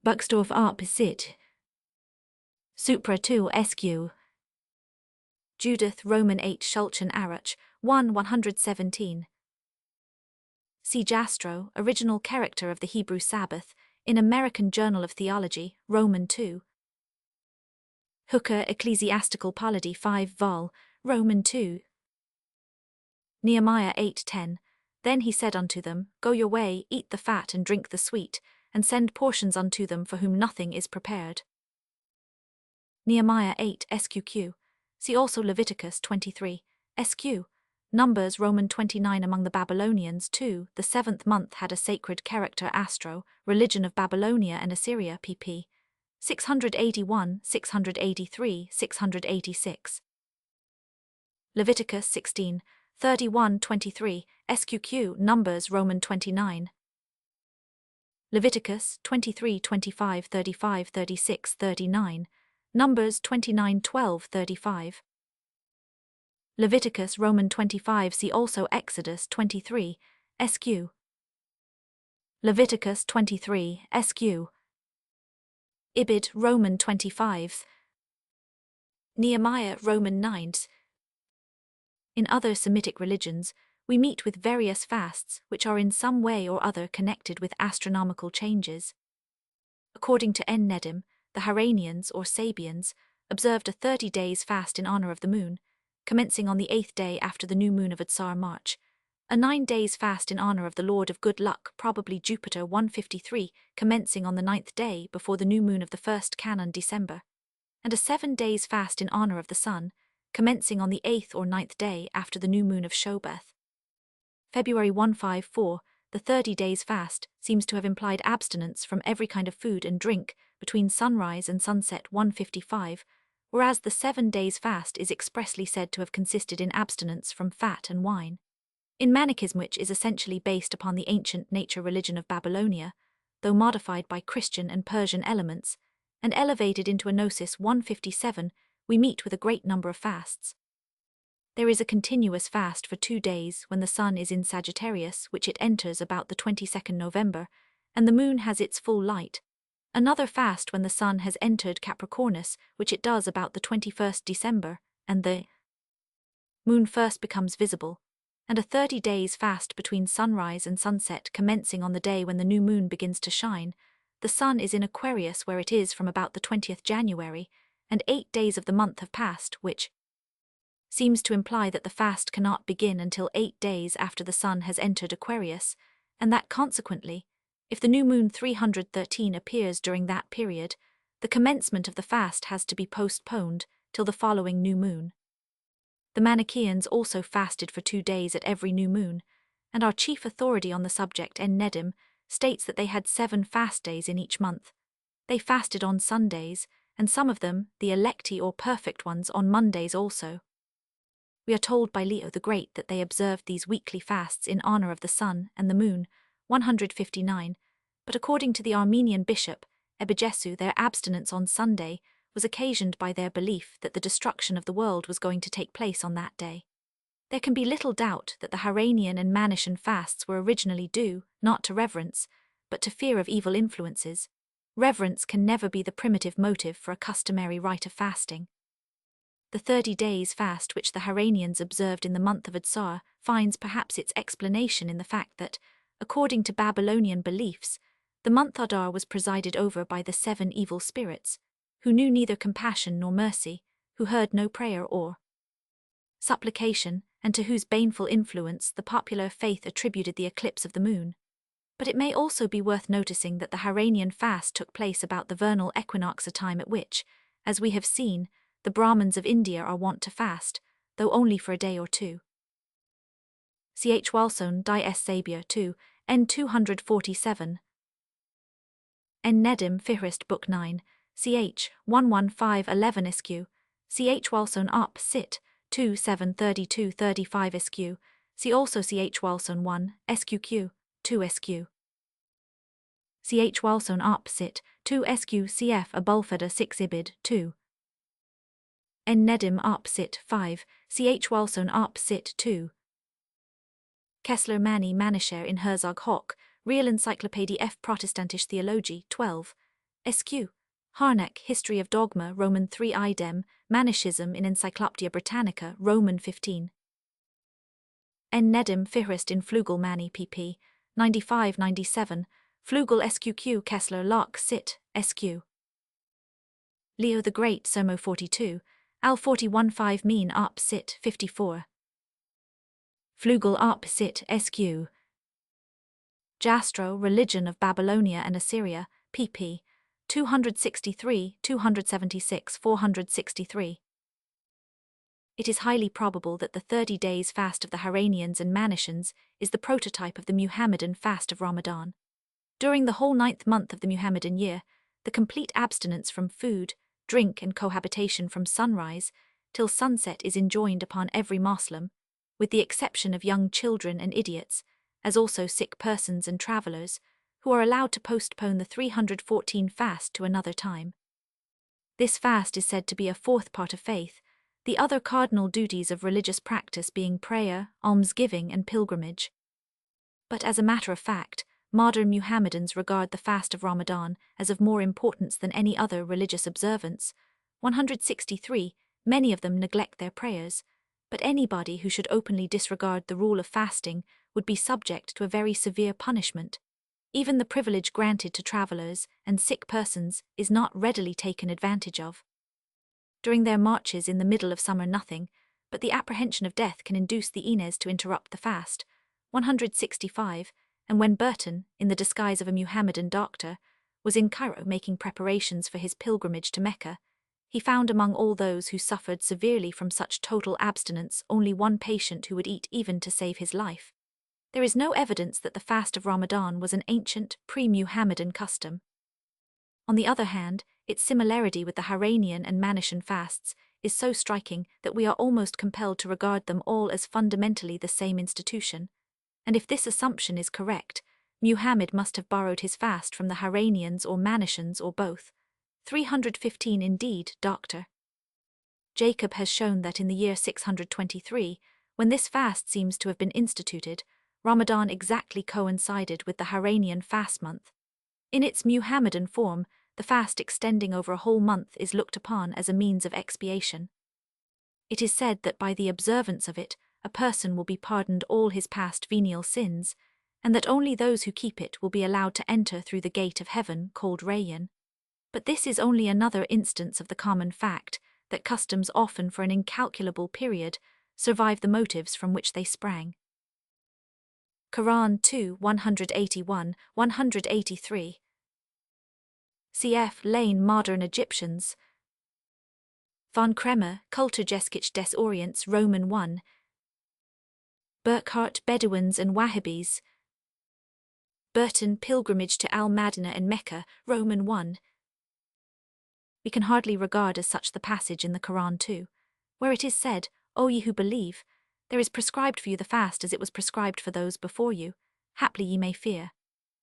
Buxdorf Arp Sit. Supra 2 SQ. Judith Roman 8 Schulchen Arach, 117. C. Jastrow, original character of the Hebrew Sabbath, in American Journal of Theology, Roman 2. Hooker Ecclesiastical Polity 5 Vol, Roman 2. Nehemiah 8:10. Then he said unto them, Go your way, eat the fat and drink the sweet, and send portions unto them for whom nothing is prepared. Nehemiah 8 SQQ. See also Leviticus 23 SQ. Numbers Roman 29. Among the Babylonians too, the 7th month had a sacred character. Astro, Religion of Babylonia and Assyria pp. 681, 683, 686. Leviticus 16, 31, 23, SQQ. Numbers Roman 29. Leviticus 23, 25, 35, 36, 39. Numbers 29, 12, 35. Leviticus Roman 25. See also Exodus 23, SQ. Leviticus 23, SQ. Ibid Roman 25. Nehemiah Roman 9. In other Semitic religions, we meet with various fasts which are in some way or other connected with astronomical changes. According to N. Nedim, the Haranians or Sabians observed a 30 days fast in honor of the moon, commencing on the 8th day after the new moon of Adar March, a 9 days fast in honor of the Lord of Good Luck, probably Jupiter 153, commencing on the 9th day before the new moon of the first Canon December, and a 7 days fast in honor of the sun, commencing on the 8th or 9th day after the new moon of Shobeth. February 154, the 30 days fast seems to have implied abstinence from every kind of food and drink between sunrise and sunset 155, whereas the 7 days fast is expressly said to have consisted in abstinence from fat and wine. In Manichaeism, which is essentially based upon the ancient nature religion of Babylonia, though modified by Christian and Persian elements, and elevated into a Gnosis 157, we meet with a great number of fasts. There is a continuous fast for 2 days when the sun is in Sagittarius, which it enters about the 22nd November, and the moon has its full light. Another fast when the sun has entered Capricornus, which it does about the 21st December, and the moon first becomes visible, and a 30 days fast between sunrise and sunset commencing on the day when the new moon begins to shine. The sun is in Aquarius where it is from about the 20th January, and 8 days of the month have passed, which seems to imply that the fast cannot begin until 8 days after the sun has entered Aquarius, and that consequently, if the new moon 313 appears during that period, the commencement of the fast has to be postponed till the following new moon. The Manichaeans also fasted for 2 days at every new moon, and our chief authority on the subject, N. Nedim, states that they had 7 fast days in each month. They fasted on Sundays, and some of them, the electi or perfect ones, on Mondays also. We are told by Leo the Great that they observed these weekly fasts in honor of the sun and the moon, 159, but according to the Armenian bishop, Ebijesu, their abstinence on Sunday was occasioned by their belief that the destruction of the world was going to take place on that day. There can be little doubt that the Haranian and Manishan fasts were originally due, not to reverence, but to fear of evil influences. Reverence can never be the primitive motive for a customary rite of fasting. The 30 days fast which the Haranians observed in the month of Adar finds perhaps its explanation in the fact that, according to Babylonian beliefs, the month Adar was presided over by the 7 evil spirits, who knew neither compassion nor mercy, who heard no prayer or supplication, and to whose baneful influence the popular faith attributed the eclipse of the moon. But it may also be worth noticing that the Haranian fast took place about the vernal equinox, a time at which, as we have seen, the Brahmins of India are wont to fast, though only for a day or two. Ch. Walson, Die S. Sabia 2, N. 247. N. Nedim, Fihrist, Book 9, ch. 11511 SQ. Ch. Walson Up, Sit, 2 7 32 35 SQ. See also Ch. Walson 1, SQQ, 2 SQ. Ch. Walson Up, Sit, 2 SQ. Cf. A Bulfeda 6 Ibid, 2. N. Nedim Up, Sit, 5, Ch. Walson Up, Sit, 2. Kessler Mani Manischer in Herzog Hock, Real Encyclopädie F. Protestantische Theologie, 12. SQ. Harnack, History of Dogma, Roman 3 idem, Manichaeism in Encyclopaedia Britannica, Roman 15. N. Nedim, Fihrist in Flugel Mani, pp. 95-97, Flugel SQQ Kessler Locke Sit, SQ. Leo the Great, Sermo 42, Al 41-5 Mean Up Sit, 54. Flugel Up Sit, SQ. Jastrow, Religion of Babylonia and Assyria, pp. 263, 276, 463. It is highly probable that the 30 days fast of the Haranians and Manichaeans is the prototype of the Muhammadan fast of Ramadan. During the whole 9th month of the Muhammadan year, the complete abstinence from food, drink and cohabitation from sunrise till sunset is enjoined upon every Moslem, with the exception of young children and idiots, as also sick persons and travellers, who are allowed to postpone the 314 fast to another time. This fast is said to be a fourth part of faith, the other cardinal duties of religious practice being prayer, almsgiving and pilgrimage. But as a matter of fact, modern Muhammadans regard the fast of Ramadan as of more importance than any other religious observance. 163, many of them neglect their prayers, but anybody who should openly disregard the rule of fasting would be subject to a very severe punishment. Even the privilege granted to travelers and sick persons is not readily taken advantage of. During their marches in the middle of summer nothing but the apprehension of death can induce the Inez to interrupt the fast. 165, and when Burton, in the disguise of a Muhammadan doctor, was in Cairo making preparations for his pilgrimage to Mecca, he found among all those who suffered severely from such total abstinence only one patient who would eat even to save his life. There is no evidence that the fast of Ramadan was an ancient, pre-Muhammadan custom. On the other hand, its similarity with the Haranian and Manichaean fasts is so striking that we are almost compelled to regard them all as fundamentally the same institution. And if this assumption is correct, Muhammad must have borrowed his fast from the Haranians or Manichaeans or both. 315 indeed, Dr. Jacob has shown that in the year 623, when this fast seems to have been instituted, Ramadan exactly coincided with the Haranian fast month. In its Muhammadan form, the fast extending over a whole month is looked upon as a means of expiation. It is said that by the observance of it, a person will be pardoned all his past venial sins, and that only those who keep it will be allowed to enter through the gate of heaven called Rayyan. But this is only another instance of the common fact that customs often for an incalculable period survive the motives from which they sprang. Quran 2, 181, 183. Cf. Lane, Modern Egyptians. Von Kremer, Kulturgeschichte des Orients, Roman 1. Burkhardt, Bedouins and Wahhabis. Burton, Pilgrimage to Al-Madinah and Mecca, Roman 1. We can hardly regard as such the passage in the Quran too, where it is said, O ye who believe, there is prescribed for you the fast as it was prescribed for those before you, haply ye may fear.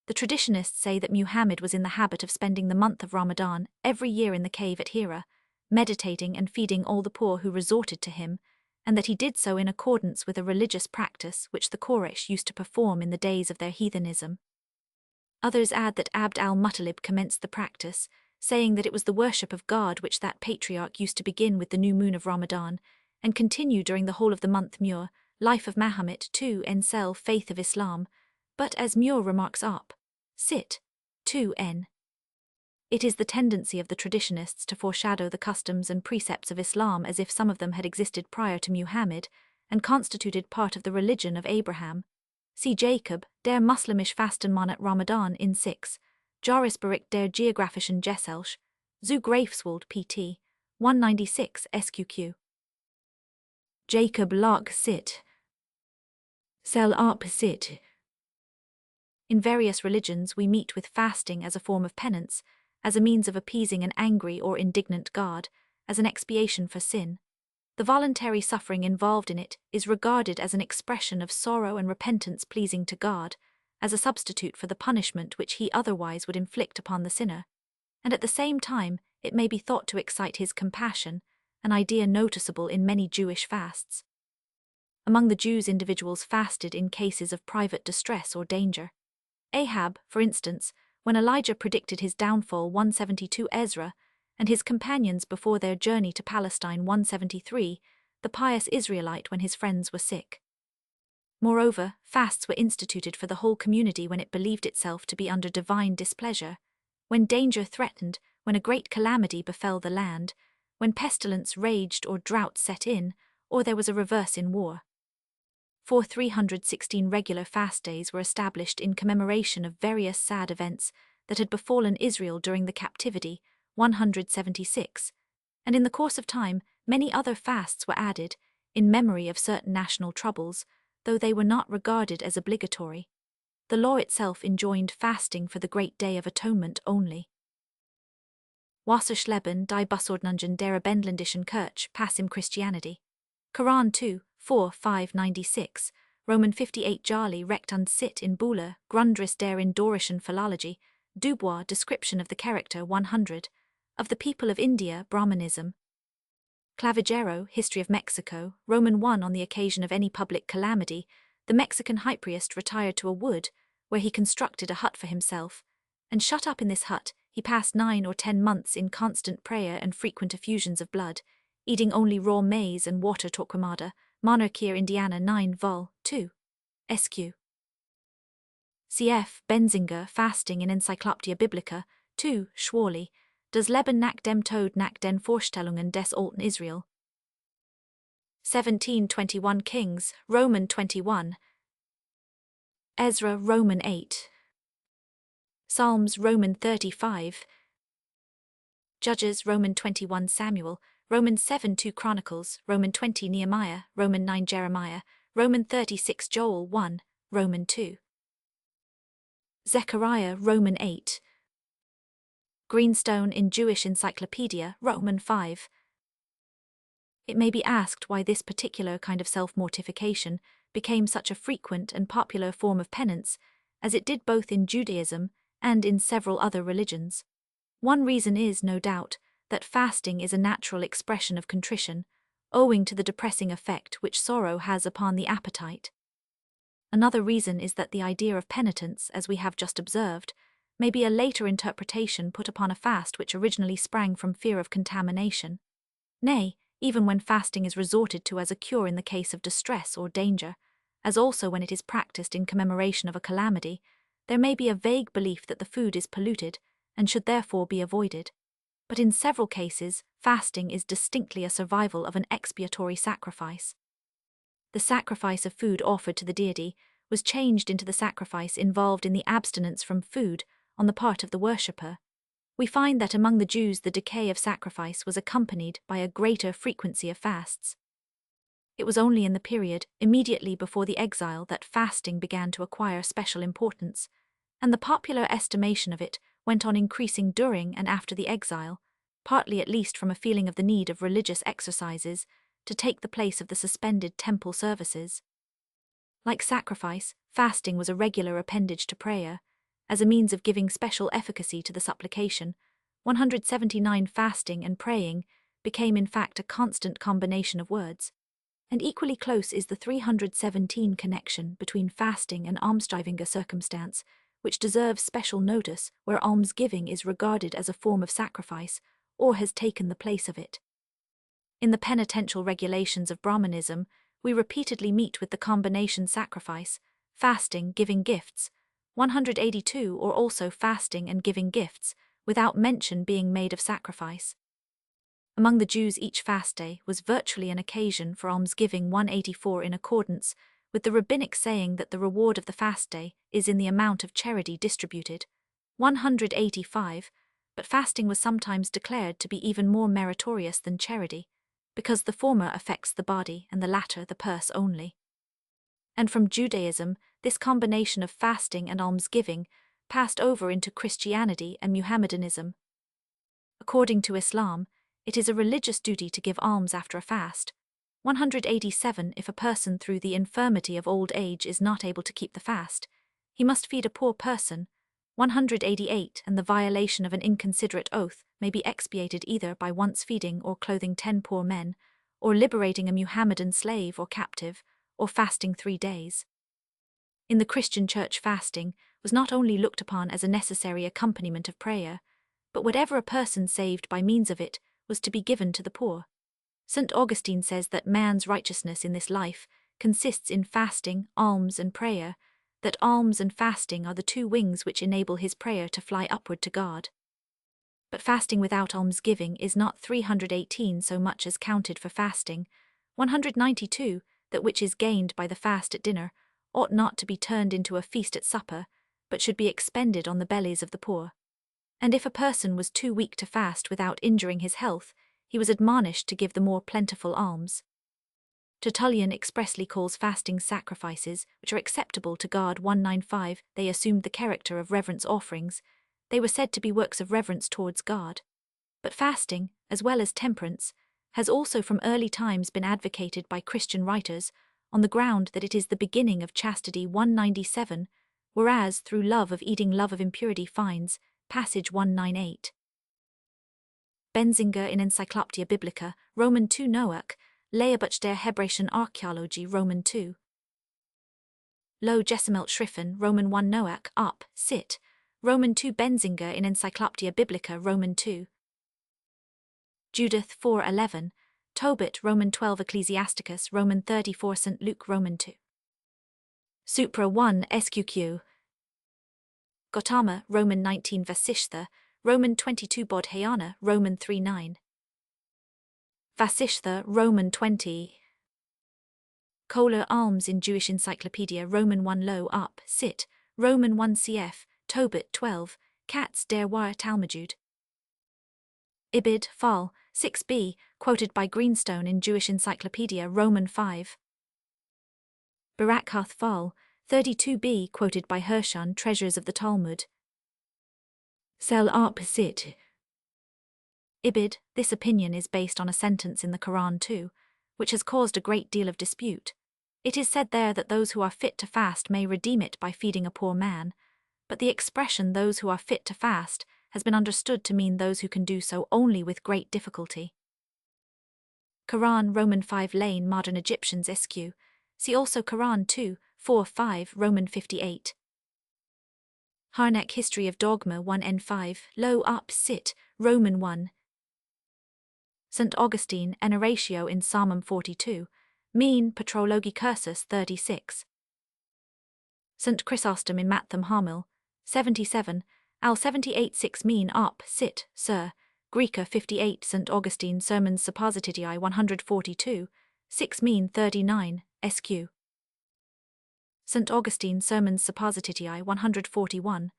The traditionists say that Muhammad was in the habit of spending the month of Ramadan every year in the cave at Hira, meditating and feeding all the poor who resorted to him, and that he did so in accordance with a religious practice which the Quraysh used to perform in the days of their heathenism. Others add that Abd al-Muttalib commenced the practice, saying that it was the worship of God which that patriarch used to begin with the new moon of Ramadan, and continue during the whole of the month Muir, Life of Mahomet 2 Ensel Faith of Islam, but as Muir remarks up, Sit. 2n. It is the tendency of the traditionists to foreshadow the customs and precepts of Islam as if some of them had existed prior to Muhammad and constituted part of the religion of Abraham. See Jacob, der Muslimische Fastenmonat Ramadan in 6, Jorisbericht der Geographischen Gesellschaft, zu Greifswald pt. 196 SQQ. Jacob Locke Sit. Sell up Sit. In various religions we meet with fasting as a form of penance, as a means of appeasing an angry or indignant God, as an expiation for sin. The voluntary suffering involved in it is regarded as an expression of sorrow and repentance pleasing to God, as a substitute for the punishment which he otherwise would inflict upon the sinner, and at the same time it may be thought to excite his compassion, an idea noticeable in many Jewish fasts. Among the Jews, individuals fasted in cases of private distress or danger. Ahab, for instance, when Elijah predicted his downfall 172 Ezra, and his companions before their journey to Palestine 173, the pious Israelite when his friends were sick. Moreover, fasts were instituted for the whole community when it believed itself to be under divine displeasure, when danger threatened, when a great calamity befell the land, when pestilence raged or drought set in, or there was a reverse in war. 316 regular fast days were established in commemoration of various sad events that had befallen Israel during the captivity, 176, and in the course of time many other fasts were added, in memory of certain national troubles, though they were not regarded as obligatory. The law itself enjoined fasting for the Great Day of Atonement only. Wasserschleben die Bussordnungen der Abendländischen Kirche pass im Christianity. Quran 2, 4, 596, Roman 58 Jali recht und sit in Buhle, Grundriss der in Dorischen Philology, Dubois description of the character 100, of the people of India, Brahmanism. Clavigero, History of Mexico, Roman 1 on the occasion of any public calamity, the Mexican high priest retired to a wood, where he constructed a hut for himself, and shut up in this hut, he passed 9 or 10 months in constant prayer and frequent effusions of blood, eating only raw maize and water Torquemada, Monarchia Indiana 9 vol. 2. SQ. Cf. Benzinger, Fasting in Encyclopädie Biblica, 2, Schworley, Das Leben nach dem Tod nach den Vorstellungen des Alten Israel. 1721 Kings, Roman 21. Ezra, Roman 8. Psalms, Roman 35. Judges, Roman 21 Samuel, Roman 7 2 Chronicles, Roman 20 Nehemiah, Roman 9 Jeremiah, Roman 36 Joel 1, Roman 2. Zechariah, Roman 8. Greenstone in Jewish Encyclopedia, Roman 5. It may be asked why this particular kind of self-mortification became such a frequent and popular form of penance, as it did both in Judaism and in several other religions. One reason is, no doubt, that fasting is a natural expression of contrition, owing to the depressing effect which sorrow has upon the appetite. Another reason is that the idea of penitence, as we have just observed, may be a later interpretation put upon a fast which originally sprang from fear of contamination. Nay, even when fasting is resorted to as a cure in the case of distress or danger, as also when it is practiced in commemoration of a calamity, there may be a vague belief that the food is polluted and should therefore be avoided. But in several cases, fasting is distinctly a survival of an expiatory sacrifice. The sacrifice of food offered to the deity was changed into the sacrifice involved in the abstinence from food on the part of the worshipper. We find that among the Jews the decay of sacrifice was accompanied by a greater frequency of fasts. It was only in the period immediately before the exile that fasting began to acquire special importance, and the popular estimation of it went on increasing during and after the exile, partly at least from a feeling of the need of religious exercises to take the place of the suspended temple services. Like sacrifice, fasting was a regular appendage to prayer, as a means of giving special efficacy to the supplication. 179 fasting and praying became in fact a constant combination of words. And equally close is the 317 connection between fasting and almsgiving, a circumstance which deserves special notice where almsgiving is regarded as a form of sacrifice or has taken the place of it. In the penitential regulations of Brahmanism, we repeatedly meet with the combination sacrifice, fasting, giving gifts, 182, or also fasting and giving gifts, without mention being made of sacrifice. Among the Jews each fast day was virtually an occasion for almsgiving, 184, in accordance with the rabbinic saying that the reward of the fast day is in the amount of charity distributed, 185, but fasting was sometimes declared to be even more meritorious than charity, because the former affects the body and the latter the purse only. And from Judaism, this combination of fasting and almsgiving passed over into Christianity and Muhammadanism. According to Islam, it is a religious duty to give alms after a fast. 187 If a person through the infirmity of old age is not able to keep the fast, he must feed a poor person. 188 And the violation of an inconsiderate oath may be expiated either by once feeding or clothing 10 poor men, or liberating a Muhammadan slave or captive, or fasting 3 days. In the Christian church, fasting was not only looked upon as a necessary accompaniment of prayer, but whatever a person saved by means of it was to be given to the poor. St. Augustine says that man's righteousness in this life consists in fasting, alms, and prayer, that alms and fasting are the two wings which enable his prayer to fly upward to God. But fasting without almsgiving is not 318 so much as counted for fasting, 192, that which is gained by the fast at dinner ought not to be turned into a feast at supper, but should be expended on the bellies of the poor. And if a person was too weak to fast without injuring his health, he was admonished to give the more plentiful alms. Tertullian expressly calls fasting sacrifices, which are acceptable to God 195. They assumed the character of reverence offerings. They were said to be works of reverence towards God. But fasting, as well as temperance, has also from early times been advocated by Christian writers on the ground that it is the beginning of chastity 197, whereas through love of eating love of impurity finds, passage 198. Benzinger in Encyclopaedia Biblica, Roman 2 Noack, Lehrbuch der Hebräischen Archäologie Roman 2. Lo Gesamelt Schriften Roman 1 Noack, up, sit, Roman 2 Benzinger in Encyclopaedia Biblica Roman 2. Judith 4:11, Tobit Roman 12 Ecclesiasticus Roman 34 St. Luke Roman 2. Supra 1 SQQ. Gautama Roman 19 Vasishtha, Roman 22 Bodhayana Roman 3:9. Vasishtha Roman 20. Kohler Alms in Jewish Encyclopedia Roman 1 Lo up, sit, Roman 1 cf, Tobit 12, Katz der War Talmudjud. Ibid, Fal, 6b, quoted by Greenstone in Jewish Encyclopedia Roman 5. Barakhath Fal, 32b, quoted by Hirschan Treasures of the Talmud. Sel up sit. Ibid, this opinion is based on a sentence in the Quran too, which has caused a great deal of dispute. It is said there that those who are fit to fast may redeem it by feeding a poor man, but the expression those who are fit to fast has been understood to mean those who can do so only with great difficulty. Quran Roman 5 Lane Modern Egyptians SQ. See also Quran 2, 4, 5 Roman 58. Harnack History of Dogma 1n5 Lo up sit Roman 1. St. Augustine en Oratio in Psalmum 42, Mean Patrologi Cursus 36. St. Chrysostom in Mattham Hamil, 77, Al 78 6 Mean up sit, sir, Greca 58 St. Augustine Sermons Supposititiae 142, 6 Mean 39, SQ. St. Augustine Sermons Supposititiae 141,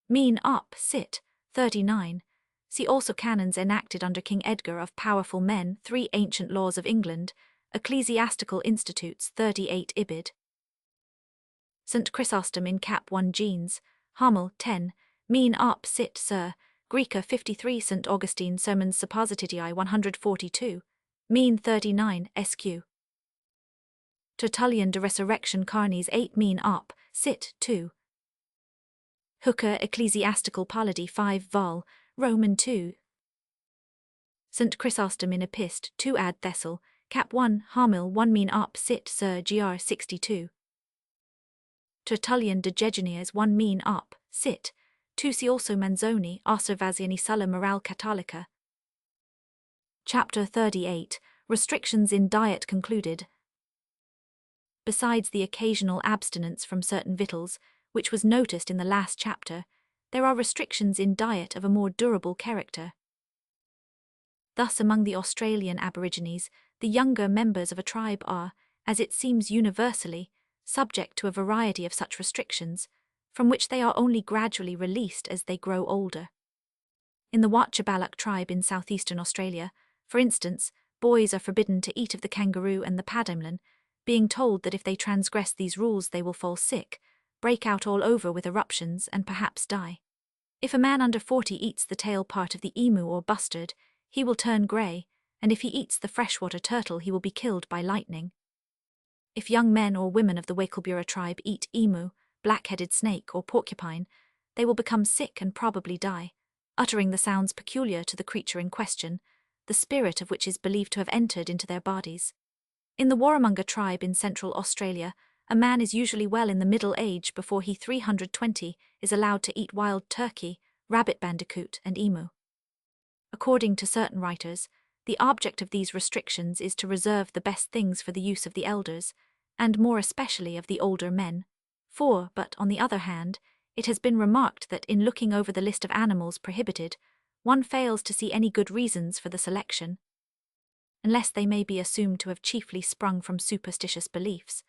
Mean up sit, 39. See also canons enacted under King Edgar of Powerful Men 3 Ancient Laws of England, Ecclesiastical Institutes 38 Ibid. St. Chrysostom in Cap 1 Genes, Hamel 10, Mean up sit sir, Greca 53 St. Augustine Sermons Supposititiae 142, Mean 39 SQ. Tertullian de Resurrection Carnes 8 Mean up, sit 2. Hooker Ecclesiastical Polity 5 Vol, Roman 2. St. Chrysostom in Epist 2 ad Thessal, Cap 1 Hamil 1 Mean up sit sir gr 62. Tertullian de Gegenias 1 Mean up, sit, 2 See also Manzoni Osservazioni sulla Morale Cattolica. Chapter 38, Restrictions in Diet concluded. Besides the occasional abstinence from certain victuals, which was noticed in the last chapter, there are restrictions in diet of a more durable character. Thus among the Australian Aborigines, the younger members of a tribe are, as it seems universally, subject to a variety of such restrictions, from which they are only gradually released as they grow older. In the Watchabaluk tribe in southeastern Australia, for instance, boys are forbidden to eat of the kangaroo and the padamlan, being told that if they transgress these rules they will fall sick, break out all over with eruptions and perhaps die. If a man under 40 eats the tail part of the emu or bustard, he will turn grey, and if he eats the freshwater turtle he will be killed by lightning. If young men or women of the Wakelbura tribe eat emu, black-headed snake or porcupine, they will become sick and probably die, uttering the sounds peculiar to the creature in question, the spirit of which is believed to have entered into their bodies. In the Warramunga tribe in central Australia, a man is usually well in the middle age before he 320 is allowed to eat wild turkey, rabbit bandicoot, and emu. According to certain writers, the object of these restrictions is to reserve the best things for the use of the elders, and more especially of the older men. But, on the other hand, it has been remarked that in looking over the list of animals prohibited, one fails to see any good reasons for the selection, unless they may be assumed to have chiefly sprung from superstitious beliefs.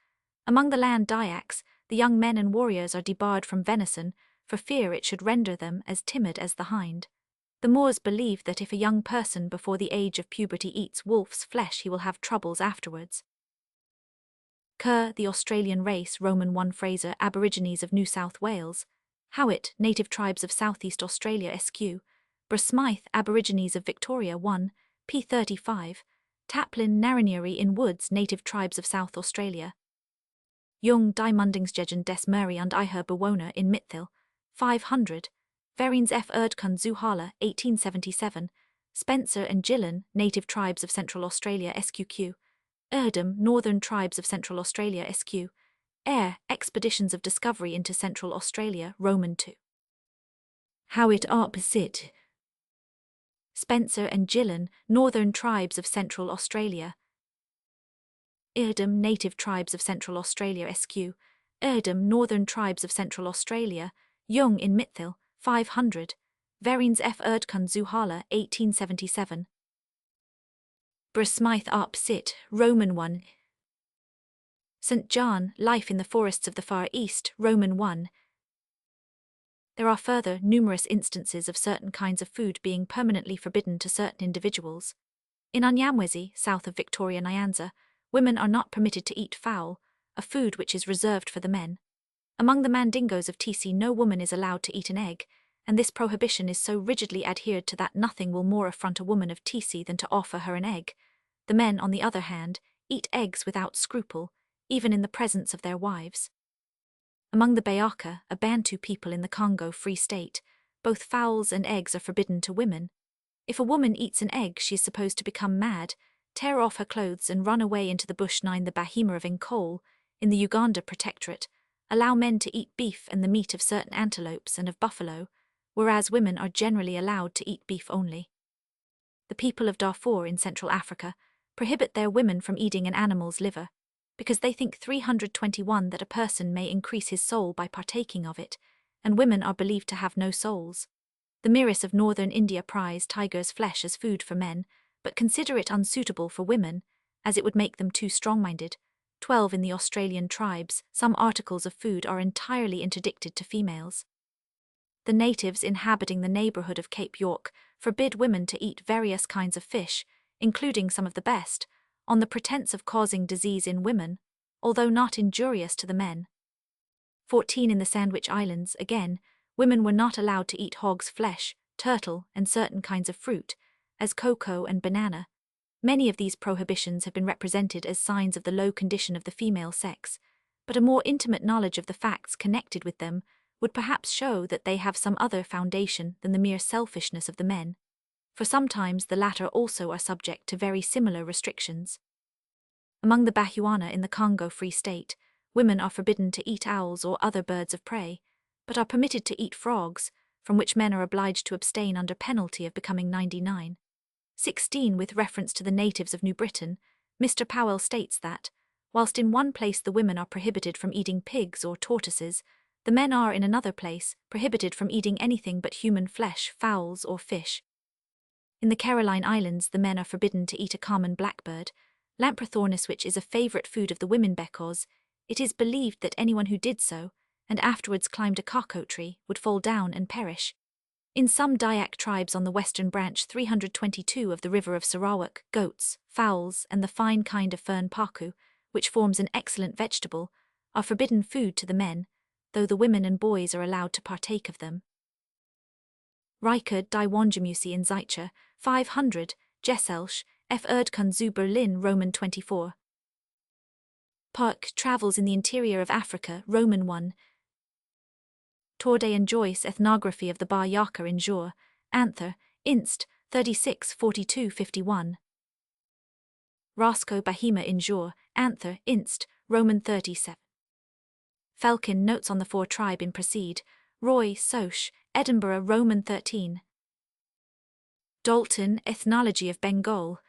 Among the land Dyaks, the young men and warriors are debarred from venison, for fear it should render them as timid as the hind. The Moors believe that if a young person before the age of puberty eats wolf's flesh, he will have troubles afterwards. Kerr, the Australian race, Roman 1 Fraser, Aborigines of New South Wales. Howitt, native tribes of Southeast Australia SQ. Smythe, Aborigines of Victoria 1, p. 35. Taplin, in Woods, native tribes of South Australia. Jung, Die Mundingsgegend des Murray und ihrer Bewohner in Mitthil, 500. Verines F. Erdkunde Zuhala, 1877. Spencer and Gillen, native tribes of Central Australia SQQ. Erdem, northern tribes of Central Australia SQ. Expeditions of Discovery into Central Australia, Roman 2. Howitt Arp Sit. Spencer and Gillen, northern tribes of Central Australia. Erdem, native tribes of Central Australia SQ. Erdem, northern tribes of Central Australia. Jung in Mitthil, 500. Verines F. Erdkunde Zuhala, 1877. Smythe Arp Sit, Roman 1. St. John, Life in the Forests of the Far East, Roman 1. There are further numerous instances of certain kinds of food being permanently forbidden to certain individuals. In Unyamwezi, south of Victoria Nyanza, women are not permitted to eat fowl, a food which is reserved for the men. Among the Mandingos of TC, no woman is allowed to eat an egg, and this prohibition is so rigidly adhered to that nothing will more affront a woman of TC than to offer her an egg. The men, on the other hand, eat eggs without scruple, even in the presence of their wives. Among the Bayaka, a Bantu people in the Congo Free State, both fowls and eggs are forbidden to women. If a woman eats an egg, she is supposed to become mad, tear off her clothes and run away into the bush. 9. The Bahima of Nkole, in the Uganda Protectorate, allow men to eat beef and the meat of certain antelopes and of buffalo, whereas women are generally allowed to eat beef only. The people of Darfur in Central Africa prohibit their women from eating an animal's liver, because they think 321 that a person may increase his soul by partaking of it, and women are believed to have no souls. The Miris of northern India prize tiger's flesh as food for men, but consider it unsuitable for women, as it would make them too strong-minded. 12. In the Australian tribes, some articles of food are entirely interdicted to females. The natives inhabiting the neighbourhood of Cape York forbid women to eat various kinds of fish, including some of the best, on the pretence of causing disease in women, although not injurious to the men. 14. In the Sandwich Islands, again, women were not allowed to eat hog's flesh, turtle, and certain kinds of fruit, as cocoa and banana. Many of these prohibitions have been represented as signs of the low condition of the female sex, but a more intimate knowledge of the facts connected with them would perhaps show that they have some other foundation than the mere selfishness of the men, for sometimes the latter also are subject to very similar restrictions. Among the Bahuana in the Congo Free State, women are forbidden to eat owls or other birds of prey, but are permitted to eat frogs, from which men are obliged to abstain under penalty of becoming 99. 16. With reference to the natives of New Britain, Mr. Powell states that, whilst in one place the women are prohibited from eating pigs or tortoises, the men are in another place prohibited from eating anything but human flesh, fowls, or fish. In the Caroline Islands, the men are forbidden to eat a common blackbird, Lamprothornis, which is a favourite food of the women because it is believed that anyone who did so, and afterwards climbed a cocoa tree, would fall down and perish. In some Dayak tribes on the western branch 322 of the river of Sarawak, goats, fowls, and the fine kind of fern paku, which forms an excellent vegetable, are forbidden food to the men, though the women and boys are allowed to partake of them. Rijker die Wanjamusi in Zeitcher, 500, Gesselsch, F. Erdkunde zu Berlin, Roman 24. Park, Travels in the Interior of Africa, Roman 1. Torday and Joyce, Ethnography of the Bar Yaka in Jor, Anther, Inst, 36 42 51. Roscoe Bahima in Jor, Anther, Inst, Roman 37. Felkin, Notes on the Four Tribe in Proceed, Roy, Soch, Edinburgh, Roman 13. Dalton, Ethnology of Bengal.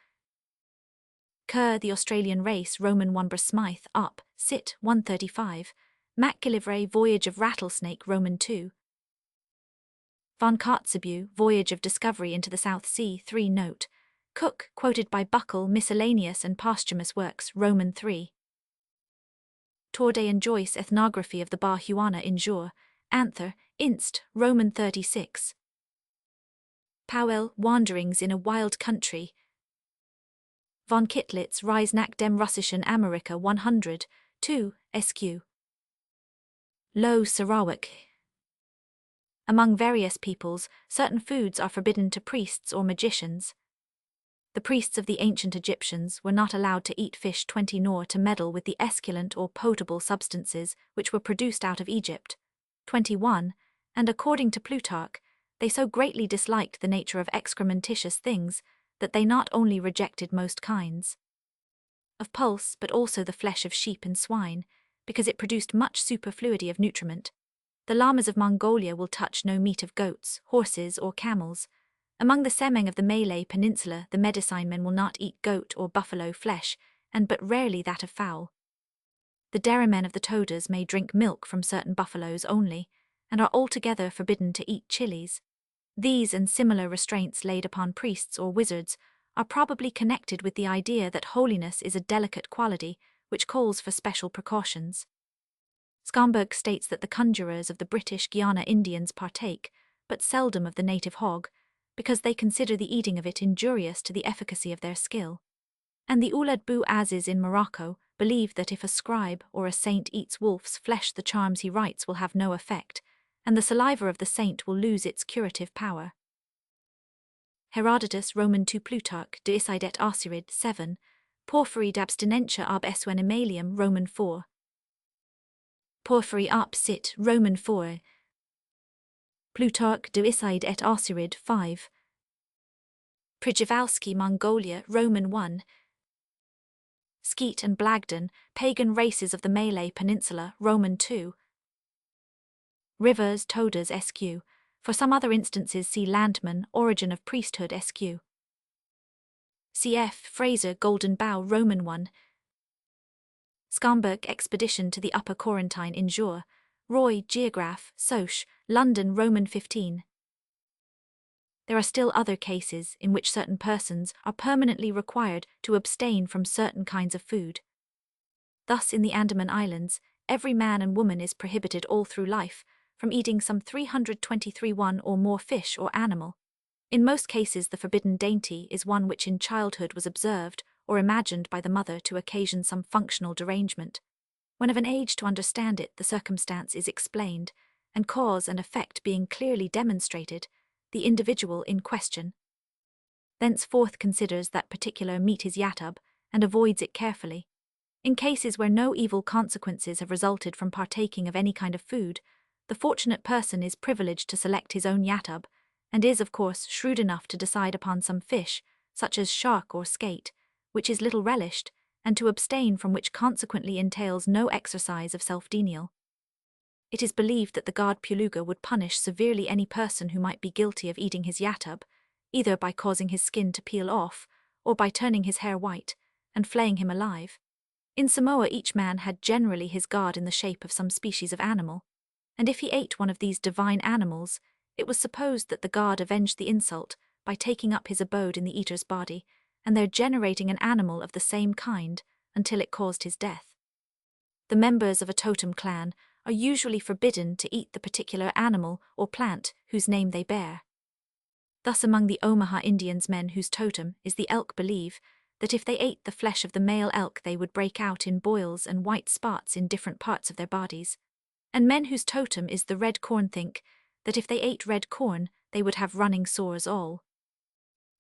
Kerr, The Australian Race, Roman 1. Smythe, Up, Sit, 135. Macgillivray, Voyage of Rattlesnake, Roman 2. Von Kotzebue, Voyage of Discovery into the South Sea, 3. Note. Cook, quoted by Buckle, Miscellaneous and Posthumous Works, Roman 3. Torday and Joyce, Ethnography of the Bar Huana in Jour, Anther, Inst, Roman 36. Powell, Wanderings in a Wild Country. Von Kittlitz, Reise nach dem Russischen Amerika 100, 2, SQ. Low Sarawak. Among various peoples, certain foods are forbidden to priests or magicians. The priests of the ancient Egyptians were not allowed to eat fish 20 nor to meddle with the esculent or potable substances which were produced out of Egypt. 21, and according to Plutarch, they so greatly disliked the nature of excrementitious things that they not only rejected most kinds of pulse but also the flesh of sheep and swine, because it produced much superfluity of nutriment. The lamas of Mongolia will touch no meat of goats, horses, or camels. Among the Semeng of the Malay Peninsula, the Medicine men will not eat goat or buffalo flesh, and but rarely that of fowl. The Deramen of the Todas may drink milk from certain buffaloes only, and are altogether forbidden to eat chilies. These and similar restraints laid upon priests or wizards are probably connected with the idea that holiness is a delicate quality which calls for special precautions. Schomburg states that the conjurers of the British Guiana Indians partake, but seldom of the native hog, because they consider the eating of it injurious to the efficacy of their skill. And the Ouled Bou Aziz in Morocco believe that if a scribe or a saint eats wolf's flesh, the charms he writes will have no effect, and the saliva of the saint will lose its curative power. Herodotus, Roman 2. Plutarch, De Icide et Arcyride, 7. Porphyry d'abstinentia ab esuen emalium, Roman 4. Porphyry ap sit, Roman 4. Plutarch, De Icide et Arcyride, 5. Przewalski, Mongolia, Roman 1. Skeet and Blagden, Pagan Races of the Malay Peninsula, Roman 2. Rivers, Todas, SQ. For some other instances see Landman, Origin of Priesthood, SQ. Cf. Fraser, Golden Bough, Roman 1. Schomburg, Expedition to the Upper Corentine in Jour, Roy, Geograph, Soch, London, Roman 15. There are still other cases in which certain persons are permanently required to abstain from certain kinds of food. Thus, in the Andaman Islands, every man and woman is prohibited all through life from eating some 323 one or more fish or animal. In most cases, the forbidden dainty is one which in childhood was observed or imagined by the mother to occasion some functional derangement. When of an age to understand it, the circumstance is explained, and cause and effect being clearly demonstrated, the individual in question thenceforth considers that particular meat his yatab, and avoids it carefully. In cases where no evil consequences have resulted from partaking of any kind of food, the fortunate person is privileged to select his own yatab, and is, of course, shrewd enough to decide upon some fish, such as shark or skate, which is little relished, and to abstain from which consequently entails no exercise of self-denial. It is believed that the god Puluga would punish severely any person who might be guilty of eating his yatab, either by causing his skin to peel off, or by turning his hair white, and flaying him alive. In Samoa, each man had generally his god in the shape of some species of animal, and if he ate one of these divine animals, it was supposed that the god avenged the insult by taking up his abode in the eater's body, and there generating an animal of the same kind until it caused his death. The members of a totem clan are usually forbidden to eat the particular animal or plant whose name they bear. Thus, among the Omaha Indians, men whose totem is the elk believe that if they ate the flesh of the male elk, they would break out in boils and white spots in different parts of their bodies. And men whose totem is the red corn think that if they ate red corn, they would have running sores all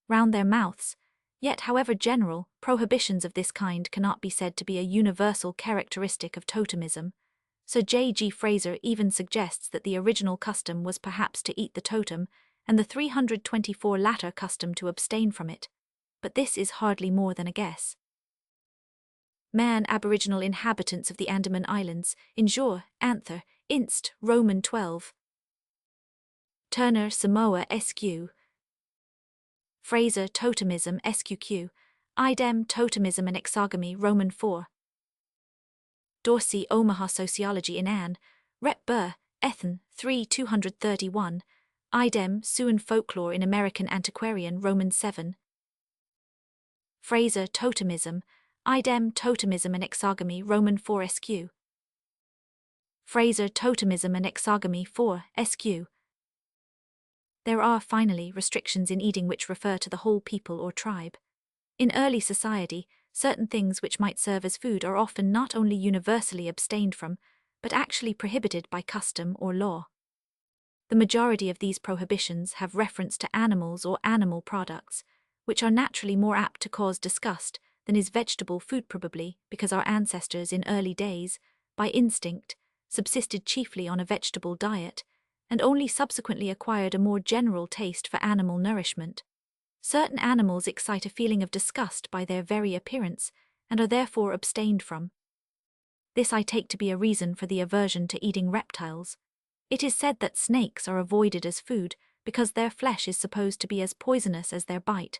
round their mouths. Yet, however general, prohibitions of this kind cannot be said to be a universal characteristic of totemism. Sir J. G. Fraser even suggests that the original custom was perhaps to eat the totem, and the 324 latter custom to abstain from it. But this is hardly more than a guess. Man, aboriginal inhabitants of the Andaman Islands, injure, anther, inst, Roman 12. Turner, Samoa, SQ. Fraser, totemism, SQQ. Idem, totemism and exogamy, Roman 4. Dorsey, Omaha, sociology in Anne. Rep. Burr, Ethan, 3 231. Idem, Siouan folklore in American Antiquarian, Roman 7. Fraser, totemism. Idem, totemism and exogamy, Roman 4 SQ. Fraser, totemism and exogamy 4 SQ. There are, finally, restrictions in eating which refer to the whole people or tribe. In early society, certain things which might serve as food are often not only universally abstained from, but actually prohibited by custom or law. The majority of these prohibitions have reference to animals or animal products, which are naturally more apt to cause disgust than is vegetable food, probably because our ancestors in early days, by instinct, subsisted chiefly on a vegetable diet, and only subsequently acquired a more general taste for animal nourishment. Certain animals excite a feeling of disgust by their very appearance, and are therefore abstained from. This I take to be a reason for the aversion to eating reptiles. It is said that snakes are avoided as food because their flesh is supposed to be as poisonous as their bite.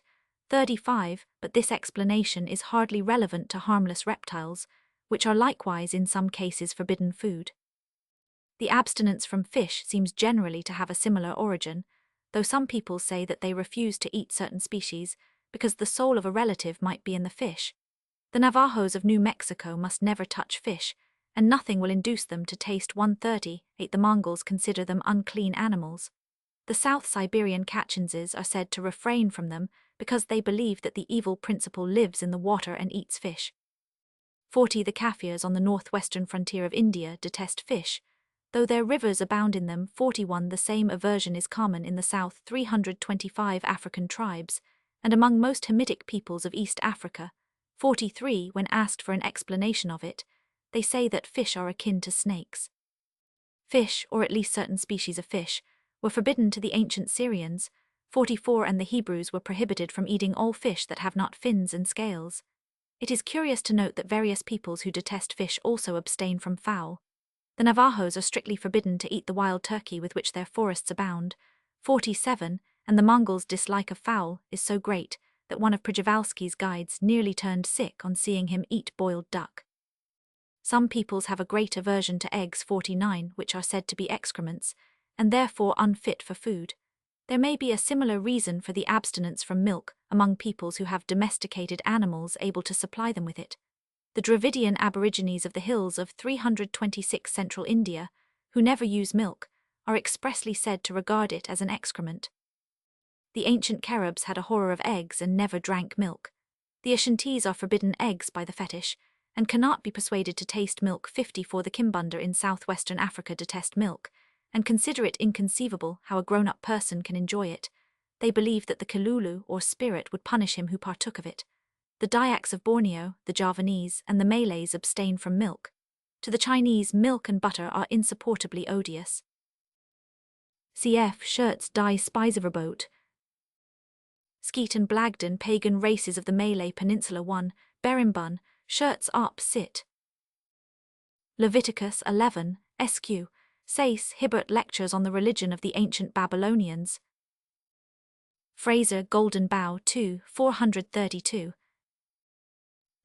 35. But this explanation is hardly relevant to harmless reptiles, which are likewise in some cases forbidden food. The abstinence from fish seems generally to have a similar origin, though some people say that they refuse to eat certain species because the soul of a relative might be in the fish. The Navajos of New Mexico must never touch fish, and nothing will induce them to taste 138. The Mongols consider them unclean animals. The South Siberian Kachinses are said to refrain from them because they believe that the evil principle lives in the water and eats fish. 40. The Kafirs on the northwestern frontier of India detest fish, though their rivers abound in them. 41. The same aversion is common in the south 325 African tribes, and among most Hamitic peoples of East Africa. 43. When asked for an explanation of it, they say that fish are akin to snakes. Fish, or at least certain species of fish, were forbidden to the ancient Syrians. 44. And the Hebrews were prohibited from eating all fish that have not fins and scales. It is curious to note that various peoples who detest fish also abstain from fowl. The Navajos are strictly forbidden to eat the wild turkey with which their forests abound. 47. And the Mongols' dislike of fowl is so great that one of Przewalski's guides nearly turned sick on seeing him eat boiled duck. Some peoples have a great aversion to eggs. 49. Which are said to be excrements, and therefore unfit for food. There may be a similar reason for the abstinence from milk among peoples who have domesticated animals able to supply them with it. The Dravidian aborigines of the hills of 326 central India, who never use milk, are expressly said to regard it as an excrement. The ancient Caribs had a horror of eggs and never drank milk. The Ashantis are forbidden eggs by the fetish, and cannot be persuaded to taste milk. 54. The Kimbunda in southwestern Africa detest milk, and consider it inconceivable how a grown-up person can enjoy it. They believe that the Kilulu, or spirit, would punish him who partook of it. The Dayaks of Borneo, the Javanese, and the Malays abstain from milk. To the Chinese, milk and butter are insupportably odious. Cf. Shirts dye Spiceverboat. Skeet and Blagden, pagan races of the Malay Peninsula. 1. Berimbun, Shirts op sit. Leviticus 11, SQ. Sayce Hibbert Lectures on the Religion of the Ancient Babylonians. Fraser, Golden Bough 2, 432.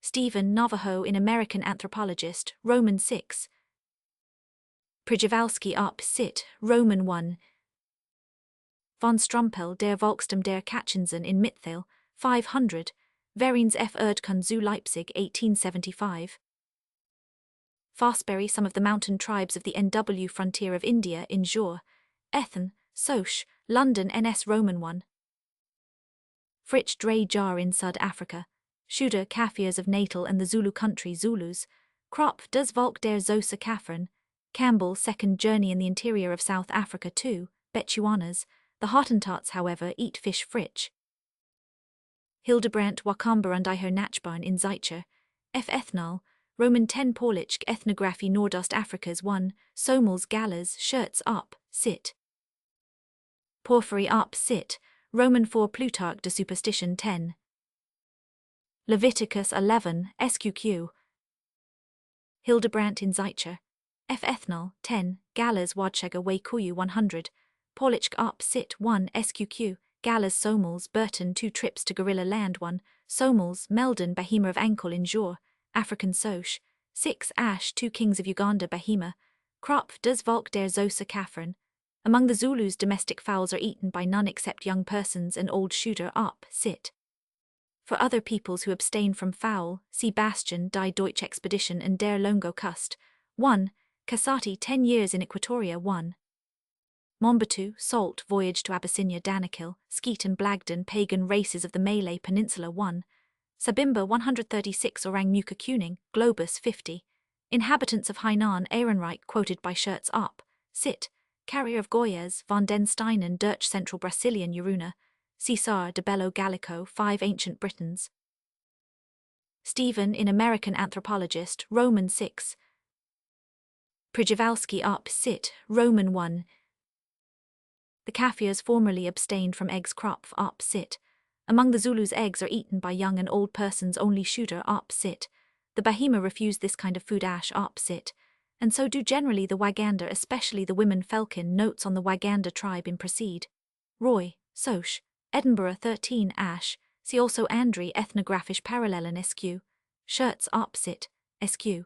Stephen, Navajo in American Anthropologist, Roman 6. Przewalski op sit, Roman 1. Von Strumpel der Volkstum der Kachinsen in Mitthal, 500. Verins F. Erdkunde zu Leipzig 1875. Fosbury, some of the mountain tribes of the NW frontier of India in Jor, Ethan, Soch, London NS Roman 1. Fritsch Dre Jar in South Africa, Shuda Kafirs of Natal and the Zulu country Zulus, Krop das Volk der Xhosa Kaffern, Campbell Second Journey in the interior of South Africa 2, Bechuanas. The Hottentots, however, eat fish fritsch. Hildebrandt Wakamba und Ihre Nachbarn in Zeitcher, F. Ethnal, Roman 10 Polish Ethnography Nordostafrikas 1, Somals Galas Shirts op, sit. Porphyry op sit, Roman 4 Plutarch de Superstition 10. Leviticus 11, SQQ. Hildebrandt in Zeitcher. F. Ethnol, 10, Gallas Wadschega Waikuyu 100, Polichk up sit 1 SQQ, Gallas Somals Burton 2 trips to Gorilla Land 1, Somals Meldon Bahima of Ankle in Jor, African Soch, 6 Ash 2 Kings of Uganda Bahima, Krop does Volk der Zosa Kaffern. Among the Zulus domestic fowls are eaten by none except young persons and old shooter up sit. For other peoples who abstain from fowl, see Bastian Die Deutsche Expedition and Der Longo Kust, 1, Kasati 10 years in Equatoria 1. Mombatu, Salt, Voyage to Abyssinia Danakil, Skeet and Blagden Pagan Races of the Malay Peninsula 1. Sabimba 136 Orang Muka Kuning, Globus 50. Inhabitants of Hainan Ehrenreich quoted by Shirts Up, Sit, Carrier of Goyes, von den Steinen Dutch Central Brazilian Uruna, Cesar de Bello Gallico 5 Ancient Britons. Stephen in American Anthropologist, Roman 6. Przewalski up sit, Roman 1. The Kaffirs formerly abstained from eggs kropf up sit. Among the Zulus eggs are eaten by young and old persons only shooter up sit. The Bahima refuse this kind of food ash up sit. And so do generally the Waganda, especially the women Felkin. Notes on the Waganda tribe in Proceed. Roy, Soch, Edinburgh 13 Ash, see also Andri Ethnographisch Parallelen SQ. Shirts up sit, SQ.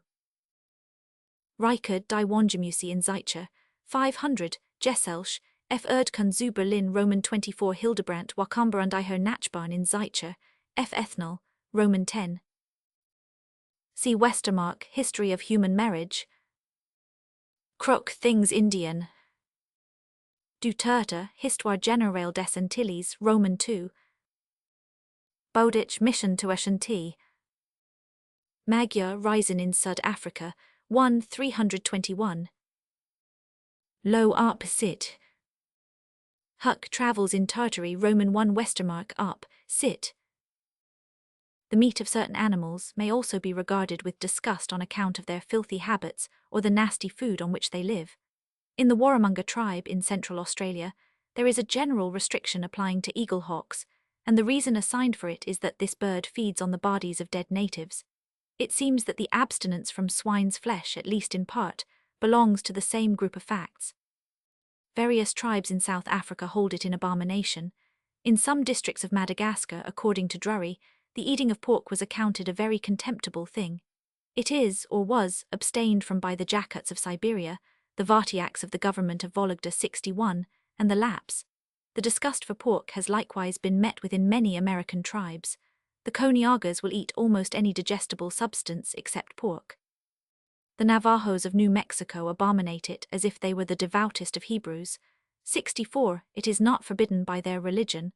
Reichard die Wanjamusi in Zeitcher, 500, Jesselsch, F. Erdkunn zu Berlin Roman 24 Hildebrandt Wakamba und Iher Nachbarn in Zeitcher, F. Ethnol, Roman 10. See Westermarck, History of Human Marriage. Crook Things Indian. Duterte, Histoire Générale des Antilles, Roman 2. Bowditch, Mission to Ashanti. Magyar Reisen in Sud Africa, 1 321. Low up sit. Huck Travels in Tartary, Roman 1 Westermarck up, sit. The meat of certain animals may also be regarded with disgust on account of their filthy habits or the nasty food on which they live. In the Warramunga tribe in Central Australia, there is a general restriction applying to eaglehawks, and the reason assigned for it is that this bird feeds on the bodies of dead natives. It seems that the abstinence from swine's flesh, at least in part, belongs to the same group of facts. Various tribes in South Africa hold it in abomination. In some districts of Madagascar, according to Drury, the eating of pork was accounted a very contemptible thing. It is, or was, abstained from by the Jakuts of Siberia, the Vartiaks of the government of Vologda 61, and the Lapps. The disgust for pork has likewise been met with in many American tribes. The Koniagas will eat almost any digestible substance except pork. The Navajos of New Mexico abominate it as if they were the devoutest of Hebrews. 64. It is not forbidden by their religion,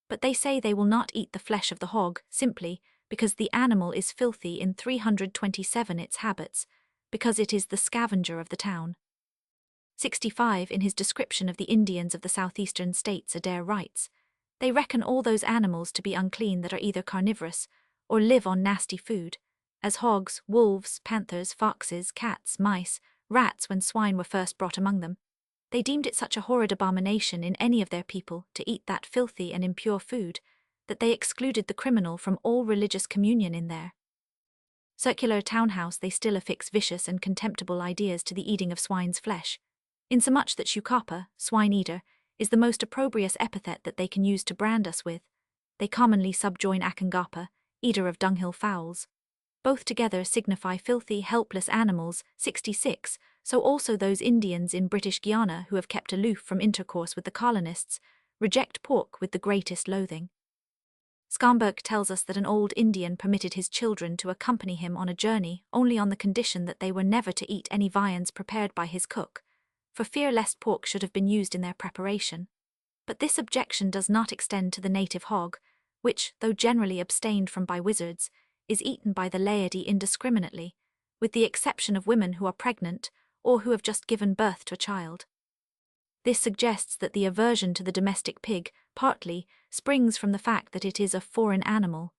but they say they will not eat the flesh of the hog, simply because the animal is filthy. In 327 its habits, because it is the scavenger of the town. 65. In his description of the Indians of the southeastern states, Adair writes, they reckon all those animals to be unclean that are either carnivorous or live on nasty food, as hogs, wolves, panthers, foxes, cats, mice, rats when swine were first brought among them. They deemed it such a horrid abomination in any of their people to eat that filthy and impure food, that they excluded the criminal from all religious communion in there. Circular townhouse they still affix vicious and contemptible ideas to the eating of swine's flesh, insomuch that Shukapa, swine-eater, is the most opprobrious epithet that they can use to brand us with. They commonly subjoin Akangapa, eater of dunghill fowls. Both together signify filthy, helpless animals. 66. So also those Indians in British Guiana who have kept aloof from intercourse with the colonists reject pork with the greatest loathing. Skamberg tells us that an old Indian permitted his children to accompany him on a journey only on the condition that they were never to eat any viands prepared by his cook, for fear lest pork should have been used in their preparation. But this objection does not extend to the native hog, which, though generally abstained from by wizards, is eaten by the laity indiscriminately, with the exception of women who are pregnant or who have just given birth to a child. This suggests that the aversion to the domestic pig, partly, springs from the fact that it is a foreign animal.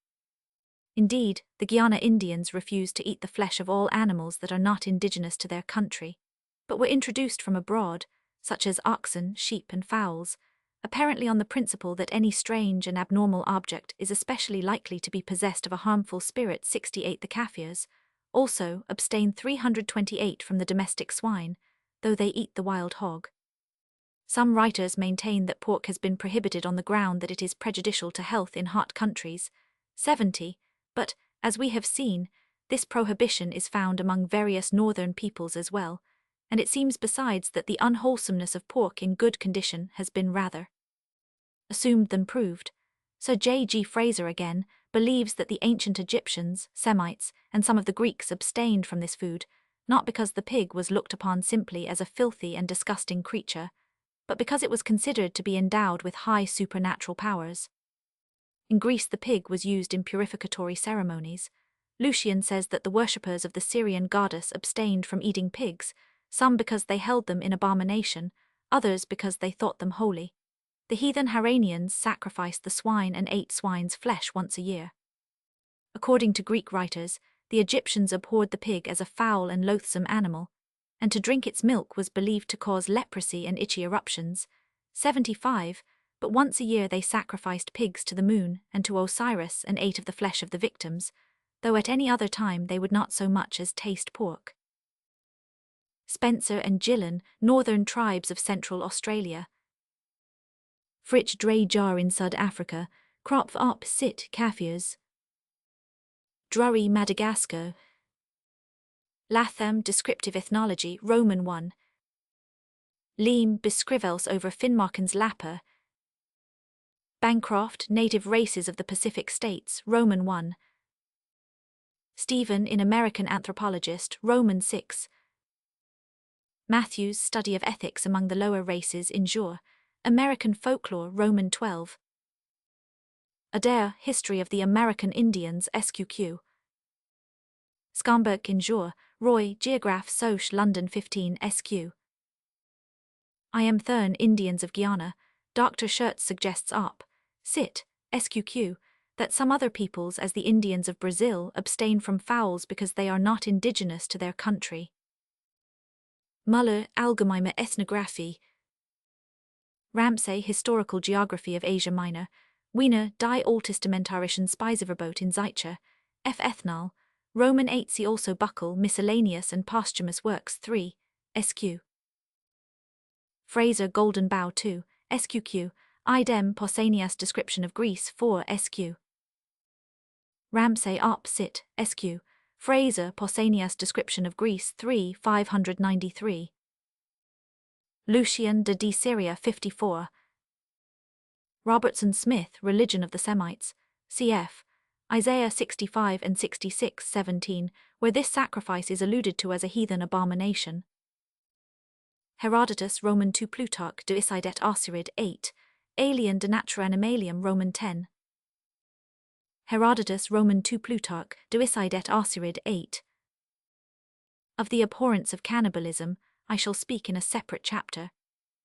Indeed, the Guiana Indians refuse to eat the flesh of all animals that are not indigenous to their country, but were introduced from abroad, such as oxen, sheep, and fowls, apparently on the principle that any strange and abnormal object is especially likely to be possessed of a harmful spirit. 68. The Kaffirs, Also, abstain 328 from the domestic swine, though they eat the wild hog. Some writers maintain that pork has been prohibited on the ground that it is prejudicial to health in hot countries, 70, but, as we have seen, this prohibition is found among various northern peoples as well, and it seems besides that the unwholesomeness of pork in good condition has been rather assumed than proved. Sir J. G. Fraser again believes that the ancient Egyptians, Semites, and some of the Greeks abstained from this food, not because the pig was looked upon simply as a filthy and disgusting creature, but because it was considered to be endowed with high supernatural powers. In Greece the pig was used in purificatory ceremonies. Lucian says that the worshippers of the Syrian goddess abstained from eating pigs, some because they held them in abomination, others because they thought them holy. The heathen Haranians sacrificed the swine and ate swine's flesh once a year. According to Greek writers, the Egyptians abhorred the pig as a foul and loathsome animal, and to drink its milk was believed to cause leprosy and itchy eruptions, 75, but once a year they sacrificed pigs to the moon and to Osiris and ate of the flesh of the victims, though at any other time they would not so much as taste pork. Spencer and Gillen, Northern Tribes of Central Australia. Fritz Dre Jar in South Africa, Kropf op Sit Kaffirs. Drury, Madagascar. Latham, Descriptive Ethnology, Roman 1. Leem, Beskrivels over Finmarkens Lapper. Bancroft, Native Races of the Pacific States, Roman 1. Stephen in American Anthropologist, Roman 6. Matthews, Study of Ethics Among the Lower Races in Jour, American Folklore, Roman 12. Adair, History of the American Indians, SQQ. Skamberg in Jour, Roy, Geograph Soc. London 15 SQ. I am Thurn, Indians of Guyana. Dr. Schertz suggests Sit, SQQ, that some other peoples, as the Indians of Brazil, abstain from fowls because they are not indigenous to their country. Muller, Allgemeine Ethnographie. Ramsay, Historical Geography of Asia Minor. Wiener, Die Alttestamentarischen Speiseverbot in Zeitschrift, F. Ethnal, Roman 8. See also Buckle, Miscellaneous and Posthumous Works 3, SQ. Fraser, Golden Bough 2, SQQ, Idem Pausanias Description of Greece 4, SQ. Ramsay Sit, SQ. Fraser, Pausanias Description of Greece 3, 593. Lucian de Syria 54. Robertson Smith, Religion of the Semites, cf. Isaiah 65 and 66, 17, where this sacrifice is alluded to as a heathen abomination. Herodotus, Roman 2 Plutarch, De Isidet Osirid 8, Alien de Natura Animalium Roman 10. Herodotus, Roman 2 Plutarch, De Isidet Osirid 8. Of the abhorrence of cannibalism, I shall speak in a separate chapter,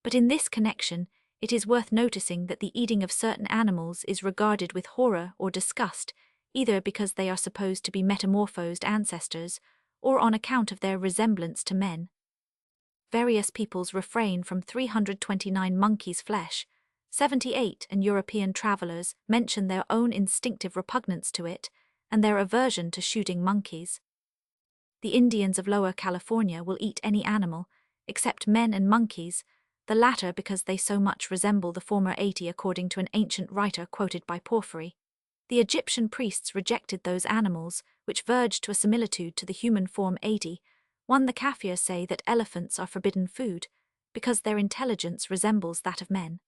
but in this connection, it is worth noticing that the eating of certain animals is regarded with horror or disgust, either because they are supposed to be metamorphosed ancestors, or on account of their resemblance to men. Various peoples refrain from 329 monkeys' flesh, 78, and European travelers mention their own instinctive repugnance to it, and their aversion to shooting monkeys. The Indians of Lower California will eat any animal, except men and monkeys, the latter because they so much resemble the former 80 according to an ancient writer quoted by Porphyry. The Egyptian priests rejected those animals, which verged to a similitude to the human form 80. The Kaffirs say that elephants are forbidden food, because their intelligence resembles that of men.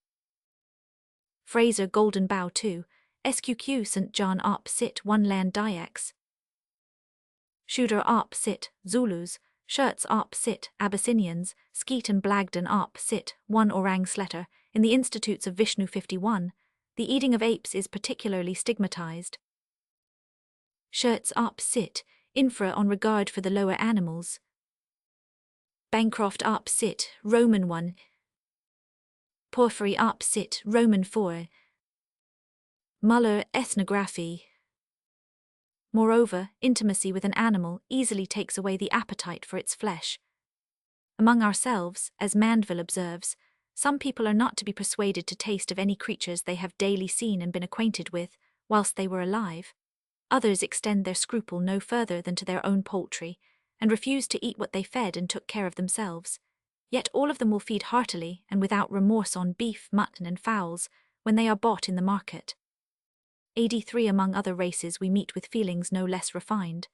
Fraser, Golden Bough 2, SQQ St. John Sit 1 Land Dyaks. Shooter Sit, Zulus, Schertz Sit, Abyssinians, Skeet and Blagden Sit 1 Orang Sletter, in the Institutes of Vishnu 51, the eating of apes is particularly stigmatized. Schertz Sit, Infra on regard for the lower animals. Bancroft Sit, Roman 1. Porphyry Sit, Roman 4. Muller, Ethnography. Moreover, intimacy with an animal easily takes away the appetite for its flesh. Among ourselves, as Mandeville observes, some people are not to be persuaded to taste of any creatures they have daily seen and been acquainted with, whilst they were alive. Others extend their scruple no further than to their own poultry, and refuse to eat what they fed and took care of themselves. Yet all of them will feed heartily and without remorse on beef, mutton, and fowls when they are bought in the market. 83. Among other races we meet with feelings no less refined.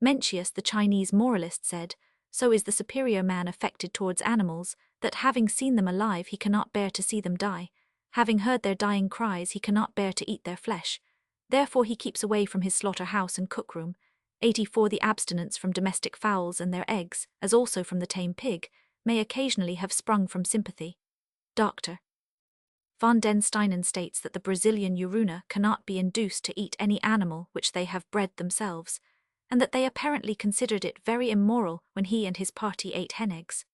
Mencius, the Chinese moralist, said, "So is the superior man affected towards animals, that having seen them alive he cannot bear to see them die. Having heard their dying cries he cannot bear to eat their flesh. Therefore he keeps away from his slaughter-house and cook-room." 84. The abstinence from domestic fowls and their eggs, as also from the tame pig, may occasionally have sprung from sympathy. Dr. Van den Steinen states that the Brazilian Uruna cannot be induced to eat any animal which they have bred themselves, and that they apparently considered it very immoral when he and his party ate hen eggs.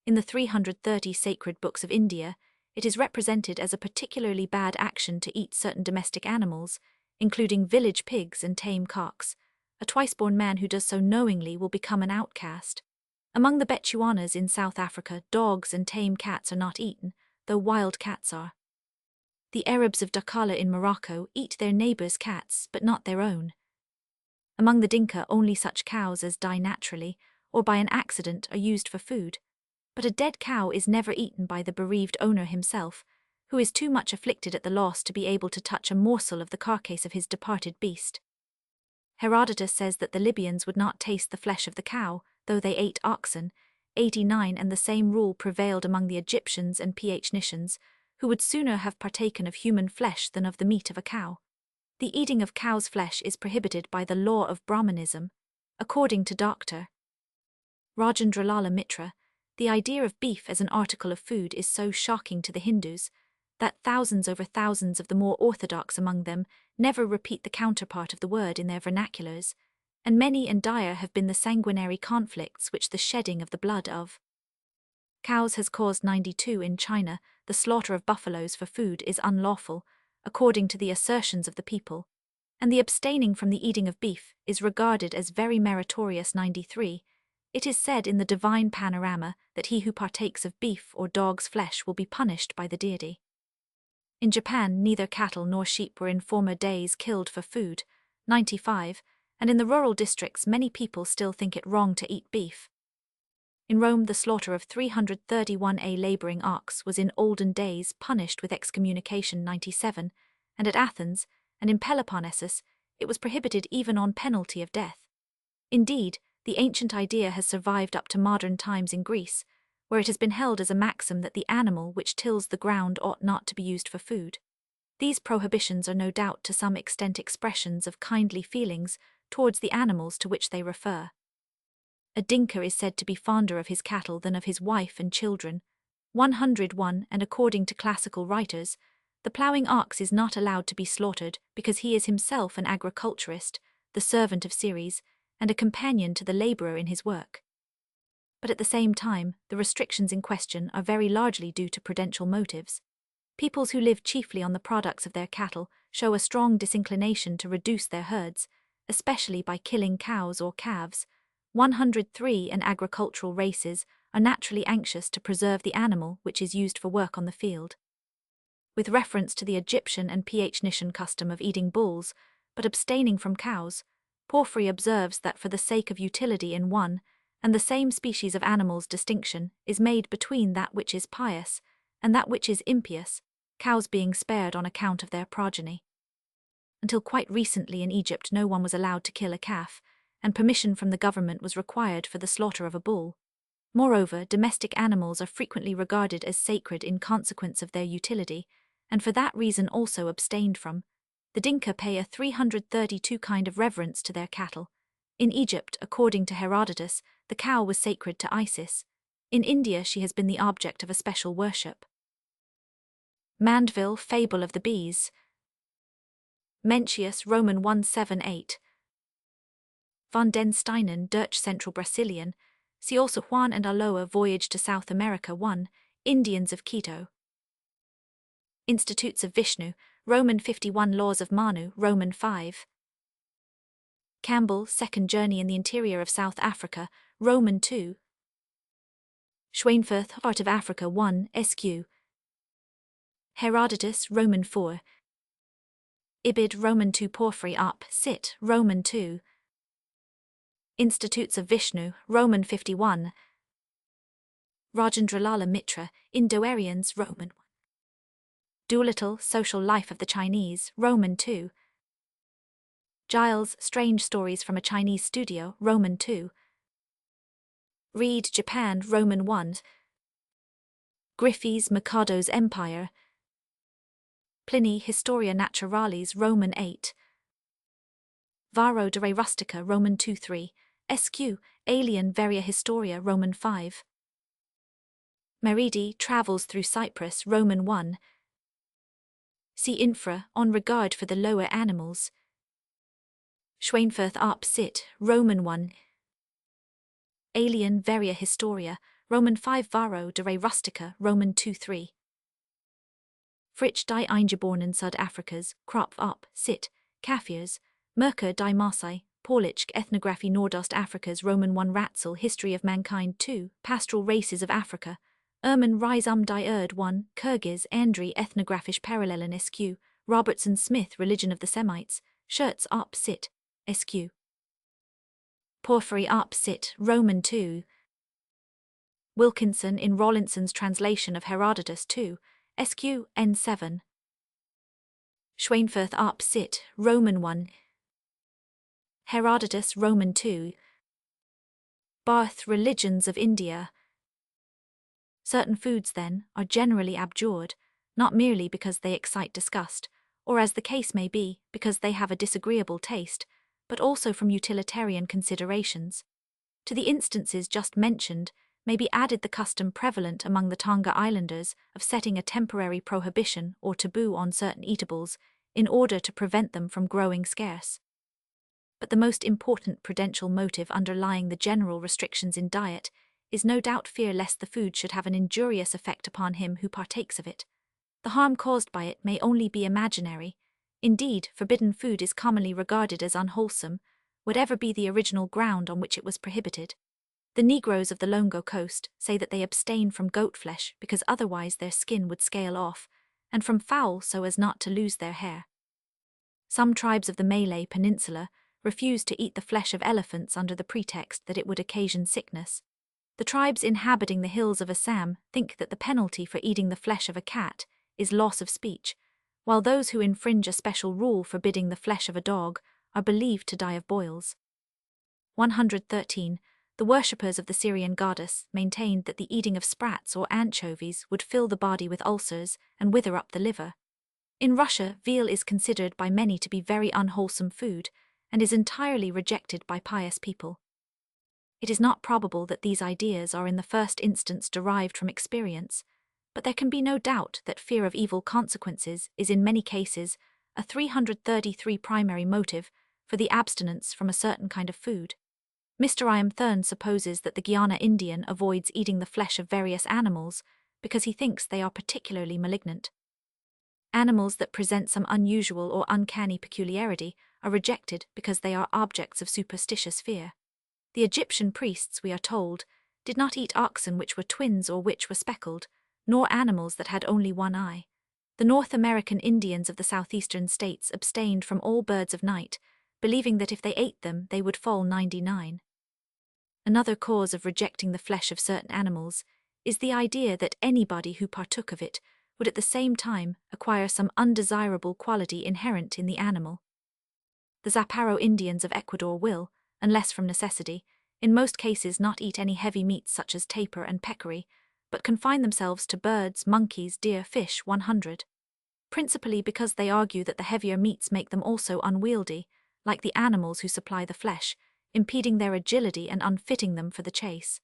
In the 330 sacred books of India, it is represented as a particularly bad action to eat certain domestic animals, including village pigs and tame cocks. A twice-born man who does so knowingly will become an outcast. Among the Bechuanas in South Africa, dogs and tame cats are not eaten, though wild cats are. The Arabs of Dakala in Morocco eat their neighbors' cats, but not their own. Among the Dinka, only such cows as die naturally, or by an accident, are used for food. But a dead cow is never eaten by the bereaved owner himself, who is too much afflicted at the loss to be able to touch a morsel of the carcass of his departed beast. Herodotus says that the Libyans would not taste the flesh of the cow, though they ate oxen. 89. And the same rule prevailed among the Egyptians and Phoenicians, who would sooner have partaken of human flesh than of the meat of a cow. The eating of cow's flesh is prohibited by the law of Brahmanism. According to Dr. Rajendralala Mitra, the idea of beef as an article of food is so shocking to the Hindus that thousands over thousands of the more orthodox among them never repeat the counterpart of the word in their vernaculars, and many and dire have been the sanguinary conflicts which the shedding of the blood of cows has caused. 92. In China, the slaughter of buffaloes for food is unlawful, according to the assertions of the people, and the abstaining from the eating of beef is regarded as very meritorious. 93. It is said in the divine panorama that he who partakes of beef or dog's flesh will be punished by the deity. In Japan, neither cattle nor sheep were in former days killed for food. 95. And in the rural districts many people still think it wrong to eat beef. In Rome, the slaughter of 331 laboring ox was in olden days punished with excommunication. 97. And at Athens, and in Peloponnesus, it was prohibited even on penalty of death. Indeed, the ancient idea has survived up to modern times in Greece, where it has been held as a maxim that the animal which tills the ground ought not to be used for food. These prohibitions are no doubt to some extent expressions of kindly feelings towards the animals to which they refer. A Dinka is said to be fonder of his cattle than of his wife and children. 101. And according to classical writers, the ploughing ox is not allowed to be slaughtered because he is himself an agriculturist, the servant of Ceres, and a companion to the labourer in his work. But at the same time, the restrictions in question are very largely due to prudential motives. Peoples who live chiefly on the products of their cattle show a strong disinclination to reduce their herds, especially by killing cows or calves. 103. And agricultural races are naturally anxious to preserve the animal which is used for work on the field. With reference to the Egyptian and Phoenician custom of eating bulls, but abstaining from cows, Porphyry observes that for the sake of utility in one and the same species of animals distinction is made between that which is pious and that which is impious, cows being spared on account of their progeny. Until quite recently in Egypt no one was allowed to kill a calf, and permission from the government was required for the slaughter of a bull. Moreover, domestic animals are frequently regarded as sacred in consequence of their utility, and for that reason also abstained from. The Dinka pay a 332 kind of reverence to their cattle. In Egypt, according to Herodotus, the cow was sacred to Isis. In India she has been the object of a special worship. Mandeville, Fable of the Bees. Mencius, Roman 178. Van den Steinen, Dutch Central Brazilian. See also Juan and Aloa, Voyage to South America 1, Indians of Quito. Institutes of Vishnu, Roman 51. Laws of Manu, Roman 5. Campbell, Second Journey in the Interior of South Africa, Roman 2. Schweinfurth, Heart of Africa 1, SQ. Herodotus, Roman 4. Ibid Roman 2 Porphyry up, sit, Roman 2. Institutes of Vishnu, Roman 51. Rajendralala Mitra, Indo-Aryans, Roman 1. Doolittle, Social Life of the Chinese, Roman 2. Giles, Strange Stories from a Chinese Studio, Roman 2. Reed, Japan, Roman 1. Griffiths, Mikado's Empire. Pliny, Historia Naturalis, Roman 8. Varro de Re Rustica, Roman 2-3. SQ, Alien Varia Historia, Roman 5. Meridi, Travels Through Cyprus, Roman 1. See Infra, On Regard for the Lower Animals. Schweinfurth Arp Sit, Roman 1. Alien Varia Historia, Roman 5. Varro de Re Rustica, Roman 2-3. Fritsch die Eingeborenen Südafrikas, Kropf Up, Sit, Kaffirs, Merker die Marseille, Paulich Ethnography Nordostafrikas, Roman 1. Ratzel History of Mankind 2, Pastoral Races of Africa, Erman Reis die Erd 1, Kyrgyz Andri Ethnographisch Parallelen SQ, Robertson Smith Religion of the Semites, Shirts Up Sit, SQ. Porphyry Up Sit, Roman 2. Wilkinson in Rawlinson's translation of Herodotus 2, SQ, N7. Schweinfurth Arp Sit, Roman 1. Herodotus, Roman 2. Barth Religions of India. Certain foods, then, are generally abjured, not merely because they excite disgust, or as the case may be, because they have a disagreeable taste, but also from utilitarian considerations. To the instances just mentioned may be added the custom prevalent among the Tonga Islanders of setting a temporary prohibition or taboo on certain eatables in order to prevent them from growing scarce. But the most important prudential motive underlying the general restrictions in diet is no doubt fear lest the food should have an injurious effect upon him who partakes of it. The harm caused by it may only be imaginary. Indeed, forbidden food is commonly regarded as unwholesome, whatever be the original ground on which it was prohibited. The Negroes of the Longo coast say that they abstain from goat flesh because otherwise their skin would scale off, and from fowl so as not to lose their hair. Some tribes of the Malay Peninsula refuse to eat the flesh of elephants under the pretext that it would occasion sickness. The tribes inhabiting the hills of Assam think that the penalty for eating the flesh of a cat is loss of speech, while those who infringe a special rule forbidding the flesh of a dog are believed to die of boils. 113. The worshippers of the Syrian goddess maintained that the eating of sprats or anchovies would fill the body with ulcers and wither up the liver. In Russia, veal is considered by many to be very unwholesome food, and is entirely rejected by pious people. It is not probable that these ideas are in the first instance derived from experience, but there can be no doubt that fear of evil consequences is in many cases a 333 primary motive for the abstinence from a certain kind of food. Mr. I. M. Thurn supposes that the Guiana Indian avoids eating the flesh of various animals because he thinks they are particularly malignant. Animals that present some unusual or uncanny peculiarity are rejected because they are objects of superstitious fear. The Egyptian priests, we are told, did not eat oxen which were twins or which were speckled, nor animals that had only one eye. The North American Indians of the southeastern states abstained from all birds of night, believing that if they ate them they would fall 99. Another cause of rejecting the flesh of certain animals is the idea that anybody who partook of it would at the same time acquire some undesirable quality inherent in the animal. The Zaparo Indians of Ecuador will, unless from necessity, in most cases not eat any heavy meats such as tapir and peccary, but confine themselves to birds, monkeys, deer, fish. 100. Principally because they argue that the heavier meats make them also unwieldy, like the animals who supply the flesh, impeding their agility and unfitting them for the chase.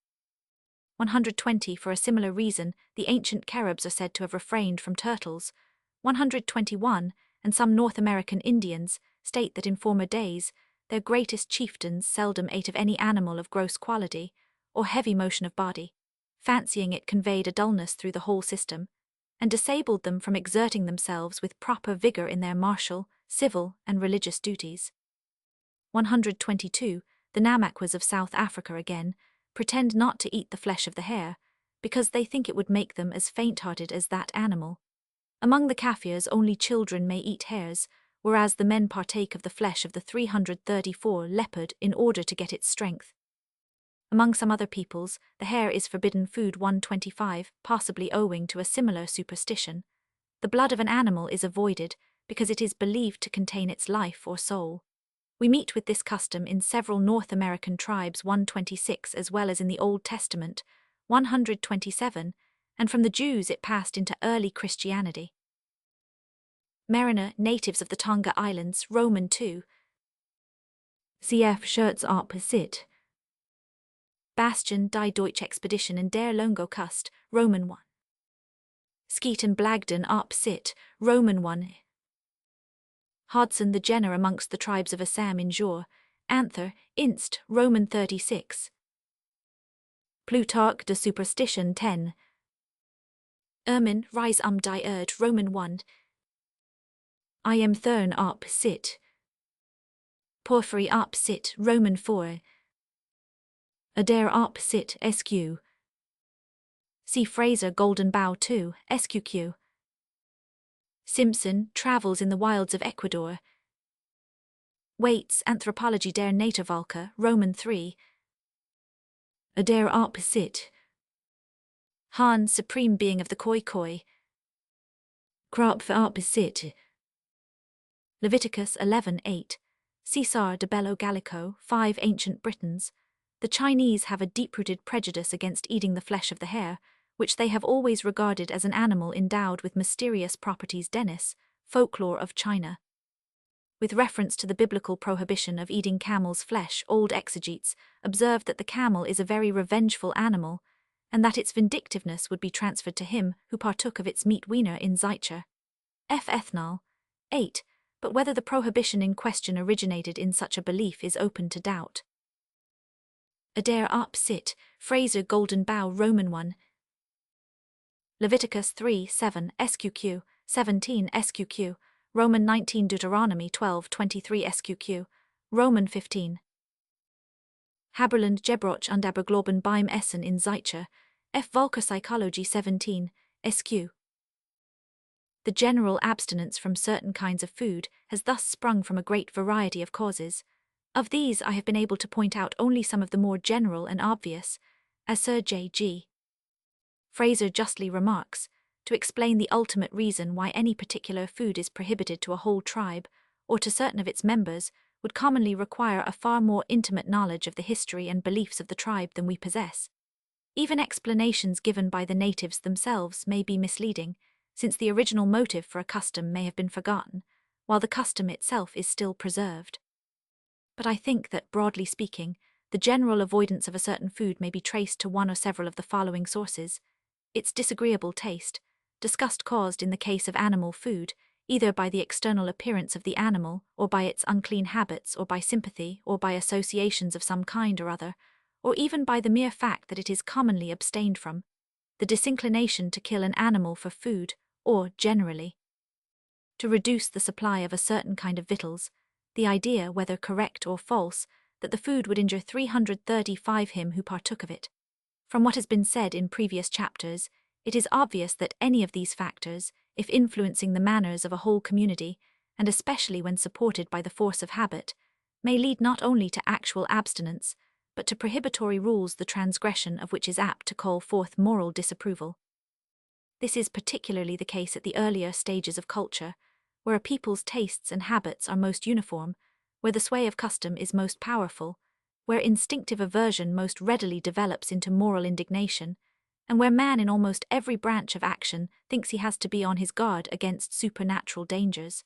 120. For a similar reason, the ancient Caribs are said to have refrained from turtles. 121. And some North American Indians state that in former days, their greatest chieftains seldom ate of any animal of gross quality, or heavy motion of body, fancying it conveyed a dullness through the whole system, and disabled them from exerting themselves with proper vigour in their martial, civil, and religious duties. 122. The Namaquas of South Africa again pretend not to eat the flesh of the hare, because they think it would make them as faint-hearted as that animal. Among the Kaffirs only children may eat hares, whereas the men partake of the flesh of the 334 leopard in order to get its strength. Among some other peoples, the hare is forbidden food 125, possibly owing to a similar superstition. The blood of an animal is avoided because it is believed to contain its life or soul. We meet with this custom in several North American tribes 126 as well as in the Old Testament 127, and from the Jews it passed into early Christianity. Mariner, natives of the Tonga Islands, Roman 2. CF Shirts op sit. Bastian die Deutsche Expedition in der Longo Kust, Roman 1. Skeeton Blagden op sit, Roman 1. Hodson the Jenner amongst the tribes of Assam in Jor, Anther, Inst, Roman 36. Plutarch de Superstition 10. Ermin, Rise die Erd, Roman 1. I am Thurn op sit. Porphyry op sit, Roman 4. Adair op sit, SQ. C. Fraser Golden Bough 2, SQQ. Simpson, Travels in the Wilds of Ecuador. Waits, Anthropology der Naturvölker, Roman 3. Adair op sit. Han, Supreme Being of the Khoi Khoi. Krapf op sit. Leviticus 11:8. Caesar de Bello Gallico, 5 Ancient Britons. The Chinese have a deep-rooted prejudice against eating the flesh of the hare, which they have always regarded as an animal endowed with mysterious properties. Dennis, Folklore of China. With reference to the biblical prohibition of eating camel's flesh, old exegetes observed that the camel is a very revengeful animal, and that its vindictiveness would be transferred to him who partook of its meat wiener in Zeicher. F. Ethnal. 8. But whether the prohibition in question originated in such a belief is open to doubt. Adair op sit, Fraser Golden Bough, Roman 1. Leviticus 3:7 SQQ, 17 SQQ, Roman 19 Deuteronomy 12:23 SQQ, Roman 15. Haberland Gebroch und Aberglauben beim Essen in Zeicher, F. Völkerpsychology 17, SQ. The general abstinence from certain kinds of food has thus sprung from a great variety of causes. Of these I have been able to point out only some of the more general and obvious, as Sir J.G. Fraser justly remarks, to explain the ultimate reason why any particular food is prohibited to a whole tribe, or to certain of its members, would commonly require a far more intimate knowledge of the history and beliefs of the tribe than we possess. Even explanations given by the natives themselves may be misleading, since the original motive for a custom may have been forgotten, while the custom itself is still preserved. But I think that, broadly speaking, the general avoidance of a certain food may be traced to one or several of the following sources: its disagreeable taste, disgust caused in the case of animal food, either by the external appearance of the animal, or by its unclean habits, or by sympathy, or by associations of some kind or other, or even by the mere fact that it is commonly abstained from, the disinclination to kill an animal for food, or, generally, to reduce the supply of a certain kind of victuals, the idea, whether correct or false, that the food would injure 335 him who partook of it. From what has been said in previous chapters, it is obvious that any of these factors, if influencing the manners of a whole community, and especially when supported by the force of habit, may lead not only to actual abstinence, but to prohibitory rules the transgression of which is apt to call forth moral disapproval. This is particularly the case at the earlier stages of culture, where a people's tastes and habits are most uniform, where the sway of custom is most powerful, where instinctive aversion most readily develops into moral indignation, and where man in almost every branch of action thinks he has to be on his guard against supernatural dangers.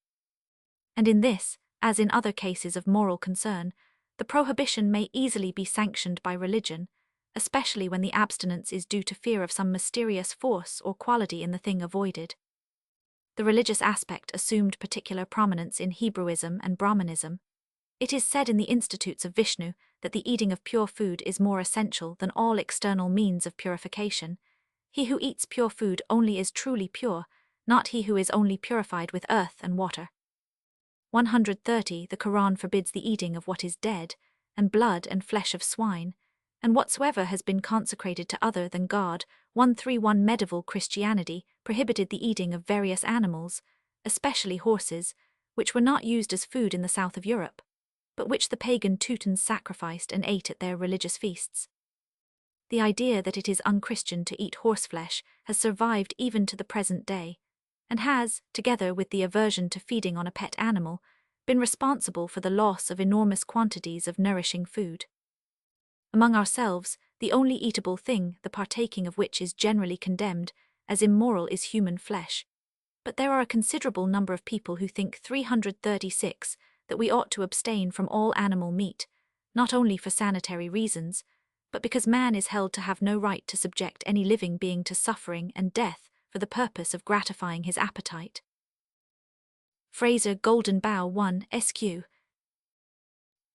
And in this, as in other cases of moral concern, the prohibition may easily be sanctioned by religion, especially when the abstinence is due to fear of some mysterious force or quality in the thing avoided. The religious aspect assumed particular prominence in Hebrewism and Brahmanism. It is said in the Institutes of Vishnu that the eating of pure food is more essential than all external means of purification. He who eats pure food only is truly pure, not he who is only purified with earth and water. 130. The Quran forbids the eating of what is dead, and blood and flesh of swine, and whatsoever has been consecrated to other than God. 131. Medieval Christianity prohibited the eating of various animals, especially horses, which were not used as food in the south of Europe, but which the pagan Teutons sacrificed and ate at their religious feasts. The idea that it is unchristian to eat horseflesh has survived even to the present day, and has, together with the aversion to feeding on a pet animal, been responsible for the loss of enormous quantities of nourishing food. Among ourselves, the only eatable thing, the partaking of which is generally condemned as immoral, is human flesh. But there are a considerable number of people who think 336 that we ought to abstain from all animal meat, not only for sanitary reasons, but because man is held to have no right to subject any living being to suffering and death for the purpose of gratifying his appetite. Fraser Golden Bough 1 SQ.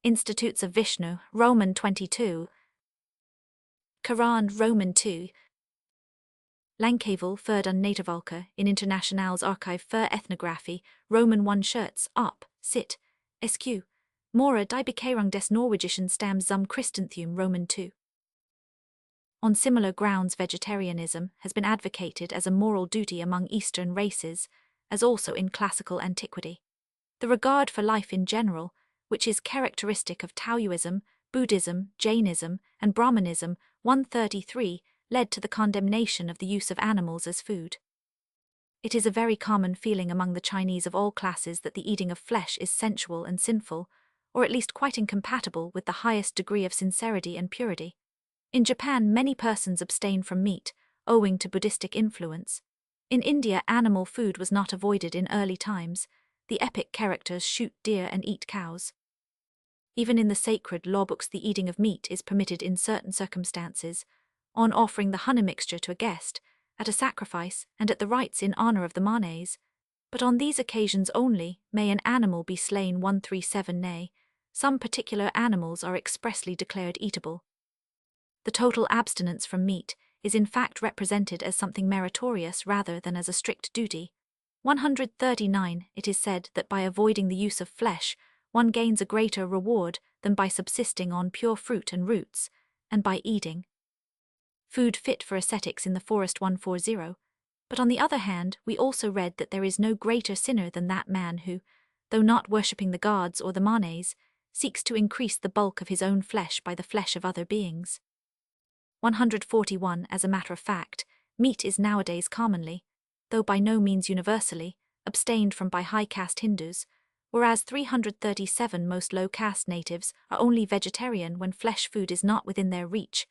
Institutes of Vishnu, Roman 22. Quran, Roman 2. Lankavel för den Nedervalke in Internationals Archive för Ethnography, Roman 1 Shirts, op. Sit. SQ. Mora die Bekehrung des Norwegischen Stamms zum Christentum, Roman 2. On similar grounds, vegetarianism has been advocated as a moral duty among Eastern races, as also in classical antiquity. The regard for life in general, which is characteristic of Taoism, Buddhism, Jainism, and Brahmanism, 133, led to the condemnation of the use of animals as food. It is a very common feeling among the Chinese of all classes that the eating of flesh is sensual and sinful, or at least quite incompatible with the highest degree of sincerity and purity. In Japan, many persons abstain from meat, owing to Buddhistic influence. In India, animal food was not avoided in early times. The epic characters shoot deer and eat cows. Even in the sacred law books, the eating of meat is permitted in certain circumstances, on offering the honey mixture to a guest, at a sacrifice, and at the rites in honor of the manes. But on these occasions only may an animal be slain. 137. Nay, some particular animals are expressly declared eatable. The total abstinence from meat is in fact represented as something meritorious rather than as a strict duty. 139. It is said that by avoiding the use of flesh, one gains a greater reward than by subsisting on pure fruit and roots, and by eating food fit for ascetics in the forest. 140. But on the other hand, we also read that there is no greater sinner than that man who, though not worshipping the gods or the manes, seeks to increase the bulk of his own flesh by the flesh of other beings. 141. As a matter of fact, meat is nowadays commonly, though by no means universally, abstained from by high-caste Hindus, whereas 337 most low-caste natives are only vegetarian when flesh food is not within their reach.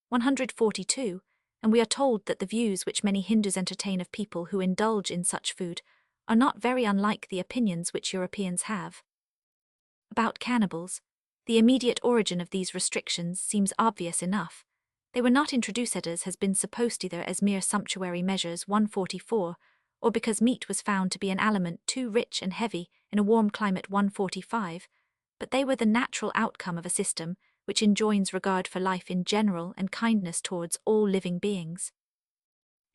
142. And we are told that the views which many Hindus entertain of people who indulge in such food are not very unlike the opinions which Europeans have. About cannibals, the immediate origin of these restrictions seems obvious enough. They were not introduced as has been supposed either as mere sumptuary measures. 144, or because meat was found to be an aliment too rich and heavy in a warm climate. 145, but they were the natural outcome of a system which enjoins regard for life in general and kindness towards all living beings.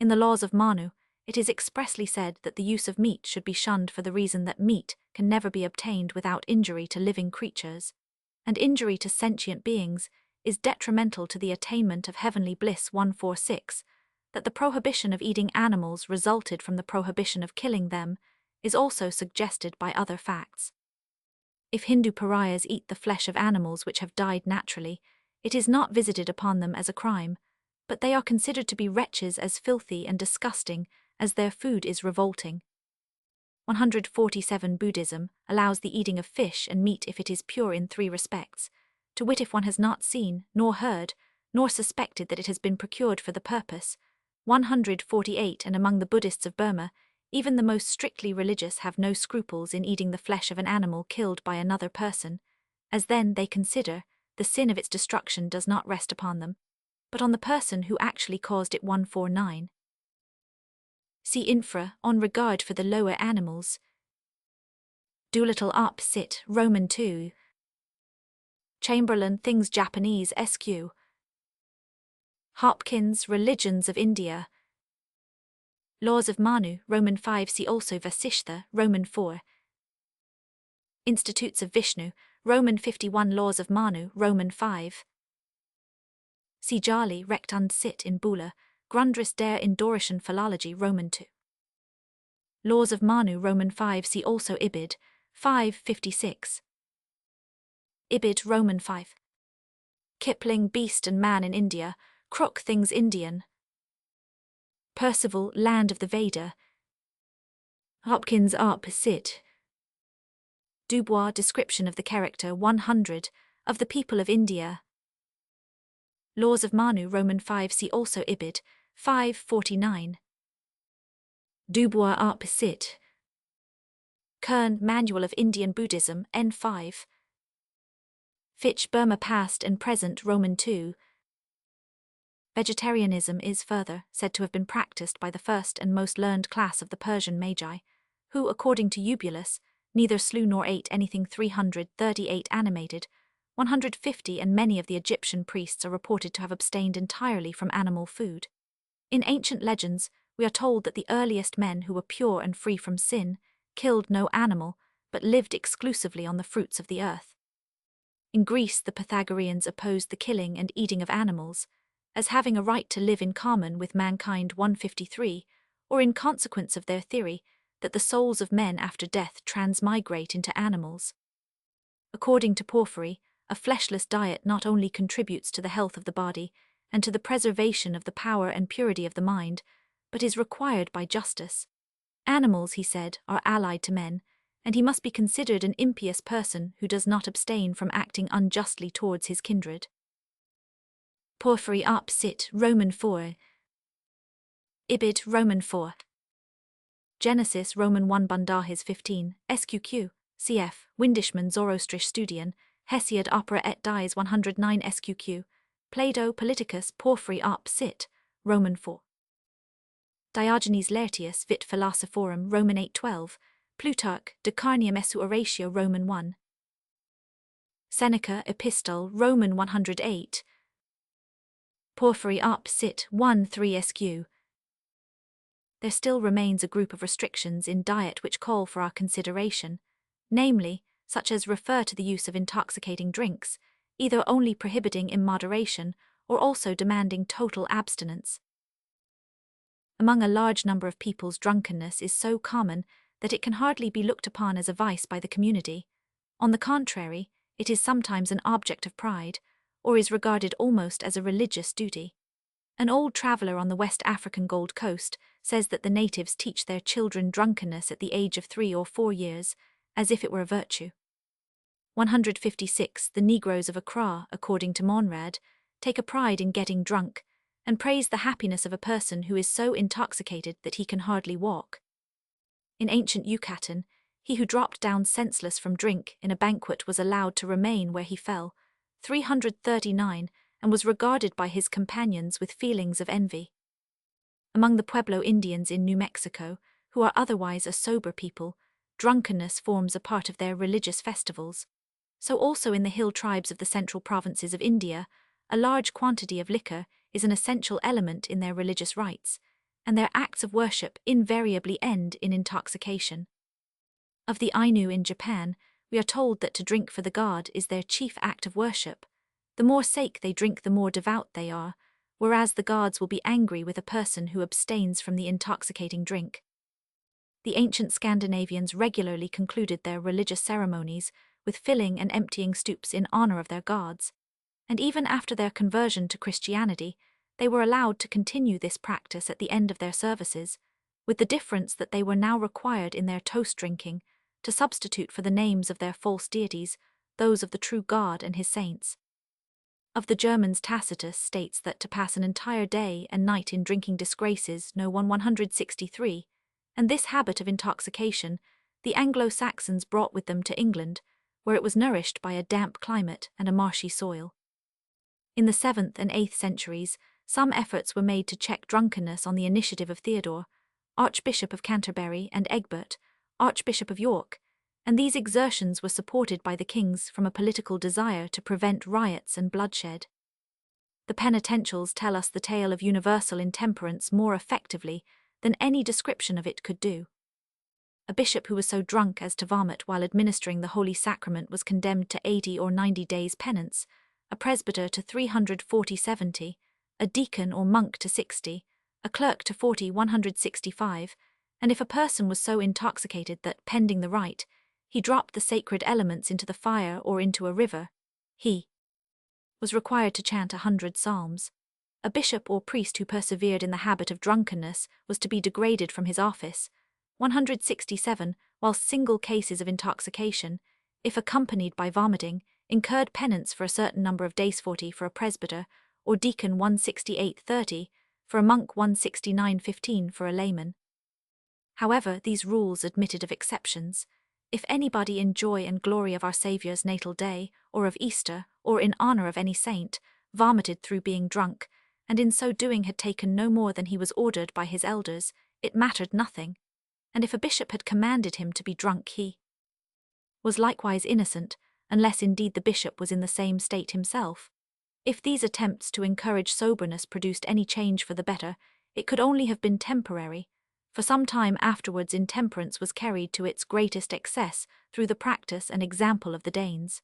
In the laws of Manu, it is expressly said that the use of meat should be shunned for the reason that meat can never be obtained without injury to living creatures, and injury to sentient beings is detrimental to the attainment of heavenly bliss. 146, that the prohibition of eating animals resulted from the prohibition of killing them is also suggested by other facts. If Hindu pariahs eat the flesh of animals which have died naturally, it is not visited upon them as a crime, but they are considered to be wretches as filthy and disgusting as their food is revolting. 147. Buddhism allows the eating of fish and meat if it is pure in 3 respects, to wit, if one has not seen, nor heard, nor suspected that it has been procured for the purpose. 148. And among the Buddhists of Burma, even the most strictly religious have no scruples in eating the flesh of an animal killed by another person, as then, they consider, the sin of its destruction does not rest upon them, but on the person who actually caused it. 149. See infra, on regard for the lower animals. Doolittle op. Sit. Roman 2. Chamberlain, Things Japanese SQ. Hopkins, Religions of India. Laws of Manu, Roman 5. See also Vasishtha, Roman 4. Institutes of Vishnu, Roman 51. Laws of Manu, Roman 5. See Jali, Recht und Sit in Bula, Grundriss der Indorischen Philology, Roman 2. Laws of Manu, Roman 5. See also Ibid, 556. Ibid, Roman 5. Kipling, Beast and Man in India, Crook, Things Indian. Percival, Land of the Veda. Hopkins, Sit. Dubois, Description of the Character 100 of the People of India. Laws of Manu, Roman 5. See also Ibid, 549. Dubois, Sit. Kern, Manual of Indian Buddhism, N5. Fitch, Burma Past and Present, Roman 2. Vegetarianism is, further, said to have been practiced by the first and most learned class of the Persian Magi, who, according to Eubulus, neither slew nor ate anything. 338 animated, 150, and many of the Egyptian priests are reported to have abstained entirely from animal food. In ancient legends, we are told that the earliest men who were pure and free from sin killed no animal, but lived exclusively on the fruits of the earth. In Greece, the Pythagoreans opposed the killing and eating of animals, as having a right to live in common with mankind. 153, or in consequence of their theory that the souls of men after death transmigrate into animals. According to Porphyry, a fleshless diet not only contributes to the health of the body and to the preservation of the power and purity of the mind, but is required by justice. Animals, he said, are allied to men, and he must be considered an impious person who does not abstain from acting unjustly towards his kindred. Porphyry, Sit, Roman 4. Ibid, Roman 4. Genesis, Roman 1. Bundahis 15, SQQ, cf. Windishman, Zoroastrisch Studien, Hesiod Opera et Dies 109 SQQ, Plato, Politicus, Porphyry, Sit, Roman 4. Diogenes Laertius, Vit Philosophorum, Roman 8:12, Plutarch, De Carnium Essu Oratio, Roman 1. Seneca, Epistole, Roman 108. Porphyry, Sit, 1:3 SQ. There still remains a group of restrictions in diet which call for our consideration, namely, such as refer to the use of intoxicating drinks, either only prohibiting in moderation or also demanding total abstinence. Among a large number of peoples, drunkenness is so common that it can hardly be looked upon as a vice by the community. On the contrary, it is sometimes an object of pride, or is regarded almost as a religious duty. An old traveller on the West African Gold Coast says that the natives teach their children drunkenness at the age of 3 or 4 years, as if it were a virtue. 156. The Negroes of Accra, according to Monrad, take a pride in getting drunk, and praise the happiness of a person who is so intoxicated that he can hardly walk. In ancient Yucatan, he who dropped down senseless from drink in a banquet was allowed to remain where he fell, 339, and was regarded by his companions with feelings of envy. Among the Pueblo Indians in New Mexico, who are otherwise a sober people, drunkenness forms a part of their religious festivals. So also in the hill tribes of the central provinces of India, a large quantity of liquor is an essential element in their religious rites, and their acts of worship invariably end in intoxication. Of the Ainu in Japan, we are told that to drink for the god is their chief act of worship. The more sake they drink, the more devout they are, whereas the gods will be angry with a person who abstains from the intoxicating drink. The ancient Scandinavians regularly concluded their religious ceremonies with filling and emptying stoups in honor of their gods, and even after their conversion to Christianity, they were allowed to continue this practice at the end of their services, with the difference that they were now required in their toast drinking to substitute for the names of their false deities those of the true God and his saints. Of the Germans, Tacitus states that to pass an entire day and night in drinking disgraces no 163, and this habit of intoxication the Anglo-Saxons brought with them to England, where it was nourished by a damp climate and a marshy soil. In the 7th and 8th centuries, some efforts were made to check drunkenness on the initiative of Theodore, Archbishop of Canterbury, and Egbert, Archbishop of York, and these exertions were supported by the kings from a political desire to prevent riots and bloodshed. The penitentials tell us the tale of universal intemperance more effectively than any description of it could do. A bishop who was so drunk as to vomit while administering the Holy Sacrament was condemned to 80 or 90 days' penance, a presbyter to 340-70, a deacon or monk to 60, a clerk to 40-165, and if a person was so intoxicated that, pending the rite, he dropped the sacred elements into the fire or into a river, he was required to chant 100 psalms. A bishop or priest who persevered in the habit of drunkenness was to be degraded from his office. 167, whilst single cases of intoxication, if accompanied by vomiting, incurred penance for a certain number of days, 40 for a presbyter, or deacon 168:30, for a monk 169:15 for a layman. However, these rules admitted of exceptions. If anybody in joy and glory of our Saviour's natal day, or of Easter, or in honour of any saint, vomited through being drunk, and in so doing had taken no more than he was ordered by his elders, it mattered nothing. And if a bishop had commanded him to be drunk, he was likewise innocent, unless indeed the bishop was in the same state himself. If these attempts to encourage soberness produced any change for the better, it could only have been temporary. For some time afterwards intemperance was carried to its greatest excess through the practice and example of the Danes.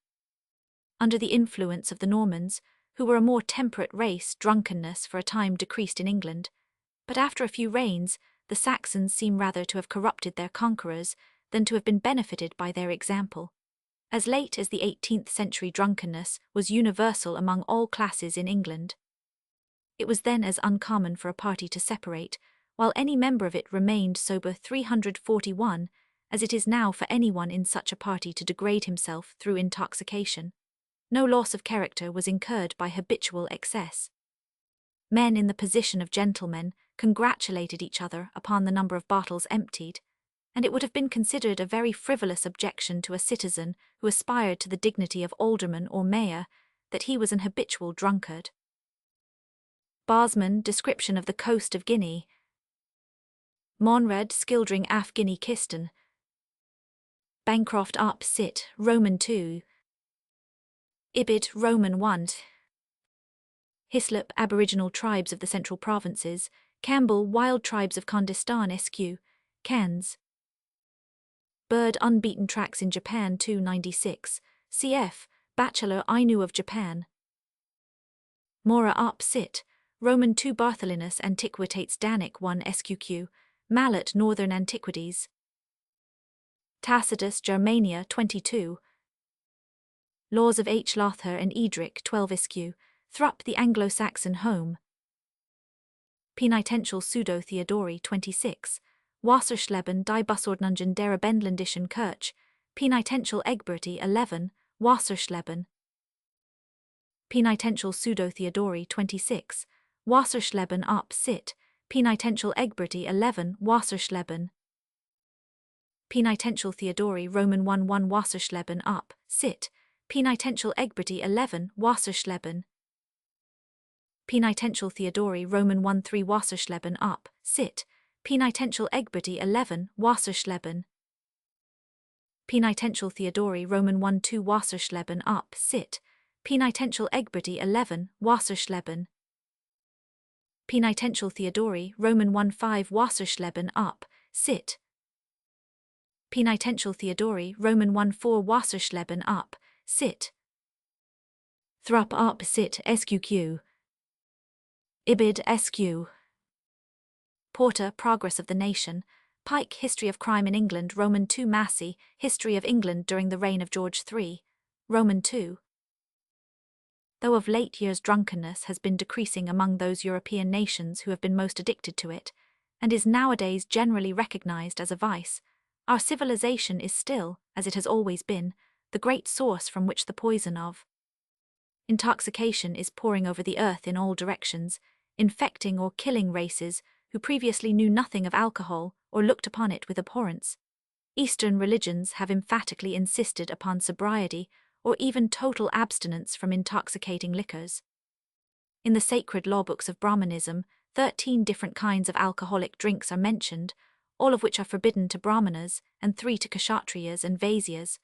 Under the influence of the Normans, who were a more temperate race, drunkenness for a time decreased in England, but after a few reigns, the Saxons seem rather to have corrupted their conquerors than to have been benefited by their example. As late as the 18th century drunkenness was universal among all classes in England. It was then as uncommon for a party to separate, while any member of it remained sober 341, as it is now for anyone in such a party to degrade himself through intoxication. No loss of character was incurred by habitual excess. Men in the position of gentlemen congratulated each other upon the number of bottles emptied, and it would have been considered a very frivolous objection to a citizen who aspired to the dignity of alderman or mayor that he was an habitual drunkard. Bosman, Description of the Coast of Guinea. Monrad, Skildring af Guinea Kisten. Bancroft Up Sit, Roman 2. Ibid, Roman 1. Hislop, Aboriginal Tribes of the Central Provinces. Campbell, Wild Tribes of Kondistan Sq. Cairns. Bird, Unbeaten Tracks in Japan 296. Cf. Bachelor Ainu of Japan. Mora Up Sit, Roman 2 Bartholinus Antiquitates Danic 1 Sqq. Mallet, Northern Antiquities. Tacitus, Germania 22. Laws of H. Lothair and Edric 12 Isq. Thrupp the Anglo-Saxon Home. Penitential Pseudo Theodori 26. Wasserschleben die Bussordnungen der Bendländischen Kirche. Penitential Egberti 11. Wasserschleben. Penitential Pseudo Theodori 26. Wasserschleben Up Sit. Penitential Egberti 11. Wasserschleben. Penitential Theodori Roman 1 Wasserschleben Up Sit. Penitential Egberti 11. Wasserschleben. Penitential Theodori Roman 1 Wasserschleben Up Sit. Penitential Egberti 11. Wasserschleben. Penitential Theodori Roman 1 Wasserschleben Up Sit. Penitential Egberti 11. Wasserschleben. Penitential Theodori Roman 1 Wasserschleben Up Sit. Penitential Theodori Roman 1 Wasserschleben Up Sit. Thrupp Up Sit Sqq. Ibid Sq. Porter, Progress of the Nation. Pike, History of Crime in England Roman 2 Massey, History of England during the reign of George III, Roman 2. Though of late years drunkenness has been decreasing among those European nations who have been most addicted to it, and is nowadays generally recognized as a vice, our civilization is still, as it has always been, the great source from which the poison of intoxication is pouring over the earth in all directions, infecting or killing races who previously knew nothing of alcohol or looked upon it with abhorrence. Eastern religions have emphatically insisted upon sobriety or even total abstinence from intoxicating liquors. In the sacred law books of Brahmanism, 13 different kinds of alcoholic drinks are mentioned, all of which are forbidden to Brahmanas and 3 to Kshatriyas and Vaisyas.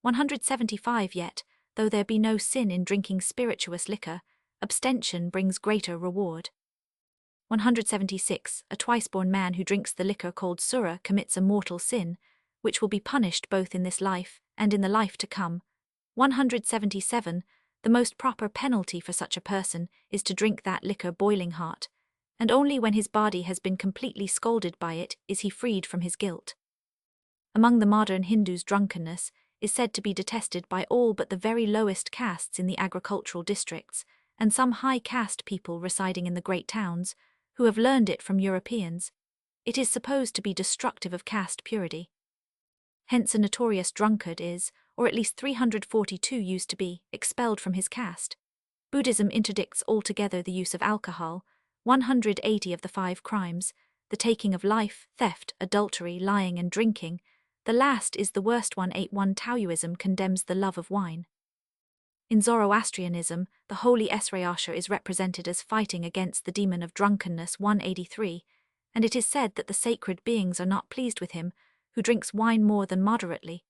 175 yet, though there be no sin in drinking spirituous liquor, abstention brings greater reward. 176. A twice-born man who drinks the liquor called surah commits a mortal sin, which will be punished both in this life and in the life to come. 177. The most proper penalty for such a person is to drink that liquor boiling hot, and only when his body has been completely scalded by it is he freed from his guilt. Among the modern Hindus, drunkenness is said to be detested by all but the very lowest castes in the agricultural districts, and some high-caste people residing in the great towns, who have learned it from Europeans. It is supposed to be destructive of caste purity. Hence a notorious drunkard is, or at least 342 used to be, expelled from his caste. Buddhism interdicts altogether the use of alcohol, 180 of the 5 crimes, the taking of life, theft, adultery, lying and drinking. The last is the worst. 181 Taoism condemns the love of wine. In Zoroastrianism, the holy Esrayasha is represented as fighting against the demon of drunkenness. 183, and it is said that the sacred beings are not pleased with him who drinks wine more than moderately.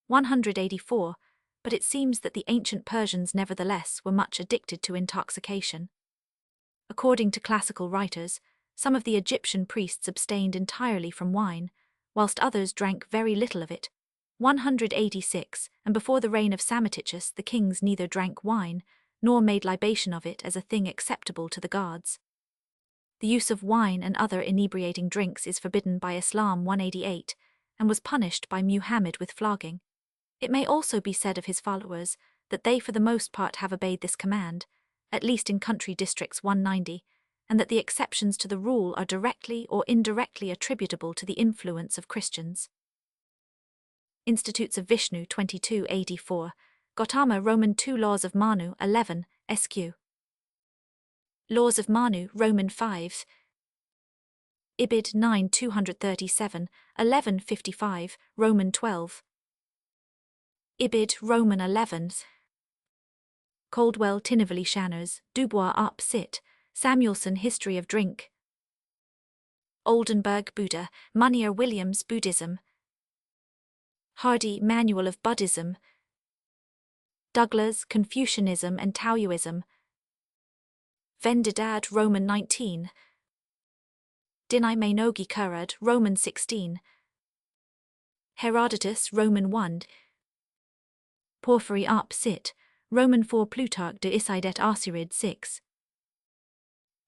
184, but it seems that the ancient Persians nevertheless were much addicted to intoxication. According to classical writers, some of the Egyptian priests abstained entirely from wine, whilst others drank very little of it. 186, and before the reign of Psammetichus the kings neither drank wine, nor made libation of it as a thing acceptable to the gods. The use of wine and other inebriating drinks is forbidden by Islam. 188, and was punished by Muhammad with flogging. It may also be said of his followers that they for the most part have obeyed this command, at least in country districts. 190, and that the exceptions to the rule are directly or indirectly attributable to the influence of Christians. Institutes of Vishnu 2284, Gautama Roman 2 Laws of Manu 11, SQ. Laws of Manu Roman 5, Ibid 9 237, 1155, Roman 12. Ibid Roman 11. Caldwell Tinnerville Shanners, Dubois Up Sit, Samuelson History of Drink. Oldenburg Buddha, Munier Williams Buddhism. Hardy Manual of Buddhism. Douglas Confucianism and Taoism. Vendidad Roman 19. Dinai Mainogi Kurad Roman 16. Herodotus Roman 1. Porphyry Up Sit, Roman 4 Plutarch de Isidet Arsirid 6.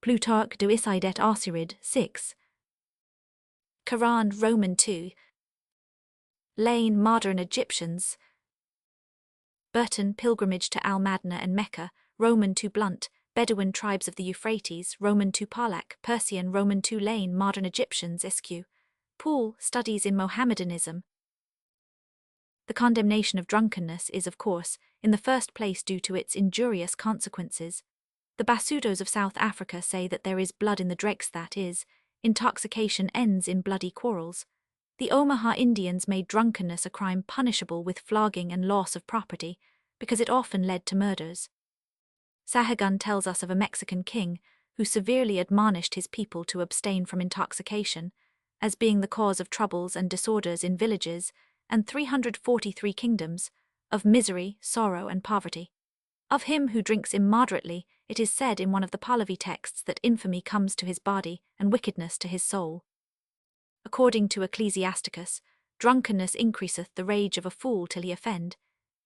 Plutarch de Isidet Arsirid 6. Quran Roman 2. Lane Modern Egyptians. Burton Pilgrimage to Al-Madinah and Mecca, Roman 2 Blunt, Bedouin Tribes of the Euphrates, Roman 2 Parlak, Persian Roman 2 Lane Modern Egyptians SQ. Poole Studies in Mohammedanism. The condemnation of drunkenness is, of course, in the first place due to its injurious consequences. The Basutos of South Africa say that there is blood in the dregs, that is, intoxication ends in bloody quarrels. The Omaha Indians made drunkenness a crime punishable with flogging and loss of property, because it often led to murders. Sahagun tells us of a Mexican king who severely admonished his people to abstain from intoxication, as being the cause of troubles and disorders in villages and 343 kingdoms, of misery, sorrow, and poverty. Of him who drinks immoderately, it is said in one of the Pahlavi texts that infamy comes to his body and wickedness to his soul. According to Ecclesiasticus, drunkenness increaseth the rage of a fool till he offend.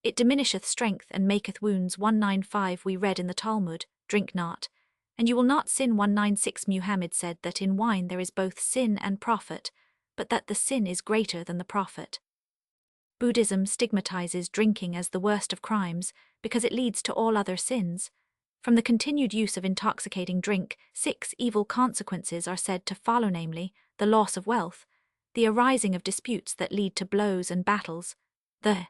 It diminisheth strength and maketh wounds. 195 We read in the Talmud, drink not, and you will not sin. 196 Muhammad said that in wine there is both sin and profit, but that the sin is greater than the profit. Buddhism stigmatizes drinking as the worst of crimes because it leads to all other sins. From the continued use of intoxicating drink, 6 evil consequences are said to follow, namely, the loss of wealth, the arising of disputes that lead to blows and battles, the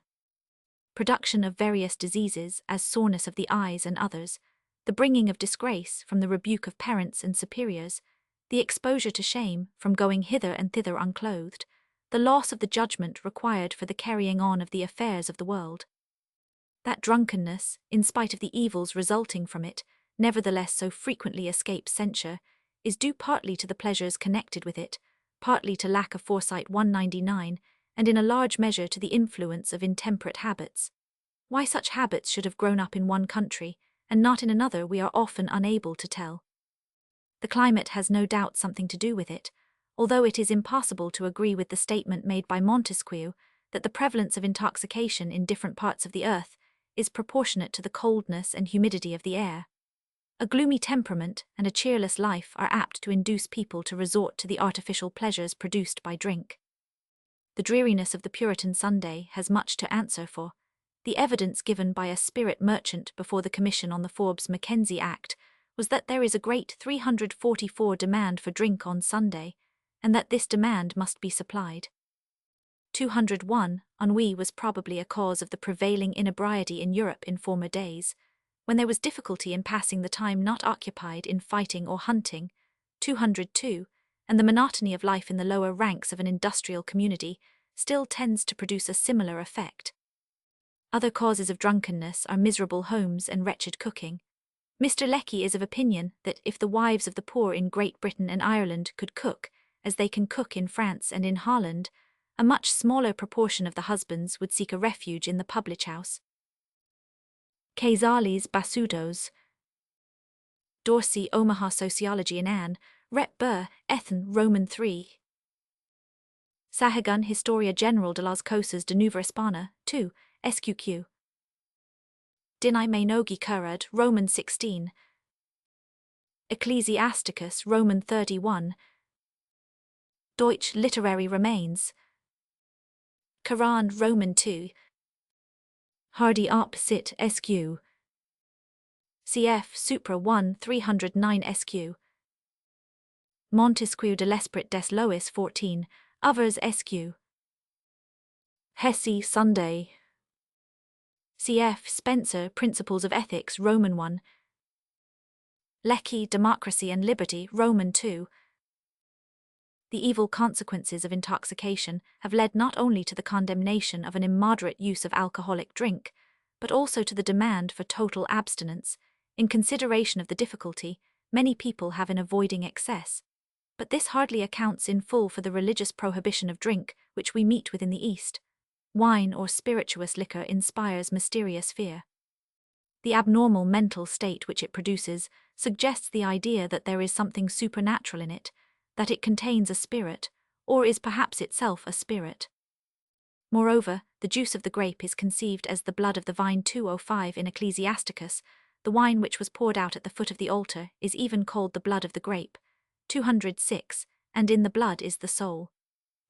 production of various diseases as soreness of the eyes and others, the bringing of disgrace from the rebuke of parents and superiors, the exposure to shame from going hither and thither unclothed, the loss of the judgment required for the carrying on of the affairs of the world. That drunkenness, in spite of the evils resulting from it, nevertheless so frequently escapes censure, is due partly to the pleasures connected with it, partly to lack of foresight. 199, and in a large measure to the influence of intemperate habits. Why such habits should have grown up in one country and not in another we are often unable to tell. The climate has no doubt something to do with it, although it is impossible to agree with the statement made by Montesquieu that the prevalence of intoxication in different parts of the earth is proportionate to the coldness and humidity of the air. A gloomy temperament and a cheerless life are apt to induce people to resort to the artificial pleasures produced by drink. The dreariness of the Puritan Sunday has much to answer for. The evidence given by a spirit merchant before the Commission on the Forbes-Mackenzie Act was that there is a great 344 demand for drink on Sunday, and that this demand must be supplied. 201. Ennui was probably a cause of the prevailing inebriety in Europe in former days, when there was difficulty in passing the time not occupied in fighting or hunting. 202. And the monotony of life in the lower ranks of an industrial community still tends to produce a similar effect. Other causes of drunkenness are miserable homes and wretched cooking. Mr. Lecky is of opinion that if the wives of the poor in Great Britain and Ireland could cook, as they can cook in France and in Holland, a much smaller proportion of the husbands would seek a refuge in the public house. Casales Basudos, Dorsey Omaha Sociology and Ann, Rep. Burr, Ethan, Roman 3. Sahagun Historia General de las Cosas de Nueva España, 2, SQQ. Dinai Mainogi Curad, Roman 16. Ecclesiasticus, Roman 31. Deutsch Literary Remains. Quran, Roman 2. Hardy Op. Sit. SQ. Cf. Supra 1 309 SQ. Montesquieu de l'Esprit des Lois 14, Others SQ. Hesse Sunday. Cf. Spencer, Principles of Ethics, Roman 1. Lecky, Democracy and Liberty, Roman 2. The evil consequences of intoxication have led not only to the condemnation of an immoderate use of alcoholic drink, but also to the demand for total abstinence, in consideration of the difficulty many people have in avoiding excess. But this hardly accounts in full for the religious prohibition of drink which we meet with in the East. Wine or spirituous liquor inspires mysterious fear. The abnormal mental state which it produces suggests the idea that there is something supernatural in it, that it contains a spirit, or is perhaps itself a spirit. Moreover, the juice of the grape is conceived as the blood of the vine. 205 in Ecclesiasticus. The wine which was poured out at the foot of the altar is even called the blood of the grape. 206, and in the blood is the soul.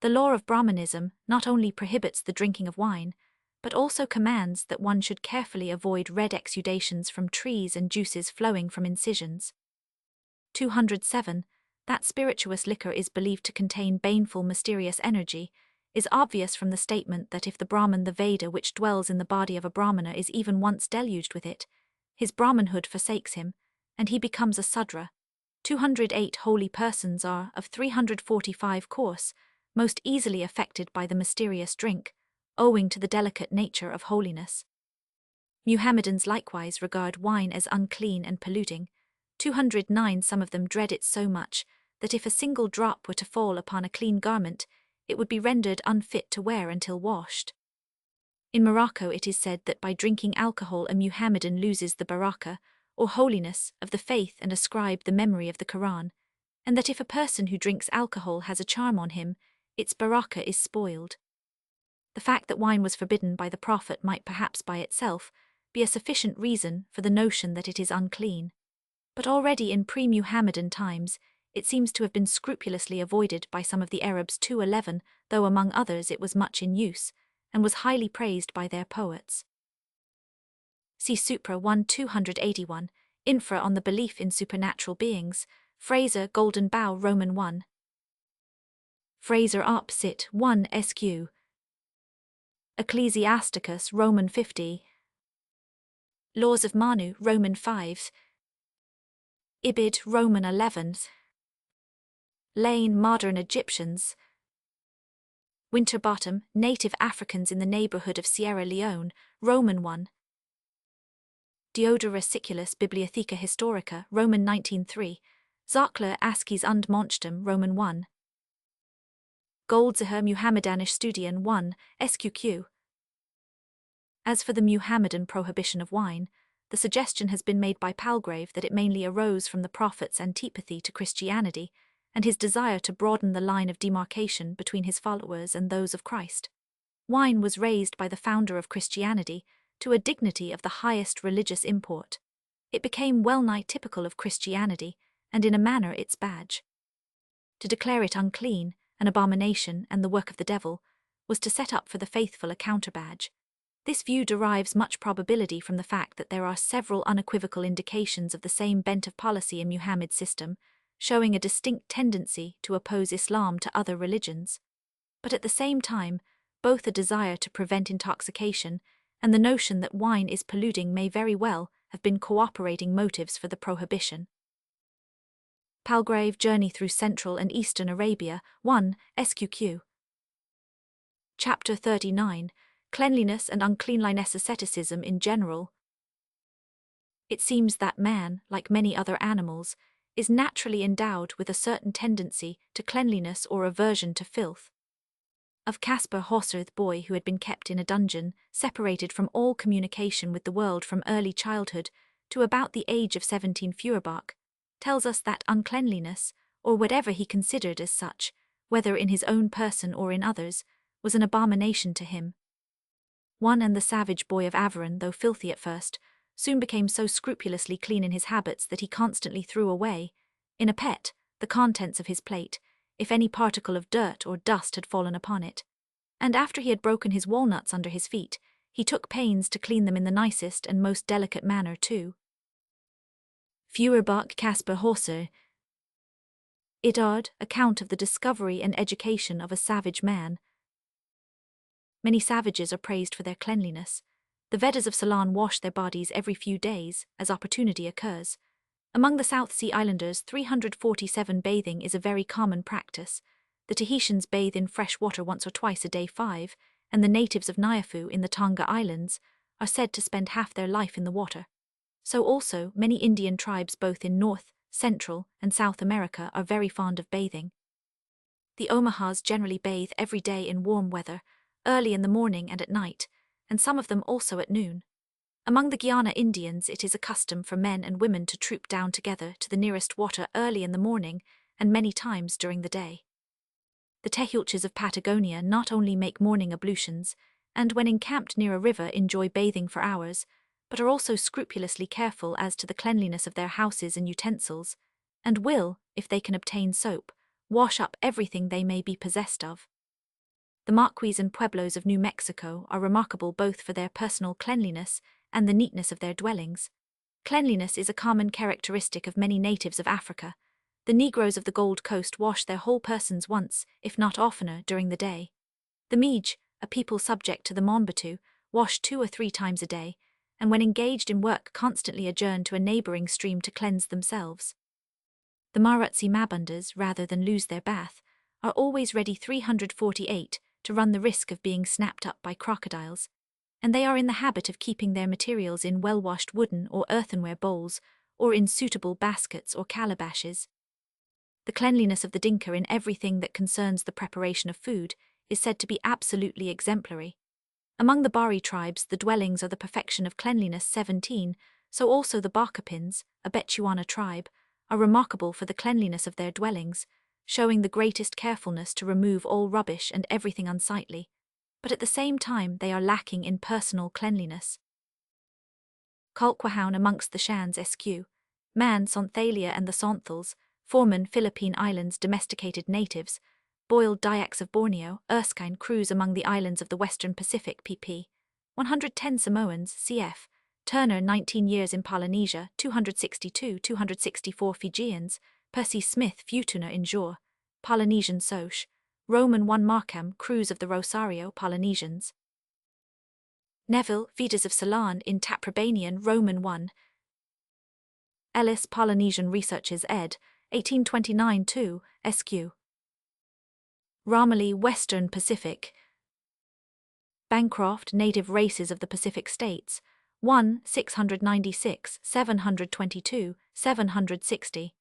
The law of Brahmanism not only prohibits the drinking of wine, but also commands that one should carefully avoid red exudations from trees and juices flowing from incisions. 207. That spirituous liquor is believed to contain baneful mysterious energy is obvious from the statement that if the Brahman, the Veda which dwells in the body of a Brahmana, is even once deluged with it, his Brahmanhood forsakes him, and he becomes a Sudra. 208 holy persons are, of 345 course, most easily affected by the mysterious drink, owing to the delicate nature of holiness. Muhammadans likewise regard wine as unclean and polluting. 209 Some of them dread it so much that if a single drop were to fall upon a clean garment, it would be rendered unfit to wear until washed. In Morocco it is said that by drinking alcohol a Muhammadan loses the barakah, or holiness, of the faith and ascribe the memory of the Quran, and that if a person who drinks alcohol has a charm on him, its barakah is spoiled. The fact that wine was forbidden by the Prophet might perhaps by itself be a sufficient reason for the notion that it is unclean. But already in pre-Muhammadan times, it seems to have been scrupulously avoided by some of the Arabs. 211, though among others it was much in use, and was highly praised by their poets. See Supra 1 281, Infra on the Belief in Supernatural Beings, Fraser, Golden Bough, Roman 1. Fraser Op. Sit. 1 SQ. Ecclesiasticus, Roman 50. Laws of Manu, Roman 5. Ibid, Roman 11. Lane, Modern Egyptians. Winterbottom, Native Africans in the neighborhood of Sierra Leone, Roman 1. Diodorus Siculus, Bibliotheca Historica, Roman 19.3. Zockler, Askis und Monstum, Roman 1. Goldziher Muhammedanisch Studien 1, SQQ. As for the Muhammadan prohibition of wine, the suggestion has been made by Palgrave that it mainly arose from the Prophet's antipathy to Christianity and his desire to broaden the line of demarcation between his followers and those of Christ. Wine was raised by the founder of Christianity to a dignity of the highest religious import. It became well-nigh typical of Christianity, and in a manner its badge. To declare it unclean, an abomination and the work of the devil, was to set up for the faithful a counterbadge. This view derives much probability from the fact that there are several unequivocal indications of the same bent of policy in Muhammad's system, showing a distinct tendency to oppose Islam to other religions. But at the same time, both a desire to prevent intoxication and the notion that wine is polluting may very well have been cooperating motives for the prohibition. Palgrave Journey Through Central and Eastern Arabia, 1, SQQ. Chapter 39, Cleanliness and Uncleanliness Asceticism in General. It seems that man, like many other animals, is naturally endowed with a certain tendency to cleanliness or aversion to filth. Of Caspar Hauser, the boy who had been kept in a dungeon, separated from all communication with the world from early childhood to about the age of 17, Feuerbach tells us that uncleanliness, or whatever he considered as such, whether in his own person or in others, was an abomination to him. One and the savage boy of Averon, though filthy at first, soon became so scrupulously clean in his habits that he constantly threw away, in a pet, the contents of his plate, if any particle of dirt or dust had fallen upon it. And after he had broken his walnuts under his feet, he took pains to clean them in the nicest and most delicate manner too. Feuerbach Caspar Hauser. Idard, Account of the Discovery and Education of a Savage Man. Many savages are praised for their cleanliness. The Vedas of Ceylon wash their bodies every few days, as opportunity occurs. Among the South Sea Islanders, 347 bathing is a very common practice. The Tahitians bathe in fresh water once or twice a day 5, and the natives of Niafu in the Tonga Islands are said to spend half their life in the water. So also, many Indian tribes both in North, Central, and South America are very fond of bathing. The Omahas generally bathe every day in warm weather, early in the morning and at night, and some of them also at noon. Among the Guiana Indians it is a custom for men and women to troop down together to the nearest water early in the morning and many times during the day. The Tehuelches of Patagonia not only make morning ablutions, and when encamped near a river enjoy bathing for hours, but are also scrupulously careful as to the cleanliness of their houses and utensils, and will, if they can obtain soap, wash up everything they may be possessed of. The Marquis and Pueblos of New Mexico are remarkable both for their personal cleanliness and the neatness of their dwellings. Cleanliness is a common characteristic of many natives of Africa. The Negroes of the Gold Coast wash their whole persons once, if not oftener, during the day. The Mij, a people subject to the Monbatu, wash 2 or 3 times a day, and when engaged in work constantly adjourn to a neighboring stream to cleanse themselves. The Marutsi Mabundas, rather than lose their bath, are always ready 348 to run the risk of being snapped up by crocodiles, and they are in the habit of keeping their materials in well-washed wooden or earthenware bowls, or in suitable baskets or calabashes. The cleanliness of the Dinka in everything that concerns the preparation of food is said to be absolutely exemplary. Among the Bari tribes, the dwellings are the perfection of cleanliness 17, so also the Bakapins, a Bechuana tribe, are remarkable for the cleanliness of their dwellings, showing the greatest carefulness to remove all rubbish and everything unsightly, but at the same time they are lacking in personal cleanliness. Kalkwahown amongst the Shans Sq. Man, Sonthalia and the Sonthals, Forman Philippine Islands domesticated natives, boiled Dyaks of Borneo, Erskine cruise among the islands of the Western Pacific pp. 110 Samoans, cf. Turner 19 years in Polynesia, 262-264 Fijians, Percy Smith Futuna in Jor, Polynesian Soch, Roman 1 Markham cruise of the Rosario Polynesians. Neville, Vedas of Ceylon in Taprobanian Roman 1. Ellis Polynesian Researches ed. 1829-2, Sq. Romilly Western Pacific. Bancroft Native Races of the Pacific States, 1 696, 722, 760.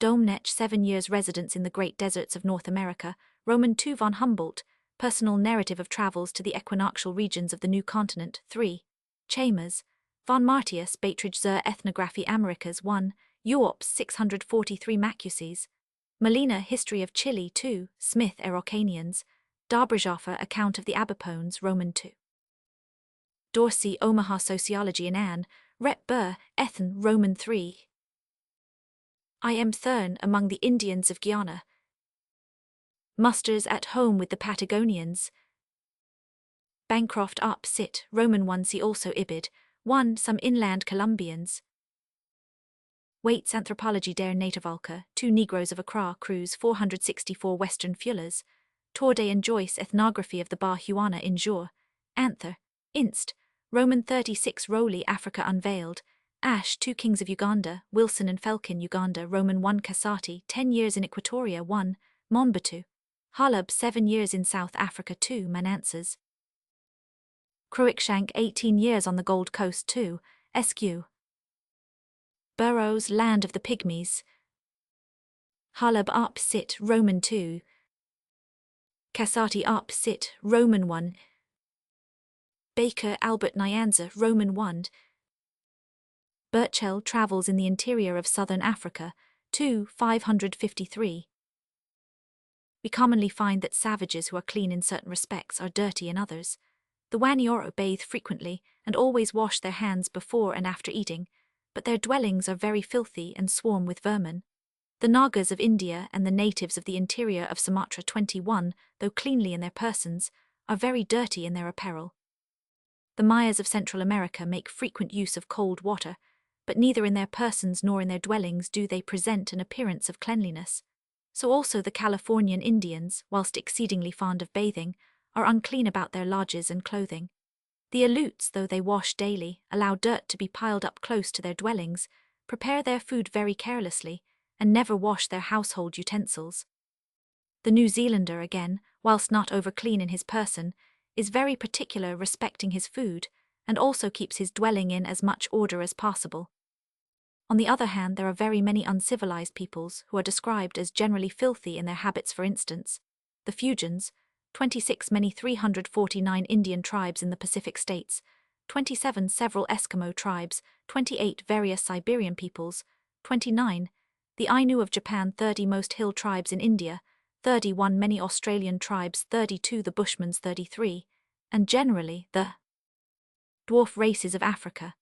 Domnech 7 years residence in the Great Deserts of North America, Roman 2 von Humboldt, Personal Narrative of Travels to the Equinoctial Regions of the New Continent, 3. Chambers, von Martius Beiträge zur Ethnographie Americas 1, Uops 643 Macuses. Molina History of Chile 2, Smith Araucanians, Dobrajoffer Account of the Abipones Roman 2. Dorsey Omaha Sociology in Anne, Rep Burr, Ethan Roman 3. I am Thurn among the Indians of Guiana. Musters at home with the Patagonians, Bancroft up sit, Roman 1 see also Ibid, 1 some inland Colombians. Waits Anthropology der Nativalka, 2 Negroes of Accra cruise 464 Western Fullers, Torde and Joyce Ethnography of the Bar Huana in Jour, Anther, Inst, Roman 36 Rowley Africa Unveiled, Ash 2 Kings of Uganda, Wilson and Felkin Uganda Roman 1 Kasati 10 years in Equatoria 1, Mombatu, Halub 7 years in South Africa 2 Manansas, Cruikshank 18 years on the Gold Coast 2, SQ. Burroughs Land of the Pygmies, Halub up sit Roman 2, Kasati up sit Roman 1, Baker Albert Nyanza Roman 1, Burchell Travels in the Interior of Southern Africa, 2 553. We commonly find that savages who are clean in certain respects are dirty in others. The Wanioro bathe frequently and always wash their hands before and after eating, but their dwellings are very filthy and swarm with vermin. The Nagas of India and the natives of the interior of Sumatra 21, though cleanly in their persons, are very dirty in their apparel. The Mayas of Central America make frequent use of cold water, but neither in their persons nor in their dwellings do they present an appearance of cleanliness. So also the Californian Indians, whilst exceedingly fond of bathing, are unclean about their lodges and clothing. The Aleuts, though they wash daily, allow dirt to be piled up close to their dwellings, prepare their food very carelessly, and never wash their household utensils. The New Zealander, again, whilst not over-clean in his person, is very particular respecting his food, and also keeps his dwelling in as much order as possible. On the other hand, there are very many uncivilized peoples who are described as generally filthy in their habits. For instance, the Fuegians, 26 many 349 Indian tribes in the Pacific states, 27 several Eskimo tribes, 28 various Siberian peoples, 29 the Ainu of Japan, 30 most hill tribes in India, 31 many Australian tribes, 32 the Bushmans, 33, and generally the dwarf races of Africa.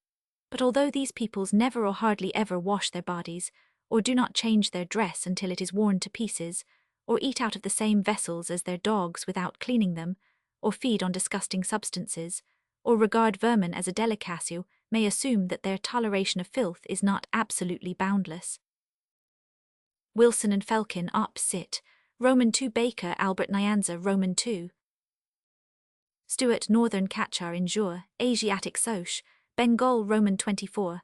But although these peoples never or hardly ever wash their bodies, or do not change their dress until it is worn to pieces, or eat out of the same vessels as their dogs without cleaning them, or feed on disgusting substances, or regard vermin as a delicacy, may assume that their toleration of filth is not absolutely boundless. Wilson and Felkin up sit, Roman 2 Baker Albert Nyanza Roman 2. Stewart Northern Kachar in Jour, Asiatic Soch, Bengal Roman 24.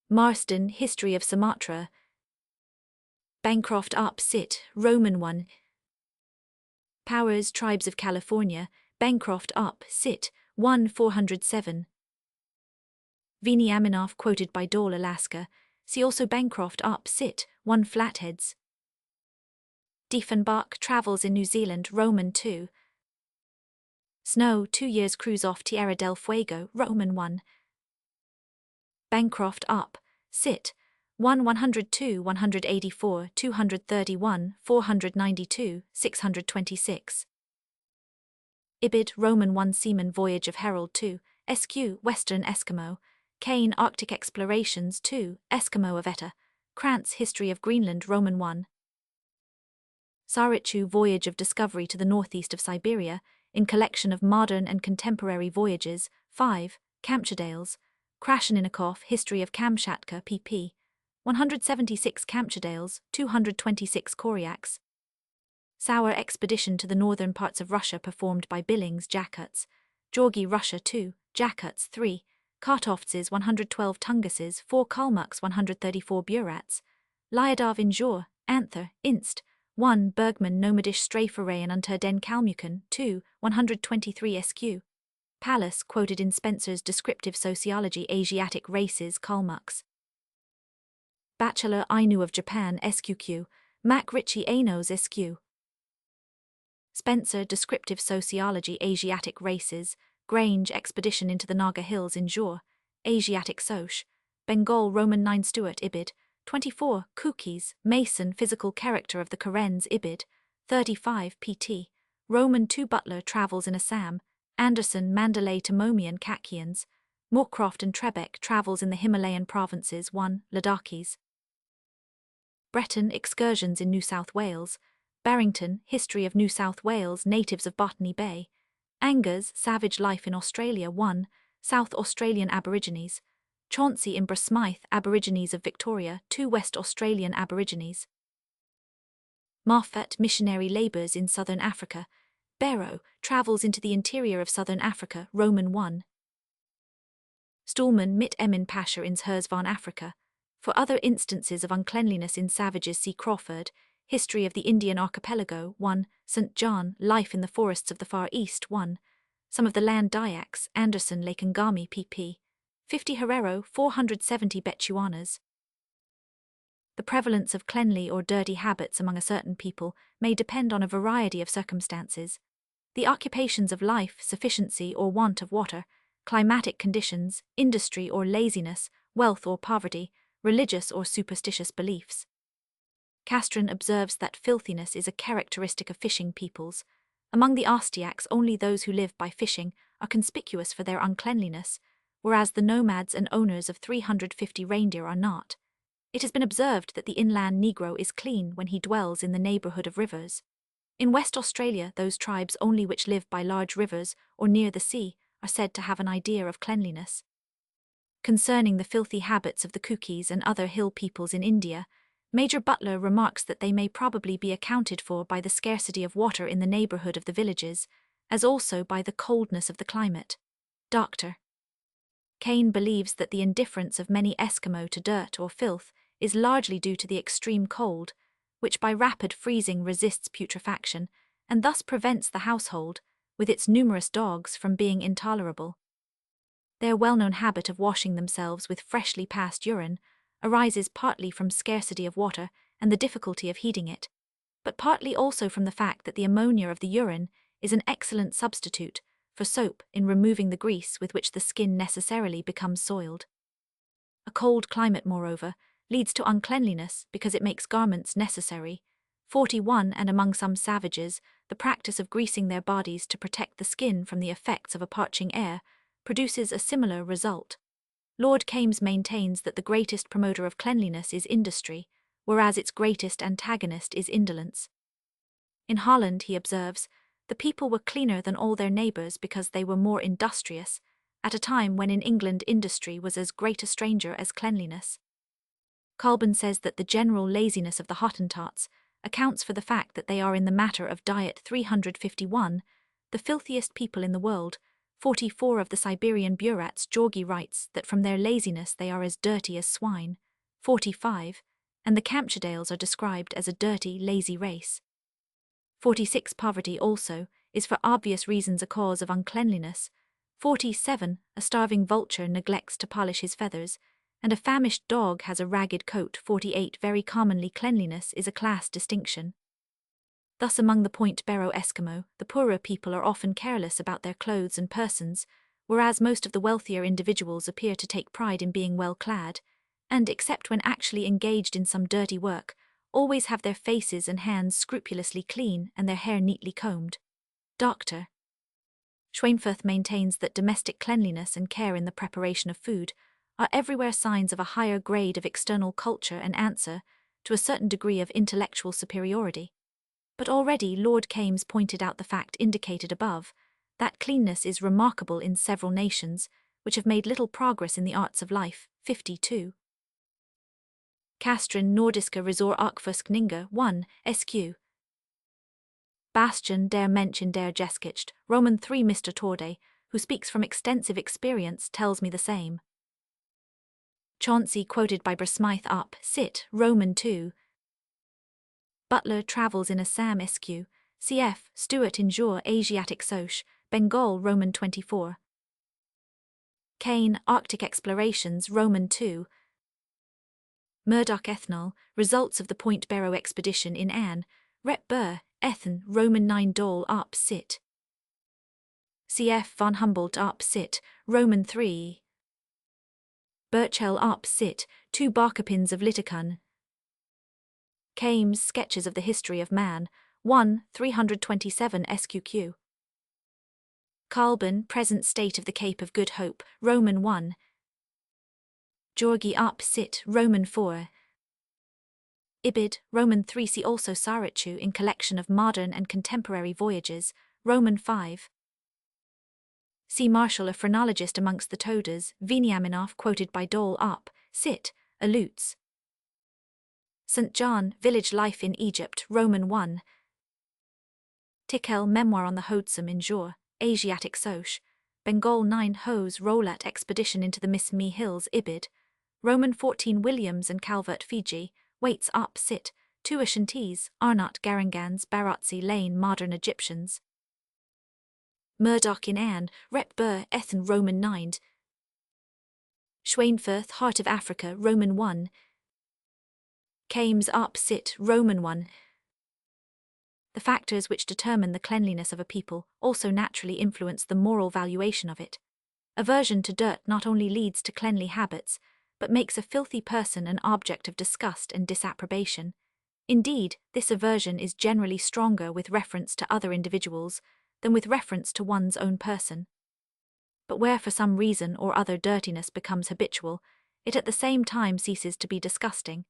Marsden History of Sumatra, Bancroft up sit Roman 1. Powers Tribes of California, Bancroft up sit 1 407. Vini Aminoff quoted by Dole Alaska, see also Bancroft up sit 1 Flatheads. Diefenbach Travels in New Zealand Roman 2. Snow 2 years cruise off Tierra del Fuego Roman 1. Bancroft up sit 1 102 184 231 492 626. Ibid Roman 1 Seaman Voyage of Herald 2, SQ Western Eskimo, Kane Arctic Explorations 2, Eskimo of Eta, Krantz History of Greenland Roman 1. Sarichu Voyage of Discovery to the northeast of Siberia, in Collection of Modern and Contemporary Voyages, 5, Kamchadales, Krasheninnikov History of Kamchatka pp. 176 Kamchadales, 226 Koryaks. Sauer Expedition to the northern parts of Russia performed by Billings Jakuts, Georgi Russia 2, Jakuts 3, Kartovtses 112 Tunguses 4 Kalmucks 134 Burats, Lyadov in Jour, Anther, Inst, 1 Bergman Nomadish Straforayan unter den Kalmuken 2, 123 SQ. Pallas quoted in Spencer's Descriptive Sociology Asiatic Races Kalmucks. Bachelor Ainu of Japan SQQ, Mac Ritchie Ainos SQ. Spencer Descriptive Sociology Asiatic Races, Grange Expedition into the Naga Hills in Jour, Asiatic Soch, Bengal Roman 9 Stewart Ibid, 24 Cookies, Mason Physical Character of the Karens Ibid, 35 pt. Roman 2 Butler Travels in Assam, Anderson Mandalay to Momian Kakians, Moorcroft and Trebeck Travels in the Himalayan Provinces 1 Ladakis. Breton Excursions in New South Wales, Barrington History of New South Wales Natives of Botany Bay, Angers, Savage Life in Australia 1, South Australian Aborigines. Chauncey in Smythe, Aborigines of Victoria 2, West Australian Aborigines. Marfat, Missionary Labours in Southern Africa. Barrow, Travels into the Interior of Southern Africa, Roman 1. Stoelman, Mit Emin Pasha in Zhersvan, Africa. For other instances of uncleanliness in savages see Crawford, History of the Indian Archipelago 1, St. John, Life in the Forests of the Far East 1, Some of the Land Dyaks, Anderson, Lakengami pp. 50 Herero, 470 Bechuanas. The prevalence of cleanly or dirty habits among a certain people may depend on a variety of circumstances. The occupations of life, sufficiency or want of water, climatic conditions, industry or laziness, wealth or poverty, religious or superstitious beliefs. Castron observes that filthiness is a characteristic of fishing peoples. Among the Ostiaks, only those who live by fishing are conspicuous for their uncleanliness, whereas the nomads and owners of 350 reindeer are not. It has been observed that the inland Negro is clean when he dwells in the neighbourhood of rivers. In West Australia, those tribes only which live by large rivers or near the sea are said to have an idea of cleanliness. Concerning the filthy habits of the Kukis and other hill peoples in India, Major Butler remarks that they may probably be accounted for by the scarcity of water in the neighbourhood of the villages, as also by the coldness of the climate. Dr. Kane believes that the indifference of many Eskimo to dirt or filth is largely due to the extreme cold, which by rapid freezing resists putrefaction, and thus prevents the household, with its numerous dogs, from being intolerable. Their well-known habit of washing themselves with freshly passed urine arises partly from scarcity of water and the difficulty of heating it, but partly also from the fact that the ammonia of the urine is an excellent substitute for soap in removing the grease with which the skin necessarily becomes soiled. A cold climate, moreover, leads to uncleanliness because it makes garments necessary. 41 And among some savages, the practice of greasing their bodies to protect the skin from the effects of a parching air produces a similar result. Lord Kames maintains that the greatest promoter of cleanliness is industry, whereas its greatest antagonist is indolence. In Holland, he observes, the people were cleaner than all their neighbours because they were more industrious, at a time when in England industry was as great a stranger as cleanliness. Colburn says that the general laziness of the Hottentots accounts for the fact that they are in the matter of diet 351, the filthiest people in the world. 44 Of the Siberian Burats, Georgi writes that from their laziness they are as dirty as swine. 45 And the Kamtschadales are described as a dirty, lazy race. 46 Poverty also is for obvious reasons a cause of uncleanliness. 47 A starving vulture neglects to polish his feathers, and a famished dog has a ragged coat. 48 Very commonly cleanliness is a class distinction. Thus among the Point Barrow Eskimo, the poorer people are often careless about their clothes and persons, whereas most of the wealthier individuals appear to take pride in being well clad, and, except when actually engaged in some dirty work, always have their faces and hands scrupulously clean and their hair neatly combed. Dr. Schweinfurth maintains that domestic cleanliness and care in the preparation of food are everywhere signs of a higher grade of external culture and answer to a certain degree of intellectual superiority. But already Lord Kames pointed out the fact indicated above, that cleanness is remarkable in several nations, which have made little progress in the arts of life. 52. Castrin Nordiska Resor Arkfuskninga 1, SQ. Bastian der Mensch in der Geschichte, Roman 3 Mr. Torde, who speaks from extensive experience, tells me the same. Chauncey quoted by Smythe up, Sit, Roman 2. Butler Travels in Assam SQ, cf. Stewart in Jour Asiatic Soch, Bengal Roman 24. Kane Arctic Explorations Roman 2. Murdoch Ethnol, Results of the Point Barrow Expedition in Anne, Rep Burr, Ethen Roman 9 Dole up Sit. Cf. von Humboldt up Sit, Roman 3. Burchell up Sit, 2 Barkapins of Liticun. Kames Sketches of the History of Man, 1, 327 SQQ. Colburn Present State of the Cape of Good Hope, Roman 1. Georgi up Sit, Roman 4. Ibid, Roman 3. See also Sarichu in Collection of Modern and Contemporary Voyages, Roman 5. C. Marshall, a phrenologist amongst the Todas, Veniaminoff, quoted by Dole up, sit, alutes. St. John, Village Life in Egypt, Roman 1. Tickel, Memoir on the Hodsam in Jor, Asiatic Soch, Bengal 9 Hose Rolat Expedition into the Mismi Hills, Ibid, Roman 14 Williams and Calvert, Fiji, Waits up, sit, two Ashantis, Arnott Garangans, Barotzi Lane, Modern Egyptians. Murdoch in Anne, Rep Burr, Ethan, Roman 9. Schwainfirth, Heart of Africa, Roman 1. Kames up, sit, Roman 1. The factors which determine the cleanliness of a people also naturally influence the moral valuation of it. Aversion to dirt not only leads to cleanly habits, but makes a filthy person an object of disgust and disapprobation. Indeed, this aversion is generally stronger with reference to other individuals than with reference to one's own person. But where for some reason or other dirtiness becomes habitual, it at the same time ceases to be disgusting,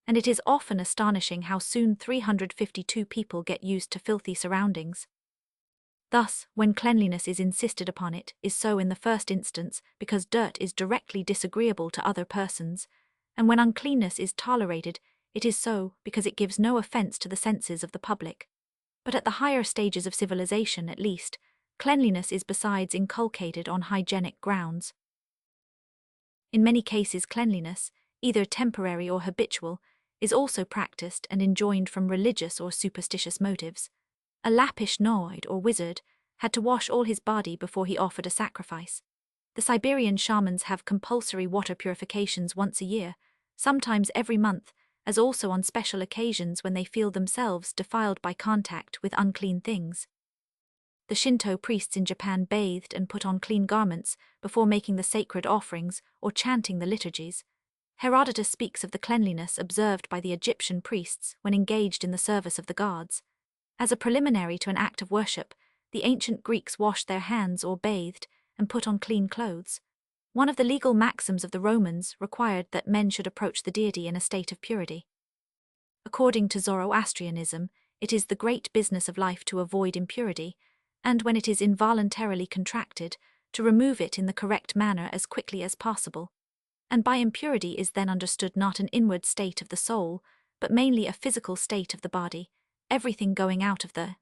and it is often astonishing how soon 352 people get used to filthy surroundings. Thus, when cleanliness is insisted upon, it is so in the first instance because dirt is directly disagreeable to other persons, and when uncleanness is tolerated, it is so because it gives no offense to the senses of the public. But at the higher stages of civilization, at least, cleanliness is besides inculcated on hygienic grounds. In many cases, cleanliness, either temporary or habitual, is also practiced and enjoined from religious or superstitious motives. A Lappish Noid or wizard had to wash all his body before he offered a sacrifice. The Siberian shamans have compulsory water purifications once a year, sometimes every month, as also on special occasions when they feel themselves defiled by contact with unclean things. The Shinto priests in Japan bathed and put on clean garments before making the sacred offerings or chanting the liturgies. Herodotus speaks of the cleanliness observed by the Egyptian priests when engaged in the service of the gods. As a preliminary to an act of worship, the ancient Greeks washed their hands or bathed and put on clean clothes. One of the legal maxims of the Romans required that men should approach the deity in a state of purity. According to Zoroastrianism, it is the great business of life to avoid impurity, and when it is involuntarily contracted, to remove it in the correct manner as quickly as possible. And by impurity is then understood not an inward state of the soul, but mainly a physical state of the body, everything going out of the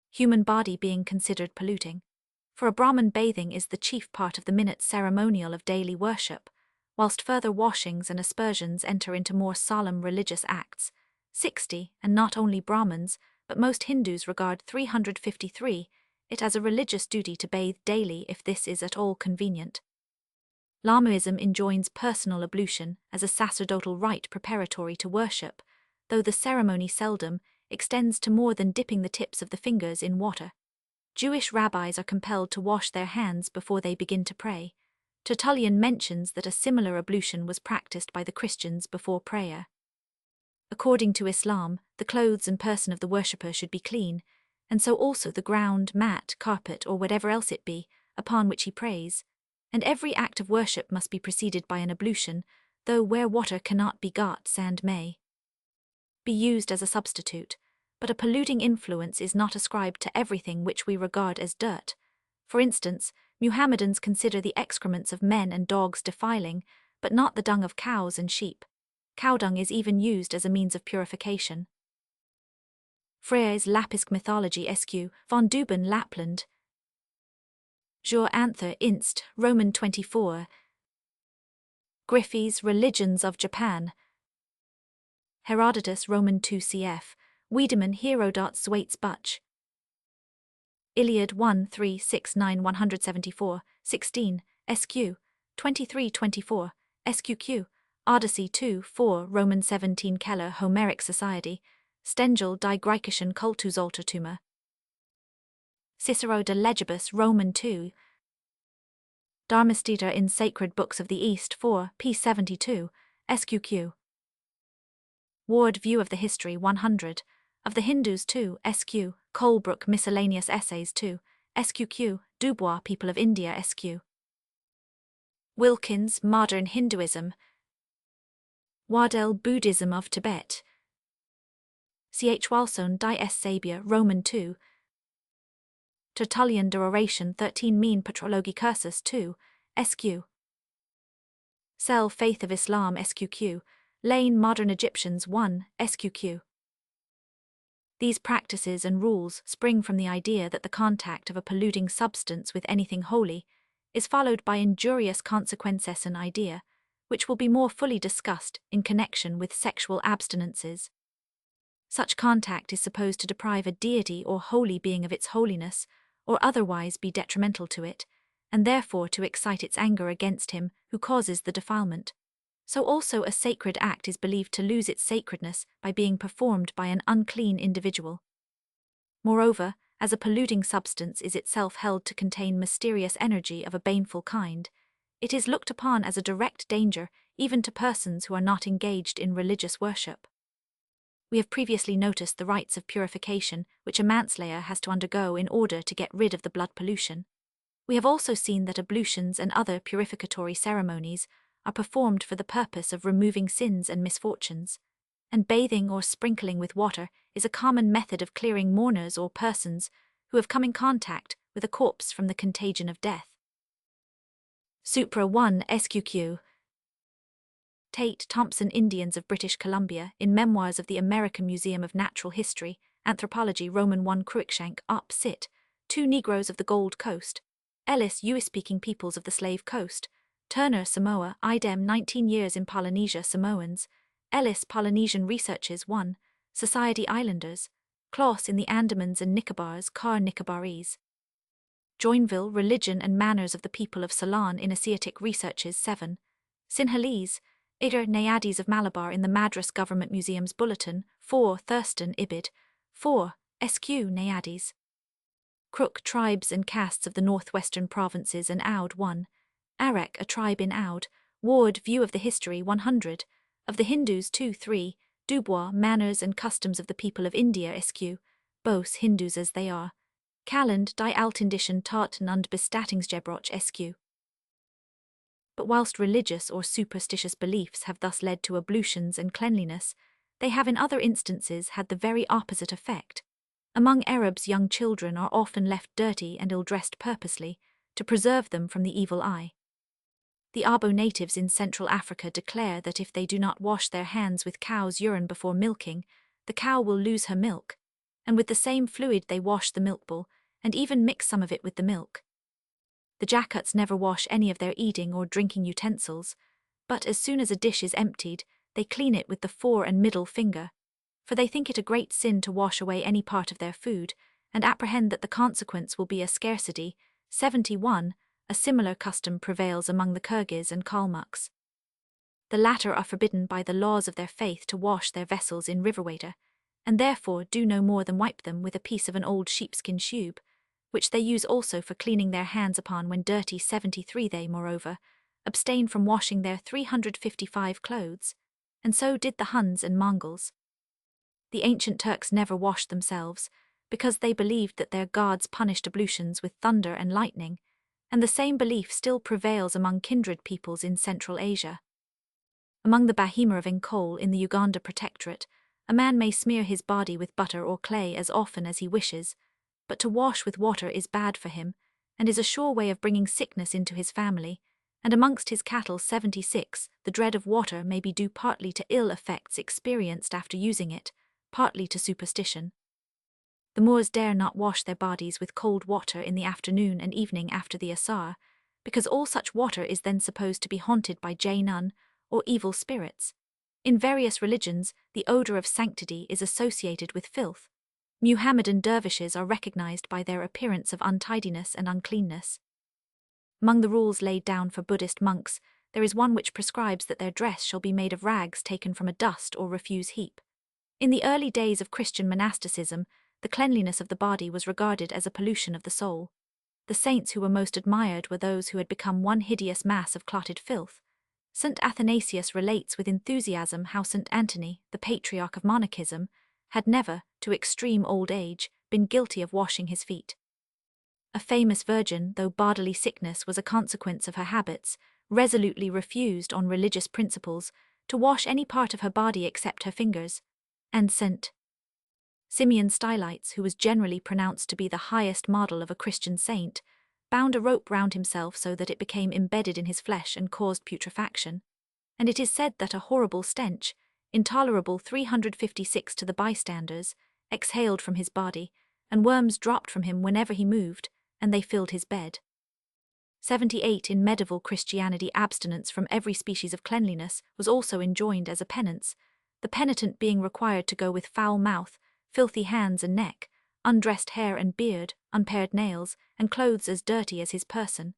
human body being considered polluting. For a Brahmin, bathing is the chief part of the minute ceremonial of daily worship, whilst further washings and aspersions enter into more solemn religious acts. 60, and not only Brahmins, but most Hindus regard 353, it as a religious duty to bathe daily if this is at all convenient. Lamaism enjoins personal ablution as a sacerdotal rite preparatory to worship, though the ceremony seldom extends to more than dipping the tips of the fingers in water. Jewish rabbis are compelled to wash their hands before they begin to pray. Tertullian mentions that a similar ablution was practiced by the Christians before prayer. According to Islam, the clothes and person of the worshipper should be clean, and so also the ground, mat, carpet, or whatever else it be, upon which he prays. And every act of worship must be preceded by an ablution, though where water cannot be got, sand may be used as a substitute. But a polluting influence is not ascribed to everything which we regard as dirt. For instance, Muhammadans consider the excrements of men and dogs defiling, but not the dung of cows and sheep. Cow dung is even used as a means of purification. Frey's Lappisk Mythology SQ, von Duben, Lapland. Jur Anther Inst, Roman 24. Griffey's Religions of Japan. Herodotus, Roman 2 cf. Wiedemann, Herodot Swaits Butch. Iliad 1 3 6 9 174, 16, SQ, 23-24, SQQ, Odyssey 2 4 Roman 17 Keller Homeric Society, Stengel die Griechischen Kultusaltertümer. Cicero de Legibus Roman 2. Darmesteter in Sacred Books of the East 4 p. 72, SQQ. Ward View of the History 100, of the Hindus 2, SQ, Colebrook Miscellaneous Essays 2, SQQ, Dubois People of India SQ. Wilkins Modern Hinduism. Waddell Buddhism of Tibet. Ch. Walson die S. Sabia Roman 2. Tertullian de Oration 13 Mean Patrologi Cursus 2, SQ. Cell Faith of Islam SQQ, Lane Modern Egyptians 1, SQQ. These practices and rules spring from the idea that the contact of a polluting substance with anything holy is followed by injurious consequences, an idea which will be more fully discussed in connection with sexual abstinences. Such contact is supposed to deprive a deity or holy being of its holiness, or otherwise be detrimental to it, and therefore to excite its anger against him who causes the defilement. So also a sacred act is believed to lose its sacredness by being performed by an unclean individual. Moreover, as a polluting substance is itself held to contain mysterious energy of a baneful kind, it is looked upon as a direct danger even to persons who are not engaged in religious worship. We have previously noticed the rites of purification which a manslayer has to undergo in order to get rid of the blood pollution. We have also seen that ablutions and other purificatory ceremonies are performed for the purpose of removing sins and misfortunes, and bathing or sprinkling with water is a common method of clearing mourners or persons who have come in contact with a corpse from the contagion of death. Supra 1 SQQ. Tate Thompson Indians of British Columbia in Memoirs of the American Museum of Natural History, Anthropology Roman 1 Cruikshank Op. Cit. 2 Negroes of the Gold Coast. Ellis U.S.-speaking peoples of the Slave Coast. Turner Samoa, idem 19 years in Polynesia Samoans. Ellis Polynesian Researches 1. Society Islanders. Claus in the Andamans and Nicobars Car Nicobarese. Joinville Religion and Manners of the People of Ceylon in Asiatic Researches 7. Sinhalese. Ider Nayades of Malabar in the Madras Government Museum's Bulletin 4. Thurston Ibid. 4. SQ Nayades. Crook Tribes and Castes of the Northwestern Provinces and Oud 1. Arak, a tribe in Oud. Ward View of the History 100. Of the Hindus 2. 3. Dubois Manners and Customs of the People of India SQ. Bose Hindus as they are. Calland die Altindischen Taten und Bestattingsgebroch SQ. But whilst religious or superstitious beliefs have thus led to ablutions and cleanliness, they have in other instances had the very opposite effect. Among Arabs, young children are often left dirty and ill-dressed purposely, to preserve them from the evil eye. The Abo natives in Central Africa declare that if they do not wash their hands with cow's urine before milking, the cow will lose her milk, and with the same fluid they wash the milk bowl, and even mix some of it with the milk. The Jakuts never wash any of their eating or drinking utensils, but as soon as a dish is emptied, they clean it with the fore and middle finger, for they think it a great sin to wash away any part of their food, and apprehend that the consequence will be a scarcity. 71. A similar custom prevails among the Kyrgyz and Kalmucks. The latter are forbidden by the laws of their faith to wash their vessels in river water, and therefore do no more than wipe them with a piece of an old sheepskin shube, which they use also for cleaning their hands upon when dirty. 73. They, moreover, abstain from washing their 355 clothes, and so did the Huns and Mongols. The ancient Turks never washed themselves, because they believed that their gods punished ablutions with thunder and lightning, and the same belief still prevails among kindred peoples in Central Asia. Among the Bahima of Enkol in the Uganda Protectorate, a man may smear his body with butter or clay as often as he wishes, but to wash with water is bad for him, and is a sure way of bringing sickness into his family, and amongst his cattle. 76. The dread of water may be due partly to ill effects experienced after using it, partly to superstition. The Moors dare not wash their bodies with cold water in the afternoon and evening after the Asar, because all such water is then supposed to be haunted by Jinn or evil spirits. In various religions, the odor of sanctity is associated with filth. Muhammadan dervishes are recognized by their appearance of untidiness and uncleanness. Among the rules laid down for Buddhist monks, there is one which prescribes that their dress shall be made of rags taken from a dust or refuse heap. In the early days of Christian monasticism, the cleanliness of the body was regarded as a pollution of the soul. The saints who were most admired were those who had become one hideous mass of clotted filth. St. Athanasius relates with enthusiasm how St. Anthony, the patriarch of monachism, had never, to extreme old age, been guilty of washing his feet. A famous virgin, though bodily sickness was a consequence of her habits, resolutely refused on religious principles to wash any part of her body except her fingers, and St. Simeon Stylites, who was generally pronounced to be the highest model of a Christian saint, bound a rope round himself so that it became embedded in his flesh and caused putrefaction. And it is said that a horrible stench, intolerable 356 to the bystanders, exhaled from his body, and worms dropped from him whenever he moved, and they filled his bed. 78 In medieval Christianity, abstinence from every species of cleanliness was also enjoined as a penance, the penitent being required to go with foul mouth, filthy hands and neck, undressed hair and beard, unpared nails, and clothes as dirty as his person.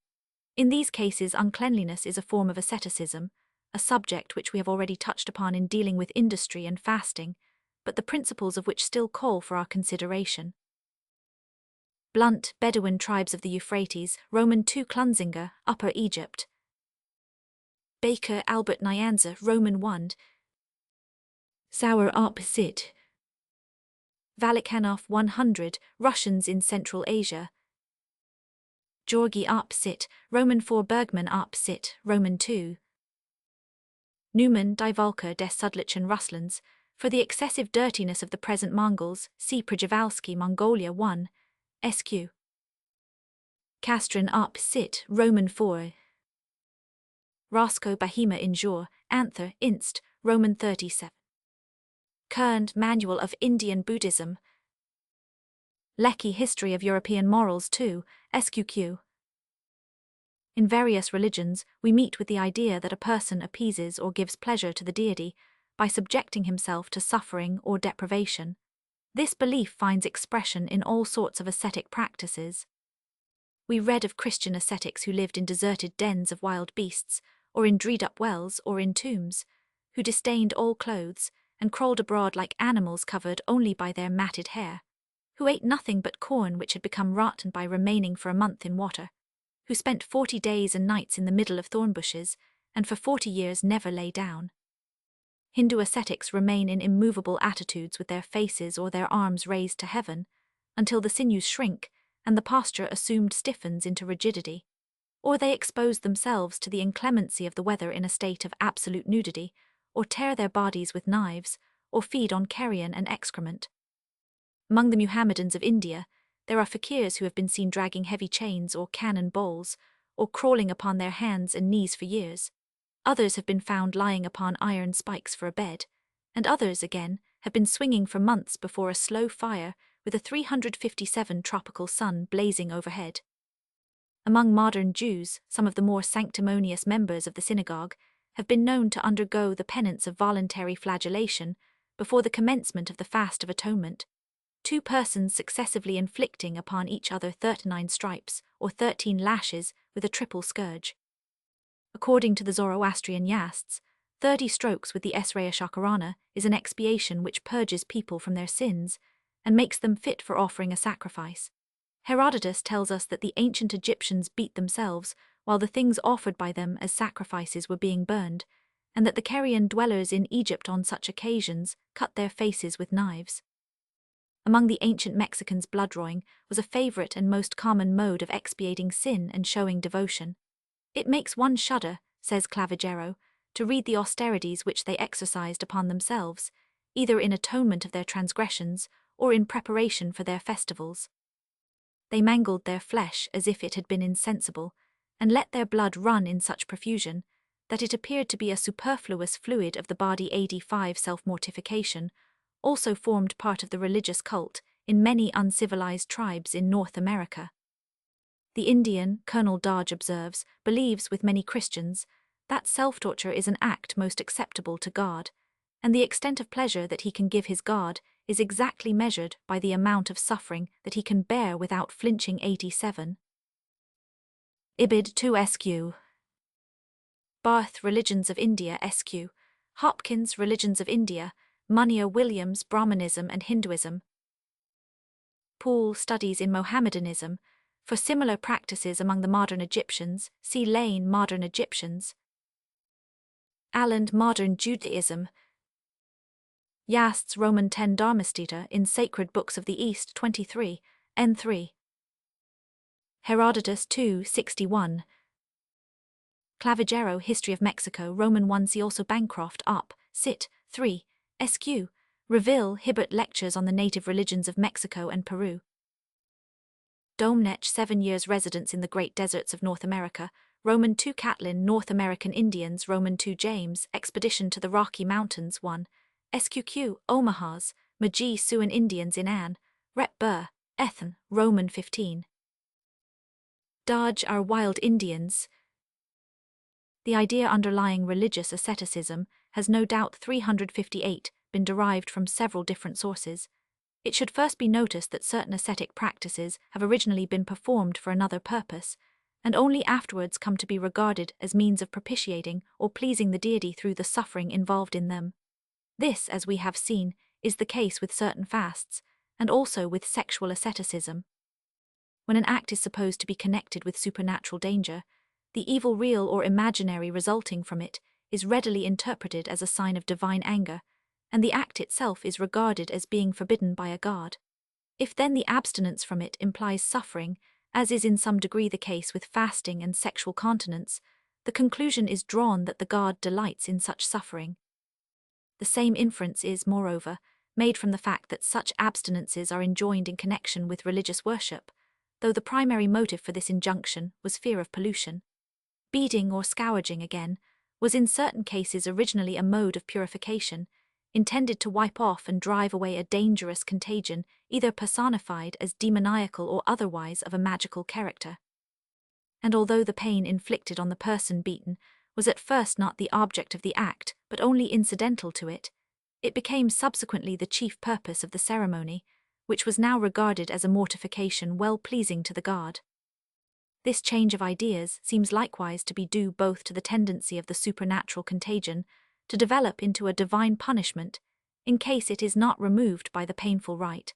In these cases, uncleanliness is a form of asceticism, a subject which we have already touched upon in dealing with industry and fasting, but the principles of which still call for our consideration. Blunt, Bedouin tribes of the Euphrates, Roman II Clunzinger, Upper Egypt. Baker, Albert Nyanza, Roman I. Sour opposite. Valikhanov 100, Russians in Central Asia. Georgi opposite, Roman IV Bergman opposite, Roman II. Newman, Die Volker des Südlichen Russlands, for the excessive dirtiness of the present Mongols, see Przewalski, Mongolia 1, SQ. Castron opposite, Roman IV. Roscoe Bahima Injure, Anther, Inst, Roman 37. Kerned, Manual of Indian Buddhism. Lecky, History of European Morals 2, SQQ. In various religions, we meet with the idea that a person appeases or gives pleasure to the deity by subjecting himself to suffering or deprivation. This belief finds expression in all sorts of ascetic practices. We read of Christian ascetics who lived in deserted dens of wild beasts, or in dried-up wells, or in tombs, who disdained all clothes, and crawled abroad like animals covered only by their matted hair, who ate nothing but corn which had become rotten by remaining for a month in water, who spent 40 days and nights in the middle of thorn bushes, and for 40 years never lay down. Hindu ascetics remain in immovable attitudes with their faces or their arms raised to heaven, until the sinews shrink, and the posture assumed stiffens into rigidity, or they expose themselves to the inclemency of the weather in a state of absolute nudity, or tear their bodies with knives, or feed on carrion and excrement. Among the Muhammadans of India, there are fakirs who have been seen dragging heavy chains or cannon bowls, or crawling upon their hands and knees for years. Others have been found lying upon iron spikes for a bed, and others, again, have been swinging for months before a slow fire with a 357 tropical sun blazing overhead. Among modern Jews, some of the more sanctimonious members of the synagogue have been known to undergo the penance of voluntary flagellation before the commencement of the Fast of Atonement, 2 persons successively inflicting upon each other 39 stripes or 13 lashes with a triple scourge. According to the Zoroastrian Yasts, 30 strokes with the Esraya Shakarana is an expiation which purges people from their sins and makes them fit for offering a sacrifice. Herodotus tells us that the ancient Egyptians beat themselves while the things offered by them as sacrifices were being burned, and that the Carian dwellers in Egypt on such occasions cut their faces with knives. Among the ancient Mexicans, blood-drawing was a favorite and most common mode of expiating sin and showing devotion. It makes one shudder, says Clavigero, to read the austerities which they exercised upon themselves, either in atonement of their transgressions or in preparation for their festivals. They mangled their flesh as if it had been insensible, and let their blood run in such profusion that it appeared to be a superfluous fluid of the body. 85 Self-mortification also formed part of the religious cult in many uncivilized tribes in North America. The Indian, Colonel Dodge observes, believes with many Christians that self-torture is an act most acceptable to God, and the extent of pleasure that he can give his God is exactly measured by the amount of suffering that he can bear without flinching. 87. Ibid 2 SQ. Barth, Religions of India SQ. Hopkins, Religions of India, Munier Williams, Brahmanism and Hinduism. Poole, Studies in Mohammedanism. For similar practices among the modern Egyptians, see Lane, Modern Egyptians. Alland, Modern Judaism. Yasts, Roman 10 Dharmastita in Sacred Books of the East 23, N3. Herodotus 2, 61. Clavigero, History of Mexico, Roman 1. See also Bancroft, Op. Cit. 3, SQ. Reville, Hibbert Lectures on the Native Religions of Mexico and Peru. Domnech, 7 years residence in the Great Deserts of North America. Roman 2 Catlin, North American Indians. Roman 2 James, Expedition to the Rocky Mountains 1. SQQ, Omahas, Magi Siouan Indians in Anne. Rep Burr, Ethan, Roman 15. Dodge are wild Indians. The idea underlying religious asceticism has no doubt 358 been derived from several different sources. It should first be noticed that certain ascetic practices have originally been performed for another purpose, and only afterwards come to be regarded as means of propitiating or pleasing the deity through the suffering involved in them. This, as we have seen, is the case with certain fasts, and also with sexual asceticism. When an act is supposed to be connected with supernatural danger, the evil real or imaginary resulting from it is readily interpreted as a sign of divine anger, and the act itself is regarded as being forbidden by a god. If then the abstinence from it implies suffering, as is in some degree the case with fasting and sexual continence, the conclusion is drawn that the god delights in such suffering. The same inference is, moreover, made from the fact that such abstinences are enjoined in connection with religious worship, though the primary motive for this injunction was fear of pollution. Beading or scourging, again, was in certain cases originally a mode of purification, intended to wipe off and drive away a dangerous contagion, either personified as demoniacal or otherwise of a magical character. And although the pain inflicted on the person beaten was at first not the object of the act, but only incidental to it, it became subsequently the chief purpose of the ceremony, which was now regarded as a mortification well pleasing to the god. This change of ideas seems likewise to be due both to the tendency of the supernatural contagion to develop into a divine punishment in case it is not removed by the painful rite,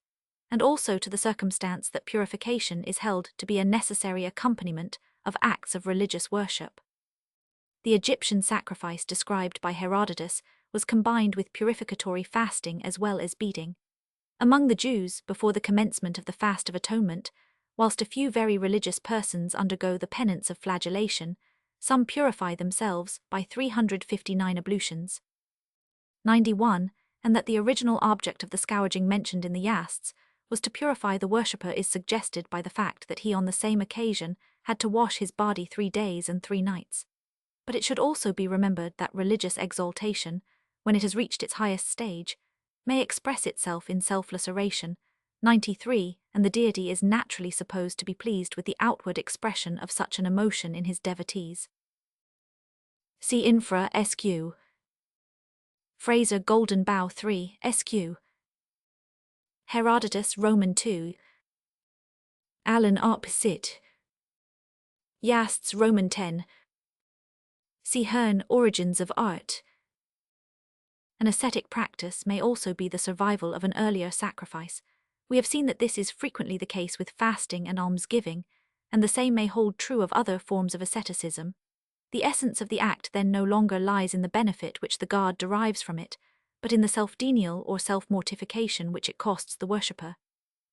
and also to the circumstance that purification is held to be a necessary accompaniment of acts of religious worship. The Egyptian sacrifice described by Herodotus was combined with purificatory fasting as well as beading. Among the Jews, before the commencement of the Fast of Atonement, whilst a few very religious persons undergo the penance of flagellation, some purify themselves by 359 ablutions. 91, and that the original object of the scourging mentioned in the Yasts was to purify the worshipper is suggested by the fact that he on the same occasion had to wash his body 3 days and 3 nights. But it should also be remembered that religious exaltation, when it has reached its highest stage, may express itself in selfless oration, 93, and the deity is naturally supposed to be pleased with the outward expression of such an emotion in his devotees. See Infra SQ. Fraser Golden Bough 3 SQ. Herodotus Roman 2. Allen Arp Sit. Yasts Roman 10. See Hearn Origins of Art. An ascetic practice may also be the survival of an earlier sacrifice. We have seen that this is frequently the case with fasting and almsgiving, and the same may hold true of other forms of asceticism. The essence of the act then no longer lies in the benefit which the god derives from it, but in the self-denial or self-mortification which it costs the worshipper.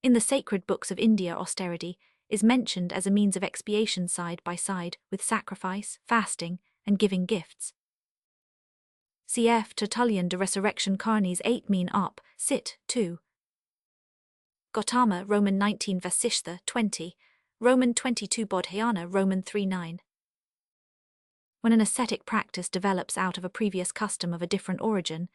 In the sacred books of India, austerity is mentioned as a means of expiation side by side with sacrifice, fasting, and giving gifts. Cf. Tertullian de Resurrection Carnes 8 Mean Up, Sit, 2. Gautama, Roman 19 Vasishtha, 20, Roman 22 Bodhayana, Roman 3 9. When an ascetic practice develops out of a previous custom of a different origin,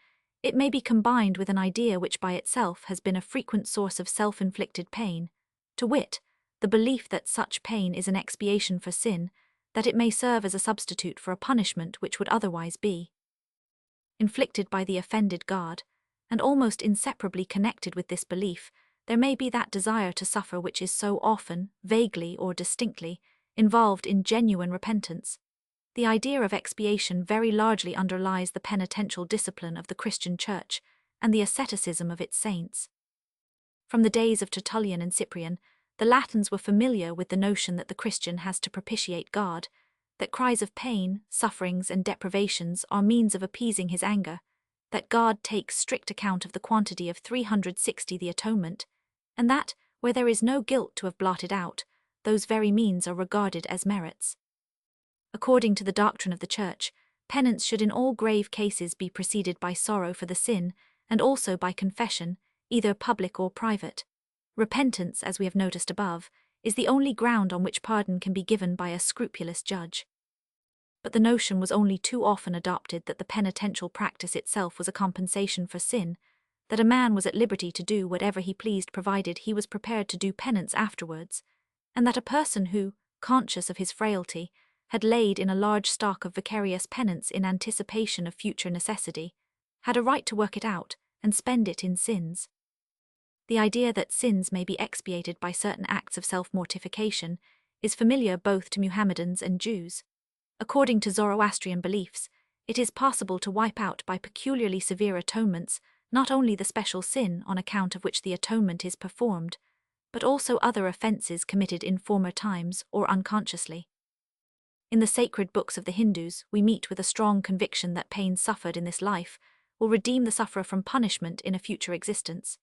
it may be combined with an idea which by itself has been a frequent source of self-inflicted pain, to wit, the belief that such pain is an expiation for sin, that it may serve as a substitute for a punishment which would otherwise be inflicted by the offended god, and almost inseparably connected with this belief, there may be that desire to suffer which is so often, vaguely or distinctly, involved in genuine repentance. The idea of expiation very largely underlies the penitential discipline of the Christian Church and the asceticism of its saints. From the days of Tertullian and Cyprian, the Latins were familiar with the notion that the Christian has to propitiate God, that cries of pain, sufferings, and deprivations are means of appeasing his anger, that God takes strict account of the quantity of 360 the atonement, and that, where there is no guilt to have blotted out, those very means are regarded as merits. According to the doctrine of the Church, penance should in all grave cases be preceded by sorrow for the sin, and also by confession, either public or private. Repentance, as we have noticed above, is the only ground on which pardon can be given by a scrupulous judge. But the notion was only too often adopted that the penitential practice itself was a compensation for sin, that a man was at liberty to do whatever he pleased provided he was prepared to do penance afterwards, and that a person who, conscious of his frailty, had laid in a large stock of vicarious penance in anticipation of future necessity, had a right to work it out and spend it in sins. The idea that sins may be expiated by certain acts of self-mortification is familiar both to Muhammadans and Jews. According to Zoroastrian beliefs, it is possible to wipe out by peculiarly severe atonements not only the special sin on account of which the atonement is performed, but also other offences committed in former times or unconsciously. In the sacred books of the Hindus, we meet with a strong conviction that pain suffered in this life will redeem the sufferer from punishment in a future existence.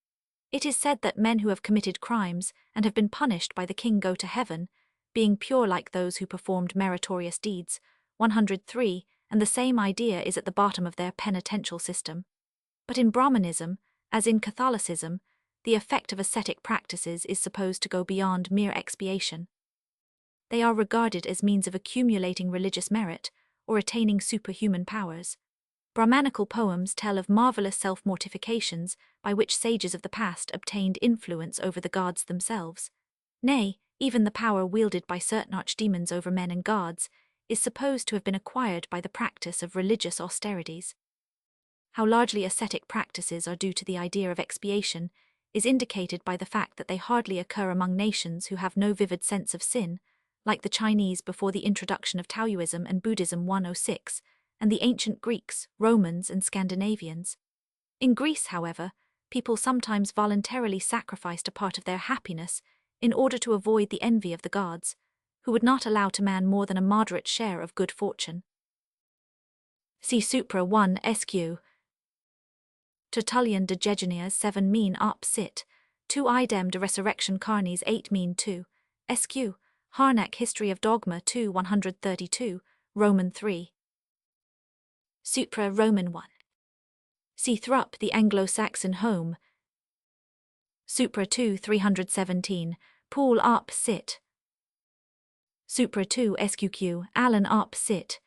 It is said that men who have committed crimes and have been punished by the king go to heaven, being pure like those who performed meritorious deeds. 103, and the same idea is at the bottom of their penitential system. But in Brahmanism, as in Catholicism, the effect of ascetic practices is supposed to go beyond mere expiation. They are regarded as means of accumulating religious merit or attaining superhuman powers. Brahmanical poems tell of marvelous self-mortifications by which sages of the past obtained influence over the gods themselves. Nay, even the power wielded by certain archdemons over men and gods is supposed to have been acquired by the practice of religious austerities. How largely ascetic practices are due to the idea of expiation is indicated by the fact that they hardly occur among nations who have no vivid sense of sin, like the Chinese before the introduction of Taoism and Buddhism 106, and the ancient Greeks, Romans, and Scandinavians. In Greece, however, people sometimes voluntarily sacrificed a part of their happiness in order to avoid the envy of the gods, who would not allow to man more than a moderate share of good fortune. See Supra 1 SQ. Tertullian de Gegenias 7 mean op sit, 2 idem de resurrection carnes 8 mean 2, SQ, Harnack History of Dogma 2 132, Roman 3. Supra Roman 1. See Thrupp the Anglo-Saxon Home. Supra 2 317, Pool op sit. Supra 2 SQQ, Allen op sit.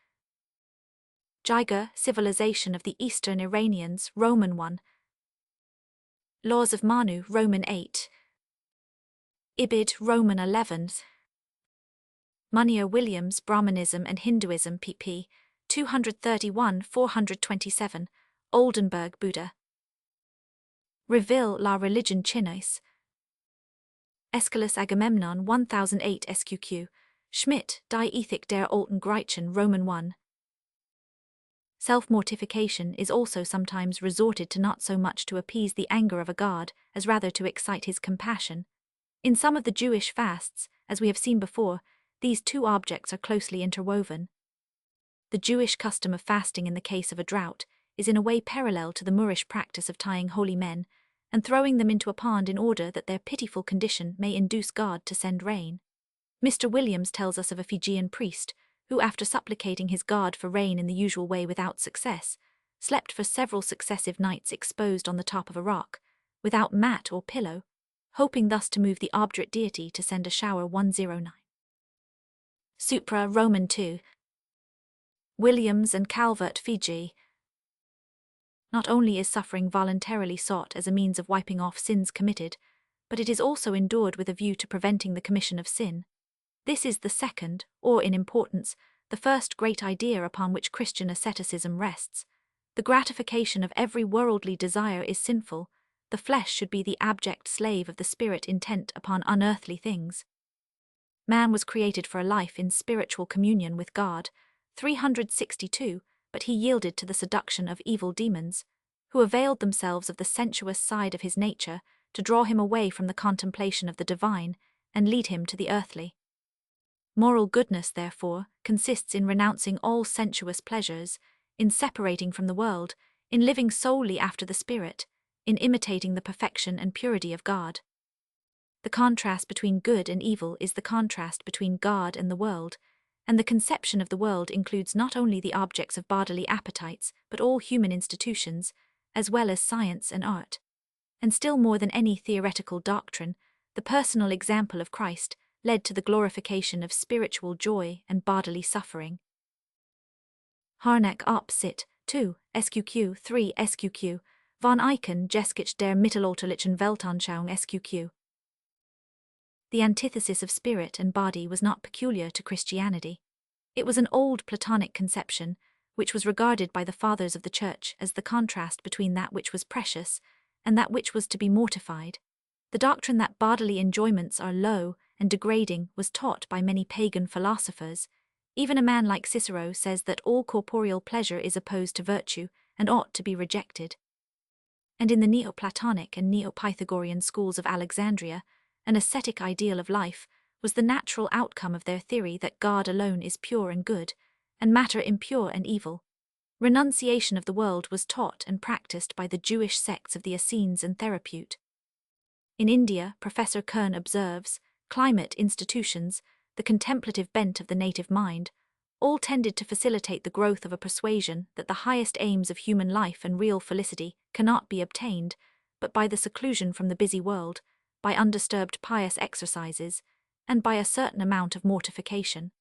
Jiger, Civilization of the Eastern Iranians, Roman 1. Laws of Manu, Roman 8. Ibid, Roman 11. Munier Williams, Brahmanism and Hinduism, pp. 231-427, Oldenburg, Buddha. Reville, La Religion Chinoise. Aeschylus Agamemnon 1008 SQQ, Schmidt, Die Ethik der alten Griechen, Roman 1. Self-mortification is also sometimes resorted to not so much to appease the anger of a god as rather to excite his compassion. In some of the Jewish fasts, as we have seen before, these two objects are closely interwoven. The Jewish custom of fasting in the case of a drought is in a way parallel to the Moorish practice of tying holy men and throwing them into a pond in order that their pitiful condition may induce God to send rain. Mr. Williams tells us of a Fijian priest who, after supplicating his god for rain in the usual way without success, slept for several successive nights exposed on the top of a rock, without mat or pillow, hoping thus to move the obdurate deity to send a shower. 109. Supra Roman 2. Williams and Calvert, Fiji. Not only is suffering voluntarily sought as a means of wiping off sins committed, but it is also endured with a view to preventing the commission of sin. This is the second, or in importance, the first great idea upon which Christian asceticism rests. The gratification of every worldly desire is sinful. The flesh should be the abject slave of the spirit intent upon unearthly things. Man was created for a life in spiritual communion with God, 362, but he yielded to the seduction of evil demons, who availed themselves of the sensuous side of his nature to draw him away from the contemplation of the divine and lead him to the earthly. Moral goodness, therefore, consists in renouncing all sensuous pleasures, in separating from the world, in living solely after the Spirit, in imitating the perfection and purity of God. The contrast between good and evil is the contrast between God and the world, and the conception of the world includes not only the objects of bodily appetites, but all human institutions, as well as science and art. And still more than any theoretical doctrine, the personal example of Christ led to the glorification of spiritual joy and bodily suffering. Harnack op. Sit. 2, SQQ 3 SQQ, von Eichen Geschichte der mittelalterlichen Weltanschauung SQQ. The antithesis of spirit and body was not peculiar to Christianity. It was an old Platonic conception, which was regarded by the fathers of the Church as the contrast between that which was precious and that which was to be mortified. The doctrine that bodily enjoyments are low and degrading was taught by many pagan philosophers. Even a man like Cicero says that all corporeal pleasure is opposed to virtue and ought to be rejected. And in the Neoplatonic and Neo-Pythagorean schools of Alexandria, an ascetic ideal of life was the natural outcome of their theory that God alone is pure and good, and matter impure and evil. Renunciation of the world was taught and practiced by the Jewish sects of the Essenes and Therapeute. In India, Professor Kern observes, climate, institutions, the contemplative bent of the native mind, all tended to facilitate the growth of a persuasion that the highest aims of human life and real felicity cannot be obtained, but by the seclusion from the busy world, by undisturbed pious exercises, and by a certain amount of mortification.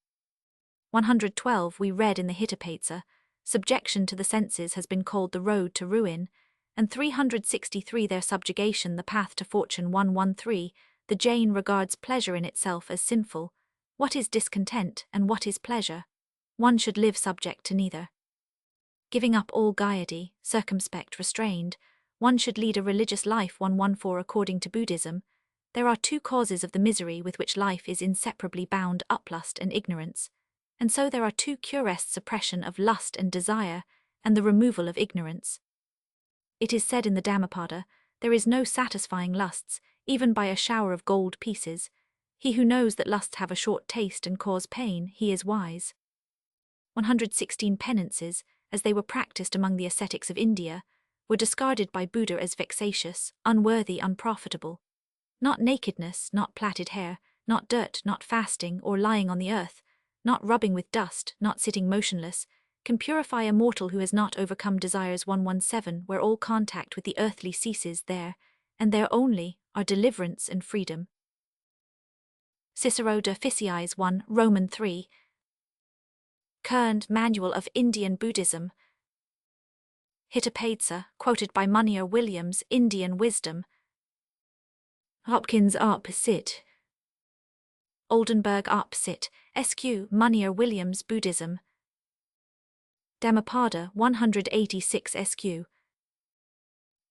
112 we read in the Hittepatesa, subjection to the senses has been called the road to ruin, and 363 their subjugation the path to fortune. 113, the Jain regards pleasure in itself as sinful. What is discontent and what is pleasure? One should live subject to neither. Giving up all gaiety, circumspect, restrained, one should lead a religious life. 114 according to Buddhism, there are two causes of the misery with which life is inseparably bound, uplust and ignorance, and so there are two cures: suppression of lust and desire, and the removal of ignorance. It is said in the Dhammapada, there is no satisfying lusts, even by a shower of gold pieces. He who knows that lusts have a short taste and cause pain, he is wise. 116 penances, as they were practiced among the ascetics of India, were discarded by Buddha as vexatious, unworthy, unprofitable. Not nakedness, not plaited hair, not dirt, not fasting or lying on the earth, not rubbing with dust, not sitting motionless, can purify a mortal who has not overcome desires. 117 where all contact with the earthly ceases, there, and there only, are deliverance and freedom. Cicero de Officiis 1, Roman 3. Kern, Manual of Indian Buddhism. Hittepatesa, quoted by Munir Williams, Indian Wisdom. Hopkins op. Sit. Oldenburg op. Sit. SQ. Munir Williams Buddhism. Dhammapada 186 SQ.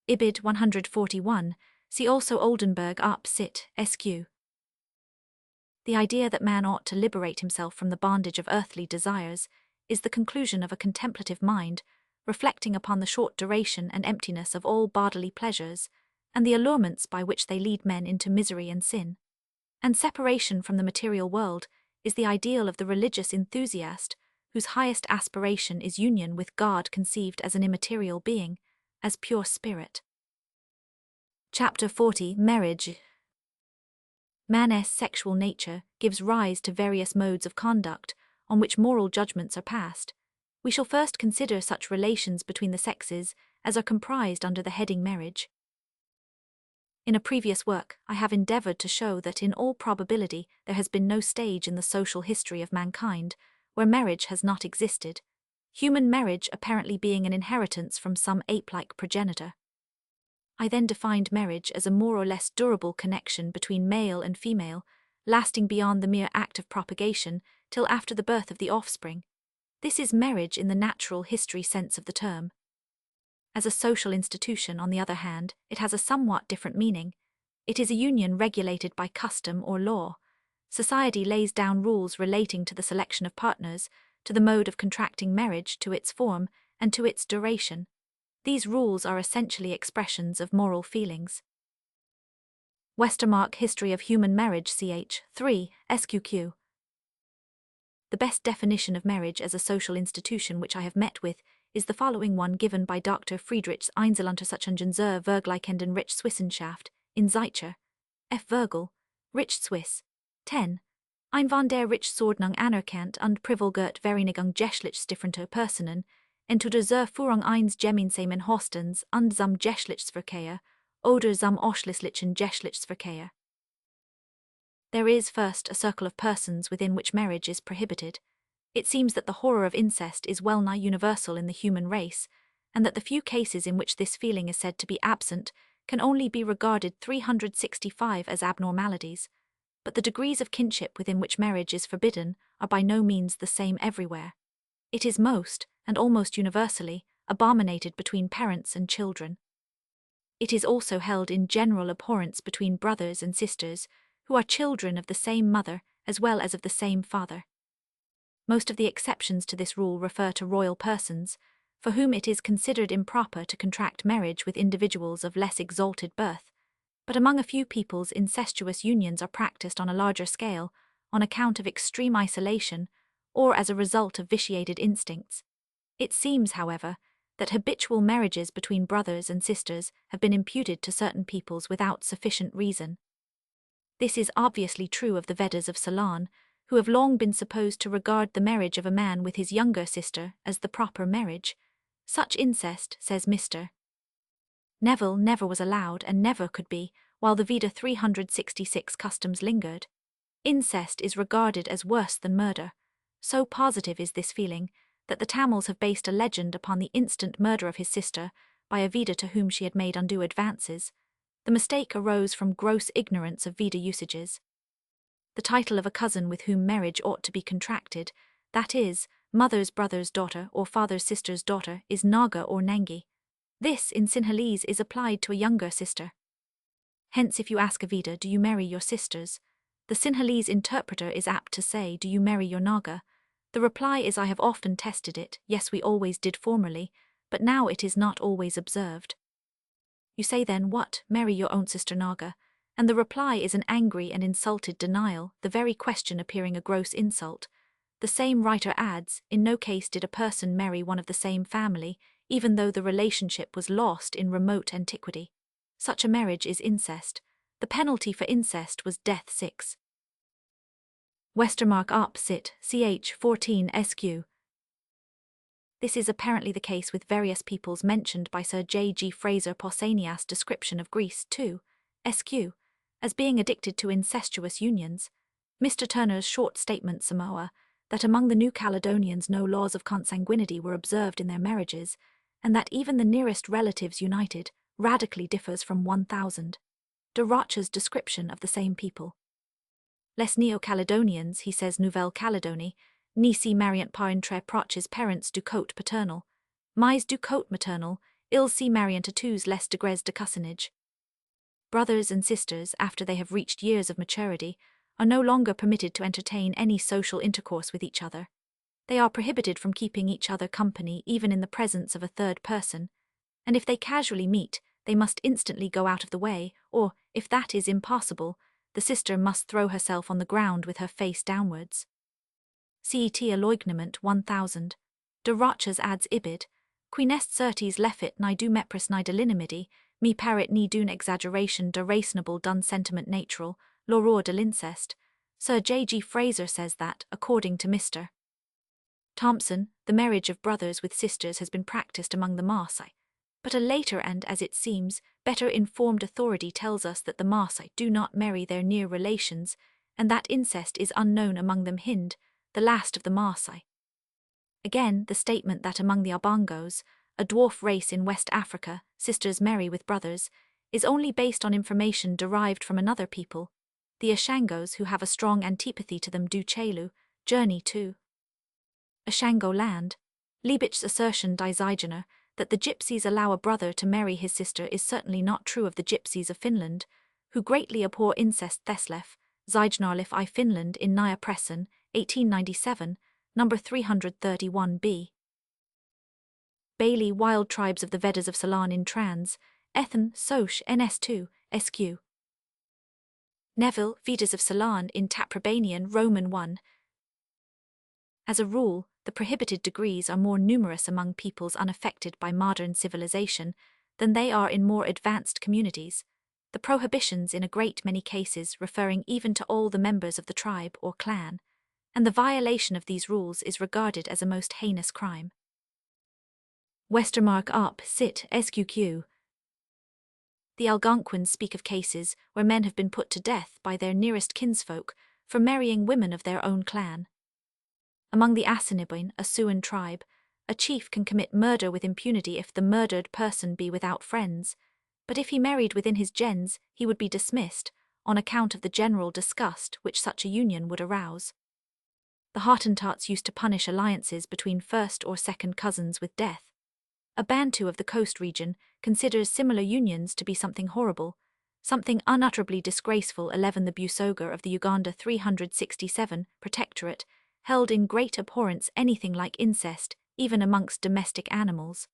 Ibid 141, see also Oldenburg op. Sit. SQ. The idea that man ought to liberate himself from the bondage of earthly desires is the conclusion of a contemplative mind, reflecting upon the short duration and emptiness of all bodily pleasures, and the allurements by which they lead men into misery and sin. And separation from the material world is the ideal of the religious enthusiast, whose highest aspiration is union with God conceived as an immaterial being, as pure spirit. Chapter 40 Marriage. Man's sexual nature gives rise to various modes of conduct on which moral judgments are passed. We shall first consider such relations between the sexes as are comprised under the heading marriage. In a previous work, I have endeavored to show that in all probability there has been no stage in the social history of mankind where marriage has not existed, human marriage apparently being an inheritance from some ape-like progenitor. I then defined marriage as a more or less durable connection between male and female, lasting beyond the mere act of propagation till after the birth of the offspring. This is marriage in the natural history sense of the term. As a social institution, on the other hand, it has a somewhat different meaning. It is a union regulated by custom or law. Society lays down rules relating to the selection of partners, to the mode of contracting marriage, to its form, and to its duration. These rules are essentially expressions of moral feelings. Westermarck, History of Human Marriage, ch. 3, SQQ. The best definition of marriage as a social institution which I have met with is the following one given by Dr. Friedrichs Einzeluntersuchungen zur Vergleichenden Rechtswissenschaft in Zeitcher, F. Virgil, Rich Swiss, 10. Ein von der Rechtsordnung anerkannt und privilegiert Vereinigung geschlechtlicher Personen, Entweder zur Führung eines gemeinsamen Hostens und zum Geschlechtsverkehr oder zum ausschließlichen Geschlechtsverkehr. There is first a circle of persons within which marriage is prohibited. It seems that the horror of incest is well nigh universal in the human race, and that the few cases in which this feeling is said to be absent can only be regarded 365 as abnormalities. But the degrees of kinship within which marriage is forbidden are by no means the same everywhere. It is most, and almost universally, abominated between parents and children. It is also held in general abhorrence between brothers and sisters, who are children of the same mother as well as of the same father. Most of the exceptions to this rule refer to royal persons, for whom it is considered improper to contract marriage with individuals of less exalted birth, but among a few peoples incestuous unions are practiced on a larger scale, on account of extreme isolation, or as a result of vitiated instincts. It seems, however, that habitual marriages between brothers and sisters have been imputed to certain peoples without sufficient reason. This is obviously true of the Vedas of Ceylon, who have long been supposed to regard the marriage of a man with his younger sister as the proper marriage. Such incest, says Mr. Neville, never was allowed and never could be, while the Veda 366 customs lingered. Incest is regarded as worse than murder. So positive is this feeling, that the Tamils have based a legend upon the instant murder of his sister by a Veda to whom she had made undue advances. The mistake arose from gross ignorance of Veda usages. The title of a cousin with whom marriage ought to be contracted, that is, mother's brother's daughter or father's sister's daughter, is Naga or Nangi. This, in Sinhalese, is applied to a younger sister. Hence, if you ask a Veda, do you marry your sisters? The Sinhalese interpreter is apt to say, do you marry your Naga? The reply is, I have often tested it, yes, we always did formerly, but now it is not always observed. You say then, what, marry your own sister Naga? And the reply is an angry and insulted denial, the very question appearing a gross insult. The same writer adds, in no case did a person marry one of the same family, even though the relationship was lost in remote antiquity. Such a marriage is incest. The penalty for incest was death. 6. Westermarck op. Cit. ch. 14 sq. This is apparently the case with various peoples mentioned by Sir J. G. Fraser Pausanias' description of Greece, too, sq. as being addicted to incestuous unions. Mr. Turner's short statement Samoa, that among the New Caledonians no laws of consanguinity were observed in their marriages, and that even the nearest relatives united, radically differs from 1000. De Rocha's description of the same people. Les Neo-Caledonians, he says Nouvelle Calédonie, nisi mariant par entre proches parents du côte paternal, mais du côte maternal, ils si mariant à tous les degrés de cousinage. Brothers and sisters, after they have reached years of maturity, are no longer permitted to entertain any social intercourse with each other. They are prohibited from keeping each other company even in the presence of a third person, and if they casually meet, they must instantly go out of the way, or, if that is impossible, the sister must throw herself on the ground with her face downwards. Cet aloignement 1000. De Rochas adds ibid, qui nest certes lefit ni du mepris ni delinimidi, mi parit ni d'une exaggeration de reasonable dun sentiment natural, l'horreur de l'incest. Sir J. G. Fraser says that, according to Mr. Thompson, the marriage of brothers with sisters has been practiced among the Maasai, but a later and, as it seems, better informed authority tells us that the Maasai do not marry their near relations, and that incest is unknown among them Hind, the last of the Maasai. Again, the statement that among the Obongos, a dwarf race in West Africa, sisters marry with brothers, is only based on information derived from another people, the Ashangos, who have a strong antipathy to them. Du Chelu, Journey to Ashango Land. Liebich's assertion Die Zeigener, that the gypsies allow a brother to marry his sister is certainly not true of the gypsies of Finland, who greatly abhor incest. Thesleff, Zeignarlif I Finland in Nya Pressen, 1897, number 331b. Bailey, Wild Tribes of the Vedas of Ceylon in Trans, Ethan, Soch, NS2, SQ. Neville, Vedas of Ceylon in Taprobanian, Roman 1. As a rule, the prohibited degrees are more numerous among peoples unaffected by modern civilization than they are in more advanced communities, the prohibitions in a great many cases referring even to all the members of the tribe or clan, and the violation of these rules is regarded as a most heinous crime. Westermarck up, sit, sqq. The Algonquins speak of cases where men have been put to death by their nearest kinsfolk for marrying women of their own clan. Among the Assiniboine, a Siouan tribe, a chief can commit murder with impunity if the murdered person be without friends, but if he married within his gens, he would be dismissed, on account of the general disgust which such a union would arouse. The Hottentots used to punish alliances between first or second cousins with death. A Bantu of the coast region considers similar unions to be something horrible, something unutterably disgraceful. 11 The Busoga of the Uganda 367 Protectorate held in great abhorrence anything like incest, even amongst domestic animals.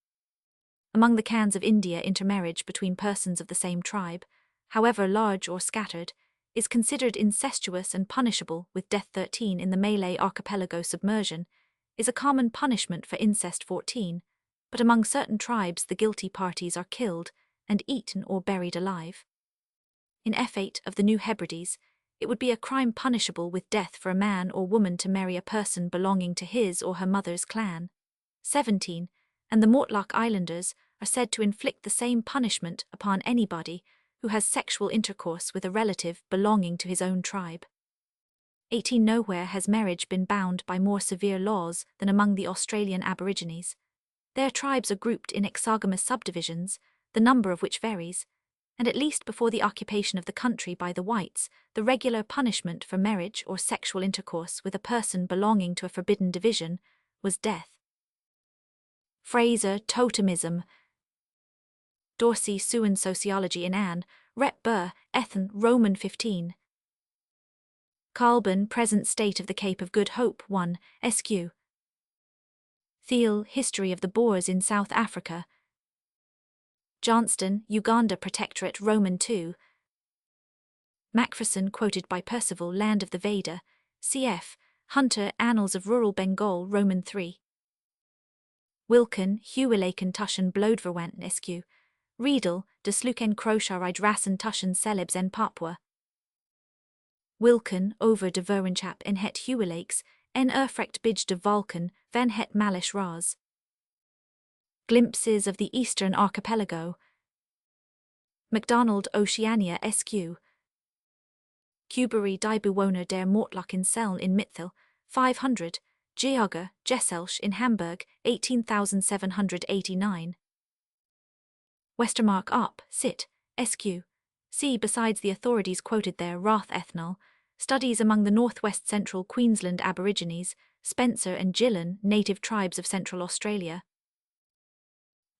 Among the Khans of India, intermarriage between persons of the same tribe, however large or scattered, is considered incestuous and punishable with death. 13 In the Malay archipelago, submersion is a common punishment for incest. 14 But among certain tribes the guilty parties are killed and eaten or buried alive. In F8 of the New Hebrides, it would be a crime punishable with death for a man or woman to marry a person belonging to his or her mother's clan. 17 And the Mortlock Islanders are said to inflict the same punishment upon anybody who has sexual intercourse with a relative belonging to his own tribe. 18 Nowhere has marriage been bound by more severe laws than among the Australian Aborigines. Their tribes are grouped in exogamous subdivisions, the number of which varies, and at least before the occupation of the country by the whites, the regular punishment for marriage or sexual intercourse with a person belonging to a forbidden division was death. Fraser, Totemism. Dorsey, Siouan Sociology in Anne, Rep. Burr, Ethan, Roman 15. Colburn, Present State of the Cape of Good Hope 1, SQ. Thiel, History of the Boers in South Africa. Johnston, Uganda Protectorate Roman 2. Macpherson, quoted by Percival, Land of the Veda, cf. Hunter, Annals of Rural Bengal Roman 3. Wilken, Huwelaken Tussen Bloedverwanten SQ. Riedel, De Sluken Crocharide Rassen Tussen Celebs en Papua. Wilken, Over de Verwenchap en het Huwelakes, en Urfrecht Bij de Valken, van het Malish Ras. Glimpses of the Eastern Archipelago. MacDonald, Oceania SQ. Cubery die Bewoner der Mortlock in Seln in Mitthil, 500, Geogga, Gesselsch in Hamburg, 18,789. Westermarck up, sit, SQ. See, besides the authorities quoted there, Roth Ethnol, Studies among the Northwest Central Queensland Aborigines, Spencer and Gillen, Native Tribes of Central Australia.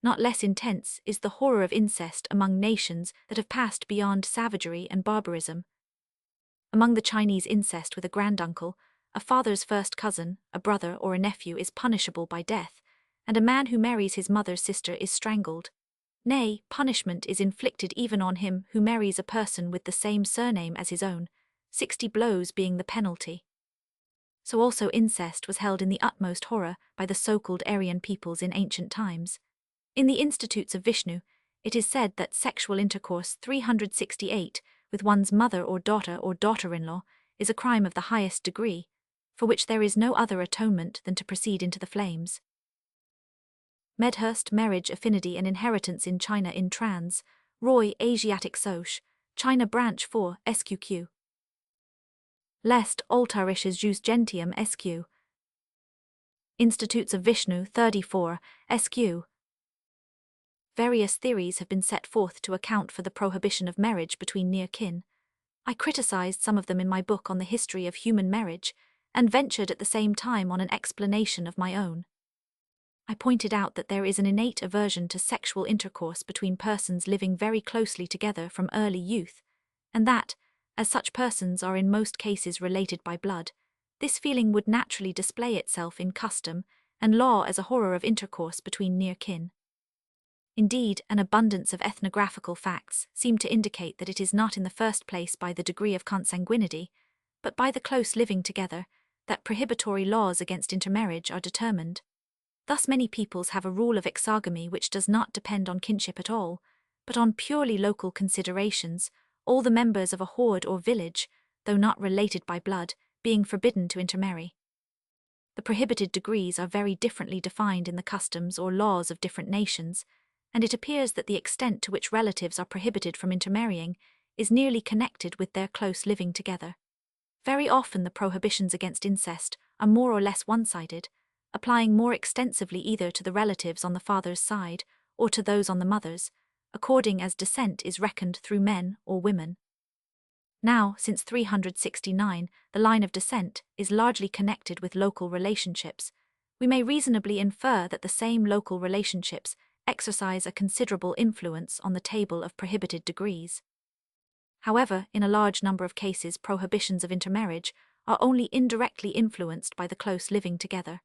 Not less intense is the horror of incest among nations that have passed beyond savagery and barbarism. Among the Chinese, incest with a granduncle, a father's first cousin, a brother or a nephew is punishable by death, and a man who marries his mother's sister is strangled. Nay, punishment is inflicted even on him who marries a person with the same surname as his own, 60 blows being the penalty. So also incest was held in the utmost horror by the so-called Aryan peoples in ancient times. In the Institutes of Vishnu, it is said that sexual intercourse 368 with one's mother or daughter-in-law is a crime of the highest degree, for which there is no other atonement than to proceed into the flames. Medhurst, Marriage, Affinity and Inheritance in China in Trans, Roy, Asiatic Soc, China Branch 4, SQQ. Lest, Altarisches Jus Gentium SQ. Institutes of Vishnu 34, SQ. Various theories have been set forth to account for the prohibition of marriage between near kin. I criticized some of them in my book on the history of human marriage, and ventured at the same time on an explanation of my own. I pointed out that there is an innate aversion to sexual intercourse between persons living very closely together from early youth, and that, as such persons are in most cases related by blood, this feeling would naturally display itself in custom and law as a horror of intercourse between near kin. Indeed, an abundance of ethnographical facts seem to indicate that it is not in the first place by the degree of consanguinity, but by the close living together, that prohibitory laws against intermarriage are determined. Thus many peoples have a rule of exogamy which does not depend on kinship at all, but on purely local considerations, all the members of a horde or village, though not related by blood, being forbidden to intermarry. The prohibited degrees are very differently defined in the customs or laws of different nations, and it appears that the extent to which relatives are prohibited from intermarrying is nearly connected with their close living together. Very often the prohibitions against incest are more or less one-sided, applying more extensively either to the relatives on the father's side or to those on the mother's, according as descent is reckoned through men or women. Now, since 369, the line of descent is largely connected with local relationships. We may reasonably infer that the same local relationships exercise a considerable influence on the table of prohibited degrees. However, in a large number of cases, prohibitions of intermarriage are only indirectly influenced by the close living together.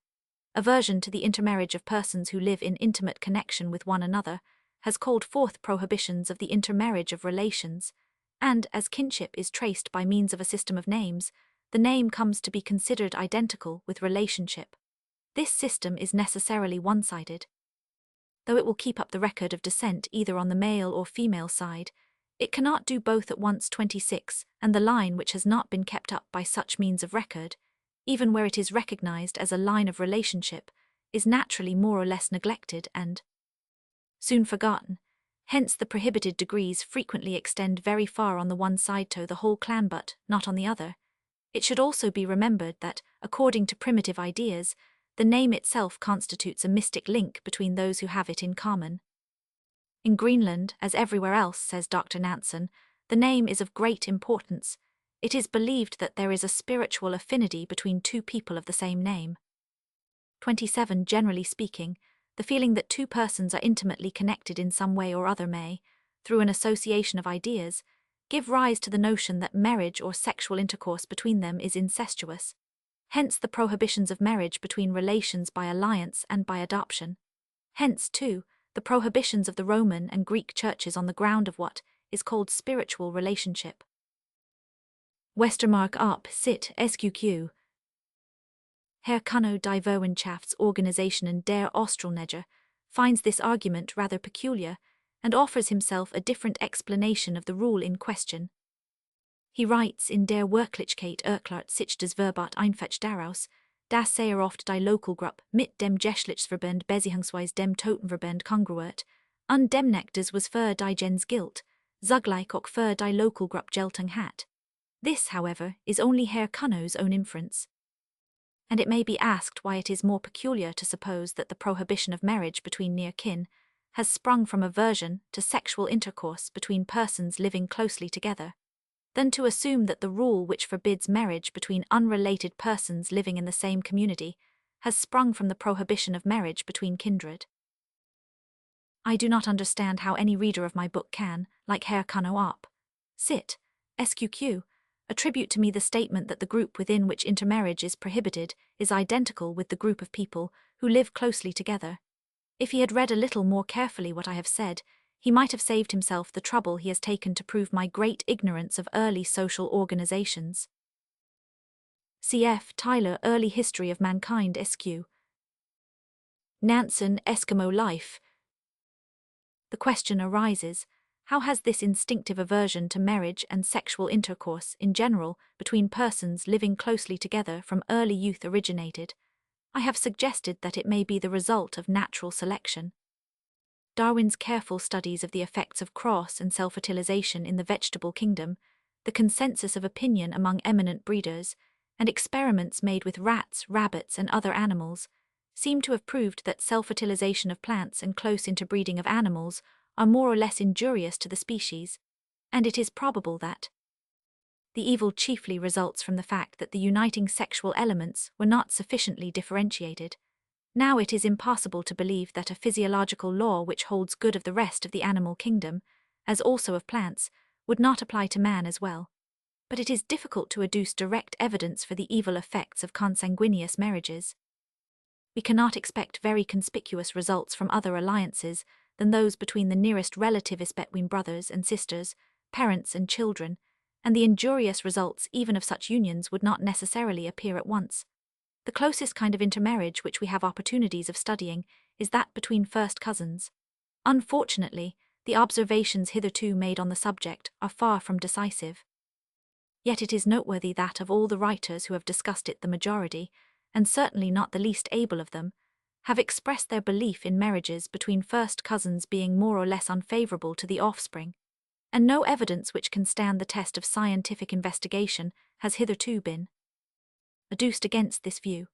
Aversion to the intermarriage of persons who live in intimate connection with one another has called forth prohibitions of the intermarriage of relations, and as kinship is traced by means of a system of names, the name comes to be considered identical with relationship. This system is necessarily one-sided. Though it will keep up the record of descent either on the male or female side, it cannot do both at once. 26, and the line which has not been kept up by such means of record, even where it is recognized as a line of relationship, is naturally more or less neglected and soon forgotten. Hence the prohibited degrees frequently extend very far on the one side to the whole clan but not on the other. It should also be remembered that, according to primitive ideas, the name itself constitutes a mystic link between those who have it in common. In Greenland, as everywhere else, says Dr. Nansen, the name is of great importance. It is believed that there is a spiritual affinity between two people of the same name. 27. Generally speaking, the feeling that two persons are intimately connected in some way or other may, through an association of ideas, give rise to the notion that marriage or sexual intercourse between them is incestuous. Hence the prohibitions of marriage between relations by alliance and by adoption. Hence, too, the prohibitions of the Roman and Greek churches on the ground of what is called spiritual relationship. Westermarck op. Sit. Sqq. Herr Kuno die Wissenschafts-Organisationen der Australneger finds this argument rather peculiar and offers himself a different explanation of the rule in question. He writes in Der Wirklichkeit erklärt sich des Verbot einfach daraus, dass sehr oft die Lokalgruppe mit dem Geschlechtsverband beziehungsweise dem Totenverband kongruiert, und demnach das was für die Gens gilt, zugleich auch für die Lokalgruppe Geltung hat. This, however, is only Herr Kuno's own inference. And it may be asked why it is more peculiar to suppose that the prohibition of marriage between near kin has sprung from aversion to sexual intercourse between persons living closely together, than to assume that the rule which forbids marriage between unrelated persons living in the same community has sprung from the prohibition of marriage between kindred. I do not understand how any reader of my book can, like Herr Kuno op. Sit. Sqq. Attribute to me the statement that the group within which intermarriage is prohibited is identical with the group of people who live closely together. If he had read a little more carefully what I have said, he might have saved himself the trouble he has taken to prove my great ignorance of early social organizations. Cf. Tyler, Early History of Mankind Sq. Nansen, Eskimo Life. The question arises, how has this instinctive aversion to marriage and sexual intercourse in general between persons living closely together from early youth originated? I have suggested that it may be the result of natural selection. Darwin's careful studies of the effects of cross and self-fertilization in the vegetable kingdom, the consensus of opinion among eminent breeders, and experiments made with rats, rabbits, and other animals, seem to have proved that self-fertilization of plants and close interbreeding of animals are more or less injurious to the species, and it is probable that the evil chiefly results from the fact that the uniting sexual elements were not sufficiently differentiated. Now it is impossible to believe that a physiological law which holds good of the rest of the animal kingdom, as also of plants, would not apply to man as well. But it is difficult to adduce direct evidence for the evil effects of consanguineous marriages. We cannot expect very conspicuous results from other alliances than those between the nearest relatives between brothers and sisters, parents and children, and the injurious results even of such unions would not necessarily appear at once. The closest kind of intermarriage which we have opportunities of studying is that between first cousins. Unfortunately, the observations hitherto made on the subject are far from decisive. Yet it is noteworthy that of all the writers who have discussed it, the majority, and certainly not the least able of them, have expressed their belief in marriages between first cousins being more or less unfavorable to the offspring, and no evidence which can stand the test of scientific investigation has hitherto been adduced against this view.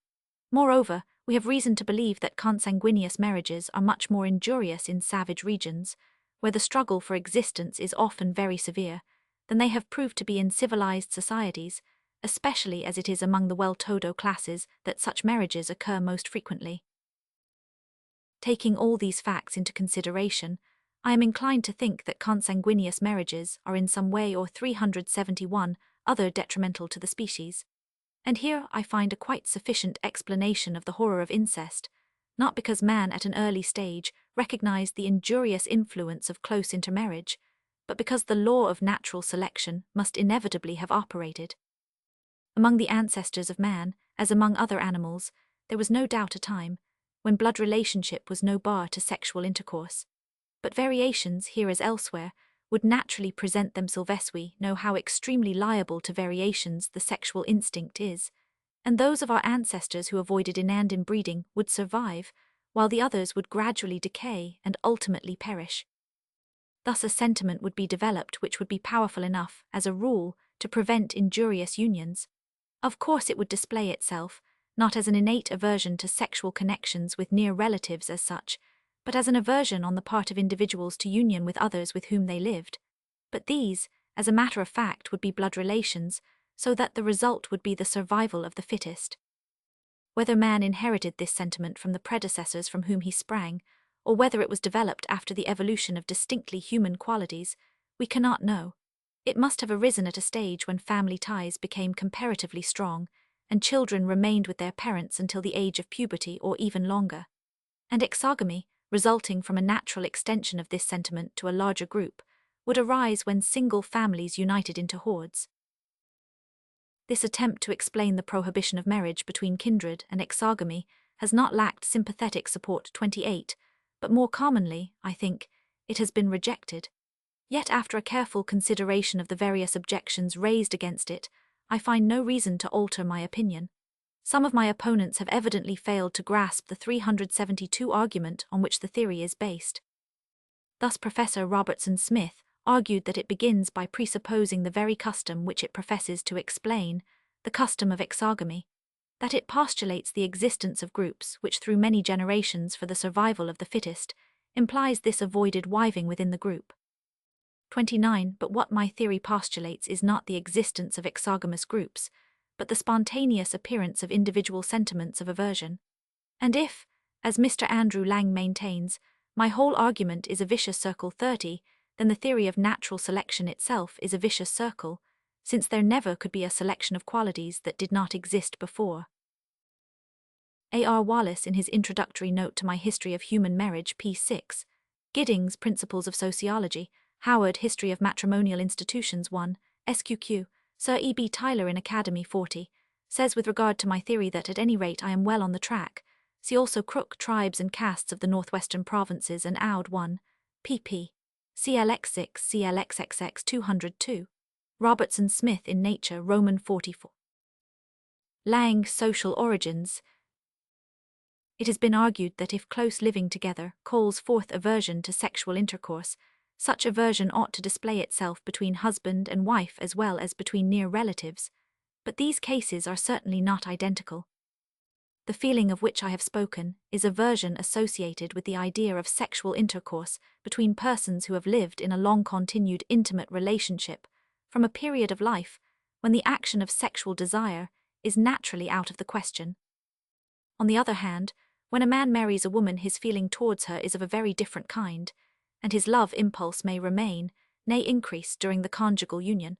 Moreover, we have reason to believe that consanguineous marriages are much more injurious in savage regions, where the struggle for existence is often very severe, than they have proved to be in civilized societies, especially as it is among the well-to-do classes that such marriages occur most frequently. Taking all these facts into consideration, I am inclined to think that consanguineous marriages are in some way or 371 other detrimental to the species. And here I find a quite sufficient explanation of the horror of incest, not because man at an early stage recognized the injurious influence of close intermarriage, but because the law of natural selection must inevitably have operated. Among the ancestors of man, as among other animals, there was no doubt a time when blood relationship was no bar to sexual intercourse. But variations, here as elsewhere, would naturally present themselves as we know how extremely liable to variations the sexual instinct is, and those of our ancestors who avoided inland inbreeding would survive, while the others would gradually decay and ultimately perish. Thus a sentiment would be developed which would be powerful enough, as a rule, to prevent injurious unions. Of course it would display itself, not as an innate aversion to sexual connections with near relatives as such, but as an aversion on the part of individuals to union with others with whom they lived. But these, as a matter of fact, would be blood relations, so that the result would be the survival of the fittest. Whether man inherited this sentiment from the predecessors from whom he sprang, or whether it was developed after the evolution of distinctly human qualities, we cannot know. It must have arisen at a stage when family ties became comparatively strong, and children remained with their parents until the age of puberty or even longer. And exogamy, resulting from a natural extension of this sentiment to a larger group, would arise when single families united into hordes. This attempt to explain the prohibition of marriage between kindred and exogamy has not lacked sympathetic support. 28, but more commonly, I think, it has been rejected. Yet after a careful consideration of the various objections raised against it, I find no reason to alter my opinion. Some of my opponents have evidently failed to grasp the 372 argument on which the theory is based. Thus Professor Robertson Smith argued that it begins by presupposing the very custom which it professes to explain, the custom of exogamy, that it postulates the existence of groups which through many generations for the survival of the fittest implies this avoided wiving within the group. 29. But what my theory postulates is not the existence of exogamous groups, but the spontaneous appearance of individual sentiments of aversion. And if, as Mr. Andrew Lang maintains, my whole argument is a vicious circle 30, then the theory of natural selection itself is a vicious circle, since there never could be a selection of qualities that did not exist before. A.R. Wallace, in his introductory note to my History of Human Marriage, p. 6, Giddings, Principles of Sociology, Howard, History of Matrimonial Institutions 1, SQQ, Sir E. B. Tyler in Academy 40, says with regard to my theory that at any rate I am well on the track. See also Crook, Tribes and Castes of the Northwestern Provinces and Oud 1, pp. CLX 6, CLXXX 202. Robertson Smith in Nature, Roman 44. Lang, Social Origins. It has been argued that if close living together calls forth aversion to sexual intercourse, such aversion ought to display itself between husband and wife as well as between near relatives, but these cases are certainly not identical. The feeling of which I have spoken is aversion associated with the idea of sexual intercourse between persons who have lived in a long-continued intimate relationship from a period of life when the action of sexual desire is naturally out of the question. On the other hand, when a man marries a woman, his feeling towards her is of a very different kind, and his love impulse may remain, nay increase during the conjugal union,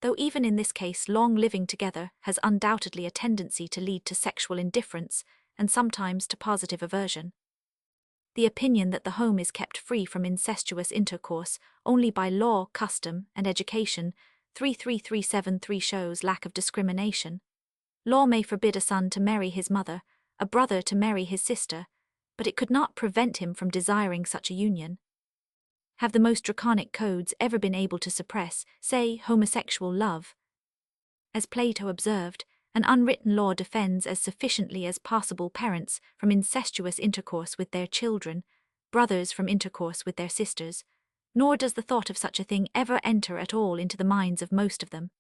though even in this case long living together has undoubtedly a tendency to lead to sexual indifference and sometimes to positive aversion. The opinion that the home is kept free from incestuous intercourse only by law, custom, and education, 33373 shows lack of discrimination. Law may forbid a son to marry his mother, a brother to marry his sister, but it could not prevent him from desiring such a union. Have the most draconic codes ever been able to suppress, say, homosexual love? As Plato observed, an unwritten law defends as sufficiently as possible parents from incestuous intercourse with their children, brothers from intercourse with their sisters, nor does the thought of such a thing ever enter at all into the minds of most of them.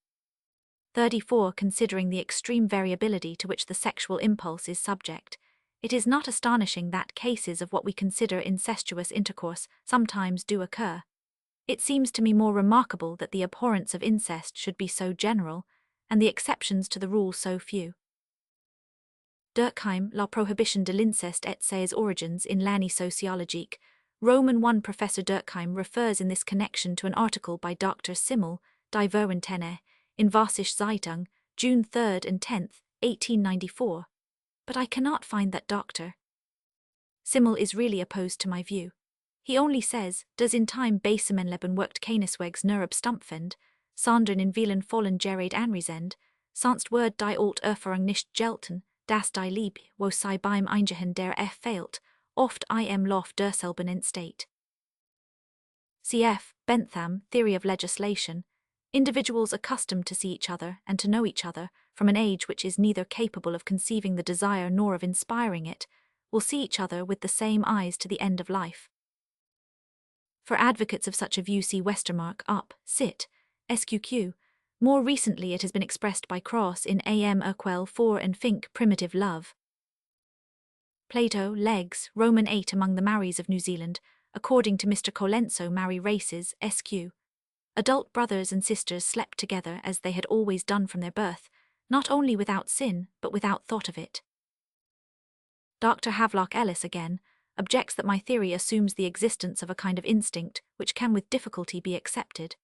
34. Considering the extreme variability to which the sexual impulse is subject, it is not astonishing that cases of what we consider incestuous intercourse sometimes do occur. It seems to me more remarkable that the abhorrence of incest should be so general, and the exceptions to the rule so few. Durkheim, La prohibition de l'inceste et ses origines in l'année sociologique, Roman I. Professor Durkheim refers in this connection to an article by Dr. Simmel, Die Verwandtene, in Vossische Zeitung, June 3 and 10, 1894. But I cannot find that Dr. Simmel is really opposed to my view. He only says, "Does in time Basemenleben workt keineswegs nur abstumpfend, sondern in vielen vollen Gerät anresend, sonst wird die Alt Erfahrung nicht gelten, dass die Liebe, wo sie beim Eingehen der fehlt, oft im Lauf derselben entsteht." Cf. Bentham, Theory of Legislation. Individuals accustomed to see each other and to know each other from an age which is neither capable of conceiving the desire nor of inspiring it, will see each other with the same eyes to the end of life. For advocates of such a view, see Westermarck, Up, Sit, SQQ. More recently it has been expressed by Cross in Am. Urquell 4 and Fink, Primitive Love. Plato, Legs, Roman 8 among the Maoris of New Zealand, according to Mr. Colenso, Maori races, SQ. Adult brothers and sisters slept together as they had always done from their birth, not only without sin, but without thought of it. Dr. Havelock Ellis again objects that my theory assumes the existence of a kind of instinct which can with difficulty be accepted.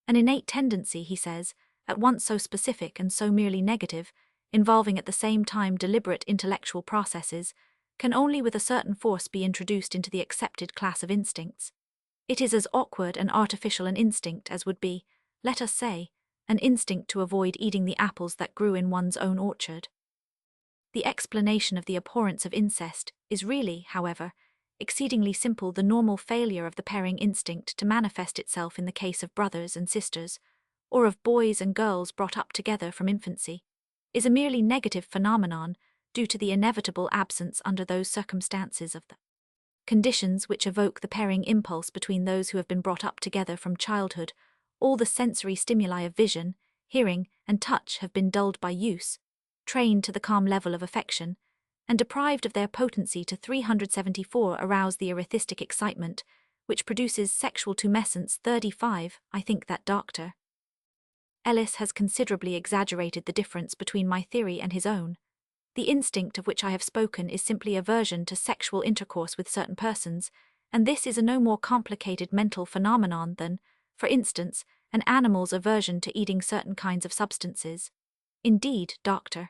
An innate tendency, he says, at once so specific and so merely negative, involving at the same time deliberate intellectual processes, can only with a certain force be introduced into the accepted class of instincts. It is as awkward and artificial an instinct as would be, let us say, an instinct to avoid eating the apples that grew in one's own orchard. The explanation of the abhorrence of incest is really, however, exceedingly simple. The normal failure of the pairing instinct to manifest itself in the case of brothers and sisters, or of boys and girls brought up together from infancy, is a merely negative phenomenon due to the inevitable absence under those circumstances of the conditions which evoke the pairing impulse between those who have been brought up together from childhood. All the sensory stimuli of vision, hearing, and touch have been dulled by use, trained to the calm level of affection, and deprived of their potency to 374 arouse the erethistic excitement, which produces sexual tumescence. 35. I think that Dr. Ellis has considerably exaggerated the difference between my theory and his own. The instinct of which I have spoken is simply aversion to sexual intercourse with certain persons, and this is a no more complicated mental phenomenon than, for instance, an animal's aversion to eating certain kinds of substances. Indeed, Dr.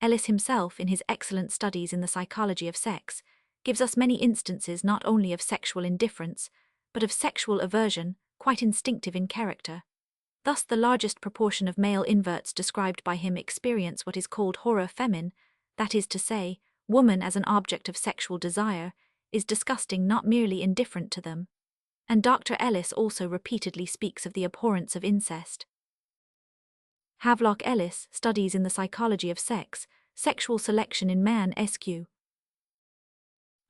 Ellis himself, in his excellent studies in the psychology of sex, gives us many instances not only of sexual indifference, but of sexual aversion, quite instinctive in character. Thus the largest proportion of male inverts described by him experience what is called horror femmin, that is to say, woman as an object of sexual desire, is disgusting, not merely indifferent to them. And Dr. Ellis also repeatedly speaks of the abhorrence of incest. Havelock Ellis, Studies in the Psychology of Sex, Sexual Selection in Man, SQ.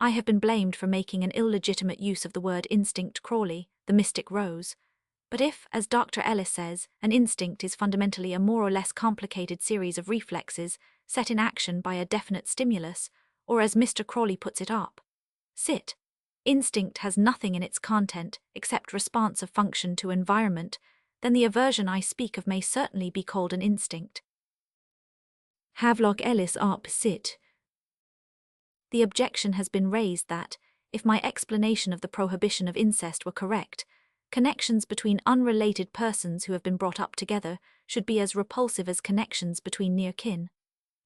I have been blamed for making an illegitimate use of the word instinct. Crawley, The Mystic Rose. But if, as Dr. Ellis says, an instinct is fundamentally a more or less complicated series of reflexes set in action by a definite stimulus, or as Mr. Crawley puts it up, sit, instinct has nothing in its content except response of function to environment, then the aversion I speak of may certainly be called an instinct. Havelock Ellis Op. Sit. The objection has been raised that, if my explanation of the prohibition of incest were correct, connections between unrelated persons who have been brought up together should be as repulsive as connections between near kin,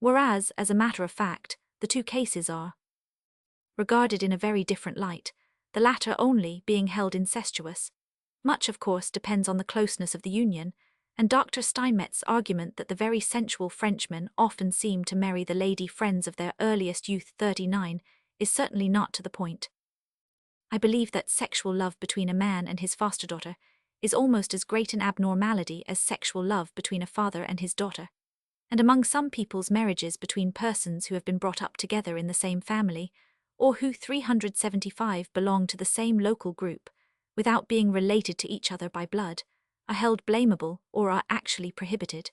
whereas, as a matter of fact, the two cases are regarded in a very different light, the latter only being held incestuous. Much, of course, depends on the closeness of the union, and Dr. Steinmetz's argument that the very sensual Frenchmen often seem to marry the lady friends of their earliest youth 39 is certainly not to the point. I believe that sexual love between a man and his foster daughter is almost as great an abnormality as sexual love between a father and his daughter. and among some peoples marriages between persons who have been brought up together in the same family, or who 375 belong to the same local group, without being related to each other by blood, are held blamable or are actually prohibited.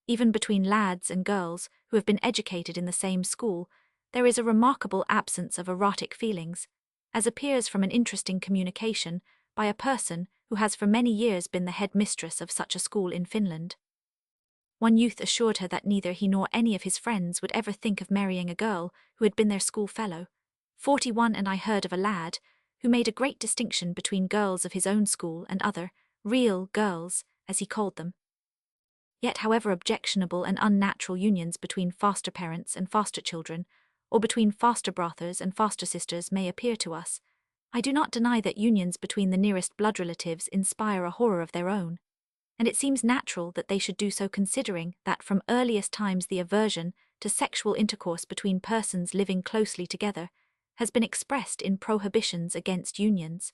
Even between lads and girls who have been educated in the same school, there is a remarkable absence of erotic feelings, as appears from an interesting communication by a person who has for many years been the head mistress of such a school in Finland. One youth assured her that neither he nor any of his friends would ever think of marrying a girl who had been their school fellow. 41 And I heard of a lad who made a great distinction between girls of his own school and other, real girls, as he called them. Yet however objectionable and unnatural unions between foster parents and foster children, or between foster brothers and foster sisters may appear to us, I do not deny that unions between the nearest blood relatives inspire a horror of their own, and it seems natural that they should do so, considering that from earliest times the aversion to sexual intercourse between persons living closely together has been expressed in prohibitions against unions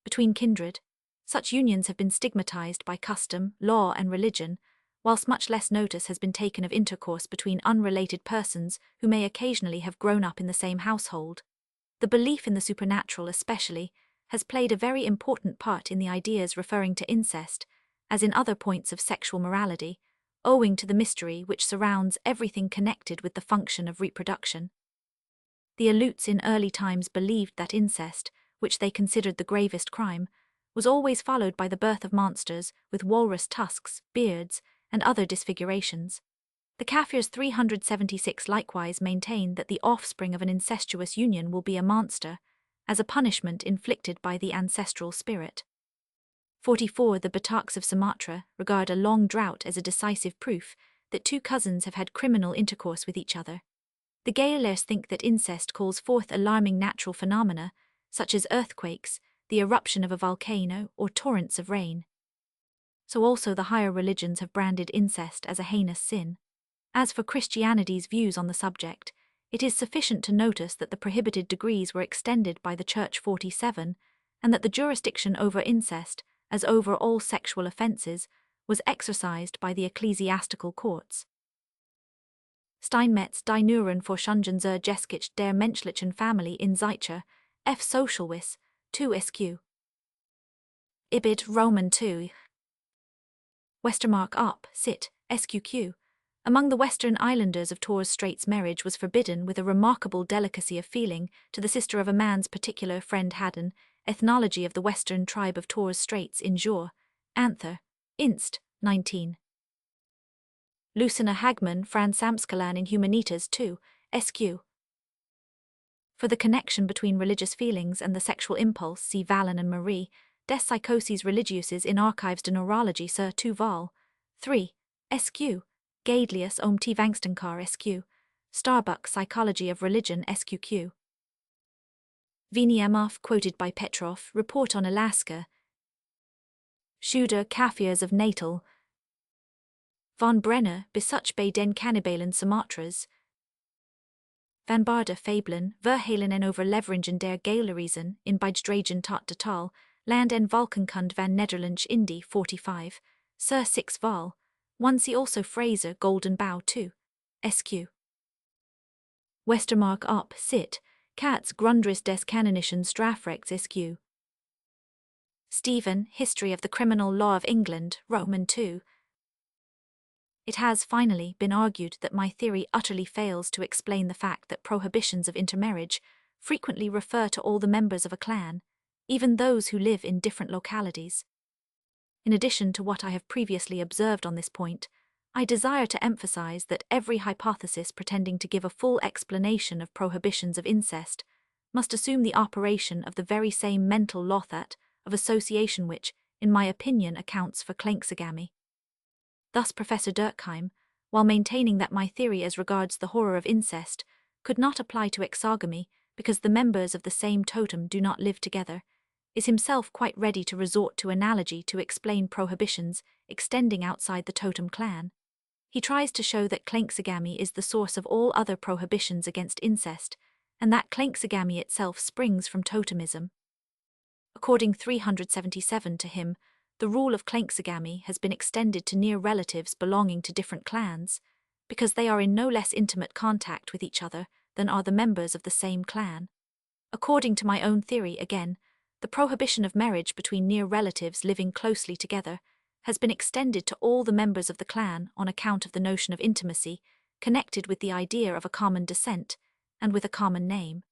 between kindred. Such unions have been stigmatized by custom, law, and religion, whilst much less notice has been taken of intercourse between unrelated persons who may occasionally have grown up in the same household. The belief in the supernatural, especially, has played a very important part in the ideas referring to incest, as in other points of sexual morality, owing to the mystery which surrounds everything connected with the function of reproduction. The Aleuts in early times believed that incest, which they considered the gravest crime, was always followed by the birth of monsters with walrus tusks, beards, and other disfigurations. The Kafirs 376 likewise maintain that the offspring of an incestuous union will be a monster, as a punishment inflicted by the ancestral spirit. 44 The Bataks of Sumatra regard a long drought as a decisive proof that two cousins have had criminal intercourse with each other. The Gaelers think that incest calls forth alarming natural phenomena, such as earthquakes, the eruption of a volcano, or torrents of rain. So also the higher religions have branded incest as a heinous sin. As for Christianity's views on the subject, it is sufficient to notice that the prohibited degrees were extended by the Church 47, and that the jurisdiction over incest, as over all sexual offences, was exercised by the ecclesiastical courts. Steinmetz die Nuren Forschungen zur Geschichte der menschlichen Familie in Zeitcher, F. Socialwis, 2 SQ. Ibid. Roman 2. Westermarck up, sit, SQQ. Among the Western Islanders of Torres Straits marriage was forbidden with a remarkable delicacy of feeling to the sister of a man's particular friend Haddon, Ethnology of the Western Tribe of Torres Straits in Jour, Anther, Inst. 19. Lucina Hagman Franz Samskalan in Humanitas 2, SQ. For the connection between religious feelings and the sexual impulse, see Vallon and Marie, Des Psychoses Religieuses in Archives de Neurologie sur 2 vol. 3, SQ. Gaedlius om T. Vangstenkar SQ. Starbuck Psychology of Religion SQQ. Veniamov, quoted by Petrov, Report on Alaska. Schuder Kafirs of Natal. Von Brenner, Besuch bei den Kannibalen Sumatras. Van Barde Fablen, Verhalen en overleveringen der Gaeleriesen in Bijdragen tot de Tal, Land en Valkenkund van Nederlandsch Indie 45, Sir 6 vol. 1 See also Fraser Golden Bough 2, SQ. Westermarck op. Sit. Katz Grundris des Kanonischen Strafrechts SQ. Stephen, History of the Criminal Law of England, Roman 2. It has, finally, been argued that my theory utterly fails to explain the fact that prohibitions of intermarriage frequently refer to all the members of a clan, even those who live in different localities. In addition to what I have previously observed on this point, I desire to emphasize that every hypothesis pretending to give a full explanation of prohibitions of incest must assume the operation of the very same mental lothat of association which, in my opinion, accounts for kleinxagamy. Thus Professor Durkheim, while maintaining that my theory as regards the horror of incest could not apply to exogamy because the members of the same totem do not live together, is himself quite ready to resort to analogy to explain prohibitions extending outside the totem clan. He tries to show that kleinxagamy is the source of all other prohibitions against incest, and that kleinxagamy itself springs from totemism. According 377 to him, the rule of kleinxogamy has been extended to near relatives belonging to different clans, because they are in no less intimate contact with each other than are the members of the same clan. According to my own theory, again, the prohibition of marriage between near relatives living closely together has been extended to all the members of the clan on account of the notion of intimacy connected with the idea of a common descent and with a common name.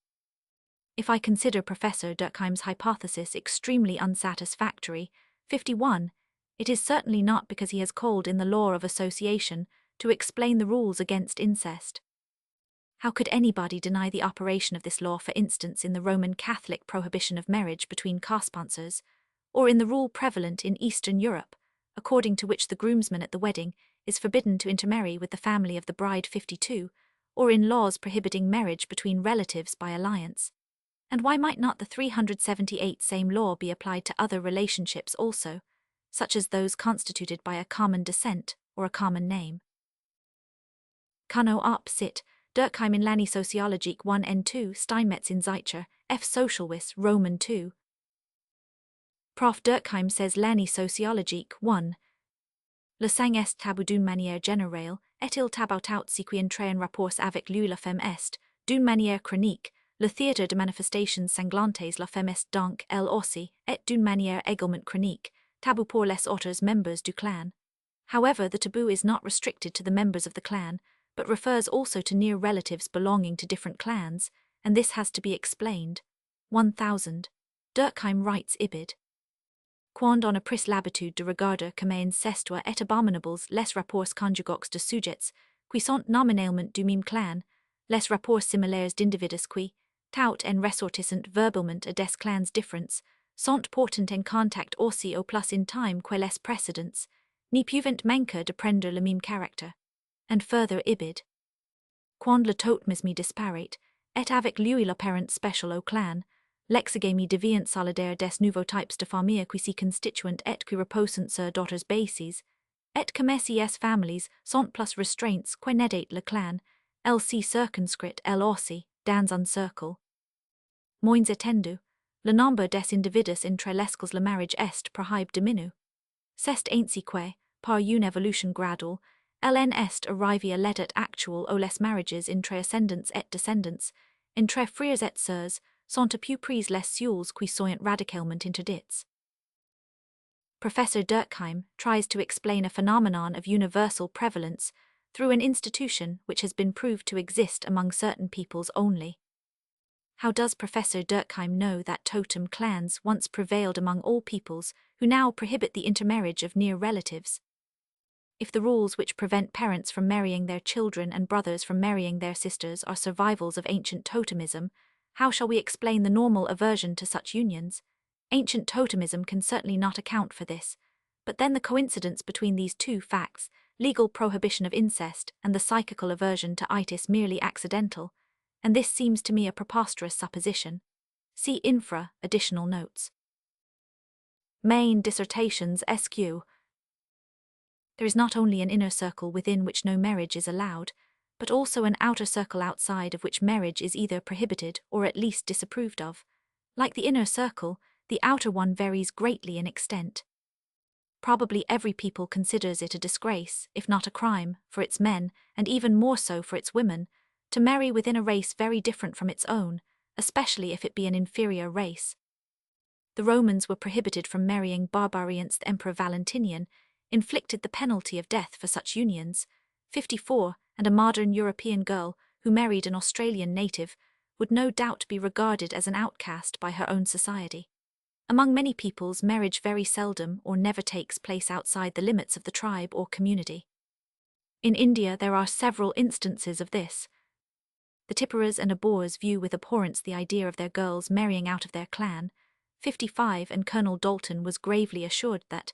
If I consider Professor Durkheim's hypothesis extremely unsatisfactory, 51, it is certainly not because he has called in the law of association to explain the rules against incest. How could anybody deny the operation of this law, for instance, in the Roman Catholic prohibition of marriage between co-sponsors, or in the rule prevalent in Eastern Europe, according to which the groomsman at the wedding is forbidden to intermarry with the family of the bride 52, or in laws prohibiting marriage between relatives by alliance? And why might not the 378 same law be applied to other relationships also, such as those constituted by a common descent or a common name? Kuno op sit, Durkheim in Lani Soziologique 1n2, Steinmetz in Zeitcher, F. Socialwis, Roman 2. Prof. Durkheim says Lani Soziologique 1. Le sang est tabou d'une manière générale, et il tabout out si qui entraîne rapports avec lui la femme est, d'une manière chronique, le théâtre de manifestations sanglantes la femme est donc elle aussi, et d'une manière également chronique, tabou pour les autres members du clan. However, the taboo is not restricted to the members of the clan, but refers also to near relatives belonging to different clans, and this has to be explained. 1000. Durkheim writes Ibid. Quand on a pris l'habitude de regarder comme incestueux et abominables les rapports conjugaux de sujets, qui sont nominalement du même clan, les rapports similaires d'individus qui, tout en ressortissant verbalement à des clans différents, sont portant en contact aussi au plus in time que les précédents, ni pouvant manquer de prendre le même caractère. And further Ibid. Quand le totmisme disparate, et avec lui la parent special au clan, l'exigami devient solidaire des nouveaux types de famille qui s'y constituent et qui reposent sur d'autres bases, et comme ces families sont plus restraints que n'était le clan, elles s'y circonscritent elles aussi, dans un cercle. Moins étendu, le nombre des individus entre lesquels le mariage est prohibe diminue. C'est ainsi que, par une évolution graduelle, LN est arrivé à l'état actuel où les marriages entre ascendants et descendants, entre frères et sœurs, sont à peu près les seuls qui sont radicalement interdits. Professor Durkheim tries to explain a phenomenon of universal prevalence through an institution which has been proved to exist among certain peoples only. How does Professor Durkheim know that totem clans once prevailed among all peoples who now prohibit the intermarriage of near relatives? If the rules which prevent parents from marrying their children and brothers from marrying their sisters are survivals of ancient totemism, how shall we explain the normal aversion to such unions? Ancient totemism can certainly not account for this, but then the coincidence between these two facts, legal prohibition of incest and the psychical aversion to it, is merely accidental, and this seems to me a preposterous supposition. See infra, additional notes. Main dissertations SQ. There is not only an inner circle within which no marriage is allowed, but also an outer circle outside of which marriage is either prohibited or at least disapproved of. Like the inner circle, the outer one varies greatly in extent. Probably every people considers it a disgrace, if not a crime, for its men, and even more so for its women, to marry within a race very different from its own, especially if it be an inferior race. The Romans were prohibited from marrying barbarians. The Emperor Valentinian inflicted the penalty of death for such unions. 54, and a modern European girl who married an Australian native would no doubt be regarded as an outcast by her own society. Among many peoples, marriage very seldom or never takes place outside the limits of the tribe or community. In India there are several instances of this. The Tippuras and Aboors view with abhorrence the idea of their girls marrying out of their clan. 55, and Colonel Dalton was gravely assured that,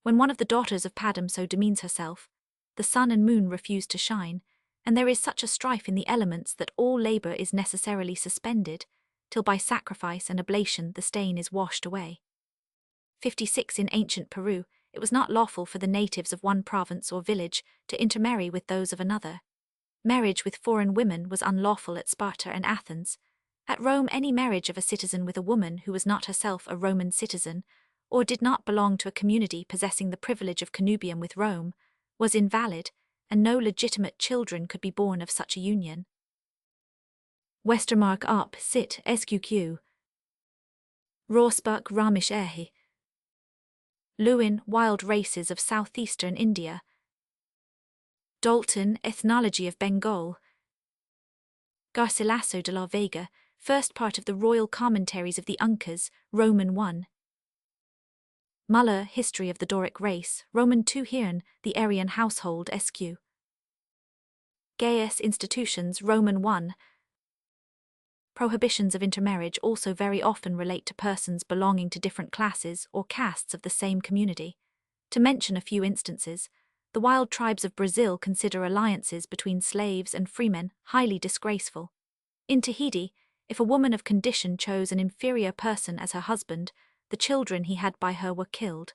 when one of the daughters of Padam so demeans herself, the sun and moon refuse to shine, and there is such a strife in the elements that all labour is necessarily suspended, till by sacrifice and oblation the stain is washed away. 56. In ancient Peru, it was not lawful for the natives of one province or village to intermarry with those of another. Marriage with foreign women was unlawful at Sparta and Athens. At Rome, any marriage of a citizen with a woman who was not herself a Roman citizen or did not belong to a community possessing the privilege of connubium with Rome, was invalid, and no legitimate children could be born of such a union. Westermarck op. Cit. Sqq. Rossbuck Ramesh Ehi. Lewin, Wild Races of Southeastern India. Dalton, Ethnology of Bengal. Garcilaso de la Vega, first part of the Royal Commentaries of the Uncas, Roman 1. Muller, History of the Doric Race, Roman 2. Hearn, the Aryan Household Sq. Gaius Institutions, Roman 1. Prohibitions of intermarriage also very often relate to persons belonging to different classes or castes of the same community. To mention a few instances, the wild tribes of Brazil consider alliances between slaves and freemen highly disgraceful. In Tahiti, if a woman of condition chose an inferior person as her husband, the children he had by her were killed.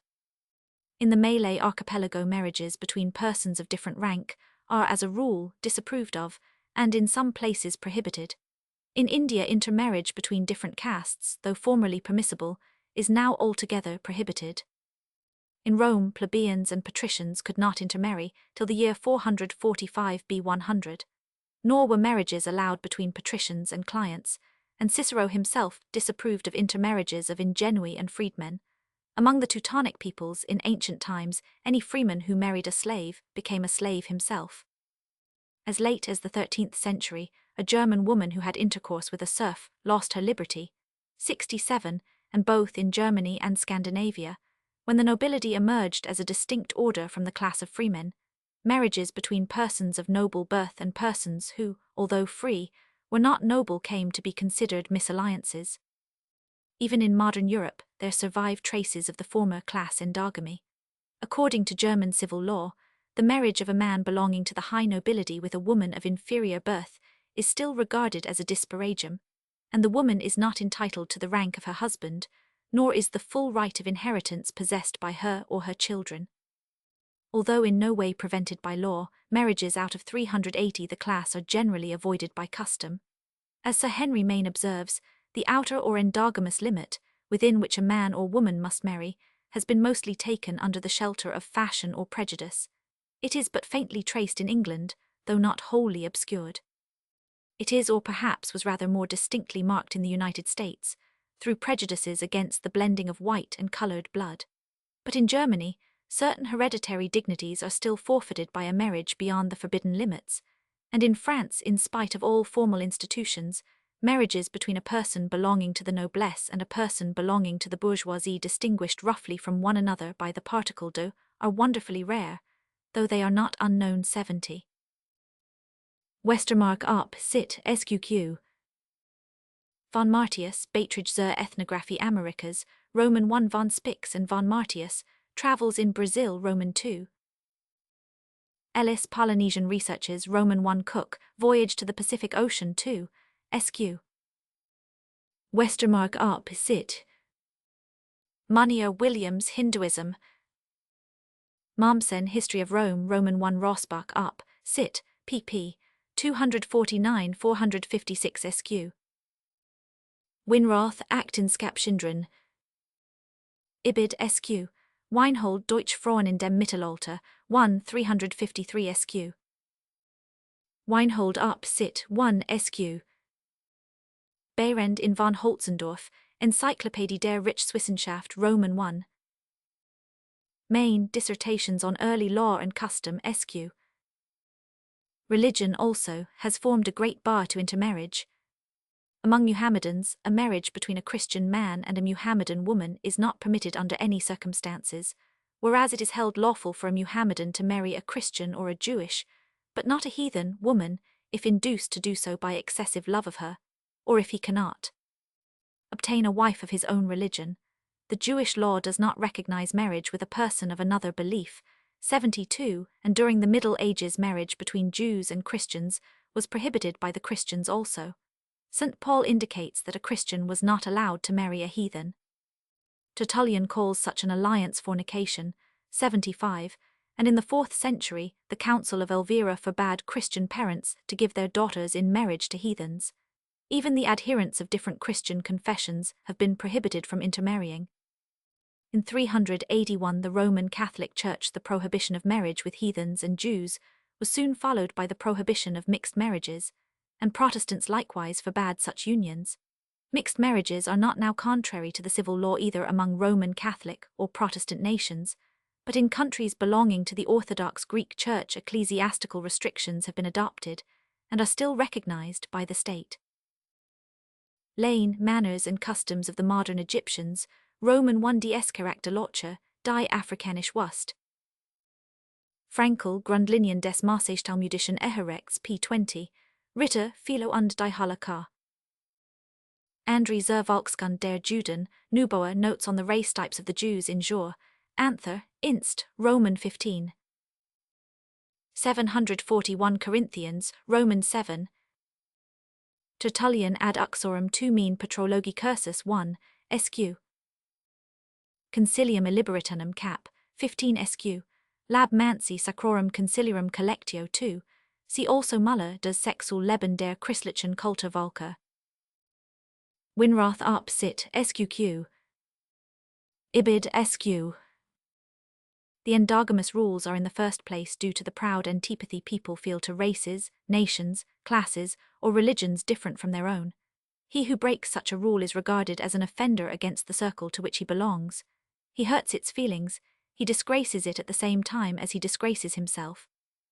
In the Malay archipelago, marriages between persons of different rank are, as a rule, disapproved of, and in some places prohibited. In India, intermarriage between different castes, though formerly permissible, is now altogether prohibited. In Rome, plebeians and patricians could not intermarry till the year 445 B.C. Nor were marriages allowed between patricians and clients, and Cicero himself disapproved of intermarriages of ingenui and freedmen. Among the Teutonic peoples in ancient times, any freeman who married a slave became a slave himself. As late as the 13th century, a German woman who had intercourse with a serf lost her liberty, 67, and both in Germany and Scandinavia. When the nobility emerged as a distinct order from the class of freemen, marriages between persons of noble birth and persons who, although free, were not noble came to be considered misalliances. Even in modern Europe, there survive traces of the former class endogamy. According to German civil law, the marriage of a man belonging to the high nobility with a woman of inferior birth is still regarded as a disparagem, and the woman is not entitled to the rank of her husband, nor is the full right of inheritance possessed by her or her children. Although in no way prevented by law, marriages out of 380 the class are generally avoided by custom. As Sir Henry Maine observes, the outer or endogamous limit, within which a man or woman must marry, has been mostly taken under the shelter of fashion or prejudice. It is but faintly traced in England, though not wholly obscured. It is, or perhaps was rather more distinctly marked in the United States, through prejudices against the blending of white and coloured blood. But in Germany, certain hereditary dignities are still forfeited by a marriage beyond the forbidden limits, and in France, in spite of all formal institutions, marriages between a person belonging to the noblesse and a person belonging to the bourgeoisie distinguished roughly from one another by the particle de are wonderfully rare, though they are not unknown 70. Westermarck op. Cit. Sqq. Von Martius, Beiträge zur Ethnographie Amerikas, Roman 1. Von Spix and von Martius, Travels in Brazil, Roman 2. Ellis, Polynesian Researches, Roman 1. Cook, Voyage to the Pacific Ocean 2. Sq. Westermarck op. Cit. Munier Williams, Hinduism. Mommsen, History of Rome, Roman 1. Rossbach op. Cit. pp. 249-456 Sq. Winroth, Aktenskapschindren. Ibid. Sq. Weinhold, Deutsche Frauen in dem Mittelalter, 1 353 Sq. Weinhold op. Cit. 1 Sq. Behrend in von Holzendorf, Enzyklopädie der Rechtswissenschaft, Roman 1. Maine, Dissertations on Early Law and Custom, Sq. Religion, also, has formed a great bar to intermarriage. Among Muhammadans, a marriage between a Christian man and a Muhammadan woman is not permitted under any circumstances, whereas it is held lawful for a Muhammadan to marry a Christian or a Jewish, but not a heathen, woman, if induced to do so by excessive love of her, or if he cannot obtain a wife of his own religion. The Jewish law does not recognize marriage with a person of another belief, 72, and during the Middle Ages marriage between Jews and Christians was prohibited by the Christians also. St. Paul indicates that a Christian was not allowed to marry a heathen. Tertullian calls such an alliance fornication, 75, and in the 4th century the Council of Elvira forbade Christian parents to give their daughters in marriage to heathens. Even the adherents of different Christian confessions have been prohibited from intermarrying. In 381, the Roman Catholic Church, the prohibition of marriage with heathens and Jews, was soon followed by the prohibition of mixed marriages, and Protestants likewise forbade such unions. Mixed marriages are not now contrary to the civil law either among Roman Catholic or Protestant nations, but in countries belonging to the Orthodox Greek Church, ecclesiastical restrictions have been adopted and are still recognized by the state. Lane, manners and customs of the modern Egyptians, Roman 1ds Charakterlotje, die Afrikanisch Wust. Frankel, Grundlinien des Talmudischen Eherechts, p. 20, Ritter, Philo und die Halakha. Andri zur Volkskunde der Juden, Neubauer, Notes on the Race Types of the Jews in Jur, Anther, Inst, Roman 15. 741 Corinthians, Roman 7. Tertullian ad uxorum 2 mean patrologi cursus 1, SQ. Concilium illiberatunum cap, 15 SQ. Lab mansi sacrorum conciliarum collectio 2. See also Muller das Sexual Leben der christlichen Kulturvölker. Winroth up sit SQQ. Ibid SQ. The endogamous rules are in the first place due to the proud antipathy people feel to races, nations, classes, or religions different from their own. He who breaks such a rule is regarded as an offender against the circle to which he belongs. He hurts its feelings, he disgraces it at the same time as he disgraces himself.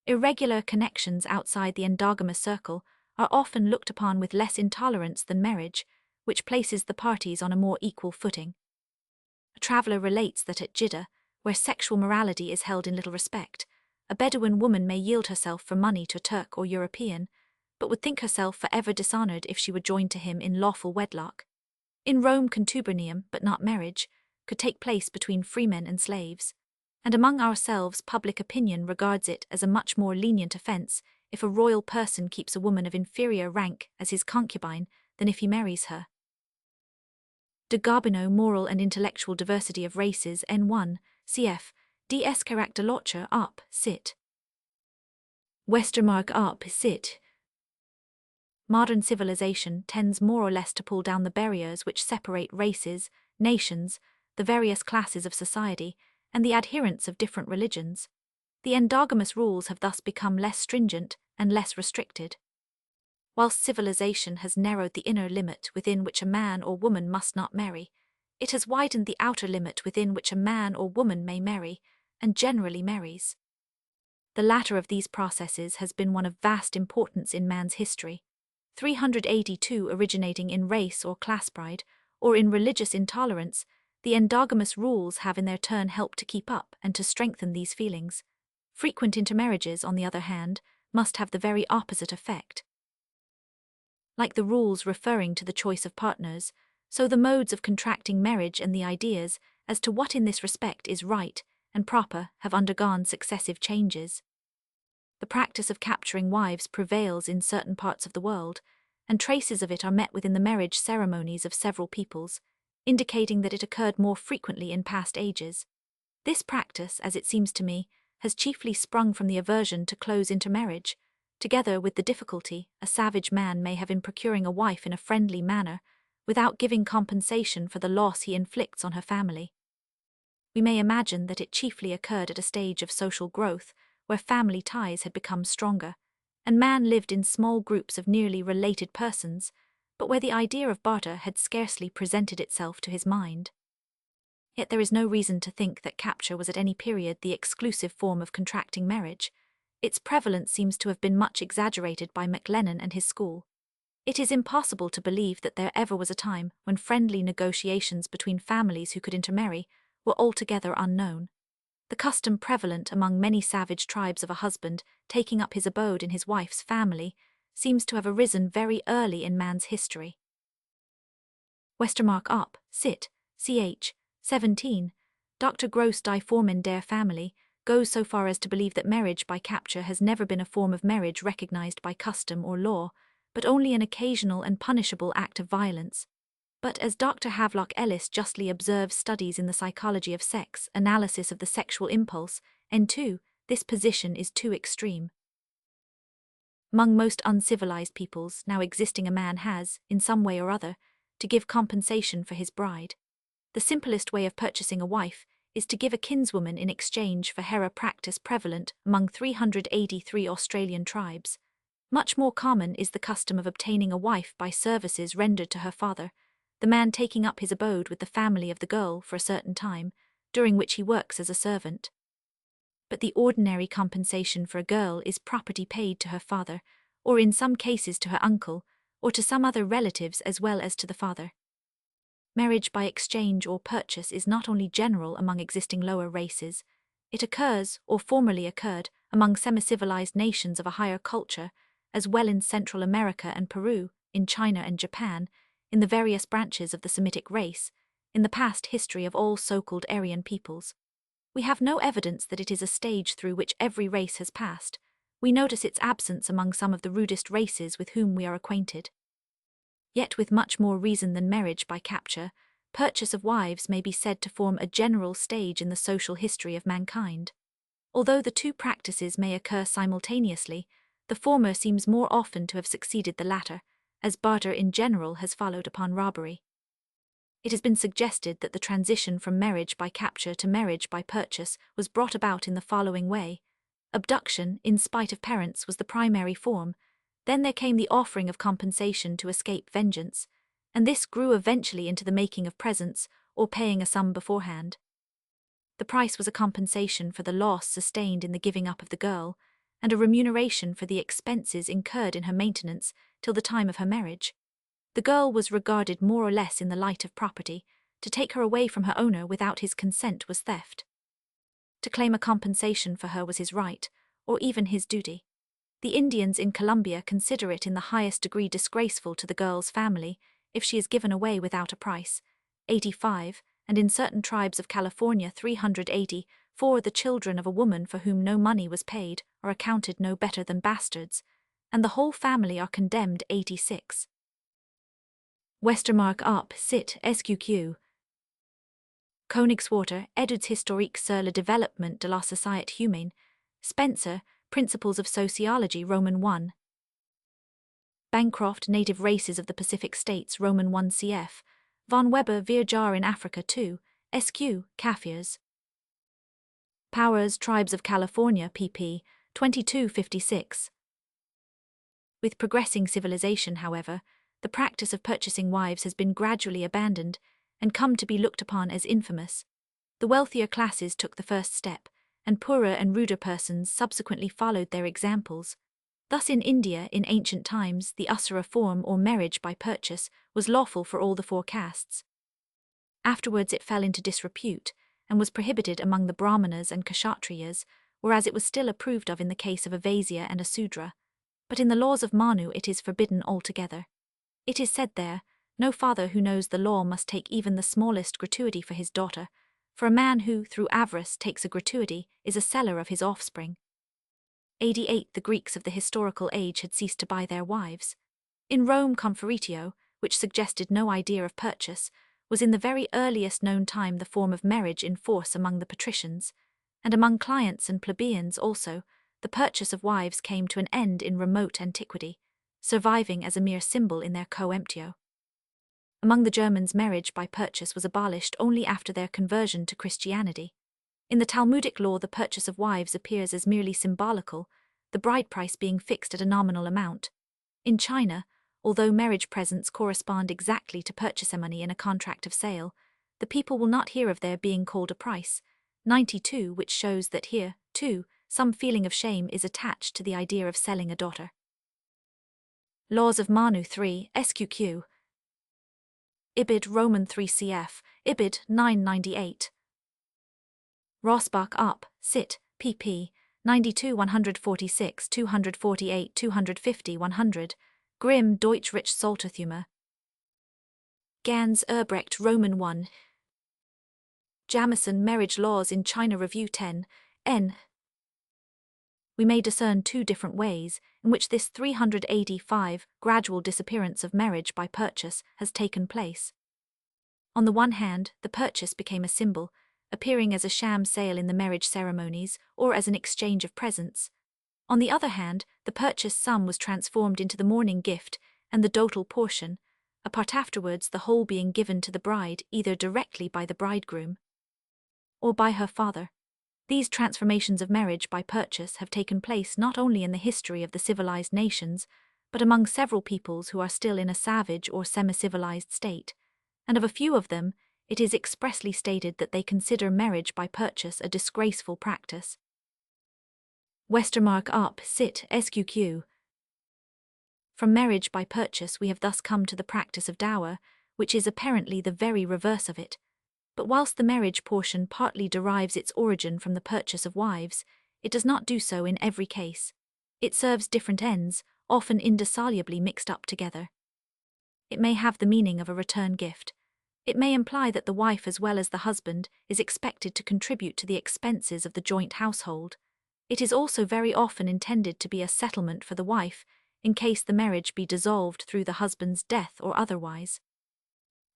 Irregular connections outside the endogamous circle are often looked upon with less intolerance than marriage, which places the parties on a more equal footing. A traveller relates that at Jeddah, where sexual morality is held in little respect, a Bedouin woman may yield herself for money to a Turk or European, but would think herself forever dishonoured if she were joined to him in lawful wedlock. In Rome, contubernium, but not marriage, could take place between freemen and slaves, and among ourselves public opinion regards it as a much more lenient offence if a royal person keeps a woman of inferior rank as his concubine than if he marries her. De Gobineau, Moral and Intellectual Diversity of Races, N1, cf. DS Charakterlotje up, sit. Westermarck up, sit. Modern civilization tends more or less to pull down the barriers which separate races, nations, the various classes of society, and the adherents of different religions. The endogamous rules have thus become less stringent and less restricted. Whilst civilization has narrowed the inner limit within which a man or woman must not marry, it has widened the outer limit within which a man or woman may marry, and generally marries. The latter of these processes has been one of vast importance in man's history. 382 originating in race or class pride, or in religious intolerance, the endogamous rules have in their turn helped to keep up and to strengthen these feelings. Frequent intermarriages, on the other hand, must have the very opposite effect. Like the rules referring to the choice of partners, so the modes of contracting marriage and the ideas as to what in this respect is right and proper have undergone successive changes. The practice of capturing wives prevails in certain parts of the world, and traces of it are met within the marriage ceremonies of several peoples, indicating that it occurred more frequently in past ages. This practice, as it seems to me, has chiefly sprung from the aversion to close intermarriage, together with the difficulty a savage man may have in procuring a wife in a friendly manner, without giving compensation for the loss he inflicts on her family. We may imagine that it chiefly occurred at a stage of social growth, where family ties had become stronger, and man lived in small groups of nearly related persons, but where the idea of barter had scarcely presented itself to his mind. Yet there is no reason to think that capture was at any period the exclusive form of contracting marriage. Its prevalence seems to have been much exaggerated by MacLennan and his school. It is impossible to believe that there ever was a time when friendly negotiations between families who could intermarry were altogether unknown. The custom prevalent among many savage tribes of a husband taking up his abode in his wife's family seems to have arisen very early in man's history. Westermarck up, sit, ch. 17, Dr. Gross die Formen der Family, goes so far as to believe that marriage by capture has never been a form of marriage recognized by custom or law, but only an occasional and punishable act of violence. But as Dr. Havelock Ellis justly observes, studies in the psychology of sex, analysis of the sexual impulse, N2, this position is too extreme. Among most uncivilized peoples now existing, a man has, in some way or other, to give compensation for his bride. The simplest way of purchasing a wife is to give a kinswoman in exchange for her, a practice prevalent among 383 Australian tribes. Much more common is the custom of obtaining a wife by services rendered to her father, the man taking up his abode with the family of the girl for a certain time, during which he works as a servant. But the ordinary compensation for a girl is property paid to her father, or in some cases to her uncle, or to some other relatives as well as to the father. Marriage by exchange or purchase is not only general among existing lower races, it occurs, or formerly occurred, among semi-civilized nations of a higher culture, as well in Central America and Peru, in China and Japan, in the various branches of the Semitic race, in the past history of all so-called Aryan peoples. We have no evidence that it is a stage through which every race has passed. We notice its absence among some of the rudest races with whom we are acquainted. Yet with much more reason than marriage by capture, purchase of wives may be said to form a general stage in the social history of mankind. Although the two practices may occur simultaneously, the former seems more often to have succeeded the latter, as barter in general has followed upon robbery. It has been suggested that the transition from marriage by capture to marriage by purchase was brought about in the following way. Abduction, in spite of parents, was the primary form. Then there came the offering of compensation to escape vengeance, and this grew eventually into the making of presents, or paying a sum beforehand. The price was a compensation for the loss sustained in the giving up of the girl, and a remuneration for the expenses incurred in her maintenance till the time of her marriage. The girl was regarded more or less in the light of property. To take her away from her owner without his consent was theft. To claim a compensation for her was his right, or even his duty. The Indians in Colombia consider it in the highest degree disgraceful to the girl's family if she is given away without a price, 85, and in certain tribes of California 380, for the children of a woman for whom no money was paid are accounted no better than bastards, and the whole family are condemned 86. Westermarck up, sit, SQQ. Königswarter, Études historiques sur le développement de la société humaine. Spencer, Principles of Sociology, Roman 1. Bancroft, Native Races of the Pacific States, Roman 1 cf. Von Weber, Virjar in Africa 2, SQ, Kaffirs. Powers, Tribes of California, pp. 2256. With progressing civilization, however, the practice of purchasing wives has been gradually abandoned and come to be looked upon as infamous. The wealthier classes took the first step, and poorer and ruder persons subsequently followed their examples. Thus in India, in ancient times, the usura form or marriage by purchase was lawful for all the four castes. Afterwards it fell into disrepute, and was prohibited among the Brahmanas and Kshatriyas, whereas it was still approved of in the case of a Vaisya and a Sudra. But in the laws of Manu it is forbidden altogether. It is said there, no father who knows the law must take even the smallest gratuity for his daughter, for a man who, through avarice, takes a gratuity is a seller of his offspring. 88. The Greeks of the historical age had ceased to buy their wives. In Rome, conferitio, which suggested no idea of purchase, was in the very earliest known time the form of marriage in force among the patricians, and among clients and plebeians also, the purchase of wives came to an end in remote antiquity, surviving as a mere symbol in their coemptio. Among the Germans, marriage by purchase was abolished only after their conversion to Christianity. In the Talmudic law, the purchase of wives appears as merely symbolical, the bride price being fixed at a nominal amount. In China, although marriage presents correspond exactly to purchaser money in a contract of sale, the people will not hear of their being called a price, 92, which shows that here, too, some feeling of shame is attached to the idea of selling a daughter. Laws of Manu 3, SQQ. Ibid, Roman 3 cf. Ibid, 998. Rossbach up, sit, pp. 92 146 248 250 100. Grimm, Deutsch Rich Salterthumer. Gans Erbrecht, Roman 1. Jamison, Marriage Laws in China, Review 10, n. We may discern two different ways in which this 385 gradual disappearance of marriage by purchase has taken place. On the one hand, the purchase became a symbol, appearing as a sham sale in the marriage ceremonies or as an exchange of presents. On the other hand, the purchase sum was transformed into the mourning gift and the dotal portion, a part afterwards the whole being given to the bride either directly by the bridegroom or by her father. These transformations of marriage by purchase have taken place not only in the history of the civilized nations, but among several peoples who are still in a savage or semi-civilized state, and of a few of them, it is expressly stated that they consider marriage by purchase a disgraceful practice. Westermarck up, sit, sqq. From marriage by purchase we have thus come to the practice of dower, which is apparently the very reverse of it. But whilst the marriage portion partly derives its origin from the purchase of wives, it does not do so in every case. It serves different ends, often indissolubly mixed up together. It may have the meaning of a return gift. It may imply that the wife as well as the husband is expected to contribute to the expenses of the joint household. It is also very often intended to be a settlement for the wife, in case the marriage be dissolved through the husband's death or otherwise.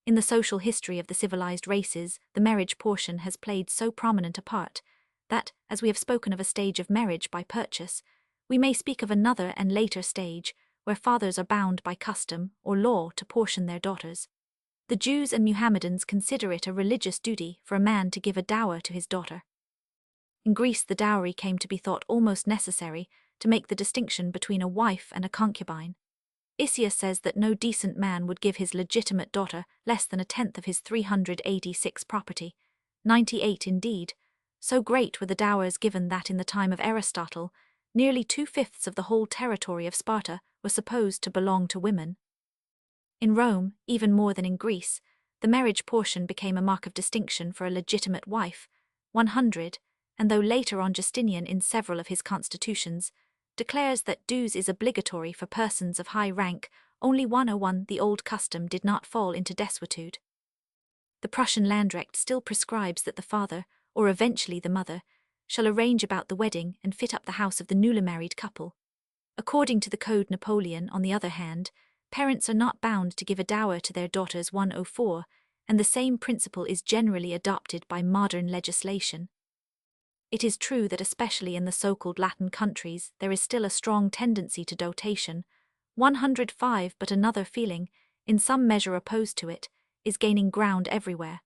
In the social history of the civilized races, the marriage portion has played so prominent a part that, as we have spoken of a stage of marriage by purchase, we may speak of another and later stage where fathers are bound by custom or law to portion their daughters. The Jews and Muhammadans consider it a religious duty for a man to give a dower to his daughter. In Greece, the dowry came to be thought almost necessary to make the distinction between a wife and a concubine. Isias says that no decent man would give his legitimate daughter less than a tenth of his 386 property, 98 indeed. So great were the dowers given that in the time of Aristotle, nearly 2/5 of the whole territory of Sparta were supposed to belong to women. In Rome, even more than in Greece, the marriage portion became a mark of distinction for a legitimate wife, 100, and though later on Justinian in several of his constitutions declares that dues is obligatory for persons of high rank, only 101 the old custom did not fall into desuetude. The Prussian Landrecht still prescribes that the father, or eventually the mother, shall arrange about the wedding and fit up the house of the newly married couple. According to the Code Napoleon, on the other hand, parents are not bound to give a dower to their daughters 104, and the same principle is generally adopted by modern legislation. It is true that especially in the so-called Latin countries there is still a strong tendency to dotation, 105, but another feeling, in some measure opposed to it, is gaining ground everywhere.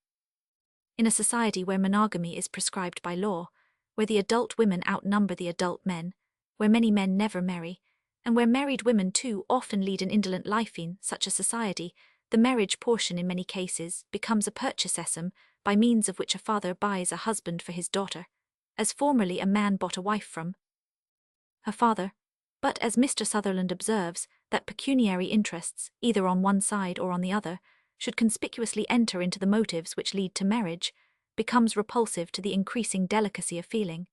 In a society where monogamy is prescribed by law, where the adult women outnumber the adult men, where many men never marry, and where married women too often lead an indolent life in such a society, the marriage portion in many cases becomes a purchasesum by means of which a father buys a husband for his daughter, as formerly a man bought a wife from her father. But as Mr. Sutherland observes, that pecuniary interests, either on one side or on the other, should conspicuously enter into the motives which lead to marriage, becomes repulsive to the increasing delicacy of feeling.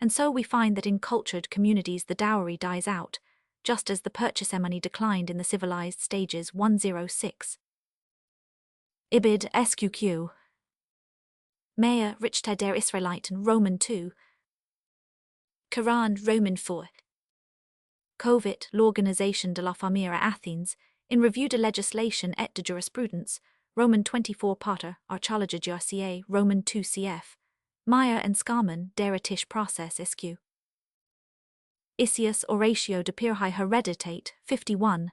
And so we find that in cultured communities the dowry dies out, just as the purchase-money declined in the civilized stages 106. Ibid sqq. Mea Richter der Israeliten Roman 2. Quran Roman 4. Covit L'Organisation de la Famille à Athens, in Revue de Legislation et de Jurisprudence, Roman 24 Pater, Archaeology GRCA, Roman 2 cf. Meyer and Scarman, der Tisch Process SQ. Isias Oratio de Pirhai Hereditate, 51.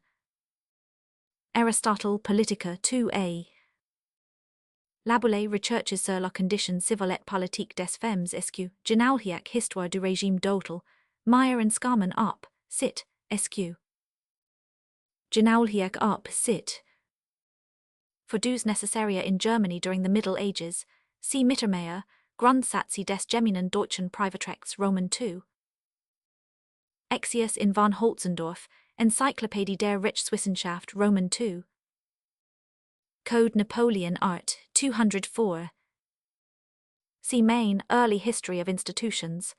Aristotle Politica 2a. Laboulaye Recherches sur la condition civile et politique des femmes SQ, Genealogique Histoire du régime d'autel, Meyer and Scarman op. Sit, SQ. Genealogique op. Sit. For dues necessaria in Germany during the Middle Ages, see Mittermeier, Grundsätze des Gemeinen Deutschen Privatrechts Roman 2. Exius in von Holzendorf, Enzyklopädie der Rechtswissenschaft Roman 2. Code Napoleon Art, 204. See Main, Early History of Institutions.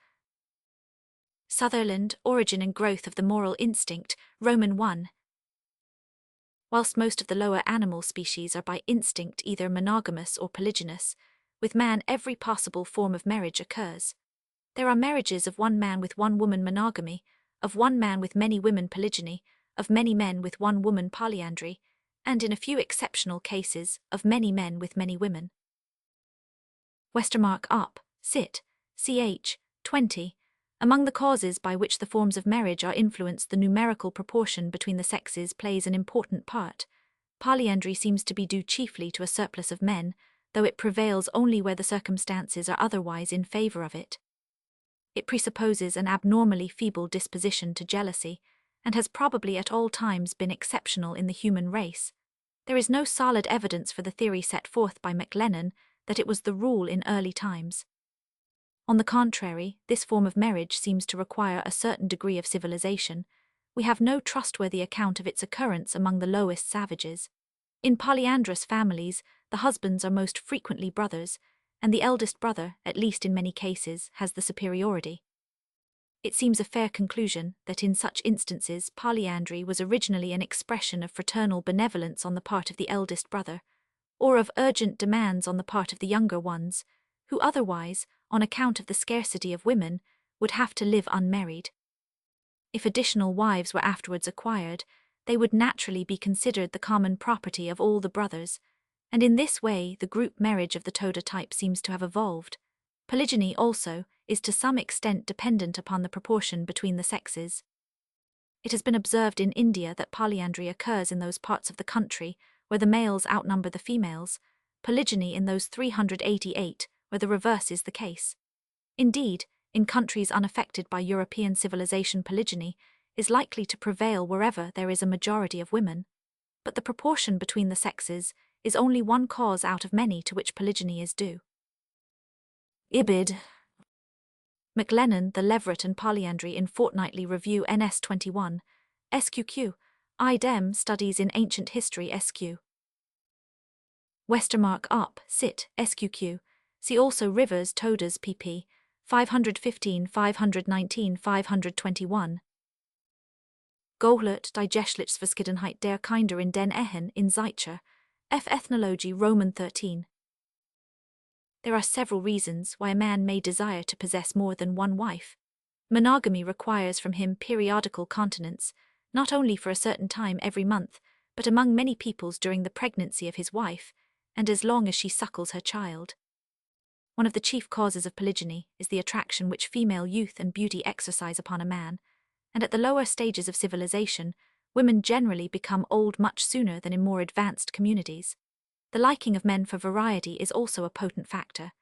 Sutherland, Origin and Growth of the Moral Instinct, Roman 1. Whilst most of the lower animal species are by instinct either monogamous or polygynous, with man every possible form of marriage occurs. There are marriages of one man with one woman monogamy, of one man with many women polygyny, of many men with one woman polyandry, and in a few exceptional cases, of many men with many women. Westermarck op. Sit. Ch. 20. Among the causes by which the forms of marriage are influenced, the numerical proportion between the sexes plays an important part, polyandry seems to be due chiefly to a surplus of men, though it prevails only where the circumstances are otherwise in favor of it. It presupposes an abnormally feeble disposition to jealousy, and has probably at all times been exceptional in the human race. There is no solid evidence for the theory set forth by McLennan that it was the rule in early times. On the contrary, this form of marriage seems to require a certain degree of civilization. We have no trustworthy account of its occurrence among the lowest savages. In polyandrous families, the husbands are most frequently brothers, and the eldest brother, at least in many cases, has the superiority. It seems a fair conclusion that in such instances polyandry was originally an expression of fraternal benevolence on the part of the eldest brother, or of urgent demands on the part of the younger ones, who otherwise, on account of the scarcity of women, would have to live unmarried. If additional wives were afterwards acquired, they would naturally be considered the common property of all the brothers, and in this way the group marriage of the Toda type seems to have evolved. Polygyny, also, is to some extent dependent upon the proportion between the sexes. It has been observed in India that polyandry occurs in those parts of the country where the males outnumber the females, polygyny in those 388 where the reverse is the case. Indeed, in countries unaffected by European civilization, polygyny is likely to prevail wherever there is a majority of women, but the proportion between the sexes is only one cause out of many to which polygyny is due. Ibid. McLennan, The Leveret and Polyandry in Fortnightly Review NS 21, SQQ, IDEM Studies in Ancient History SQ. Westermarck Up, Sit, SQQ, see also Rivers Todas pp. 515, 519, 521. Gohlet, Die Geschlechtsverschiedenheit der Kinder in den Ehen in Zeitcher, F. Ethnology Roman 13. There are several reasons why a man may desire to possess more than one wife. Monogamy requires from him periodical continence, not only for a certain time every month, but among many peoples during the pregnancy of his wife, and as long as she suckles her child. One of the chief causes of polygyny is the attraction which female youth and beauty exercise upon a man, and at the lower stages of civilization, women generally become old much sooner than in more advanced communities. The liking of men for variety is also a potent factor.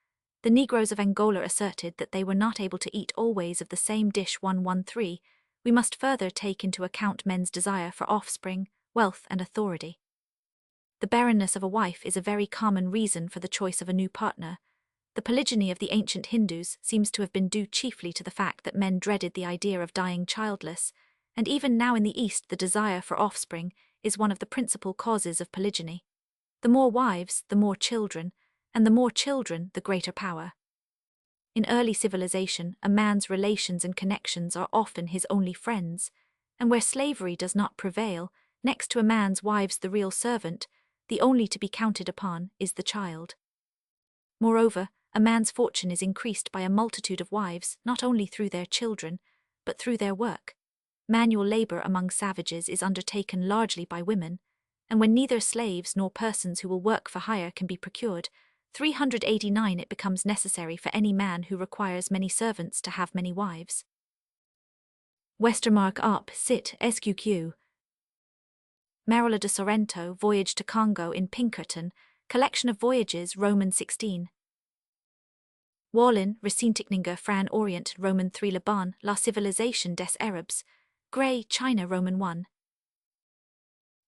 The Negroes of Angola asserted that they were not able to eat always of the same dish. 113. We must further take into account men's desire for offspring, wealth, and authority. The barrenness of a wife is a very common reason for the choice of a new partner. The polygyny of the ancient Hindus seems to have been due chiefly to the fact that men dreaded the idea of dying childless, and even now in the East the desire for offspring is one of the principal causes of polygyny. The more wives, the more children, and the more children, the greater power. In early civilization, a man's relations and connections are often his only friends, and where slavery does not prevail, next to a man's wives the real servant, the only to be counted upon, is the child. Moreover, a man's fortune is increased by a multitude of wives not only through their children, but through their work. Manual labor among savages is undertaken largely by women, and when neither slaves nor persons who will work for hire can be procured, 389 it becomes necessary for any man who requires many servants to have many wives. Westermarck Up, Sit, SQQ. Marola de Sorrento, Voyage to Congo in Pinkerton, Collection of Voyages, Roman 16. Wallin, Recentikninger Fran Orient, Roman 3 Liban, La Civilisation des Arabes, Gray, China, Roman 1.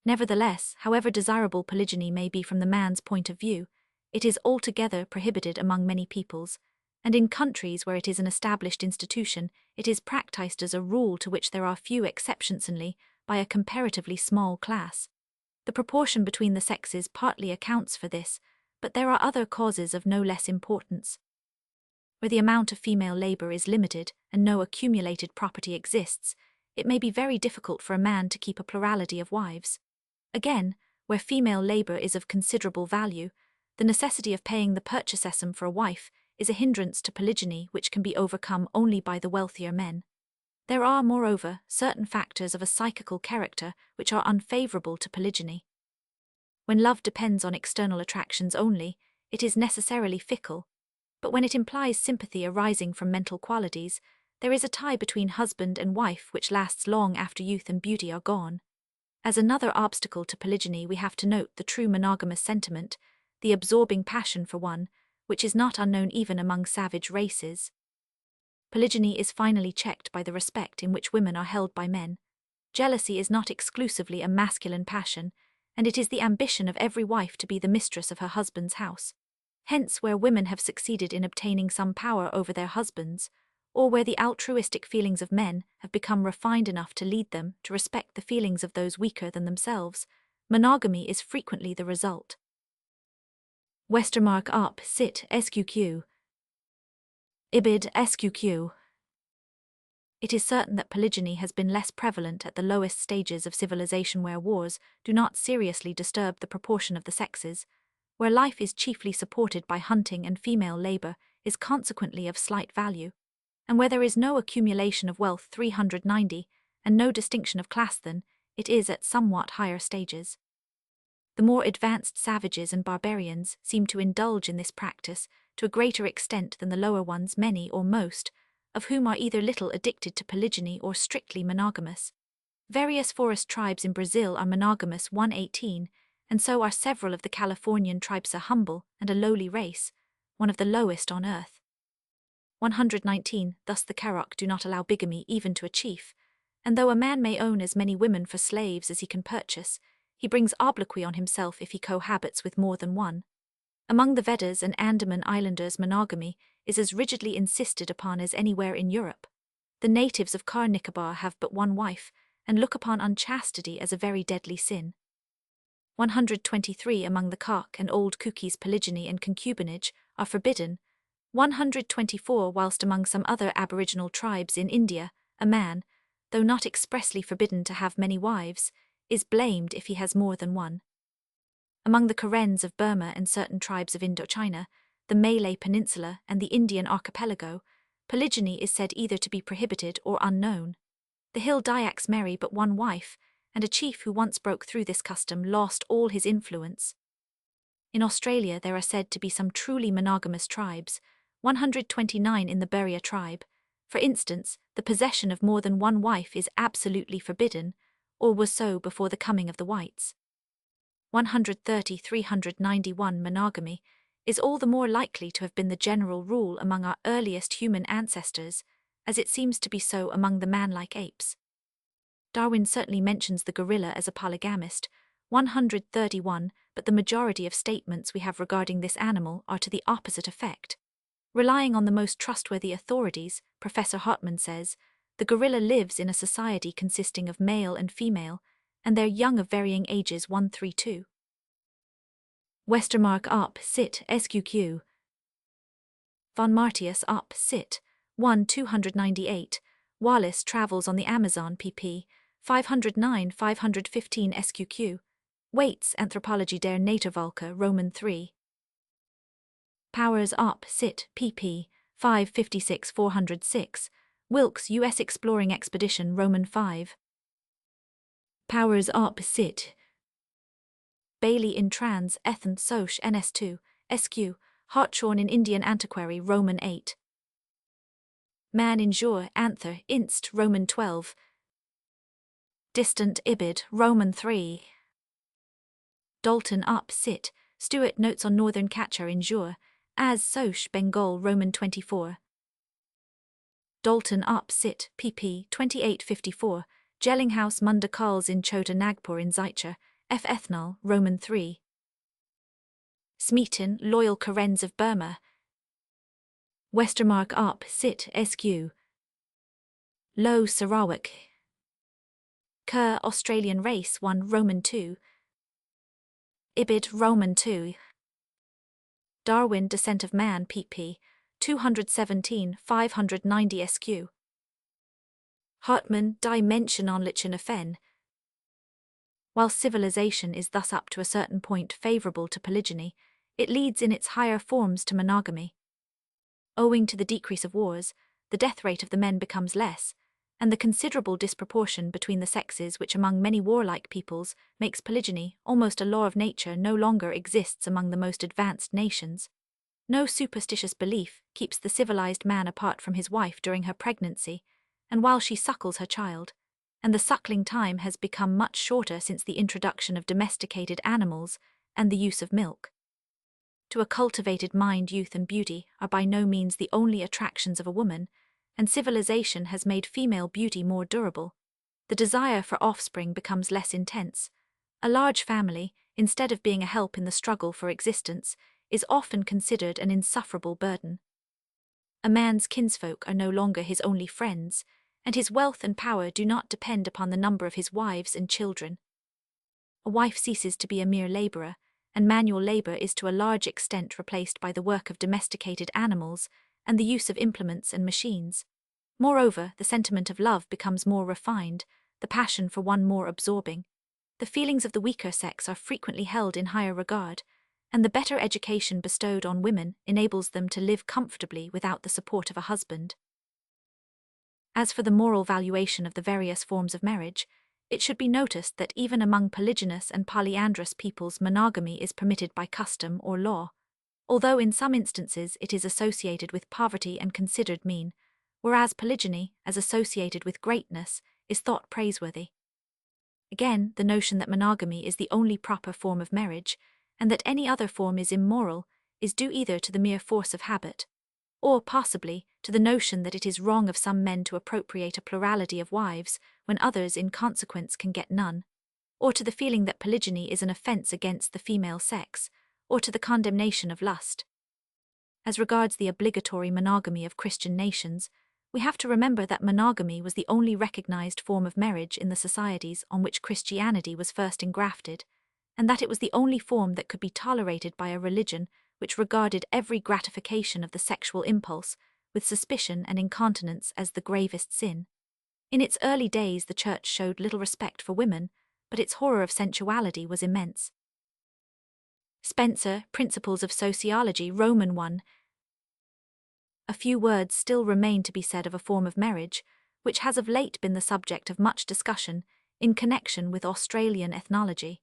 Nevertheless, however desirable polygyny may be from the man's point of view, it is altogether prohibited among many peoples, and in countries where it is an established institution, it is practiced as a rule to which there are few exceptions only by a comparatively small class. The proportion between the sexes partly accounts for this, but there are other causes of no less importance. Where the amount of female labor is limited and no accumulated property exists, it may be very difficult for a man to keep a plurality of wives. Again, where female labor is of considerable value, the necessity of paying the purchasesum for a wife is a hindrance to polygyny which can be overcome only by the wealthier men. There are, moreover, certain factors of a psychical character which are unfavorable to polygyny. When love depends on external attractions only, it is necessarily fickle, but when it implies sympathy arising from mental qualities, there is a tie between husband and wife which lasts long after youth and beauty are gone. As another obstacle to polygyny, we have to note the true monogamous sentiment, the absorbing passion for one, which is not unknown even among savage races. Polygyny is finally checked by the respect in which women are held by men. Jealousy is not exclusively a masculine passion, and it is the ambition of every wife to be the mistress of her husband's house. Hence, where women have succeeded in obtaining some power over their husbands, or where the altruistic feelings of men have become refined enough to lead them to respect the feelings of those weaker than themselves, monogamy is frequently the result. Westermarck op. Cit. Sqq. Ibid. Sqq. It is certain that polygyny has been less prevalent at the lowest stages of civilization, where wars do not seriously disturb the proportion of the sexes, where life is chiefly supported by hunting and female labor is consequently of slight value, and where there is no accumulation of wealth 390 and no distinction of class than it is at somewhat higher stages. The more advanced savages and barbarians seem to indulge in this practice to a greater extent than the lower ones, many or most of whom are either little addicted to polygyny or strictly monogamous. Various forest tribes in Brazil are monogamous 118, and so are several of the Californian tribes, a humble and a lowly race, one of the lowest on earth. 119. Thus the Karok do not allow bigamy even to a chief, and though a man may own as many women for slaves as he can purchase, he brings obloquy on himself if he cohabits with more than one. Among the Vedas and Andaman Islanders, monogamy is as rigidly insisted upon as anywhere in Europe. The natives of Car Nicobar have but one wife, and look upon unchastity as a very deadly sin. 123. Among the Kak and Old Kukis, polygyny and concubinage are forbidden. 124. Whilst among some other aboriginal tribes in India, a man, though not expressly forbidden to have many wives, is blamed if he has more than one. Among the Karens of Burma and certain tribes of Indochina, the Malay Peninsula and the Indian archipelago, polygyny is said either to be prohibited or unknown. The Hill Dyaks marry but one wife, and a chief who once broke through this custom lost all his influence. In Australia there are said to be some truly monogamous tribes, 129 in the Beria tribe. For instance, the possession of more than one wife is absolutely forbidden, or was so before the coming of the whites. 130-391 Monogamy is all the more likely to have been the general rule among our earliest human ancestors, as it seems to be so among the man-like apes. Darwin certainly mentions the gorilla as a polygamist, 131, but the majority of statements we have regarding this animal are to the opposite effect. Relying on the most trustworthy authorities, Professor Hartmann says, the gorilla lives in a society consisting of male and female, and their young of varying ages 132. Westermarck op. Cit. Sqq. Von Martius op. Cit. 1 298. Wallace Travels on the Amazon pp. 509-515 Sqq. Waits Anthropology der Naturvölker Roman 3. Powers op. Cit. pp. 556-406. Wilkes U.S. Exploring Expedition Roman 5. Powers op. Cit. Bailey in Trans. Ethen Soch NS2. SQ. Hartshorne in Indian Antiquary Roman 8. Man in Jour Anther Inst Roman 12. Distant Ibid Roman 3. Dalton op. Cit. Stewart Notes on Northern Catcher in Jour, as Soch Bengal Roman 24. Dalton op. Cit. pp. 2854. Jellinghouse Munda Karls in Chota Nagpur in Zaicha, F. Ethnal Roman 3. Smeaton Loyal Karens of Burma. Westermarck op. Cit. Sq. Low Sarawak. Kerr Australian Race 1 Roman 2. Ibid Roman 2. Darwin Descent of Man pp. 217-590 SQ. Hartmann Dimensiononlichen Fen. While civilization is thus up to a certain point favorable to polygyny, it leads in its higher forms to monogamy. Owing to the decrease of wars, the death rate of the men becomes less, and the considerable disproportion between the sexes which among many warlike peoples makes polygyny almost a law of nature no longer exists among the most advanced nations. No superstitious belief keeps the civilized man apart from his wife during her pregnancy, and while she suckles her child, and the suckling time has become much shorter since the introduction of domesticated animals and the use of milk. To a cultivated mind, youth and beauty are by no means the only attractions of a woman, and civilization has made female beauty more durable. The desire for offspring becomes less intense. A large family, instead of being a help in the struggle for existence, is often considered an insufferable burden. A man's kinsfolk are no longer his only friends, and his wealth and power do not depend upon the number of his wives and children. A wife ceases to be a mere laborer, and manual labor is to a large extent replaced by the work of domesticated animals and the use of implements and machines. Moreover, the sentiment of love becomes more refined, the passion for one more absorbing. The feelings of the weaker sex are frequently held in higher regard, and the better education bestowed on women enables them to live comfortably without the support of a husband. As for the moral valuation of the various forms of marriage, it should be noticed that even among polygynous and polyandrous peoples monogamy is permitted by custom or law, although in some instances it is associated with poverty and considered mean, whereas polygyny, as associated with greatness, is thought praiseworthy. Again, the notion that monogamy is the only proper form of marriage, and that any other form is immoral, is due either to the mere force of habit, or possibly to the notion that it is wrong of some men to appropriate a plurality of wives when others in consequence can get none, or to the feeling that polygyny is an offense against the female sex, or to the condemnation of lust. As regards the obligatory monogamy of Christian nations, we have to remember that monogamy was the only recognized form of marriage in the societies on which Christianity was first engrafted, and that it was the only form that could be tolerated by a religion which regarded every gratification of the sexual impulse with suspicion and incontinence as the gravest sin. In its early days the Church showed little respect for women, but its horror of sensuality was immense. Spencer, Principles of Sociology, Roman 1. A few words still remain to be said of a form of marriage, which has of late been the subject of much discussion in connection with Australian ethnology.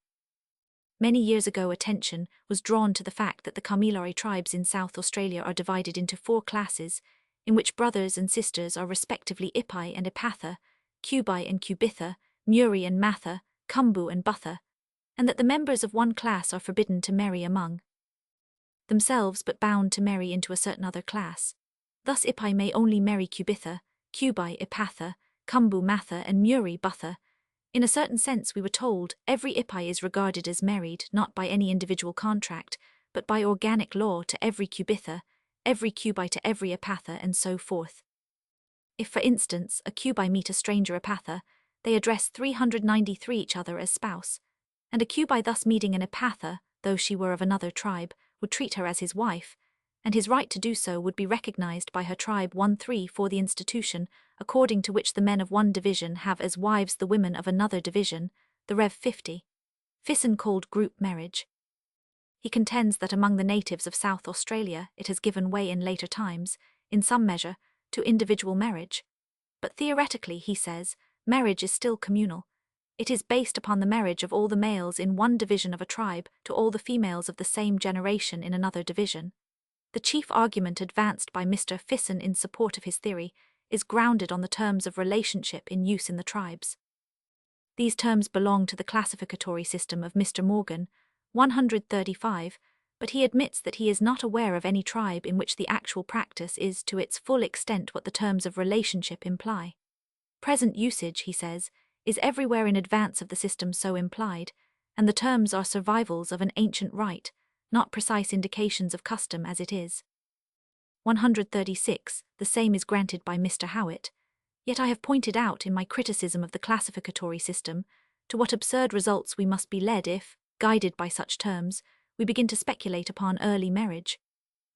Many years ago attention was drawn to the fact that the Kamilaroi tribes in South Australia are divided into 4 classes, in which brothers and sisters are respectively Ipai and Ipatha, Cubai and Cubitha, Muri and Matha, Kumbu and Butha, and that the members of one class are forbidden to marry among themselves but bound to marry into a certain other class. Thus Ipai may only marry Cubitha, Cubai Ipatha, Kumbu Matha and Muri Butha. In a certain sense, we were told, every Ipai is regarded as married not by any individual contract, but by organic law to every Cubitha, every Cubai to every Ipatha, and so forth. If, for instance, a Cubai meet a stranger Ipatha, they address 393 each other as spouse, and a Cubai thus meeting an Ipatha, though she were of another tribe, would treat her as his wife, and his right to do so would be recognized by her tribe 1-3 for the institution, according to which the men of one division have as wives the women of another division, the Rev 50. Fisson called group marriage. He contends that among the natives of South Australia it has given way in later times, in some measure, to individual marriage. But theoretically, he says, marriage is still communal. It is based upon the marriage of all the males in one division of a tribe to all the females of the same generation in another division. The chief argument advanced by Mr. Fisson in support of his theory is grounded on the terms of relationship in use in the tribes. These terms belong to the classificatory system of Mr. Morgan, 135, but he admits that he is not aware of any tribe in which the actual practice is to its full extent what the terms of relationship imply. Present usage, he says, is everywhere in advance of the system so implied, and the terms are survivals of an ancient right, not precise indications of custom as it is. 136. The same is granted by Mr. Howitt, yet I have pointed out in my criticism of the classificatory system to what absurd results we must be led if, guided by such terms, we begin to speculate upon early marriage.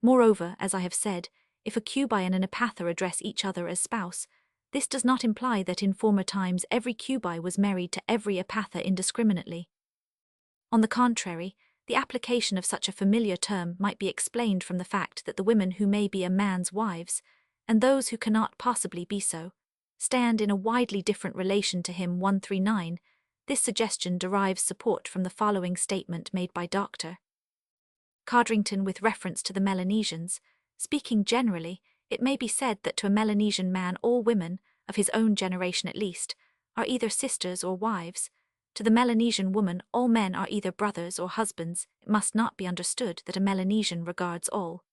Moreover, as I have said, if a Cubai and an Ipatha address each other as spouse, this does not imply that in former times every Cubai was married to every Ipatha indiscriminately. On the contrary, the application of such a familiar term might be explained from the fact that the women who may be a man's wives, and those who cannot possibly be so, stand in a widely different relation to him. 139. This suggestion derives support from the following statement made by Dr. Codrington with reference to the Melanesians. Speaking generally, it may be said that to a Melanesian man all women, of his own generation at least, are either sisters or wives. To the Melanesian woman, all men are either brothers or husbands. It must not be understood that a Melanesian regards all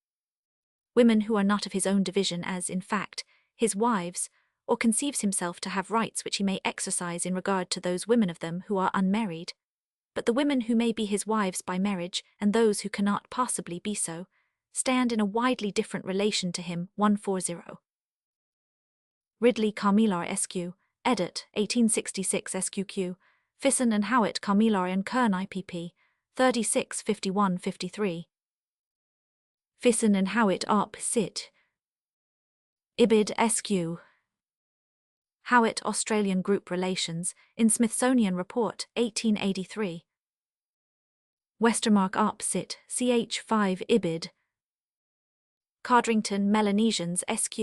women who are not of his own division as, in fact, his wives, or conceives himself to have rights which he may exercise in regard to those women of them who are unmarried. But the women who may be his wives by marriage, and those who cannot possibly be so, stand in a widely different relation to him. 140. Ridley Carmilar Sq. Edit, 1866 Sqq. Fisson and Howitt Carmilar and Kern IPP, 36 51 53. Fisson and Howitt Op. Cit. Ibid Sq. Howitt Australian Group Relations, in Smithsonian Report, 1883. Westermarck Op. Cit. Ch. 5 Ibid. Codrington Melanesians Sq.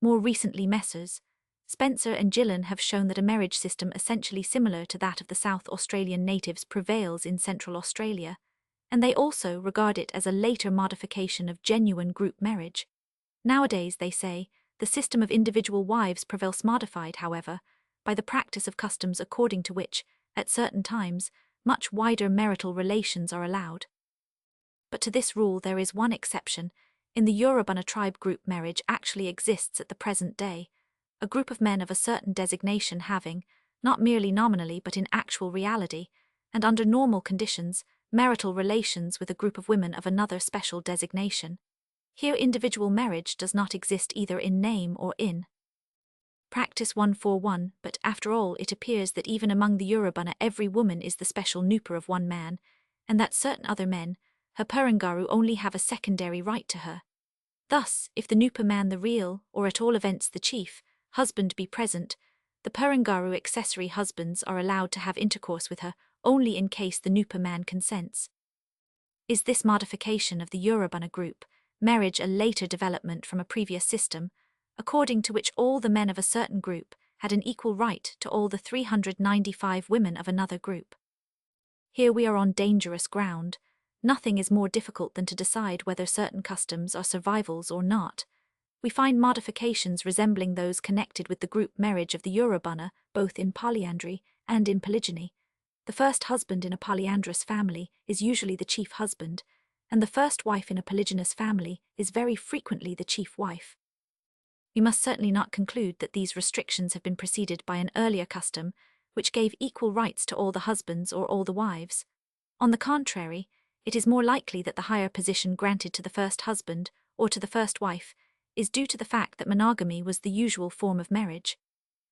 More recently Messrs. Spencer and Gillen have shown that a marriage system essentially similar to that of the South Australian natives prevails in Central Australia, and they also regard it as a later modification of genuine group marriage. Nowadays, they say, the system of individual wives prevails, modified, however, by the practice of customs according to which, at certain times, much wider marital relations are allowed. But to this rule there is one exception. In the Yurubana tribe, group marriage actually exists at the present day, a group of men of a certain designation having, not merely nominally but in actual reality, and under normal conditions, marital relations with a group of women of another special designation. Here individual marriage does not exist either in name or in practice. 141. But after all, it appears that even among the Yurubana every woman is the special nupa of one man, and that certain other men, her Perengaru, only have a secondary right to her. Thus, if the nupa man, the real, or at all events the chief, husband be present, the Perengaru accessory husbands are allowed to have intercourse with her only in case the nupa man consents. Is this modification of the Yurubana group marriage a later development from a previous system, according to which all the men of a certain group had an equal right to all the 395 women of another group? Here we are on dangerous ground. Nothing is more difficult than to decide whether certain customs are survivals or not. We find modifications resembling those connected with the group marriage of the Yurubana, both in polyandry and in polygyny. The first husband in a polyandrous family is usually the chief husband, and the first wife in a polygynous family is very frequently the chief wife. We must certainly not conclude that these restrictions have been preceded by an earlier custom which gave equal rights to all the husbands or all the wives. On the contrary, it is more likely that the higher position granted to the first husband or to the first wife is due to the fact that monogamy was the usual form of marriage.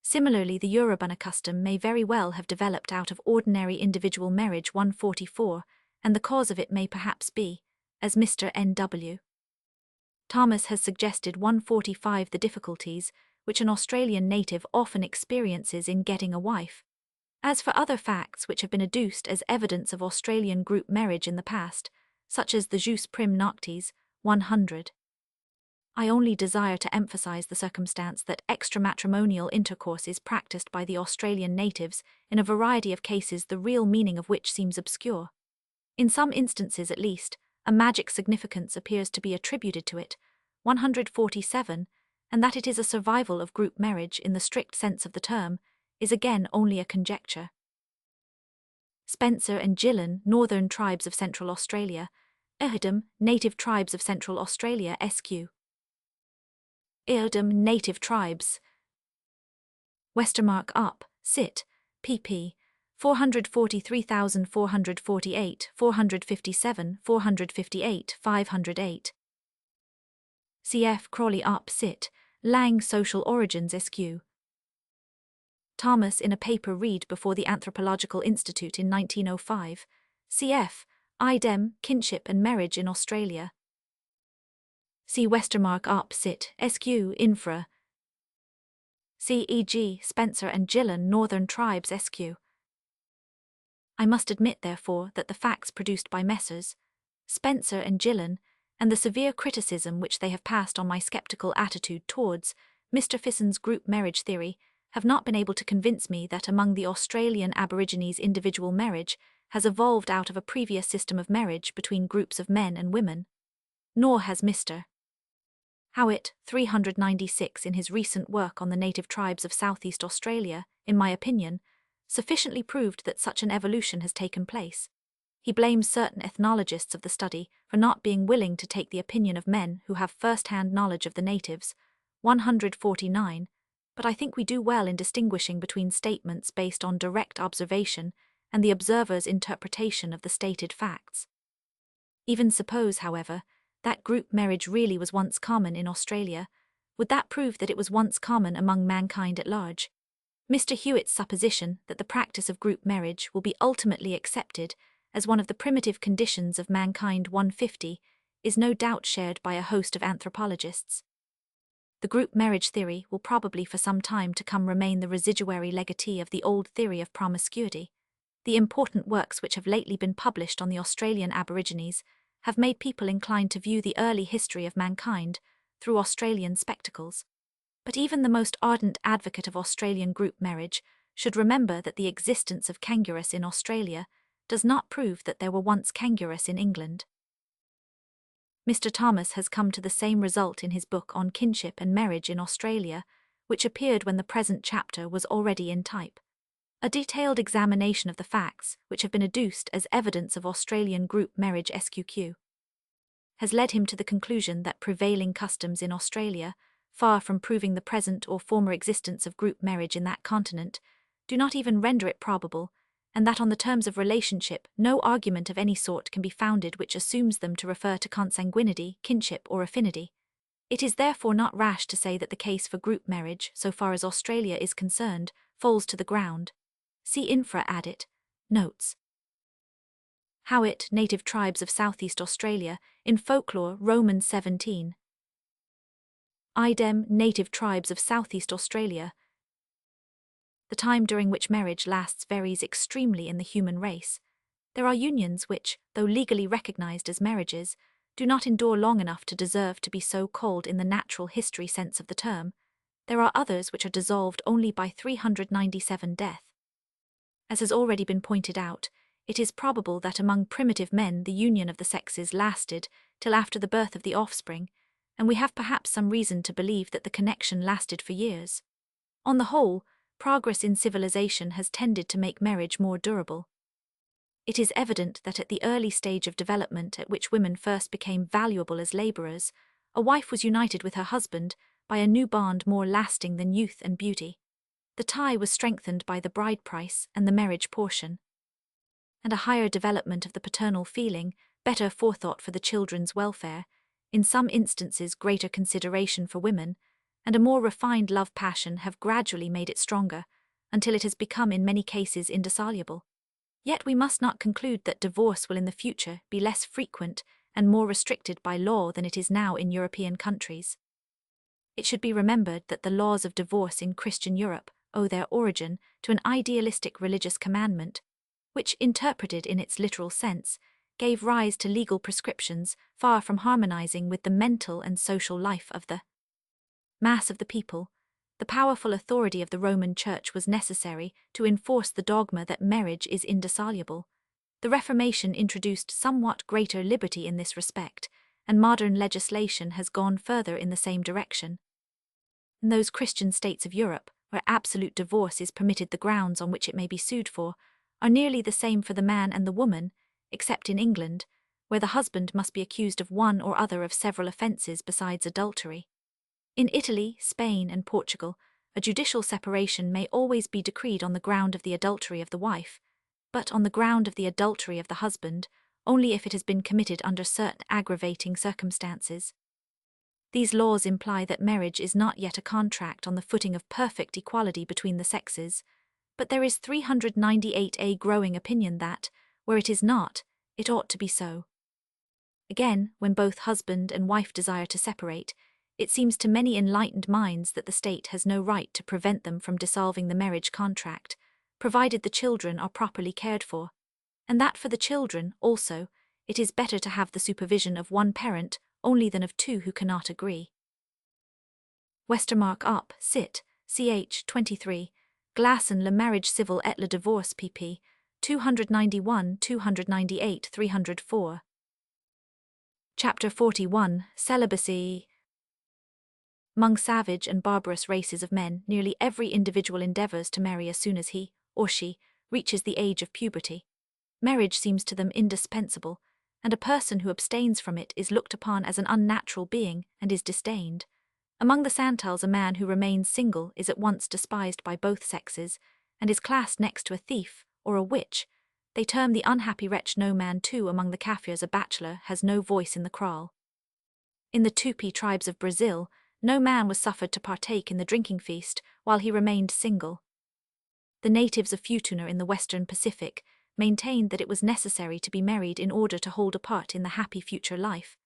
Similarly, the Yurubana custom may very well have developed out of ordinary individual marriage. 144, and the cause of it may perhaps be, as Mr. N.W. Thomas has suggested, 145, the difficulties which an Australian native often experiences in getting a wife. As for other facts which have been adduced as evidence of Australian group marriage in the past, such as the jus prim noctis, 100, I only desire to emphasize the circumstance that extramatrimonial intercourse is practiced by the Australian natives in a variety of cases, the real meaning of which seems obscure. In some instances, at least, a magic significance appears to be attributed to it, 147, and that it is a survival of group marriage in the strict sense of the term is again only a conjecture. Spencer and Gillen, Northern Tribes of Central Australia, Ehidum, Native Tribes of Central Australia Sq. Ehidum, Native Tribes. Westermarck Up, Cit. pp. 443,448, 457, 458, 508. Cf. Crawley Up, Cit. Lang Social Origins Sq. Thomas in a paper read before the Anthropological Institute in 1905. Cf. Idem, Kinship and Marriage in Australia. See Westermarck Up, Cit. Sq. Infra. C.E.G. Spencer and Gillen, Northern Tribes Sq. I must admit, therefore, that the facts produced by Messrs. Spencer and Gillen, and the severe criticism which they have passed on my sceptical attitude towards Mr. Fisson's group marriage theory have not been able to convince me that among the Australian Aborigines individual marriage has evolved out of a previous system of marriage between groups of men and women. Nor has Mr. Howitt, 396, in his recent work on the native tribes of Southeast Australia, in my opinion, sufficiently proved that such an evolution has taken place. He blames certain ethnologists of the study for not being willing to take the opinion of men who have first-hand knowledge of the natives, 149, but I think we do well in distinguishing between statements based on direct observation and the observer's interpretation of the stated facts. Even suppose, however, that group marriage really was once common in Australia, would that prove that it was once common among mankind at large? Mr. Hewitt's supposition that the practice of group marriage will be ultimately accepted as one of the primitive conditions of mankind 150 is no doubt shared by a host of anthropologists. The group marriage theory will probably for some time to come remain the residuary legatee of the old theory of promiscuity. The important works which have lately been published on the Australian Aborigines have made people inclined to view the early history of mankind through Australian spectacles. But even the most ardent advocate of Australian group marriage should remember that the existence of kangaroos in Australia does not prove that there were once kangaroos in England. Mr. Thomas has come to the same result in his book on kinship and marriage in Australia, which appeared when the present chapter was already in type. A detailed examination of the facts which have been adduced as evidence of Australian group marriage SQQ has led him to the conclusion that prevailing customs in Australia, far from proving the present or former existence of group marriage in that continent, do not even render it probable, and that on the terms of relationship no argument of any sort can be founded which assumes them to refer to consanguinity, kinship, or affinity. It is therefore not rash to say that the case for group marriage, so far as Australia is concerned, falls to the ground. See infra addit. Notes. Howitt, Native Tribes of Southeast Australia, in Folklore, Romans 17. Idem, Native Tribes of Southeast Australia. The time during which marriage lasts varies extremely in the human race. There are unions which, though legally recognized as marriages, do not endure long enough to deserve to be so called in the natural history sense of the term. There are others which are dissolved only by 397 death. As has already been pointed out, it is probable that among primitive men the union of the sexes lasted till after the birth of the offspring, and we have perhaps some reason to believe that the connection lasted for years. On the whole, progress in civilization has tended to make marriage more durable. It is evident that at the early stage of development at which women first became valuable as laborers, a wife was united with her husband by a new bond more lasting than youth and beauty. The tie was strengthened by the bride price and the marriage portion. And a higher development of the paternal feeling, better forethought for the children's welfare, in some instances greater consideration for women, and a more refined love passion have gradually made it stronger, until it has become in many cases indissoluble. Yet we must not conclude that divorce will in the future be less frequent and more restricted by law than it is now in European countries. It should be remembered that the laws of divorce in Christian Europe owe their origin to an idealistic religious commandment, which, interpreted in its literal sense, gave rise to legal prescriptions far from harmonizing with the mental and social life of the mass of the people. The powerful authority of the Roman Church was necessary to enforce the dogma that marriage is indissoluble. The Reformation introduced somewhat greater liberty in this respect, and modern legislation has gone further in the same direction. In those Christian states of Europe, where absolute divorce is permitted, the grounds on which it may be sued for are nearly the same for the man and the woman, except in England, where the husband must be accused of one or other of several offences besides adultery. In Italy, Spain, and Portugal, a judicial separation may always be decreed on the ground of the adultery of the wife, but on the ground of the adultery of the husband, only if it has been committed under certain aggravating circumstances. These laws imply that marriage is not yet a contract on the footing of perfect equality between the sexes, but there is 398a growing opinion that, where it is not, it ought to be so. Again, when both husband and wife desire to separate, it seems to many enlightened minds that the state has no right to prevent them from dissolving the marriage contract, provided the children are properly cared for, and that for the children, also, it is better to have the supervision of one parent only than of two who cannot agree. Westermarck op. Cit. Ch. 23, Glasson Le Marriage Civil et le Divorce pp. 291, 298, 304. Chapter 41, Celibacy. Among savage and barbarous races of men, nearly every individual endeavors to marry as soon as he, or she, reaches the age of puberty. Marriage seems to them indispensable, and a person who abstains from it is looked upon as an unnatural being and is disdained. Among the Santals, a man who remains single is at once despised by both sexes, and is classed next to a thief or a witch. They term the unhappy wretch no man too. Among the Kafirs, a bachelor has no voice in the kraal. In the Tupi tribes of Brazil, no man was suffered to partake in the drinking feast while he remained single. The natives of Futuna in the Western Pacific maintained that it was necessary to be married in order to hold a part in the happy future life,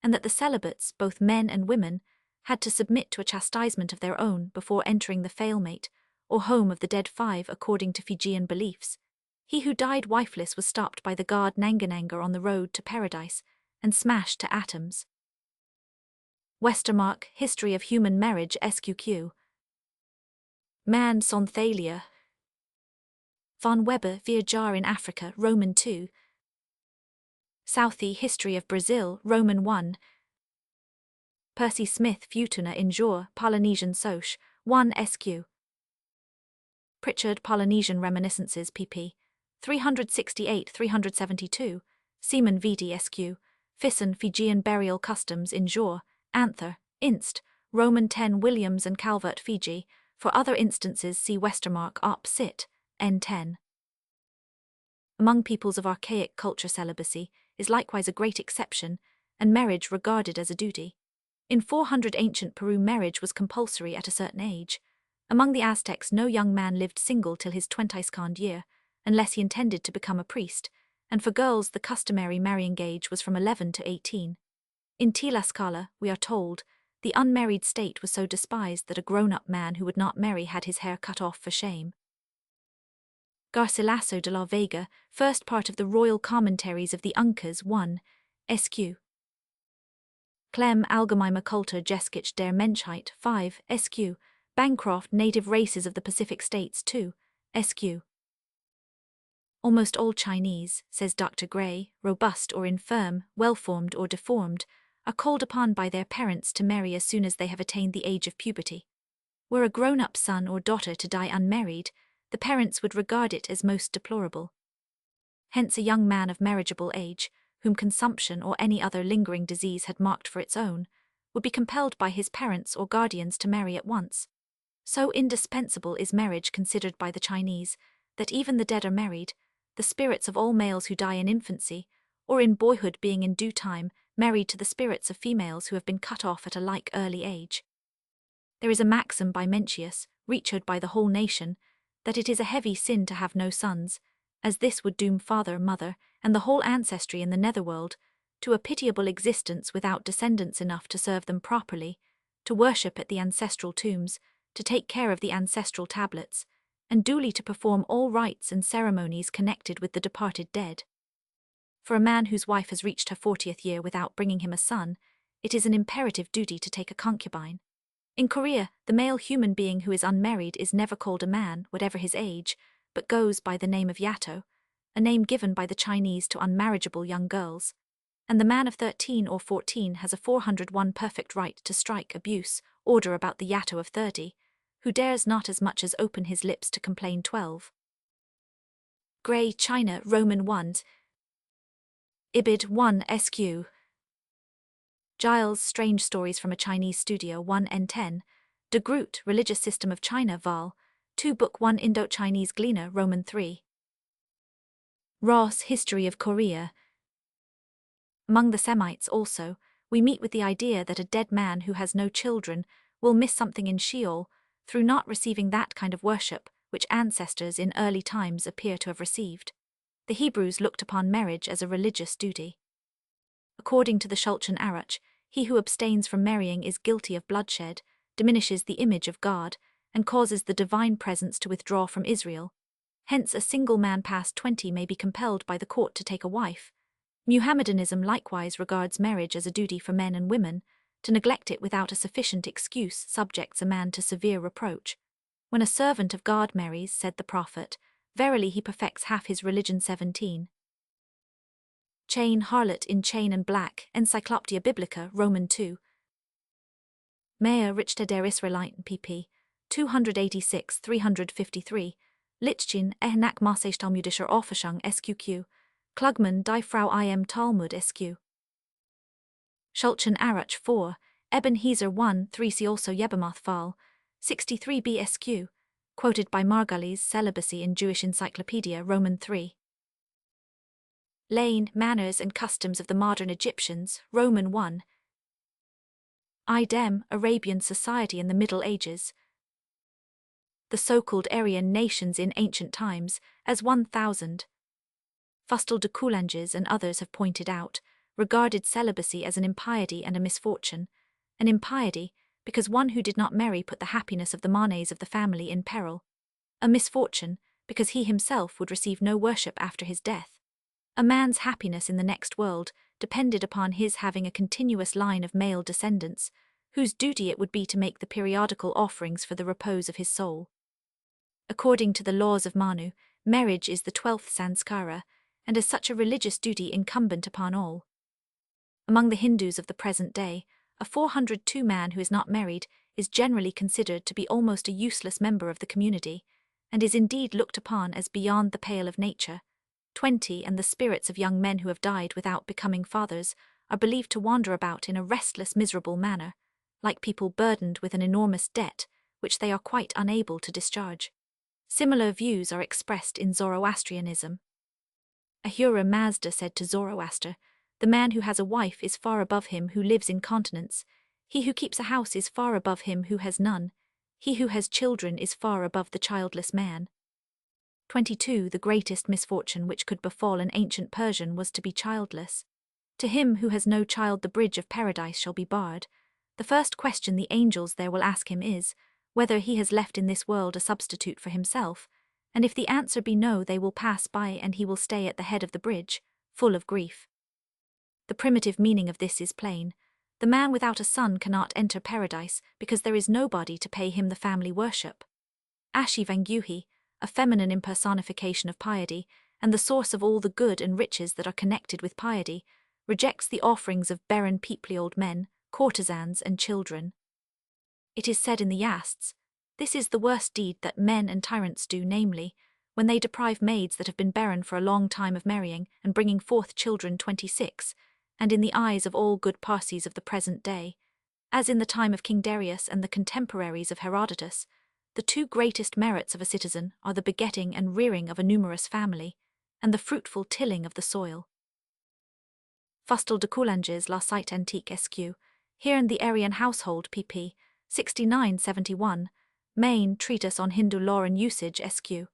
and that the celibates, both men and women, had to submit to a chastisement of their own before entering the failmate, or home of the dead five according to Fijian beliefs. He who died wifeless was stopped by the god Nangananga on the road to paradise and smashed to atoms. Westermarck, History of Human Marriage SQQ. Man Sonthalia. Von Weber, Viajar in Africa, Roman 2. Southey, History of Brazil, Roman 1. Percy Smith, Futuna in Jor, Polynesian Soch, 1 SQ. Pritchard, Polynesian Reminiscences pp. 368-372, Seaman Vidi SQ. Fisson, Fijian Burial Customs in Jor, Anther, Inst, Roman 10 Williams and Calvert, Fiji. For other instances see Westermarck op. Cit. N10. Among peoples of archaic culture, celibacy is likewise a great exception, and marriage regarded as a duty. In 400 ancient Peru, marriage was compulsory at a certain age. Among the Aztecs, no young man lived single till his 22nd year, unless he intended to become a priest, and for girls the customary marrying age was from 11 to 18. In Tlaxcala, we are told, the unmarried state was so despised that a grown-up man who would not marry had his hair cut off for shame. Garcilaso de la Vega, first part of the Royal Commentaries of the Uncas 1, SQ. Clem Allgemeine Kultur Geschichte der Menschheit 5, SQ. Bancroft, Native Races of the Pacific States 2, SQ. Almost all Chinese, says Dr. Gray, robust or infirm, well-formed or deformed, are called upon by their parents to marry as soon as they have attained the age of puberty. Were a grown-up son or daughter to die unmarried, the parents would regard it as most deplorable. Hence a young man of marriageable age, whom consumption or any other lingering disease had marked for its own, would be compelled by his parents or guardians to marry at once. So indispensable is marriage considered by the Chinese, that even the dead are married, the spirits of all males who die in infancy, or in boyhood being in due time married to the spirits of females who have been cut off at a like early age. There is a maxim by Mencius, reared by the whole nation, that it is a heavy sin to have no sons, as this would doom father, mother, and the whole ancestry in the netherworld to a pitiable existence without descendants enough to serve them properly, to worship at the ancestral tombs, to take care of the ancestral tablets, and duly to perform all rites and ceremonies connected with the departed dead. For a man whose wife has reached her 40th year without bringing him a son, it is an imperative duty to take a concubine. In Korea, the male human being who is unmarried is never called a man, whatever his age, but goes by the name of Yato, a name given by the Chinese to unmarriageable young girls, and the man of 13 or 14 has a 401 perfect right to strike, abuse, order about the Yato of 30, who dares not as much as open his lips to complain. 12. Gray, China, Roman 1, Ibid 1 SQ. Giles, Strange Stories from a Chinese Studio 1 N10, De Groot, Religious System of China Vol. 2 Book 1 Indo-Chinese Gleaner Roman 3. Ross, History of Korea. Among the Semites also, we meet with the idea that a dead man who has no children will miss something in Sheol through not receiving that kind of worship which ancestors in early times appear to have received. The Hebrews looked upon marriage as a religious duty. According to the Shulchan Aruch, he who abstains from marrying is guilty of bloodshed, diminishes the image of God, and causes the divine presence to withdraw from Israel. Hence a single man past 20 may be compelled by the court to take a wife. Muhammadanism likewise regards marriage as a duty for men and women. To neglect it without a sufficient excuse subjects a man to severe reproach. When a servant of God marries, said the prophet, verily he perfects half his religion. 17. Chain, harlot in chain and black, Encyclopaedia Biblica, Roman 2. Mea Richter der Israeliten pp. 286-353, Lichtchen nach Maßtalmudischer Auffassung SQQ, Klugman die Frau im Talmud SQ. Schulchen Arach 4, Ebenezer 1 3 see also Yebemoth Val, 63b SQ, quoted by Margulies' Celibacy in Jewish Encyclopedia, Roman 3. Lane, Manners and Customs of the Modern Egyptians, Roman 1. Idem, Arabian Society in the Middle Ages. The so-called Aryan nations in ancient times, as 1000. Fustel de Coulanges and others have pointed out, regarded celibacy as an impiety and a misfortune. An impiety, because one who did not marry put the happiness of the manes of the family in peril. A misfortune, because he himself would receive no worship after his death. A man's happiness in the next world depended upon his having a continuous line of male descendants, whose duty it would be to make the periodical offerings for the repose of his soul. According to the laws of Manu, marriage is the 12th sanskara, and is such a religious duty incumbent upon all. Among the Hindus of the present day, a 402 man who is not married is generally considered to be almost a useless member of the community, and is indeed looked upon as beyond the pale of nature. 20 and the spirits of young men who have died without becoming fathers are believed to wander about in a restless, miserable manner, like people burdened with an enormous debt which they are quite unable to discharge. Similar views are expressed in Zoroastrianism. Ahura Mazda said to Zoroaster, "The man who has a wife is far above him who lives in continence. He who keeps a house is far above him who has none. He who has children is far above the childless man." 22 The greatest misfortune which could befall an ancient Persian was to be childless. To him who has no child the bridge of paradise shall be barred. The first question the angels there will ask him is, whether he has left in this world a substitute for himself, and if the answer be no, they will pass by and he will stay at the head of the bridge, full of grief. The primitive meaning of this is plain. The man without a son cannot enter paradise because there is nobody to pay him the family worship. Ashi Vanguhi, a feminine impersonification of piety, and the source of all the good and riches that are connected with piety, rejects the offerings of barren peeply old men, courtesans and children. It is said in the Yasts, "This is the worst deed that men and tyrants do, namely, when they deprive maids that have been barren for a long time of marrying and bringing forth children 26, and in the eyes of all good Parsis of the present day, as in the time of King Darius and the contemporaries of Herodotus, the two greatest merits of a citizen are the begetting and rearing of a numerous family, and the fruitful tilling of the soil." Fustel de Coulanges La Cite Antique SQ, here in the Aryan Household pp. 69-71, Main Treatise on Hindu Law and Usage SQ.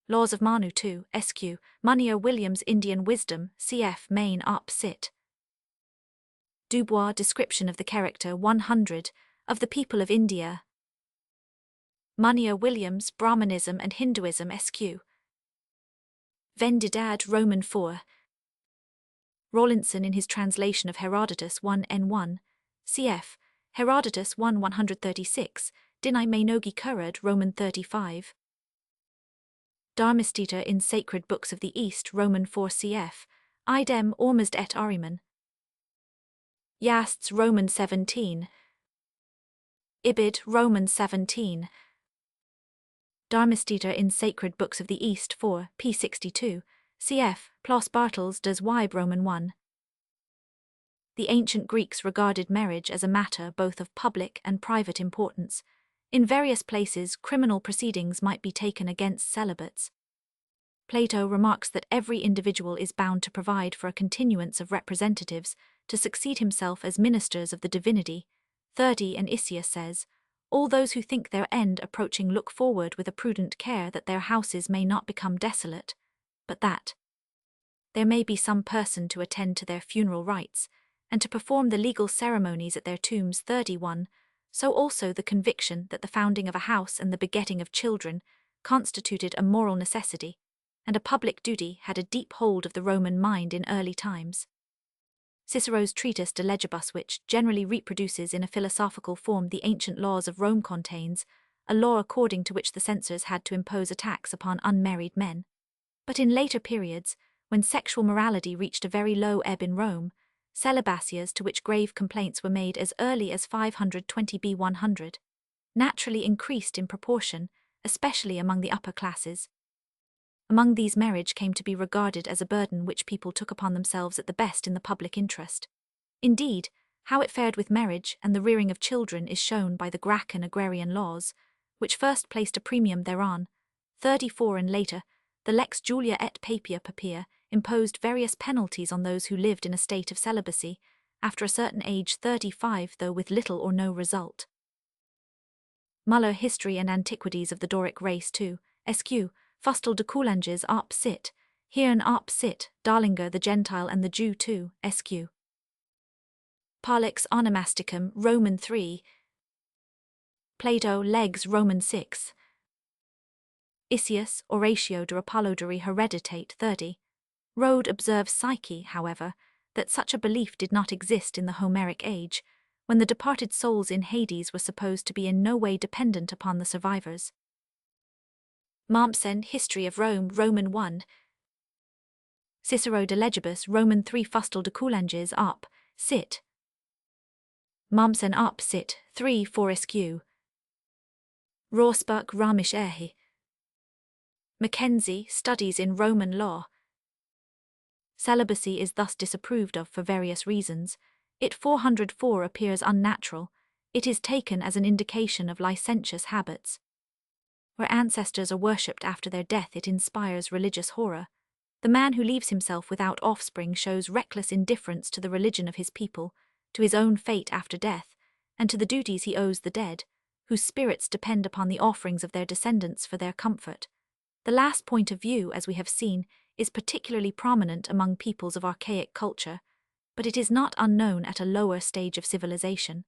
Laws of Manu 2 SQ, Munyer Williams Indian Wisdom, cf. Main Up Sit. Dubois Description of the Character 100, of the People of India. Munyer Williams Brahmanism and Hinduism SQ. Vendidad Roman 4. Rawlinson in his translation of Herodotus 1n1, cf. Herodotus 1:136, Dinai Mainogi Kurad Roman 35. Dharmistita in Sacred Books of the East Roman 4 cf. Idem Ormazd et Ariman. Yasts Roman 17. Ibid Roman 17. Dharmistita in Sacred Books of the East 4 p. 62, cf. Plos Bartels des Weib Roman 1. The ancient Greeks regarded marriage as a matter both of public and private importance. In various places, criminal proceedings might be taken against celibates. Plato remarks that every individual is bound to provide for a continuance of representatives to succeed himself as ministers of the divinity. 30 and Isias says, "All those who think their end approaching look forward with a prudent care that their houses may not become desolate, but that there may be some person to attend to their funeral rites, and to perform the legal ceremonies at their tombs." 31, so also the conviction that the founding of a house and the begetting of children constituted a moral necessity, and a public duty had a deep hold of the Roman mind in early times. Cicero's treatise De Legibus, which generally reproduces in a philosophical form the ancient laws of Rome, contains a law according to which the censors had to impose a tax upon unmarried men. But in later periods, when sexual morality reached a very low ebb in Rome, celibasias to which grave complaints were made as early as 520 B100, naturally increased in proportion, especially among the upper classes. Among these, marriage came to be regarded as a burden which people took upon themselves at the best in the public interest. Indeed, how it fared with marriage and the rearing of children is shown by the Gracchan agrarian laws, which first placed a premium thereon. 34 and later, the Lex Julia et Papia Papia imposed various penalties on those who lived in a state of celibacy, after a certain age 35, though with little or no result. Muller History and Antiquities of the Doric Race 2, SQ, Fustel de Coulanges op sit, Hearn op sit, Darlinger the Gentile and the Jew 2, SQ. Parlex Onomasticum, Roman 3. Plato, Legs, Roman 6. Isius, Oratio de Apollodori Hereditate 30. Rode observes Psyche, however, that such a belief did not exist in the Homeric age, when the departed souls in Hades were supposed to be in no way dependent upon the survivors. Mommsen, History of Rome, Roman 1. Cicero de Legibus, Roman 3. Fustel de Coulanges op sit. Mommsen op sit, 3 Forrescue. Rorsbuck, Ramish Ehi. Mackenzie, Studies in Roman Law. Celibacy is thus disapproved of for various reasons. It 404 appears unnatural. It is taken as an indication of licentious habits. Where ancestors are worshipped after their death, it inspires religious horror. The man who leaves himself without offspring shows reckless indifference to the religion of his people, to his own fate after death, and to the duties he owes the dead, whose spirits depend upon the offerings of their descendants for their comfort. The last point of view, as we have seen, is particularly prominent among peoples of archaic culture, but it is not unknown at a lower stage of civilization.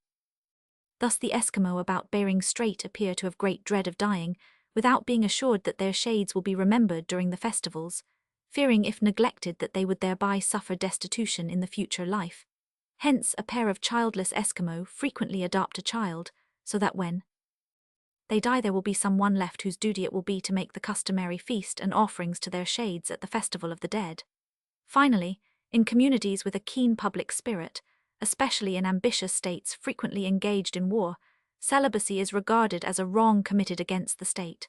Thus the Eskimo about Bering Strait appear to have great dread of dying, without being assured that their shades will be remembered during the festivals, fearing if neglected that they would thereby suffer destitution in the future life. Hence, a pair of childless Eskimo frequently adopt a child, so that when they die there will be someone left whose duty it will be to make the customary feast and offerings to their shades at the festival of the dead. Finally, in communities with a keen public spirit, especially in ambitious states frequently engaged in war, celibacy is regarded as a wrong committed against the state.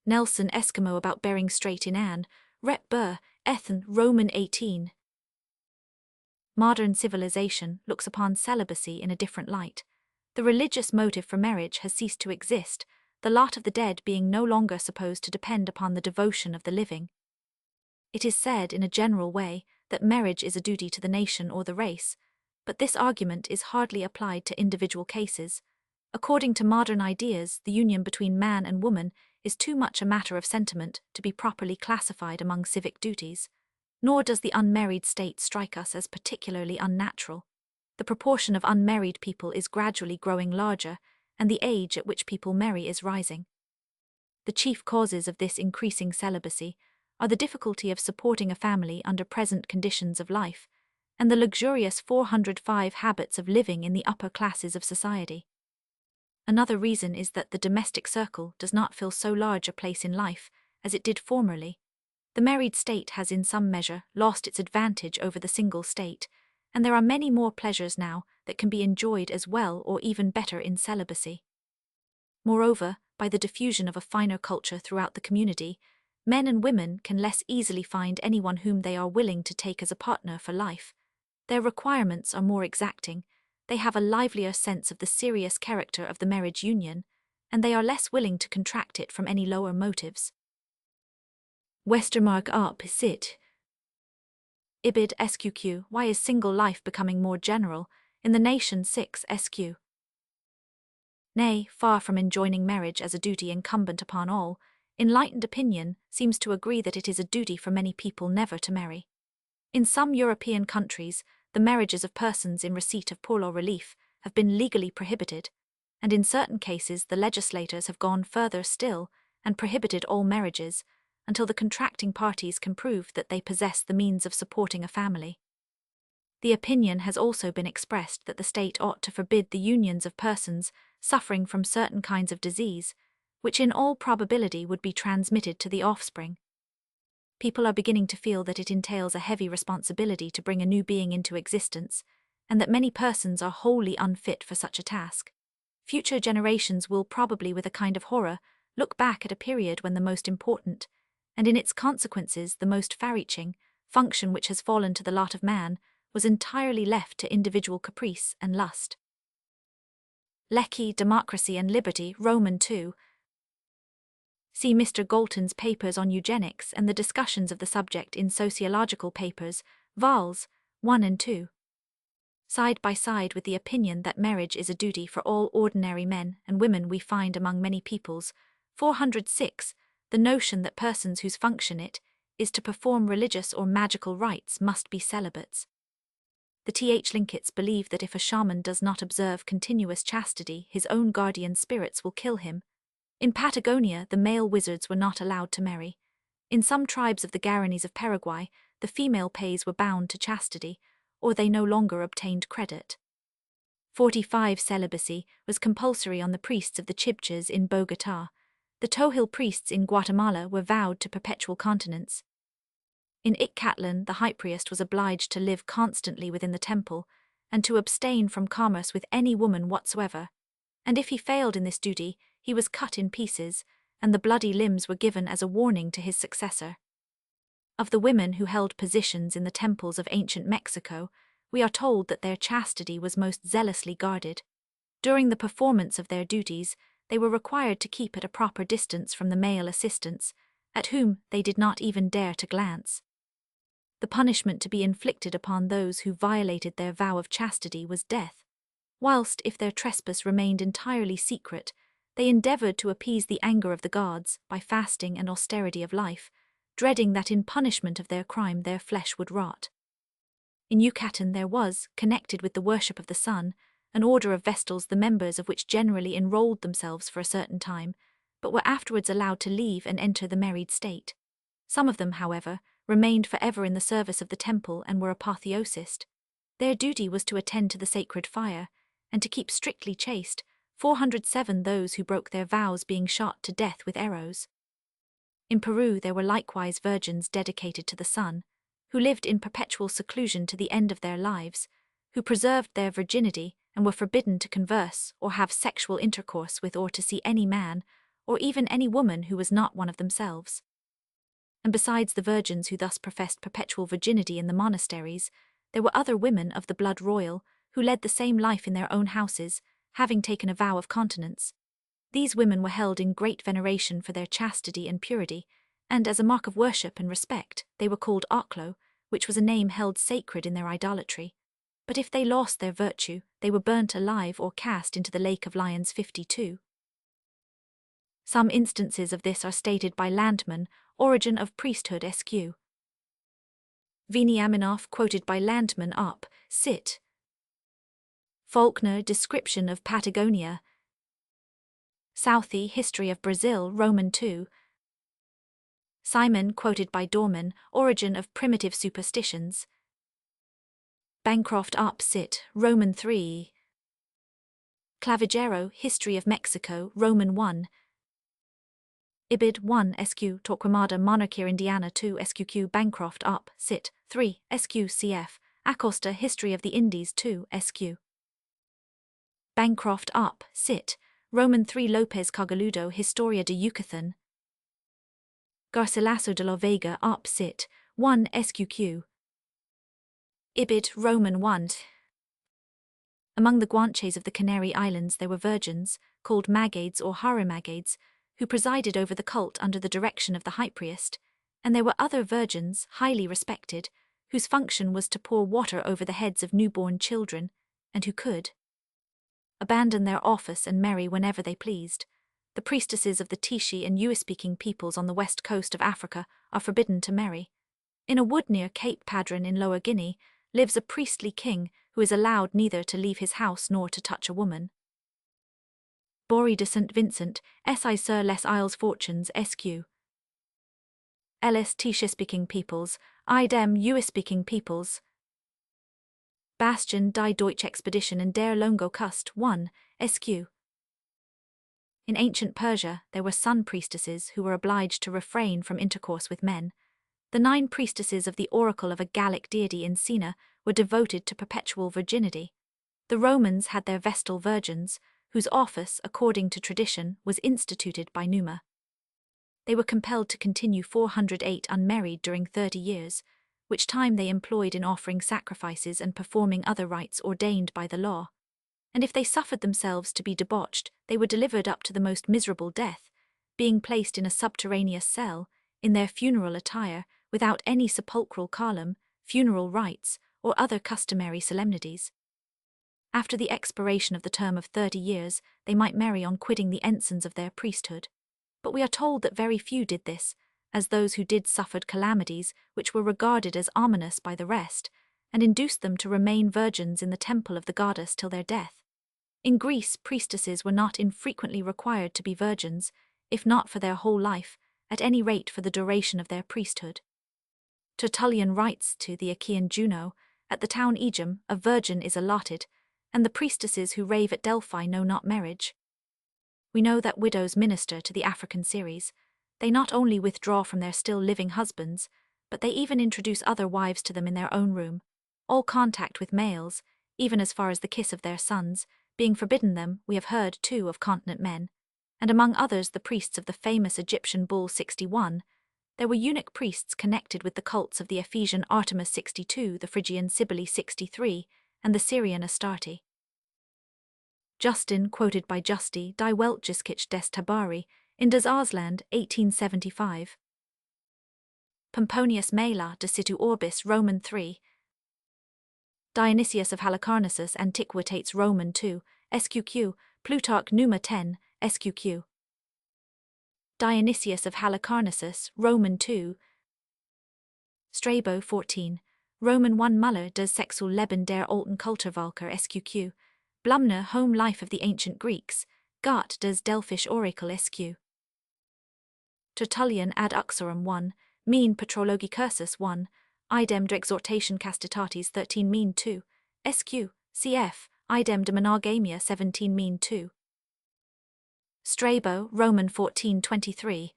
Nelson, Eskimo about Bering Strait in Anne, Rep Burr, Ethen, Roman 18. Modern civilization looks upon celibacy in a different light. The religious motive for marriage has ceased to exist, the lot of the dead being no longer supposed to depend upon the devotion of the living. It is said in a general way that marriage is a duty to the nation or the race, but this argument is hardly applied to individual cases. According to modern ideas, the union between man and woman is too much a matter of sentiment to be properly classified among civic duties, nor does the unmarried state strike us as particularly unnatural. The proportion of unmarried people is gradually growing larger, and the age at which people marry is rising. The chief causes of this increasing celibacy are the difficulty of supporting a family under present conditions of life, and the luxurious 405 habits of living in the upper classes of society. Another reason is that the domestic circle does not fill so large a place in life as it did formerly. The married state has in some measure lost its advantage over the single state, and there are many more pleasures now that can be enjoyed as well or even better in celibacy. Moreover, by the diffusion of a finer culture throughout the community, men and women can less easily find anyone whom they are willing to take as a partner for life. Their requirements are more exacting, they have a livelier sense of the serious character of the marriage union, and they are less willing to contract it from any lower motives. Westermarck op sit. Ibid SQQ. Why is single life becoming more general? In the Nation 6 SQ. Nay, far from enjoining marriage as a duty incumbent upon all, enlightened opinion seems to agree that it is a duty for many people never to marry. In some European countries, the marriages of persons in receipt of poor law relief have been legally prohibited, and in certain cases the legislators have gone further still and prohibited all marriages until the contracting parties can prove that they possess the means of supporting a family. The opinion has also been expressed that the state ought to forbid the unions of persons suffering from certain kinds of disease, which in all probability would be transmitted to the offspring. People are beginning to feel that it entails a heavy responsibility to bring a new being into existence, and that many persons are wholly unfit for such a task. Future generations will probably, with a kind of horror, look back at a period when the most important, and in its consequences the most far-reaching, function which has fallen to the lot of man was entirely left to individual caprice and lust. Lecky, Democracy and Liberty, Roman II. See Mr. Galton's papers on eugenics and the discussions of the subject in Sociological Papers, vols. 1 and 2. Side by side with the opinion that marriage is a duty for all ordinary men and women we find among many peoples, 406, the notion that persons whose function it is to perform religious or magical rites must be celibates. The Th. Linkits believe that if a shaman does not observe continuous chastity, his own guardian spirits will kill him. In Patagonia, the male wizards were not allowed to marry. In some tribes of the Guaranis of Paraguay, the female pays were bound to chastity, or they no longer obtained credit. 45. Celibacy was compulsory on the priests of the Chibchas in Bogotá. The Tohil priests in Guatemala were vowed to perpetual continence. In Icatlan, the high priest was obliged to live constantly within the temple, and to abstain from commerce with any woman whatsoever, and if he failed in this duty, he was cut in pieces, and the bloody limbs were given as a warning to his successor. Of the women who held positions in the temples of ancient Mexico, we are told that their chastity was most zealously guarded. During the performance of their duties, they were required to keep at a proper distance from the male assistants, at whom they did not even dare to glance. The punishment to be inflicted upon those who violated their vow of chastity was death, whilst, if their trespass remained entirely secret, they endeavored to appease the anger of the gods by fasting and austerity of life, dreading that in punishment of their crime their flesh would rot. In Yucatan there was, connected with the worship of the sun, an order of vestals the members of which generally enrolled themselves for a certain time, but were afterwards allowed to leave and enter the married state. Some of them, however, remained forever in the service of the temple and were apotheosist. Their duty was to attend to the sacred fire, and to keep strictly chaste, 407 those who broke their vows being shot to death with arrows. In Peru there were likewise virgins dedicated to the sun, who lived in perpetual seclusion to the end of their lives, who preserved their virginity and were forbidden to converse or have sexual intercourse with or to see any man, or even any woman who was not one of themselves. And besides the virgins who thus professed perpetual virginity in the monasteries, there were other women of the blood royal who led the same life in their own houses, having taken a vow of continence. These women were held in great veneration for their chastity and purity, and as a mark of worship and respect they were called Oklo, which was a name held sacred in their idolatry. But if they lost their virtue, they were burnt alive or cast into the lake of lions. 52. Some instances of this are stated by Landman, Origin of Priesthood Sq. Veniaminoff quoted by Landman up, Cit. Faulkner, Description of Patagonia. Southey, History of Brazil, Roman II. Simon quoted by Dorman, Origin of Primitive Superstitions. Bancroft up, Cit. Roman III. Clavigero, History of Mexico, Roman 1. Ibid 1 Sq. Torquemada Monarchia Indiana 2 Sqq Bancroft up, Cit. 3 Sq. Cf. Acosta History of the Indies 2 Sq. Bancroft up, Cit. Roman 3 Lopez Cogaludo Historia de Yucatán. Garcilaso de la Vega up, Cit. 1 Sqq. Ibid Roman 1. Among the Guanches of the Canary Islands there were virgins, called magaids or harimagaids, who presided over the cult under the direction of the high priest, and there were other virgins, highly respected, whose function was to pour water over the heads of newborn children, and who could abandon their office and marry whenever they pleased. The priestesses of the Tishi and Ewe-speaking peoples on the west coast of Africa are forbidden to marry. In a wood near Cape Padron in Lower Guinea lives a priestly king who is allowed neither to leave his house nor to touch a woman. Bory de St. Vincent, S.I. sur les Isles Fortunes Sq. Ellis Tishi-speaking peoples, idem Ewe-speaking peoples. Bastian die Deutsche Expedition and der Longo Kust 1, Sq. In ancient Persia there were sun priestesses who were obliged to refrain from intercourse with men. The 9 priestesses of the oracle of a Gallic deity in Sina were devoted to perpetual virginity. The Romans had their Vestal virgins, whose office, according to tradition, was instituted by Numa. They were compelled to continue 408 unmarried during 30 years, which time they employed in offering sacrifices and performing other rites ordained by the law. And if they suffered themselves to be debauched, they were delivered up to the most miserable death, being placed in a subterraneous cell, in their funeral attire, without any sepulchral column, funeral rites, or other customary solemnities. After the expiration of the term of 30 years, they might marry on quitting the ensigns of their priesthood. But we are told that very few did this, as those who did suffered calamities which were regarded as ominous by the rest, and induced them to remain virgins in the temple of the goddess till their death. In Greece, priestesses were not infrequently required to be virgins, if not for their whole life, at any rate for the duration of their priesthood. Tertullian writes to the Achaean Juno, "At the town Aegum, a virgin is allotted, and the priestesses who rave at Delphi know not marriage." We know that widows minister to the African Ceres. They not only withdraw from their still living husbands, but they even introduce other wives to them in their own room, all contact with males, even as far as the kiss of their sons, being forbidden them. We have heard, too, of continent men, and among others the priests of the famous Egyptian bull 61, there were eunuch priests connected with the cults of the Ephesian Artemis 62, the Phrygian Cybele 63, and the Syrian Astarte. Justin, quoted by Justi, die Weltgeschichte des Tabari, in Das Ausland, 1875. Pomponius Mela, de situ orbis, Roman 3. Dionysius of Halicarnassus Antiquitates, Roman 2, SQQ, Plutarch Numa 10, SQQ. Dionysius of Halicarnassus, Roman 2. Strabo 14, Roman 1 Muller des Sexual Leben der alten Kulturvölker SQQ. Blumner, Home Life of the Ancient Greeks, Gart des Delphisch Oracle SQ. Tertullian ad Uxorum 1, Mean Patrologi Cursus 1, Idem de Exhortation Castitatis 13 Mean 2, SQ, cf, Idem de Monogamia 17 Mean 2. Strabo, Roman 14:23.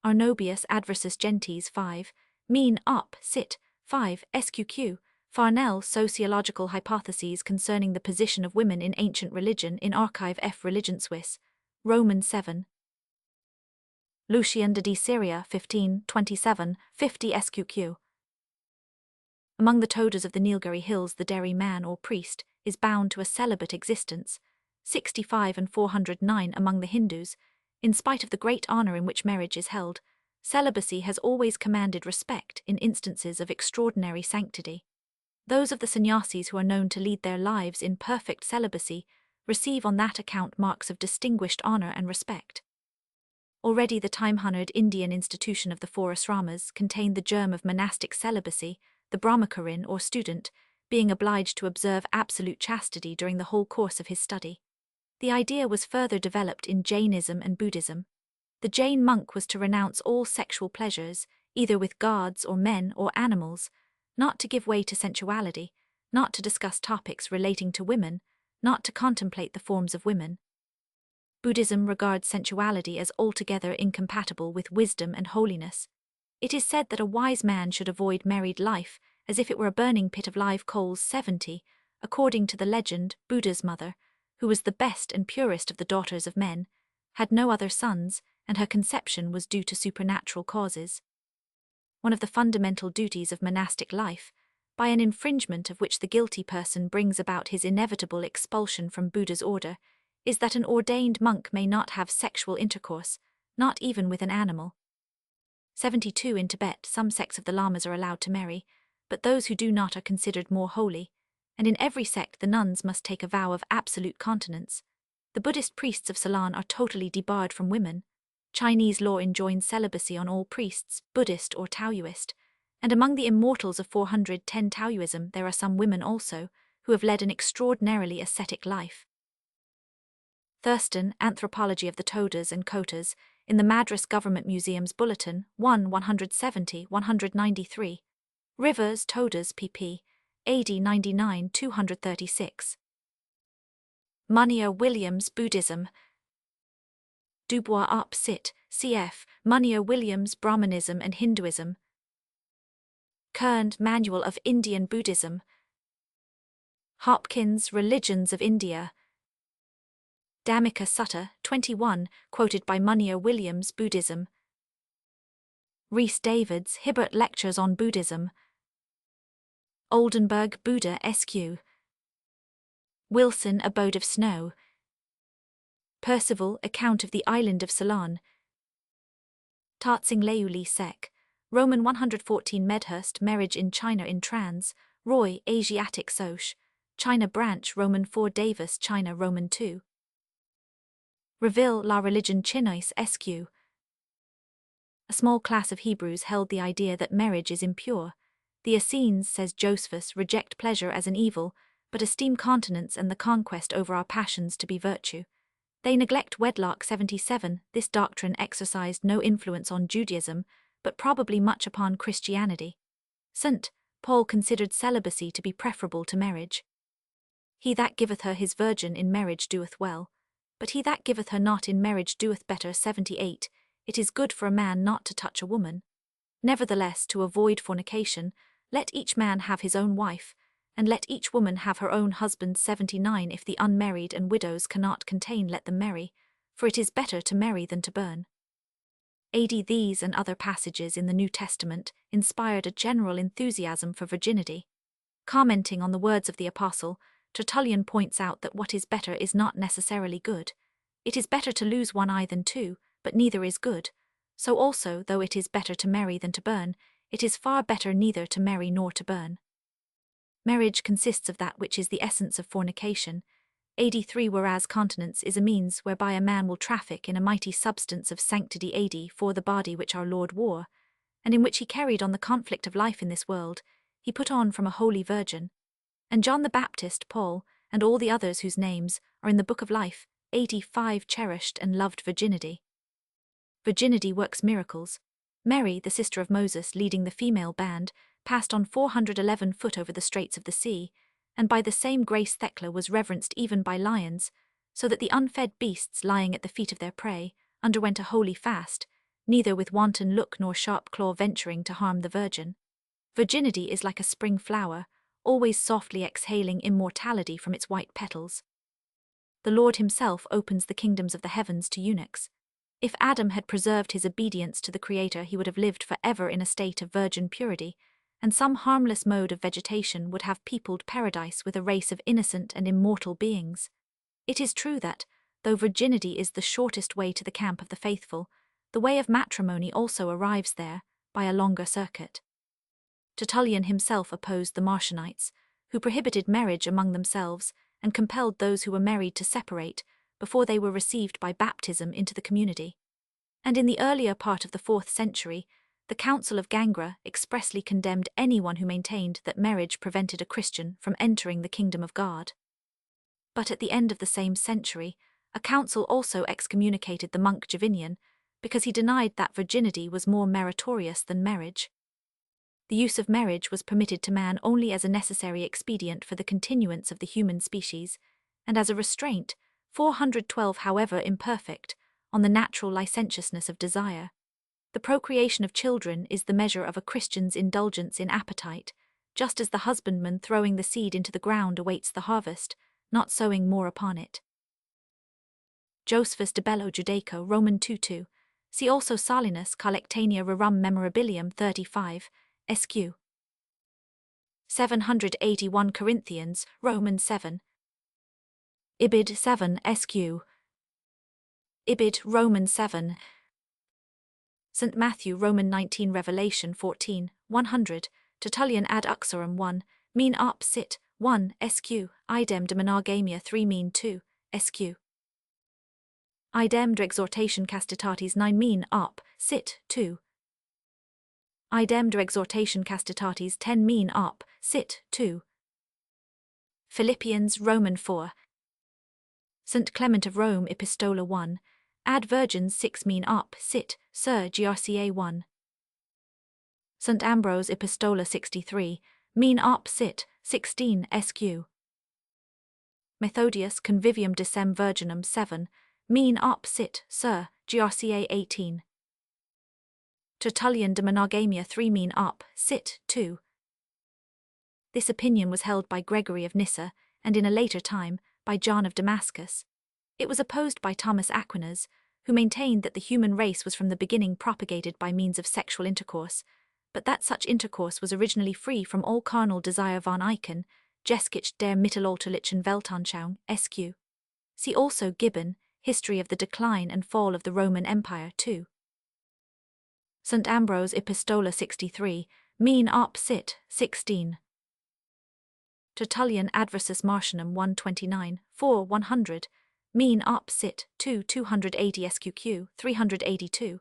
Arnobius Adversus Gentes 5, Mean up, sit, 5, SQQ. Farnell, Sociological Hypotheses Concerning the Position of Women in Ancient Religion in Archive F. Religion Suisse, Roman 7. Lucian de Syria 15:27, 50 SQQ. Among the todas of the Nilgiri Hills, the Derry man or priest is bound to a celibate existence, 65 and 409 among the Hindus. In spite of the great honor in which marriage is held, celibacy has always commanded respect in instances of extraordinary sanctity. Those of the sannyasis who are known to lead their lives in perfect celibacy receive on that account marks of distinguished honor and respect. Already the time-honored Indian institution of the 4 asramas contained the germ of monastic celibacy, the brahmacharin or student being obliged to observe absolute chastity during the whole course of his study. The idea was further developed in Jainism and Buddhism. The Jain monk was to renounce all sexual pleasures, either with gods or men or animals, not to give way to sensuality, not to discuss topics relating to women, not to contemplate the forms of women. Buddhism regards sensuality as altogether incompatible with wisdom and holiness. It is said that a wise man should avoid married life as if it were a burning pit of live coals. 70, according to the legend, Buddha's mother, who was the best and purest of the daughters of men, had no other sons, and her conception was due to supernatural causes. One of the fundamental duties of monastic life, by an infringement of which the guilty person brings about his inevitable expulsion from Buddha's order, is that an ordained monk may not have sexual intercourse, not even with an animal. 72 In Tibet, some sects of the lamas are allowed to marry, but those who do not are considered more holy, and in every sect the nuns must take a vow of absolute continence. The Buddhist priests of Ceylon are totally debarred from women. Chinese law enjoins celibacy on all priests, Buddhist or Taoist, and among the immortals of 410 Taoism there are some women also, who have led an extraordinarily ascetic life. Thurston, Anthropology of the Todas and Kotas, in the Madras Government Museum's Bulletin, 170-193. Rivers, Todas, pp. AD 99-236. Munier Williams, Buddhism. Dubois up, sit, cf. Munyer Williams, Brahmanism and Hinduism. Kern, Manual of Indian Buddhism. Hopkins, Religions of India. Dhammika Sutta, 21, quoted by Munyer Williams, Buddhism. Rhys Davids, Hibbert Lectures on Buddhism. Oldenburg, Buddha SQ. Wilson, Abode of Snow. Percival, Account of the Island of Ceylon. Tatsing Leuli Sec. Roman 114 Medhurst, Marriage in China in Trans. Roy, Asiatic Soc. China Branch, Roman 4 Davis, China Roman 2. Reville, La Religion Chinoise SQ. A small class of Hebrews held the idea that marriage is impure. The Essenes, says Josephus, reject pleasure as an evil, but esteem continence and the conquest over our passions to be virtue. They neglect wedlock 77. This doctrine exercised no influence on Judaism, but probably much upon Christianity. St. Paul considered celibacy to be preferable to marriage. He that giveth her his virgin in marriage doeth well, but he that giveth her not in marriage doeth better. 78. It is good for a man not to touch a woman. Nevertheless, to avoid fornication, let each man have his own wife, and let each woman have her own husband. 79. If the unmarried and widows cannot contain, let them marry, for it is better to marry than to burn. These and other passages in the New Testament inspired a general enthusiasm for virginity. Commenting on the words of the Apostle, Tertullian points out that what is better is not necessarily good. It is better to lose one eye than two, but neither is good. So also, though it is better to marry than to burn, it is far better neither to marry nor to burn. Marriage consists of that which is the essence of fornication. 83. Whereas continence is a means whereby a man will traffic in a mighty substance of sanctity. 84. The body which our Lord wore, and in which he carried on the conflict of life in this world, he put on from a holy virgin. And John the Baptist, Paul, and all the others whose names are in the book of life. 85. Cherished and loved virginity. Virginity works miracles. Mary, the sister of Moses leading the female band, passed on 411 foot over the straits of the sea, and by the same grace Thecla was reverenced even by lions, so that the unfed beasts lying at the feet of their prey underwent a holy fast, neither with wanton look nor sharp claw venturing to harm the virgin. Virginity is like a spring flower, always softly exhaling immortality from its white petals. The Lord himself opens the kingdoms of the heavens to eunuchs. If Adam had preserved his obedience to the Creator, he would have lived forever in a state of virgin purity, and some harmless mode of vegetation would have peopled paradise with a race of innocent and immortal beings. It is true that, though virginity is the shortest way to the camp of the faithful, the way of matrimony also arrives there, by a longer circuit. Tertullian himself opposed the Marcionites, who prohibited marriage among themselves and compelled those who were married to separate before they were received by baptism into the community. And in the earlier part of the 4th century, the Council of Gangra expressly condemned anyone who maintained that marriage prevented a Christian from entering the kingdom of God. But at the end of the same century, a council also excommunicated the monk Jovinian because he denied that virginity was more meritorious than marriage. The use of marriage was permitted to man only as a necessary expedient for the continuance of the human species, and as a restraint, 412 however imperfect, on the natural licentiousness of desire. The procreation of children is the measure of a Christian's indulgence in appetite, just as the husbandman throwing the seed into the ground awaits the harvest, not sowing more upon it. Josephus de Bello Judaico, Roman 2:2. See also Salinus Collectania Rerum Memorabilium 35, SQ. 781 Corinthians, Roman 7. Ibid 7, SQ. Ibid, Roman 7. St. Matthew, Roman 19. Revelation 14, 100. Tertullian ad uxorum 1, mean op sit, 1, SQ. Idem de monogamia 3 mean 2, SQ. Idem de exhortation castitatis 9 mean op, sit, 2. Idem de exhortation castitatis 10 mean op, sit, 2. Philippians, Roman 4. St. Clement of Rome, Epistola 1, ad virgins 6 mean op, sit, sir, grca 1. St. Ambrose, Epistola 63, mean op, sit, 16, SQ. Methodius, Convivium Decem Virginum 7, mean op, sit, sir, GRCA 18. Tertullian de monogamia 3 mean op. Cit. 2. This opinion was held by Gregory of Nyssa, and in a later time, by John of Damascus. It was opposed by Thomas Aquinas, who maintained that the human race was from the beginning propagated by means of sexual intercourse, but that such intercourse was originally free from all carnal desire. Von Eycken, Geschichte der mittelalterlichen Weltanschauung, SQ. See also Gibbon, History of the Decline and Fall of the Roman Empire 2. St. Ambrose Epistola 63, mean op. Cit. 16. Tertullian Adversus Martianum 129, 4 100, mean op. Cit. 2 280 SQQ 382,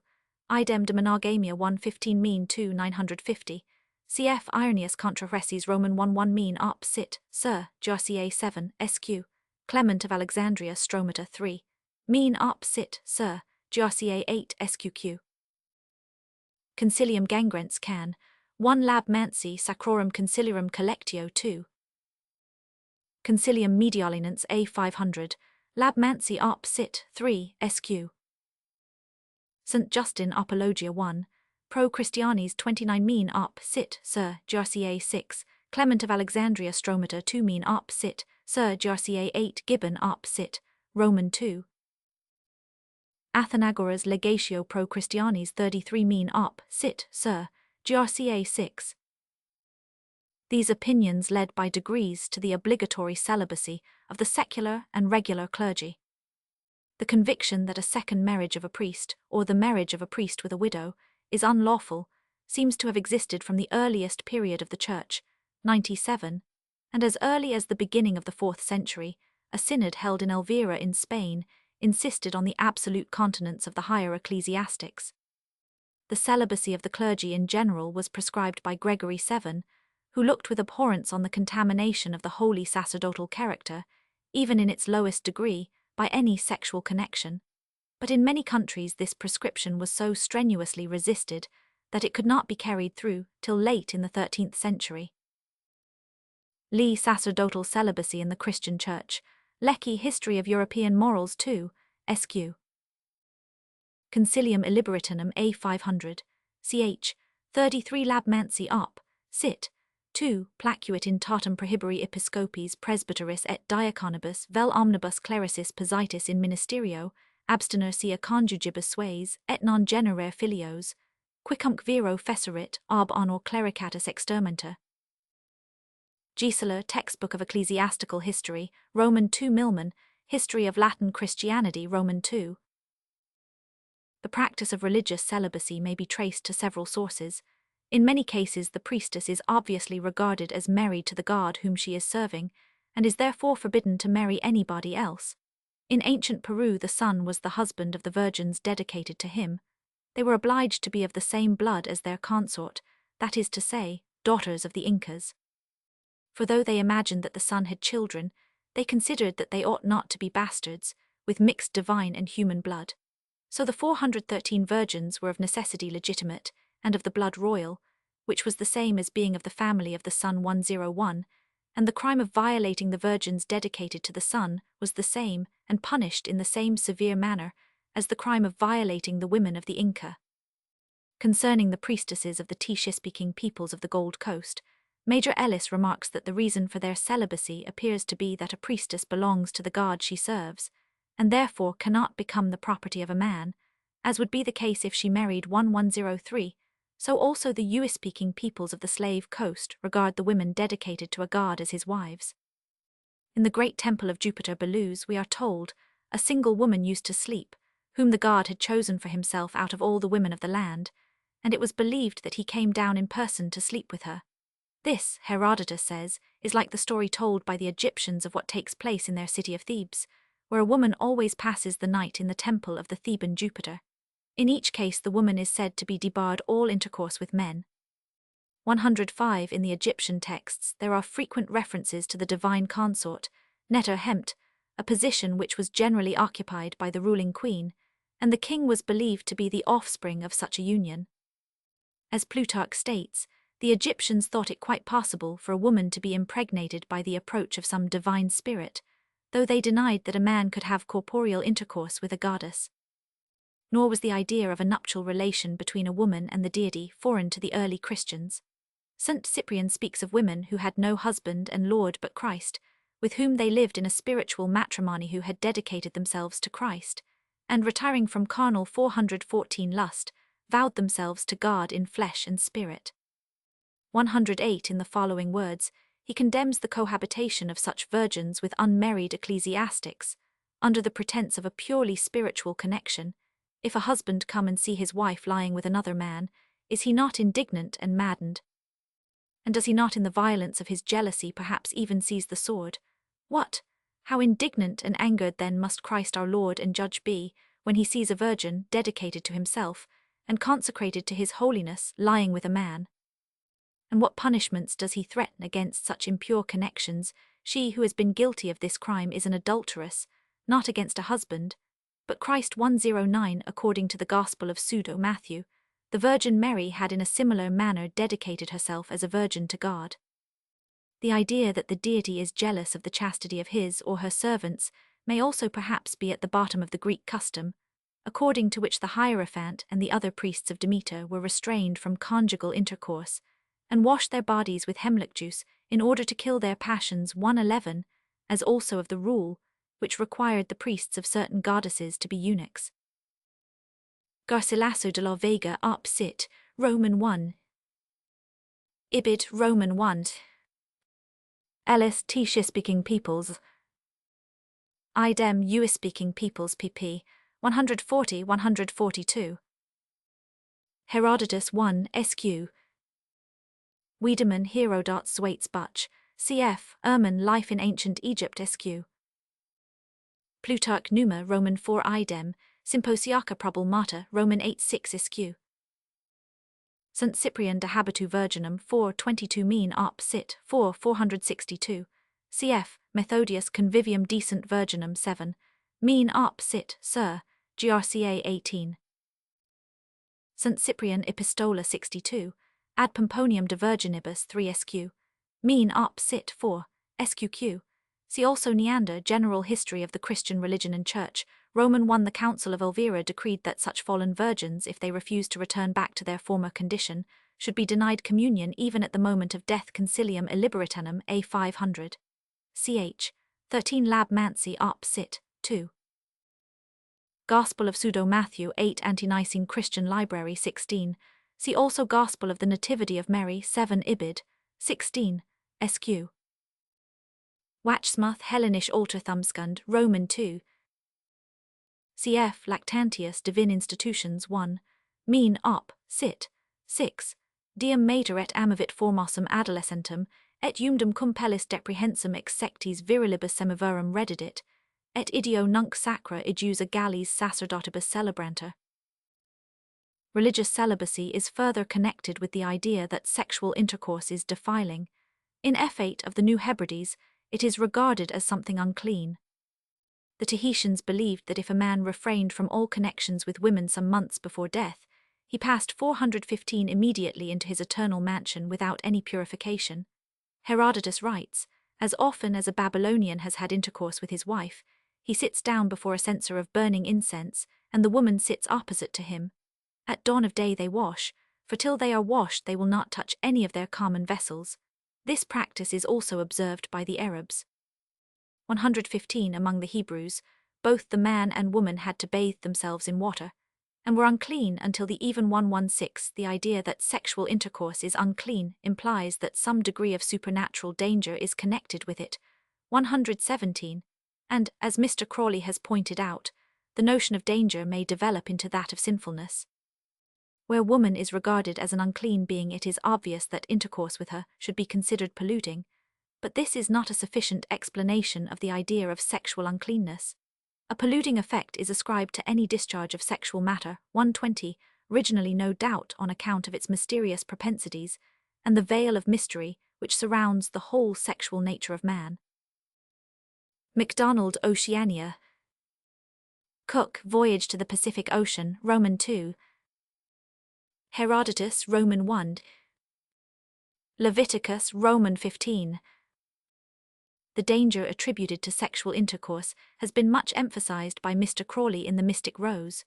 idem de monogamia 115 mean 2 950, cf. Irenaeus contra Reces Roman 11 mean op. Cit. Sir, GRCA 7 SQ, Clement of Alexandria Stromata 3, mean op. Cit. Sir, GRCA 8 SQQ. Concilium Gangrens can. 1 Lab Mansi Sacrorum Conciliarum Collectio 2. Concilium Mediolinens A 500, Lab Mansi op. Cit. 3 SQ. St. Justin Apologia 1, Pro Christianis 29 mean op. Cit. Sir, GRCA 6, Clement of Alexandria Stromata 2 mean op. Cit. Sir, GRCA 8 Gibbon op. Cit. Roman 2. Athenagoras Legatio Pro Christianis 33 mean op. Cit. Sir, GRCA 6. These opinions led by degrees to the obligatory celibacy of the secular and regular clergy. The conviction that a second marriage of a priest, or the marriage of a priest with a widow, is unlawful, seems to have existed from the earliest period of the Church, 97, and as early as the beginning of the 4th century, a synod held in Elvira in Spain insisted on the absolute continence of the higher ecclesiastics. The celibacy of the clergy in general was prescribed by Gregory VII, who looked with abhorrence on the contamination of the holy sacerdotal character, even in its lowest degree, by any sexual connection. But in many countries this prescription was so strenuously resisted that it could not be carried through till late in the 13th century. Lee Sacerdotal Celibacy in the Christian Church, Lecky History of European Morals 2, SQ. Concilium Illiberatinum A 500, ch. 33 Lab Mansi op. Cit. 2 Placuit in Tatum Prohibiri Episcopis Presbyteris et Diaconibus vel omnibus clericis positis in ministerio, abstiner sia conjugibus sues, et non generare filios, quicumque viro fecerit ob honor clericatus extermenta. Gisela, Textbook of Ecclesiastical History, Roman 2 Milman, History of Latin Christianity, Roman 2. The practice of religious celibacy may be traced to several sources. In many cases the priestess is obviously regarded as married to the god whom she is serving, and is therefore forbidden to marry anybody else. In ancient Peru the son was the husband of the virgins dedicated to him. They were obliged to be of the same blood as their consort, that is to say, daughters of the Incas. For though they imagined that the son had children, they considered that they ought not to be bastards, with mixed divine and human blood. So the 413 virgins were of necessity legitimate, and of the blood royal, which was the same as being of the family of the son 101, and the crime of violating the virgins dedicated to the son was the same, and punished in the same severe manner, as the crime of violating the women of the Inca. Concerning the priestesses of the Tea-speaking peoples of the Gold Coast, Major Ellis remarks that the reason for their celibacy appears to be that a priestess belongs to the god she serves, and therefore cannot become the property of a man, as would be the case if she married 1103, so also the Ui-speaking peoples of the Slave Coast regard the women dedicated to a god as his wives. In the great temple of Jupiter Belus, we are told, a single woman used to sleep, whom the god had chosen for himself out of all the women of the land, and it was believed that he came down in person to sleep with her. This, Herodotus says, is like the story told by the Egyptians of what takes place in their city of Thebes, where a woman always passes the night in the temple of the Theban Jupiter. In each case the woman is said to be debarred all intercourse with men. 105 In the Egyptian texts there are frequent references to the divine consort, Neter Hempt, a position which was generally occupied by the ruling queen, and the king was believed to be the offspring of such a union. As Plutarch states, the Egyptians thought it quite possible for a woman to be impregnated by the approach of some divine spirit, though they denied that a man could have corporeal intercourse with a goddess. nor was the idea of a nuptial relation between a woman and the deity foreign to the early Christians. St. Cyprian speaks of women who had no husband and lord but Christ, with whom they lived in a spiritual matrimony, who had dedicated themselves to Christ, and retiring from carnal 414 lust, vowed themselves to God in flesh and spirit. 108. In the following words, he condemns the cohabitation of such virgins with unmarried ecclesiastics, under the pretense of a purely spiritual connection. If a husband come and see his wife lying with another man, is he not indignant and maddened? And does he not in the violence of his jealousy perhaps even seize the sword? What? How indignant and angered then must Christ our Lord and Judge be, when he sees a virgin dedicated to himself, and consecrated to his holiness, lying with a man? And what punishments does he threaten against such impure connections? She who has been guilty of this crime is an adulteress, not against a husband, but Christ 109. According to the Gospel of Pseudo Matthew, the Virgin Mary had in a similar manner dedicated herself as a virgin to God. The idea that the deity is jealous of the chastity of his or her servants may also perhaps be at the bottom of the Greek custom, according to which the Hierophant and the other priests of Demeter were restrained from conjugal intercourse, and washed their bodies with hemlock juice in order to kill their passions. 111, as also of the rule, which required the priests of certain goddesses to be eunuchs. Garcilaso de la Vega op cit, Roman 1. Ibid, Roman 1. Ellis T. Speaking Peoples. Idem US Speaking Peoples pp. 140-142. Herodotus 1 SQ. Wiedemann Herodot Swaits Butch, cf. Erman Life in Ancient Egypt SQ. Plutarch Numa Roman 4 Idem, Symposiaca Problemata Roman 8-6 SQ. St. Cyprian de Habitu Virginum 4:22 mean op cit 462, cf. Methodius Convivium Decent Virginum 7, mean op cit Sir, GRCA 18. St. Cyprian Epistola 62, ad Pomponium de Virginibus 3 SQ, mean op cit 4, SQQ. See also Neander, General History of the Christian Religion and Church, Roman 1. The Council of Elvira decreed that such fallen virgins, if they refused to return back to their former condition, should be denied communion even at the moment of death. Concilium Illiberatanum A 500. Ch. 13 Lab Mansi op cit. 2. Gospel of Pseudo Matthew 8 Ante-Nicene Christian Library 16. See also Gospel of the Nativity of Mary 7 Ibid. 16. SQ. Watchsmuth Hellenish Alterthumbskund Roman 2. Cf. Lactantius Divin Institutions 1. Mean op. Cit. 6. Diem mater et amavit formosum adolescentum, et eumdum cum pellis deprehensum ex sectis virilibus semiverum redidit, et ideo nunc sacra igiusa gallis sacerdotibus celebranter. Religious celibacy is further connected with the idea that sexual intercourse is defiling. In F8 of the New Hebrides, it is regarded as something unclean. The Tahitians believed that if a man refrained from all connections with women some months before death, he passed 415 immediately into his eternal mansion without any purification. Herodotus writes, as often as a Babylonian has had intercourse with his wife, he sits down before a censer of burning incense, and the woman sits opposite to him. At dawn of day they wash, for till they are washed they will not touch any of their common vessels. This practice is also observed by the Arabs. 115 Among the Hebrews, both the man and woman had to bathe themselves in water, and were unclean until the even 116. The idea that sexual intercourse is unclean implies that some degree of supernatural danger is connected with it. 117. And, as Mr. Crawley has pointed out, the notion of danger may develop into that of sinfulness. Where woman is regarded as an unclean being, it is obvious that intercourse with her should be considered polluting, but this is not a sufficient explanation of the idea of sexual uncleanness. A polluting effect is ascribed to any discharge of sexual matter, 120, originally no doubt on account of its mysterious propensities, and the veil of mystery which surrounds the whole sexual nature of man. MacDonald Oceania. Cook Voyage to the Pacific Ocean, Roman 2. Herodotus, Roman 1. Leviticus, Roman 15. The danger attributed to sexual intercourse has been much emphasized by Mr. Crawley in The Mystic Rose.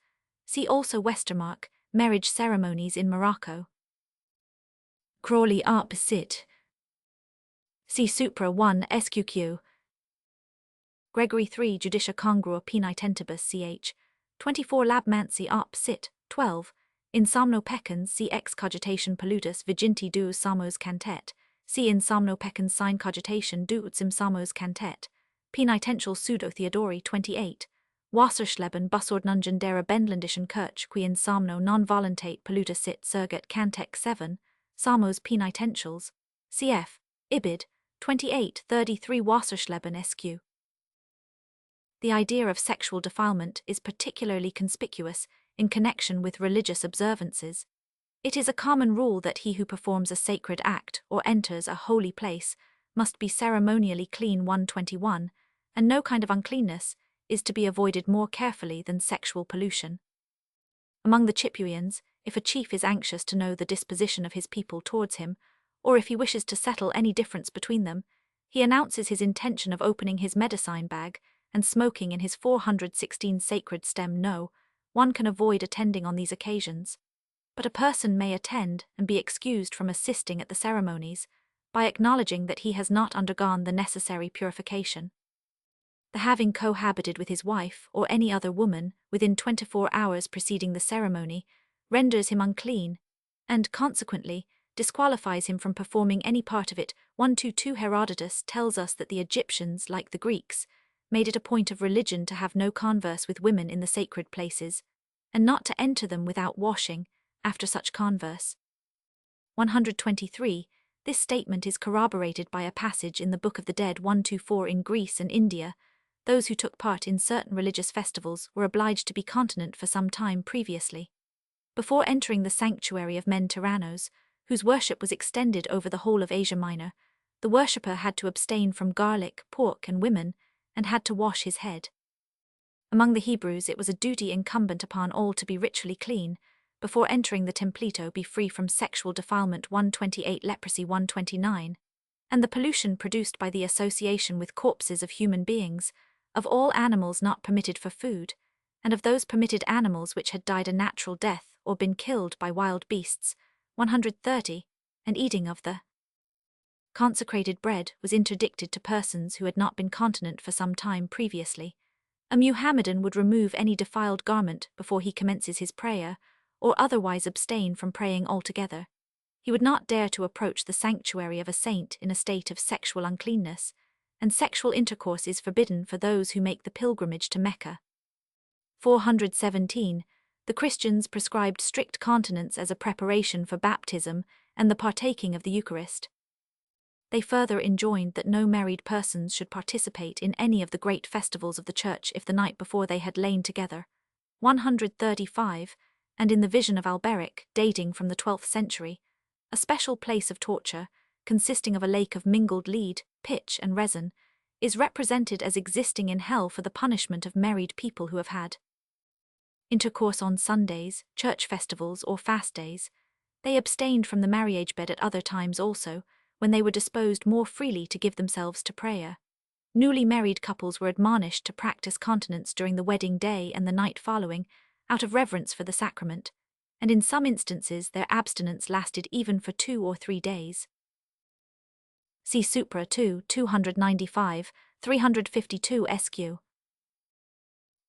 See also Westermarck, marriage ceremonies in Morocco. Crawley Arp Sit. See Supra 1 SQQ. Gregory 3 Judicia Congrua Penitentibus ch. 24 Labmancy Arp Sit. 12. In Somno Peccans see ex cogitation pollutus viginti duus samos cantet, see in Somno Peccans sine cogitation duus im samos cantet, penitential pseudo Theodori 28, Wasserschleben Bussordnungen derer Bendlandischen Kirch qui in Somno non voluntate pollutus sit surget cantec 7, samos penitentials, cf. Ibid. 28:33 Wasserschleben SQ. The idea of sexual defilement is particularly conspicuous in connection with religious observances. It is a common rule that he who performs a sacred act or enters a holy place must be ceremonially clean 121, and no kind of uncleanness is to be avoided more carefully than sexual pollution. Among the Chipuians, if a chief is anxious to know the disposition of his people towards him, or if he wishes to settle any difference between them, he announces his intention of opening his medicine bag and smoking in his 416 sacred stem. No, one can avoid attending on these occasions, but a person may attend and be excused from assisting at the ceremonies by acknowledging that he has not undergone the necessary purification. The having cohabited with his wife or any other woman within 24 hours preceding the ceremony renders him unclean, and consequently disqualifies him from performing any part of it. 122 Herodotus tells us that the Egyptians, like the Greeks, made it a point of religion to have no converse with women in the sacred places, and not to enter them without washing after such converse. 123. This statement is corroborated by a passage in the Book of the Dead 124. In Greece and India, those who took part in certain religious festivals were obliged to be continent for some time previously. Before entering the sanctuary of men Tyrannos, whose worship was extended over the whole of Asia Minor, the worshipper had to abstain from garlic, pork, and women, and had to wash his head. Among the Hebrews it was a duty incumbent upon all to be ritually clean, before entering the templito be free from sexual defilement 128 leprosy 129, and the pollution produced by the association with corpses of human beings, of all animals not permitted for food, and of those permitted animals which had died a natural death or been killed by wild beasts, 130, and eating of the consecrated bread was interdicted to persons who had not been continent for some time previously. A Muhammadan would remove any defiled garment before he commences his prayer, or otherwise abstain from praying altogether. He would not dare to approach the sanctuary of a saint in a state of sexual uncleanness, and sexual intercourse is forbidden for those who make the pilgrimage to Mecca. 417. The Christians prescribed strict continence as a preparation for baptism and the partaking of the Eucharist. They further enjoined that no married persons should participate in any of the great festivals of the Church if the night before they had lain together. 135. And in the vision of Alberic, dating from the 12th century, a special place of torture, consisting of a lake of mingled lead, pitch, and resin, is represented as existing in hell for the punishment of married people who have had intercourse on Sundays, church festivals, or fast days. They abstained from the marriage bed at other times also, when they were disposed more freely to give themselves to prayer. Newly married couples were admonished to practice continence during the wedding day and the night following, out of reverence for the sacrament, and in some instances their abstinence lasted even for 2 or 3 days. See Supra 2, 295, 352 SQ.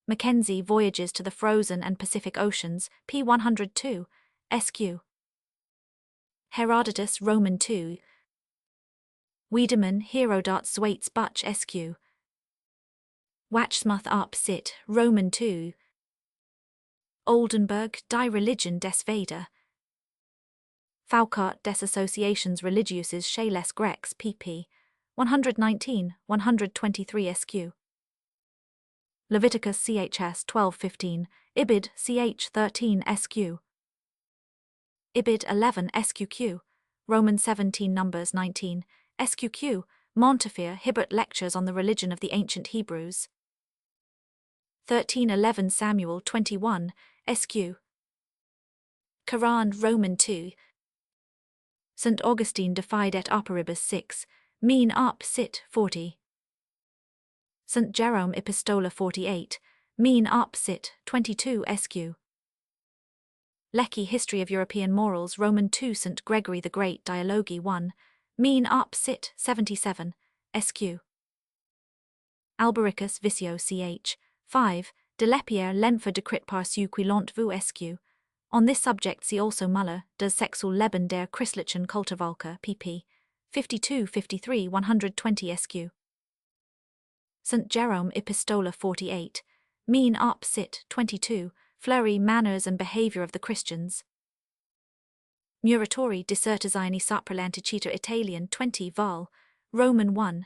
Mackenzie Voyages to the Frozen and Pacific Oceans, p. 102, SQ. Herodotus Roman 2. Wiedemann Herodot Zwaits Butch SQ. Watchsmuth Arp Sit, Roman 2. Oldenburg Die Religion des Veda. Foucault des Associations Religieuses chez les Grecs pp. 119, 123 SQ. Leviticus chs 12:15, Ibid ch 13 SQ. Ibid 11 SQQ, Roman 17 Numbers 19, SQQ, Montefiore Hibbert Lectures on the Religion of the Ancient Hebrews. 1311 Samuel 21, SQ. Quran Roman 2. St. Augustine Defied et Operibus 6, Mean Op Sit 40. St. Jerome Epistola 48, Mean Op Sit 22 SQ. Lecky History of European Morals, Roman 2, St. Gregory the Great, Dialogi 1, Mean up sit 77, SQ. Albericus Visio ch. 5, de Lepierre l'enfer decrit par ceux qui l'ont vu SQ. On this subject see also Muller, Das Sexual Leben der Christlichen Kulturvölker, pp. 52-53 120 SQ. St. Jerome Epistola 48, Mean up sit 22, Fleury Manners and Behavior of the Christians. Muratori Dissertazioni sopra l'antichita Italian 20 vol. Roman 1.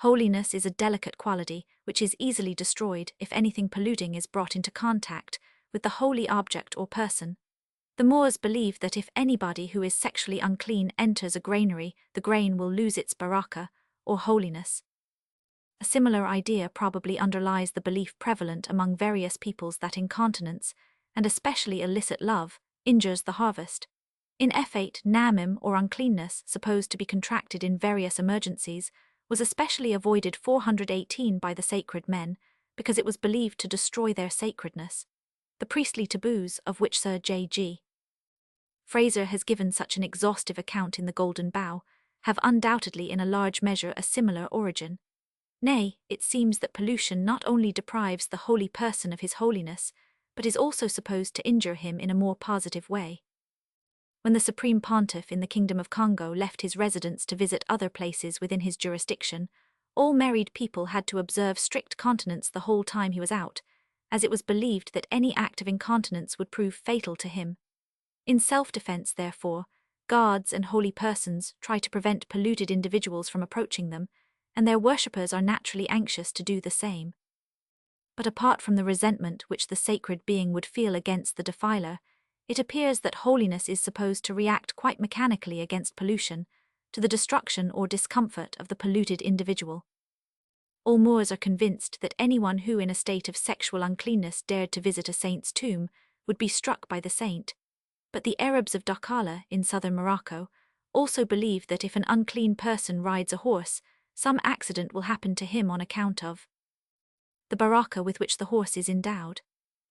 Holiness is a delicate quality which is easily destroyed if anything polluting is brought into contact with the holy object or person. The Moors believe that if anybody who is sexually unclean enters a granary, the grain will lose its baraka, or holiness. A similar idea probably underlies the belief prevalent among various peoples that incontinence, and especially illicit love, injures the harvest. In F8, namim, or uncleanness, supposed to be contracted in various emergencies, was especially avoided 418 by the sacred men, because it was believed to destroy their sacredness. The priestly taboos, of which Sir J.G. Fraser has given such an exhaustive account in The Golden Bough, have undoubtedly in a large measure a similar origin. Nay, it seems that pollution not only deprives the holy person of his holiness, but is also supposed to injure him in a more positive way. When the Supreme Pontiff in the Kingdom of Congo left his residence to visit other places within his jurisdiction, all married people had to observe strict continence the whole time he was out, as it was believed that any act of incontinence would prove fatal to him. In self-defense, therefore, guards and holy persons try to prevent polluted individuals from approaching them, and their worshippers are naturally anxious to do the same. But apart from the resentment which the sacred being would feel against the defiler, it appears that holiness is supposed to react quite mechanically against pollution, to the destruction or discomfort of the polluted individual. All Moors are convinced that anyone who in a state of sexual uncleanness dared to visit a saint's tomb would be struck by the saint, but the Arabs of Dakala in southern Morocco also believe that if an unclean person rides a horse, some accident will happen to him on account of the baraka with which the horse is endowed.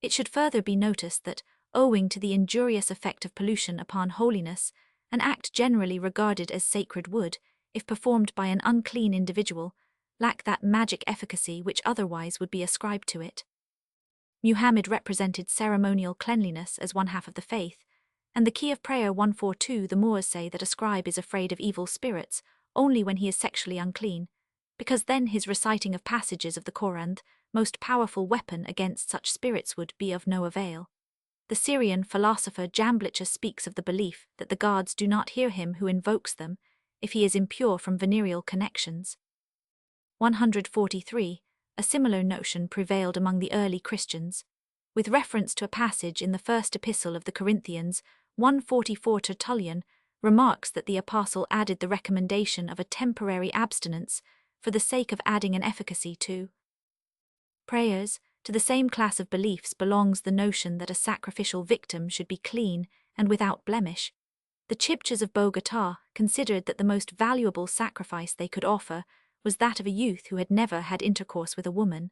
It should further be noticed that, owing to the injurious effect of pollution upon holiness, an act generally regarded as sacred would, if performed by an unclean individual, lack that magic efficacy which otherwise would be ascribed to it. Muhammad represented ceremonial cleanliness as one half of the faith, and the key of prayer 142 the Moors say that a scribe is afraid of evil spirits only when he is sexually unclean, because then his reciting of passages of the Koran, most powerful weapon against such spirits, would be of no avail. The Syrian philosopher Jamblichus speaks of the belief that the gods do not hear him who invokes them if he is impure from venereal connections. 143. A similar notion prevailed among the early Christians. With reference to a passage in the first epistle of the Corinthians, 144 Tertullian remarks that the apostle added the recommendation of a temporary abstinence for the sake of adding an efficacy to prayers. To the same class of beliefs belongs the notion that a sacrificial victim should be clean and without blemish. The Chibchas of Bogota considered that the most valuable sacrifice they could offer was that of a youth who had never had intercourse with a woman.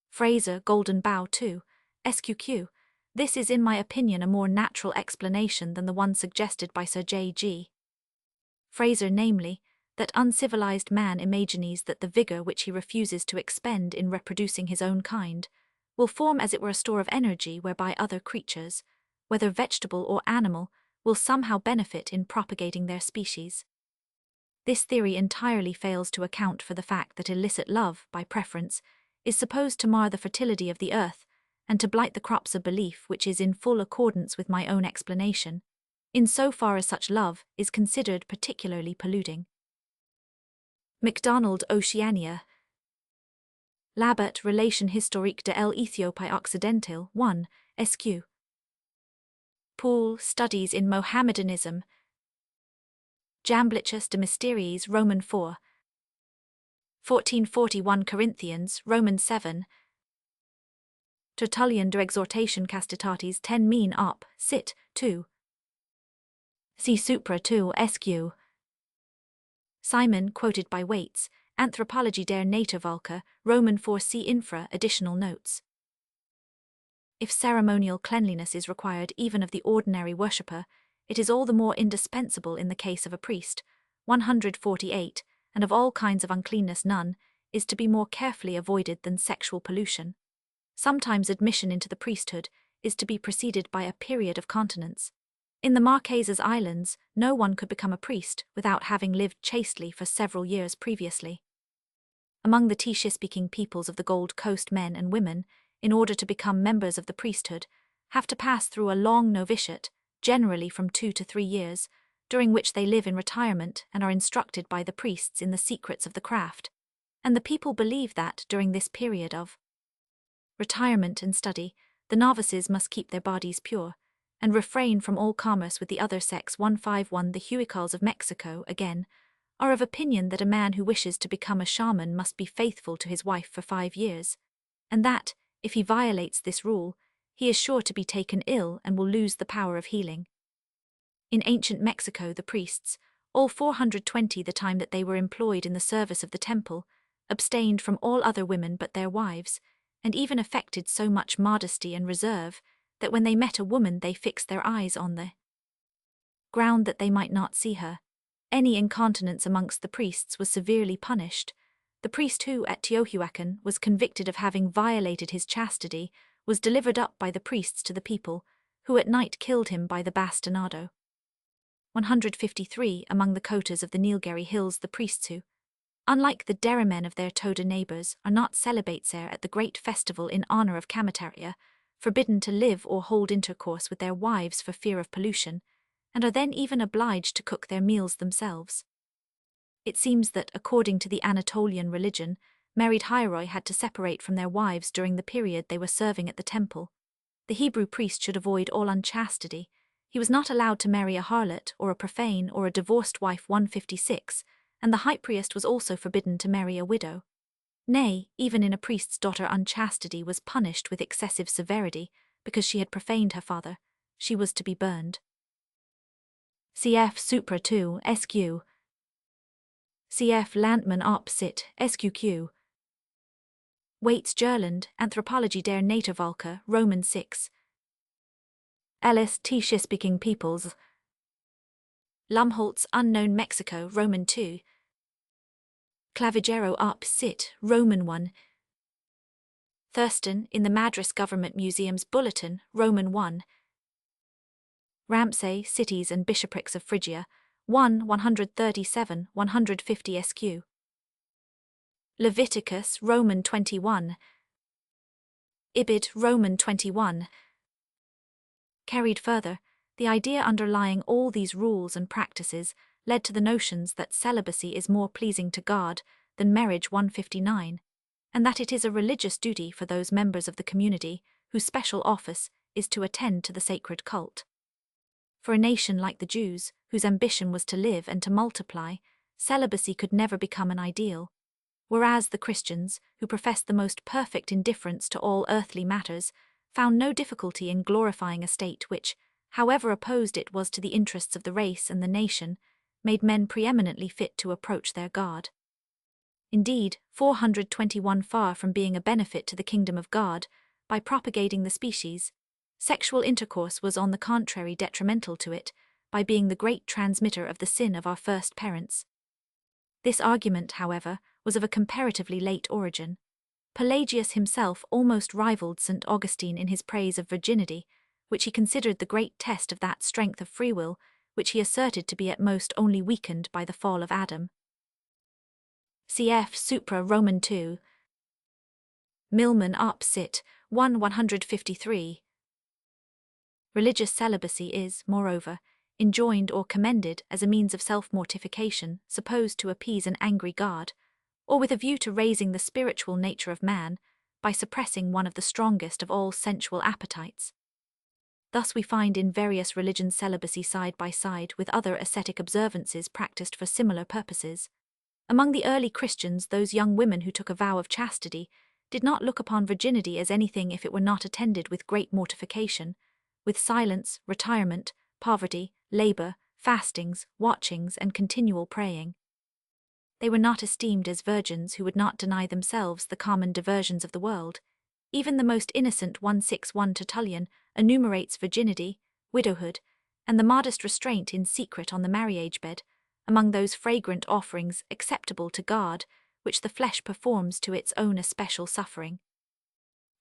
Fraser, Golden Bough 2, SQQ. This is in my opinion a more natural explanation than the one suggested by Sir J.G. Fraser, namely, that uncivilized man imagines that the vigour which he refuses to expend in reproducing his own kind will form as it were a store of energy whereby other creatures, whether vegetable or animal, will somehow benefit in propagating their species. This theory entirely fails to account for the fact that illicit love, by preference, is supposed to mar the fertility of the earth and to blight the crops of belief, which is in full accordance with my own explanation, in so far as such love is considered particularly polluting. MacDonald, Oceania. Labat, Relation historique de l'Éthiopie occidentale 1, SQ. Poole, Studies in Mohammedanism. Jamblichus de Mysteries, Roman 4. 1441 Corinthians, Roman 7. Tertullian de Exhortation Castitatis 10 Mean op. Sit. 2. See Supra 2 SQ. Simon, quoted by Waits, Anthropology der Naturvölker, Roman 4 C. Infra, additional notes. If ceremonial cleanliness is required even of the ordinary worshipper, it is all the more indispensable in the case of a priest. 148, and of all kinds of uncleanness none is to be more carefully avoided than sexual pollution. Sometimes admission into the priesthood is to be preceded by a period of continence. In the Marquesas Islands, no one could become a priest without having lived chastely for several years previously. Among the Tisha-speaking peoples of the Gold Coast, men and women, in order to become members of the priesthood, have to pass through a long novitiate, generally from 2 to 3 years, during which they live in retirement and are instructed by the priests in the secrets of the craft. And the people believe that, during this period of retirement and study, the novices must keep their bodies pure, and refrain from all commerce with the other sex. 151. The Huicals of Mexico, again, are of opinion that a man who wishes to become a shaman must be faithful to his wife for 5 years, and that, if he violates this rule, he is sure to be taken ill and will lose the power of healing. In ancient Mexico, the priests, all 420 the time that they were employed in the service of the temple, abstained from all other women but their wives, and even affected so much modesty and reserve that when they met a woman they fixed their eyes on the ground that they might not see her. Any incontinence amongst the priests was severely punished. The priest who, at Teotihuacan, was convicted of having violated his chastity was delivered up by the priests to the people, who at night killed him by the bastinado. 153. Among the Kotas of the Nilgiri Hills, the priests who, unlike the Deramen of their Toda neighbors, are not celibates at the great festival in honor of Kamataria, forbidden to live or hold intercourse with their wives for fear of pollution, and are then even obliged to cook their meals themselves. It seems that, according to the Anatolian religion, married hieroi had to separate from their wives during the period they were serving at the temple. The Hebrew priest should avoid all unchastity. He was not allowed to marry a harlot or a profane or a divorced wife. 156, and the high priest was also forbidden to marry a widow. Nay, even in a priest's daughter unchastity was punished with excessive severity, because she had profaned her father. She was to be burned. Cf. Supra 2, SQ. Cf. Landman op. Sit, SQQ. Waits Gerland, Anthropology der Naturvölker, Roman 6. Ellis Tisha-speaking peoples. Lumholtz Unknown Mexico, Roman 2. Clavigero op. Sit, Roman 1. Thurston, in the Madras Government Museum's Bulletin, Roman 1. Ramsay, Cities and Bishoprics of Phrygia, 1 137, 150 SQ. Leviticus, Roman 21. Ibid, Roman 21. Carried further, the idea underlying all these rules and practices led to the notions that celibacy is more pleasing to God than marriage. 159, and that it is a religious duty for those members of the community whose special office is to attend to the sacred cult. For a nation like the Jews, whose ambition was to live and to multiply, celibacy could never become an ideal, whereas the Christians, who professed the most perfect indifference to all earthly matters, found no difficulty in glorifying a state which, however opposed it was to the interests of the race and the nation, made men preeminently fit to approach their God. Indeed, 421, far from being a benefit to the kingdom of God, by propagating the species, sexual intercourse was on the contrary detrimental to it, by being the great transmitter of the sin of our first parents. This argument, however, was of a comparatively late origin. Pelagius himself almost rivaled St. Augustine in his praise of virginity, which he considered the great test of that strength of free will, which he asserted to be at most only weakened by the fall of Adam. Cf. Supra Roman 2. Milman op. Sit. 1 153. Religious celibacy is, moreover, enjoined or commended as a means of self-mortification supposed to appease an angry God, or with a view to raising the spiritual nature of man by suppressing one of the strongest of all sensual appetites. Thus we find in various religions celibacy side by side with other ascetic observances practiced for similar purposes. Among the early Christians, those young women who took a vow of chastity did not look upon virginity as anything if it were not attended with great mortification, with silence, retirement, poverty, labor, fastings, watchings, and continual praying. They were not esteemed as virgins who would not deny themselves the common diversions of the world. Even the most innocent 161 Tertullian enumerates virginity, widowhood, and the modest restraint in secret on the marriage bed, among those fragrant offerings acceptable to God, which the flesh performs to its own especial suffering.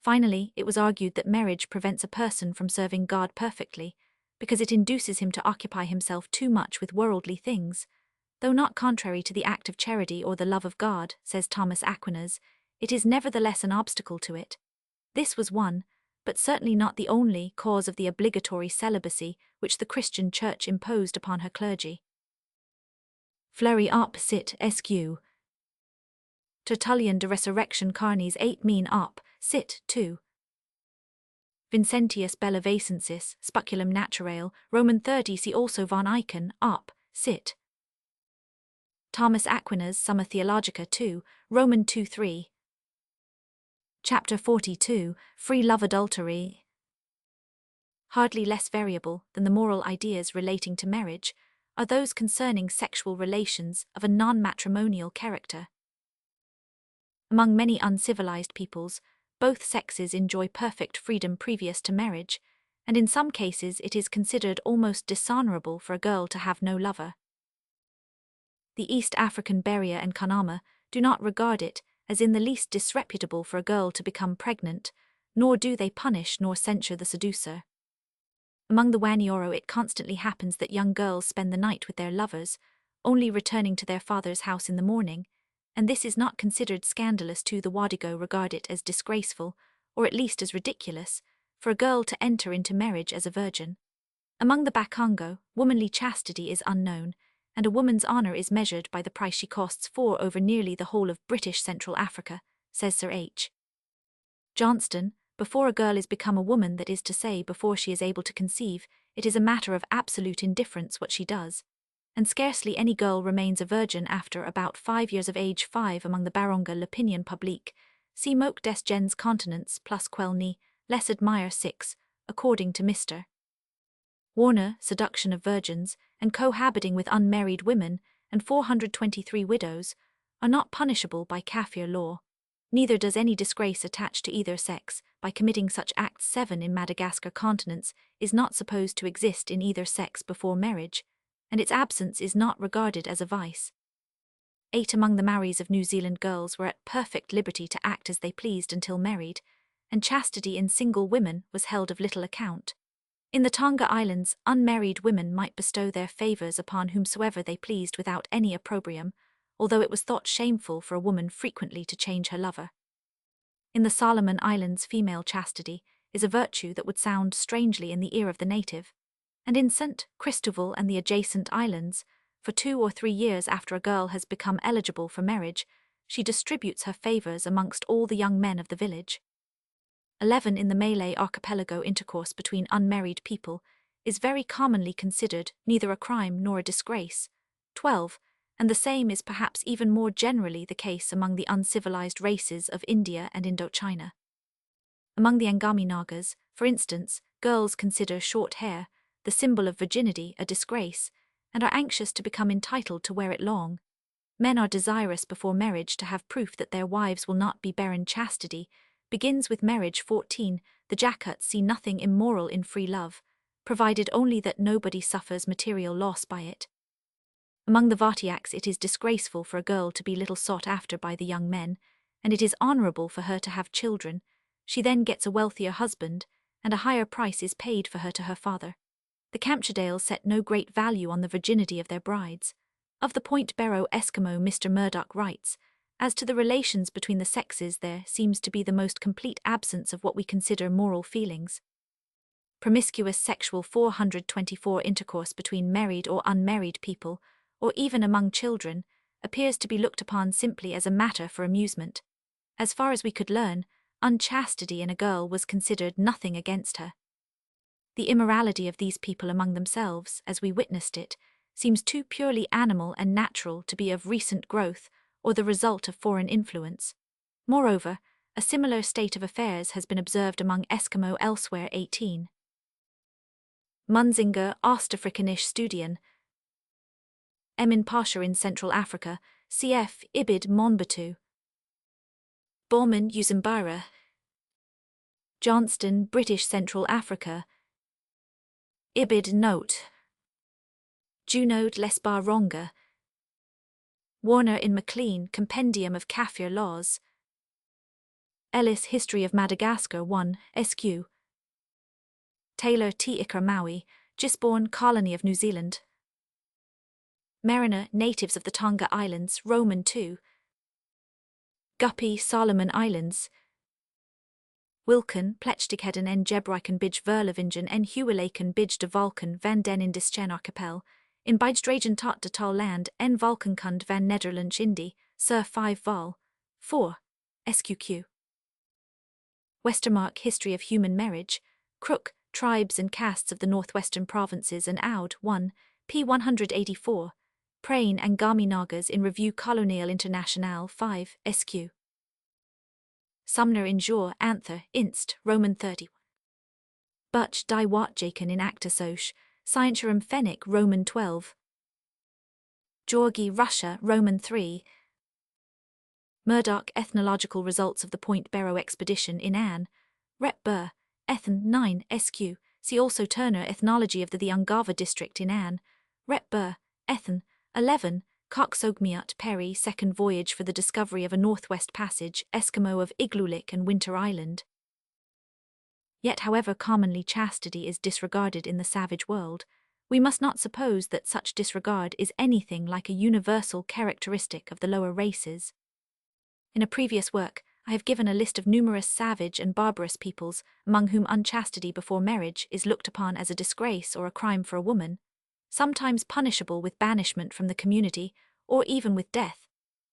Finally, it was argued that marriage prevents a person from serving God perfectly, because it induces him to occupy himself too much with worldly things. Though not contrary to the act of charity or the love of God, says Thomas Aquinas, it is nevertheless an obstacle to it. This was one, but certainly not the only, cause of the obligatory celibacy which the Christian Church imposed upon her clergy. Fleury op sit sq. Tertullian de Resurrection Carnis 8 mean op, sit 2. Vincentius Bellevacensis, Speculum Naturale, Roman 30 see also von Eichen, op, sit. Thomas Aquinas Summa Theologica 2, Roman 2:3. Chapter 42, Free Love Adultery. Hardly less variable than the moral ideas relating to marriage are those concerning sexual relations of a non-matrimonial character. Among many uncivilized peoples, both sexes enjoy perfect freedom previous to marriage, and in some cases it is considered almost dishonorable for a girl to have no lover. The East African Beria and Kanama do not regard it as in the least disreputable for a girl to become pregnant, nor do they punish nor censure the seducer. Among the Wanyoro it constantly happens that young girls spend the night with their lovers, only returning to their father's house in the morning, and this is not considered scandalous to the Wadigo regard it as disgraceful, or at least as ridiculous, for a girl to enter into marriage as a virgin. Among the Bakongo, womanly chastity is unknown, and a woman's honour is measured by the price she costs for over nearly the whole of British Central Africa, says Sir H. Johnston. Before a girl is become a woman, that is to say, before she is able to conceive, it is a matter of absolute indifference what she does, and scarcely any girl remains a virgin after about 5 years of age. 5 Among the Baronga l'opinion publique, see moque des gens continents plus quel ni, les admire 6, according to Mr. Warner, Seduction of Virgins, and cohabiting with unmarried women, and 423 widows, are not punishable by Kaffir law. Neither does any disgrace attach to either sex by committing such acts. 7 In Madagascar continence is not supposed to exist in either sex before marriage, and its absence is not regarded as a vice. 8 Among the Maoris of New Zealand, girls were at perfect liberty to act as they pleased until married, and chastity in single women was held of little account. In the Tonga Islands, unmarried women might bestow their favours upon whomsoever they pleased without any opprobrium, although it was thought shameful for a woman frequently to change her lover. In the Solomon Islands, female chastity is a virtue that would sound strangely in the ear of the native, and in St. Cristobal and the adjacent islands, for 2 or 3 years after a girl has become eligible for marriage, she distributes her favours amongst all the young men of the village. 11 In the Malay archipelago, intercourse between unmarried people is very commonly considered neither a crime nor a disgrace. 12 And the same is perhaps even more generally the case among the uncivilized races of India and Indochina. Among the Angami Nagas, for instance, girls consider short hair, the symbol of virginity, a disgrace, and are anxious to become entitled to wear it long. Men are desirous before marriage to have proof that their wives will not be barren. Chastity begins with marriage. 14 The Jakuts see nothing immoral in free love, provided only that nobody suffers material loss by it. Among the Vatiaks it is disgraceful for a girl to be little sought after by the young men, and it is honourable for her to have children. She then gets a wealthier husband, and a higher price is paid for her to her father. The Kamtschadales set no great value on the virginity of their brides. Of the Point Barrow Eskimo, Mr. Murdoch writes, as to the relations between the sexes, there seems to be the most complete absence of what we consider moral feelings. Promiscuous sexual 424 intercourse between married or unmarried people, or even among children, appears to be looked upon simply as a matter for amusement. As far as we could learn, unchastity in a girl was considered nothing against her. The immorality of these people among themselves, as we witnessed it, seems too purely animal and natural to be of recent growth or the result of foreign influence. Moreover, a similar state of affairs has been observed among Eskimo elsewhere. 18 Munzinger, Ostafrikanische Studien, Emin Pasha in Central Africa, cf. Ibid Monbatu. Borman Uzimbira, Johnston, British Central Africa. Ibid note. Junod Lesbar Ronga. Warner in Maclean, Compendium of Kaffir Laws. Ellis, History of Madagascar 1, SQ. Taylor T. Iker Maui, Gisborne, Colony of New Zealand. Mariner, Natives of the Tonga Islands, Roman 2. Guppy, Solomon Islands. Wilken, Plechtigheden en Gebruiken bij Verlevingen en Huwelijken bij de Valken van den Indischen Archipel, in bijdragen tot de Talland en Valkenkund van Nederlands Indie, Sir 5 vol. 4. SQQ. Westermarck, History of Human Marriage. Crook, Tribes and Castes of the Northwestern Provinces and Oud 1, p. 184. Prain and Gami Nagas in Revue Coloniale Internationale 5, SQ. Sumner in Jour, Anther, Inst, Roman 30. Butch, Die Watjaken in Acta Soch, Scientiarum Fennic, Roman 12. Georgi, Russia, Roman 3. Murdoch, Ethnological Results of the Point Barrow Expedition in Anne. Rep. Burr, Ethen 9, SQ. See also Turner, Ethnology of the Ungava District in Anne. Rep. Burr, Ethen 11. Coxogmiut Perry, Second Voyage for the Discovery of a Northwest Passage, Eskimo of Igloolik and Winter Island. Yet however commonly chastity is disregarded in the savage world, we must not suppose that such disregard is anything like a universal characteristic of the lower races. In a previous work, I have given a list of numerous savage and barbarous peoples, among whom unchastity before marriage is looked upon as a disgrace or a crime for a woman, sometimes punishable with banishment from the community, or even with death.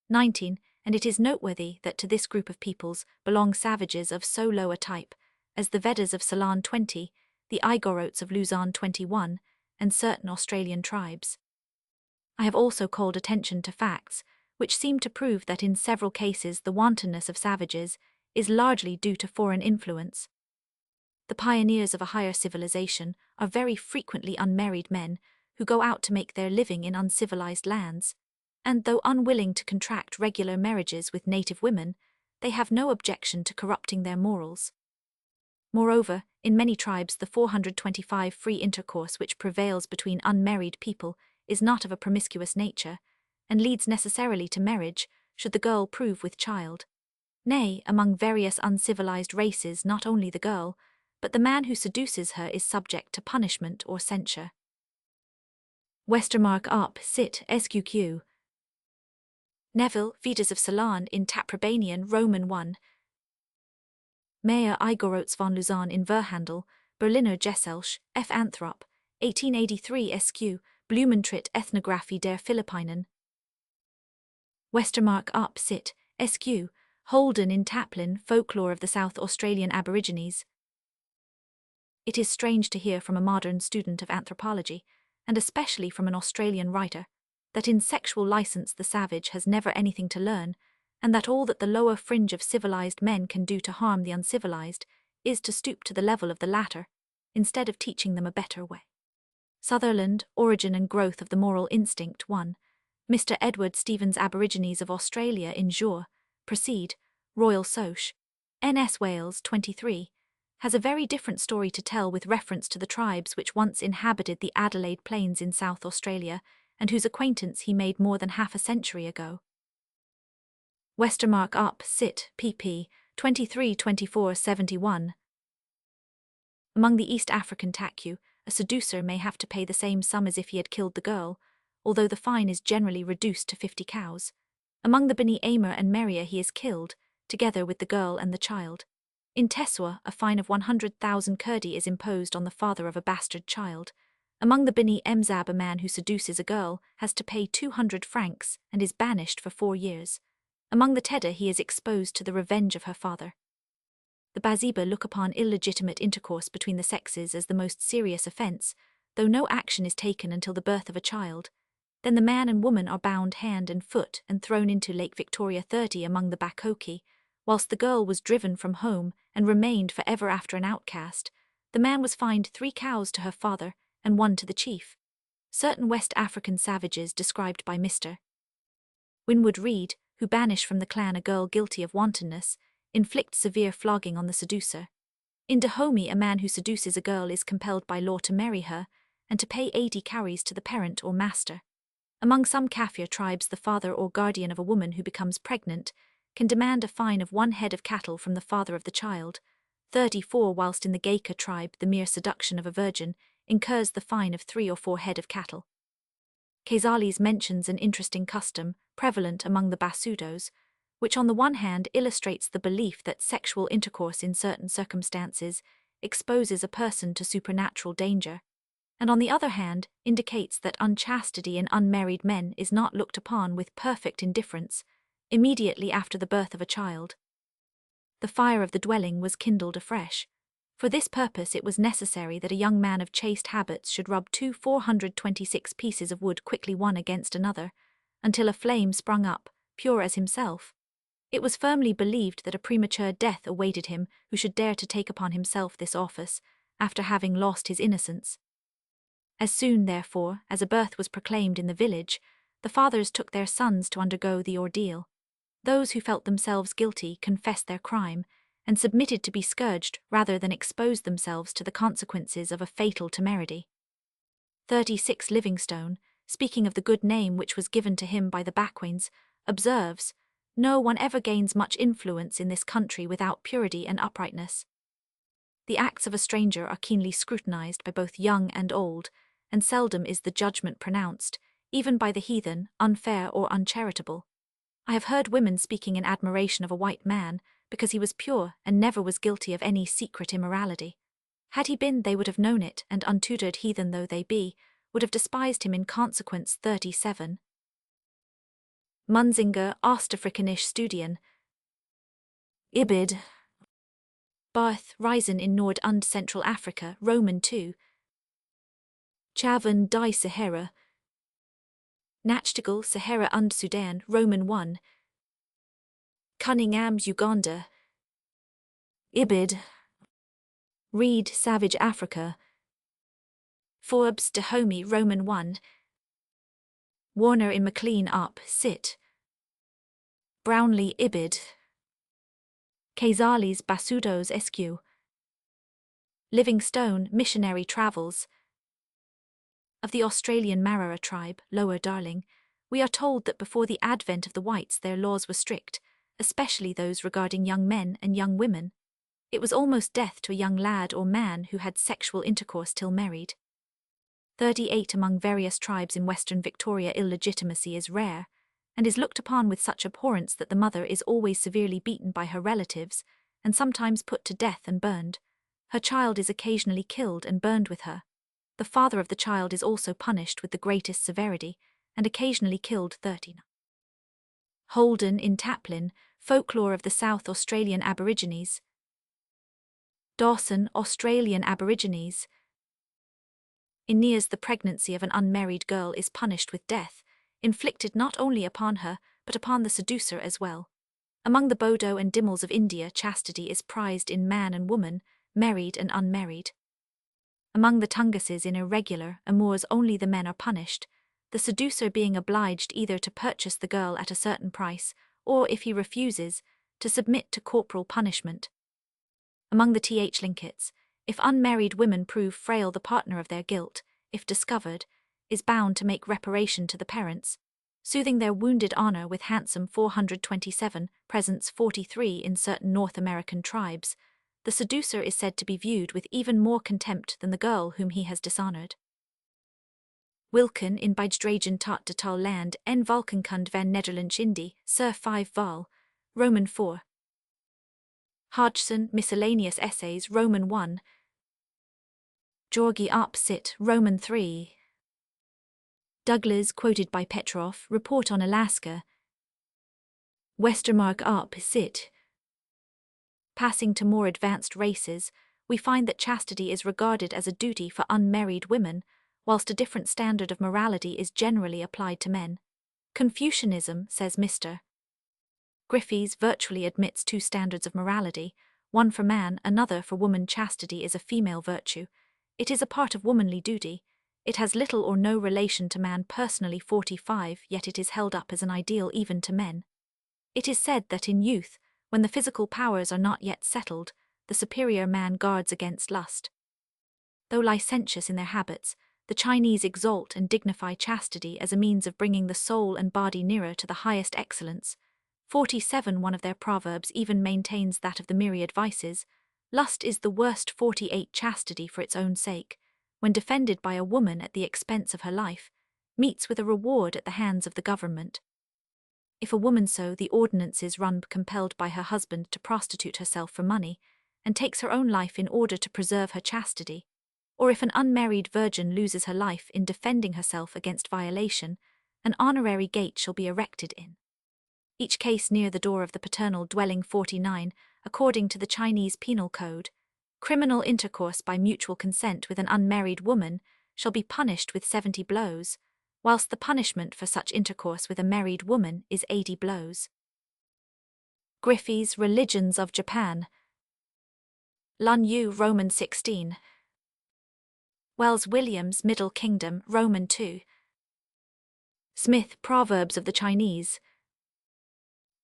19. And it is noteworthy that to this group of peoples belong savages of so low a type as the Vedas of Ceylon 20, the Igorotes of Luzon 21, and certain Australian tribes. I have also called attention to facts which seem to prove that in several cases the wantonness of savages is largely due to foreign influence. The pioneers of a higher civilization are very frequently unmarried men who go out to make their living in uncivilized lands, and though unwilling to contract regular marriages with native women, they have no objection to corrupting their morals. Moreover, in many tribes the 425 free intercourse which prevails between unmarried people is not of a promiscuous nature, and leads necessarily to marriage, should the girl prove with child. Nay, among various uncivilized races not only the girl, but the man who seduces her is subject to punishment or censure. Westermarck op. Cit. SQQ. Neville, Vedas of Ceylon in Taprobanian, Roman 1. Meyer Igorots von Luzon in Verhandel, Berliner Gesellschaft, F. Anthrop, 1883 SQ, Blumentritt Ethnographie der Philippinen. Westermarck op. Cit. SQ. Holden in Taplin, Folklore of the South Australian Aborigines. It is strange to hear from a modern student of anthropology, and especially from an Australian writer, that in sexual license the savage has never anything to learn, and that all that the lower fringe of civilized men can do to harm the uncivilized is to stoop to the level of the latter, instead of teaching them a better way. Sutherland, Origin and Growth of the Moral Instinct 1. Mr. Edward Stevens Aborigines of Australia in Jour, Proceed, Royal Soch, N.S. Wales 23, has a very different story to tell with reference to the tribes which once inhabited the Adelaide Plains in South Australia, and whose acquaintance he made more than half a century ago. Westermarck op. Cit. pp. 23-24-71. Among the East African Taku, a seducer may have to pay the same sum as if he had killed the girl, although the fine is generally reduced to 50 cows. Among the Bini Amer and Meria he is killed, together with the girl and the child. In Teswa, a fine of 100,000 kurdi is imposed on the father of a bastard child. Among the Bini Emzab, a man who seduces a girl has to pay 200 francs and is banished for 4 years. Among the Tedder he is exposed to the revenge of her father. The Baziba look upon illegitimate intercourse between the sexes as the most serious offence, though no action is taken until the birth of a child. Then the man and woman are bound hand and foot and thrown into Lake Victoria 30 among the Bakoki, whilst the girl was driven from home and remained for ever after an outcast. The man was fined 3 cows to her father and 1 to the chief. Certain West African savages described by Mr. Winwood Reade, who banish from the clan a girl guilty of wantonness, inflict severe flogging on the seducer. In Dahomey, a man who seduces a girl is compelled by law to marry her and to pay 80 cowries to the parent or master. Among some Kafir tribes, the father or guardian of a woman who becomes pregnant can demand a fine of 1 head of cattle from the father of the child, 34, whilst in the Gaika tribe the mere seduction of a virgin incurs the fine of 3 or 4 head of cattle. Khazales mentions an interesting custom prevalent among the Basudos, which on the one hand illustrates the belief that sexual intercourse in certain circumstances exposes a person to supernatural danger, and on the other hand indicates that unchastity in unmarried men is not looked upon with perfect indifference immediately after the birth of a child. The fire of the dwelling was kindled afresh. For this purpose it was necessary that a young man of chaste habits should rub 2 426 pieces of wood quickly one against another, until a flame sprung up, pure as himself. It was firmly believed that a premature death awaited him who should dare to take upon himself this office, after having lost his innocence. As soon, therefore, as a birth was proclaimed in the village, the fathers took their sons to undergo the ordeal. Those who felt themselves guilty confessed their crime, and submitted to be scourged rather than expose themselves to the consequences of a fatal temerity. 36 Livingstone, speaking of the good name which was given to him by the Bakwains, observes, "No one ever gains much influence in this country without purity and uprightness. The acts of a stranger are keenly scrutinized by both young and old, and seldom is the judgment pronounced, even by the heathen, unfair or uncharitable. I have heard women speaking in admiration of a white man, because he was pure and never was guilty of any secret immorality. Had he been, they would have known it, and untutored heathen though they be, would have despised him in consequence. 37. Munzinger, Ostafrikanische Studien. Ibid. Barth, Reisen in Nord- und Central Africa, Roman 2. Chavan die Sahara. Nachtigall, Sahara und Sudan, Roman 1. Cunningham's Uganda. Ibid. Reed, Savage Africa. Forbes, Dahomey, Roman 1. Warner in McLean Up, Sit. Brownlee, Ibid. Khazales, Basudos Esq. Livingstone, Missionary Travels. Of the Australian Marara tribe, Lower Darling, we are told that before the advent of the whites their laws were strict, especially those regarding young men and young women. It was almost death to a young lad or man who had sexual intercourse till married. 38 Among various tribes in Western Victoria illegitimacy is rare, and is looked upon with such abhorrence that the mother is always severely beaten by her relatives, and sometimes put to death and burned. Her child is occasionally killed and burned with her. The father of the child is also punished with the greatest severity, and occasionally killed. 13. Holden in Taplin, Folklore of the South Australian Aborigines. Dawson, Australian Aborigines. In Nias, the pregnancy of an unmarried girl is punished with death, inflicted not only upon her, but upon the seducer as well. Among the Bodo and Dimmels of India, chastity is prized in man and woman, married and unmarried. Among the Tunguses in irregular amours only the men are punished, the seducer being obliged either to purchase the girl at a certain price, or, if he refuses, to submit to corporal punishment. Among the Tlinkits, if unmarried women prove frail, the partner of their guilt, if discovered, is bound to make reparation to the parents, soothing their wounded honor with handsome 427, presents 43 in certain North American tribes. The seducer is said to be viewed with even more contempt than the girl whom he has dishonored. Wilken in Bijdragen tot de tal land en Valkenkund van Nederlandsch Indie, Sir 5 Val, Roman 4. Hodgson, Miscellaneous Essays, Roman 1. Georgi op Sit, Roman 3. Douglas, quoted by Petrov, Report on Alaska. Westermarck op Sit. Passing to more advanced races, we find that chastity is regarded as a duty for unmarried women, whilst a different standard of morality is generally applied to men. Confucianism, says Mr. Griffiths, virtually admits 2 standards of morality, one for man, another for woman. Chastity is a female virtue. It is a part of womanly duty. It has little or no relation to man personally. 45, yet it is held up as an ideal even to men. It is said that in youth, when the physical powers are not yet settled, the superior man guards against lust. Though licentious in their habits, the Chinese exalt and dignify chastity as a means of bringing the soul and body nearer to the highest excellence. 47 One of their proverbs even maintains that of the myriad vices, lust is the worst. 48 Chastity for its own sake, when defended by a woman at the expense of her life, meets with a reward at the hands of the government. If a woman so the ordinances run compelled by her husband to prostitute herself for money, and takes her own life in order to preserve her chastity, or if an unmarried virgin loses her life in defending herself against violation, an honorary gate shall be erected in each case near the door of the paternal dwelling. 49 According to the Chinese Penal Code, criminal intercourse by mutual consent with an unmarried woman shall be punished with 70 blows, whilst the punishment for such intercourse with a married woman is 80 blows. Griffey's Religions of Japan. Lun Yu, Roman 16. Wells Williams, Middle Kingdom, Roman 2. Smith, Proverbs of the Chinese.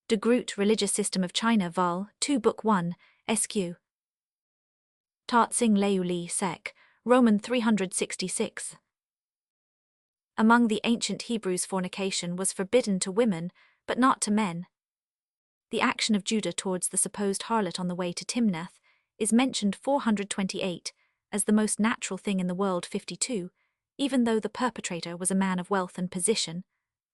De Groot, Religious System of China, Vol. 2, Book 1, SQ. Tatsing Leu Li Sec, Roman 366. Among the ancient Hebrews, fornication was forbidden to women, but not to men. The action of Judah towards the supposed harlot on the way to Timnath is mentioned 428 as the most natural thing in the world. 52, even though the perpetrator was a man of wealth and position,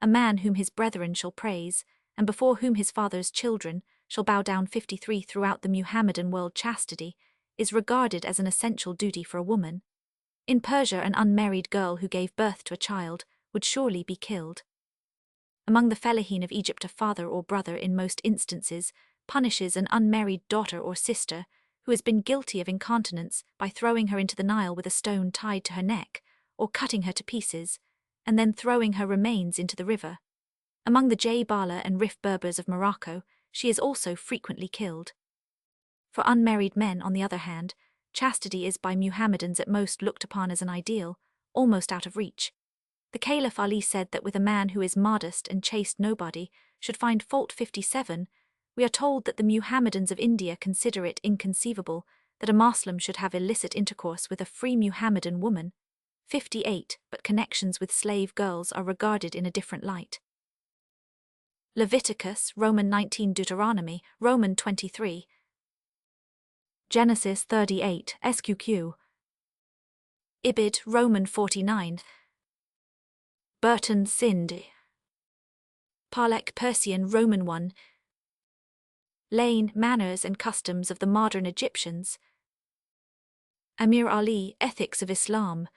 a man whom his brethren shall praise, and before whom his father's children shall bow down. 53 Throughout the Muhammadan world, chastity is regarded as an essential duty for a woman. In Persia, an unmarried girl who gave birth to a child would surely be killed. Among the Fellahin of Egypt, a father or brother in most instances punishes an unmarried daughter or sister who has been guilty of incontinence by throwing her into the Nile with a stone tied to her neck, or cutting her to pieces, and then throwing her remains into the river. Among the Jay-Bala and Rif Berbers of Morocco, she is also frequently killed. For unmarried men, on the other hand, chastity is by Muhammadans at most looked upon as an ideal, almost out of reach. The Caliph Ali said that with a man who is modest and chaste nobody should find fault. 57 We are told that the Muhammadans of India consider it inconceivable that a Moslem should have illicit intercourse with a free Muhammadan woman. 58 But connections with slave girls are regarded in a different light. Leviticus, Roman 19. Deuteronomy, Roman 23. Genesis 38, SQQ. Ibid, Roman 49. Burton, Sind. Parlek, Persian, Roman 1. Lane, Manners and Customs of the Modern Egyptians. Amir Ali, Ethics of Islam.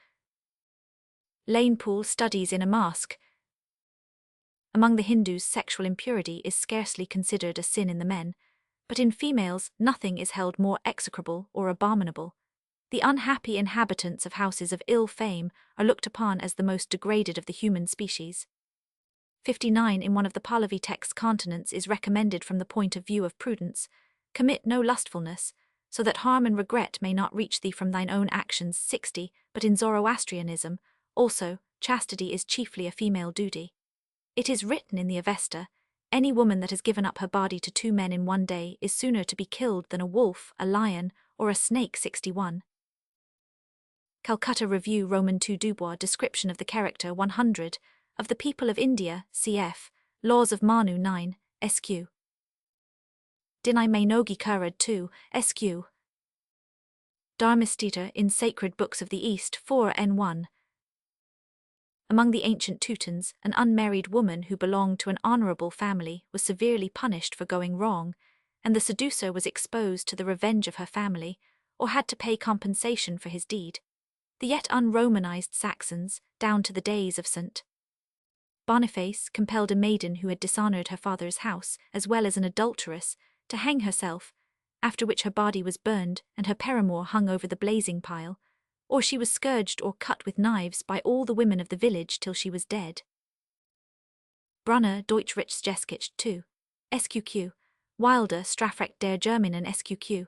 Lanepool, Studies in a Mosque. Among the Hindus, sexual impurity is scarcely considered a sin in the men, but in females nothing is held more execrable or abominable. The unhappy inhabitants of houses of ill fame are looked upon as the most degraded of the human species. 59 In one of the Pahlavi text, continence is recommended from the point of view of prudence. Commit no lustfulness, so that harm and regret may not reach thee from thine own actions. 60 But in Zoroastrianism, also, chastity is chiefly a female duty. It is written in the Avesta, any woman that has given up her body to 2 men in one day is sooner to be killed than a wolf, a lion, or a snake. 61 Calcutta Review, Roman 2. Dubois, Description of the Character 100 of the People of India, cf. Laws of Manu 9, SQ. Dinai Mainogi Kurad 2, SQ. Dharmastita in Sacred Books of the East 4 N1. Among the ancient Teutons, an unmarried woman who belonged to an honorable family was severely punished for going wrong, and the seducer was exposed to the revenge of her family, or had to pay compensation for his deed. The yet unromanized Saxons, down to the days of St. Boniface, compelled a maiden who had dishonored her father's house, as well as an adulteress, to hang herself, after which her body was burned and her paramour hung over the blazing pile, or she was scourged or cut with knives by all the women of the village till she was dead. Brunner, Deutsch Rechtsgeschichte 2, SQQ. Wilder, Strafrecht der Germanen SQQ.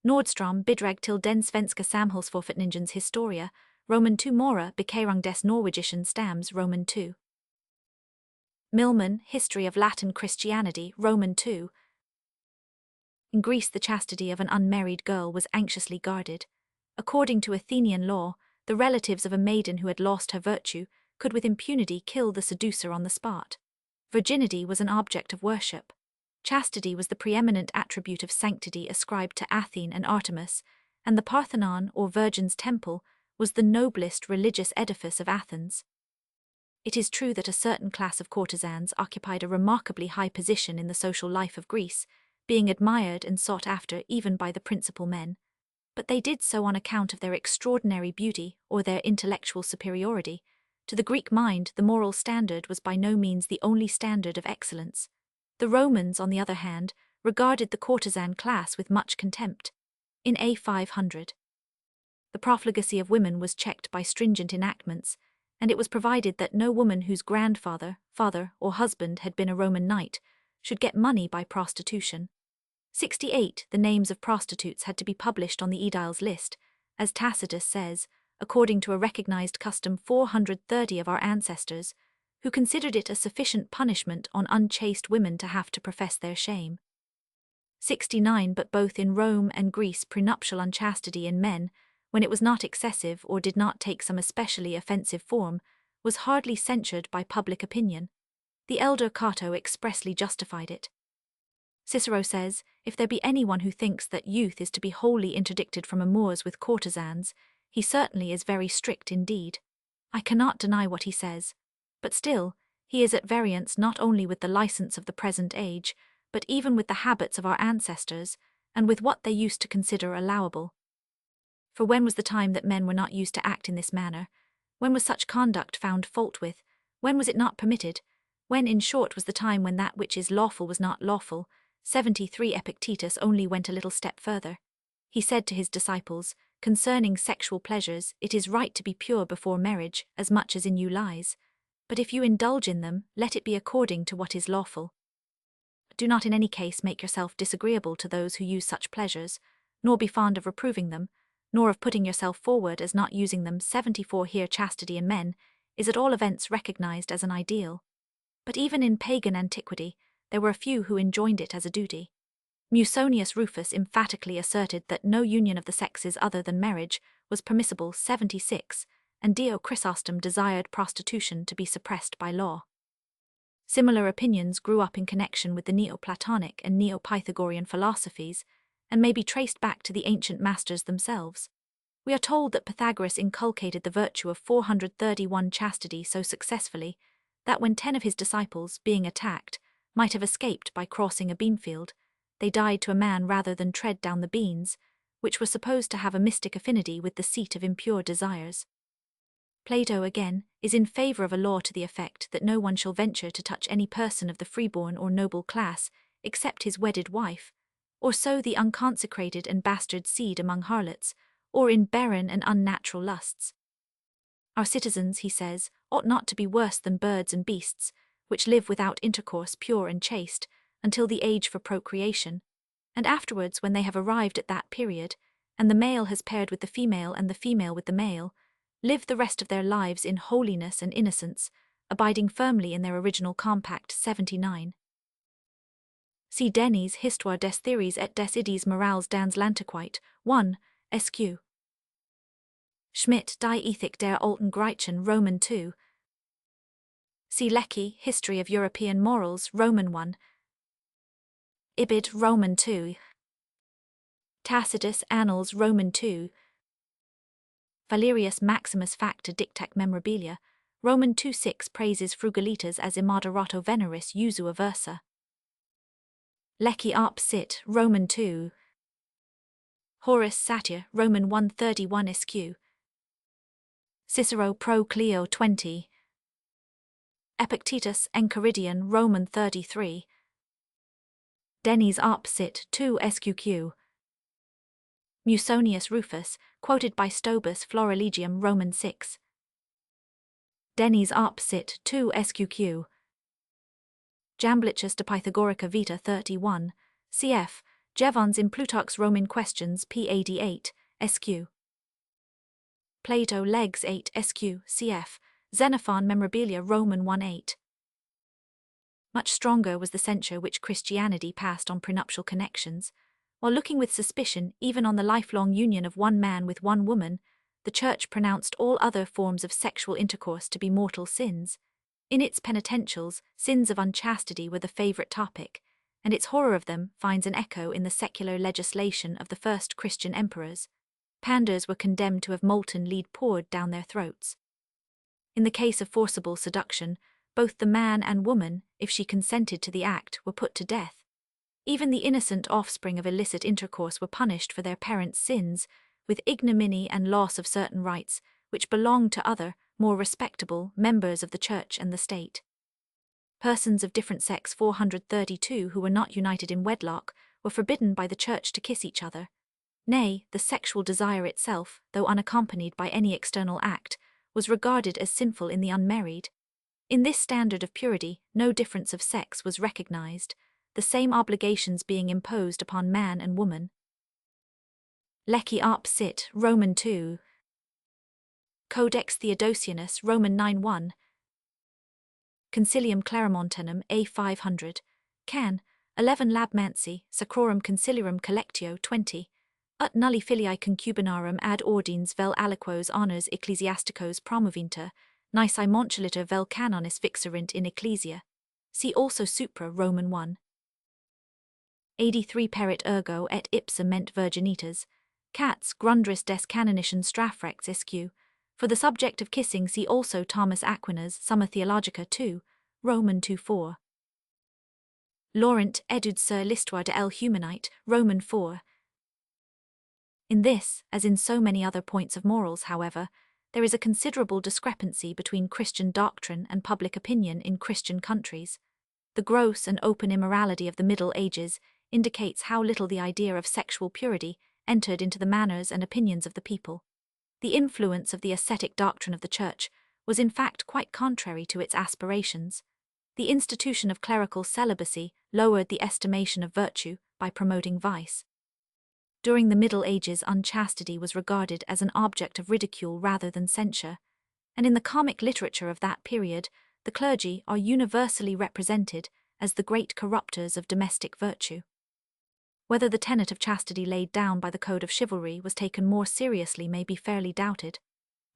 Nordstrom, Bidrag till den svenska samhällsforfattningens historia, Roman 2 Mora, Bekehrung des norwegischen Stamms, Roman 2. Milman, History of Latin Christianity, Roman 2. In Greece, the chastity of an unmarried girl was anxiously guarded. According to Athenian law, the relatives of a maiden who had lost her virtue could with impunity kill the seducer on the spot. Virginity was an object of worship. Chastity was the preeminent attribute of sanctity ascribed to Athene and Artemis, and the Parthenon, or Virgin's Temple, was the noblest religious edifice of Athens. It is true that a certain class of courtesans occupied a remarkably high position in the social life of Greece, being admired and sought after even by the principal men, but they did so on account of their extraordinary beauty or their intellectual superiority. To the Greek mind, the moral standard was by no means the only standard of excellence. The Romans, on the other hand, regarded the courtesan class with much contempt. In A 500, the profligacy of women was checked by stringent enactments, and it was provided that no woman whose grandfather, father, or husband had been a Roman knight should get money by prostitution. 68. The names of prostitutes had to be published on the aediles list, as Tacitus says, according to a recognized custom 430 of our ancestors, who considered it a sufficient punishment on unchaste women to have to profess their shame. 69. But both in Rome and Greece prenuptial unchastity in men, when it was not excessive or did not take some especially offensive form, was hardly censured by public opinion. The elder Cato expressly justified it. Cicero says, if there be anyone who thinks that youth is to be wholly interdicted from amours with courtesans, he certainly is very strict indeed. I cannot deny what he says, but still, he is at variance not only with the license of the present age, but even with the habits of our ancestors, and with what they used to consider allowable. For when was the time that men were not used to act in this manner? When was such conduct found fault with? When was it not permitted? When, in short, was the time when that which is lawful was not lawful? 73. Epictetus only went a little step further. He said to his disciples, concerning sexual pleasures, it is right to be pure before marriage, as much as in you lies. But if you indulge in them, let it be according to what is lawful. Do not in any case make yourself disagreeable to those who use such pleasures, nor be fond of reproving them, nor of putting yourself forward as not using them. 74. Here chastity in men is at all events recognized as an ideal. But even in pagan antiquity, there were a few who enjoined it as a duty. Musonius Rufus emphatically asserted that no union of the sexes other than marriage was permissible. 76, and Dio Chrysostom desired prostitution to be suppressed by law. Similar opinions grew up in connection with the Neoplatonic and Neo-Pythagorean philosophies, and may be traced back to the ancient masters themselves. We are told that Pythagoras inculcated the virtue of 431 chastity so successfully that when 10 of his disciples, being attacked, might have escaped by crossing a beanfield, they died to a man rather than tread down the beans, which were supposed to have a mystic affinity with the seat of impure desires. Plato, again, is in favor of a law to the effect that no one shall venture to touch any person of the freeborn or noble class, except his wedded wife, or sow the unconsecrated and bastard seed among harlots, or in barren and unnatural lusts. Our citizens, he says, ought not to be worse than birds and beasts, which live without intercourse pure and chaste, until the age for procreation, and afterwards when they have arrived at that period, and the male has paired with the female and the female with the male, live the rest of their lives in holiness and innocence, abiding firmly in their original compact. 79. See Denis' Histoire des Theories et des Idées Morales dans l'Antiquité, 1, SQ. Schmidt, Die Ethik der alten Griechen, Roman 2. See Lecky, History of European Morals, Roman 1. Ibid, Roman 2. Tacitus, Annals, Roman 2. Valerius Maximus Facta Dictac Memorabilia, Roman 2:6 praises frugalitas as immoderato veneris usu aversa. Lecky Op. Cit., Roman 2. Horace Satir, Roman 131 SQ. Cicero Pro Cleo 20. Epictetus, Enchiridion, Roman 33. Denis Op. Cit. 2 SQQ. Musonius Rufus, quoted by Stobus Florilegium, Roman 6. Denis Op. Cit. 2 SQQ. Jamblichus de Pythagorica Vita 31, cf. Jevons in Plutarch's Roman Questions PAD 8, SQ. Plato Legs 8 SQ, cf. Xenophon Memorabilia Roman 1:8. Much stronger was the censure which Christianity passed on prenuptial connections, While looking with suspicion even on the lifelong union of one man with one woman, the Church pronounced all other forms of sexual intercourse to be mortal sins. In its penitentials, sins of unchastity were the favorite topic, and its horror of them finds an echo in the secular legislation of the first Christian emperors. Pandars were condemned to have molten lead poured down their throats. In the case of forcible seduction, both the man and woman, if she consented to the act, were put to death. Even the innocent offspring of illicit intercourse were punished for their parents' sins, with ignominy and loss of certain rights, which belonged to other, more respectable, members of the Church and the state. Persons of different sex 432 who were not united in wedlock were forbidden by the Church to kiss each other. Nay, the sexual desire itself, though unaccompanied by any external act, was regarded as sinful in the unmarried. In this standard of purity, no difference of sex was recognized, the same obligations being imposed upon man and woman. Leci Arp Sit, Roman 2. Codex Theodosianus, Roman 9:1. Concilium Claromontanum, A 500. Can. 11 Labmancy, Sacrorum Conciliarum Collectio 20. Ut nulli filii concubinarum ad ordines vel aliquos honors ecclesiasticos promovinter, nisi montuliter vel canonis vixerint in ecclesia. See also Supra, Roman 1. 83 Perit ergo et ipsa ment virginitas. Cats, Grundris des Canonician Strafrex Esq. For the subject of kissing see also Thomas Aquinas Summa Theologica 2, Roman 2:4. Laurent Études sur l'histoire de l'humanité, Roman 4. In this, as in so many other points of morals, however, there is a considerable discrepancy between Christian doctrine and public opinion in Christian countries. The gross and open immorality of the Middle Ages indicates how little the idea of sexual purity entered into the manners and opinions of the people. The influence of the ascetic doctrine of the Church was in fact quite contrary to its aspirations. The institution of clerical celibacy lowered the estimation of virtue by promoting vice. During the Middle Ages, unchastity was regarded as an object of ridicule rather than censure, and in the comic literature of that period, the clergy are universally represented as the great corrupters of domestic virtue. Whether the tenet of chastity laid down by the code of chivalry was taken more seriously may be fairly doubted.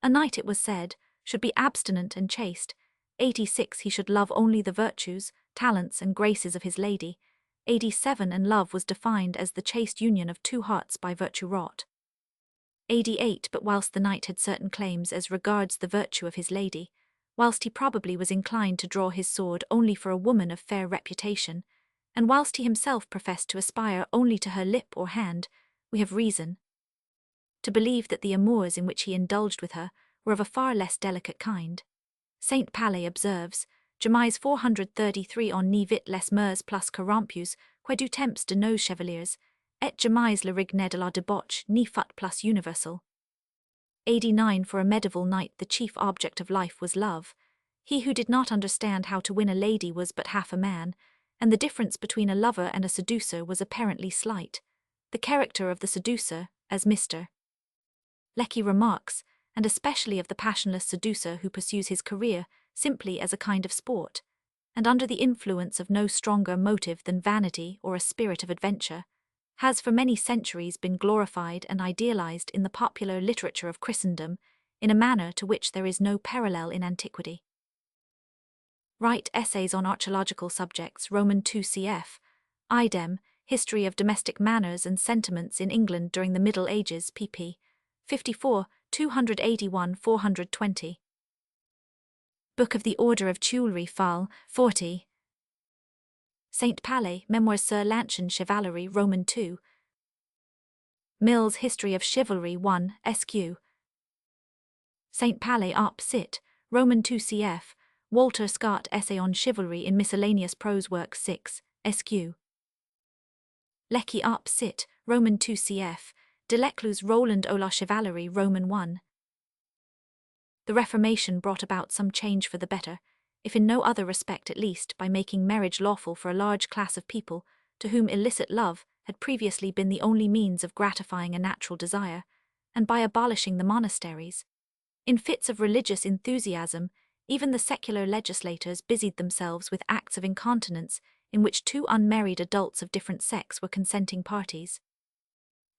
A knight, it was said, should be abstinent and chaste. 86 He should love only the virtues, talents and graces of his lady. 87 And love was defined as the chaste union of two hearts by virtue wrought. 88 But whilst the knight had certain claims as regards the virtue of his lady, whilst he probably was inclined to draw his sword only for a woman of fair reputation, and whilst he himself professed to aspire only to her lip or hand, we have reason to believe that the amours in which he indulged with her were of a far less delicate kind. Saint Palais observes, Gemais 433 On ni vit les mœurs plus corrompus, que du temps de nos chevaliers, et jamais le rigne de la debauche ni fut plus universal. 89 For a medieval knight the chief object of life was love. He who did not understand how to win a lady was but half a man, and the difference between a lover and a seducer was apparently slight. The character of the seducer, as Mr. Lecky remarks, and especially of the passionless seducer who pursues his career simply as a kind of sport, and under the influence of no stronger motive than vanity or a spirit of adventure, has for many centuries been glorified and idealized in the popular literature of Christendom in a manner to which there is no parallel in antiquity. Write essays on archaeological subjects, Roman 2 cf. Idem, History of Domestic Manners and Sentiments in England during the Middle Ages, pp. 54, 281-420. Book of the Order of Jewellery, Fal. 40. Saint Palais, Memoirs sur l'Ancienne Chevalerie, Roman 2. Mill's History of Chivalry 1, Sq. Saint Palais Arp Sit, Roman 2 cf. Walter Scott Essay on Chivalry in Miscellaneous Prose Work 6, Sq. Lecky Arp Sit, Roman 2 cf. De Leclu's Roland o la Chevalerie, Roman 1. The Reformation brought about some change for the better, if in no other respect at least by making marriage lawful for a large class of people to whom illicit love had previously been the only means of gratifying a natural desire, and by abolishing the monasteries. In fits of religious enthusiasm, even the secular legislators busied themselves with acts of incontinence in which two unmarried adults of different sex were consenting parties.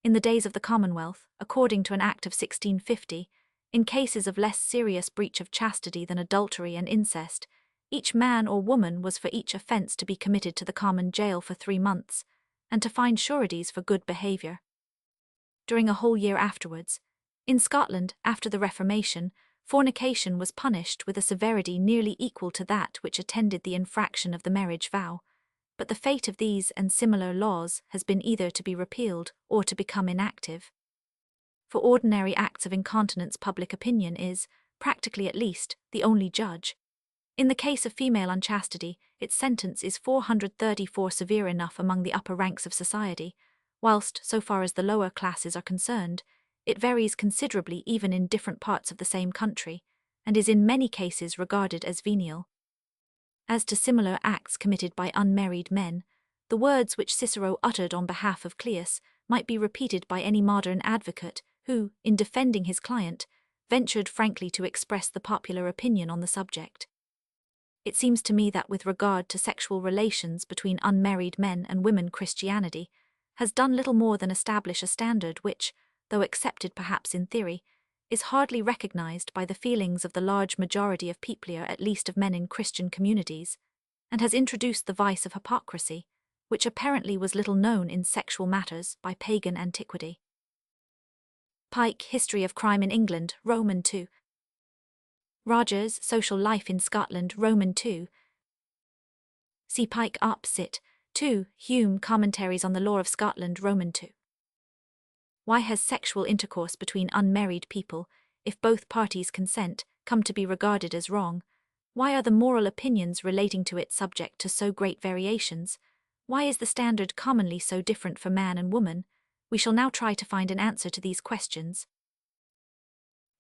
In the days of the Commonwealth, according to an Act of 1650, in cases of less serious breach of chastity than adultery and incest, each man or woman was for each offence to be committed to the common jail for 3 months, and to find sureties for good behaviour. During a whole year afterwards, in Scotland, after the Reformation, fornication was punished with a severity nearly equal to that which attended the infraction of the marriage vow, but the fate of these and similar laws has been either to be repealed or to become inactive. For ordinary acts of incontinence, public opinion is, practically at least, the only judge. In the case of female unchastity, its sentence is 434 severe enough among the upper ranks of society, whilst, so far as the lower classes are concerned, it varies considerably even in different parts of the same country, and is in many cases regarded as venial. As to similar acts committed by unmarried men, the words which Cicero uttered on behalf of Cleus might be repeated by any modern advocate who, in defending his client, ventured frankly to express the popular opinion on the subject. It seems to me that with regard to sexual relations between unmarried men and women, Christianity has done little more than establish a standard which, though accepted perhaps in theory, is hardly recognized by the feelings of the large majority of people, or at least of men in Christian communities, and has introduced the vice of hypocrisy, which apparently was little known in sexual matters by pagan antiquity. Pike, History of Crime in England, Roman II. Rogers, Social Life in Scotland, Roman II. See Pike op. Cit. 2, Hume, Commentaries on the Law of Scotland, Roman II. Why has sexual intercourse between unmarried people, if both parties consent, come to be regarded as wrong? Why are the moral opinions relating to it subject to so great variations? Why is the standard commonly so different for man and woman? We shall now try to find an answer to these questions.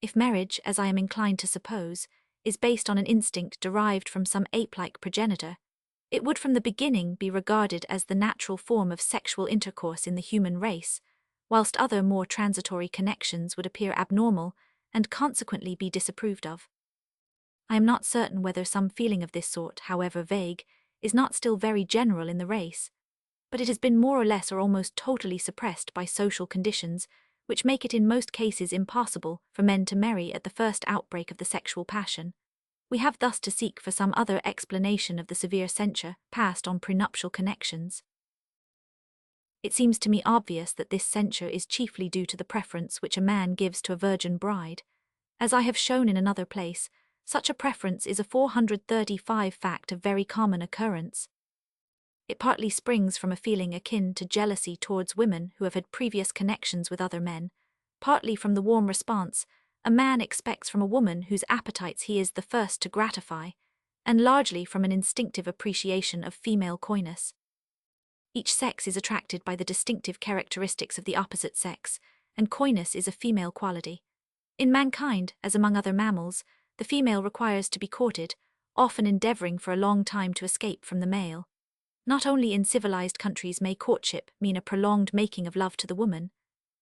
If marriage, as I am inclined to suppose, is based on an instinct derived from some ape-like progenitor, it would from the beginning be regarded as the natural form of sexual intercourse in the human race, whilst other more transitory connections would appear abnormal and consequently be disapproved of. I am not certain whether some feeling of this sort, however vague, is not still very general in the race, but it has been more or less or almost totally suppressed by social conditions which make it in most cases impossible for men to marry at the first outbreak of the sexual passion. We have thus to seek for some other explanation of the severe censure passed on prenuptial connections. It seems to me obvious that this censure is chiefly due to the preference which a man gives to a virgin bride. As I have shown in another place, such a preference is a 435 fact of very common occurrence. It partly springs from a feeling akin to jealousy towards women who have had previous connections with other men, partly from the warm response a man expects from a woman whose appetites he is the first to gratify, and largely from an instinctive appreciation of female coyness. Each sex is attracted by the distinctive characteristics of the opposite sex, and coyness is a female quality. In mankind, as among other mammals, the female requires to be courted, often endeavouring for a long time to escape from the male. Not only in civilized countries may courtship mean a prolonged making of love to the woman.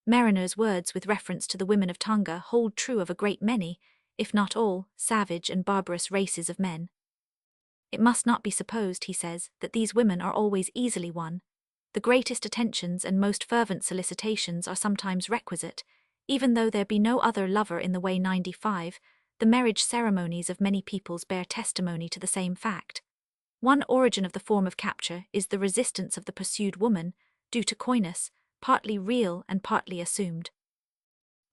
Mariner's words with reference to the women of Tonga hold true of a great many, if not all, savage and barbarous races of men. It must not be supposed, he says, that these women are always easily won. The greatest attentions and most fervent solicitations are sometimes requisite, even though there be no other lover in the way. 95, the marriage ceremonies of many peoples bear testimony to the same fact. One origin of the form of capture is the resistance of the pursued woman, due to coyness, partly real and partly assumed.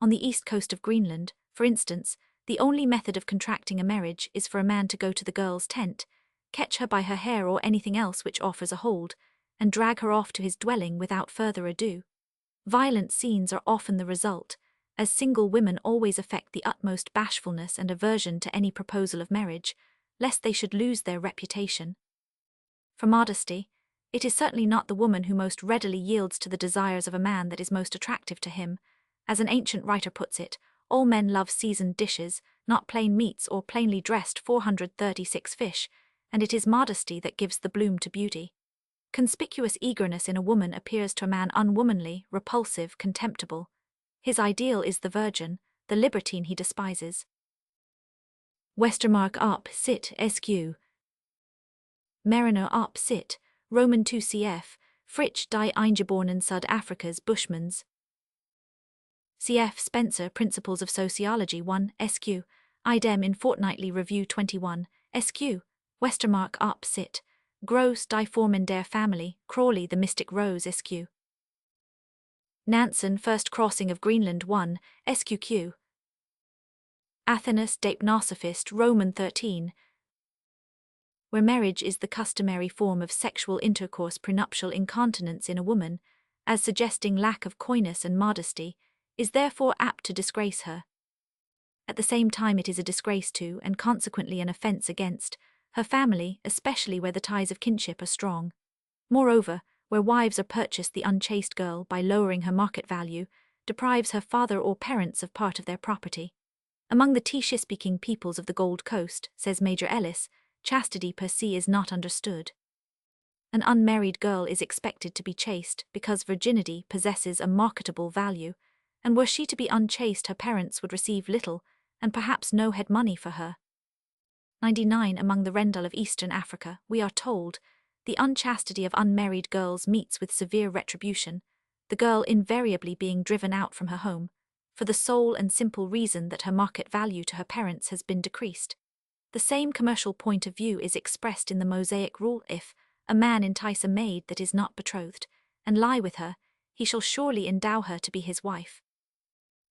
On the east coast of Greenland, for instance, the only method of contracting a marriage is for a man to go to the girl's tent, catch her by her hair or anything else which offers a hold, and drag her off to his dwelling without further ado. Violent scenes are often the result, as single women always affect the utmost bashfulness and aversion to any proposal of marriage, lest they should lose their reputation. For modesty, it is certainly not the woman who most readily yields to the desires of a man that is most attractive to him. As an ancient writer puts it, all men love seasoned dishes, not plain meats or plainly dressed 436 fish, and it is modesty that gives the bloom to beauty. Conspicuous eagerness in a woman appears to a man unwomanly, repulsive, contemptible. His ideal is the virgin, the libertine he despises. Westermarck op. Cit. Sq. Mariner op. Cit. Roman II cf. Fritsch die Eingeboren Südafrikas Bushmans. Cf. Spencer, Principles of Sociology 1, SQ, idem in Fortnightly Review 21, SQ, Westermarck up sit, Gross Die Formen der Family, Crawley The Mystic Rose SQ. Nansen First Crossing of Greenland 1, SQQ. Athenus Deipnosophist Roman 13, where marriage is the customary form of sexual intercourse, prenuptial incontinence in a woman, as suggesting lack of coyness and modesty, is therefore apt to disgrace her. At the same time it is a disgrace to, and consequently an offence against, her family, especially where the ties of kinship are strong. Moreover, where wives are purchased, the unchaste girl, by lowering her market value, deprives her father or parents of part of their property. Among the Tisha-speaking peoples of the Gold Coast, says Major Ellis, chastity per se is not understood. An unmarried girl is expected to be chaste because virginity possesses a marketable value, and were she to be unchaste her parents would receive little, and perhaps no head money for her. 99 Among the Rendal of Eastern Africa, we are told, the unchastity of unmarried girls meets with severe retribution, the girl invariably being driven out from her home, for the sole and simple reason that her market value to her parents has been decreased. The same commercial point of view is expressed in the Mosaic rule: if a man entice a maid that is not betrothed, and lie with her, he shall surely endow her to be his wife.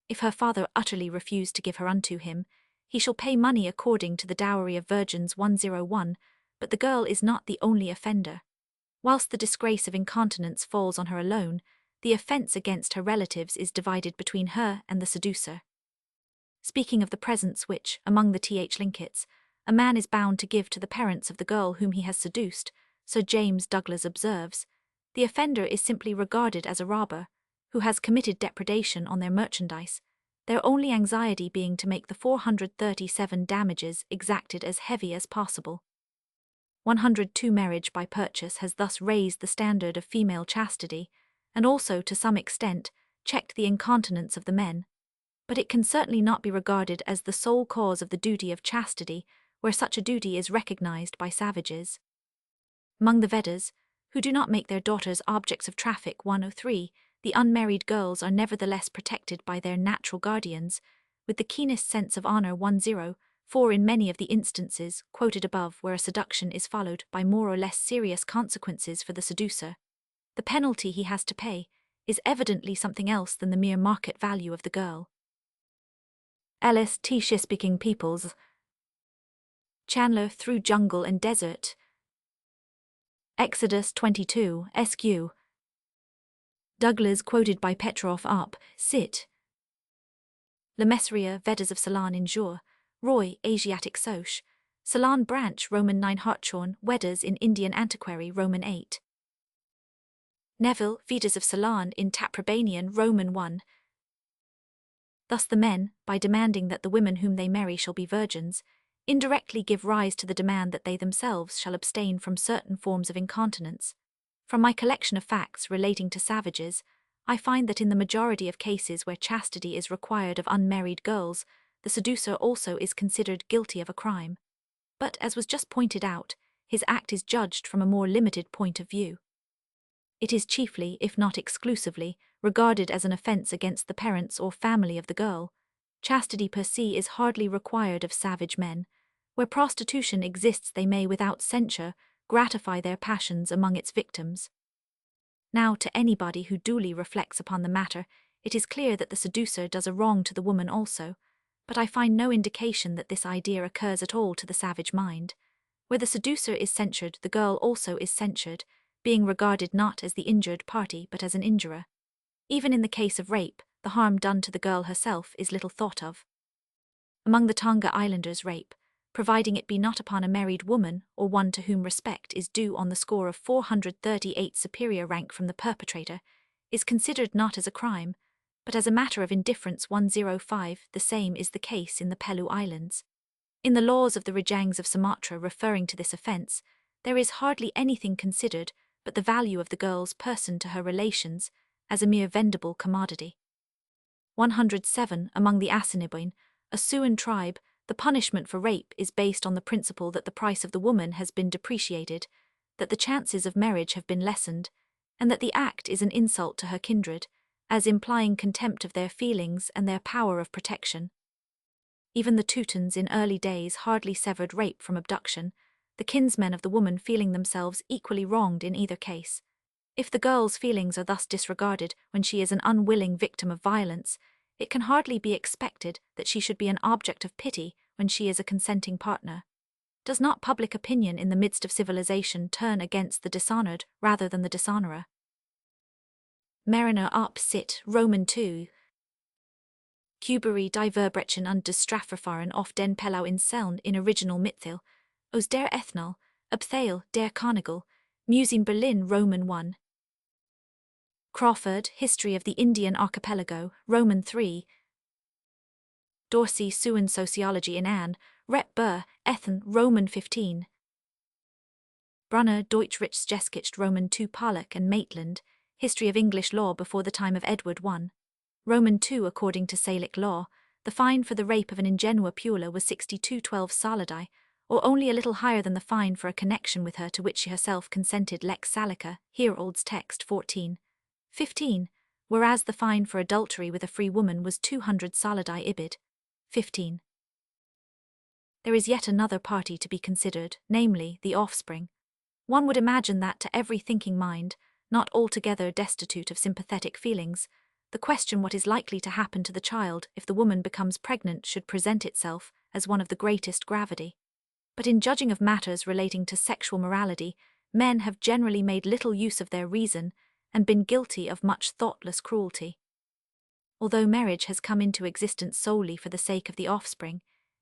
If her father utterly refuse to give her unto him, he shall pay money according to the dowry of virgins 101, but the girl is not the only offender. Whilst the disgrace of incontinence falls on her alone, the offence against her relatives is divided between her and the seducer. Speaking of the presents which, among the Linkits, a man is bound to give to the parents of the girl whom he has seduced, Sir James Douglas observes, the offender is simply regarded as a robber, who has committed depredation on their merchandise, their only anxiety being to make the 437 damages exacted as heavy as possible. 102 Marriage by purchase has thus raised the standard of female chastity, and also, to some extent, checked the incontinence of the men. But it can certainly not be regarded as the sole cause of the duty of chastity, where such a duty is recognized by savages. Among the Vedas, who do not make their daughters objects of traffic 103, the unmarried girls are nevertheless protected by their natural guardians, with the keenest sense of honor 10, for in many of the instances quoted above where a seduction is followed by more or less serious consequences for the seducer, the penalty he has to pay is evidently something else than the mere market value of the girl. Ellis Tisha-speaking peoples. Chandler Through Jungle and Desert. Exodus 22, SQ. Douglas quoted by Petrov up, sit. Lemessurier Vedas of Ceylon in Jour, Roy, Asiatic Soch, Ceylon Branch Roman 9 Hartshorn, Vedas in Indian Antiquary Roman 8. Neville, Vedas of Ceylon in Taprobanian Roman 1. Thus the men, by demanding that the women whom they marry shall be virgins, indirectly give rise to the demand that they themselves shall abstain from certain forms of incontinence. From my collection of facts relating to savages, I find that in the majority of cases where chastity is required of unmarried girls, the seducer also is considered guilty of a crime. But, as was just pointed out, his act is judged from a more limited point of view. It is chiefly, if not exclusively, regarded as an offence against the parents or family of the girl. Chastity per se is hardly required of savage men. Where prostitution exists, they may, without censure, gratify their passions among its victims. Now, to anybody who duly reflects upon the matter, it is clear that the seducer does a wrong to the woman also, but I find no indication that this idea occurs at all to the savage mind. Where the seducer is censured, the girl also is censured, being regarded not as the injured party but as an injurer. Even in the case of rape, the harm done to the girl herself is little thought of. Among the Tonga Islanders, rape, providing it be not upon a married woman or one to whom respect is due on the score of 438 superior rank from the perpetrator, is considered not as a crime, but as a matter of indifference 105. The same is the case in the Pelu Islands. In the laws of the Rajangs of Sumatra referring to this offence, there is hardly anything considered but the value of the girl's person to her relations, as a mere vendible commodity. 107. Among the Assiniboine, a Siouan tribe, the punishment for rape is based on the principle that the price of the woman has been depreciated, that the chances of marriage have been lessened, and that the act is an insult to her kindred, as implying contempt of their feelings and their power of protection. Even the Teutons in early days hardly severed rape from abduction, the kinsmen of the woman feeling themselves equally wronged in either case. If the girl's feelings are thus disregarded when she is an unwilling victim of violence, it can hardly be expected that she should be an object of pity when she is a consenting partner. Does not public opinion in the midst of civilization turn against the dishonored rather than the dishonorer? Mariner op sit, Roman 2. Cubery die verbrechen und strafverfahren of den Pelau in Seln in original Mitthil, os der Ethnal, Abtheil der Carnegal, Museum Berlin Roman 1. Crawford, History of the Indian Archipelago, Roman 3. Dorsey Suan Sociology in Anne, Rep Burr, Ethen, Roman 15. Brunner Deutsch Rechtsgeschichte Roman 2 Pollock and Maitland, History of English Law before the time of Edward I. Roman 2 According to Salic law, the fine for the rape of an ingenua puella was 6212 saladi, or only a little higher than the fine for a connection with her to which she herself consented lex salica, Herold's text 14. 15, whereas the fine for adultery with a free woman was 200 saladi ibid. 15. There is yet another party to be considered, namely, the offspring. One would imagine that to every thinking mind, not altogether destitute of sympathetic feelings, the question what is likely to happen to the child if the woman becomes pregnant should present itself as one of the greatest gravity. But in judging of matters relating to sexual morality, men have generally made little use of their reason and been guilty of much thoughtless cruelty. Although marriage has come into existence solely for the sake of the offspring,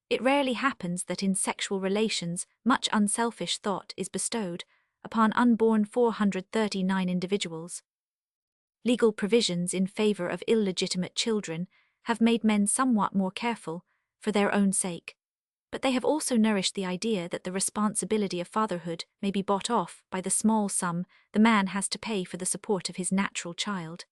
it rarely happens that in sexual relations much unselfish thought is bestowed upon unborn 439 individuals. Legal provisions in favor of illegitimate children have made men somewhat more careful for their own sake, but they have also nourished the idea that the responsibility of fatherhood may be bought off by the small sum the man has to pay for the support of his natural child.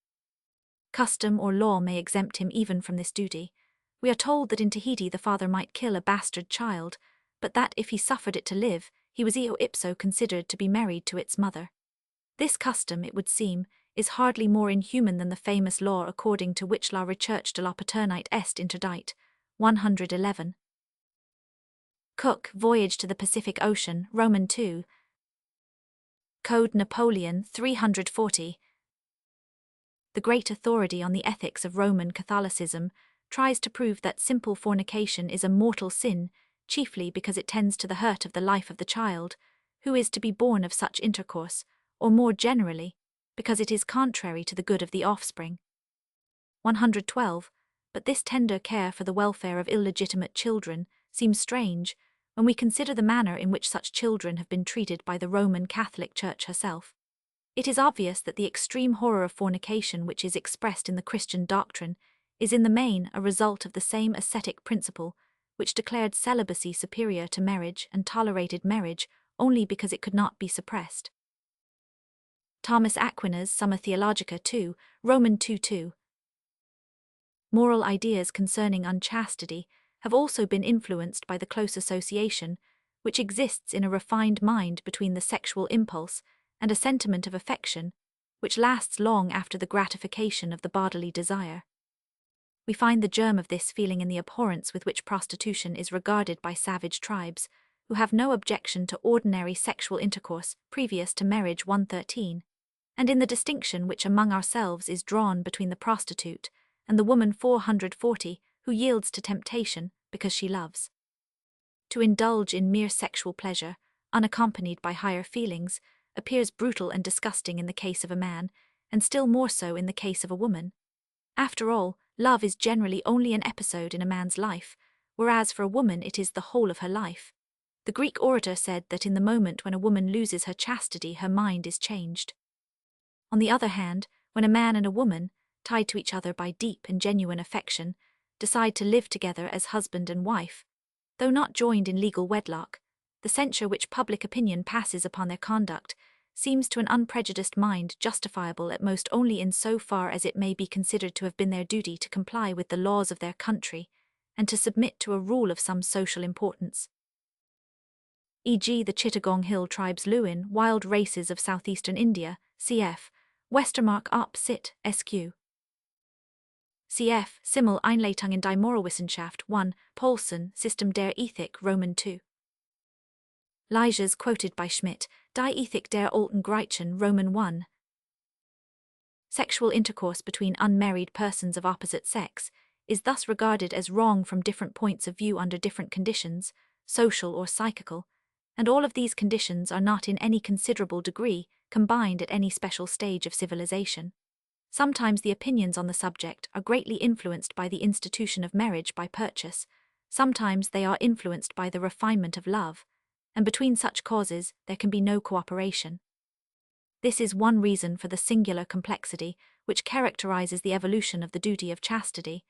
Custom or law may exempt him even from this duty. We are told that in Tahiti the father might kill a bastard child, but that if he suffered it to live, he was eo ipso considered to be married to its mother. This custom, it would seem, is hardly more inhuman than the famous law according to which la recherche de la paternite est interdite, 111. Cook, Voyage to the Pacific Ocean, Roman 2. Code Napoleon, 340. The great authority on the ethics of Roman Catholicism tries to prove that simple fornication is a mortal sin, chiefly because it tends to the hurt of the life of the child, who is to be born of such intercourse, or more generally, because it is contrary to the good of the offspring. 112. But this tender care for the welfare of illegitimate children seems strange when we consider the manner in which such children have been treated by the Roman Catholic Church herself. It is obvious that the extreme horror of fornication which is expressed in the Christian doctrine is in the main a result of the same ascetic principle which declared celibacy superior to marriage and tolerated marriage only because it could not be suppressed. Thomas Aquinas, Summa Theologica 2, Roman 2:2. Moral ideas concerning unchastity have also been influenced by the close association which exists in a refined mind between the sexual impulse and a sentiment of affection which lasts long after the gratification of the bodily desire. We find the germ of this feeling in the abhorrence with which prostitution is regarded by savage tribes, who have no objection to ordinary sexual intercourse previous to marriage 113, and in the distinction which among ourselves is drawn between the prostitute and the woman 440 who yields to temptation because she loves. To indulge in mere sexual pleasure, unaccompanied by higher feelings, appears brutal and disgusting in the case of a man, and still more so in the case of a woman. After all, love is generally only an episode in a man's life, whereas for a woman it is the whole of her life. The Greek orator said that in the moment when a woman loses her chastity, her mind is changed. On the other hand, when a man and a woman, tied to each other by deep and genuine affection, decide to live together as husband and wife, though not joined in legal wedlock, the censure which public opinion passes upon their conduct seems to an unprejudiced mind justifiable at most only in so far as it may be considered to have been their duty to comply with the laws of their country and to submit to a rule of some social importance. E.g. the Chittagong Hill tribes Lewin, Wild Races of Southeastern India, cf. Westermarck op. Cit. Sq. Cf. Simmel Einleitung in die Moralwissenschaft 1, Paulsen, System der Ethik, Roman 2. Leisures quoted by Schmidt, Die Ethik der alten Griechen, Roman 1. Sexual intercourse between unmarried persons of opposite sex is thus regarded as wrong from different points of view under different conditions, social or psychical, and all of these conditions are not in any considerable degree combined at any special stage of civilization. Sometimes the opinions on the subject are greatly influenced by the institution of marriage by purchase, sometimes they are influenced by the refinement of love, and between such causes there can be no cooperation. This is one reason for the singular complexity which characterizes the evolution of the duty of chastity,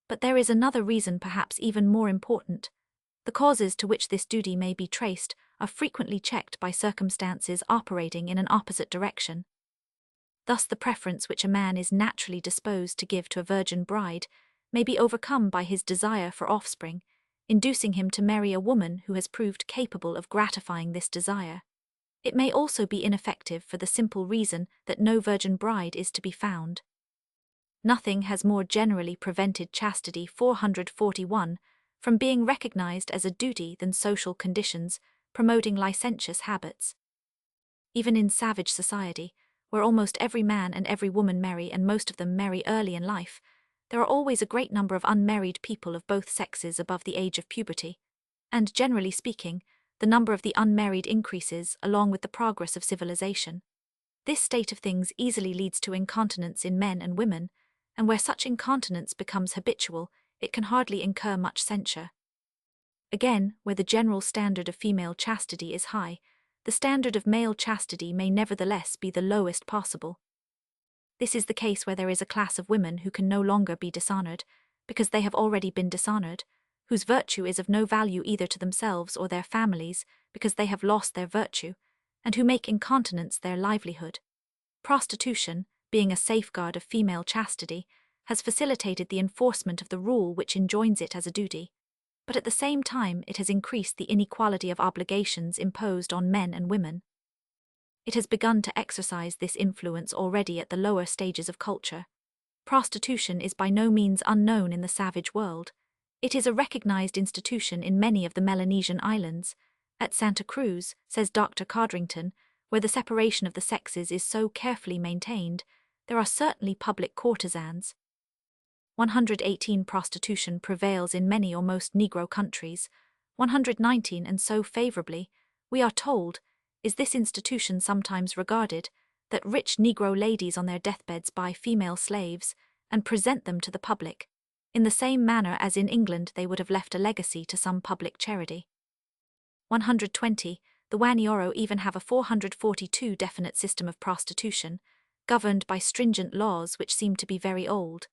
but there is another reason perhaps even more important. The causes to which this duty may be traced are frequently checked by circumstances operating in an opposite direction. Thus the preference which a man is naturally disposed to give to a virgin bride may be overcome by his desire for offspring, inducing him to marry a woman who has proved capable of gratifying this desire. It may also be ineffective for the simple reason that no virgin bride is to be found. Nothing has more generally prevented chastity 441 from being recognized as a duty than social conditions promoting licentious habits. Even in savage society, where almost every man and every woman marry and most of them marry early in life, there are always a great number of unmarried people of both sexes above the age of puberty, and generally speaking, the number of the unmarried increases along with the progress of civilization. This state of things easily leads to incontinence in men and women, and where such incontinence becomes habitual, it can hardly incur much censure. Again, where the general standard of female chastity is high, the standard of male chastity may nevertheless be the lowest possible. This is the case where there is a class of women who can no longer be dishonored, because they have already been dishonored, whose virtue is of no value either to themselves or their families, because they have lost their virtue, and who make incontinence their livelihood. Prostitution, being a safeguard of female chastity, has facilitated the enforcement of the rule which enjoins it as a duty, but at the same time it has increased the inequality of obligations imposed on men and women. It has begun to exercise this influence already at the lower stages of culture. Prostitution is by no means unknown in the savage world. It is a recognized institution in many of the Melanesian islands. At Santa Cruz, says Dr. Codrington, where the separation of the sexes is so carefully maintained, there are certainly public courtesans. 118 prostitution prevails in many or most Negro countries. 119, and so favorably, we are told, is this institution sometimes regarded, that rich Negro ladies on their deathbeds buy female slaves and present them to the public, in the same manner as in England they would have left a legacy to some public charity. 120. The Wanioro even have a 442 definite system of prostitution, governed by stringent laws which seem to be very old.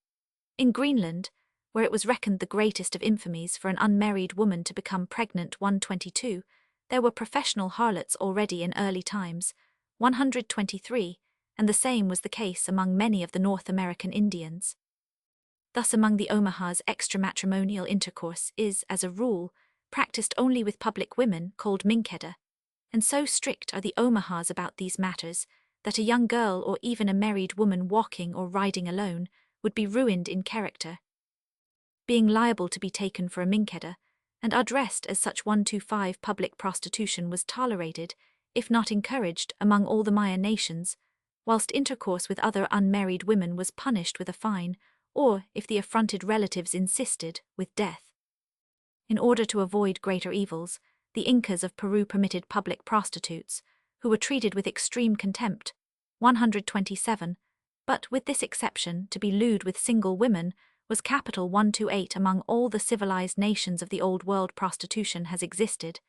In Greenland, where it was reckoned the greatest of infamies for an unmarried woman to become pregnant 122, there were professional harlots already in early times, 123, and the same was the case among many of the North American Indians. Thus among the Omahas extramatrimonial intercourse is, as a rule, practiced only with public women called minkeda, and so strict are the Omahas about these matters that a young girl or even a married woman walking or riding alone would be ruined in character, being liable to be taken for a minkeda, and are dressed as such. 125 Public prostitution was tolerated, if not encouraged, among all the Maya nations, whilst intercourse with other unmarried women was punished with a fine, or, if the affronted relatives insisted, with death. In order to avoid greater evils, the Incas of Peru permitted public prostitutes, who were treated with extreme contempt, 127, but with this exception, to be lewd with single women was capital. 128 Among all the civilized nations of the Old World, prostitution has existed,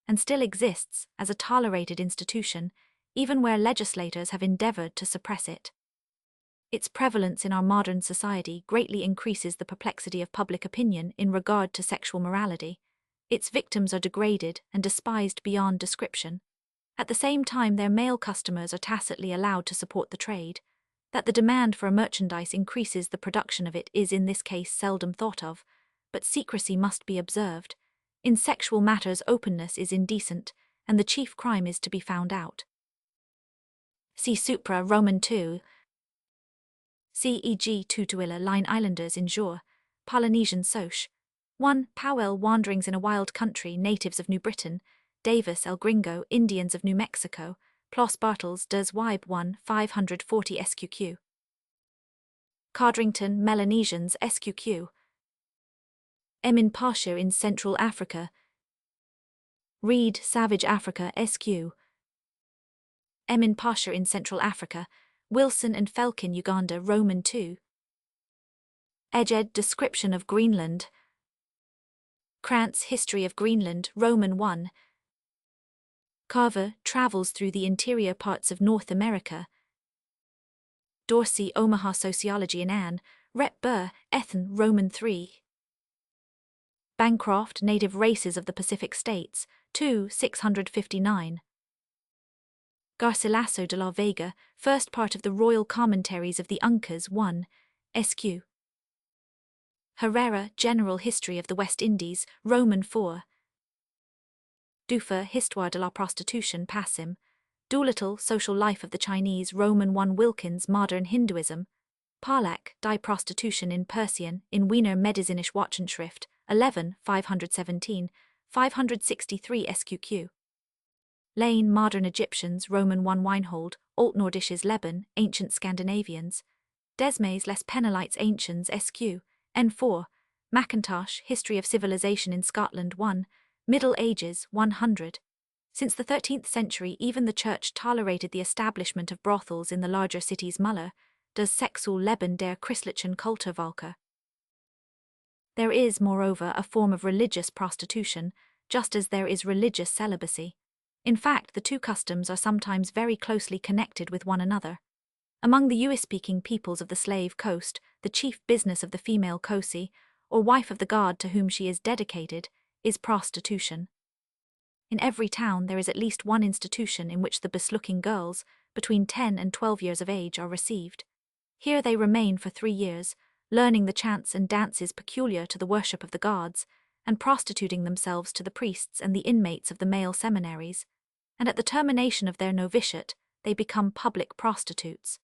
and still exists, as a tolerated institution, even where legislators have endeavored to suppress it. Its prevalence in our modern society greatly increases the perplexity of public opinion in regard to sexual morality. Its victims are degraded and despised beyond description. At the same time, their male customers are tacitly allowed to support the trade. That the demand for a merchandise increases the production of it is in this case seldom thought of, but secrecy must be observed. In sexual matters openness is indecent, and the chief crime is to be found out. See Supra Roman 2. C.e.g. Tutuila Line Islanders in Jure, Polynesian Soch. 1. Powell Wanderings in a Wild Country, Natives of New Britain, Davis El Gringo, Indians of New Mexico, Plos Bartels Des Wybe 1, 540 SQQ. Codrington, Melanesians SQQ. Emin Pasha in Central Africa. Reed, Savage Africa SQ. Emin Pasha in Central Africa. Wilson and Felkin Uganda Roman 2. Eged Description of Greenland. Krantz History of Greenland Roman 1. Carver Travels through the interior parts of North America. Dorsey Omaha Sociology in Anne, Rep. Burr, Ethan Roman 3. Bancroft Native Races of the Pacific States, 2, 659. Garcilaso de la Vega, First Part of the Royal Commentaries of the Uncas 1, SQ. Herrera General History of the West Indies, Roman 4. Duffer Histoire de la Prostitution Passim. Doolittle Social Life of the Chinese Roman 1 Wilkins Modern Hinduism. Parlak Die Prostitution in Persian in Wiener Medizinische Wochenschrift, 11, 517, 563 SQQ. Lane Modern Egyptians Roman 1 Weinhold, Altnordisches Leben, Ancient Scandinavians. Desmays Les Penelites Ancients SQ, N4. Mackintosh History of Civilization in Scotland 1, Middle Ages 100. Since the 13th century even the Church tolerated the establishment of brothels in the larger cities. Muller, Das Sexual Leben der Christlichen Kulturvölker. There is, moreover, a form of religious prostitution, just as there is religious celibacy. In fact, the two customs are sometimes very closely connected with one another. Among the Yue-speaking peoples of the Slave Coast, the chief business of the female Kosi, or wife of the god to whom she is dedicated, is prostitution. In every town there is at least one institution in which the best-looking girls, between 10 and 12 years of age, are received. Here they remain for 3 years, learning the chants and dances peculiar to the worship of the gods, and prostituting themselves to the priests and the inmates of the male seminaries, and at the termination of their novitiate, they become public prostitutes.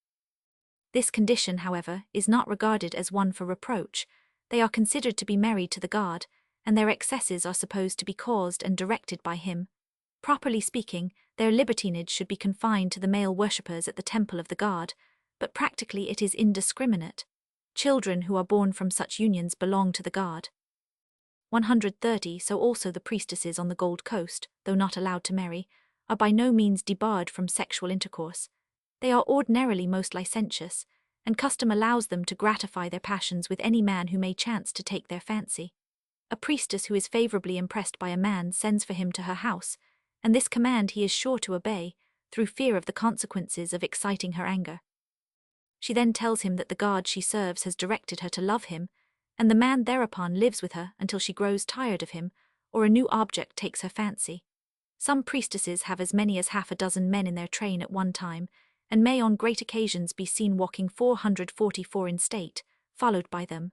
This condition, however, is not regarded as one for reproach. They are considered to be married to the god, and their excesses are supposed to be caused and directed by him. Properly speaking, their libertinage should be confined to the male worshippers at the temple of the god, but practically it is indiscriminate. Children who are born from such unions belong to the god. 130. So also the priestesses on the Gold Coast, though not allowed to marry, are by no means debarred from sexual intercourse. They are ordinarily most licentious, and custom allows them to gratify their passions with any man who may chance to take their fancy. A priestess who is favorably impressed by a man sends for him to her house, and this command he is sure to obey, through fear of the consequences of exciting her anger. She then tells him that the god she serves has directed her to love him, and the man thereupon lives with her until she grows tired of him, or a new object takes her fancy. Some priestesses have as many as half a dozen men in their train at one time, and may on great occasions be seen walking 444 in state, followed by them.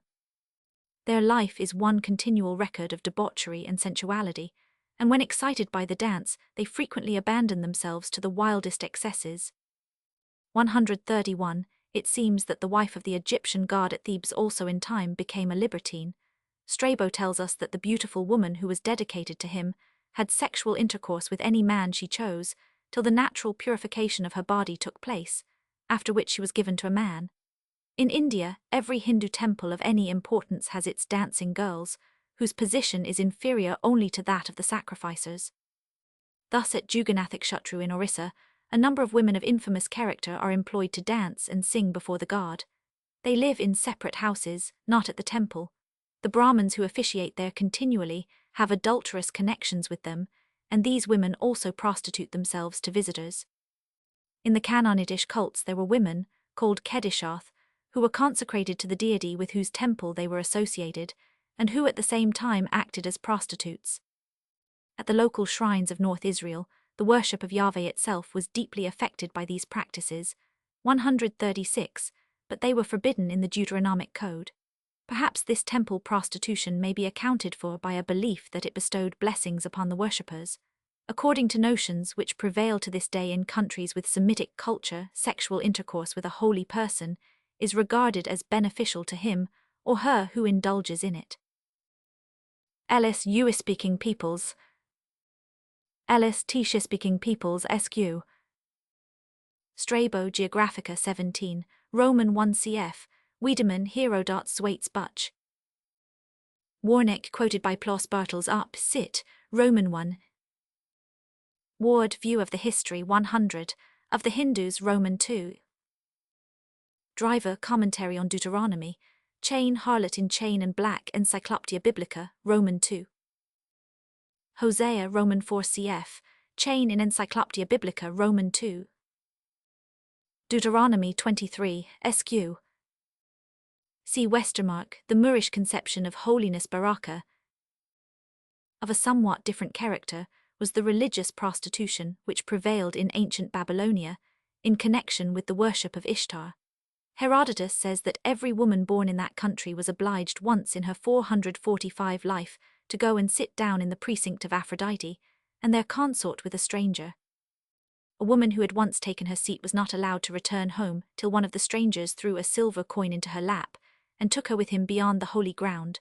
Their life is one continual record of debauchery and sensuality, and when excited by the dance, they frequently abandon themselves to the wildest excesses. 131. It seems that the wife of the Egyptian god at Thebes also in time became a libertine. Strabo tells us that the beautiful woman who was dedicated to him had sexual intercourse with any man she chose, till the natural purification of her body took place, after which she was given to a man. In India, every Hindu temple of any importance has its dancing girls, whose position is inferior only to that of the sacrificers. Thus at Juganathakshutru in Orissa, a number of women of infamous character are employed to dance and sing before the god. They live in separate houses, not at the temple. The Brahmins who officiate there continually have adulterous connections with them, and these women also prostitute themselves to visitors. In the Canaanitish cults there were women, called Kedishath, who were consecrated to the deity with whose temple they were associated, and who at the same time acted as prostitutes. At the local shrines of North Israel, the worship of Yahweh itself was deeply affected by these practices, 136, but they were forbidden in the Deuteronomic Code. Perhaps this temple prostitution may be accounted for by a belief that it bestowed blessings upon the worshippers. According to notions which prevail to this day in countries with Semitic culture, sexual intercourse with a holy person, is regarded as beneficial to him or her who indulges in it. LSU-speaking peoples. LST-speaking peoples SQ. Strabo Geographica 17, Roman 1 cf. Wiedemann Hero. Swaits Butch. Warnick quoted by Ploss Bartels up Sit, Roman 1. Ward View of the History 100, of the Hindus Roman 2. Driver Commentary on Deuteronomy, Chain Harlot in Chain and Black Encyclopedia Biblica, Roman 2. Hosea Roman 4 cf. Chain in Encyclopedia Biblica, Roman 2. Deuteronomy 23, SQ. See Westermarck, The Moorish Conception of Holiness Baraka. Of a somewhat different character was the religious prostitution which prevailed in ancient Babylonia, in connection with the worship of Ishtar. Herodotus says that every woman born in that country was obliged once in her 445 life to go and sit down in the precinct of Aphrodite, and there consort with a stranger. A woman who had once taken her seat was not allowed to return home till one of the strangers threw a silver coin into her lap, and took her with him beyond the holy ground.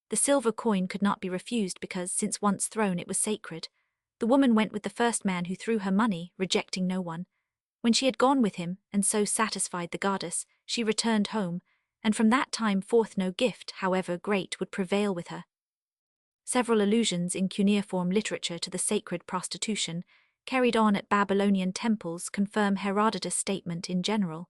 The silver coin could not be refused because, since once thrown, it was sacred. The woman went with the first man who threw her money, rejecting no one. When she had gone with him, and so satisfied the goddess, she returned home, and from that time forth no gift, however great, would prevail with her. Several allusions in cuneiform literature to the sacred prostitution, carried on at Babylonian temples, confirm Herodotus' statement in general.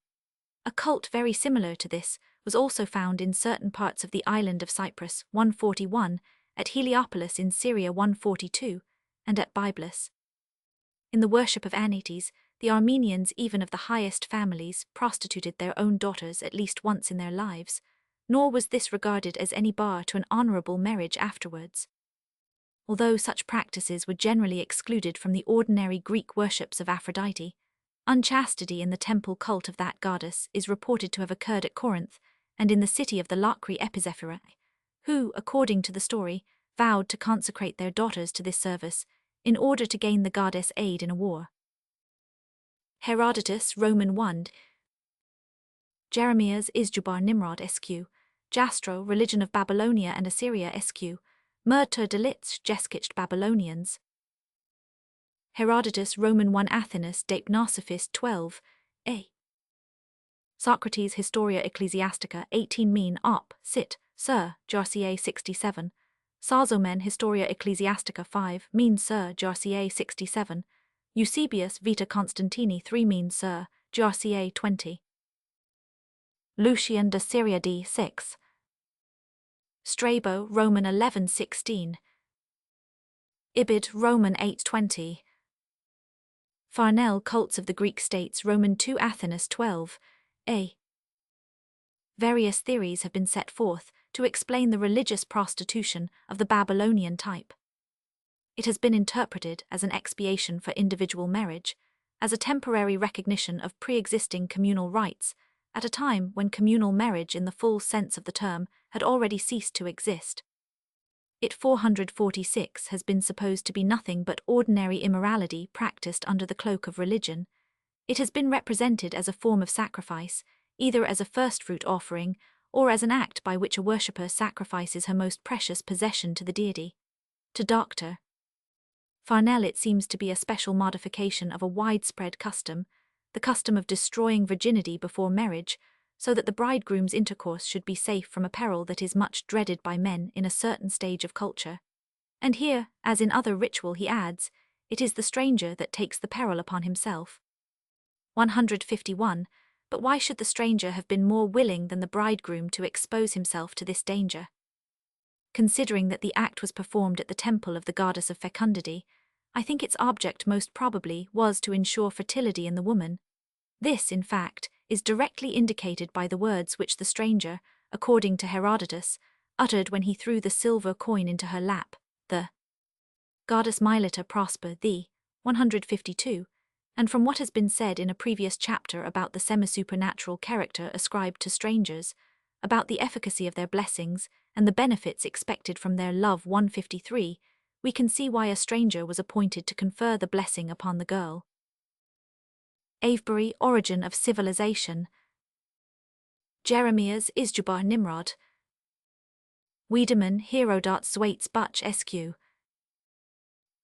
A cult very similar to this was also found in certain parts of the island of Cyprus, 141, at Heliopolis in Syria 142, and at Byblus. In the worship of Anates, the Armenians, even of the highest families, prostituted their own daughters at least once in their lives, nor was this regarded as any bar to an honorable marriage afterwards. Although such practices were generally excluded from the ordinary Greek worships of Aphrodite, unchastity in the temple cult of that goddess is reported to have occurred at Corinth and in the city of the Locrian Epizephiri, who, according to the story, vowed to consecrate their daughters to this service in order to gain the goddess' aid in a war. Herodotus, Roman 1. Jeremias Isjubar Nimrod SQ. Jastrow, Religion of Babylonia and Assyria SQ. Murtur delits Jeskicht Babylonians. Herodotus, Roman 1 Athenus Deipnosophist 12, A. Socrates Historia Ecclesiastica 18 Mean Op. Sit. Sir, Jarca 67. Sarzomen Historia Ecclesiastica 5 Mean Sir, Jarca 67. Eusebius Vita Constantini 3 Mean Sir, Jarca 20. Lucian de Syria d. 6. Strabo, Roman 11:16. Ibid, Roman 8:20. Farnell, Cults of the Greek States, Roman 2 Athenus 12, A. Various theories have been set forth to explain the religious prostitution of the Babylonian type. It has been interpreted as an expiation for individual marriage, as a temporary recognition of pre-existing communal rights, at a time when communal marriage in the full sense of the term had already ceased to exist. It 446 has been supposed to be nothing but ordinary immorality practiced under the cloak of religion. It has been represented as a form of sacrifice, either as a first-fruit offering or as an act by which a worshipper sacrifices her most precious possession to the deity. To Dr. Farnell, it seems to be a special modification of a widespread custom, the custom of destroying virginity before marriage, so that the bridegroom's intercourse should be safe from a peril that is much dreaded by men in a certain stage of culture. And here, as in other ritual, he adds, it is the stranger that takes the peril upon himself. 151. But why should the stranger have been more willing than the bridegroom to expose himself to this danger? Considering that the act was performed at the temple of the goddess of fecundity, I think its object most probably was to ensure fertility in the woman. This, in fact, is directly indicated by the words which the stranger, according to Herodotus, uttered when he threw the silver coin into her lap. The goddess Mylita prosper thee, 152, and from what has been said in a previous chapter about the semi-supernatural character ascribed to strangers, about the efficacy of their blessings and the benefits expected from their love 153, we can see why a stranger was appointed to confer the blessing upon the girl. Avebury, Origin of Civilization. Jeremias Isjubar Nimrod. Wiedemann Herodotus Zwaits Butch SQ.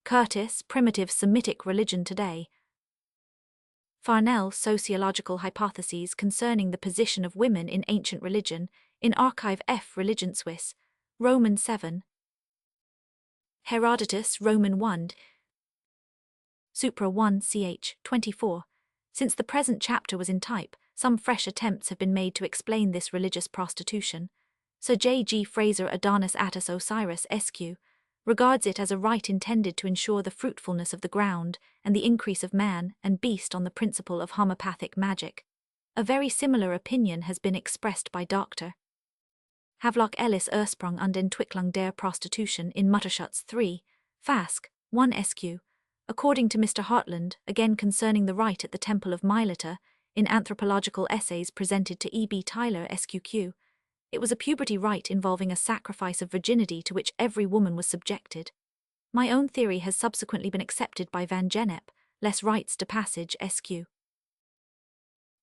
Curtis Primitive Semitic Religion Today. Farnell Sociological Hypotheses Concerning the Position of Women in Ancient Religion, in Archive F. Religion Swiss, Roman 7. Herodotus Roman 1. Supra 1 ch. 24. Since the present chapter was in type, some fresh attempts have been made to explain this religious prostitution. Sir J. G. Fraser Adonis Attis Osiris SQ. regards it as a rite intended to ensure the fruitfulness of the ground and the increase of man and beast on the principle of homeopathic magic. A very similar opinion has been expressed by Dr. Havelock Ellis Ursprung und Entwicklung der Prostitution in Mutterschutz 3, Fask, 1 SQ. According to Mr. Hartland, again concerning the rite at the Temple of Mylata, in Anthropological Essays presented to E. B. Tyler SQQ, it was a puberty rite involving a sacrifice of virginity to which every woman was subjected. My own theory has subsequently been accepted by Van Gennep, Les Rites de Passage SQ.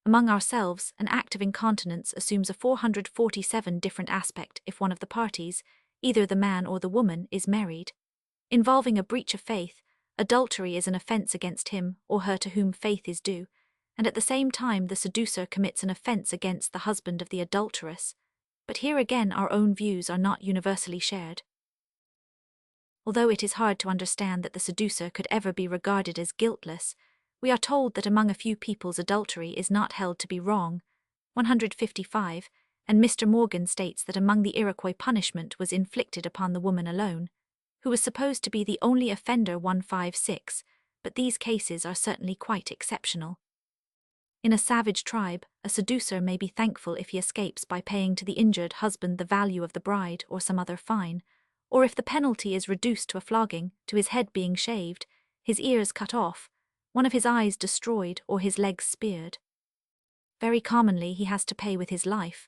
Among ourselves, an act of incontinence assumes a 447 different aspect if one of the parties, either the man or the woman, is married. Involving a breach of faith, adultery is an offence against him or her to whom faith is due, and at the same time the seducer commits an offence against the husband of the adulteress. But here again our own views are not universally shared. Although it is hard to understand that the seducer could ever be regarded as guiltless, we are told that among a few peoples adultery is not held to be wrong, 155, and Mr. Morgan states that among the Iroquois punishment was inflicted upon the woman alone, who was supposed to be the only offender 156, but these cases are certainly quite exceptional. In a savage tribe, a seducer may be thankful if he escapes by paying to the injured husband the value of the bride or some other fine, or if the penalty is reduced to a flogging, to his head being shaved, his ears cut off, one of his eyes destroyed, or his legs speared. Very commonly he has to pay with his life.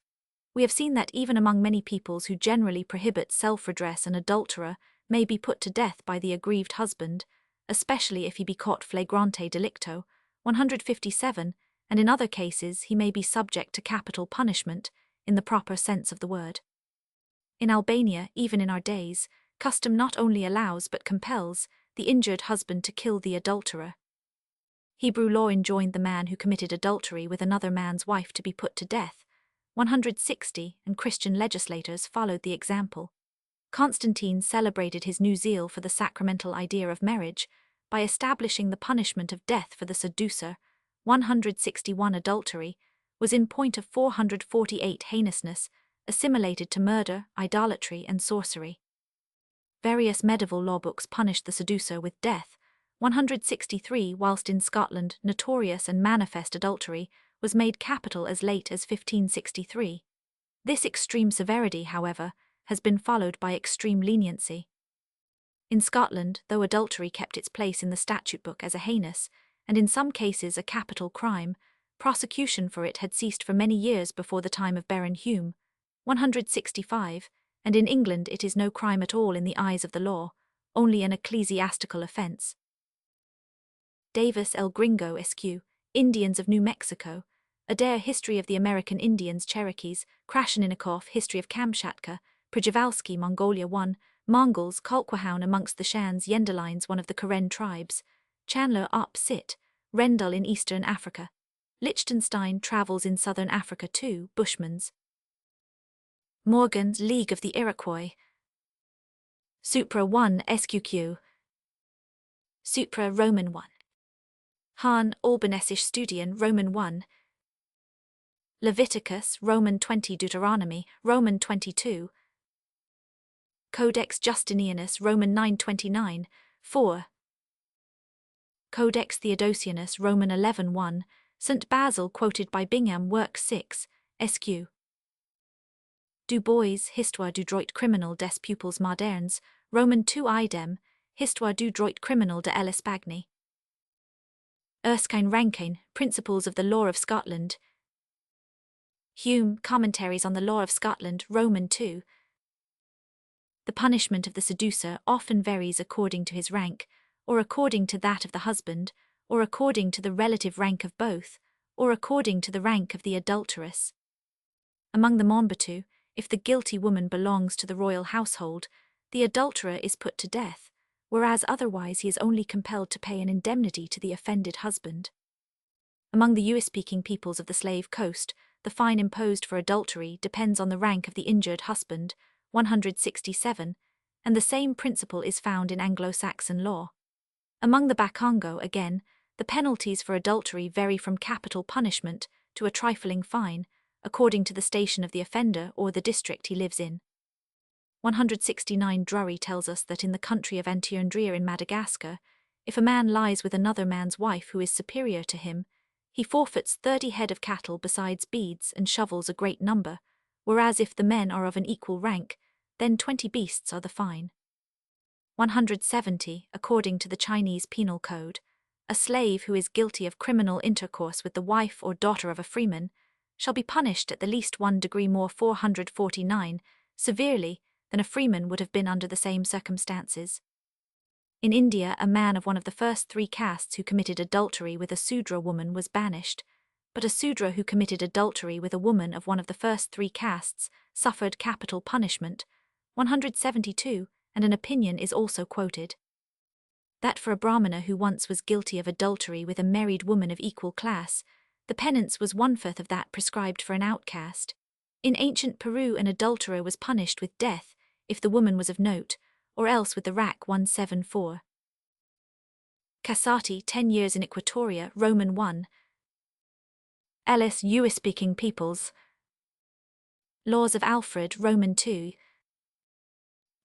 We have seen that even among many peoples who generally prohibit self-redress, an adulterer may be put to death by the aggrieved husband, especially if he be caught flagrante delicto, 157, and in other cases he may be subject to capital punishment, in the proper sense of the word. In Albania, even in our days, custom not only allows but compels the injured husband to kill the adulterer. Hebrew law enjoined the man who committed adultery with another man's wife to be put to death, 160, and Christian legislators followed the example. Constantine celebrated his new zeal for the sacramental idea of marriage by establishing the punishment of death for the seducer, 161 adultery, was in point of 448 heinousness, assimilated to murder, idolatry, and sorcery. Various medieval law books punished the seducer with death, 163, whilst in Scotland notorious and manifest adultery was made capital as late as 1563. This extreme severity, however, has been followed by extreme leniency. In Scotland, though adultery kept its place in the statute book as a heinous, and in some cases a capital crime, prosecution for it had ceased for many years before the time of Baron Hume, 165, and in England it is no crime at all in the eyes of the law, only an ecclesiastical offence. Davis El Gringo Esq., Indians of New Mexico, Adair History of the American Indians Cherokees, Krasheninnikov History of Kamchatka, Przewalski Mongolia 1, Mongols Kulkwahoun amongst the Shans Yendelines one of the Karen tribes, Chandler Op Sit, Rendell in Eastern Africa, Liechtenstein Travels in Southern Africa 2, Bushmans. Morgan's League of the Iroquois. Supra 1 SQQ. Supra Roman 1. Hahn Albanesisch Studien Roman 1. Leviticus Roman 20 Deuteronomy Roman 22. Codex Justinianus Roman 929, 4. Codex Theodosianus Roman 11:1, St. Basil quoted by Bingham Work 6, SQ. Du Bois Histoire du droit criminel des peuples modernes, Roman 2 idem, Histoire du droit criminel de l'Espagne. Erskine Rankin, Principles of the Law of Scotland. Hume, Commentaries on the Law of Scotland, Roman 2. The punishment of the seducer often varies according to his rank, or according to that of the husband, or according to the relative rank of both, or according to the rank of the adulteress. Among the Monbatu, if the guilty woman belongs to the royal household, the adulterer is put to death, whereas otherwise he is only compelled to pay an indemnity to the offended husband. Among the US-speaking peoples of the Slave Coast, the fine imposed for adultery depends on the rank of the injured husband, 167, and the same principle is found in Anglo-Saxon law. Among the Bakongo, again, the penalties for adultery vary from capital punishment to a trifling fine, according to the station of the offender or the district he lives in. 169 Drury tells us that in the country of Antiondria in Madagascar, if a man lies with another man's wife who is superior to him, he forfeits 30 head of cattle besides beads and shovels a great number, whereas if the men are of an equal rank, then 20 beasts are the fine. 170, according to the Chinese Penal Code, a slave who is guilty of criminal intercourse with the wife or daughter of a freeman shall be punished at the least 1 degree more 449, severely, than a freeman would have been under the same circumstances. In India, a man of one of the first 3 castes who committed adultery with a Sudra woman was banished, but a Sudra who committed adultery with a woman of one of the first 3 castes suffered capital punishment, 172, and an opinion is also quoted. That for a Brahmana who once was guilty of adultery with a married woman of equal class, the penance was 1/4 of that prescribed for an outcast. In ancient Peru, an adulterer was punished with death if the woman was of note, or else with the rack 174. Cassati, 10 years in Equatoria, Roman 1. Ellis, US-speaking peoples. Laws of Alfred, Roman 2.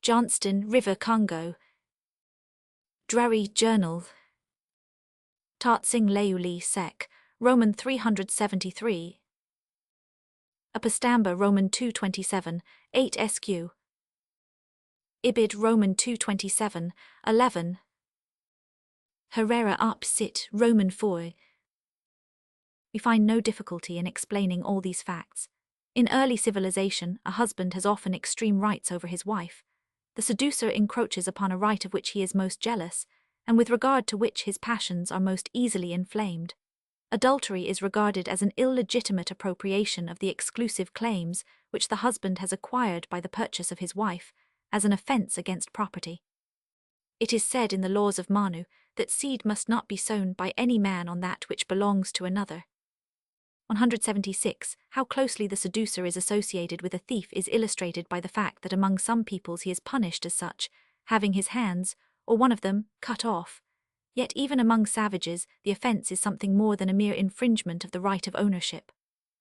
Johnston, River Congo. Drury, Journal. Tatsing Leuli Sec, Roman 373. Apostamba, Roman 227, 8 SQ. Ibid, Roman 227, 11. Herrera up sit, Roman 4. We find no difficulty in explaining all these facts. In early civilization, a husband has often extreme rights over his wife. The seducer encroaches upon a right of which he is most jealous, and with regard to which his passions are most easily inflamed. Adultery is regarded as an illegitimate appropriation of the exclusive claims which the husband has acquired by the purchase of his wife, as an offence against property. It is said in the laws of Manu that seed must not be sown by any man on that which belongs to another. 176. How closely the seducer is associated with a thief is illustrated by the fact that among some peoples he is punished as such, having his hands, or one of them, cut off. Yet even among savages, the offence is something more than a mere infringement of the right of ownership.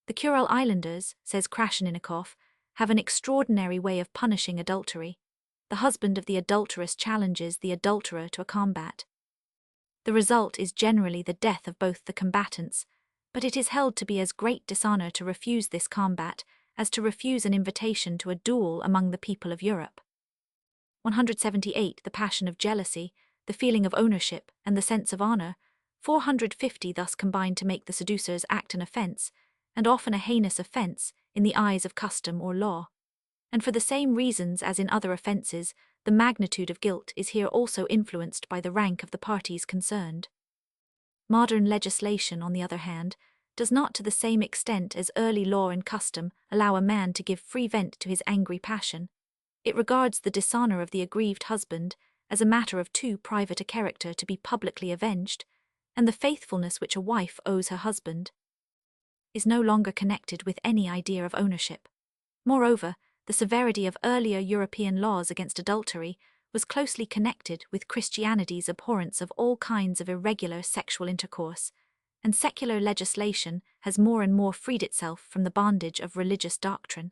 The Kuril Islanders, says Krasheninnikov, have an extraordinary way of punishing adultery. The husband of the adulteress challenges the adulterer to a combat. The result is generally the death of both the combatants, but it is held to be as great dishonor to refuse this combat as to refuse an invitation to a duel among the people of Europe. 178. The passion of jealousy, the feeling of ownership, and the sense of honor, 450 thus combine to make the seducer's act an offense, and often a heinous offense, in the eyes of custom or law. And for the same reasons as in other offenses, the magnitude of guilt is here also influenced by the rank of the parties concerned. Modern legislation, on the other hand, does not to the same extent as early law and custom allow a man to give free vent to his angry passion. It regards the dishonor of the aggrieved husband as a matter of too private a character to be publicly avenged, and the faithfulness which a wife owes her husband is no longer connected with any idea of ownership. Moreover, the severity of earlier European laws against adultery was closely connected with Christianity's abhorrence of all kinds of irregular sexual intercourse, and secular legislation has more and more freed itself from the bondage of religious doctrine.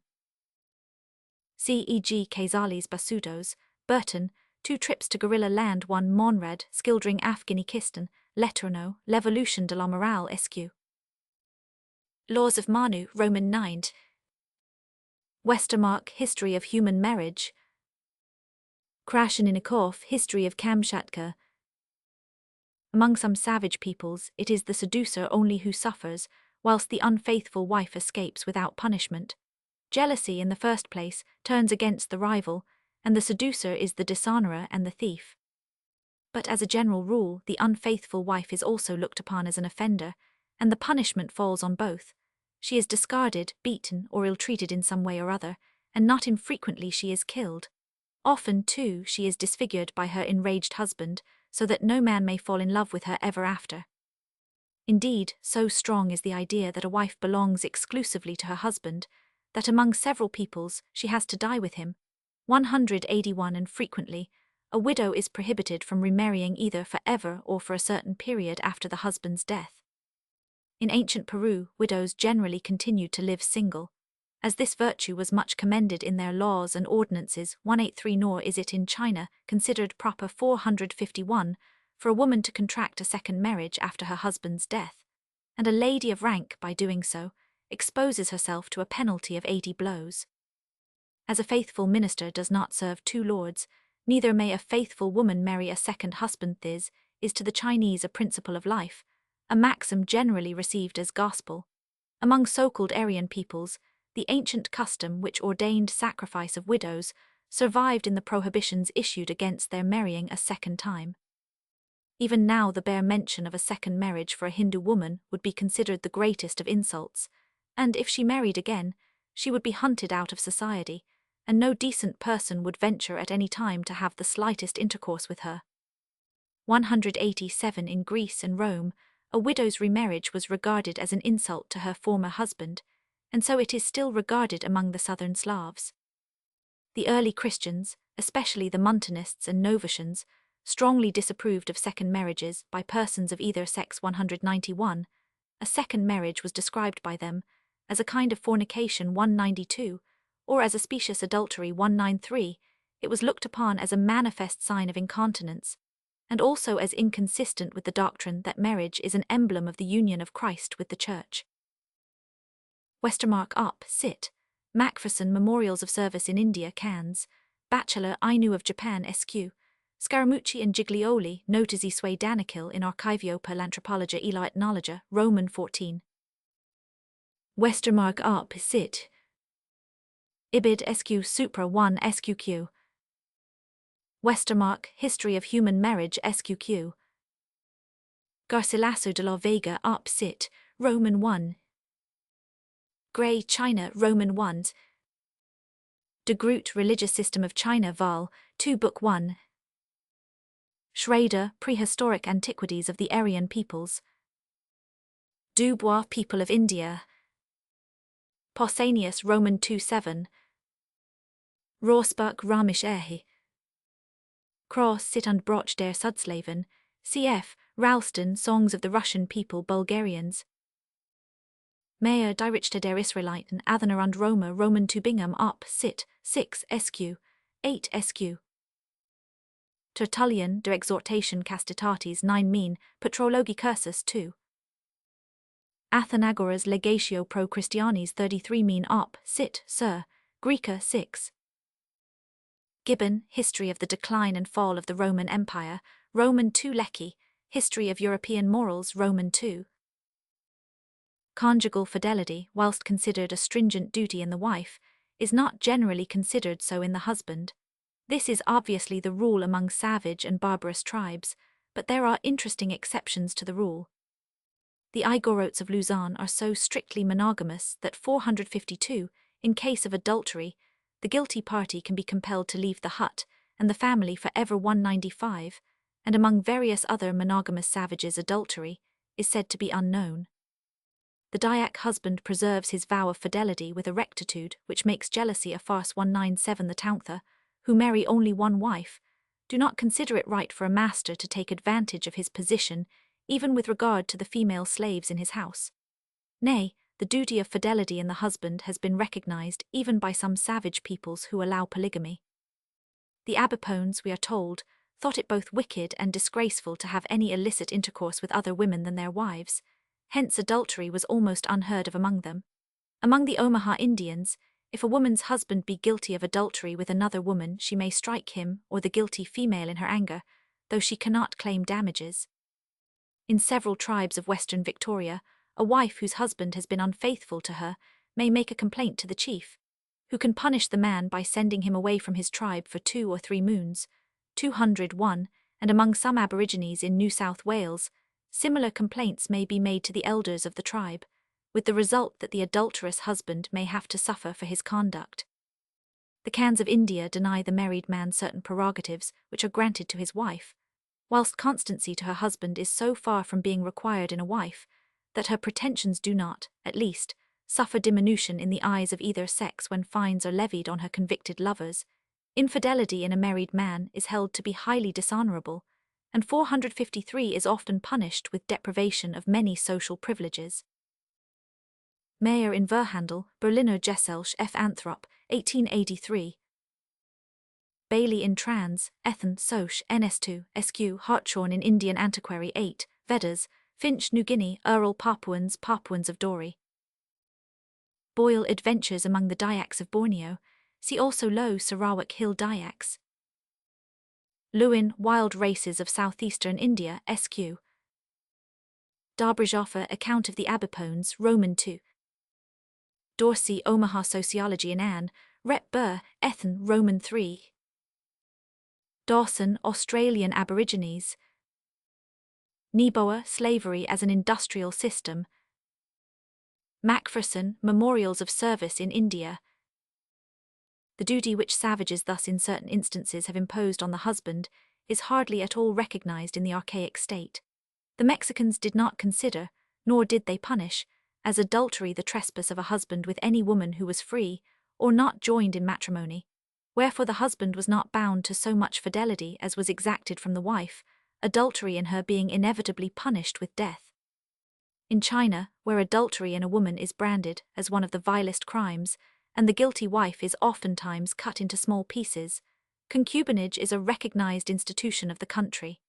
C. E. G. Casales Basudos, Burton, 2 Trips to Guerrilla Land 1 Monrad, Skildring Afghanikistan, Letourneau, L'Evolution de la Morale SQ. Laws of Manu, Roman 9. Westermarck, History of Human Marriage. Krasheninnikov, History of Kamchatka. Among some savage peoples, it is the seducer only who suffers, whilst the unfaithful wife escapes without punishment. Jealousy, in the first place, turns against the rival, and the seducer is the dishonorer and the thief. But as a general rule, the unfaithful wife is also looked upon as an offender, and the punishment falls on both. she is discarded, beaten, or ill-treated in some way or other, and not infrequently she is killed. Often, too, she is disfigured by her enraged husband, so that no man may fall in love with her ever after. Indeed, so strong is the idea that a wife belongs exclusively to her husband, that among several peoples she has to die with him. 181 And frequently, a widow is prohibited from remarrying either forever or for a certain period after the husband's death. In ancient Peru, widows generally continued to live single, as this virtue was much commended in their laws and ordinances. 183 Nor is it in China considered proper 451 for a woman to contract a second marriage after her husband's death, and a lady of rank, by doing so, exposes herself to a penalty of 80 blows. As a faithful minister does not serve two lords, neither may a faithful woman marry a second husband. This is to the Chinese a principle of life, a maxim generally received as gospel. Among so-called Aryan peoples, the ancient custom which ordained sacrifice of widows survived in the prohibitions issued against their marrying a second time. Even now the bare mention of a second marriage for a Hindu woman would be considered the greatest of insults, and if she married again, she would be hunted out of society, and no decent person would venture at any time to have the slightest intercourse with her. 187 In Greece and Rome, a widow's remarriage was regarded as an insult to her former husband, and so it is still regarded among the southern Slavs. The early Christians, especially the Montanists and Novatians, strongly disapproved of second marriages by persons of either sex. 191. A second marriage was described by them as a kind of fornication. 192, or as a specious adultery. 193. It was looked upon as a manifest sign of incontinence, and also as inconsistent with the doctrine that marriage is an emblem of the union of Christ with the Church. Westermarck up, sit. Macpherson Memorials of Service in India Cans, Bachelor Ainu of Japan SQ, Scaramucci and Giglioli Notizi sui Danakil in Archivio per l'Anthropologia e la Ethnologia, Roman 14. Westermarck up, sit. Ibid SQ Supra 1 SQQ. Westermarck History of Human Marriage SQQ. Garcilaso de la Vega up, sit, Roman 1. Gray China Roman 1. De Groot Religious System of China Vol. 2 Book 1. Schrader Prehistoric Antiquities of the Aryan Peoples. Dubois People of India. Pausanias Roman 2:7. Rorsbach Ramisch Ehi. Cross Sit und Broch der Sudslaven, cf. Ralston Songs of the Russian People Bulgarians. Meyer Die Richter der Israeliten Athener und Roma Roman Tübingen up, sit, 6 SQ, 8 SQ. Tertullian de Exhortation Castitatis 9 Mean, Patrologi Cursus 2. Athenagoras Legatio Pro Christianis 33 Mean up, sit, sir, Greca 6. Gibbon, History of the Decline and Fall of the Roman Empire, Roman 2 Lecky, History of European Morals, Roman 2. Conjugal fidelity, whilst considered a stringent duty in the wife, is not generally considered so in the husband. This is obviously the rule among savage and barbarous tribes, but there are interesting exceptions to the rule. The Igorotes of Luzon are so strictly monogamous that 452, in case of adultery, the guilty party can be compelled to leave the hut and the family forever. 195, and among various other monogamous savages adultery is said to be unknown. The Dayak husband preserves his vow of fidelity with a rectitude which makes jealousy a farce. 197 The Tauntha, who marry only one wife, do not consider it right for a master to take advantage of his position even with regard to the female slaves in his house. Nay, the duty of fidelity in the husband has been recognized even by some savage peoples who allow polygamy. The Abipones, we are told, thought it both wicked and disgraceful to have any illicit intercourse with other women than their wives, hence adultery was almost unheard of among them. Among the Omaha Indians, if a woman's husband be guilty of adultery with another woman, she may strike him or the guilty female in her anger, though she cannot claim damages. In several tribes of western Victoria, a wife whose husband has been unfaithful to her may make a complaint to the chief, who can punish the man by sending him away from his tribe for 2 or 3 moons. 201, and among some Aborigines in New South Wales, similar complaints may be made to the elders of the tribe, with the result that the adulterous husband may have to suffer for his conduct. The Khans of India deny the married man certain prerogatives which are granted to his wife, whilst constancy to her husband is so far from being required in a wife that her pretensions do not, at least, suffer diminution in the eyes of either sex when fines are levied on her convicted lovers. Infidelity in a married man is held to be highly dishonourable, and 453 is often punished with deprivation of many social privileges. Mayer in Verhandel, Berliner Gesellschaft F. Anthrop, 1883. Bailey in Trans, Ethen Soch, NS2, SQ, Hartshorn in Indian Antiquary 8, Vedas, Finch, New Guinea, Ural Papuans, Papuans of Dori. Boyle Adventures among the Dayaks of Borneo, see also Low Sarawak Hill Dayaks. Lewin, Wild Races of Southeastern India, SQ. Darbrajoffer, Account of the Abipones, Roman 2. Dorsey, Omaha Sociology in Anne, Rep. Burr, Ethen, Roman 3. Dawson, Australian Aborigines. Nieboer, Slavery as an Industrial System. Macpherson, Memorials of Service in India. The duty which savages thus in certain instances have imposed on the husband is hardly at all recognized in the archaic state. The Mexicans did not consider, nor did they punish, as adultery the trespass of a husband with any woman who was free, or not joined in matrimony, wherefore the husband was not bound to so much fidelity as was exacted from the wife, adultery in her being inevitably punished with death. In China, where adultery in a woman is branded as one of the vilest crimes, and the guilty wife is oftentimes cut into small pieces, concubinage is a recognized institution of the country.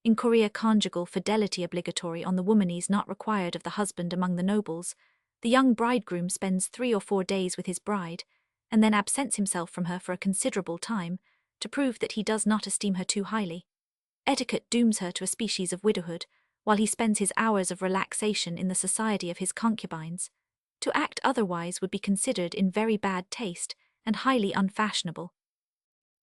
In Korea, conjugal fidelity obligatory on the woman is not required of the husband among the nobles. The young bridegroom spends 3 or 4 days with his bride, and then absents himself from her for a considerable time, to prove that he does not esteem her too highly. Etiquette dooms her to a species of widowhood, while he spends his hours of relaxation in the society of his concubines. To act otherwise would be considered in very bad taste, and highly unfashionable.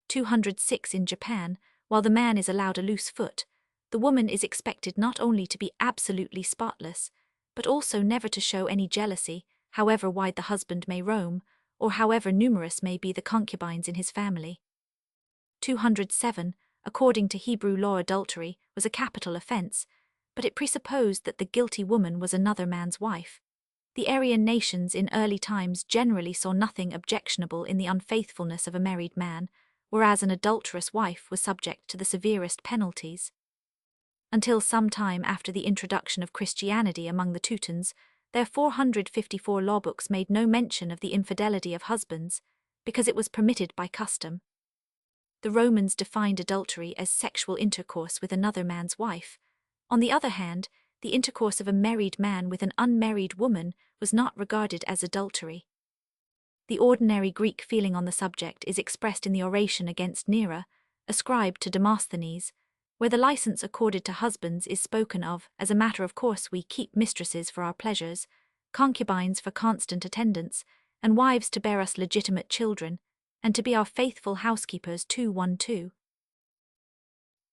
206 In Japan, while the man is allowed a loose foot, the woman is expected not only to be absolutely spotless, but also never to show any jealousy, however wide the husband may roam, or however numerous may be the concubines in his family. 207. According to Hebrew law, adultery was a capital offense, but it presupposed that the guilty woman was another man's wife. The Aryan nations in early times generally saw nothing objectionable in the unfaithfulness of a married man, whereas an adulterous wife was subject to the severest penalties. Until some time after the introduction of Christianity among the Teutons, their 454 lawbooks made no mention of the infidelity of husbands, because it was permitted by custom. The Romans defined adultery as sexual intercourse with another man's wife. On the other hand, the intercourse of a married man with an unmarried woman was not regarded as adultery. The ordinary Greek feeling on the subject is expressed in the oration against Nera, ascribed to Demosthenes, where the license accorded to husbands is spoken of as a matter of course. We keep mistresses for our pleasures, concubines for constant attendance, and wives to bear us legitimate children, and to be our faithful housekeepers. 212.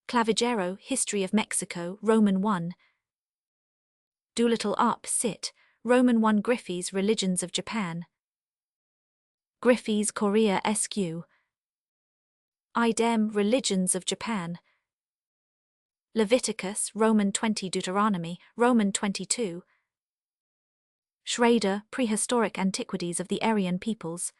Clavigero, History of Mexico, Roman 1. Doolittle Up, Sit, Roman 1. Griffiths, Religions of Japan. Griffiths, Korea SQ. Idem, Religions of Japan. Leviticus, Roman 20. Deuteronomy, Roman 22. Schrader, Prehistoric Antiquities of the Aryan Peoples.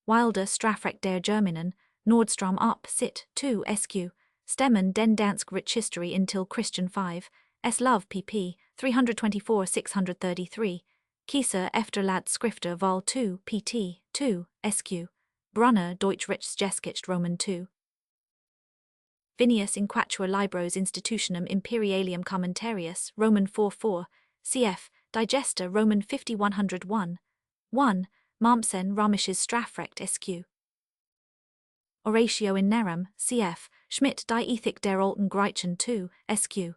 Wilder, Strafrecht der Germanen, Nordstrom Up, Sit, 2 SQ. Stemmen den Dansk Rikshistorie intil Christian 5, S. Love pp. 324-633, Kieser Efterlaat Skrifter vol 2 pt. 2, SQ. Brunner Deutsch Rechtsgeschichte Roman 2. Vinius in Quatua Libros Institutionum Imperialium Commentarius, Roman 4-4, cf. Digesta Roman 50-101, 1, Mommsen Römisches Strafrecht SQ. Oratio in Neram, cf. Schmidt Die Ethik der Alten Griechen 2, SQ.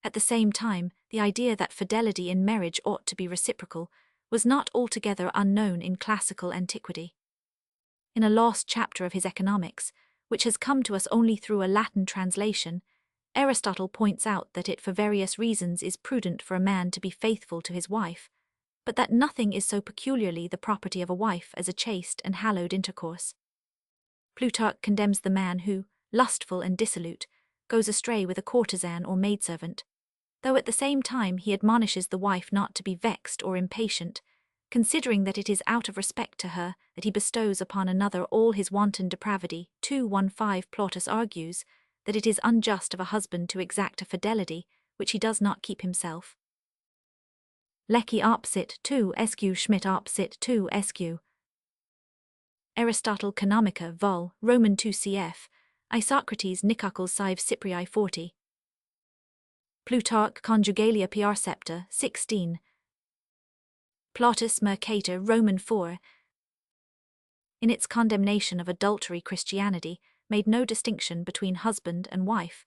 At the same time, the idea that fidelity in marriage ought to be reciprocal was not altogether unknown in classical antiquity. In a lost chapter of his Economics, which has come to us only through a Latin translation, Aristotle points out that it for various reasons is prudent for a man to be faithful to his wife, but that nothing is so peculiarly the property of a wife as a chaste and hallowed intercourse. Plutarch condemns the man who, lustful and dissolute, goes astray with a courtesan or maidservant, though at the same time he admonishes the wife not to be vexed or impatient, considering that it is out of respect to her that he bestows upon another all his wanton depravity. 2:15 Plautus argues that it is unjust of a husband to exact a fidelity which he does not keep himself. Lecky opsit 2 Sq Schmidt opsit 2 Sq. Aristotle Canonica vol. Roman 2 cf. Isocrates Nicocles Sive Cyprii 40. Plutarch Conjugalia Piarcepta 16. Plautus Mercator Roman 4. In its condemnation of adultery, Christianity made no distinction between husband and wife.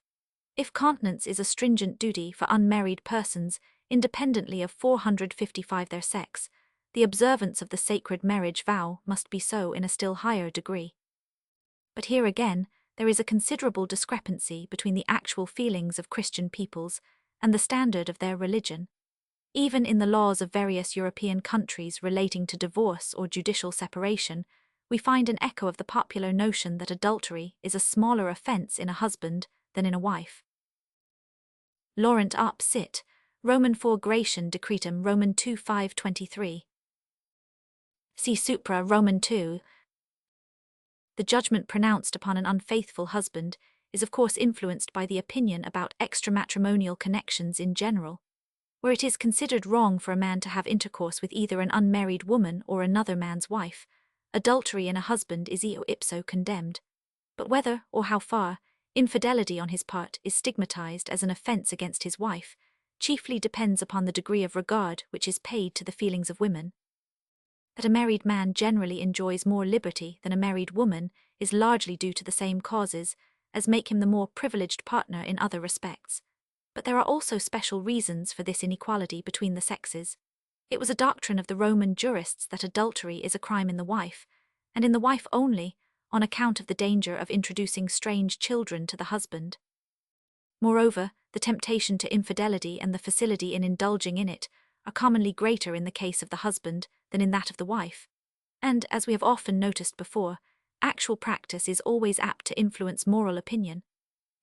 If continence is a stringent duty for unmarried persons, independently of 455 their sex, the observance of the sacred marriage vow must be so in a still higher degree. But here again, there is a considerable discrepancy between the actual feelings of Christian peoples and the standard of their religion. Even in the laws of various European countries relating to divorce or judicial separation, we find an echo of the popular notion that adultery is a smaller offense in a husband than in a wife. Laurent op sit, Roman 4 Gratian Decretum Roman 2 523. See Supra Roman 2. The judgment pronounced upon an unfaithful husband is of course influenced by the opinion about extramatrimonial connections in general. Where it is considered wrong for a man to have intercourse with either an unmarried woman or another man's wife, adultery in a husband is eo ipso condemned. But whether, or how far, infidelity on his part is stigmatized as an offense against his wife, chiefly depends upon the degree of regard which is paid to the feelings of women. That a married man generally enjoys more liberty than a married woman is largely due to the same causes as make him the more privileged partner in other respects. But there are also special reasons for this inequality between the sexes. It was a doctrine of the Roman jurists that adultery is a crime in the wife, and in the wife only, on account of the danger of introducing strange children to the husband. Moreover, the temptation to infidelity and the facility in indulging in it are commonly greater in the case of the husband than in that of the wife. And, as we have often noticed before, actual practice is always apt to influence moral opinion.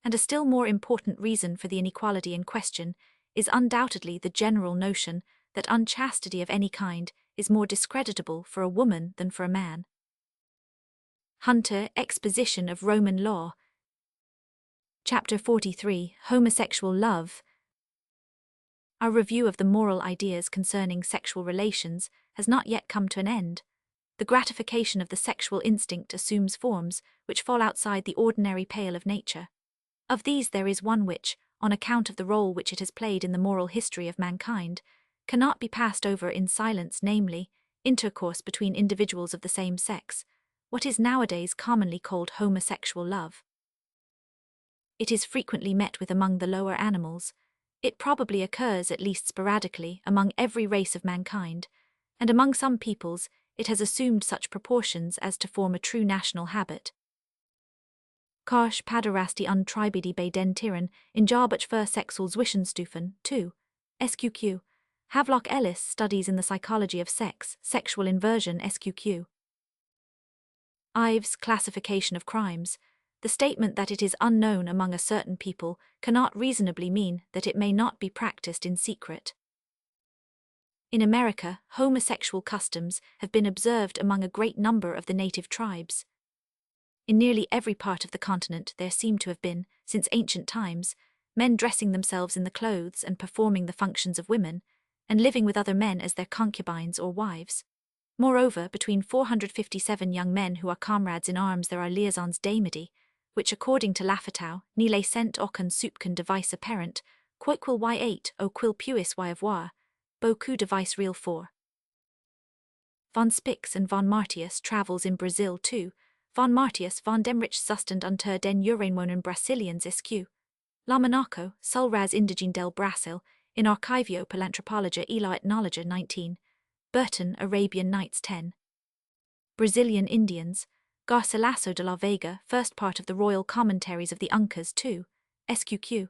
And a still more important reason for the inequality in question is undoubtedly the general notion that unchastity of any kind is more discreditable for a woman than for a man. Hunter, Exposition of Roman Law. Chapter 43, Homosexual Love. Our review of the moral ideas concerning sexual relations has not yet come to an end. The gratification of the sexual instinct assumes forms which fall outside the ordinary pale of nature. Of these there is one which, on account of the role which it has played in the moral history of mankind, cannot be passed over in silence, namely, intercourse between individuals of the same sex, what is nowadays commonly called homosexual love. It is frequently met with among the lower animals. It probably occurs at least sporadically among every race of mankind, and among some peoples it has assumed such proportions as to form a true national habit. Karsch paderasti untribedi bei den Tieren in Jarbach für Sexualzwischenstufen 2. SQQ. Havelock Ellis Studies in the Psychology of Sex, Sexual Inversion SQQ. Ives Classification of Crimes. The statement that it is unknown among a certain people cannot reasonably mean that it may not be practiced in secret. In America, homosexual customs have been observed among a great number of the native tribes. In nearly every part of the continent there seem to have been, since ancient times, men dressing themselves in the clothes and performing the functions of women, and living with other men as their concubines or wives. Moreover, between 457 young men who are comrades in arms there are liaisons d'amity, which according to Lafitau, nile sent ocun supcan device apparent, quoiquil y8 o quil puis y avoir, beaucoup device real 4. Von Spix and von Martius travels in Brazil too. Von Martius von Demrich Zustand unter den Uranwohnen Brasilians SQ. La Monaco, Sulras Indigene del Brasil, in Archivio per l'Anthropologia e la Ethnologia 19. Burton, Arabian Nights 10. Brazilian Indians, Garcilaso de la Vega, first part of the Royal Commentaries of the Uncas 2. SQQ.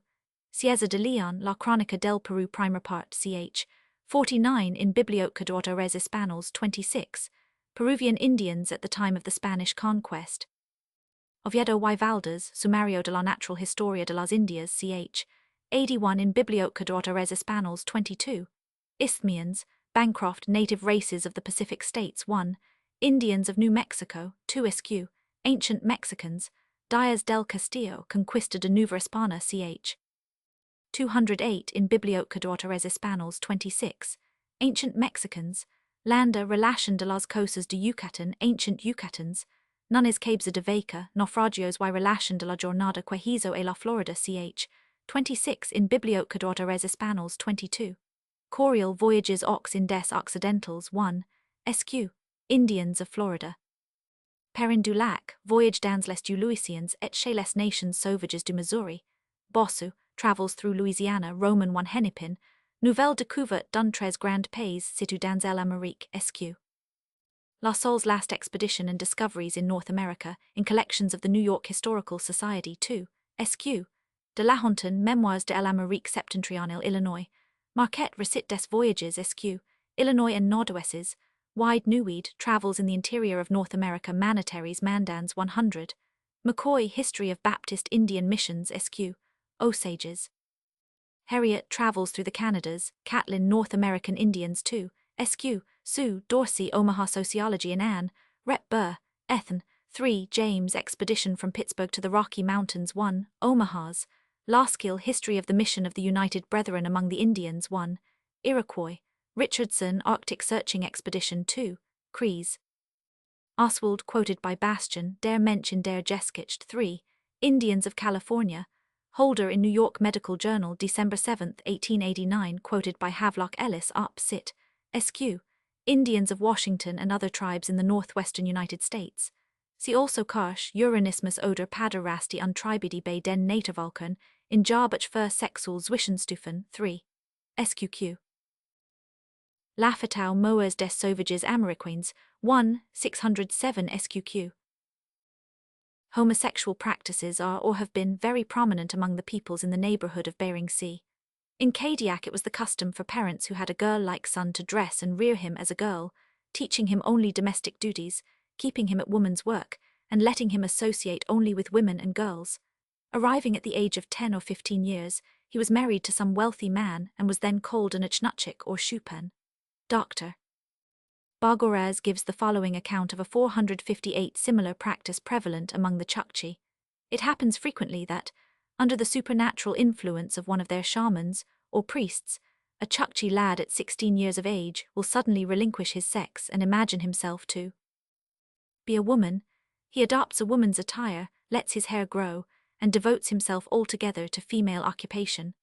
Cieza de Leon, La Crónica del Perú Primer Part ch. 49 in Biblioteca de Autores Españoles 26, Peruvian Indians at the time of the Spanish conquest. Oviedo y Valdez, Sumario de la Natural Historia de las Indias ch. 81 in Biblioteca de Autores Españoles 22, Isthmians, Bancroft, Native Races of the Pacific States 1, Indians of New Mexico 2 Esq, Ancient Mexicans, Diaz del Castillo, Conquista de Nueva España ch. 208 in Biblioteca de Autores Españoles 26, Ancient Mexicans, Landa Relación de las Cosas de Yucatán, Ancient Yucatans, Nunes Cabeza de Vaca, Naufragios y Relación de la Jornada que hizo a la Florida ch. 26 in Biblioteca de Autores Españoles 22, Corial Voyages aux Indes Occidentales 1, Esq, Indians of Florida. Perrin du Lac, Voyage dans les Louisians et chez les Nations Sauvages du Missouri, Bossu, Travels through Louisiana, Roman 1 Hennepin, Nouvelle découverte d'un très grand pays situé dans l'Amérique, Esq. La Salle's Last Expedition and Discoveries in North America, in collections of the New York Historical Society 2, Esq. De Lahontan, Memoirs de l'Amérique septentrionale, Illinois, Marquette Recit des Voyages, Esq. Illinois and Nordwesses, Wide Newweed, Travels in the Interior of North America, Manataries, Mandans 100, McCoy, History of Baptist Indian Missions, Esq. Osages. Heriot, Travels through the Canadas, Catlin, North American Indians 2, Esq. Sue, Dorsey, Omaha Sociology and Ann, Rep. Burr, Ethn. 3, James, Expedition from Pittsburgh to the Rocky Mountains 1, Omahas, Laskill, History of the Mission of the United Brethren among the Indians 1, Iroquois, Richardson, Arctic Searching Expedition 2, Crees. Oswald, quoted by Bastian, Der Mensch in der Geschichte 3, Indians of California, Holder in New York Medical Journal, December 7, 1889, quoted by Havelock Ellis, Op. Cit. Esq. Indians of Washington and other tribes in the northwestern United States. See also Karsh, Uranismus oder Paderasti Untribedi bei den Nativalkern, in Jarbach für Sexual Zwischenstufen 3. SQQ. Lafetau Moers des Sauvages Américains 1, 607 SQQ. Homosexual practices are or have been very prominent among the peoples in the neighborhood of Bering Sea. In Kadiak it was the custom for parents who had a girl-like son to dress and rear him as a girl, teaching him only domestic duties, keeping him at woman's work, and letting him associate only with women and girls. Arriving at the age of 10 or 15 years, he was married to some wealthy man and was then called an achnutchik or shupan. Dr. Bargoraz gives the following account of a 458 similar practice prevalent among the Chukchi. It happens frequently that, under the supernatural influence of one of their shamans, or priests, a Chukchi lad at 16 years of age will suddenly relinquish his sex and imagine himself to be a woman. He adopts a woman's attire, lets his hair grow, and devotes himself altogether to female occupation.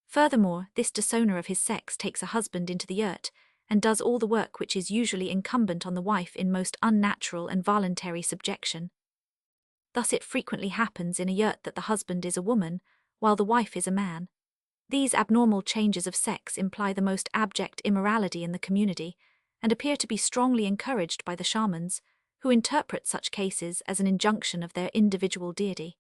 Furthermore, this disowner of his sex takes a husband into the yurt, and does all the work which is usually incumbent on the wife in most unnatural and voluntary subjection. Thus it frequently happens in a yurt that the husband is a woman, while the wife is a man. These abnormal changes of sex imply the most abject immorality in the community, and appear to be strongly encouraged by the shamans, who interpret such cases as an injunction of their individual deity.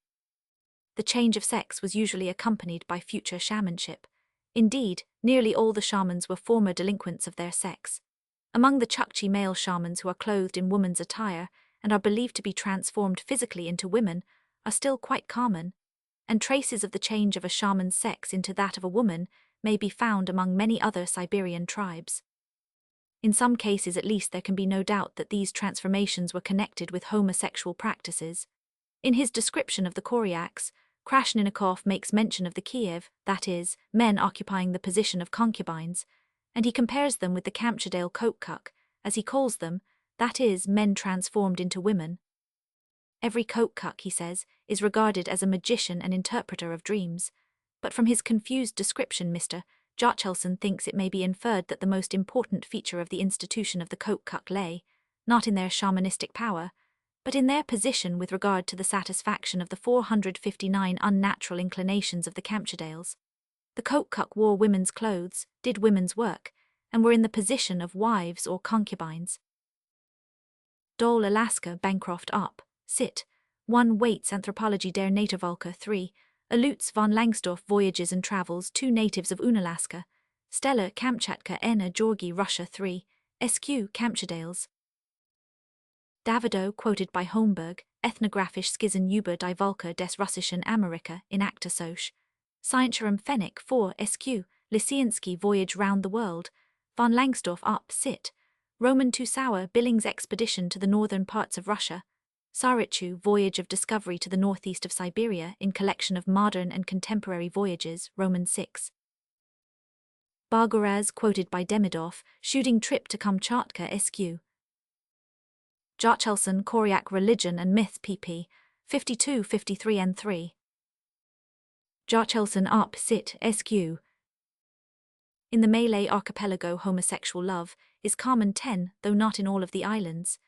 The change of sex was usually accompanied by future shamanship. Indeed, nearly all the shamans were former delinquents of their sex. Among the Chukchi male shamans who are clothed in woman's attire and are believed to be transformed physically into women are still quite common, and traces of the change of a shaman's sex into that of a woman may be found among many other Siberian tribes. In some cases at least there can be no doubt that these transformations were connected with homosexual practices. In his description of the Koryaks, Krasninikov makes mention of the Kiev, that is, men occupying the position of concubines, and he compares them with the Kamchadale Kotkuk, as he calls them, that is, men transformed into women. Every Kotkuk, he says, is regarded as a magician and interpreter of dreams, but from his confused description Mr. Jochelson thinks it may be inferred that the most important feature of the institution of the Kotkuk lay, not in their shamanistic power, but in their position with regard to the satisfaction of the 459 unnatural inclinations of the Kamchadales. The Kotkuk wore women's clothes, did women's work, and were in the position of wives or concubines. Dole, Alaska, Bancroft Op. Cit. 1 Waits Anthropology der Nativalka 3, Lutz von Langsdorff Voyages and Travels, 2 Natives of Unalaska, Stella Kamchatka N. Georgi Russia 3, SQ Kamchadales. Davidow, quoted by Holmberg, Ethnographisch Skizen über die Völker des Russischen Amerika in Acta Soc. Scientiarum Fennick 4 SQ, Lisiansky Voyage Round the World, von Langsdorff up Sit, Roman Tusauer Billings Expedition to the northern parts of Russia, Sarichu Voyage of Discovery to the northeast of Siberia in Collection of Modern and Contemporary Voyages, Roman 6. Bargoraz, quoted by Demidov, Shooting Trip to Kamchatka SQ. Jochelson, Koryak Religion and Myth pp. 52, 53 and 3. Jochelson up Sit SQ. In the Malay archipelago, homosexual love is common 10, though not in all of the islands.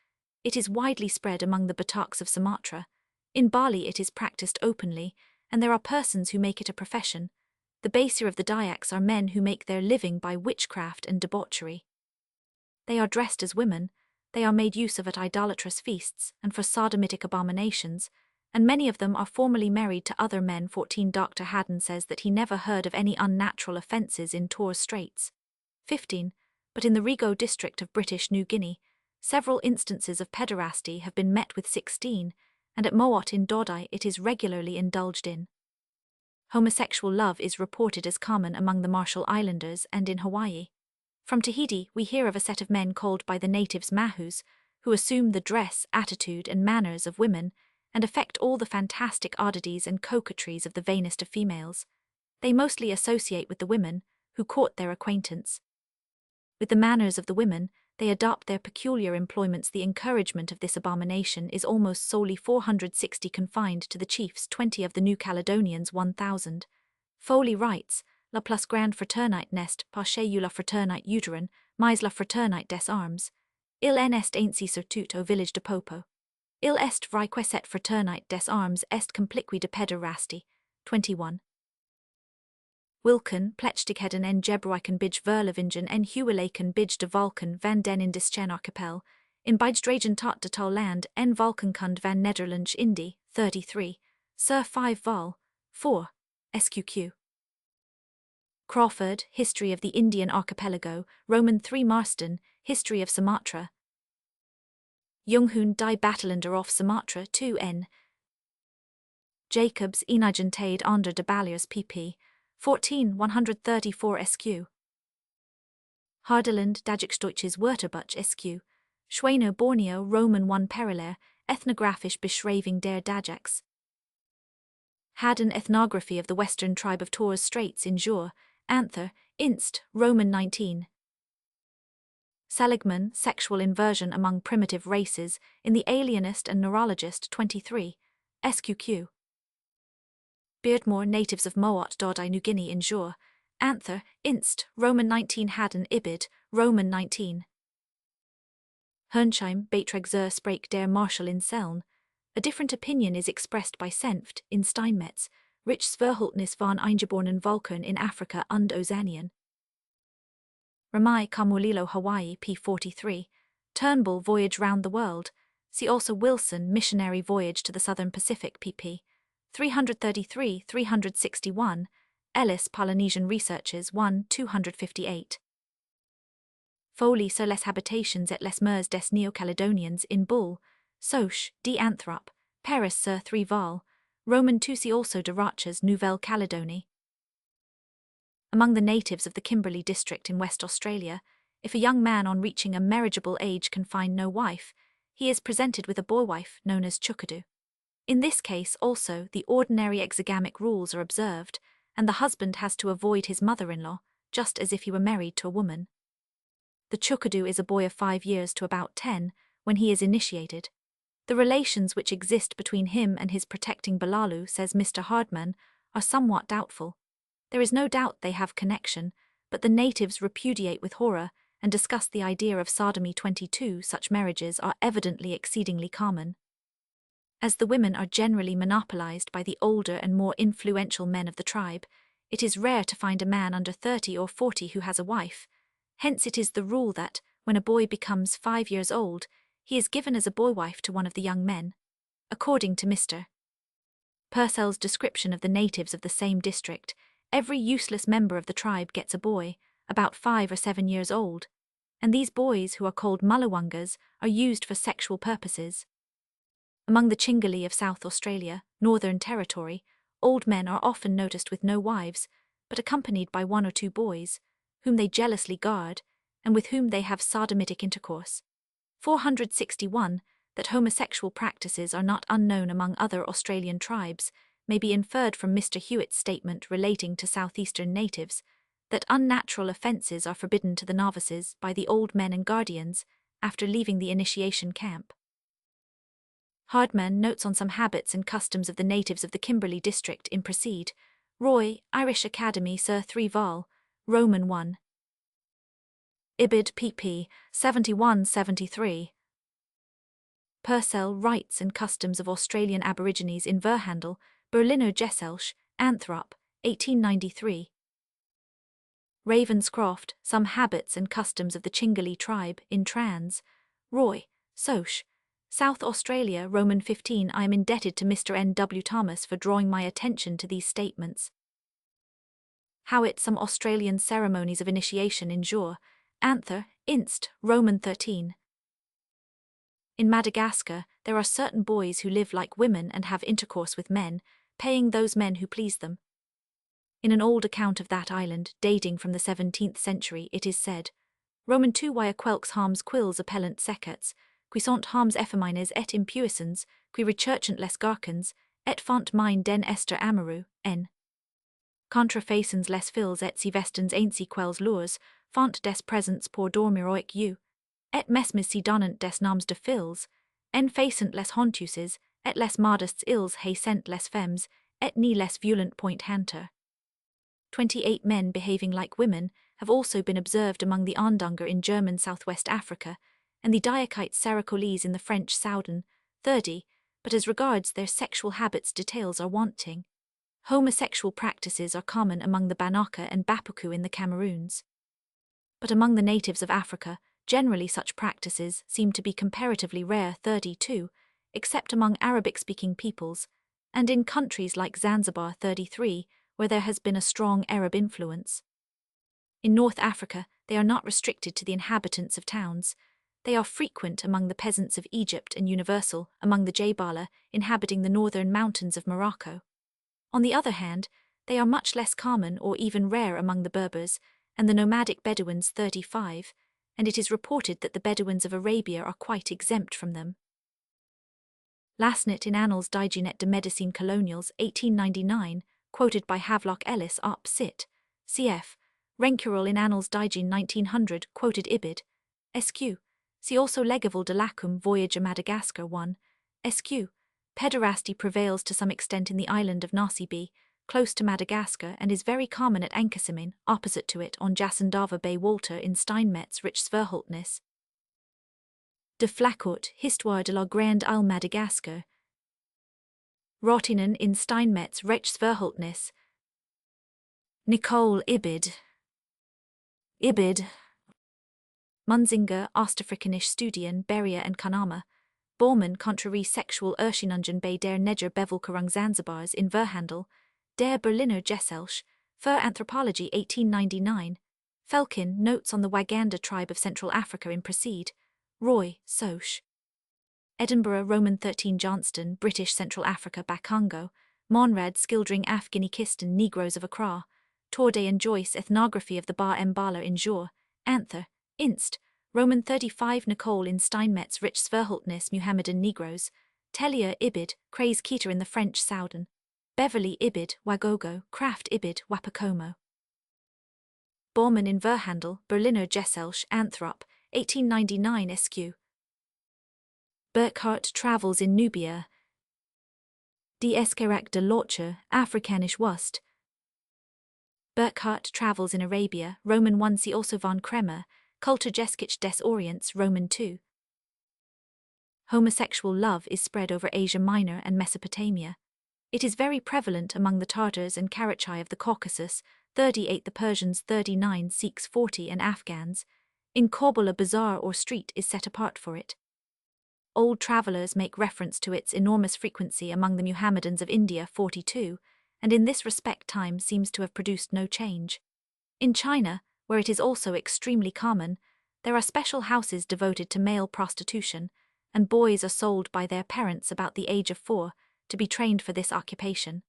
It is widely spread among the Bataks of Sumatra. In Bali it is practiced openly, and there are persons who make it a profession. The baser of the Dayaks are men who make their living by witchcraft and debauchery. They are dressed as women, they are made use of at idolatrous feasts and for sodomitic abominations, and many of them are formerly married to other men. 14 Dr. Haddon says that he never heard of any unnatural offences in Torres Straits. 15. But in the Rego district of British New Guinea, several instances of pederasty have been met with. 16, and at Moat in Dodai it is regularly indulged in. Homosexual love is reported as common among the Marshall Islanders and in Hawaii. From Tahiti we hear of a set of men called by the natives Mahus, who assume the dress, attitude and manners of women, and affect all the fantastic oddities and coquetries of the vainest of females. They mostly associate with the women, who court their acquaintance. With the manners of the women, they adopt their peculiar employments. The encouragement of this abomination is almost solely 460 confined to the chiefs. 20 of the New Caledonians 1000. Foley writes, La plus grande fraternite nest, parce eu la fraternite uterin, mais la fraternite des armes. Il en est ainsi surtout au village de Popo. Il est vrai que cette fraternite des armes est compliquée de pederasty. 21. Wilken, plechtigheden en gebruiken bij verlevingen en huwelijken bij de Valken van den Indischen archipel, in bijdragen tot de tal land en Valkenkund van Nederlands Indie, 33, Sir 5 vol. 4, SQQ. Crawford, History of the Indian Archipelago, Roman 3 Marston, History of Sumatra. Junghoon die Battelander of Sumatra 2 N. Jacobs, Enigentade onder de Baliers pp. 14, 134 SQ. Hardeland, Dagixdeutsches Wörterbuch SQ. Schweino Borneo Roman 1 Parallel, Ethnographisch Beschreibung der Dajaks. Haddon Ethnography of the Western Tribe of Torres Straits in Jure, Anther, Inst, Roman 19. Seligman, Sexual Inversion Among Primitive Races, in the Alienist and Neurologist 23, SQQ. Beardmore, Natives of Moat Dodai New Guinea in Jure, Anther, Inst, Roman 19. Haddon Ibid, Roman 19. Hernsheim, Beiträge zur Sprache der Marshall in Seln. A different opinion is expressed by Senft, in Steinmetz, Rich Sverhultnis von eingeborenen Völkern in Africa und Oceanien. Ramai Kamulilo Hawaii p. 43, Turnbull Voyage Round the World, see also Wilson Missionary Voyage to the Southern Pacific pp. 333-361, Ellis Polynesian Researches 1 258. Foley sur les habitations et les mœurs des Neo-Caledonians in Bull, Soch, D. Anthrop, Paris sur 3 vol. Roman 2. See also de Roches Nouvelle-Calédonie. Among the natives of the Kimberley district in West Australia, if a young man on reaching a marriageable age can find no wife, he is presented with a boy-wife known as chukadu. In this case also the ordinary exogamic rules are observed, and the husband has to avoid his mother-in-law, just as if he were married to a woman. The chukadu is a boy of 5 years to about 10 when he is initiated. The relations which exist between him and his protecting Balalu, says Mr. Hardman, are somewhat doubtful. There is no doubt they have connection, but the natives repudiate with horror and discuss the idea of sodomy. 22. Such marriages are evidently exceedingly common. As the women are generally monopolized by the older and more influential men of the tribe, it is rare to find a man under 30 or 40 who has a wife. Hence it is the rule that, when a boy becomes 5 years old, he is given as a boy-wife to one of the young men. According to Mr. Purcell's description of the natives of the same district, every useless member of the tribe gets a boy, about 5 or 7 years old, and these boys, who are called Mullawangas, are used for sexual purposes. Among the Chingalee of South Australia, Northern Territory, old men are often noticed with no wives, but accompanied by 1 or 2 boys, whom they jealously guard, and with whom they have sodomitic intercourse. 461. That homosexual practices are not unknown among other Australian tribes may be inferred from Mr. Hewitt's statement relating to southeastern natives, that unnatural offences are forbidden to the novices by the old men and guardians after leaving the initiation camp. Hardman notes on some habits and customs of the natives of the Kimberley district in Proceed. Roy, Irish Academy, Sir 3 Vol. Roman 1. Ibid pp. 71-73. Purcell, Rights and Customs of Australian Aborigines in Verhandel, Berliner Gesellschaft, Anthrop, 1893. Ravenscroft, Some Habits and Customs of the Chingalee Tribe, in Trans. Roy, Soc. South Australia, Roman 15. I am indebted to Mr. N. W. Thomas for drawing my attention to these statements. Howitt, Some Australian Ceremonies of Initiation in Jour, Anther, Inst. Roman 13. In Madagascar, there are certain boys who live like women and have intercourse with men, paying those men who please them. In an old account of that island, dating from the 17th century, it is said, Roman 2 Why quelques harms quills appellant secats, qui sont harms effemines et impuissans, qui recherchant les garcans, et font mine den ester amaru, n. Contrafacens les fils et si vestens ainsi quels lures, font des presents pour dormiroic you, et mesmes si donnant des noms de fils, en facent les hontuses, et les modestes ils haïssent les femmes, et ni les violent point hanter. 28 men behaving like women have also been observed among the Ondunger in German Southwest Africa, and the Diakite Saracolese in the French Soudan, 30, but as regards their sexual habits details are wanting. Homosexual practices are common among the Banaka and Bapuku in the Cameroons. But among the natives of Africa, generally such practices seem to be comparatively rare, 32, except among Arabic-speaking peoples, and in countries like Zanzibar, 33, where there has been a strong Arab influence. In North Africa, they are not restricted to the inhabitants of towns. They are frequent among the peasants of Egypt and universal among the Jabala inhabiting the northern mountains of Morocco. On the other hand, they are much less common or even rare among the Berbers and the nomadic Bedouins, 35, and it is reported that the Bedouins of Arabia are quite exempt from them. Lasnet in Annals d'Hygiène de Médecine Coloniales, 1899, quoted by Havelock Ellis op. Cit. Cf. Rencural in Annals d'Hygiène 1900, quoted Ibid. Sq. See also Legaville de Lacum Voyage à Madagascar 1. Sq. Pederasty prevails to some extent in the island of Nasibi, close to Madagascar, and is very common at Ankesimin, opposite to it on Jasendava Bay Walter in Steinmetz Rich Sverholtnis. De Flacourt, Histoire de la Grande Isle Madagascar. Rottinen in Steinmetz Rich Sverholtnis. Nicole Ibid. Ibid. Munzinger, Ostafrikanische Studien, Beria and Kanama. Bormann, Contrary Sexual Urshinungen bei der Neger Bevolkerung Zanzibars in Verhandel. Der Berliner Gesellschaft, für Anthropology, 1899. Felkin, Notes on the Waganda Tribe of Central Africa in Proceed. Roy, Soc. Edinburgh, Roman 13 Johnston, British Central Africa Bakongo. Monrad, Skildring Afghanikistan Negroes of Accra. Torde and Joyce, Ethnography of the Ba Mbala in Jour. Anther, Inst. Roman 35 Nicole in Steinmetz Rich Sverholtnis Muhammadan Negroes. Tellier Ibid, Craze Keter in the French Soudan. Beverly Ibid, Wagogo, Kraft Ibid, Wapakomo. Bormann in Verhandel, Berliner Gesellschaft, Anthrop, 1899 Sq. Burkhardt Travels in Nubia. Die Eskerak de Lorche, Afrikanisch Wust. Burkhardt Travels in Arabia, Roman 1. See also von Kremer, Kulturgeschichte des Orients, Roman 2. Homosexual love is spread over Asia Minor and Mesopotamia. It is very prevalent among the Tartars and Karachai of the Caucasus, 38 the Persians, 39 Sikhs, 40 and Afghans. In Kabul a bazaar or street is set apart for it. Old travelers make reference to its enormous frequency among the Muhammadans of India 42, and in this respect time seems to have produced no change. In China, where it is also extremely common, there are special houses devoted to male prostitution, and boys are sold by their parents about the age of 4 to be trained for this occupation.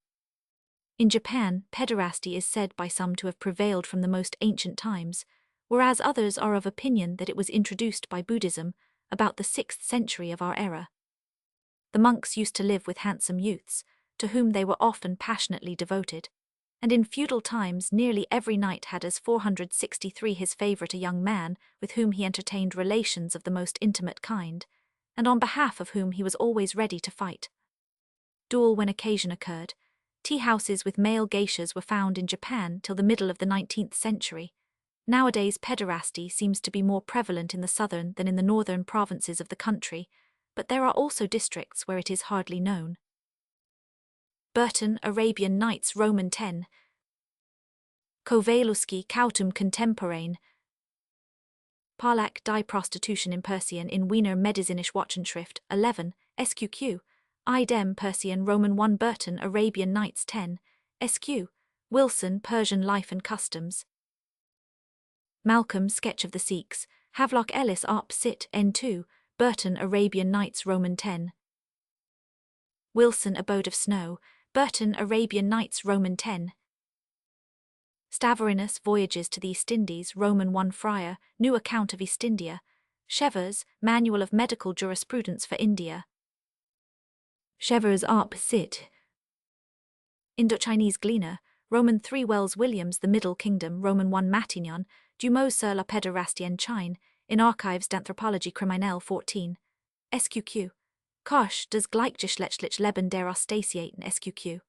In Japan, pederasty is said by some to have prevailed from the most ancient times, whereas others are of opinion that it was introduced by Buddhism about the 6th century of our era. The monks used to live with handsome youths, to whom they were often passionately devoted, and in feudal times nearly every knight had as 463 his favourite a young man with whom he entertained relations of the most intimate kind, and on behalf of whom he was always ready to fight. Duel when occasion occurred. Tea-houses with male geishas were found in Japan till the middle of the 19th century. Nowadays pederasty seems to be more prevalent in the southern than in the northern provinces of the country, but there are also districts where it is hardly known. Burton, Arabian Nights, Roman 10. Kowalewski, Kautum contemporane. Parlak, die Prostitution in Persian in Wiener Medizinische Wochenschrift, 11, SQQ. Idem Persian Roman 1 Burton, Arabian Nights 10, SQ. Wilson, Persian Life and Customs. Malcolm, Sketch of the Sikhs, Havelock Ellis Arp Sit, N2, Burton, Arabian Nights, Roman 10. Wilson, Abode of Snow, Burton, Arabian Nights, Roman 10. Staverinus, Voyages to the East Indies, Roman 1 Friar, New Account of East India, Chevers, Manual of Medical Jurisprudence for India. Chevers Arp Sit. Indochinese Gleaner, Roman 3 Wells Williams, The Middle Kingdom, Roman 1 Matignon, Du mot sur la pédérastie en Chine, in Archives d'Anthropologie Criminelle 14, SQQ. Kosch, das gleichgeschlechtliche Leben der Ostasiaten SQQ.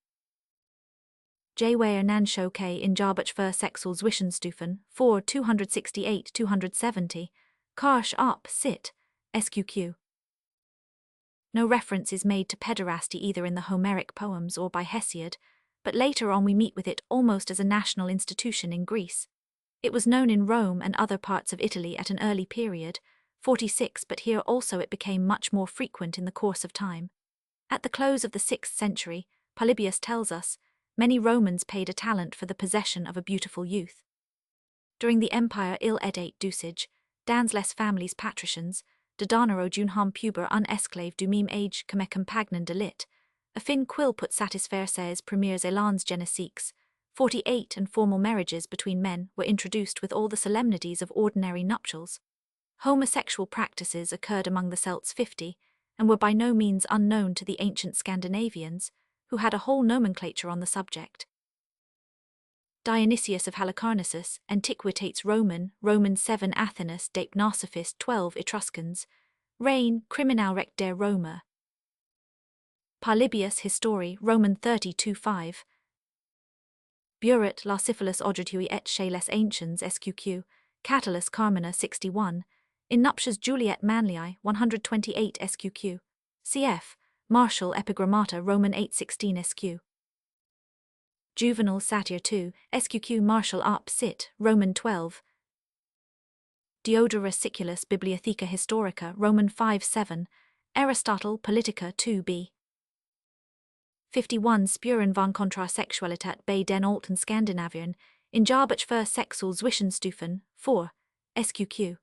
J. Weyer Nansho K. in Jarbach für Sexualzwischenstufen, 4 268-270, Kosch Arp Sit, SQQ. No reference is made to pederasty either in the Homeric poems or by Hesiod, but later on we meet with it almost as a national institution in Greece. It was known in Rome and other parts of Italy at an early period, 46, but here also it became much more frequent in the course of time. At the close of the 6th century, Polybius tells us, many Romans paid a talent for the possession of a beautiful youth. During the empire il edate dusage, dans les families patricians, de donero junham puber un esclave du même age comme compagnon de lit, a fin quil put satisfaire ses premiers élans génésiques, 48, and formal marriages between men were introduced with all the solemnities of ordinary nuptials. Homosexual practices occurred among the Celts 50, and were by no means unknown to the ancient Scandinavians, who had a whole nomenclature on the subject. Dionysius of Halicarnassus, Antiquitates Roman, Roman 7 Athenus de Gnosophis 12 Etruscans, Reign, Criminal Rec der Roma. Polybius Histori, Roman 30-5. Buret Larsiphilus Odritui et chez les Anciens SQQ, Catullus Carmina 61, in Nuptias Juliet Manlii 128 SQQ, cf. Martial Epigrammata Roman 816 SQ. Juvenal Satire 2, SQQ Martial Arp Sit, Roman 12. Diodorus Siculus Bibliotheca Historica Roman 5-7, Aristotle Politica 2b. 51 Spuren van Kontrasexualität bei den alten Skandinaviern, in Jarbach für Sexualzwischenstufen 4, SQQ.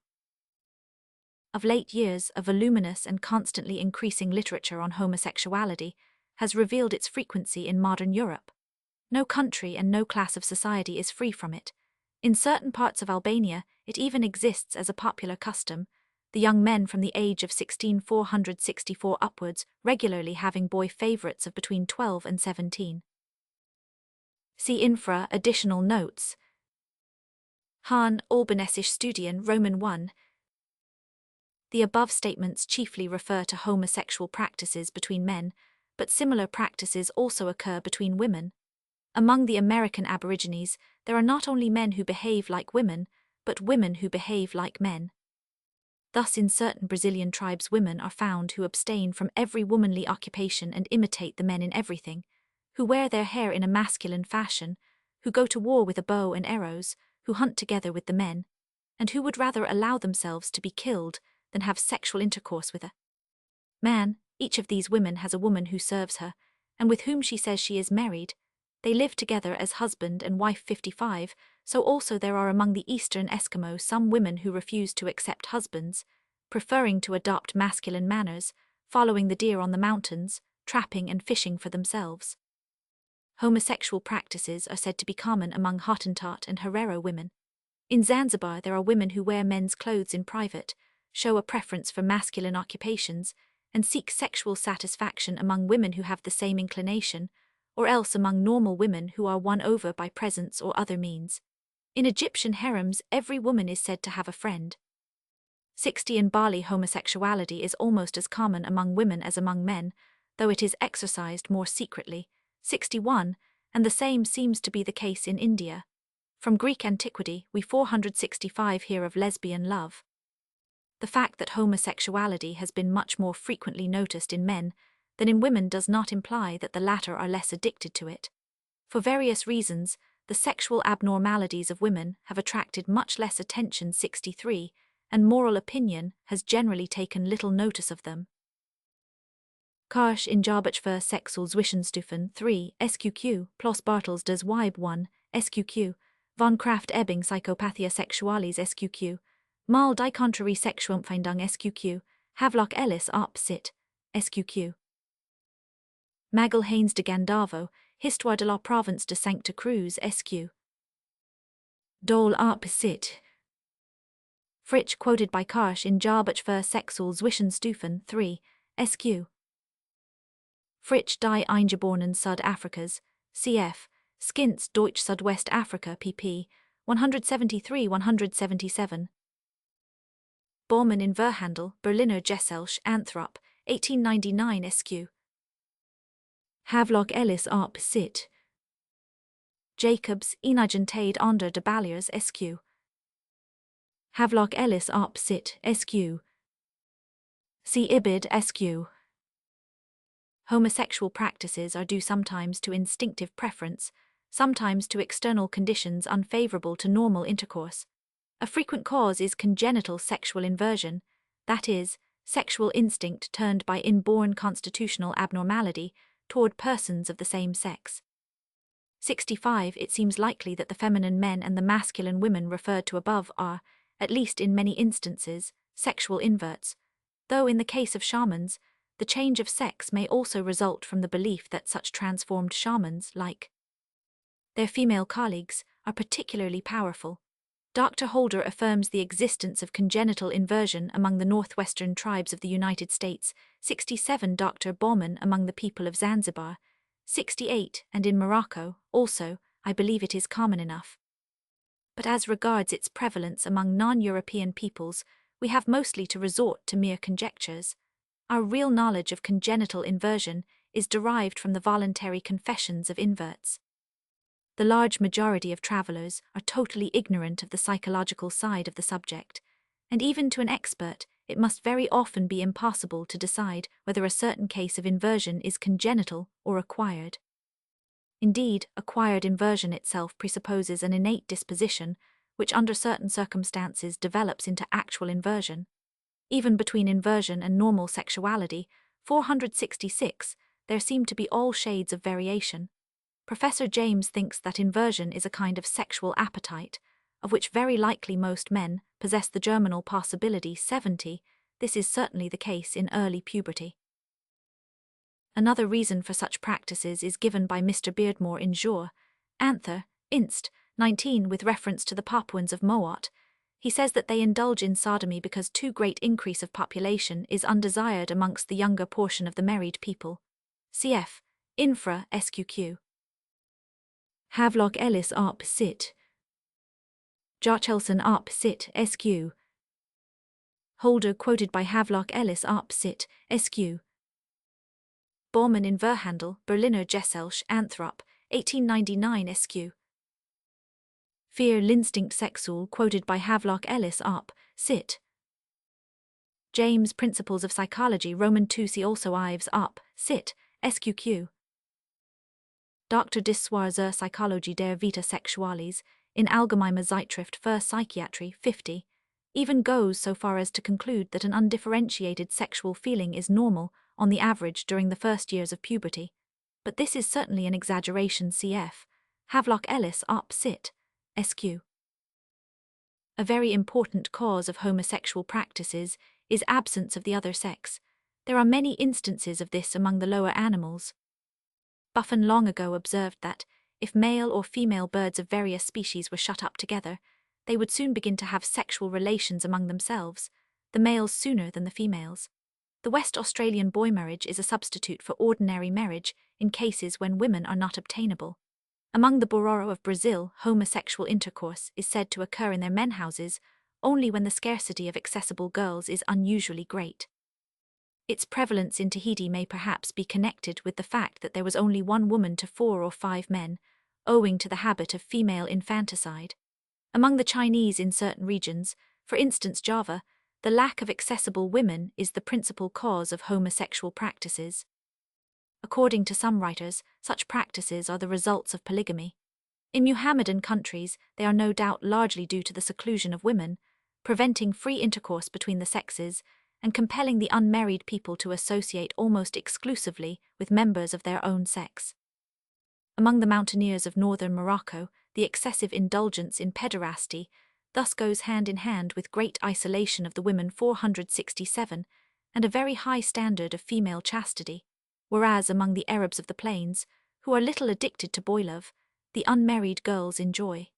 Of late years, a voluminous and constantly increasing literature on homosexuality has revealed its frequency in modern Europe. No country and no class of society is free from it. In certain parts of Albania, it even exists as a popular custom, the young men from the age of 16,464 upwards regularly having boy favourites of between 12 and 17. See infra additional notes. Hahn, Albanesisch Studien, Roman 1. The above statements chiefly refer to homosexual practices between men, but similar practices also occur between women. Among the American Aborigines, there are not only men who behave like women, but women who behave like men. Thus in certain Brazilian tribes women are found who abstain from every womanly occupation and imitate the men in everything, who wear their hair in a masculine fashion, who go to war with a bow and arrows, who hunt together with the men, and who would rather allow themselves to be killed than have sexual intercourse with a Man, each of these women has a woman who serves her, and with whom she says she is married. They live together as husband and wife 55, so also there are among the Eastern Eskimo some women who refuse to accept husbands, preferring to adopt masculine manners, following the deer on the mountains, trapping and fishing for themselves. Homosexual practices are said to be common among Hottentot and Herero women. In Zanzibar there are women who wear men's clothes in private, show a preference for masculine occupations, and seek sexual satisfaction among women who have the same inclination, or else among normal women who are won over by presents or other means. In Egyptian harems, every woman is said to have a friend. 60 In Bali, homosexuality is almost as common among women as among men, though it is exercised more secretly. 61, and the same seems to be the case in India. From Greek antiquity, we 465 hear of lesbian love. The fact that homosexuality has been much more frequently noticed in men than in women does not imply that the latter are less addicted to it. For various reasons, the sexual abnormalities of women have attracted much less attention 63, and moral opinion has generally taken little notice of them. Karsh in Jarbach für Sexualzwischenstufen 3, SQQ, plus Bartels des Weib 1, SQQ, von Kraft Ebbing Psychopathia Sexualis SQQ, Mal die Contrary Sexuumfindung SQQ, Havelock Ellis Op Sit, SQQ. Magel Haynes de Gandavo, Histoire de la Province de Sancta Cruz SQ. Dole Op Sit. Fritsch quoted by Karsh in Jarbach für Sexualzwischenstufen 3, SQ. Fritsch die Eingeborenen Südafrikas, cf. Skins Deutsch Südwest Africa pp. 173-177. Bormann in Verhandel, Berliner Gesellschaft Anthrop, 1899 SQ. Havelock Ellis Op Sit. Jacobs, Enigentate onder de Baliers SQ. Havelock Ellis Op Sit SQ. See Ibid SQ. Homosexual practices are due sometimes to instinctive preference, sometimes to external conditions unfavorable to normal intercourse. A frequent cause is congenital sexual inversion, that is, sexual instinct turned by inborn constitutional abnormality toward persons of the same sex. 65 It seems likely that the feminine men and the masculine women referred to above are, at least in many instances, sexual inverts, though in the case of shamans, the change of sex may also result from the belief that such transformed shamans, like their female colleagues, are particularly powerful. Dr. Holder affirms the existence of congenital inversion among the northwestern tribes of the United States, 67 Dr. Baumann among the people of Zanzibar, 68 and in Morocco, also, I believe it is common enough. But as regards its prevalence among non-European peoples, we have mostly to resort to mere conjectures. Our real knowledge of congenital inversion is derived from the voluntary confessions of inverts. The large majority of travelers are totally ignorant of the psychological side of the subject, and even to an expert, it must very often be impossible to decide whether a certain case of inversion is congenital or acquired. Indeed, acquired inversion itself presupposes an innate disposition, which under certain circumstances develops into actual inversion. Even between inversion and normal sexuality, 466, there seem to be all shades of variation. Professor James thinks that inversion is a kind of sexual appetite, of which very likely most men possess the germinal possibility 70. This is certainly the case in early puberty. Another reason for such practices is given by Mr. Beardmore in Jour, Anther, Inst. 19 with reference to the Papuans of Mowat. He says that they indulge in sodomy because too great increase of population is undesired amongst the younger portion of the married people. Cf. Infra SQQ. Havelock Ellis Op Sit. Jarchelson Op Sit SQ. Holder quoted by Havelock Ellis Op Sit SQ. Bormann in Verhandel, Berliner Gesellschaft Anthrop, 1899 SQ. Fear Linstinct Sexual quoted by Havelock Ellis Op Sit. James Principles of Psychology Roman 2 See also Ives Op Sit SQQ. Dr. Dissoir zur Psychologie der Vita Sexualis in Allgemeine Zeitschrift für Psychiatrie 50, even goes so far as to conclude that an undifferentiated sexual feeling is normal, on the average, during the first years of puberty. But this is certainly an exaggeration. Cf. Havelock Ellis op. Cit. Sq. A very important cause of homosexual practices is absence of the other sex. There are many instances of this among the lower animals. Buffon long ago observed that, if male or female birds of various species were shut up together, they would soon begin to have sexual relations among themselves, the males sooner than the females. The West Australian boy marriage is a substitute for ordinary marriage in cases when women are not obtainable. Among the Bororo of Brazil, homosexual intercourse is said to occur in their menhouses only when the scarcity of accessible girls is unusually great. Its prevalence in Tahiti may perhaps be connected with the fact that there was only one woman to 4 or 5 men, owing to the habit of female infanticide. Among the Chinese in certain regions, for instance Java, the lack of accessible women is the principal cause of homosexual practices. According to some writers, such practices are the results of polygamy. In Muhammadan countries, they are no doubt largely due to the seclusion of women, preventing free intercourse between the sexes, and compelling the unmarried people to associate almost exclusively with members of their own sex. Among the mountaineers of northern Morocco, the excessive indulgence in pederasty thus goes hand in hand with great isolation of the women 467 and a very high standard of female chastity, whereas among the Arabs of the plains, who are little addicted to boy love, the unmarried girls enjoy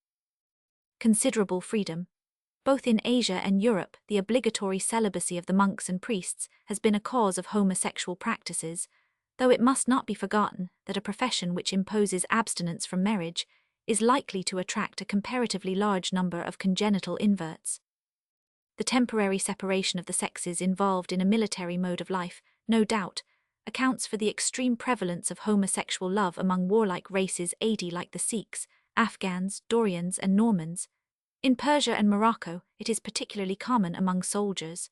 considerable freedom. Both in Asia and Europe, the obligatory celibacy of the monks and priests has been a cause of homosexual practices, though it must not be forgotten that a profession which imposes abstinence from marriage is likely to attract a comparatively large number of congenital inverts. The temporary separation of the sexes involved in a military mode of life, no doubt, accounts for the extreme prevalence of homosexual love among warlike races like the Sikhs, Afghans, Dorians, and Normans. In Persia and Morocco, it is particularly common among soldiers.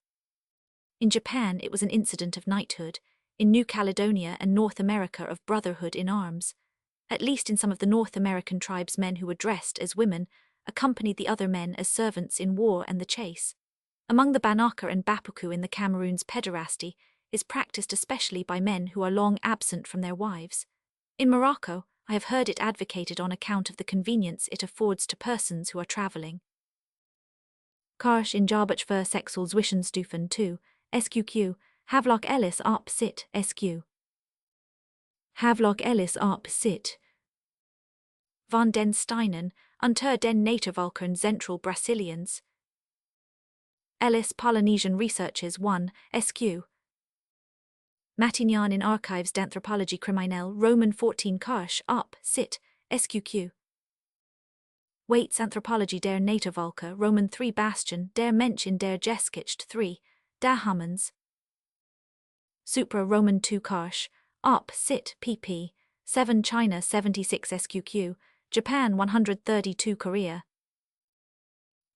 In Japan, it was an incident of knighthood, in New Caledonia and North America of brotherhood in arms. At least in some of the North American tribes, men who were dressed as women accompanied the other men as servants in war and the chase. Among the Banaka and Bapuku in the Cameroons, pederasty is practiced especially by men who are long absent from their wives. In Morocco, I have heard it advocated on account of the convenience it affords to persons who are travelling. Karsh in Jarbach ver sexual Zwischenstufen 2, SQQ, Havelock Ellis op. Cit. SQ. Havelock Ellis op. Cit. Van den Steinen, unter den Naturvölkern Zentral Brasiliens. Ellis Polynesian Researches 1, SQ. Matignon in Archives d'Anthropologie Criminelle Roman 14 Karsh op. Cit. SQQ. Waits Anthropologie der Naturvölker Roman 3 Bastion der Mensch in der Geschichte 3, Dahamans. Supra Roman 2 Karsh, op. Cit. pp. 7 China 76 SQQ, Japan 132 Korea.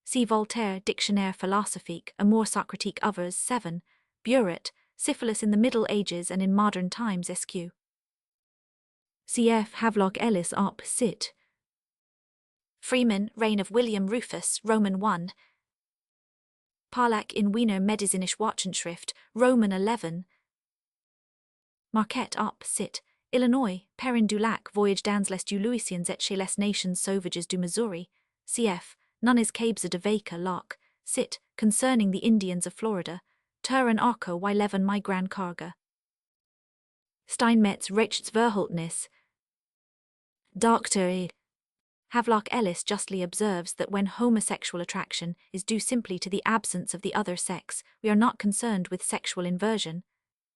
See Voltaire Dictionnaire philosophique Amour Socratique Others 7, Buret, Syphilis in the Middle Ages and in Modern Times SQ. Cf. Havelock Ellis op. Cit. Freeman, Reign of William Rufus, Roman 1. Parlak in Wiener Medizinische Wochenschrift, Roman 11. Marquette op. Cit. Illinois, Perrin du Lac Voyage dans les du Louisians et chez les Nations Sauvages du Missouri, cf. Nunes Cabza de Vaca Locke, Cit. Concerning the Indians of Florida, Turen Arco y Leven my Gran Carga. Steinmetz Rechtsverhältnis. Dr. E. Havelock Ellis justly observes that when homosexual attraction is due simply to the absence of the other sex, we are not concerned with sexual inversion,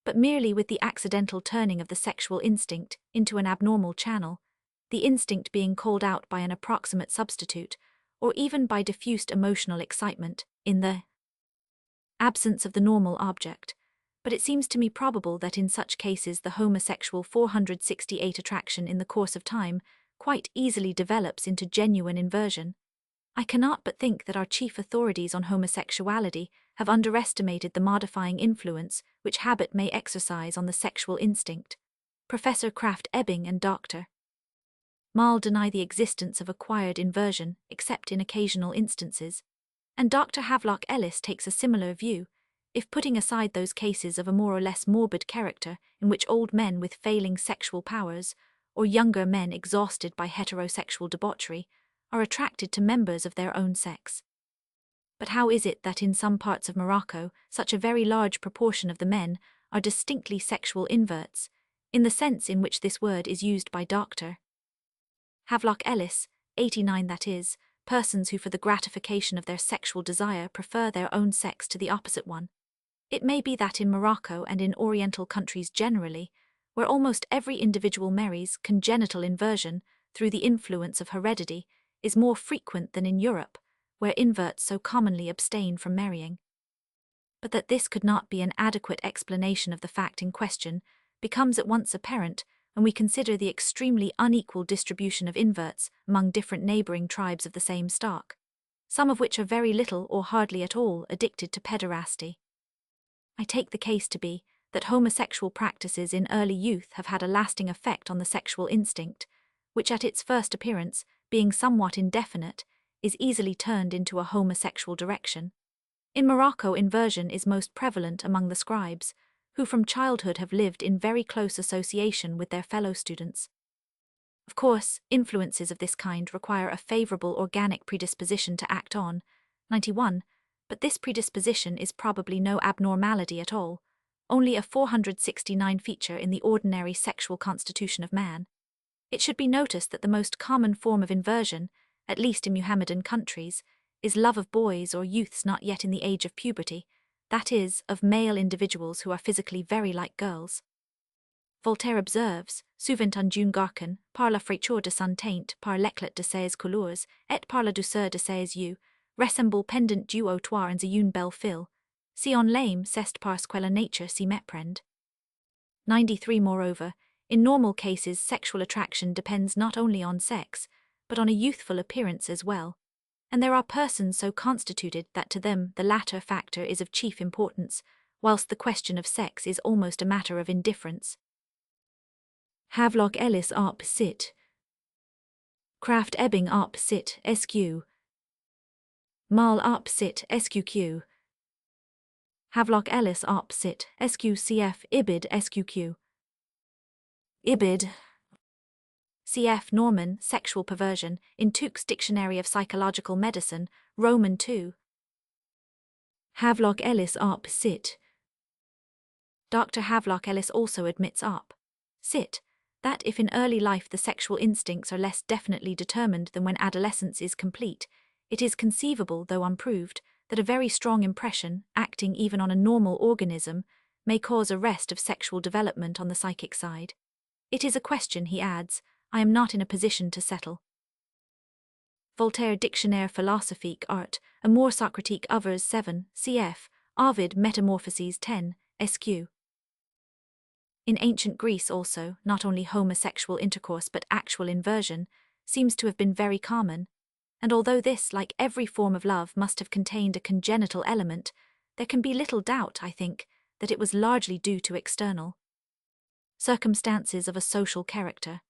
but merely with the accidental turning of the sexual instinct into an abnormal channel, the instinct being called out by an approximate substitute, or even by diffused emotional excitement, in the absence of the normal object. But it seems to me probable that in such cases the homosexual 468 attraction in the course of time quite easily develops into genuine inversion. I cannot but think that our chief authorities on homosexuality have underestimated the modifying influence which habit may exercise on the sexual instinct. Professor Kraft Ebbing and Dr. Mahl deny the existence of acquired inversion, except in occasional instances. And Dr. Havelock Ellis takes a similar view, if putting aside those cases of a more or less morbid character in which old men with failing sexual powers, or younger men exhausted by heterosexual debauchery, are attracted to members of their own sex. But how is it that in some parts of Morocco, such a very large proportion of the men are distinctly sexual inverts, in the sense in which this word is used by Dr. Havelock Ellis, 89, that is, persons who for the gratification of their sexual desire prefer their own sex to the opposite one? It may be that in Morocco and in Oriental countries generally, where almost every individual marries, congenital inversion, through the influence of heredity, is more frequent than in Europe, where inverts so commonly abstain from marrying. But that this could not be an adequate explanation of the fact in question becomes at once apparent when we consider the extremely unequal distribution of inverts among different neighboring tribes of the same stock, some of which are very little or hardly at all addicted to pederasty. I take the case to be that homosexual practices in early youth have had a lasting effect on the sexual instinct, which at its first appearance, being somewhat indefinite, is easily turned into a homosexual direction. In Morocco, inversion is most prevalent among the scribes, who from childhood have lived in very close association with their fellow students. Of course, influences of this kind require a favorable organic predisposition to act on, 91, but this predisposition is probably no abnormality at all, only a 469 feature in the ordinary sexual constitution of man. It should be noticed that the most common form of inversion, at least in Muhammadan countries, is love of boys or youths not yet in the age of puberty, that is, of male individuals who are physically very like girls. Voltaire observes, souvent un jeune garçon, par la fraîcheur de son teint, par l'éclat de ses couleurs, et par la douceur de ses yeux, ressemble pendant du au toit en une belle fille, si on l'aime c'est parce que la nature s'y méprend. 93. Moreover, in normal cases sexual attraction depends not only on sex, but on a youthful appearance as well, and there are persons so constituted that to them the latter factor is of chief importance, whilst the question of sex is almost a matter of indifference. Havelock Ellis op cit. Kraft Ebbing op cit SQ. Mal op cit SQQ. Havelock Ellis op cit SQCF Ibid SQQ. Ibid. Cf. Norman, Sexual Perversion, in Tuke's Dictionary of Psychological Medicine, Roman 2. Havelock Ellis op cit. Dr. Havelock Ellis also admits op cit. That if in early life the sexual instincts are less definitely determined than when adolescence is complete, it is conceivable, though unproved, that a very strong impression, acting even on a normal organism, may cause arrest of sexual development on the psychic side. It is a question, he adds, I am not in a position to settle. Voltaire Dictionnaire philosophique art, Amour Socratique Ouvers 7, cf. Ovid Metamorphoses 10, SQ. In ancient Greece also, not only homosexual intercourse but actual inversion seems to have been very common, and although this, like every form of love, must have contained a congenital element, there can be little doubt, I think, that it was largely due to external circumstances of a social character.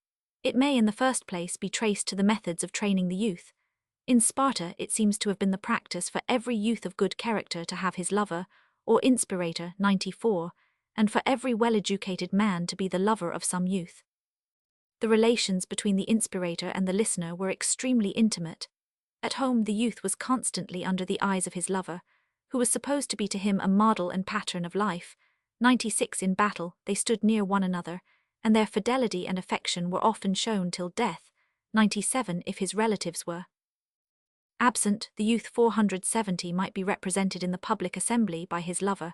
It may in the first place be traced to the methods of training the youth. In Sparta it seems to have been the practice for every youth of good character to have his lover, or inspirator, 94, and for every well-educated man to be the lover of some youth. The relations between the inspirator and the listener were extremely intimate. At home the youth was constantly under the eyes of his lover, who was supposed to be to him a model and pattern of life. 96. In battle they stood near one another, and their fidelity and affection were often shown till death. 97. If his relatives were absent, the youth 470 might be represented in the public assembly by his lover.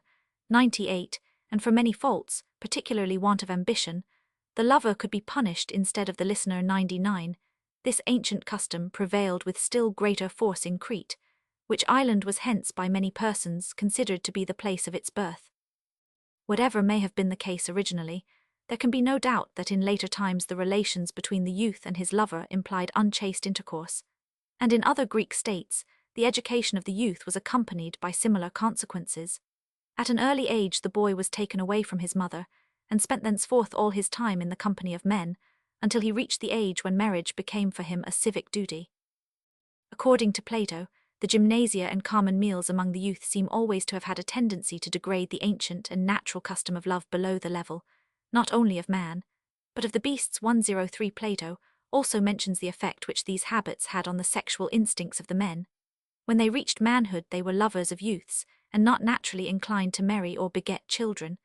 98. And for many faults, particularly want of ambition, the lover could be punished instead of the listener. 99. This ancient custom prevailed with still greater force in Crete, which island was hence by many persons considered to be the place of its birth. Whatever may have been the case originally, there can be no doubt that in later times the relations between the youth and his lover implied unchaste intercourse, and in other Greek states, the education of the youth was accompanied by similar consequences. At an early age the boy was taken away from his mother, and spent thenceforth all his time in the company of men, until he reached the age when marriage became for him a civic duty. According to Plato, the gymnasia and common meals among the youth seem always to have had a tendency to degrade the ancient and natural custom of love below the level, not only of man, but of the beasts. 103 Plato also mentions the effect which these habits had on the sexual instincts of the men. When they reached manhood they were lovers of youths, and not naturally inclined to marry or beget children,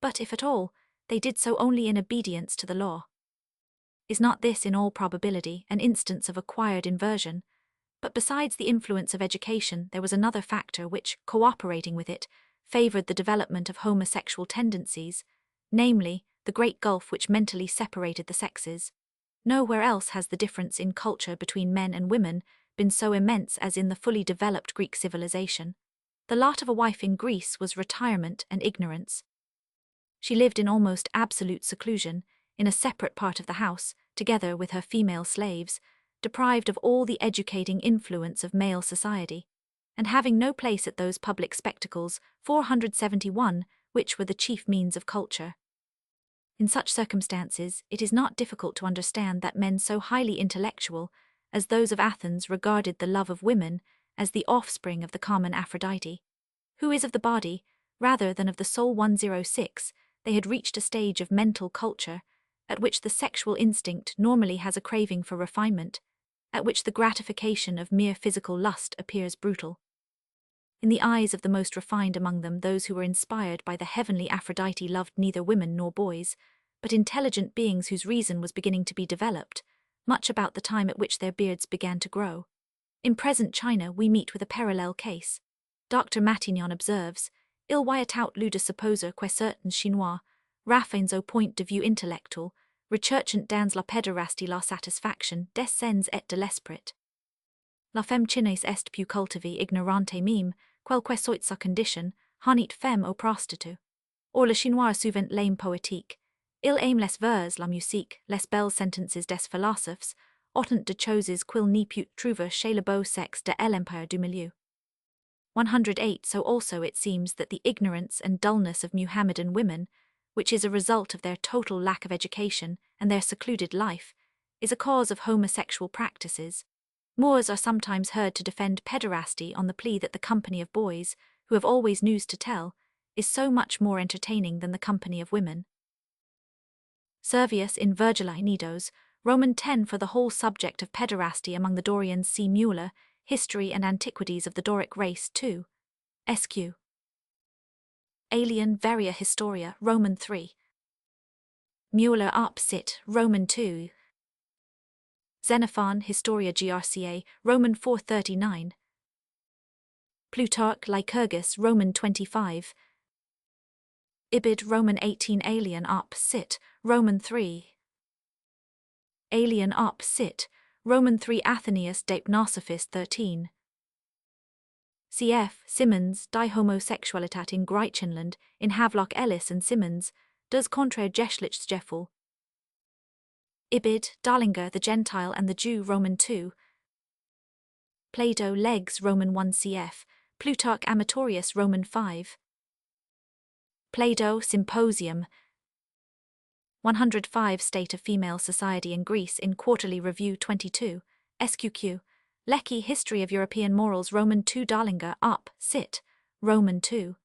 but if at all, they did so only in obedience to the law. Is not this in all probability an instance of acquired inversion? But besides the influence of education, there was another factor which, cooperating with it, favored the development of homosexual tendencies, namely, the great gulf which mentally separated the sexes. Nowhere else has the difference in culture between men and women been so immense as in the fully developed Greek civilization. The lot of a wife in Greece was retirement and ignorance. She lived in almost absolute seclusion, in a separate part of the house, together with her female slaves, deprived of all the educating influence of male society, and having no place at those public spectacles, 471, which were the chief means of culture. In such circumstances, it is not difficult to understand that men so highly intellectual as those of Athens regarded the love of women as the offspring of the common Aphrodite, who is of the body, rather than of the soul. 106, they had reached a stage of mental culture at which the sexual instinct normally has a craving for refinement, at which the gratification of mere physical lust appears brutal. In the eyes of the most refined among them, those who were inspired by the heavenly Aphrodite loved neither women nor boys, but intelligent beings whose reason was beginning to be developed, much about the time at which their beards began to grow. In present China we meet with a parallel case. Dr. Matignon observes, Il y a tout lieu de supposer que certains Chinois, raffins au point de vue intellectuel, recherchent dans la pédérastie la satisfaction des sens et de l'esprit. La femme chinoise est plus cultivée ignorante même, quelle soit sa condition, honnête femme au prostitut. Or le Chinois souvent l'aime poétique. Il aime les vers, la musique, les belles sentences des philosophes, autant de choses qu'il n'y peut trouver chez le beau sexe de l'empire du milieu. 108 So also it seems that the ignorance and dullness of Muhammadan women, which is a result of their total lack of education and their secluded life, is a cause of homosexual practices. Moors are sometimes heard to defend pederasty on the plea that the company of boys, who have always news to tell, is so much more entertaining than the company of women. Servius in Virgili Nidos, Roman 10 for the whole subject of pederasty among the Dorians. C. Mueller, History and Antiquities of the Doric Race 2. Sq. Alien Varia Historia, Roman 3. Mueller Up Sit, Roman 2. Xenophon Historia Grca, Roman 439. Plutarch Lycurgus, Roman 25. Ibid, Roman 18. Alien Up Sit, Roman 3. Alien Up Sit, Roman 3. Athenaeus de Pnosophis 13. Cf. Simmons, Die Homosexualität in Griechenland, in Havelock Ellis and Simmons, Das Kontrageschichtliche. Ibid, Darlinger, The Gentile and the Jew, Roman 2. Plato Legs, Roman 1 cf. Plutarch Amatorius, Roman 5. Plato Symposium 105 State of Female Society in Greece in Quarterly Review 22, SQQ, Lecky History of European Morals, Roman 2. Darlinger Up Sit, Roman 2.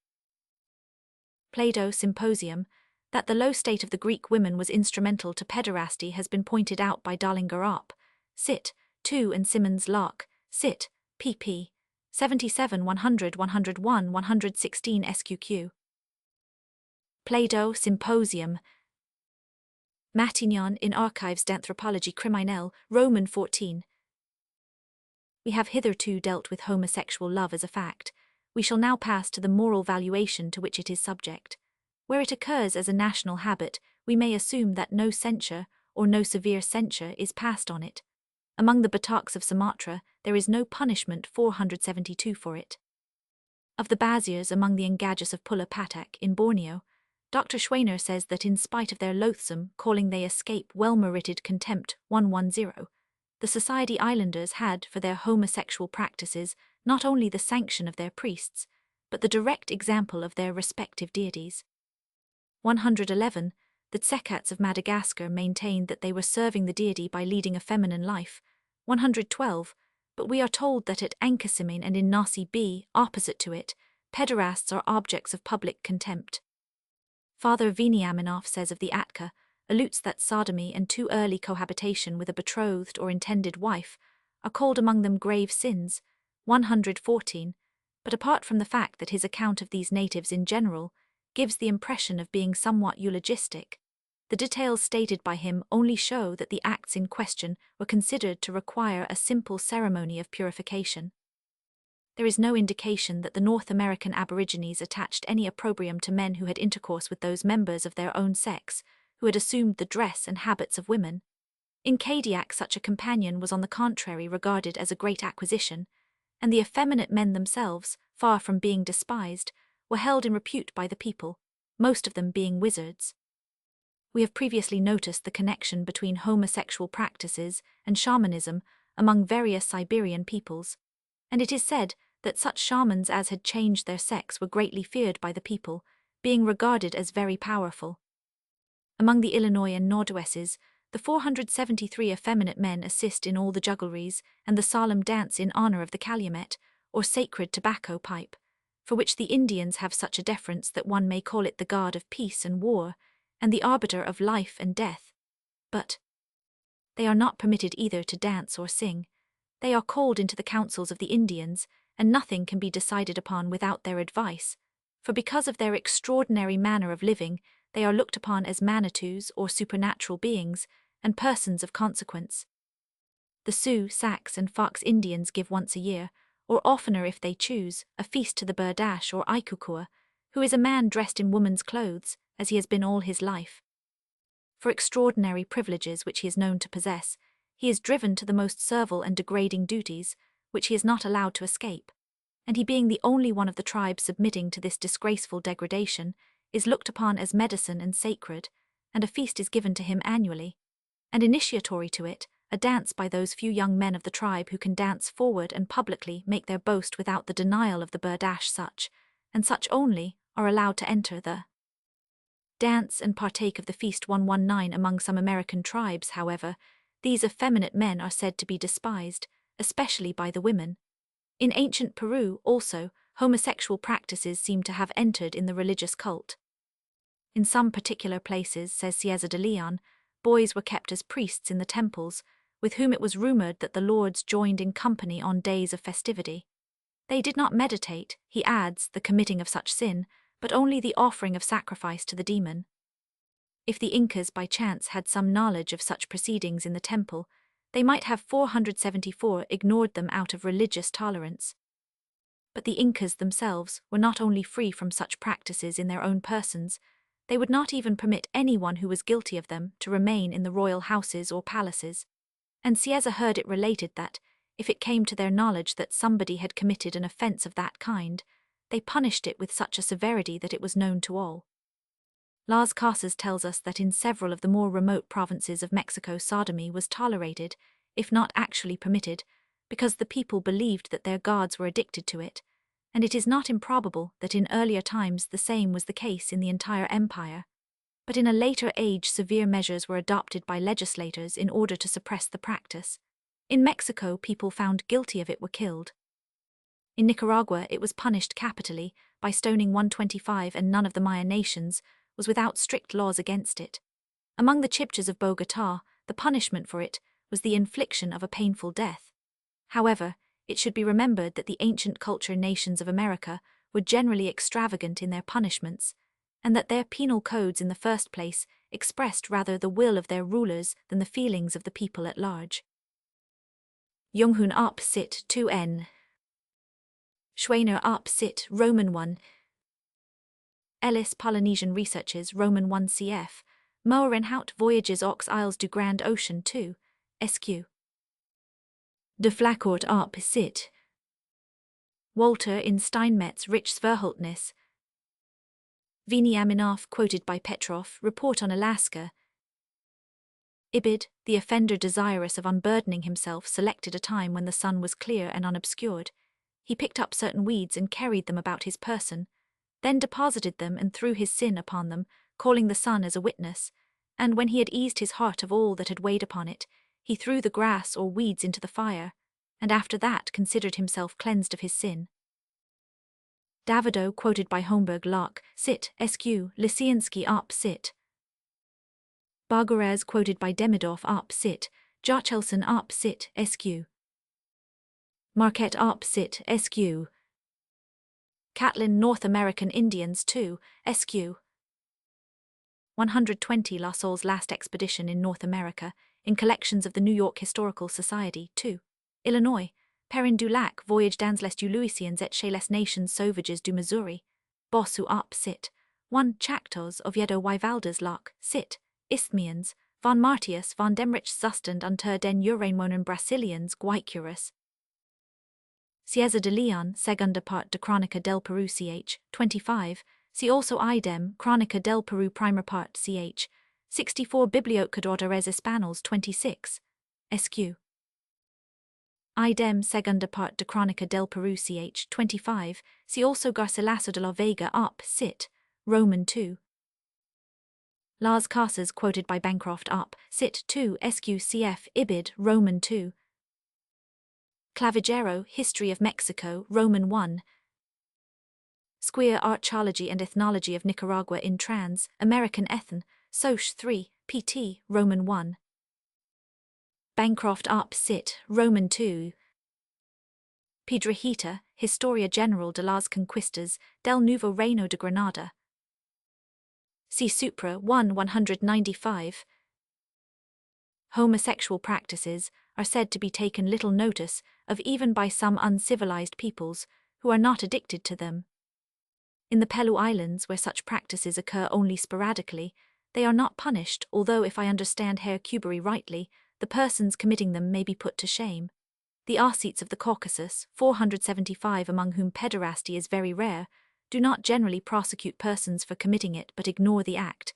Plato Symposium, that the low state of the Greek women was instrumental to pederasty has been pointed out by Darlinger Up Sit, 2 and Simmons Lark, Sit, pp. 77 100 101 116 SQQ. Plato Symposium Matignon in Archives d'Anthropologie Criminelle, Roman 14. We have hitherto dealt with homosexual love as a fact. We shall now pass to the moral valuation to which it is subject. Where it occurs as a national habit, we may assume that no censure, or no severe censure, is passed on it. Among the Bataks of Sumatra, there is no punishment. 472 for it. Of the Bazirs among the Engajas of Pulau Patak in Borneo, Dr. Schweiner says that in spite of their loathsome calling they escape well-merited contempt 110, the Society Islanders had for their homosexual practices not only the sanction of their priests, but the direct example of their respective deities. 111, the Tsekats of Madagascar maintained that they were serving the deity by leading a feminine life. 112, but we are told that at Ankasimene and in Nasi B, opposite to it, pederasts are objects of public contempt. Father Veniaminoff says of the Atka, alludes that sodomy and too early cohabitation with a betrothed or intended wife are called among them grave sins, 114, but apart from the fact that his account of these natives in general gives the impression of being somewhat eulogistic, the details stated by him only show that the acts in question were considered to require a simple ceremony of purification. There is no indication that the North American Aborigines attached any opprobrium to men who had intercourse with those members of their own sex, who had assumed the dress and habits of women. In Kadiak such a companion was on the contrary regarded as a great acquisition, and the effeminate men themselves, far from being despised, were held in repute by the people, most of them being wizards. We have previously noticed the connection between homosexual practices and shamanism among various Siberian peoples, and it is said that such shamans as had changed their sex were greatly feared by the people, being regarded as very powerful. Among the Illinois and Northwesses, the 473 effeminate men assist in all the juggleries and the solemn dance in honor of the calumet, or sacred tobacco pipe, for which the Indians have such a deference that one may call it the god of peace and war, and the arbiter of life and death. But they are not permitted either to dance or sing. They are called into the councils of the Indians, and nothing can be decided upon without their advice, for because of their extraordinary manner of living, they are looked upon as manitous or supernatural beings, and persons of consequence. The Sioux, Sacs, and Fox Indians give once a year, or oftener if they choose, a feast to the Berdash or Aikukua, who is a man dressed in woman's clothes, as he has been all his life. For extraordinary privileges which he is known to possess, he is driven to the most servile and degrading duties, which he is not allowed to escape, and he being the only one of the tribe submitting to this disgraceful degradation, is looked upon as medicine and sacred, and a feast is given to him annually, and initiatory to it, a dance by those few young men of the tribe who can dance forward and publicly make their boast without the denial of the Berdash such, and such only, are allowed to enter the dance and partake of the feast 119. Among some American tribes, however, these effeminate men are said to be despised, especially by the women. In ancient Peru, also, homosexual practices seem to have entered in the religious cult. In some particular places, says Cieza de Leon, boys were kept as priests in the temples, with whom it was rumored that the lords joined in company on days of festivity. They did not meditate, he adds, the committing of such sin, but only the offering of sacrifice to the demon. If the Incas by chance had some knowledge of such proceedings in the temple, they might have 474 ignored them out of religious tolerance. But the Incas themselves were not only free from such practices in their own persons, they would not even permit anyone who was guilty of them to remain in the royal houses or palaces, and Cieza heard it related that, if it came to their knowledge that somebody had committed an offence of that kind, they punished it with such a severity that it was known to all. Las Casas tells us that in several of the more remote provinces of Mexico sodomy was tolerated, if not actually permitted, because the people believed that their gods were addicted to it, and it is not improbable that in earlier times the same was the case in the entire empire. But in a later age severe measures were adopted by legislators in order to suppress the practice. In Mexico, people found guilty of it were killed. In Nicaragua, it was punished capitally by stoning 125, and none of the Maya nations was without strict laws against it. Among the Chibchas of Bogotá, the punishment for it was the infliction of a painful death. However, it should be remembered that the ancient culture nations of America were generally extravagant in their punishments, and that their penal codes in the first place expressed rather the will of their rulers than the feelings of the people at large. Junghun op sit 2n. Schweiner op sit Roman 1. Ellis Polynesian Researches Roman 1 cf. Moerenhout Voyages aux Isles du Grand Ocean 2. SQ. De Flacourt op sit. Walter in Steinmetz Rich Sverholtnis. Veniaminoff quoted by Petrov, Report on Alaska. Ibid, the offender desirous of unburdening himself selected a time when the sun was clear and unobscured. He picked up certain weeds and carried them about his person, then deposited them and threw his sin upon them, calling the sun as a witness, and when he had eased his heart of all that had weighed upon it, he threw the grass or weeds into the fire, and after that considered himself cleansed of his sin. Davido, quoted by Homburg Locke, sit, sq. Lysiansky op sit. Bargarez, quoted by Demidov op sit, Jochelson op sit, sq. Marquette op sit, sq. Catlin, North American Indians 2, sq. 120 La Salle's Last Expedition in North America, in Collections of the New York Historical Society 2. Illinois, Perrin du Lac, Voyage dans les Louisians et chez les Nations Sauvages du Missouri, Bossu op sit. 1 Chactaws, Oviedo y Valdez Lock, sit. Isthmians, von Martius von Demrich Zustand unter den Ureinwohnern Brasilians Guaycurus. Cieza de Leon, Segunda Part de Crónica del Perú ch. 25, see also idem, Crónica del Perú Primer Part ch. 64 Biblioteca de Autores Españoles 26, sq. Idem Segunda Part de Crónica del Perú ch. 25, see also Garcilaso de la Vega op sit. Roman 2. Las Casas, quoted by Bancroft op sit. 2 sq. cf. Ibid. Roman 2. Clavigero, History of Mexico, Roman 1. Square Archaeology and Ethnology of Nicaragua in Trans, American Ethn, Soc. 3, pt. Roman 1. Bancroft op sit. Roman 2. Piedrahita, Historia General de las Conquistas, del Nuevo Reino de Granada. See Supra 195. Homosexual practices are said to be taken little notice of even by some uncivilized peoples who are not addicted to them. In the Pelu Islands, where such practices occur only sporadically, they are not punished, although if I understand Herr Kubery rightly, the persons committing them may be put to shame. The Ossetes of the Caucasus, 475 among whom pederasty is very rare, do not generally prosecute persons for committing it but ignore the act.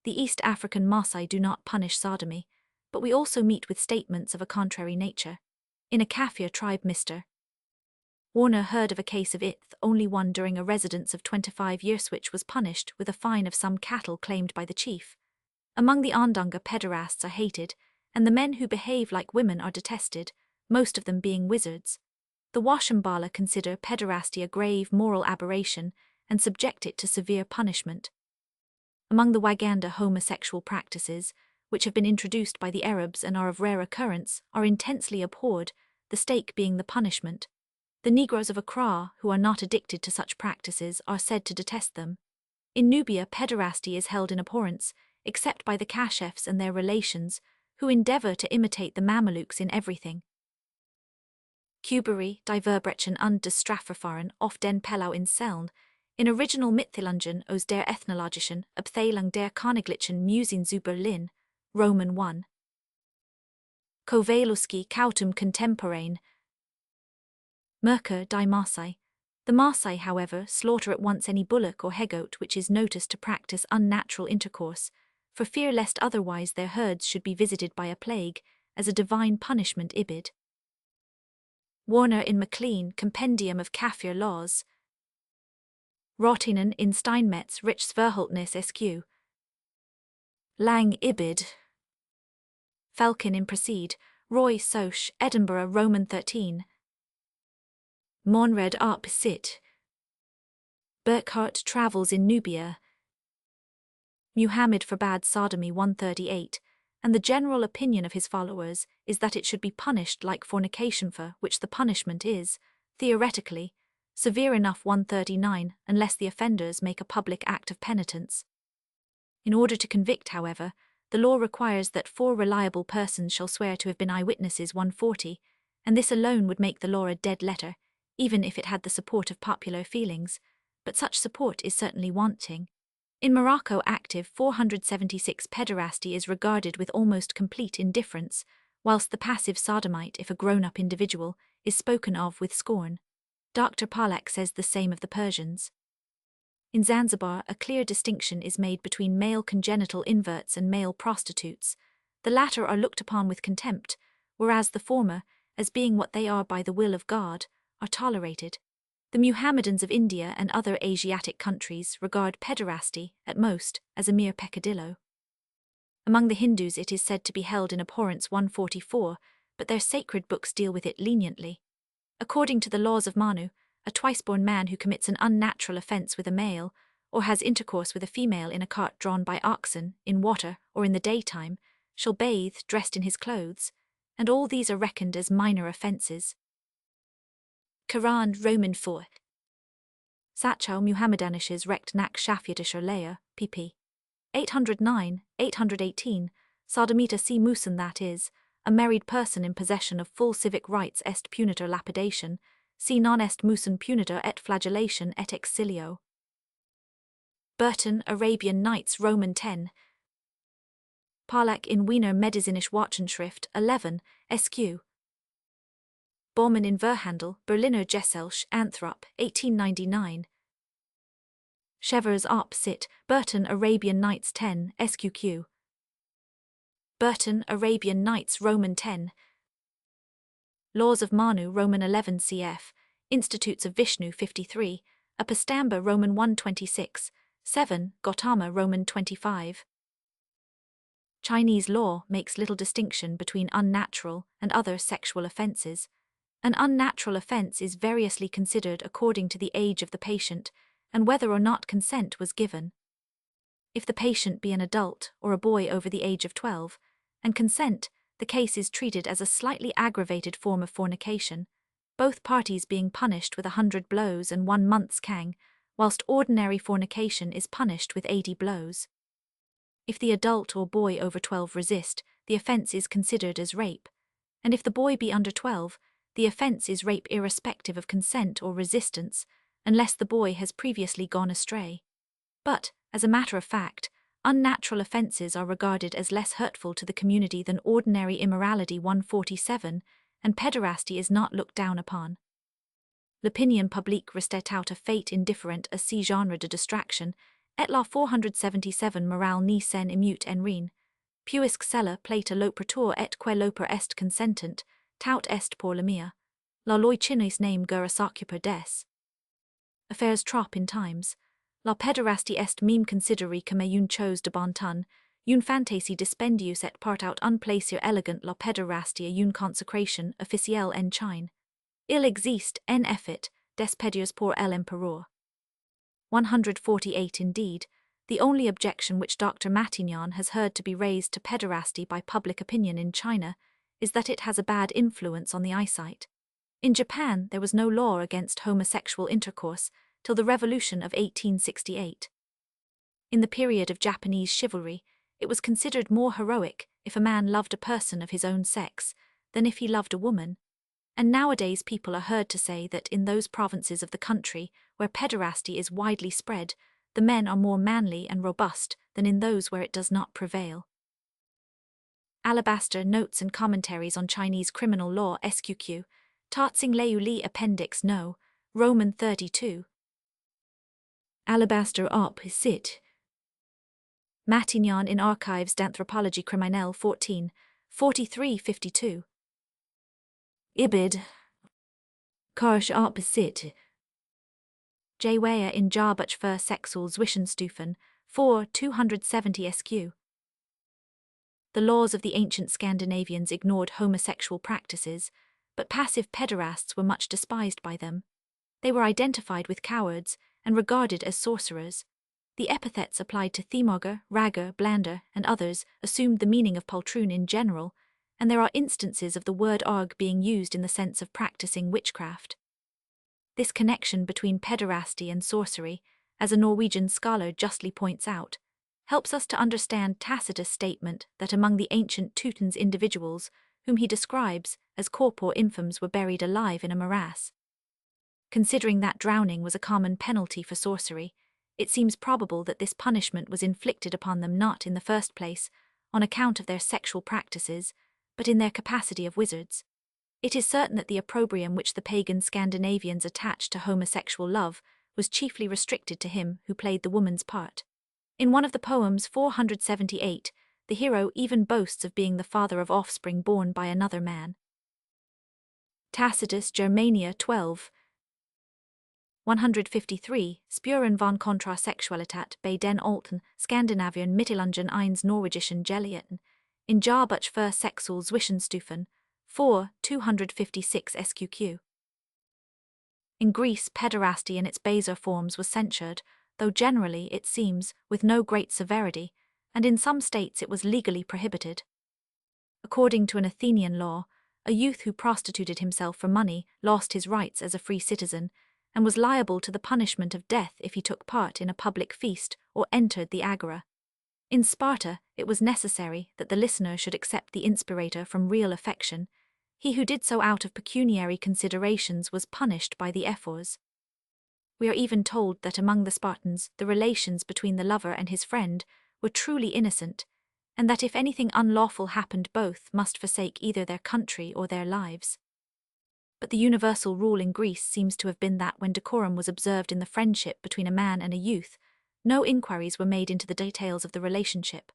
The East African Maasai do not punish sodomy, but we also meet with statements of a contrary nature. In a Kafir tribe, Mr. Warner heard of a case of it, only one during a residence of 25 years, which was punished with a fine of some cattle claimed by the chief. Among the Ondonga, pederasts are hated, and the men who behave like women are detested, most of them being wizards. The Washambala consider pederasty a grave moral aberration and subject it to severe punishment. Among the Waganda, homosexual practices, which have been introduced by the Arabs and are of rare occurrence, are intensely abhorred, the stake being the punishment. The Negroes of Accra, who are not addicted to such practices, are said to detest them. In Nubia, pederasty is held in abhorrence, except by the Kashefs and their relations, who endeavor to imitate the Mamelukes in everything. Kubery, die Verbrechen und des Strafverfahren auf den Pelau in Seln, in original Mitteilungen aus der ethnologischen Abteilung der Königlichen Museen zu Berlin, Roman 1. Kowalewski, Kautum Contemporain. Merker, die Maasai. The Maasai, however, slaughter at once any bullock or he-goat which is noticed to practice unnatural intercourse, for fear lest otherwise their herds should be visited by a plague, as a divine punishment. Ibid. Warner in Maclean, Compendium of Kafir Laws. Rottinen in Steinmetz, Rechtsverhältnis SQ. Lang Ibid. Falcon in Proceed, Roy Soch, Edinburgh, Roman 13. Monred op sit. Burkhardt Travels in Nubia. Muhammad forbade sodomy 138, and the general opinion of his followers is that it should be punished like fornication, for which the punishment is, theoretically, severe enough 139 unless the offenders make a public act of penitence. In order to convict, however, the law requires that 4 reliable persons shall swear to have been eyewitnesses 140, and this alone would make the law a dead letter, even if it had the support of popular feelings, but such support is certainly wanting. In Morocco, active 476 pederasty is regarded with almost complete indifference, whilst the passive sodomite, if a grown-up individual, is spoken of with scorn. Dr. Pollack says the same of the Persians. In Zanzibar, a clear distinction is made between male congenital inverts and male prostitutes. The latter are looked upon with contempt, whereas the former, as being what they are by the will of God, are tolerated. The Muhammadans of India and other Asiatic countries regard pederasty, at most, as a mere peccadillo. Among the Hindus it is said to be held in abhorrence 144, but their sacred books deal with it leniently. According to the laws of Manu, a twice-born man who commits an unnatural offense with a male, or has intercourse with a female in a cart drawn by oxen, in water, or in the daytime, shall bathe dressed in his clothes, and all these are reckoned as minor offences. Quran Roman 4. Sachau Muhammedanisches Recht nach Schaffjätischer Lehre, pp. 809, 818, Sodomita si musen, that is, a married person in possession of full civic rights est punitor lapidation, si non est musen punitor et flagellation et exilio. Burton, Arabian Nights, Roman 10. Parlak in Wiener Medizinische Wochenschrift 11, SQ. Baumann in Verhandel, Berliner Gesellschaft, Anthrop, 1899. Chevers op. Cit. Burton, Arabian Nights 10, SQQ. Burton, Arabian Nights, Roman 10. Laws of Manu, Roman 11 cf. Institutes of Vishnu 53, Apostamba, Roman 126, 7, Gautama, Roman 25. Chinese law makes little distinction between unnatural and other sexual offences. An unnatural offence is variously considered according to the age of the patient and whether or not consent was given. If the patient be an adult or a boy over the age of 12, and consent, the case is treated as a slightly aggravated form of fornication, both parties being punished with 100 blows and 1 month's kang, whilst ordinary fornication is punished with 80 blows. If the adult or boy over 12 resist, the offence is considered as rape, and if the boy be under 12, the offence is rape irrespective of consent or resistance, unless the boy has previously gone astray. But, as a matter of fact, unnatural offences are regarded as less hurtful to the community than ordinary immorality 147, and pederasty is not looked down upon. L'opinion publique restait out a fait indifferent à ce genre de distraction, et la 477 morale ni sen immute en rien, puisque cela plata l'operateur et que l'opère est consentant, tout est pour le mieux, la loi chinis name gura s'occuper des. Affairs trop in times. La pederastie est même considérée comme une chose de bon ton, une fantaisie dispendieuse et part out unplaisir élégant. La pederastie une consecration officielle en Chine. Il existe en effet des pédères pour l'empereur. 148. Indeed, the only objection which Dr. Matignon has heard to be raised to pederasty by public opinion in China is that it has a bad influence on the eyesight. In Japan, there was no law against homosexual intercourse till the Revolution of 1868. In the period of Japanese chivalry, it was considered more heroic if a man loved a person of his own sex than if he loved a woman, and nowadays people are heard to say that in those provinces of the country where pederasty is widely spread, the men are more manly and robust than in those where it does not prevail. Alabaster Notes and Commentaries on Chinese Criminal Law SQQ, Tatsing Leu Li Appendix No, Roman 32. Alabaster op. Cit. Matignon in Archives d'Anthropologie Criminelle 14, 43-52. Ibid. Karsch op. Cit. J. Weyer in Jahrbuch für Sexualzwischenstufen 4, 270 SQ. The laws of the ancient Scandinavians ignored homosexual practices, but passive pederasts were much despised by them. They were identified with cowards and regarded as sorcerers. The epithets applied to Themogger, Ragger, Blander, and others assumed the meaning of poltroon in general, and there are instances of the word arg being used in the sense of practicing witchcraft. This connection between pederasty and sorcery, as a Norwegian scholar justly points out, helps us to understand Tacitus' statement that among the ancient Teutons individuals, whom he describes as corpore infames, were buried alive in a morass. Considering that drowning was a common penalty for sorcery, it seems probable that this punishment was inflicted upon them not in the first place on account of their sexual practices, but in their capacity of wizards. It is certain that the opprobrium which the pagan Scandinavians attached to homosexual love was chiefly restricted to him who played the woman's part. In one of the poems 478, the hero even boasts of being the father of offspring born by another man. Tacitus Germania 12. 153, Spuren von Kontrasexualität bei den alten Skandinavien Mittelungen eins norwegischen Gelehrten, in Jahrbuch für Sexualzwischenstufen, 4, 256 SQQ. In Greece, pederasty in its baser forms was censured, though generally, it seems, with no great severity, and in some states it was legally prohibited. According to an Athenian law, a youth who prostituted himself for money lost his rights as a free citizen and was liable to the punishment of death if he took part in a public feast or entered the agora. In Sparta, it was necessary that the listener should accept the inspirator from real affection. He who did so out of pecuniary considerations was punished by the ephors. We are even told that among the Spartans the relations between the lover and his friend were truly innocent, and that if anything unlawful happened both must forsake either their country or their lives. But the universal rule in Greece seems to have been that when decorum was observed in the friendship between a man and a youth, no inquiries were made into the details of the relationship,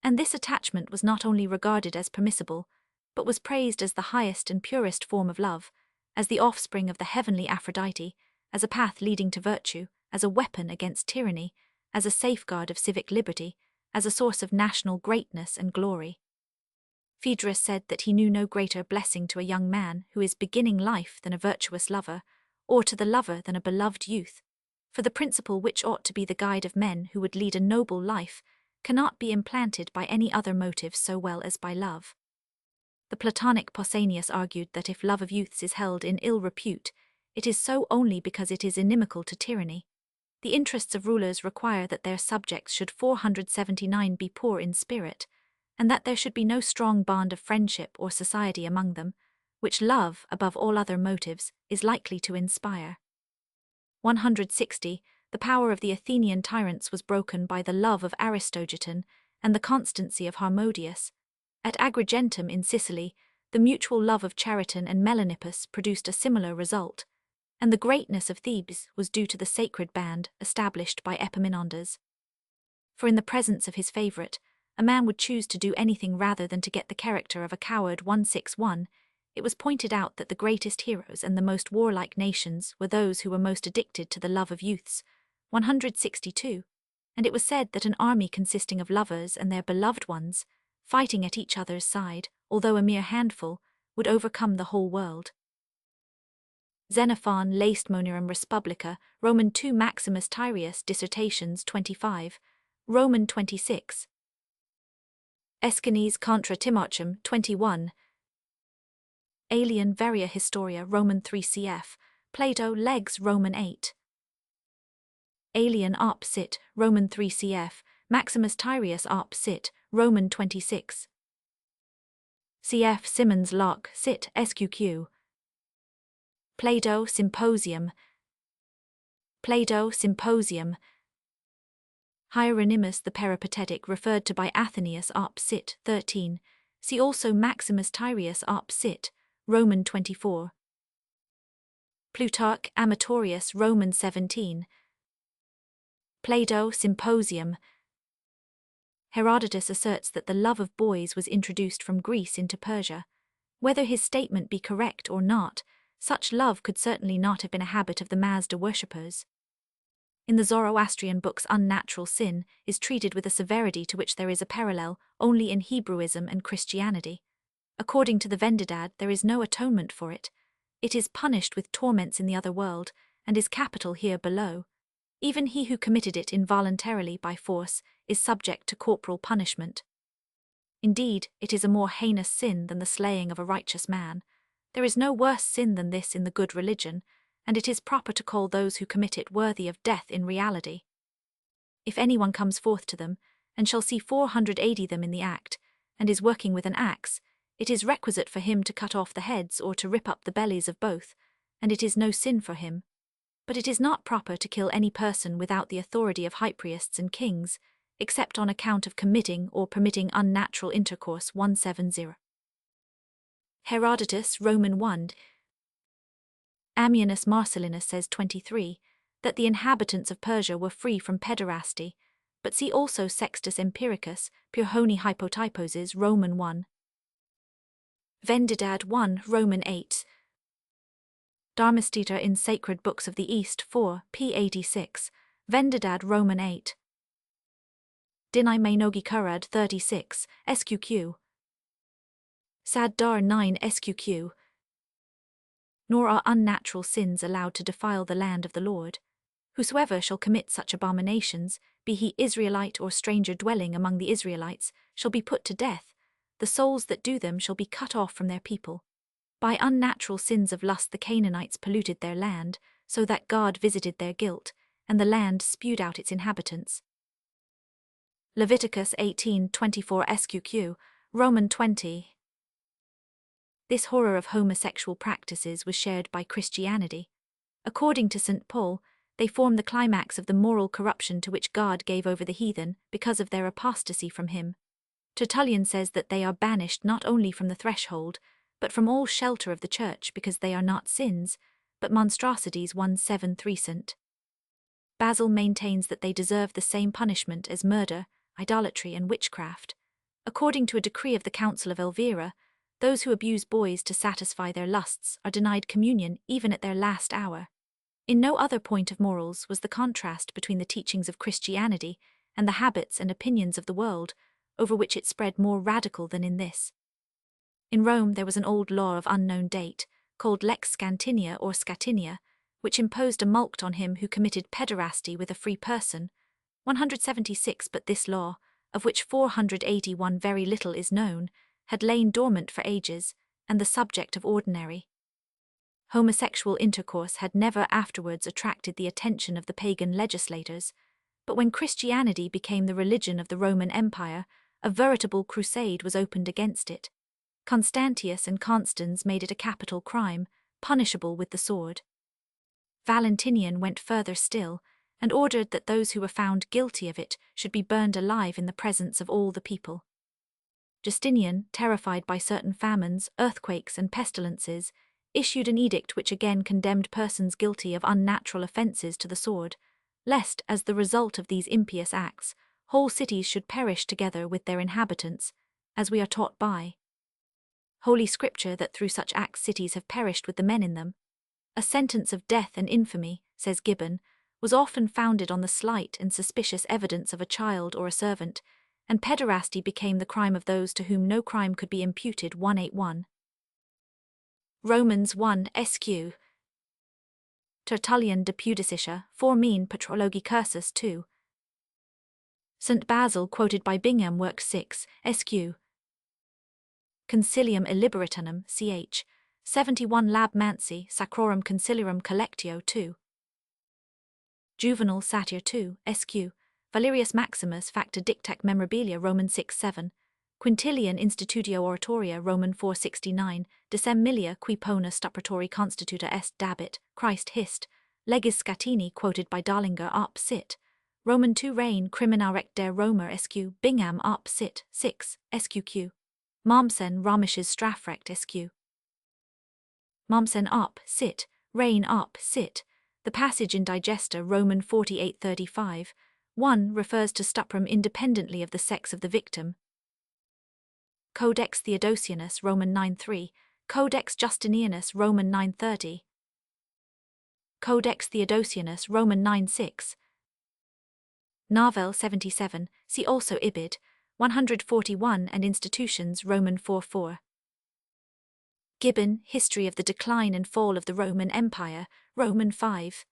and this attachment was not only regarded as permissible, but was praised as the highest and purest form of love, as the offspring of the heavenly Aphrodite, as a path leading to virtue, as a weapon against tyranny, as a safeguard of civic liberty, as a source of national greatness and glory. Phaedrus said that he knew no greater blessing to a young man who is beginning life than a virtuous lover, or to the lover than a beloved youth, for the principle which ought to be the guide of men who would lead a noble life cannot be implanted by any other motive so well as by love. The Platonic Pausanias argued that if love of youths is held in ill repute, it is so only because it is inimical to tyranny. The interests of rulers require that their subjects should 479 be poor in spirit, and that there should be no strong bond of friendship or society among them, which love, above all other motives, is likely to inspire. 160. The power of the Athenian tyrants was broken by the love of Aristogiton and the constancy of Harmodius. At Agrigentum in Sicily, the mutual love of Chariton and Melanippus produced a similar result, and the greatness of Thebes was due to the sacred band established by Epaminondas. For in the presence of his favourite, a man would choose to do anything rather than to get the character of a coward. 161. It was pointed out that the greatest heroes and the most warlike nations were those who were most addicted to the love of youths. 162. And it was said that an army consisting of lovers and their beloved ones, fighting at each other's side, although a mere handful, would overcome the whole world. Xenophon, Lacemonerum Respublica, Roman 2 Maximus Tyrius, Dissertations 25, Roman 26. Aeschines contra Timochem 21. Alien Varia Historia Roman 3 cf. Plato Legs Roman 8. Alien op sit Roman 3 cf. Maximus Tyrius op sit Roman 26. Cf. Simmons Locke sit SQQ. Plato Symposium. Plato Symposium. Hieronymus the Peripatetic referred to by Athenaeus op sit 13. See also Maximus Tyrius op sit Roman 24. Plutarch Amatorius Roman 17. Plato Symposium. Herodotus asserts that the love of boys was introduced from Greece into Persia. Whether his statement be correct or not, such love could certainly not have been a habit of the Mazda worshippers. In the Zoroastrian books, unnatural sin is treated with a severity to which there is a parallel only in Hebrewism and Christianity. According to the Vendidad, there is no atonement for it. It is punished with torments in the other world, and is capital here below. Even he who committed it involuntarily by force is subject to corporal punishment. Indeed, it is a more heinous sin than the slaying of a righteous man. There is no worse sin than this in the good religion, and it is proper to call those who commit it worthy of death in reality. If anyone comes forth to them, and shall see 480 them in the act, and is working with an axe, it is requisite for him to cut off the heads or to rip up the bellies of both, and it is no sin for him. But it is not proper to kill any person without the authority of hypriests and kings, except on account of committing or permitting unnatural intercourse. 170. Herodotus, Roman 1. Ammianus Marcellinus says 23, that the inhabitants of Persia were free from pederasty, but see also Sextus Empiricus, Pyrrhoni Hypotyposes, Roman 1. Vendidad 1, Roman 8. Dharmasteter in Sacred Books of the East 4, p. 86, Vendidad Roman 8. Dinai Mainogi Kurad 36, SQQ. Sad Dar 9 Sqq. Nor are unnatural sins allowed to defile the land of the Lord. Whosoever shall commit such abominations, be he Israelite or stranger dwelling among the Israelites, shall be put to death. The souls that do them shall be cut off from their people. By unnatural sins of lust the Canaanites polluted their land, so that God visited their guilt, and the land spewed out its inhabitants. Leviticus 18:24 Sqq. Roman 20. This horror of homosexual practices was shared by Christianity. According to St. Paul, they form the climax of the moral corruption to which God gave over the heathen because of their apostasy from him. Tertullian says that they are banished not only from the threshold, but from all shelter of the church because they are not sins, but monstrosities 1:7 St. Basil maintains that they deserve the same punishment as murder, idolatry and witchcraft. According to a decree of the Council of Elvira, those who abuse boys to satisfy their lusts are denied communion even at their last hour. In no other point of morals was the contrast between the teachings of Christianity and the habits and opinions of the world, over which it spread, more radical than in this. In Rome there was an old law of unknown date, called Lex Scantinia or Scatinia, which imposed a mulct on him who committed pederasty with a free person, 176, but this law, of which 481 very little is known, had lain dormant for ages, and the subject of ordinary. Homosexual intercourse had never afterwards attracted the attention of the pagan legislators, but when Christianity became the religion of the Roman Empire, a veritable crusade was opened against it. Constantius and Constans made it a capital crime, punishable with the sword. Valentinian went further still, and ordered that those who were found guilty of it should be burned alive in the presence of all the people. Justinian, terrified by certain famines, earthquakes, and pestilences, issued an edict which again condemned persons guilty of unnatural offences to the sword, lest, as the result of these impious acts, whole cities should perish together with their inhabitants, as we are taught by Holy Scripture that through such acts cities have perished with the men in them. A sentence of death and infamy, says Gibbon, was often founded on the slight and suspicious evidence of a child or a servant, and pederasty became the crime of those to whom no crime could be imputed. 181. Romans 1 Sq. Tertullian de Pudicitia, 4 Mean Patrologi Cursus 2. St. Basil quoted by Bingham, work 6, Sq. Concilium Illiberatunum, ch. 71 Lab Mansi, Sacrorum Conciliarum Collectio 2. Juvenal Satyr 2, Sq. Valerius Maximus Facta Dictac Memorabilia Roman 6:7, Quintilian Institutio Oratoria Roman 4:69, Decem Milia qui pona stupratori constituta est dabit, Christ hist, Legis Scatini quoted by Darlinger op sit, Roman 2 Reign Crimina Rect der Römer Sq. Bingham op sit, 6, Sqq. Mommsen Romisches Strafrecht Sq. Mommsen op sit, Reign op sit. The passage in Digesta Roman 48:35, 1 refers to stuprum independently of the sex of the victim. Codex Theodosianus Roman 9:3, Codex Justinianus Roman 9:30. Codex Theodosianus Roman 9:6. Navel 77, see also Ibid, 141 and Institutions Roman 4:4. Gibbon, History of the Decline and Fall of the Roman Empire, Roman 5.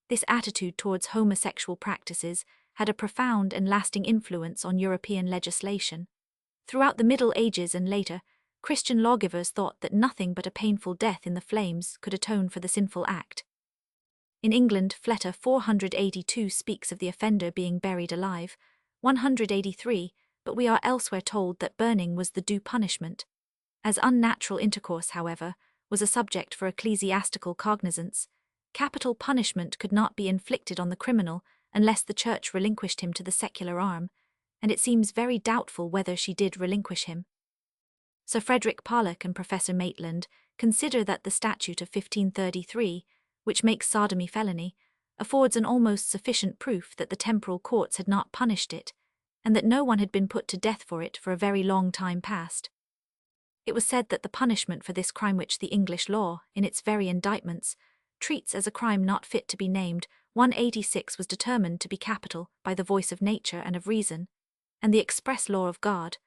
This attitude towards homosexual practices had a profound and lasting influence on European legislation. Throughout the Middle Ages and later, Christian lawgivers thought that nothing but a painful death in the flames could atone for the sinful act. In England, Fletter 482 speaks of the offender being buried alive, 183, but we are elsewhere told that burning was the due punishment. As unnatural intercourse, however, was a subject for ecclesiastical cognizance, capital punishment could not be inflicted on the criminal unless the Church relinquished him to the secular arm, and it seems very doubtful whether she did relinquish him. Sir Frederick Pollock and Professor Maitland consider that the statute of 1533, which makes sodomy felony, affords an almost sufficient proof that the temporal courts had not punished it, and that no one had been put to death for it for a very long time past. It was said that the punishment for this crime, which the English law, in its very indictments, treats as a crime not fit to be named, 186, was determined to be capital by the voice of nature and of reason, and the express law of God,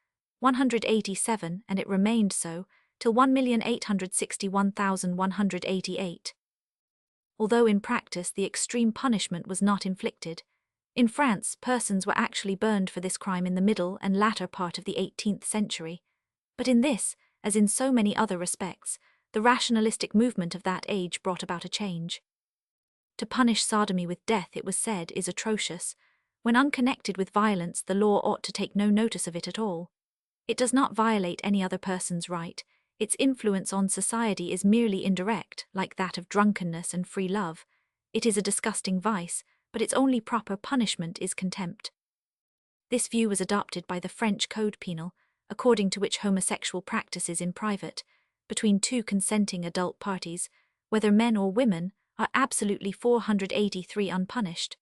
187, and it remained so till 1,861,188. Although in practice the extreme punishment was not inflicted, in France persons were actually burned for this crime in the middle and latter part of the 18th century. But in this, as in so many other respects, the rationalistic movement of that age brought about a change. To punish sodomy with death, it was said, is atrocious. When unconnected with violence, the law ought to take no notice of it at all. It does not violate any other person's right. Its influence on society is merely indirect, like that of drunkenness and free love. It is a disgusting vice, but its only proper punishment is contempt. This view was adopted by the French Code Penal, according to which homosexual practices in private, between two consenting adult parties, whether men or women, are absolutely 483 unpunished.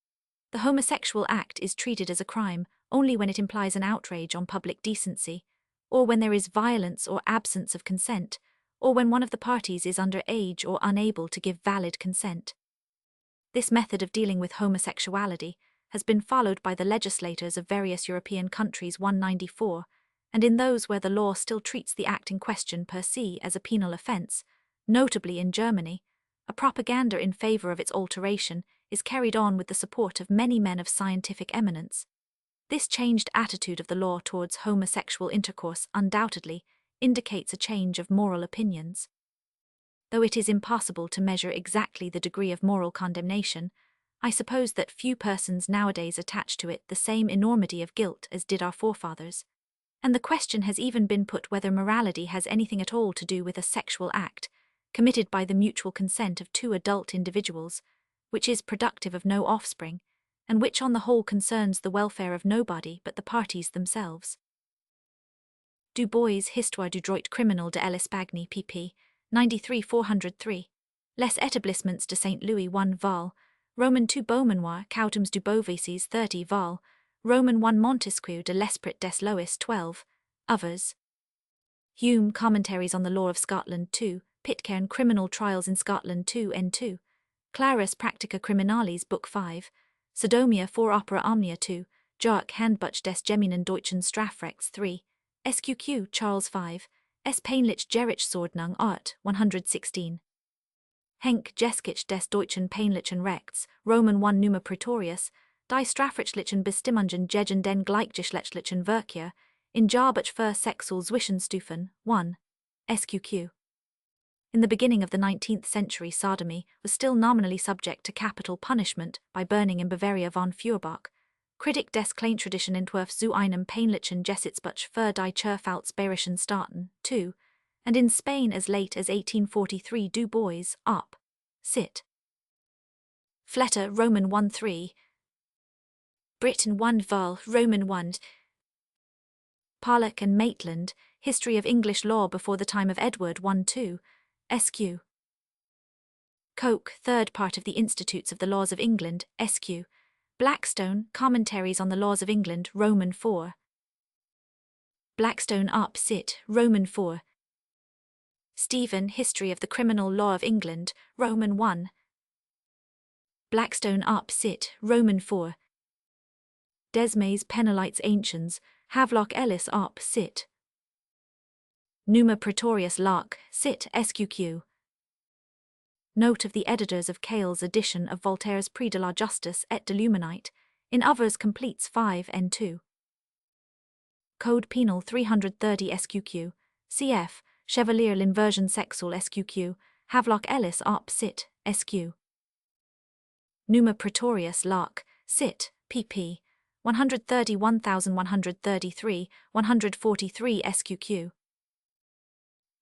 The homosexual act is treated as a crime only when it implies an outrage on public decency, or when there is violence or absence of consent, or when one of the parties is under age or unable to give valid consent. This method of dealing with homosexuality has been followed by the legislators of various European countries 194, and in those where the law still treats the act in question per se as a penal offence, notably in Germany, a propaganda in favour of its alteration is carried on with the support of many men of scientific eminence. This changed attitude of the law towards homosexual intercourse undoubtedly indicates a change of moral opinions. Though it is impossible to measure exactly the degree of moral condemnation, I suppose that few persons nowadays attach to it the same enormity of guilt as did our forefathers, and the question has even been put whether morality has anything at all to do with a sexual act, committed by the mutual consent of two adult individuals, which is productive of no offspring, and which on the whole concerns the welfare of nobody but the parties themselves. Du Bois' Histoire du droit criminel de l'Espagne pp. 93 403. Les établissements de Saint Louis 1 vol. Roman 2 Beaumanoir Cautums du Beauvices 30 vol. Roman 1 Montesquieu de l'Esprit des Lois 12. Others. Hume Commentaries on the Law of Scotland 2. Pitcairn Criminal Trials in Scotland 2 N2. Clarus Practica Criminalis Book 5. Sodomia for Opera Omnia 2. Jark Handbuch des Geminen Deutschen Strafrechts 3. SQQ Charles 5. S. Peinlich Gerich Sordnung Art 116. Henk Jeskich des Deutschen Peinlichen Rechts, Roman 1 Numa Praetorius, die Strafrechtlichen Bestimmungen gegen den gleichgeschlechtlichen Verkehr, in Jahrbuch für Sexualzwischenstufen 1. SQQ. In the beginning of the 19th century, sodomy was still nominally subject to capital punishment by burning in Bavaria von Feuerbach. Kritik des Kleintraditionentwurf zu einem peinlichen Gesetzbuch für die Zerfaltsbayerischen Staaten 2, and in Spain as late as 1843 Du Bois, op. Cit. Fletter Roman 1-3. Britain 1 vol. Roman 1. Pollock and Maitland, History of English Law before the time of Edward 1-2. SQ. Coke, third part of the Institutes of the Laws of England, SQ. Blackstone, Commentaries on the Laws of England, Roman 4. Blackstone op. Cit. Roman 4. Stephen, History of the Criminal Law of England, Roman 1. Blackstone op. Cit. Roman 4. Desmays Penalites Ancients, Havelock Ellis op. Cit. Numa Praetorius Locke, Cit. SQQ. Note of the editors of Cale's edition of Voltaire's Prix de la Justice et de l'Humanité, in others completes 5 N2. Code Penal 330 SQQ, cf. Chevalier l'inversion sexuelle SQQ, Havelock Ellis op. Cit. SQ. Numa Praetorius Locke, Cit. pp. 131,133, 143 SQQ.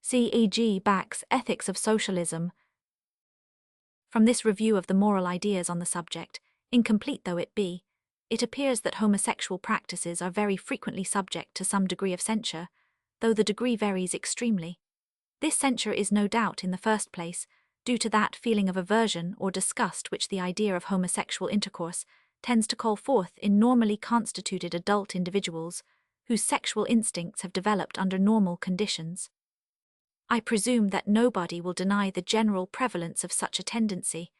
C.E.G. Back's Ethics of Socialism. From this review of the moral ideas on the subject, incomplete though it be, it appears that homosexual practices are very frequently subject to some degree of censure, though the degree varies extremely. This censure is no doubt, in the first place, due to that feeling of aversion or disgust which the idea of homosexual intercourse tends to call forth in normally constituted adult individuals whose sexual instincts have developed under normal conditions. I presume that nobody will deny the general prevalence of such a tendency.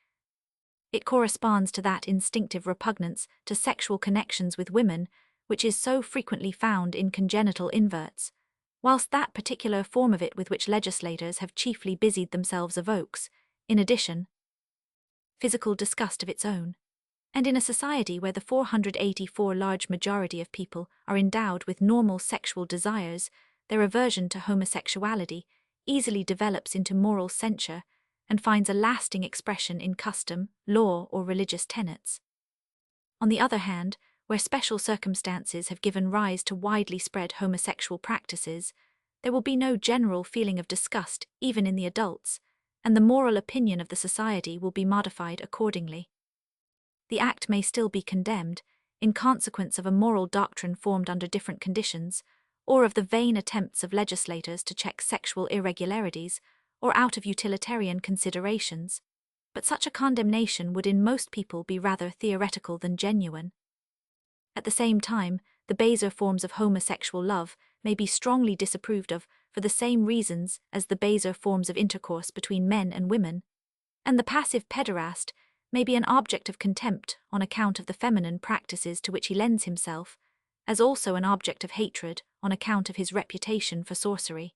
It corresponds to that instinctive repugnance to sexual connections with women which is so frequently found in congenital inverts, whilst that particular form of it with which legislators have chiefly busied themselves evokes, in addition, physical disgust of its own. And in a society where the 484 large majority of people are endowed with normal sexual desires, their aversion to homosexuality easily develops into moral censure and finds a lasting expression in custom, law, or religious tenets. On the other hand, where special circumstances have given rise to widely spread homosexual practices, there will be no general feeling of disgust even in the adults, and the moral opinion of the society will be modified accordingly. The act may still be condemned, in consequence of a moral doctrine formed under different conditions, or of the vain attempts of legislators to check sexual irregularities, or out of utilitarian considerations, but such a condemnation would in most people be rather theoretical than genuine. At the same time, the baser forms of homosexual love may be strongly disapproved of for the same reasons as the baser forms of intercourse between men and women, and the passive pederast may be an object of contempt on account of the feminine practices to which he lends himself, as also an object of hatred on account of his reputation for sorcery.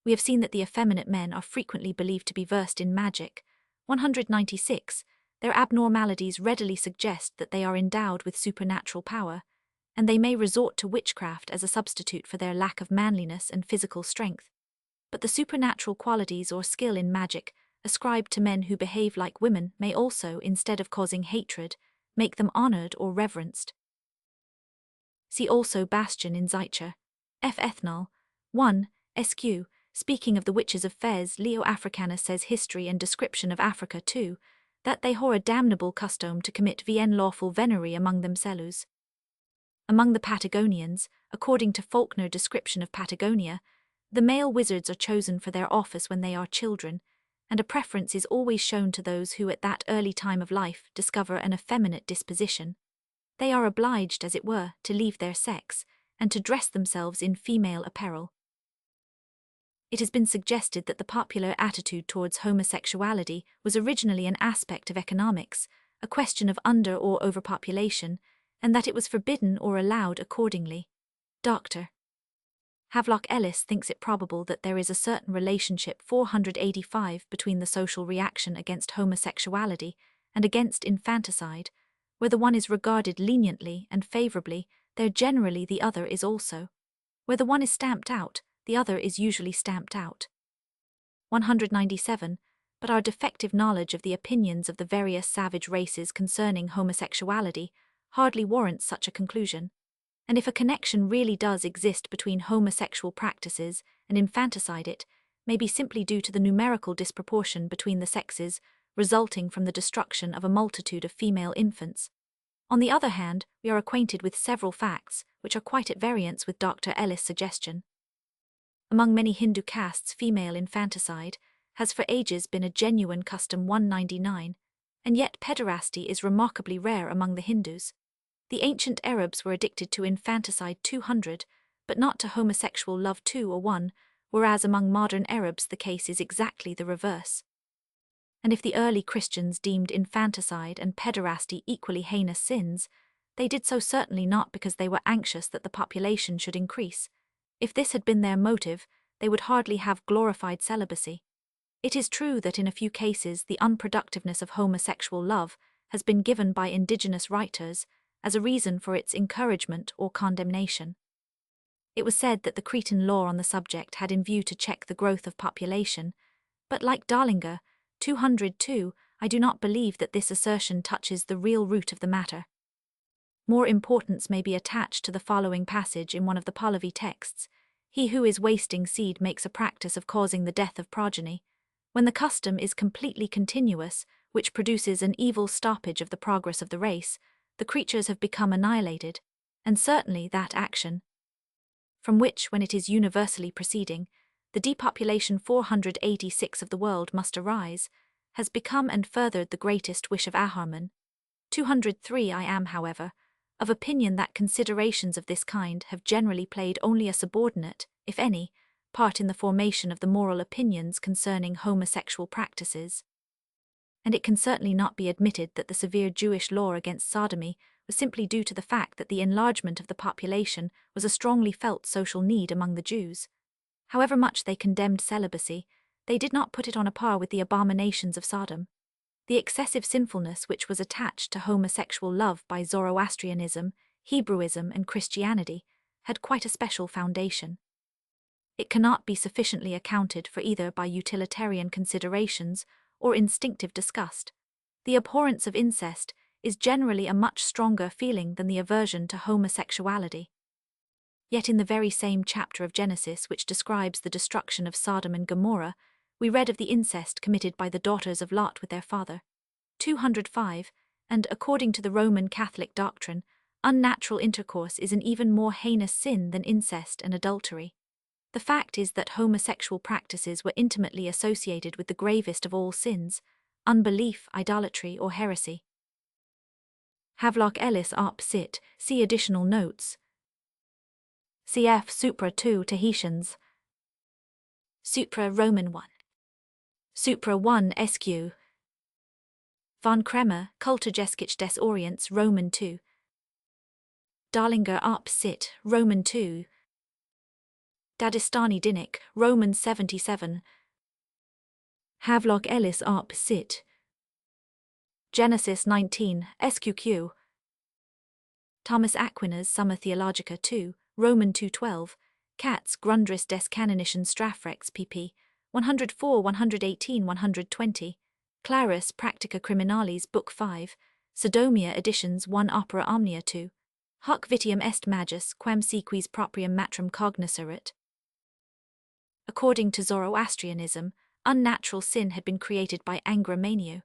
We have seen that the effeminate men are frequently believed to be versed in magic. 196. Their abnormalities readily suggest that they are endowed with supernatural power, and they may resort to witchcraft as a substitute for their lack of manliness and physical strength. But the supernatural qualities or skill in magic ascribed to men who behave like women may also, instead of causing hatred, make them honored or reverenced. See also Bastion in Zeicher. F. Ethnol. 1. Sq. Speaking of the witches of Fez, Leo Africanus says History and Description of Africa 2, that they whore a damnable custom to commit vn lawful venery among themselves. Among the Patagonians, according to Faulkner Description of Patagonia, the male wizards are chosen for their office when they are children, and a preference is always shown to those who at that early time of life discover an effeminate disposition. They are obliged, as it were, to leave their sex, and to dress themselves in female apparel. It has been suggested that the popular attitude towards homosexuality was originally an aspect of economics, a question of under- or overpopulation, and that it was forbidden or allowed accordingly. Dr. Havelock Ellis thinks it probable that there is a certain relationship 485 between the social reaction against homosexuality and against infanticide. Where the one is regarded leniently and favorably, there generally the other is also. Where the one is stamped out, the other is usually stamped out. 197. But our defective knowledge of the opinions of the various savage races concerning homosexuality hardly warrants such a conclusion. And if a connection really does exist between homosexual practices and infanticide, it may be simply due to the numerical disproportion between the sexes resulting from the destruction of a multitude of female infants. On the other hand, we are acquainted with several facts which are quite at variance with Dr. Ellis' suggestion. Among many Hindu castes, female infanticide has for ages been a genuine custom. 199, and yet pederasty is remarkably rare among the Hindus. The ancient Arabs were addicted to infanticide 200, but not to homosexual love 2 or 1, whereas among modern Arabs the case is exactly the reverse. And if the early Christians deemed infanticide and pederasty equally heinous sins, they did so certainly not because they were anxious that the population should increase. If this had been their motive, they would hardly have glorified celibacy. It is true that in a few cases the unproductiveness of homosexual love has been given by indigenous writers as a reason for its encouragement or condemnation. It was said that the Cretan law on the subject had in view to check the growth of population, but like Darlinger, 202, I do not believe that this assertion touches the real root of the matter. More importance may be attached to the following passage in one of the Pahlavi texts. He who is wasting seed makes a practice of causing the death of progeny. When the custom is completely continuous, which produces an evil stoppage of the progress of the race, the creatures have become annihilated, and certainly that action, from which, when it is universally proceeding, the depopulation 486 of the world must arise, has become and furthered the greatest wish of Ahriman. 203. I am, however, of opinion that considerations of this kind have generally played only a subordinate, if any, part in the formation of the moral opinions concerning homosexual practices. And it can certainly not be admitted that the severe Jewish law against sodomy was simply due to the fact that the enlargement of the population was a strongly felt social need among the Jews. However much they condemned celibacy, they did not put it on a par with the abominations of Sodom. The excessive sinfulness which was attached to homosexual love by Zoroastrianism, Hebrewism, and Christianity had quite a special foundation. It cannot be sufficiently accounted for either by utilitarian considerations or instinctive disgust. The abhorrence of incest is generally a much stronger feeling than the aversion to homosexuality. Yet in the very same chapter of Genesis which describes the destruction of Sodom and Gomorrah, we read of the incest committed by the daughters of Lot with their father. 205, and according to the Roman Catholic doctrine, unnatural intercourse is an even more heinous sin than incest and adultery. The fact is that homosexual practices were intimately associated with the gravest of all sins, unbelief, idolatry, or heresy. Havelock Ellis op. Cit. See additional notes. Cf. Supra 2 Tahitians. Supra Roman 1. Supra 1 SQ. Von Kremer, Kulturgeschichte des Orients Roman 2. Darlinger op. Cit. Roman 2. Dadistani Dinnik, Roman 77. Havelock Ellis op. Cit. Genesis 19, SQQ. Thomas Aquinas Summa Theologica 2, Roman 2:12, Katz Grundriss des Canonischen Strafrechts pp. 104, 118, 120, Clarus Practica Criminalis Book 5, Sodomia Editions 1 Opera Omnia 2, Hoc vitium est magis quam si quis proprium matrum cognoscerit. According to Zoroastrianism, unnatural sin had been created by Angra Mainyu.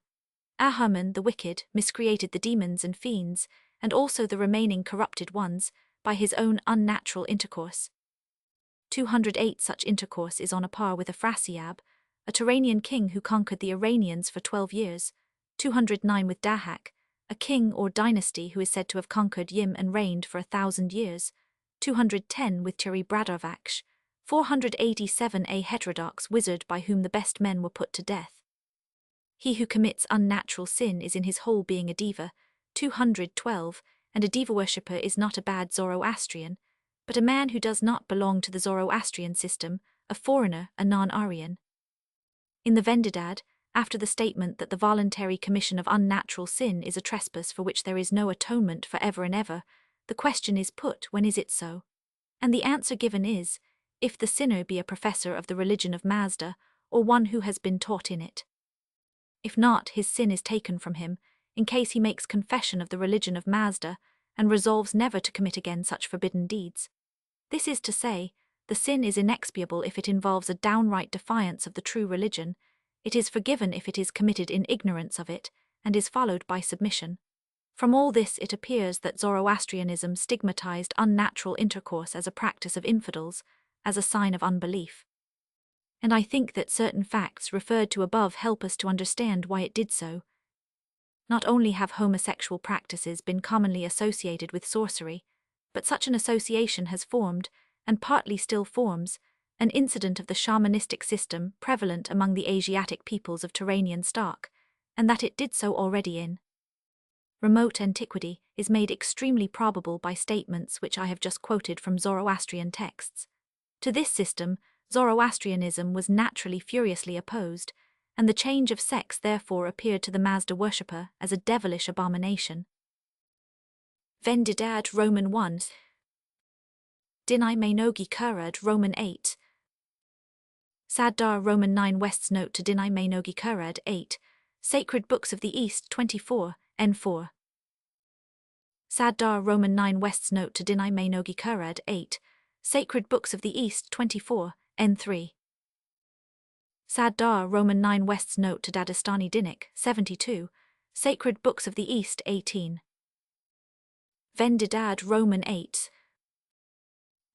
Ahriman the wicked miscreated the demons and fiends, and also the remaining corrupted ones, by his own unnatural intercourse. 208 Such intercourse is on a par with Afrasiab, a Turanian king who conquered the Iranians for 12 years, 209 with Dahak, a king or dynasty who is said to have conquered Yim and reigned for 1,000 years, 210 with Turi Bradovaksh, 487 a heterodox wizard by whom the best men were put to death. He who commits unnatural sin is in his whole being a diva, 212, and a diva worshipper is not a bad Zoroastrian, but a man who does not belong to the Zoroastrian system, a foreigner, a non-Aryan. In the Vendidad, after the statement that the voluntary commission of unnatural sin is a trespass for which there is no atonement for ever and ever, the question is put, when is it so? And the answer given is, if the sinner be a professor of the religion of Mazda, or one who has been taught in it. If not, his sin is taken from him, in case he makes confession of the religion of Mazda, and resolves never to commit again such forbidden deeds. This is to say, the sin is inexpiable if it involves a downright defiance of the true religion, it is forgiven if it is committed in ignorance of it, and is followed by submission. From all this it appears that Zoroastrianism stigmatized unnatural intercourse as a practice of infidels, as a sign of unbelief. And I think that certain facts referred to above help us to understand why it did so. Not only have homosexual practices been commonly associated with sorcery, but such an association has formed, and partly still forms, an incident of the shamanistic system prevalent among the Asiatic peoples of Turanian stock, and that it did so already in remote antiquity is made extremely probable by statements which I have just quoted from Zoroastrian texts. To this system, Zoroastrianism was naturally furiously opposed, and the change of sex therefore appeared to the Mazda worshipper as a devilish abomination. Vendidad Roman 1. Dinai Mainogi Kurad Roman 8. Saddar Roman 9 West's note to Dinai Mainogi Kurad 8. Sacred Books of the East 24, N4. Saddar Roman 9 West's note to Dinai Mainogi Kurad 8. Sacred Books of the East 24, N3. Saddar Roman 9 West's note to Dadistani Dinnik 72. Sacred Books of the East 18. Vendidad Roman 8.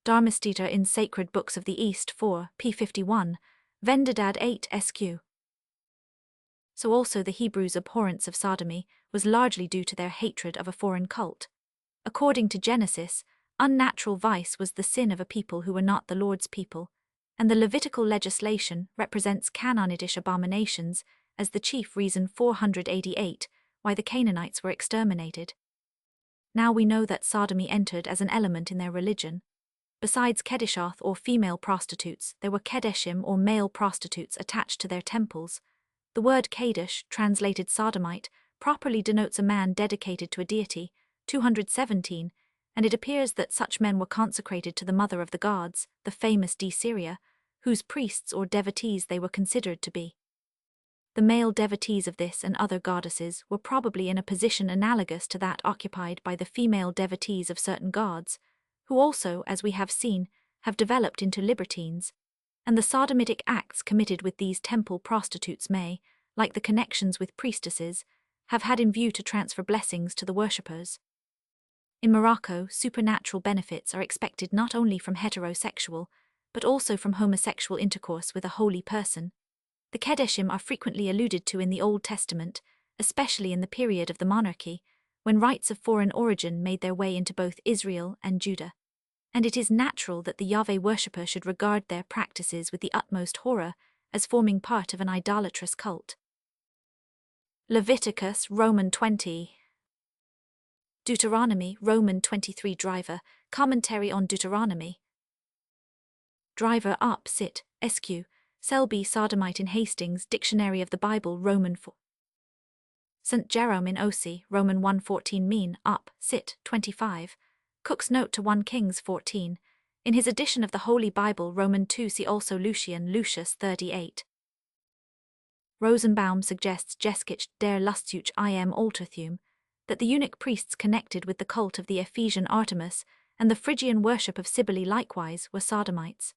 Dharmastita in Sacred Books of the East 4, p51, Vendidad 8 SQ. So also the Hebrews' abhorrence of sodomy was largely due to their hatred of a foreign cult. According to Genesis, unnatural vice was the sin of a people who were not the Lord's people, and the Levitical legislation represents Canaanitish abominations as the chief reason 488 why the Canaanites were exterminated. Now we know that sodomy entered as an element in their religion. Besides kedishath or female prostitutes, there were kedeshim or male prostitutes attached to their temples. The word kadish, translated sodomite, properly denotes a man dedicated to a deity, 217, and it appears that such men were consecrated to the mother of the gods, the famous Syria, whose priests or devotees they were considered to be. The male devotees of this and other goddesses were probably in a position analogous to that occupied by the female devotees of certain gods, who also, as we have seen, have developed into libertines, and the sodomitic acts committed with these temple prostitutes may, like the connections with priestesses, have had in view to transfer blessings to the worshippers. In Morocco, supernatural benefits are expected not only from heterosexual, but also from homosexual intercourse with a holy person. The Kedeshim are frequently alluded to in the Old Testament, especially in the period of the monarchy, when rites of foreign origin made their way into both Israel and Judah. And it is natural that the Yahweh worshipper should regard their practices with the utmost horror, as forming part of an idolatrous cult. Leviticus, Roman 20. Deuteronomy, Roman 23. Driver, Commentary on Deuteronomy. Driver up, sit, SQ, Selby Sodomite in Hastings, Dictionary of the Bible, Roman 4. St. Jerome in Osi, Roman 1:14 mean, up, sit, 25. Cook's note to 1 Kings 14. In his edition of the Holy Bible, Roman 2, see also Lucius 38. Rosenbaum suggests Jeskich der Lustsuch im Altertum, that the eunuch priests connected with the cult of the Ephesian Artemis and the Phrygian worship of Cybele likewise were sodomites.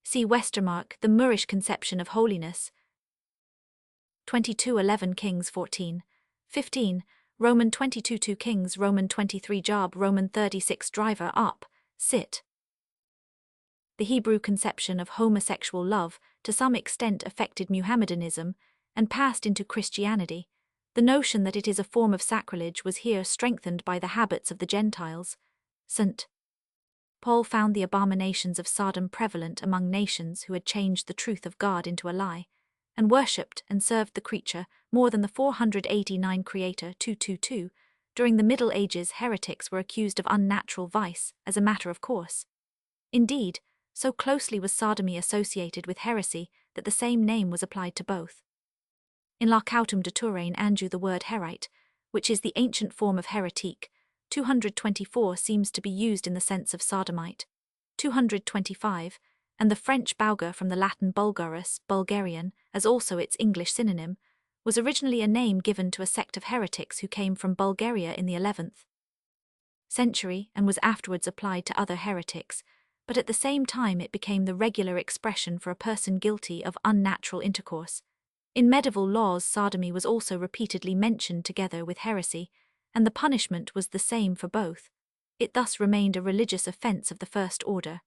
See Westermarck, The Moorish Conception of Holiness, 22:11 Kings 14. 15, Roman 22:2 Kings, Roman 23 Job, Roman 36 Driver up, sit. The Hebrew conception of homosexual love to some extent affected Muhammadanism and passed into Christianity. The notion that it is a form of sacrilege was here strengthened by the habits of the Gentiles. St. Paul found the abominations of Sodom prevalent among nations who had changed the truth of God into a lie, and worshipped and served the creature more than the 489 Creator 222. During the Middle Ages, heretics were accused of unnatural vice as a matter of course. Indeed, so closely was sodomy associated with heresy that the same name was applied to both. In Locautum de Touraine Anjou the word herite, which is the ancient form of heretique, 224 seems to be used in the sense of sodomite. 225, and the French bauger from the Latin bulgarus, Bulgarian, as also its English synonym, was originally a name given to a sect of heretics who came from Bulgaria in the 11th century and was afterwards applied to other heretics, but at the same time it became the regular expression for a person guilty of unnatural intercourse. In medieval laws, sodomy was also repeatedly mentioned together with heresy, and the punishment was the same for both. It thus remained a religious offence of the first order.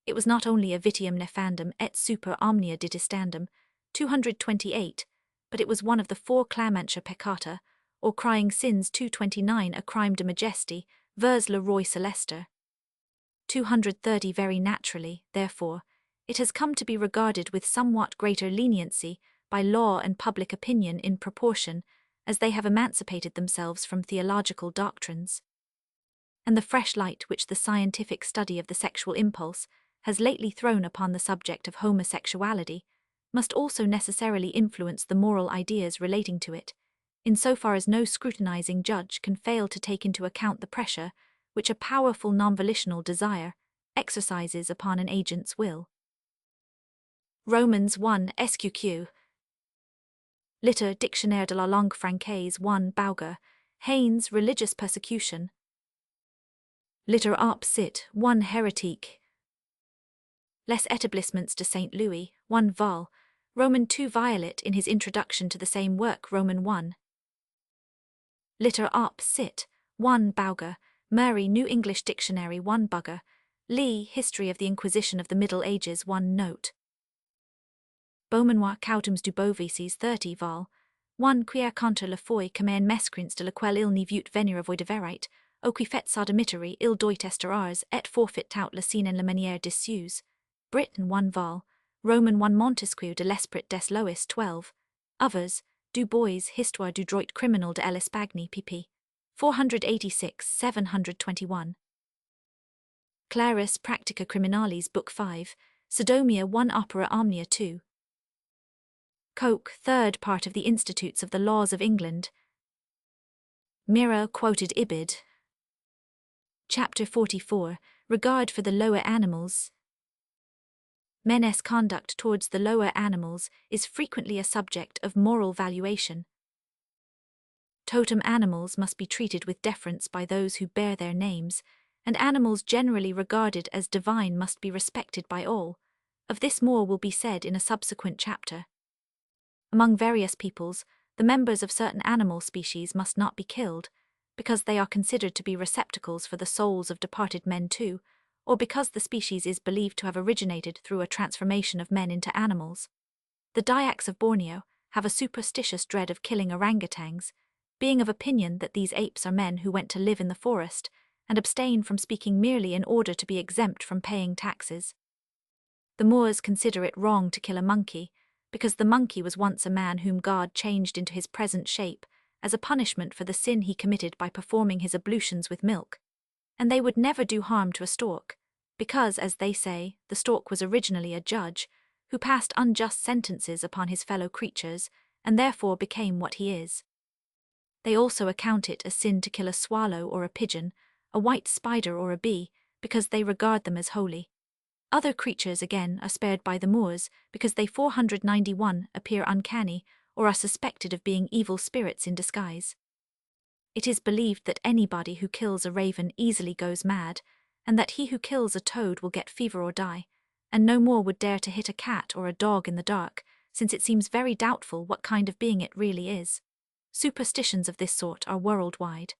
It was not only a vitium nefandum et super omnia detestandum, 228, but it was one of the 4 clamantia peccata, or crying sins, 229, a crime de majesty, vers le roi celeste. 230. Very naturally, therefore, it has come to be regarded with somewhat greater leniency by law and public opinion in proportion as they have emancipated themselves from theological doctrines. And the fresh light which the scientific study of the sexual impulse has lately thrown upon the subject of homosexuality must also necessarily influence the moral ideas relating to it, insofar as no scrutinizing judge can fail to take into account the pressure which a powerful non-volitional desire exercises upon an agent's will. Romans 1 SQQ. Litter Dictionnaire de la langue francaise 1 Bauger, Haynes Religious persecution. Litter up sit 1 Heretique. Les Établissements de Saint Louis 1 Val, Roman 2 Violet in his introduction to the same work Roman 1. Litter up sit 1 Bauger, Murray New English Dictionary 1 Bugger, Lee History of the Inquisition of the Middle Ages 1 Note. Beaumanoir Cautums du Beauvices 30 Val, 1 Quia contre le foi command mescrins de laquelle il n'y vut venir avoid verite, au qui fait sodomiteri il doit tester ars et forfeit tout la scene en la manière disuse. Britain 1 Val, Roman 1 Montesquieu de l'Esprit des Lois 12. Others, Du Bois Histoire du droit criminel de l'Espagne pp. 486, 721. Claris Practica Criminalis Book 5, Sodomia 1 Opera Omnia 2. Coke, third part of the Institutes of the Laws of England. Mirror quoted Ibid. Chapter 44, Regard for the Lower Animals. Men's conduct towards the lower animals is frequently a subject of moral valuation. Totem animals must be treated with deference by those who bear their names, and animals generally regarded as divine must be respected by all. Of this more will be said in a subsequent chapter. Among various peoples, the members of certain animal species must not be killed, because they are considered to be receptacles for the souls of departed men too, or because the species is believed to have originated through a transformation of men into animals. The Dayaks of Borneo have a superstitious dread of killing orangutans, being of opinion that these apes are men who went to live in the forest, and abstain from speaking merely in order to be exempt from paying taxes. The Moors consider it wrong to kill a monkey, because the monkey was once a man whom God changed into his present shape, as a punishment for the sin he committed by performing his ablutions with milk. And they would never do harm to a stork, because, as they say, the stork was originally a judge, who passed unjust sentences upon his fellow creatures, and therefore became what he is. They also account it a sin to kill a swallow or a pigeon, a white spider or a bee, because they regard them as holy. Other creatures, again, are spared by the Moors, because they 491 appear uncanny, or are suspected of being evil spirits in disguise. It is believed that anybody who kills a raven easily goes mad, and that he who kills a toad will get fever or die, and no more would dare to hit a cat or a dog in the dark, since it seems very doubtful what kind of being it really is. Superstitions of this sort are worldwide.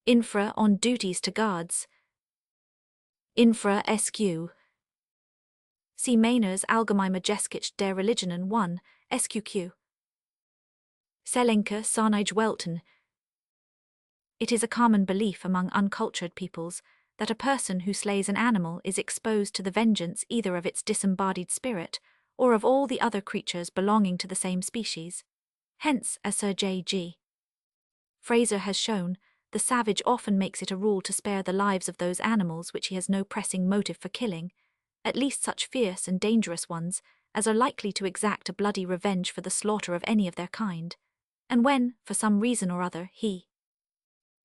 Infra on duties to guards. Infra SQ. See Mayners Allgemeine Geschichte der Religionen 1, SQQ. Selenke Sonige Welten. It is a common belief among uncultured peoples that a person who slays an animal is exposed to the vengeance either of its disembodied spirit or of all the other creatures belonging to the same species. Hence, as Sir J.G. Fraser has shown, the savage often makes it a rule to spare the lives of those animals which he has no pressing motive for killing, at least such fierce and dangerous ones as are likely to exact a bloody revenge for the slaughter of any of their kind, and when, for some reason or other, he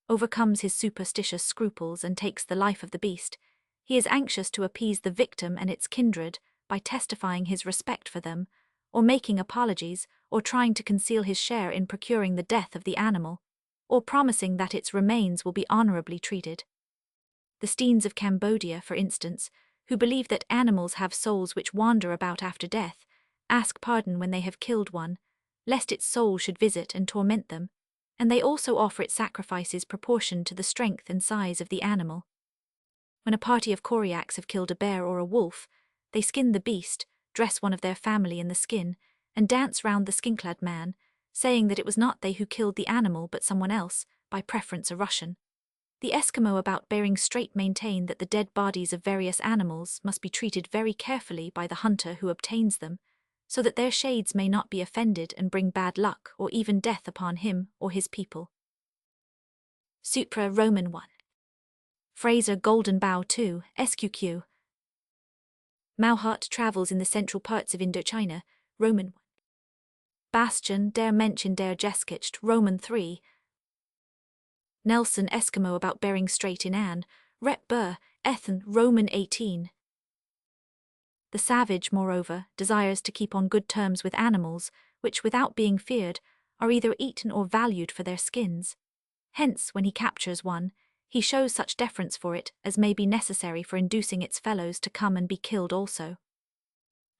overcomes his superstitious scruples and takes the life of the beast, he is anxious to appease the victim and its kindred by testifying his respect for them, or making apologies, or trying to conceal his share in procuring the death of the animal, or promising that its remains will be honorably treated. The Steens of Cambodia, for instance, who believe that animals have souls which wander about after death, ask pardon when they have killed one, lest its soul should visit and torment them, and they also offer it sacrifices proportioned to the strength and size of the animal. When a party of Koryaks have killed a bear or a wolf, they skin the beast, dress one of their family in the skin, and dance round the skin-clad man, saying that it was not they who killed the animal but someone else, by preference a Russian. The Eskimo about Bering Strait maintain that the dead bodies of various animals must be treated very carefully by the hunter who obtains them, so that their shades may not be offended and bring bad luck or even death upon him or his people. Supra Roman 1. Fraser Golden Bough 2, SQQ. Mauhart travels in the central parts of Indochina, Roman 1. Bastian der Menschen der Geschichte, Roman 3. Nelson Eskimo about Bering Strait in Anne, Rep Burr, Ethen, Roman 18. The savage, moreover, desires to keep on good terms with animals, which, without being feared, are either eaten or valued for their skins. Hence, when he captures one, he shows such deference for it as may be necessary for inducing its fellows to come and be killed also.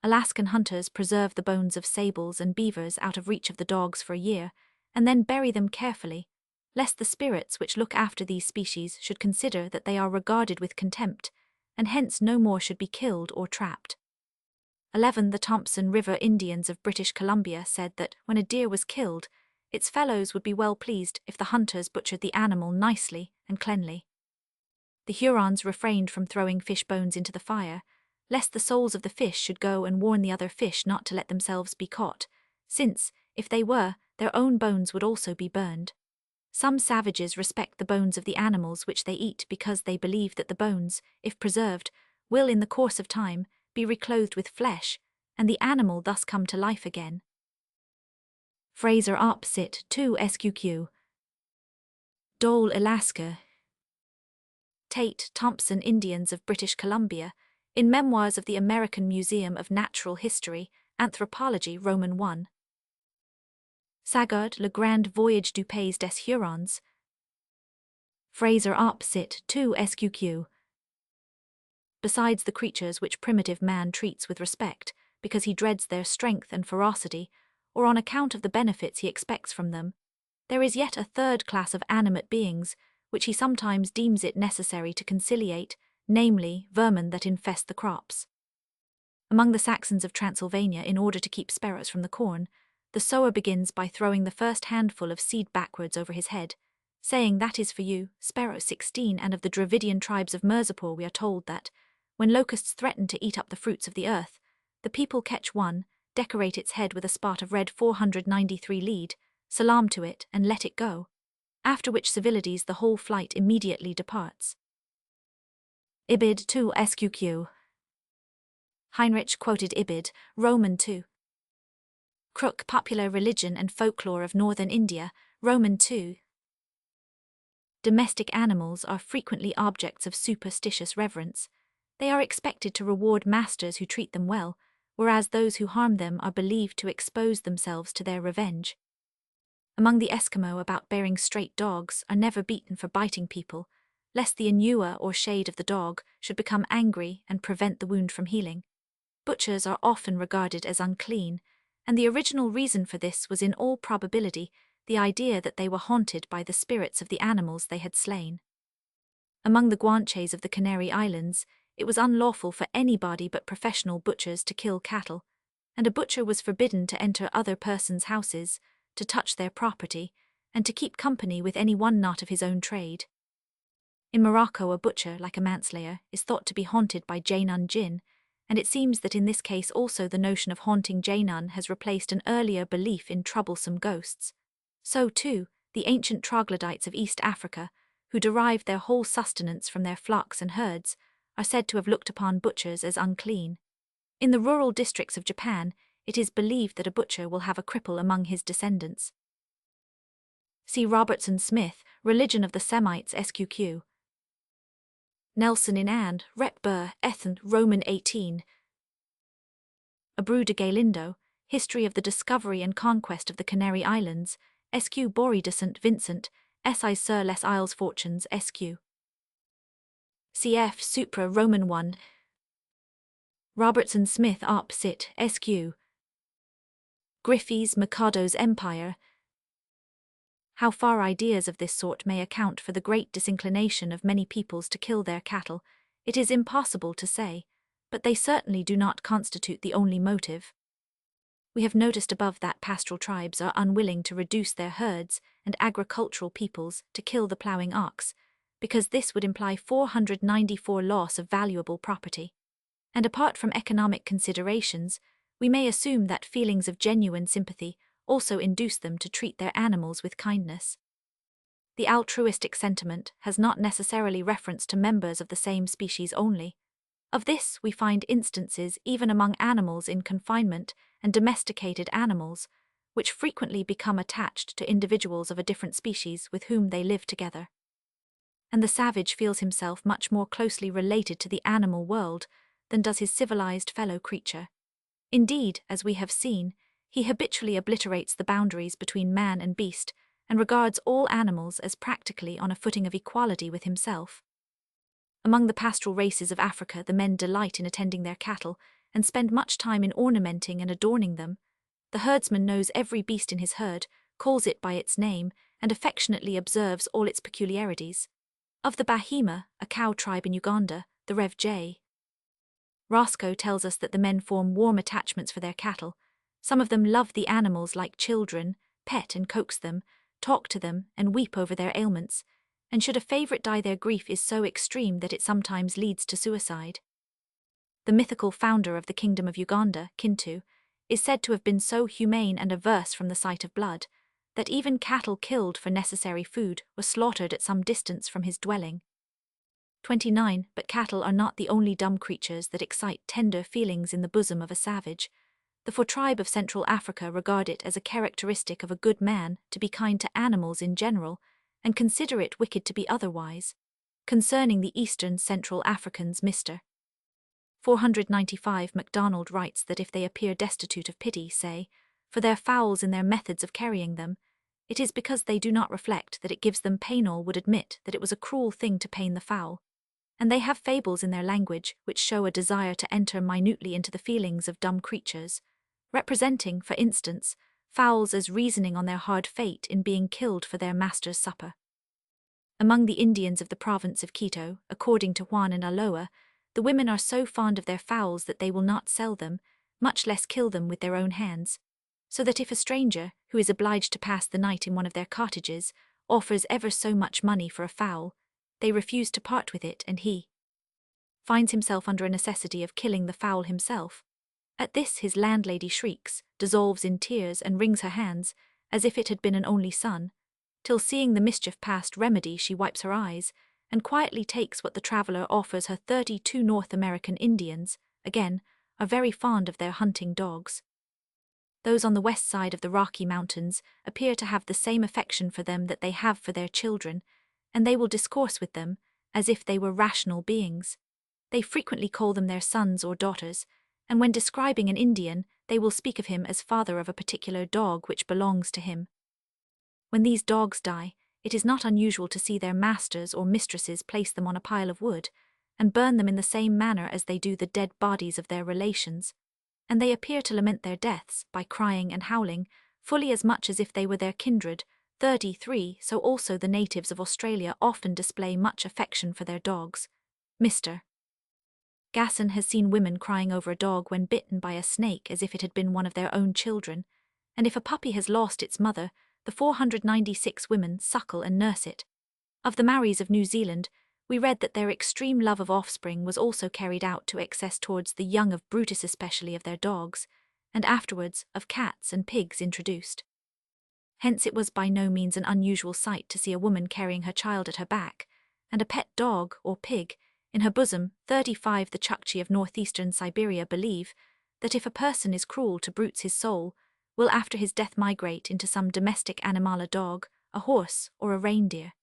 Alaskan hunters preserve the bones of sables and beavers out of reach of the dogs for a year, and then bury them carefully, lest the spirits which look after these species should consider that they are regarded with contempt, and hence no more should be killed or trapped. 11. The Thompson River Indians of British Columbia said that when a deer was killed, its fellows would be well pleased if the hunters butchered the animal nicely and cleanly. The Hurons refrained from throwing fish bones into the fire, lest the souls of the fish should go and warn the other fish not to let themselves be caught, since, if they were, their own bones would also be burned. Some savages respect the bones of the animals which they eat because they believe that the bones, if preserved, will in the course of time be reclothed with flesh, and the animal thus come to life again. Fraser opposite 2 SQQ. Dole, Alaska. Tate, Thompson, Indians of British Columbia, in Memoirs of the American Museum of Natural History, Anthropology, Roman 1. Sagard, Le Grand Voyage du Pays des Hurons. Fraser opposite 2 SQQ. Besides the creatures which primitive man treats with respect, because he dreads their strength and ferocity, or on account of the benefits he expects from them, there is yet a third class of animate beings, which he sometimes deems it necessary to conciliate, namely, vermin that infest the crops. Among the Saxons of Transylvania, in order to keep sparrows from the corn, the sower begins by throwing the first handful of seed backwards over his head, saying, "That is for you," Sparrow 16, and of the Dravidian tribes of Mirzapur we are told that, when locusts threaten to eat up the fruits of the earth, the people catch one, decorate its head with a spot of red 493 lead, salaam to it, and let it go, after which civilities the whole flight immediately departs. Ibid 2 SQQ. Heinrich quoted Ibid, Roman 2. Crook, Popular Religion and Folklore of Northern India, Roman 2. Domestic animals are frequently objects of superstitious reverence. They are expected to reward masters who treat them well, whereas those who harm them are believed to expose themselves to their revenge. Among the Eskimo, about bearing straight dogs are never beaten for biting people, lest the inua or shade of the dog should become angry and prevent the wound from healing. Butchers are often regarded as unclean, and the original reason for this was in all probability the idea that they were haunted by the spirits of the animals they had slain. Among the Guanches of the Canary Islands, it was unlawful for anybody but professional butchers to kill cattle, and a butcher was forbidden to enter other persons' houses, to touch their property, and to keep company with any one not of his own trade. In Morocco, a butcher, like a manslayer, is thought to be haunted by Jainan jinn, and it seems that in this case also the notion of haunting Jainan has replaced an earlier belief in troublesome ghosts. So, too, the ancient troglodytes of East Africa, who derived their whole sustenance from their flocks and herds, are said to have looked upon butchers as unclean. In the rural districts of Japan, it is believed that a butcher will have a cripple among his descendants. See Robertson Smith, Religion of the Semites SQQ. Nelson in and, Rep. Burr, Ethan, Roman 18. Abreu de Galindo, History of the Discovery and Conquest of the Canary Islands, SQ Bory de St. Vincent, SI sur les Isles Fortunes SQ. Cf. Supra Roman 1. Robertson Smith Op. Sit. SQ. Griffey's Mikado's Empire. How far ideas of this sort may account for the great disinclination of many peoples to kill their cattle, it is impossible to say, but they certainly do not constitute the only motive. We have noticed above that pastoral tribes are unwilling to reduce their herds and agricultural peoples to kill the ploughing ox, because this would imply 494 loss of valuable property. And apart from economic considerations, we may assume that feelings of genuine sympathy also induce them to treat their animals with kindness. The altruistic sentiment has not necessarily reference to members of the same species only. Of this we find instances even among animals in confinement and domesticated animals, which frequently become attached to individuals of a different species with whom they live together. And the savage feels himself much more closely related to the animal world than does his civilized fellow creature. Indeed, as we have seen, he habitually obliterates the boundaries between man and beast, and regards all animals as practically on a footing of equality with himself. Among the pastoral races of Africa, the men delight in attending their cattle, and spend much time in ornamenting and adorning them. The herdsman knows every beast in his herd, calls it by its name, and affectionately observes all its peculiarities. Of the Bahima, a cow tribe in Uganda, the Rev. J. Roscoe tells us that the men form warm attachments for their cattle. Some of them love the animals like children, pet and coax them, talk to them, and weep over their ailments, and should a favourite die, their grief is so extreme that it sometimes leads to suicide. The mythical founder of the kingdom of Uganda, Kintu, is said to have been so humane and averse from the sight of blood, that even cattle killed for necessary food were slaughtered at some distance from his dwelling. 29. But cattle are not the only dumb creatures that excite tender feelings in the bosom of a savage. The Fore tribe of Central Africa regard it as a characteristic of a good man to be kind to animals in general, and consider it wicked to be otherwise. Concerning the Eastern Central Africans, Mr. 495 MacDonald writes that if they appear destitute of pity, say, for their fowls in their methods of carrying them, it is because they do not reflect that it gives them pain. All would admit that it was a cruel thing to pain the fowl, and they have fables in their language which show a desire to enter minutely into the feelings of dumb creatures, representing, for instance, fowls as reasoning on their hard fate in being killed for their master's supper. Among the Indians of the province of Quito, according to Juan and Aloa, the women are so fond of their fowls that they will not sell them, much less kill them with their own hands, so that if a stranger, who is obliged to pass the night in one of their cottages, offers ever so much money for a fowl, they refuse to part with it, and he finds himself under a necessity of killing the fowl himself. At this his landlady shrieks, dissolves in tears, and wrings her hands, as if it had been an only son, till seeing the mischief past remedy she wipes her eyes, and quietly takes what the traveller offers her. 32 North American Indians, again, are very fond of their hunting dogs. Those on the west side of the Rocky Mountains appear to have the same affection for them that they have for their children, and they will discourse with them as if they were rational beings. They frequently call them their sons or daughters, and when describing an Indian, they will speak of him as father of a particular dog which belongs to him. When these dogs die, it is not unusual to see their masters or mistresses place them on a pile of wood, and burn them in the same manner as they do the dead bodies of their relations, and they appear to lament their deaths by crying and howling, fully as much as if they were their kindred. 33. So also the natives of Australia often display much affection for their dogs. Mr. Gasson has seen women crying over a dog when bitten by a snake as if it had been one of their own children, and if a puppy has lost its mother, the 496 women suckle and nurse it. Of the Maoris of New Zealand, we read that their extreme love of offspring was also carried out to excess towards the young of Brutus, especially of their dogs, and afterwards of cats and pigs introduced. Hence it was by no means an unusual sight to see a woman carrying her child at her back, and a pet dog, or pig, in her bosom. 35 The Chukchi of northeastern Siberia believe that if a person is cruel to brutes, his soul will after his death migrate into some domestic animal, a dog, a horse, or a reindeer.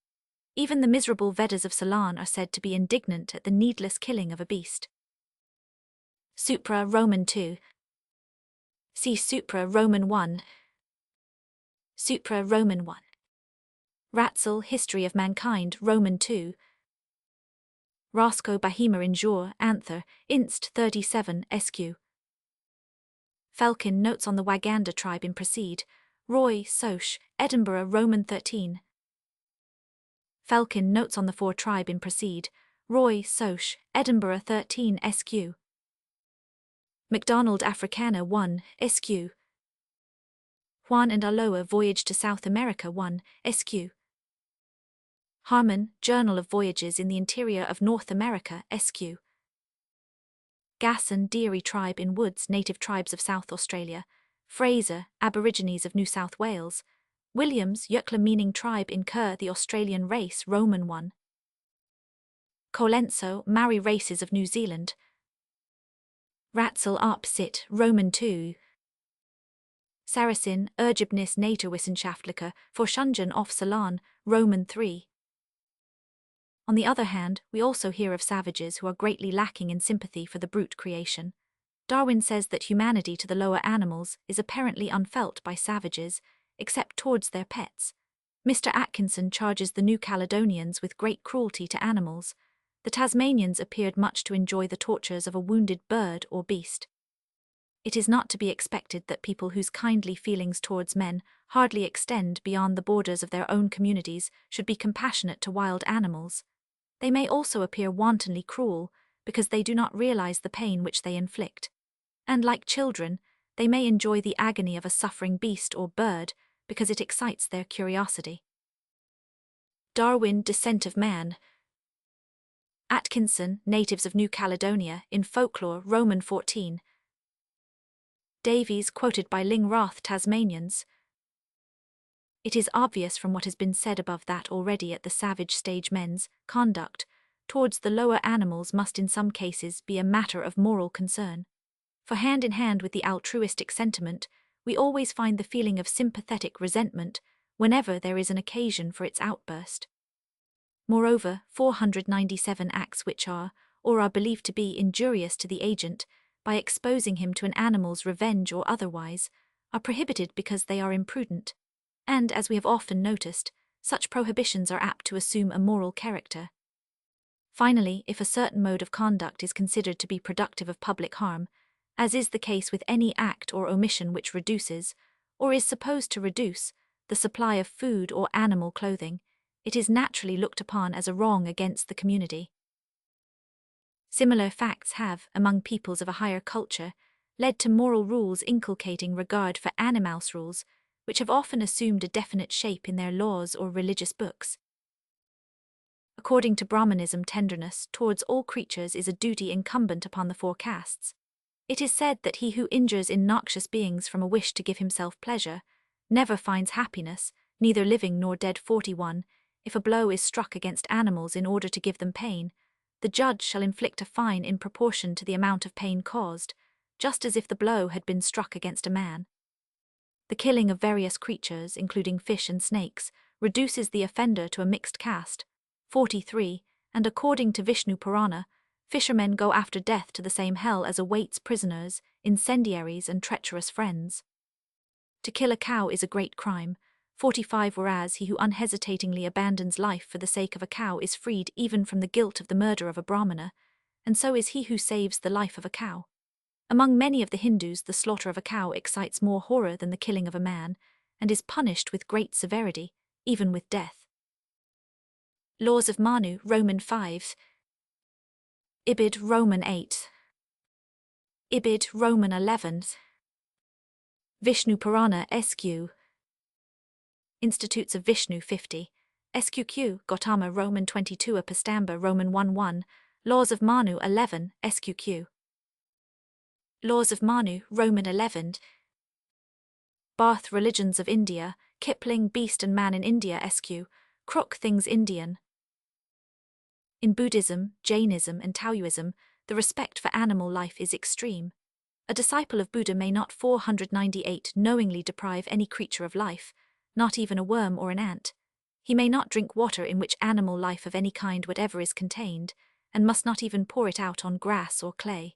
Even the miserable Vedas of Ceylon are said to be indignant at the needless killing of a beast. Supra Roman 2. See Supra Roman 1. Supra Roman 1. Ratzel, History of Mankind, Roman 2. Roscoe Bahima Injure, Anther, Inst. 37, Sq. Felkin, Notes on the Waganda Tribe in Proceed, Roy, Soch, Edinburgh, Roman 13. Felkin, Notes on the Fore Tribe in Proceed, Roy, Soch, Edinburgh 13, Sq. MacDonald, Africana 1, Sq. Juan and Aloa, Voyage to South America 1, Sq. Harmon, Journal of Voyages in the Interior of North America, Sq. Gasson, Deary Tribe in Woods, Native Tribes of South Australia. Fraser, Aborigines of New South Wales. Williams, Yukla Meaning Tribe in Kerr, the Australian Race, Roman 1. Colenso, Maori Races of New Zealand. Ratzel Arp Sit, Roman 2. Saracen, Ergebnis Naturwissenschaftlicher Forschungen auf Ceylon, Roman 3. On the other hand, we also hear of savages who are greatly lacking in sympathy for the brute creation. Darwin says that humanity to the lower animals is apparently unfelt by savages, except towards their pets. Mr. Atkinson charges the New Caledonians with great cruelty to animals. The Tasmanians appeared much to enjoy the tortures of a wounded bird or beast. It is not to be expected that people whose kindly feelings towards men hardly extend beyond the borders of their own communities should be compassionate to wild animals. They may also appear wantonly cruel, because they do not realize the pain which they inflict. And like children, they may enjoy the agony of a suffering beast or bird, because it excites their curiosity. Darwin, Descent of Man. Atkinson, Natives of New Caledonia, in Folklore, Roman 14. Davies, quoted by Ling Roth, Tasmanians. It is obvious from what has been said above that already at the savage stage men's conduct towards the lower animals must in some cases be a matter of moral concern. For hand in hand with the altruistic sentiment, we always find the feeling of sympathetic resentment whenever there is an occasion for its outburst. Moreover, 497 acts which are, or are believed to be injurious to the agent, by exposing him to an animal's revenge or otherwise, are prohibited because they are imprudent, and, as we have often noticed, such prohibitions are apt to assume a moral character. Finally, if a certain mode of conduct is considered to be productive of public harm, as is the case with any act or omission which reduces, or is supposed to reduce, the supply of food or animal clothing, it is naturally looked upon as a wrong against the community. Similar facts have, among peoples of a higher culture, led to moral rules inculcating regard for animals rules, which have often assumed a definite shape in their laws or religious books. According to Brahmanism, tenderness towards all creatures is a duty incumbent upon the four castes. It is said that he who injures noxious beings from a wish to give himself pleasure never finds happiness, neither living nor dead. 41. If a blow is struck against animals in order to give them pain, the judge shall inflict a fine in proportion to the amount of pain caused, just as if the blow had been struck against a man. The killing of various creatures, including fish and snakes, reduces the offender to a mixed caste. 43. And according to Vishnu Purana, fishermen go after death to the same hell as awaits prisoners, incendiaries and treacherous friends. To kill a cow is a great crime. 45. Whereas he who unhesitatingly abandons life for the sake of a cow is freed even from the guilt of the murder of a Brahmana, and so is he who saves the life of a cow. Among many of the Hindus, the slaughter of a cow excites more horror than the killing of a man, and is punished with great severity, even with death. Laws of Manu, Roman 5. Ibid, Roman 8. Ibid, Roman 11. Vishnu Purana, SQ. Institutes of Vishnu 50. SQQ, Gautama, Roman 22. Apastamba, Roman 1:1. Laws of Manu 11, SQQ. Laws of Manu, Roman 11. Barth, Religions of India, Kipling, Beast and Man in India, SQ. Crook, Things Indian. In Buddhism, Jainism and Taoism, the respect for animal life is extreme. A disciple of Buddha may not 498 knowingly deprive any creature of life, not even a worm or an ant. He may not drink water in which animal life of any kind whatever is contained, and must not even pour it out on grass or clay.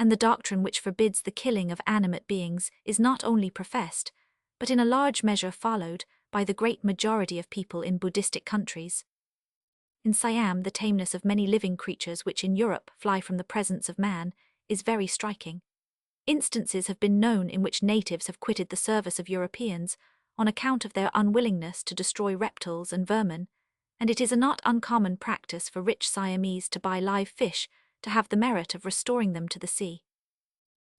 And the doctrine which forbids the killing of animate beings is not only professed, but in a large measure followed, by the great majority of people in Buddhistic countries. In Siam, the tameness of many living creatures which in Europe fly from the presence of man is very striking. Instances have been known in which natives have quitted the service of Europeans on account of their unwillingness to destroy reptiles and vermin, and it is a not uncommon practice for rich Siamese to buy live fish to have the merit of restoring them to the sea.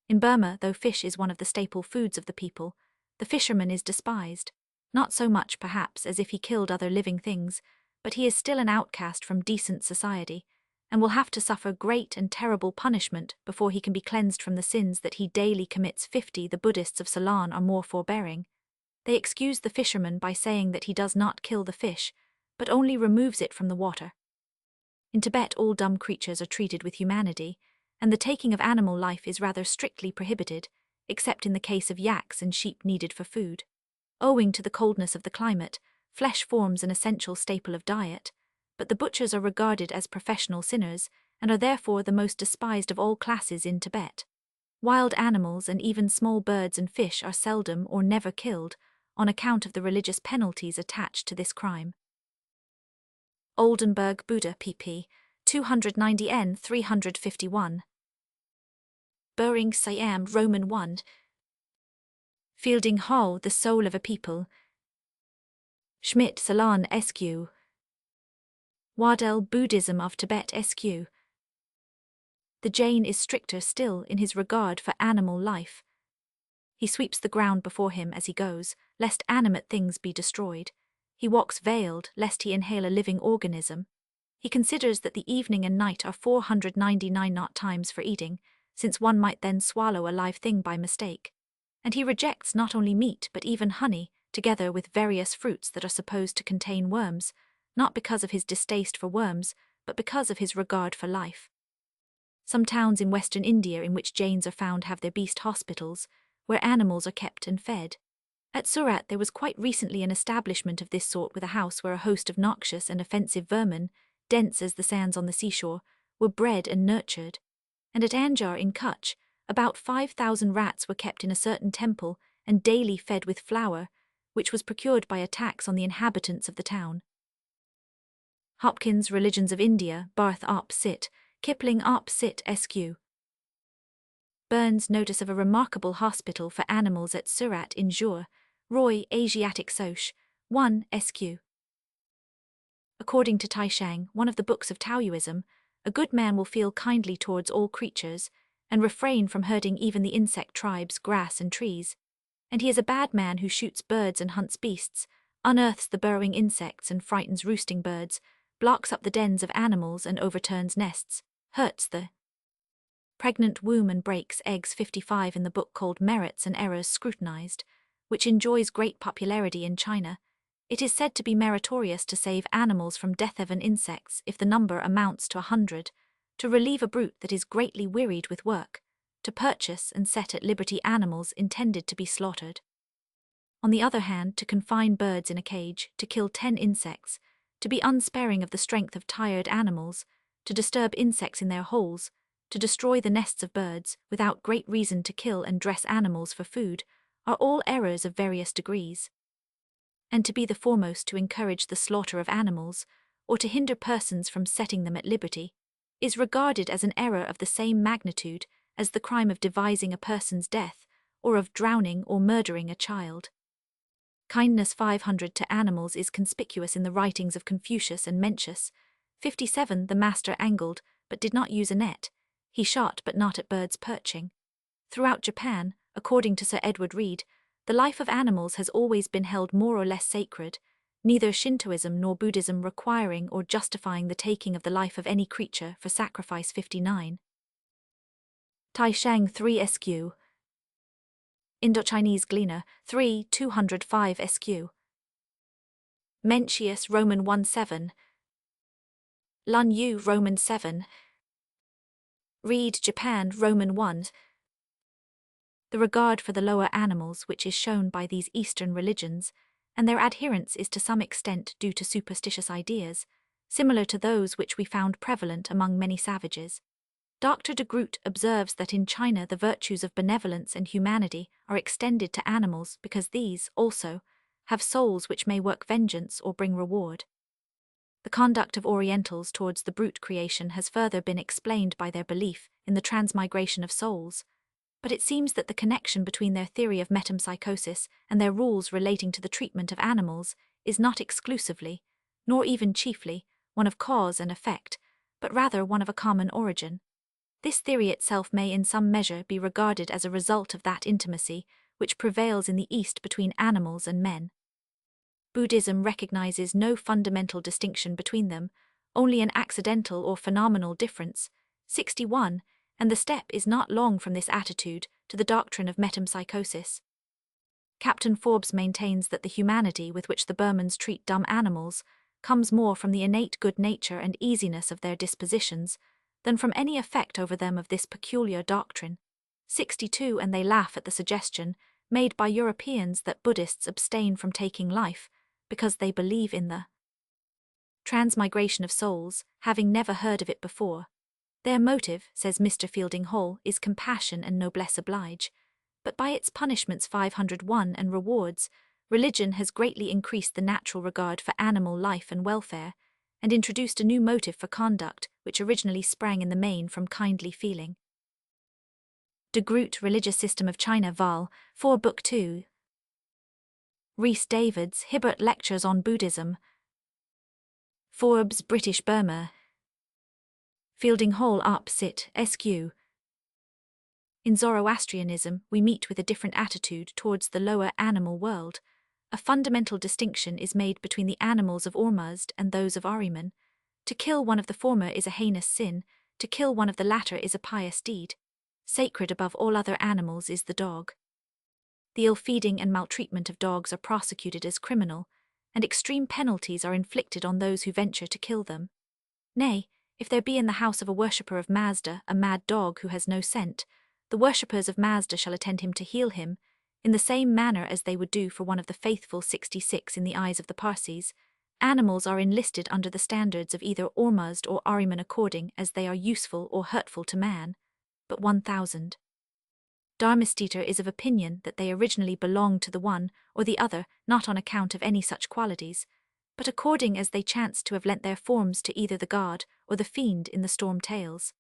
In Burma, though fish is one of the staple foods of the people, the fisherman is despised, not so much perhaps as if he killed other living things, but he is still an outcast from decent society, and will have to suffer great and terrible punishment before he can be cleansed from the sins that he daily commits. 50. The Buddhists of Ceylon are more forbearing. They excuse the fisherman by saying that he does not kill the fish, but only removes it from the water. In Tibet, all dumb creatures are treated with humanity, and the taking of animal life is rather strictly prohibited, except in the case of yaks and sheep needed for food. Owing to the coldness of the climate, flesh forms an essential staple of diet, but the butchers are regarded as professional sinners and are therefore the most despised of all classes in Tibet. Wild animals and even small birds and fish are seldom or never killed on account of the religious penalties attached to this crime. Oldenburg, Buddha, pp. 290n 351. Bering, Siam, Roman 1. Fielding Hall, The Soul of a People. Schmidt, Ceylon, SQ. Waddell, Buddhism of Tibet, SQ. The Jain is stricter still in his regard for animal life. He sweeps the ground before him as he goes, lest animate things be destroyed. He walks veiled, lest he inhale a living organism. He considers that the evening and night are 499 not times for eating, since one might then swallow a live thing by mistake. And he rejects not only meat but even honey, together with various fruits that are supposed to contain worms, not because of his distaste for worms, but because of his regard for life. Some towns in western India in which Jains are found have their beast hospitals, where animals are kept and fed. At Surat there was quite recently an establishment of this sort with a house where a host of noxious and offensive vermin, dense as the sands on the seashore, were bred and nurtured. And at Anjar in Kutch, about 5,000 rats were kept in a certain temple and daily fed with flour, which was procured by a tax on the inhabitants of the town. Hopkins' Religions of India, Barth op Sit, Kipling op Sit Sq. Burns' notice of a remarkable hospital for animals at Surat in Jur, Roy Asiatic Soch, 1 Sq. According to Taishang, one of the books of Taoism, a good man will feel kindly towards all creatures, and refrain from hurting even the insect tribes, grass and trees. And he is a bad man who shoots birds and hunts beasts, unearths the burrowing insects and frightens roosting birds, blocks up the dens of animals and overturns nests, hurts the pregnant womb and breaks eggs. 55 in the book called Merits and Errors Scrutinized, which enjoys great popularity in China. It is said to be meritorious to save animals from death even insects if the number amounts to 100, to relieve a brute that is greatly wearied with work, to purchase and set at liberty animals intended to be slaughtered. On the other hand, to confine birds in a cage, to kill 10 insects, to be unsparing of the strength of tired animals, to disturb insects in their holes, to destroy the nests of birds, without great reason to kill and dress animals for food, are all errors of various degrees. And to be the foremost to encourage the slaughter of animals, or to hinder persons from setting them at liberty, is regarded as an error of the same magnitude as the crime of devising a person's death, or of drowning or murdering a child. Kindness 500 to animals is conspicuous in the writings of Confucius and Mencius. 57 The master angled, but did not use a net. He shot, but not at birds perching. Throughout Japan, according to Sir Edward Reed, the life of animals has always been held more or less sacred, neither Shintoism nor Buddhism requiring or justifying the taking of the life of any creature for sacrifice. 59. Taishang 3 Sq. Indochinese Gleaner 3 205 Sq. Mencius Roman 1:7. Lun Yu Roman 7. Reed Japan Roman 1. The regard for the lower animals which is shown by these Eastern religions, and their adherence is to some extent due to superstitious ideas, similar to those which we found prevalent among many savages. Dr. de Groot observes that in China the virtues of benevolence and humanity are extended to animals because these, also, have souls which may work vengeance or bring reward. The conduct of Orientals towards the brute creation has further been explained by their belief in the transmigration of souls, but it seems that the connection between their theory of metempsychosis and their rules relating to the treatment of animals is not exclusively, nor even chiefly, one of cause and effect, but rather one of a common origin. This theory itself may in some measure be regarded as a result of that intimacy which prevails in the East between animals and men. Buddhism recognizes no fundamental distinction between them, only an accidental or phenomenal difference. 61, and the step is not long from this attitude to the doctrine of metempsychosis. Captain Forbes maintains that the humanity with which the Burmans treat dumb animals comes more from the innate good nature and easiness of their dispositions than from any effect over them of this peculiar doctrine. 62 And they laugh at the suggestion made by Europeans that Buddhists abstain from taking life because they believe in the transmigration of souls, having never heard of it before. Their motive, says Mr. Fielding Hall, is compassion and noblesse oblige, but by its punishments 501 and rewards, religion has greatly increased the natural regard for animal life and welfare, and introduced a new motive for conduct which originally sprang in the main from kindly feeling. De Groot Religious System of China Vol. 4 Book 2. Rhys Davids Hibbert Lectures on Buddhism. Forbes British Burma. Fielding Hall Op Sit Sq. In Zoroastrianism we meet with a different attitude towards the lower animal world. A fundamental distinction is made between the animals of Ormuzd and those of Ahriman. To kill one of the former is a heinous sin, to kill one of the latter is a pious deed. Sacred above all other animals is the dog. The ill-feeding and maltreatment of dogs are prosecuted as criminal, and extreme penalties are inflicted on those who venture to kill them. Nay, if there be in the house of a worshipper of Mazda a mad dog who has no scent, the worshippers of Mazda shall attend him to heal him, in the same manner as they would do for one of the faithful 66 in the eyes of the Parsis. Animals are enlisted under the standards of either Ormuzd or Ahriman according as they are useful or hurtful to man. But 1000. Dharmesteter is of opinion that they originally belonged to the one or the other, not on account of any such qualities, but according as they chanced to have lent their forms to either the god or the fiend in the storm tales.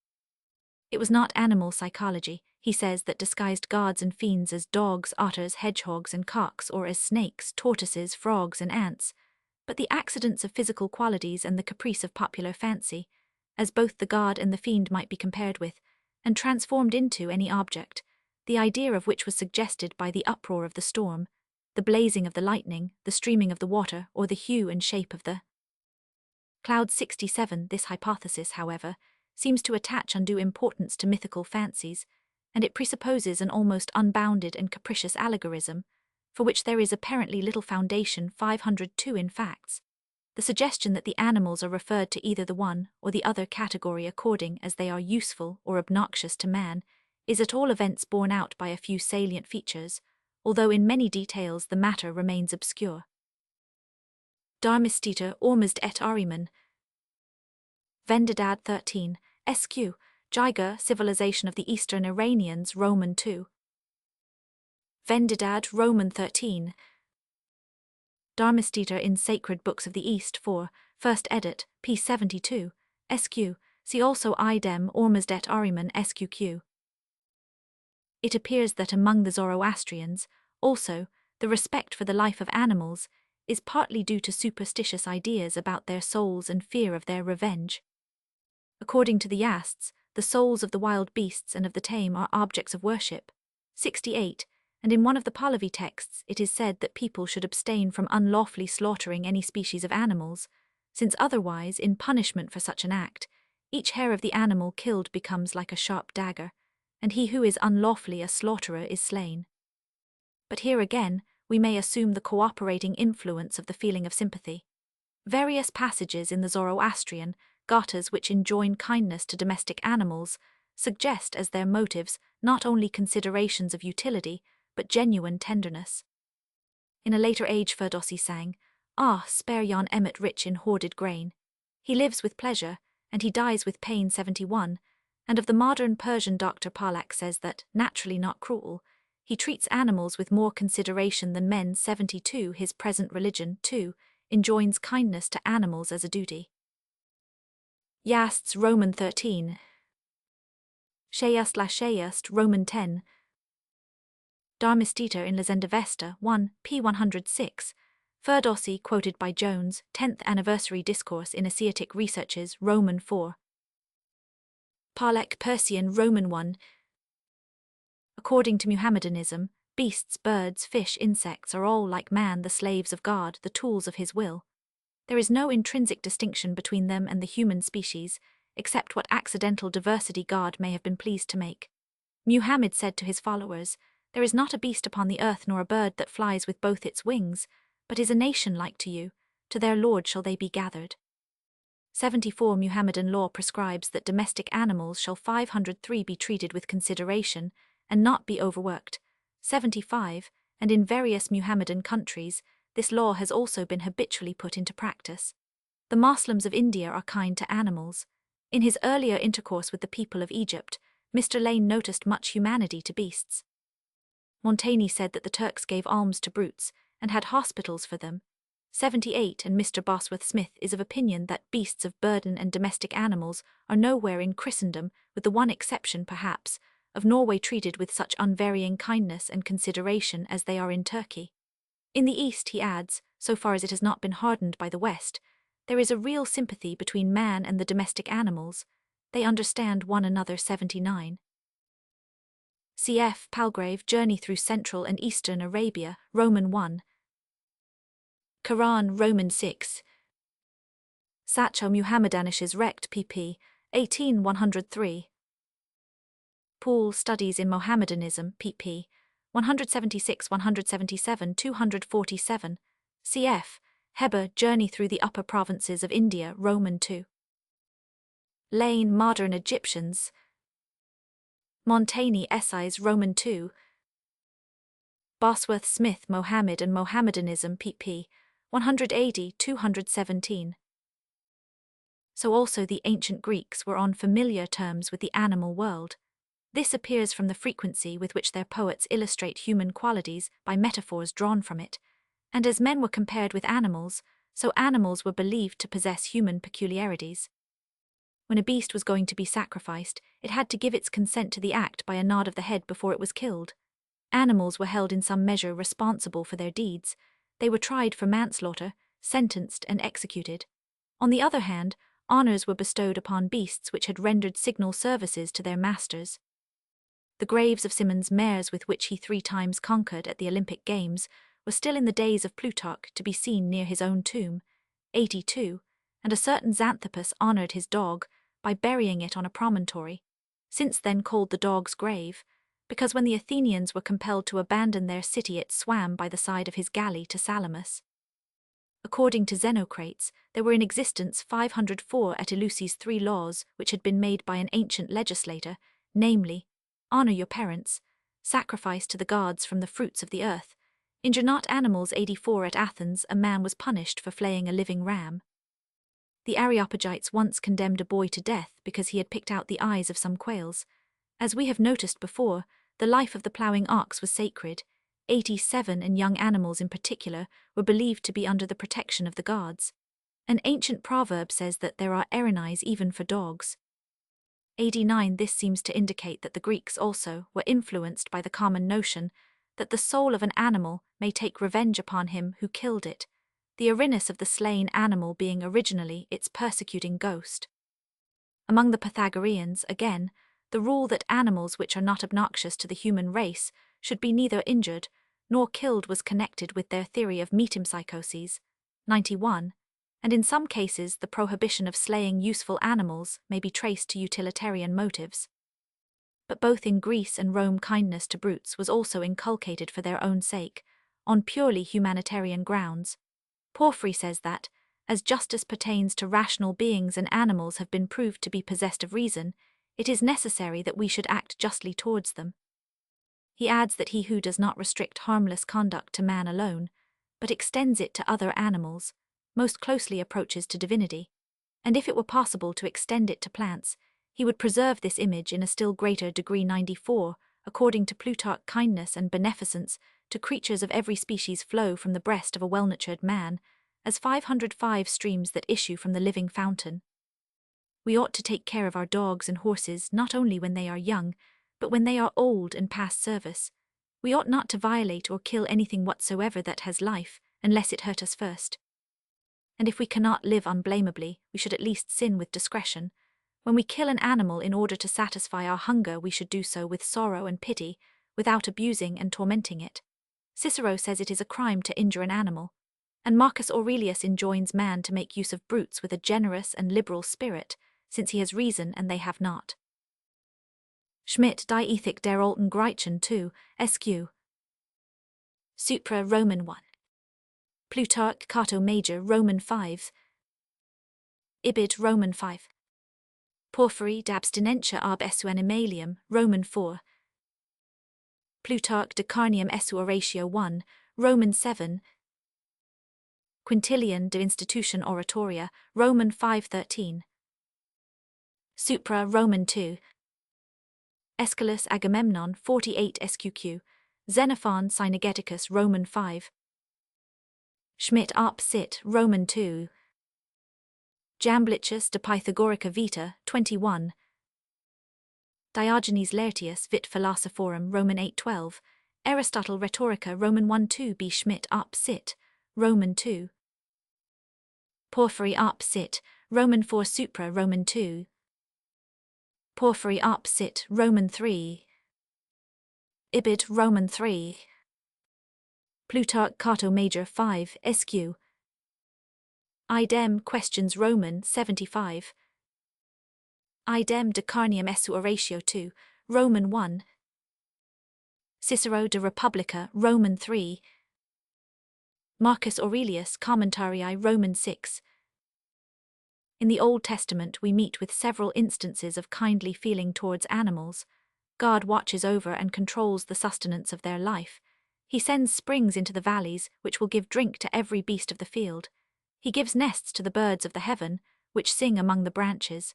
It was not animal psychology, he says, that disguised gods and fiends as dogs, otters, hedgehogs, and cocks, or as snakes, tortoises, frogs, and ants, but the accidents of physical qualities and the caprice of popular fancy, as both the god and the fiend might be compared with, and transformed into any object, the idea of which was suggested by the uproar of the storm, the blazing of the lightning, the streaming of the water, or the hue and shape of the cloud. 67. This hypothesis, however, seems to attach undue importance to mythical fancies, and it presupposes an almost unbounded and capricious allegorism, for which there is apparently little foundation. 502. In facts, the suggestion that the animals are referred to either the one or the other category according as they are useful or obnoxious to man is at all events borne out by a few salient features, although in many details the matter remains obscure. Dharmesteter, Ormuzd et Ahriman. Vendidad 13, SQ, Jiger, Civilization of the Eastern Iranians, Roman 2. Vendidad, Roman 13. Dharmesteter in Sacred Books of the East 4, First Edit, p. 72, SQ, see also Idem, Ormuzd et Ahriman, SQQ. It appears that among the Zoroastrians, also, the respect for the life of animals is partly due to superstitious ideas about their souls and fear of their revenge. According to the Yazds, the souls of the wild beasts and of the tame are objects of worship. 68, and in one of the Pahlavi texts it is said that people should abstain from unlawfully slaughtering any species of animals, since otherwise, in punishment for such an act, each hair of the animal killed becomes like a sharp dagger, and he who is unlawfully a slaughterer is slain. But here again, we may assume the cooperating influence of the feeling of sympathy. Various passages in the Zoroastrian gathas which enjoin kindness to domestic animals suggest as their motives not only considerations of utility, but genuine tenderness. In a later age Ferdowsi sang, "Ah, spare yon emmet rich in hoarded grain. He lives with pleasure, and he dies with pain." 71, and of the modern Persian Dr. Pollack says that, naturally not cruel, he treats animals with more consideration than men. 72. His present religion, too, enjoins kindness to animals as a duty. Yazds, Roman 13. Shayust, Roman 10. Dharmesteter in Lazendavesta 1, p. 106. Ferdowsi quoted by Jones, 10th Anniversary Discourse in Asiatic Researches, Roman 4. Parlek Persian, Roman 1. According to Muhammadanism, beasts, birds, fish, insects are all like man, the slaves of God, the tools of his will. There is no intrinsic distinction between them and the human species, except what accidental diversity God may have been pleased to make. Muhammad said to his followers, "There is not a beast upon the earth nor a bird that flies with both its wings, but is a nation like to you, to their Lord shall they be gathered." 74. Muhammadan law prescribes that domestic animals shall 503 be treated with consideration and not be overworked. 75, and in various Muhammadan countries, this law has also been habitually put into practice. The Moslems of India are kind to animals. In his earlier intercourse with the people of Egypt, Mr. Lane noticed much humanity to beasts. Montaigne said that the Turks gave alms to brutes and had hospitals for them. 78. And Mr. Bosworth Smith is of opinion that beasts of burden and domestic animals are nowhere in Christendom, with the one exception, perhaps, of Norway, treated with such unvarying kindness and consideration as they are in Turkey. In the East, he adds, so far as it has not been hardened by the West, there is a real sympathy between man and the domestic animals. They understand one another. 79. Cf. Palgrave, Journey Through Central and Eastern Arabia, Roman 1. Quran, Roman 6. Sacho Muhammadanisches Recht, pp. 18 103. Poole, Studies in Mohammedanism, pp. 176, 177, 247, cf. Heber, Journey Through the Upper Provinces of India, Roman 2. Lane, Modern Egyptians. Montaigne, Essays, Roman 2. Bosworth Smith, Mohammed and Mohammedanism, pp. 180, 217. So also the ancient Greeks were on familiar terms with the animal world. This appears from the frequency with which their poets illustrate human qualities by metaphors drawn from it, and as men were compared with animals, so animals were believed to possess human peculiarities. When a beast was going to be sacrificed, it had to give its consent to the act by a nod of the head before it was killed. Animals were held in some measure responsible for their deeds. They were tried for manslaughter, sentenced and executed. On the other hand, honors were bestowed upon beasts which had rendered signal services to their masters. The graves of Simon's mares with which he 3 times conquered at the Olympic Games were still in the days of Plutarch to be seen near his own tomb, 82, and a certain Xanthippus honored his dog by burying it on a promontory, since then called the dog's grave, because when the Athenians were compelled to abandon their city it swam by the side of his galley to Salamis. According to Xenocrates, there were in existence 504 at Eleusis 3 laws which had been made by an ancient legislator, namely, honor your parents, sacrifice to the gods from the fruits of the earth, injure not animals. 84 at Athens a man was punished for flaying a living ram. The Areopagites once condemned a boy to death because he had picked out the eyes of some quails. As we have noticed before, the life of the ploughing ox was sacred. 87 and young animals in particular were believed to be under the protection of the gods. An ancient proverb says that there are erinyes even for dogs. 89 This seems to indicate that the Greeks also were influenced by the common notion that the soul of an animal may take revenge upon him who killed it, the awareness of the slain animal being originally its persecuting ghost. Among the Pythagoreans, again, the rule that animals which are not obnoxious to the human race should be neither injured nor killed was connected with their theory of metempsychoses, 91, and in some cases the prohibition of slaying useful animals may be traced to utilitarian motives. But both in Greece and Rome kindness to brutes was also inculcated for their own sake, on purely humanitarian grounds. Porphyry says that, as justice pertains to rational beings and animals have been proved to be possessed of reason, it is necessary that we should act justly towards them. He adds that he who does not restrict harmless conduct to man alone, but extends it to other animals, most closely approaches to divinity, and if it were possible to extend it to plants, he would preserve this image in a still greater degree. 94, according to Plutarch, kindness and beneficence to creatures of every species flow from the breast of a well-nurtured man, as 505 streams that issue from the living fountain. We ought to take care of our dogs and horses not only when they are young, but when they are old and past service. We ought not to violate or kill anything whatsoever that has life, unless it hurt us first. And if we cannot live unblameably, we should at least sin with discretion. When we kill an animal in order to satisfy our hunger, we should do so with sorrow and pity, without abusing and tormenting it. Cicero says it is a crime to injure an animal, and Marcus Aurelius enjoins man to make use of brutes with a generous and liberal spirit, since he has reason and they have not. Schmidt, Die Ethik der alten Griechen 2, SQ. Supra, Roman 1. Plutarch, Cato Major, Roman 5. Ibid, Roman 5. Porphyry, De Abstinentia ab Essu Animalium, Roman 4. Plutarch, De Carnium Essu Oratio 1, Roman 7. Quintilian, De Institution Oratoria, Roman 5:13. Supra, Roman 2. Aeschylus, Agamemnon 48 SQQ, Xenophon, Synegeticus, Roman 5. Schmidt, Op. Cit., Roman 2. Jamblichus, De Pythagorica Vita, 21. Diogenes Laertius, Vit Philosophorum, Roman 8:12. Aristotle, Rhetorica, Roman 1:2. B. Schmidt, Op. Cit., Roman 2. Porphyry, Op. Cit., Roman 4. Supra, Roman 2. Porphyry, Op. Cit., Roman 3. Ibid, Roman 3. Plutarch, Cato Major 5, SQ. Idem, Questions, Roman 75. Idem, De Carnium Essu Oratio 2, Roman 1. Cicero de Republica, Roman 3. Marcus Aurelius, Commentarii, Roman 6. In the Old Testament we meet with several instances of kindly feeling towards animals. God watches over and controls the sustenance of their life. He sends springs into the valleys, which will give drink to every beast of the field. He gives nests to the birds of the heaven, which sing among the branches.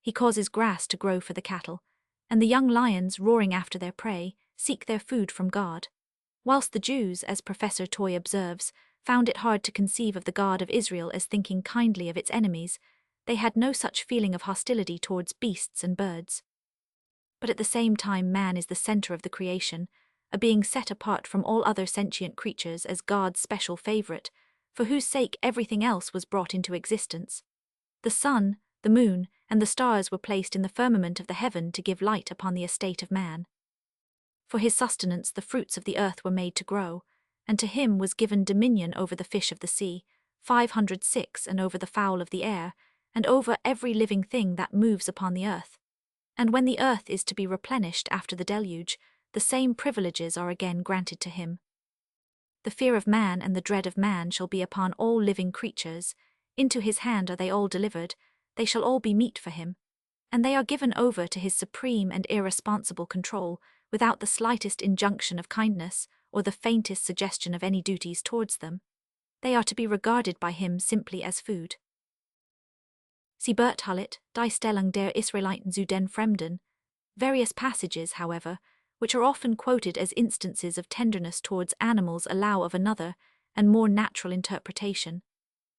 He causes grass to grow for the cattle, and the young lions, roaring after their prey, seek their food from God. Whilst the Jews, as Professor Toy observes, found it hard to conceive of the God of Israel as thinking kindly of its enemies, they had no such feeling of hostility towards beasts and birds. But at the same time man is the center of the creation, a being set apart from all other sentient creatures as God's special favorite, for whose sake everything else was brought into existence. The sun, the moon, and the stars were placed in the firmament of the heaven to give light upon the estate of man. For his sustenance the fruits of the earth were made to grow, and to him was given dominion over the fish of the sea, 506, and over the fowl of the air, and over every living thing that moves upon the earth. And when the earth is to be replenished after the deluge, the same privileges are again granted to him. The fear of man and the dread of man shall be upon all living creatures. Into his hand are they all delivered, they shall all be meat for him. And they are given over to his supreme and irresponsible control, without the slightest injunction of kindness, or the faintest suggestion of any duties towards them. They are to be regarded by him simply as food. Sie Berthallet, Die Stellung der Israeliten zu den Fremden. Various passages, however, which are often quoted as instances of tenderness towards animals, allow of another, and more natural interpretation.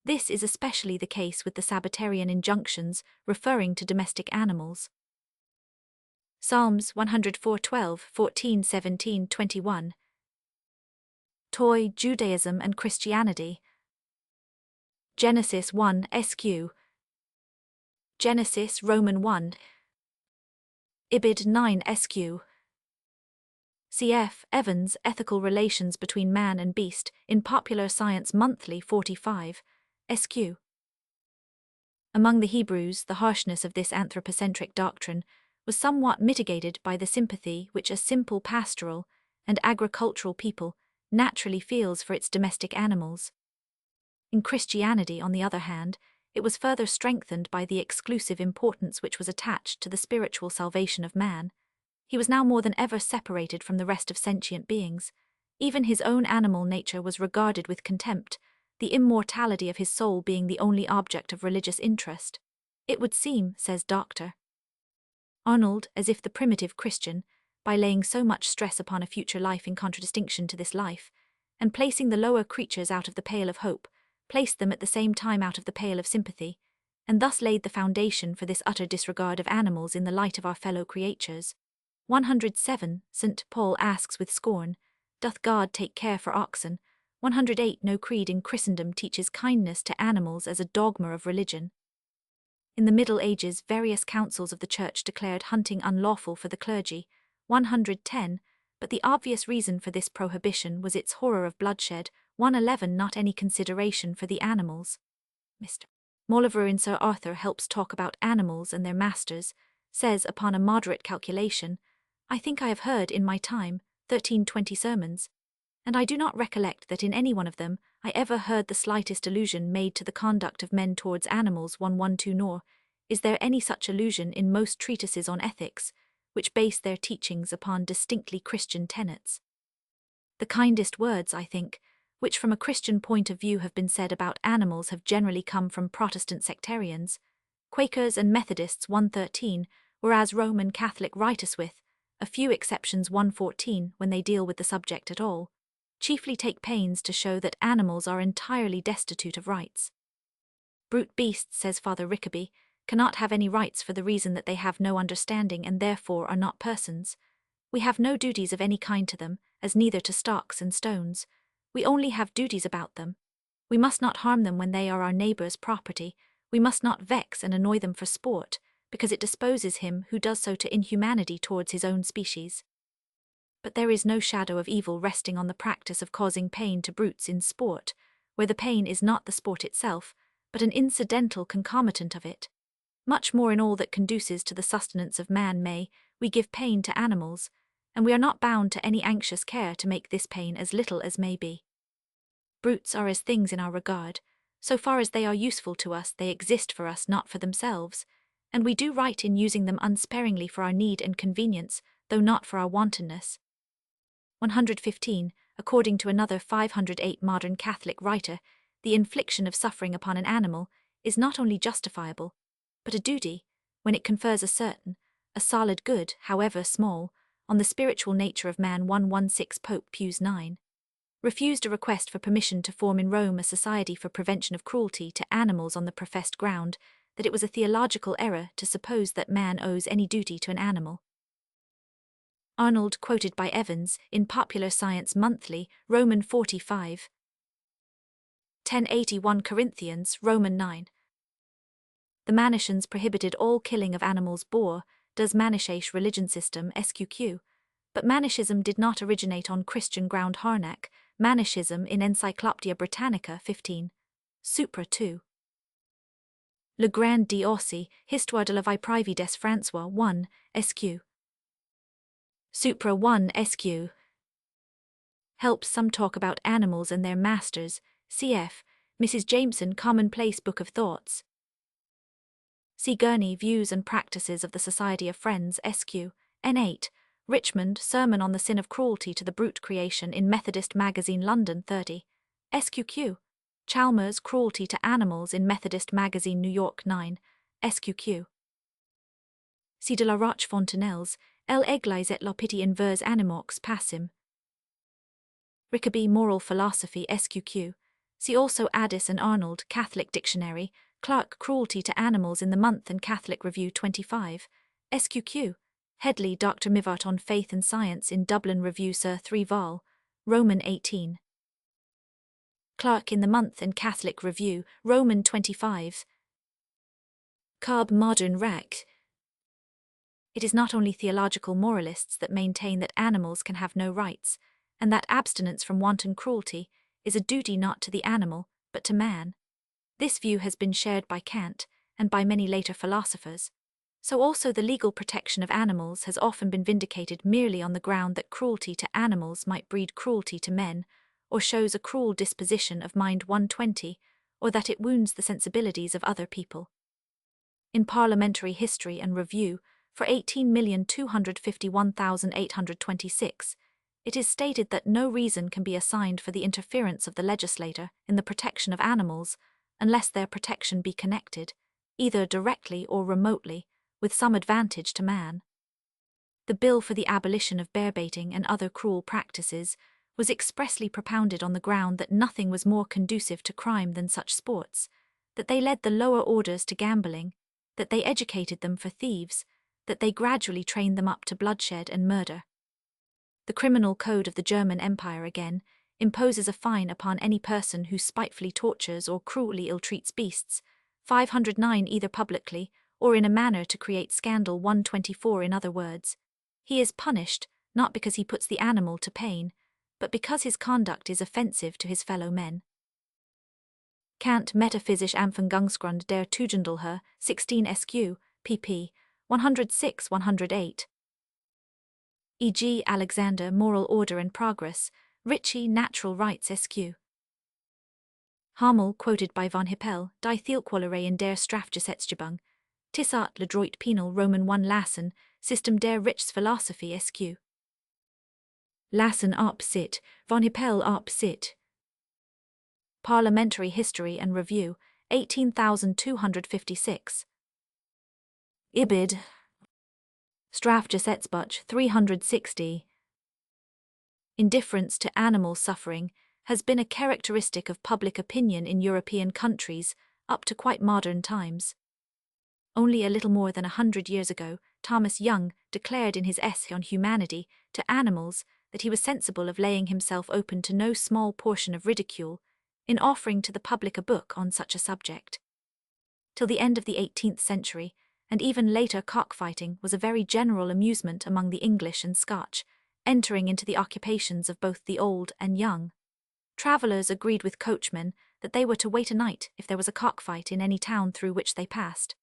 This is especially the case with the Sabbatarian injunctions referring to domestic animals. Psalms 104:12, 14, 17, 21. Toy, Judaism and Christianity. Genesis 1 SQ. Genesis Roman 1. Ibid 9 SQ. Cf. Evans, Ethical Relations Between Man and Beast, in Popular Science Monthly 45, SQ. Among the Hebrews, the harshness of this anthropocentric doctrine was somewhat mitigated by the sympathy which a simple pastoral and agricultural people naturally feels for its domestic animals. In Christianity, on the other hand, it was further strengthened by the exclusive importance which was attached to the spiritual salvation of man. He was now more than ever separated from the rest of sentient beings. Even his own animal nature was regarded with contempt, the immortality of his soul being the only object of religious interest. It would seem, says Dr. Arnold, as if the primitive Christian, by laying so much stress upon a future life in contradistinction to this life, and placing the lower creatures out of the pale of hope, placed them at the same time out of the pale of sympathy, and thus laid the foundation for this utter disregard of animals in the light of our fellow creatures. 107. St. Paul asks with scorn, doth God take care for oxen? 108. No creed in Christendom teaches kindness to animals as a dogma of religion. In the Middle Ages, various councils of the Church declared hunting unlawful for the clergy. 110. But the obvious reason for this prohibition was its horror of bloodshed. 111. Not any consideration for the animals. Mr. Mauleverer in Sir Arthur helps talk about animals and their masters, says upon a moderate calculation, I think I have heard in my time 1320 sermons, and I do not recollect that in any one of them I ever heard the slightest allusion made to the conduct of men towards animals. 112. Nor is there any such allusion in most treatises on ethics, which base their teachings upon distinctly Christian tenets. The kindest words, I think, which from a Christian point of view have been said about animals have generally come from Protestant sectarians, Quakers and Methodists. 113, whereas Roman Catholic write us with, a few exceptions 114 when they deal with the subject at all, chiefly take pains to show that animals are entirely destitute of rights. Brute beasts, says Father Rickaby, cannot have any rights for the reason that they have no understanding and therefore are not persons. We have no duties of any kind to them, as neither to stocks and stones. We only have duties about them. We must not harm them when they are our neighbour's property. We must not vex and annoy them for sport, because it disposes him who does so to inhumanity towards his own species. But there is no shadow of evil resting on the practice of causing pain to brutes in sport, where the pain is not the sport itself, but an incidental concomitant of it. Much more in all that conduces to the sustenance of man may we give pain to animals, and we are not bound to any anxious care to make this pain as little as may be. Brutes are as things in our regard. So far as they are useful to us, they exist for us, not for themselves, and we do right in using them unsparingly for our need and convenience, though not for our wantonness. 115. According to another 508 modern Catholic writer, the infliction of suffering upon an animal is not only justifiable, but a duty, when it confers a solid good, however small, on the spiritual nature of man. 116. Pope Pius IX refused a request for permission to form in Rome a society for prevention of cruelty to animals on the professed ground that it was a theological error to suppose that man owes any duty to an animal. Arnold, quoted by Evans, in Popular Science Monthly, Roman 45. 1081 Corinthians, Roman 9. The Manichaeans prohibited all killing of animals. Bore, does Manichaeist religion system SQQ, but Manichaeism did not originate on Christian ground. Harnack, Manichaeism in Encyclopaedia Britannica 15. Supra 2. Le Grand d'Ossi, Histoire de la vie privée des François 1, SQ. Supra 1 SQ. Helps some talk about animals and their masters, cf. Mrs. Jameson, Commonplace Book of Thoughts. See Gurney, Views and Practices of the Society of Friends, SQ. N8, Richmond, Sermon on the Sin of Cruelty to the Brute Creation in Methodist Magazine, London 30. SQQ. Chalmers, Cruelty to Animals in Methodist Magazine, New York 9. SQQ. See de la Roche Fontenelles, L'Église et la pitié envers animaux passim. Rickaby, Moral Philosophy, SQQ. See also Addis and Arnold, Catholic Dictionary, Clark, Cruelty to Animals in the Month and Catholic Review 25. SQQ. Headley, Dr. Mivart on Faith and Science in Dublin Review Sir 3 vol. Roman 18. Clark in the Month and Catholic Review, Roman 25. Cobb, Modern Rec. It is not only theological moralists that maintain that animals can have no rights, and that abstinence from wanton cruelty is a duty not to the animal, but to man. This view has been shared by Kant, and by many later philosophers. So also the legal protection of animals has often been vindicated merely on the ground that cruelty to animals might breed cruelty to men, or shows a cruel disposition of mind. 120, or that it wounds the sensibilities of other people. In Parliamentary History and Review, for 18,251,826, it is stated that no reason can be assigned for the interference of the legislator in the protection of animals unless their protection be connected, either directly or remotely, with some advantage to man. The bill for the abolition of bear-baiting and other cruel practices was expressly propounded on the ground that nothing was more conducive to crime than such sports, that they led the lower orders to gambling, that they educated them for thieves, that they gradually trained them up to bloodshed and murder. The criminal code of the German Empire, again, imposes a fine upon any person who spitefully tortures or cruelly ill-treats beasts, 509, either publicly or in a manner to create scandal. 124. In other words, he is punished, not because he puts the animal to pain, but because his conduct is offensive to his fellow men. Kant, Metaphysisch Anfangungsgrund der Tugendlehre, 16 SQ, pp. 106-108. E.g. Alexander, Moral Order and Progress, Ritchie, Natural Rights SQ. Hamel, quoted by von Hippel, Die Thielqualerei in der Strafgesetzgebung, Tissot, Le Droit Penal, Roman 1 Lassen, System der Rechtsphilosophie SQ. Lassen op sit, von Hippel op sit. Parliamentary History and Review, 18,256. Ibid. Strafgesetzbuch 360. Indifference to animal suffering has been a characteristic of public opinion in European countries up to quite modern times. Only a little more than 100 years ago, Thomas Young declared in his essay on humanity to animals that he was sensible of laying himself open to no small portion of ridicule in offering to the public a book on such a subject. Till the end of the 18th century, and even later, cockfighting was a very general amusement among the English and Scotch, entering into the occupations of both the old and young. Travellers agreed with coachmen that they were to wait a night if there was a cockfight in any town through which they passed.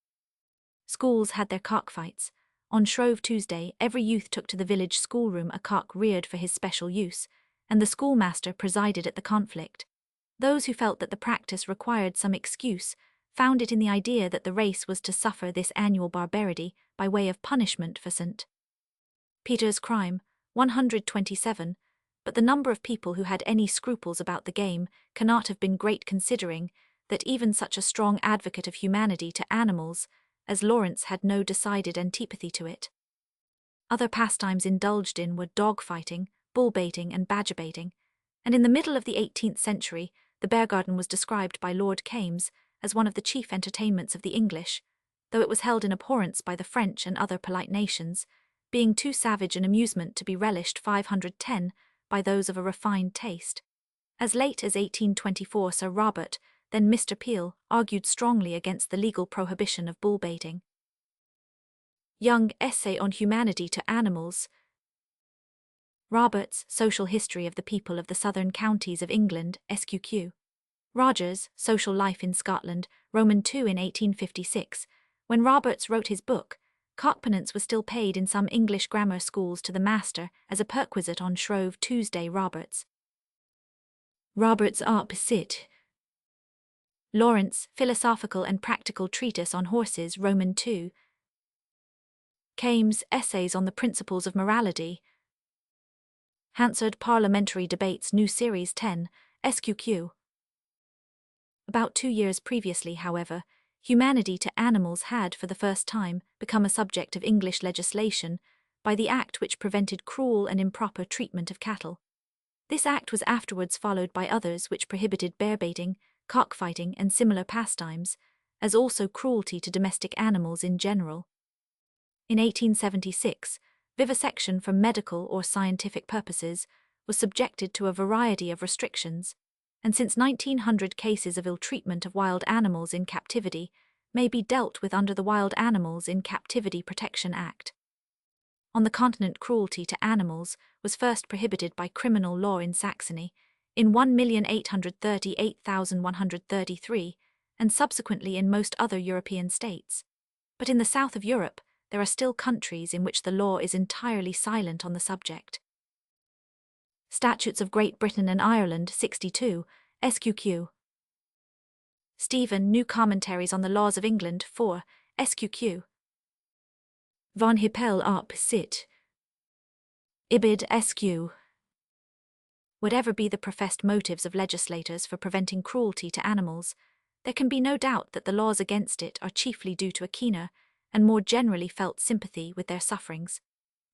Schools had their cockfights, On Shrove Tuesday, every youth took to the village schoolroom a cock reared for his special use, and the schoolmaster presided at the conflict. Those who felt that the practice required some excuse found it in the idea that the race was to suffer this annual barbarity by way of punishment for St. Peter's crime, 127, but the number of people who had any scruples about the game cannot have been great, considering that even such a strong advocate of humanity to animals as Lawrence had no decided antipathy to it. Other pastimes indulged in were dog-fighting, bull-baiting and badger-baiting, and in the middle of the 18th century the bear garden was described by Lord Kames as one of the chief entertainments of the English, though it was held in abhorrence by the French and other polite nations, being too savage an amusement to be relished 510 by those of a refined taste. As late as 1824 Sir Robert, then Mr. Peel, argued strongly against the legal prohibition of bull-baiting. Young, Essay on Humanity to Animals. Roberts, Social History of the People of the Southern Counties of England, SQQ. Rogers, Social Life in Scotland, Roman II in 1856. When Roberts wrote his book, cockpennance was still paid in some English grammar schools to the master as a perquisite on Shrove Tuesday. Roberts opposite. Lawrence, Philosophical and Practical Treatise on Horses, Roman II. Kames, Essays on the Principles of Morality. Hansard, Parliamentary Debates, New Series 10, SQQ. About 2 years previously, however, humanity to animals had for the first time become a subject of English legislation by the Act which prevented cruel and improper treatment of cattle. This act was afterwards followed by others which prohibited bear-baiting, cockfighting and similar pastimes, as also cruelty to domestic animals in general. In 1876, vivisection for medical or scientific purposes was subjected to a variety of restrictions, and since 1900 cases of ill-treatment of wild animals in captivity may be dealt with under the Wild Animals in Captivity Protection Act. On the continent, cruelty to animals was first prohibited by criminal law in Saxony in 1,838,133 and subsequently in most other European states. But in the south of Europe, there are still countries in which the law is entirely silent on the subject. Statutes of Great Britain and Ireland, 62, SQQ. Stephen, New Commentaries on the Laws of England, 4, SQQ. Von Hippel op. Cit. Ibid. SQ. Whatever be the professed motives of legislators for preventing cruelty to animals, there can be no doubt that the laws against it are chiefly due to a keener and more generally felt sympathy with their sufferings.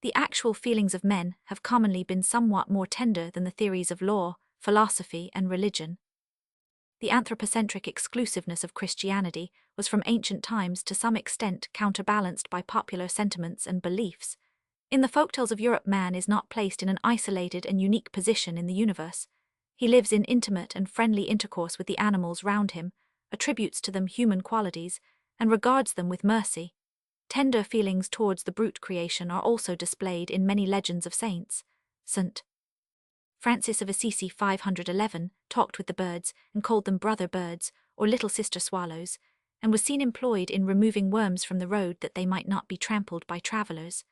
The actual feelings of men have commonly been somewhat more tender than the theories of law, philosophy, and religion. The anthropocentric exclusiveness of Christianity was from ancient times to some extent counterbalanced by popular sentiments and beliefs. In the folktales of Europe, man is not placed in an isolated and unique position in the universe. He lives in intimate and friendly intercourse with the animals round him, attributes to them human qualities, and regards them with mercy. Tender feelings towards the brute creation are also displayed in many legends of saints. St. Francis of Assisi 511 talked with the birds and called them brother birds or little sister swallows, and was seen employed in removing worms from the road that they might not be trampled by travellers.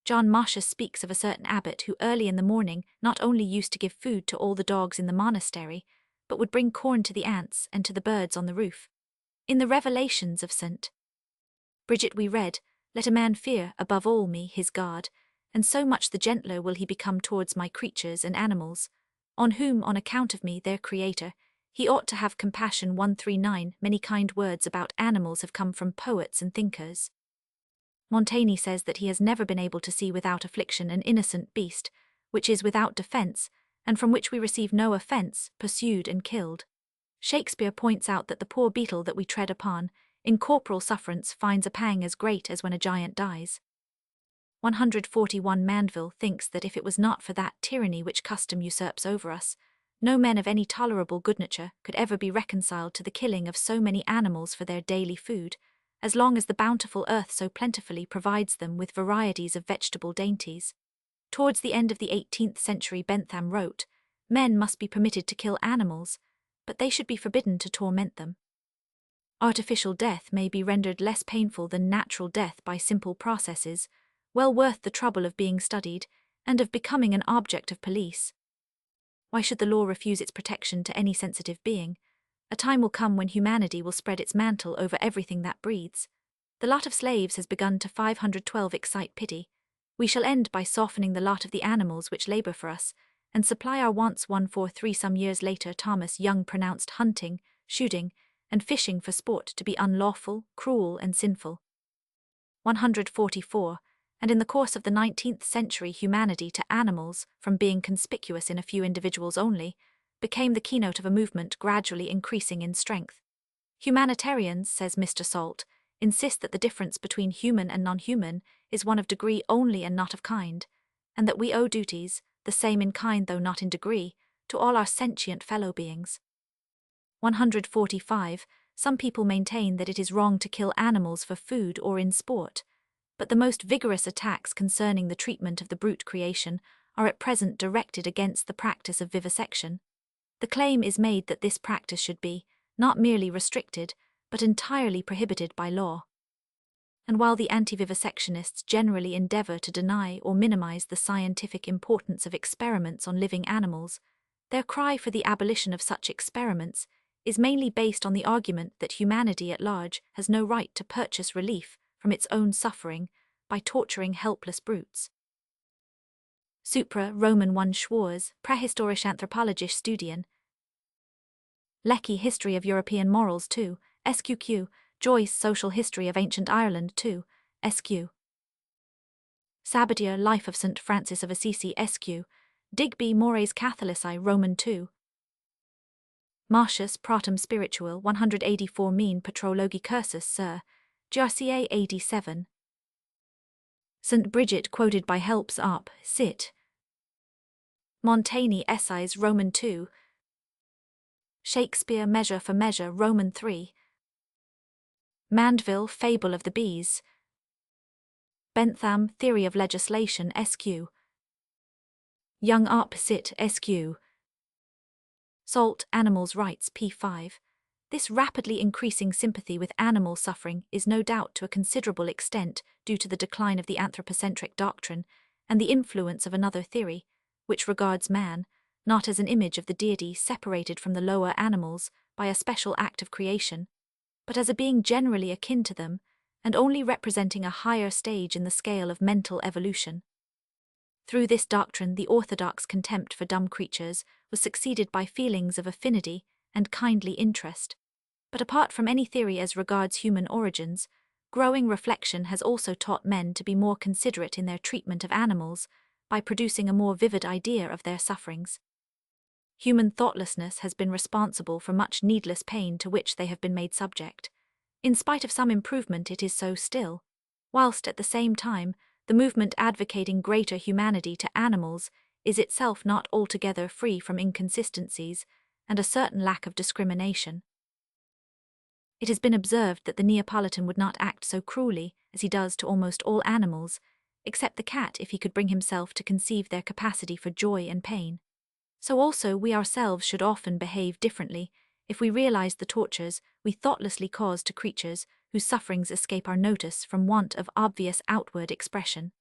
John Martius speaks of a certain abbot who early in the morning not only used to give food to all the dogs in the monastery, but would bring corn to the ants and to the birds on the roof. In the Revelations of St. Bridget we read, "Let a man fear, above all me, his God, and so much the gentler will he become towards my creatures and animals, on whom, on account of me, their Creator, he ought to have compassion." 139. Many kind words about animals have come from poets and thinkers. Montaigne says that he has never been able to see without affliction an innocent beast, which is without defence, and from which we receive no offence, pursued and killed. Shakespeare points out that the poor beetle that we tread upon, in corporal sufferance finds a pang as great as when a giant dies. 141. Mandeville thinks that if it was not for that tyranny which custom usurps over us, no men of any tolerable good nature could ever be reconciled to the killing of so many animals for their daily food, as long as the bountiful earth so plentifully provides them with varieties of vegetable dainties. Towards the end of the 18th century Bentham wrote, "Men must be permitted to kill animals, but they should be forbidden to torment them." Artificial death may be rendered less painful than natural death by simple processes, well worth the trouble of being studied, and of becoming an object of police. Why should the law refuse its protection to any sensitive being? A time will come when humanity will spread its mantle over everything that breathes. The lot of slaves has begun to 512 excite pity. We shall end by softening the lot of the animals which labor for us, and supply our wants. 143 Some years later Thomas Young pronounced hunting, shooting, and fishing for sport to be unlawful, cruel, and sinful. 144. And in the course of the 19th century humanity to animals, from being conspicuous in a few individuals only, became the keynote of a movement gradually increasing in strength. Humanitarians, says Mr. Salt, insist that the difference between human and non-human is one of degree only and not of kind, and that we owe duties, the same in kind though not in degree, to all our sentient fellow beings. 145. Some people maintain that it is wrong to kill animals for food or in sport, but the most vigorous attacks concerning the treatment of the brute creation are at present directed against the practice of vivisection. The claim is made that this practice should be, not merely restricted, but entirely prohibited by law. And while the anti-vivisectionists generally endeavor to deny or minimize the scientific importance of experiments on living animals, their cry for the abolition of such experiments is mainly based on the argument that humanity at large has no right to purchase relief from its own suffering by torturing helpless brutes. Supra Roman 1 Schwarz, Prähistorische Anthropologische Studien. Lecky History of European Morals 2, SQQ, Joyce Social History of Ancient Ireland 2, SQ. Sabatier Life of St. Francis of Assisi SQ, Digby Mores Catholici Roman 2. Martius Pratum Spiritual 184 Mean Patrologi Cursus Sir, GRCA 87. St. Bridget quoted by Helps Up, Sit. Montaigne Essays Roman 2. Shakespeare Measure for Measure Roman 3. Mandeville Fable of the Bees. Bentham Theory of Legislation SQ. Young Up Sit SQ. Salt Animals' Rights P5. This rapidly increasing sympathy with animal suffering is no doubt to a considerable extent due to the decline of the anthropocentric doctrine and the influence of another theory, which regards man, not as an image of the deity separated from the lower animals by a special act of creation, but as a being generally akin to them and only representing a higher stage in the scale of mental evolution. Through this doctrine, the orthodox contempt for dumb creatures was succeeded by feelings of affinity and kindly interest. But apart from any theory as regards human origins, growing reflection has also taught men to be more considerate in their treatment of animals by producing a more vivid idea of their sufferings. Human thoughtlessness has been responsible for much needless pain to which they have been made subject. In spite of some improvement, it is so still, whilst at the same time the movement advocating greater humanity to animals is itself not altogether free from inconsistencies and a certain lack of discrimination. It has been observed that the Neapolitan would not act so cruelly as he does to almost all animals, except the cat if he could bring himself to conceive their capacity for joy and pain. So also we ourselves should often behave differently if we realize the tortures we thoughtlessly cause to creatures whose sufferings escape our notice from want of obvious outward expression.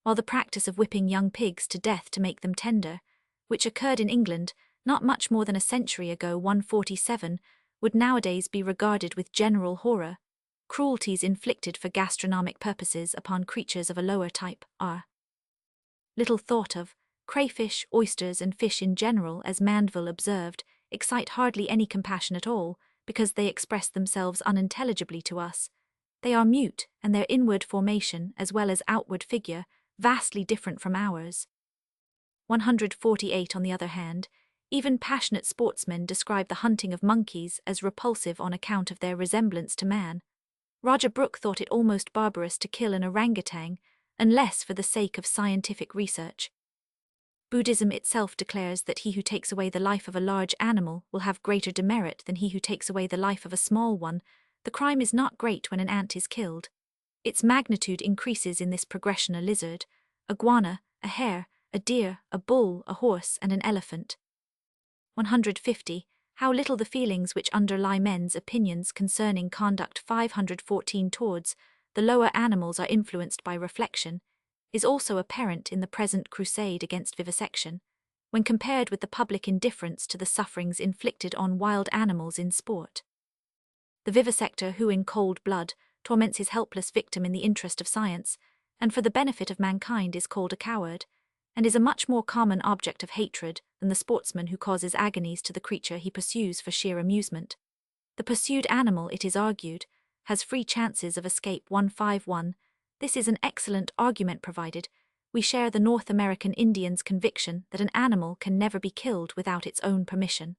While the practice of whipping young pigs to death to make them tender, which occurred in England not much more than a century ago 147, would nowadays be regarded with general horror, cruelties inflicted for gastronomic purposes upon creatures of a lower type are little thought of. Crayfish, oysters, and fish in general, as Mandeville observed, excite hardly any compassion at all, because they express themselves unintelligibly to us. They are mute, and their inward formation, as well as outward figure, vastly different from ours. 148 On the other hand, even passionate sportsmen describe the hunting of monkeys as repulsive on account of their resemblance to man. Roger Brooke thought it almost barbarous to kill an orangutan, unless for the sake of scientific research. Buddhism itself declares that he who takes away the life of a large animal will have greater demerit than he who takes away the life of a small one. The crime is not great when an ant is killed. Its magnitude increases in this progression: a lizard, a guana, a hare, a deer, a bull, a horse, and an elephant. 150. How little the feelings which underlie men's opinions concerning conduct 514 Towards the lower animals are influenced by reflection, is also apparent in the present crusade against vivisection, when compared with the public indifference to the sufferings inflicted on wild animals in sport. The vivisector who in cold blood torments his helpless victim in the interest of science, and for the benefit of mankind is called a coward, and is a much more common object of hatred than the sportsman who causes agonies to the creature he pursues for sheer amusement. The pursued animal, it is argued, has free chances of escape. 151. This is an excellent argument provided we share the North American Indian's conviction that an animal can never be killed without its own permission.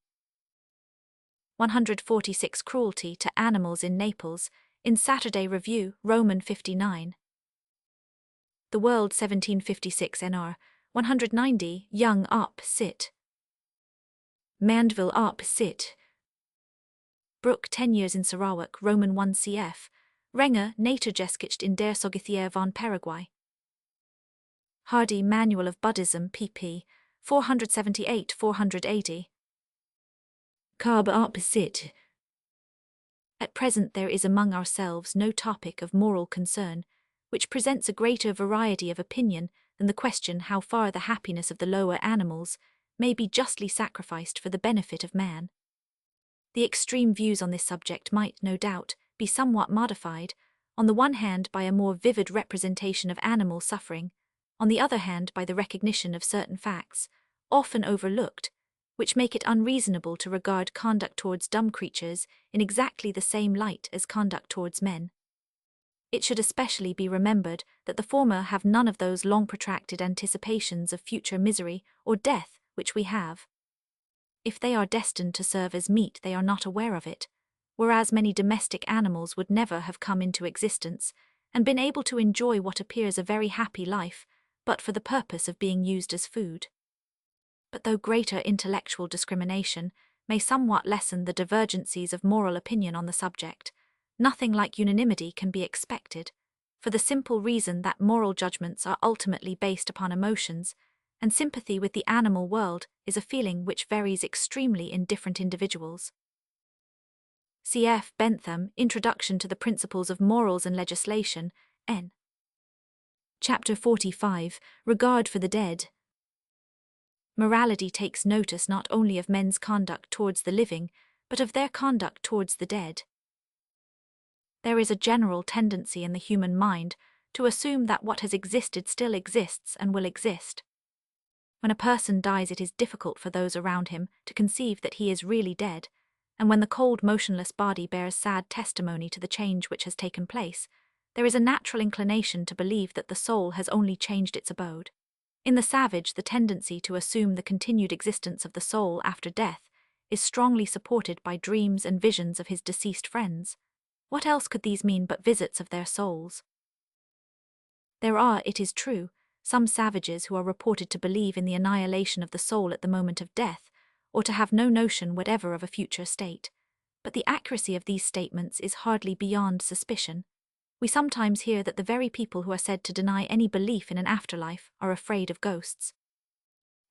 146. Cruelty to animals in Naples, in Saturday Review, Roman 59. The World 1756 NR, 190, Young op. Cit. Mandeville op. Cit. Brooke 10 years in Sarawak, Roman 1 cf. Renger, Naturgeschichte in der Sogithier von Paraguay. Hardy, Manual of Buddhism, pp. 478-480. Carb op. Cit. At present there is among ourselves no topic of moral concern which presents a greater variety of opinion than the question how far the happiness of the lower animals may be justly sacrificed for the benefit of man. The extreme views on this subject might, no doubt, be somewhat modified, on the one hand by a more vivid representation of animal suffering, on the other hand by the recognition of certain facts, often overlooked, which make it unreasonable to regard conduct towards dumb creatures in exactly the same light as conduct towards men. It should especially be remembered that the former have none of those long-protracted anticipations of future misery or death which we have. If they are destined to serve as meat, they are not aware of it, whereas many domestic animals would never have come into existence and been able to enjoy what appears a very happy life, but for the purpose of being used as food. But though greater intellectual discrimination may somewhat lessen the divergencies of moral opinion on the subject, nothing like unanimity can be expected, for the simple reason that moral judgments are ultimately based upon emotions, and sympathy with the animal world is a feeling which varies extremely in different individuals. Cf. Bentham, Introduction to the Principles of Morals and Legislation, N. Chapter 45, Regard for the Dead. Morality takes notice not only of men's conduct towards the living, but of their conduct towards the dead. There is a general tendency in the human mind to assume that what has existed still exists and will exist. When a person dies, it is difficult for those around him to conceive that he is really dead, and when the cold, motionless body bears sad testimony to the change which has taken place, there is a natural inclination to believe that the soul has only changed its abode. In the savage, the tendency to assume the continued existence of the soul after death is strongly supported by dreams and visions of his deceased friends. What else could these mean but visits of their souls? There are, it is true, some savages who are reported to believe in the annihilation of the soul at the moment of death, or to have no notion whatever of a future state, but the accuracy of these statements is hardly beyond suspicion. We sometimes hear that the very people who are said to deny any belief in an afterlife are afraid of ghosts.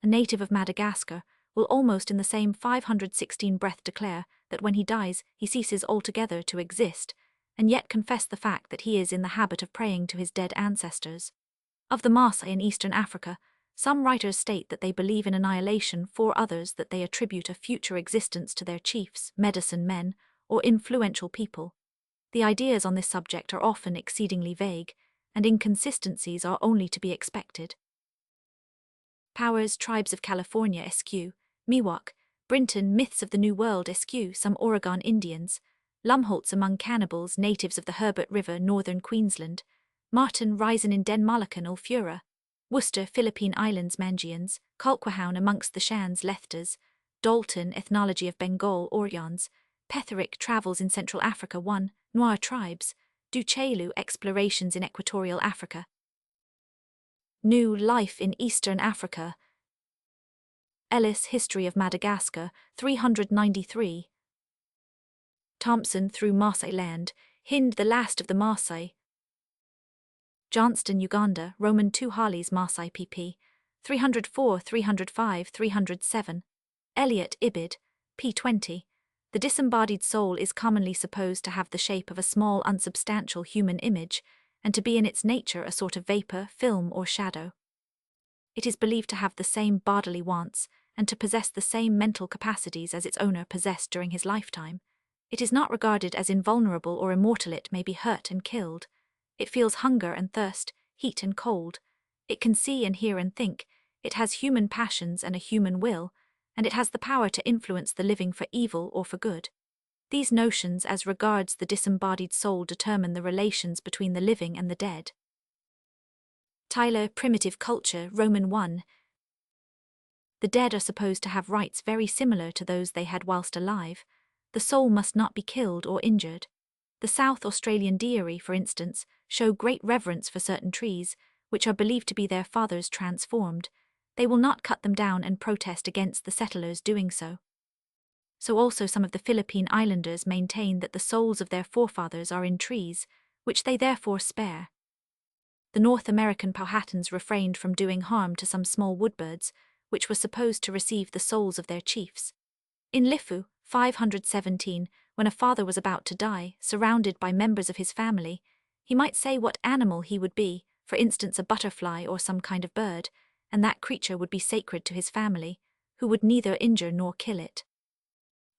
A native of Madagascar will almost in the same 516 breath declare that when he dies he ceases altogether to exist, and yet confess the fact that he is in the habit of praying to his dead ancestors. Of the Maasai in eastern Africa, some writers state that they believe in annihilation, for others that they attribute a future existence to their chiefs, medicine men, or influential people. The ideas on this subject are often exceedingly vague, and inconsistencies are only to be expected. Powers, Tribes of California Esq, Miwok, Brinton, Myths of the New World Esq, Some Oregon Indians, Lumholtz Among Cannibals, Natives of the Herbert River, Northern Queensland, Martin, Risen in Den Moluccan, Ulfura, Worcester, Philippine Islands, Mangians, Kulkwahown Amongst the Shans, Lehters, Dalton, Ethnology of Bengal, Oryons, Petherick, Travels in Central Africa 1, Noir Tribes, Duchelu, Explorations in Equatorial Africa, New Life in Eastern Africa, Ellis, History of Madagascar, 393, Thompson, Through Maasai Land, Hind, the Last of the Maasai, Johnston, Uganda, Roman 2 Harleys Maasai pp. 304, 305, 307, Elliot, Ibid, p. 20, The disembodied soul is commonly supposed to have the shape of a small unsubstantial human image, and to be in its nature a sort of vapor, film, or shadow. It is believed to have the same bodily wants, and to possess the same mental capacities as its owner possessed during his lifetime. It is not regarded as invulnerable or immortal. It may be hurt and killed. It feels hunger and thirst, heat and cold. It can see and hear and think. It has human passions and a human will, and it has the power to influence the living for evil or for good. These notions as regards the disembodied soul determine the relations between the living and the dead. Tyler, Primitive Culture, Roman 1. The dead are supposed to have rights very similar to those they had whilst alive. The soul must not be killed or injured. The South Australian Deiri, for instance, show great reverence for certain trees, which are believed to be their fathers transformed. They will not cut them down and protest against the settlers doing so. So also some of the Philippine Islanders maintain that the souls of their forefathers are in trees, which they therefore spare. The North American Powhatans refrained from doing harm to some small woodbirds, which were supposed to receive the souls of their chiefs. In Lifu, 517, when a father was about to die, surrounded by members of his family, he might say what animal he would be, for instance a butterfly or some kind of bird, and that creature would be sacred to his family, who would neither injure nor kill it.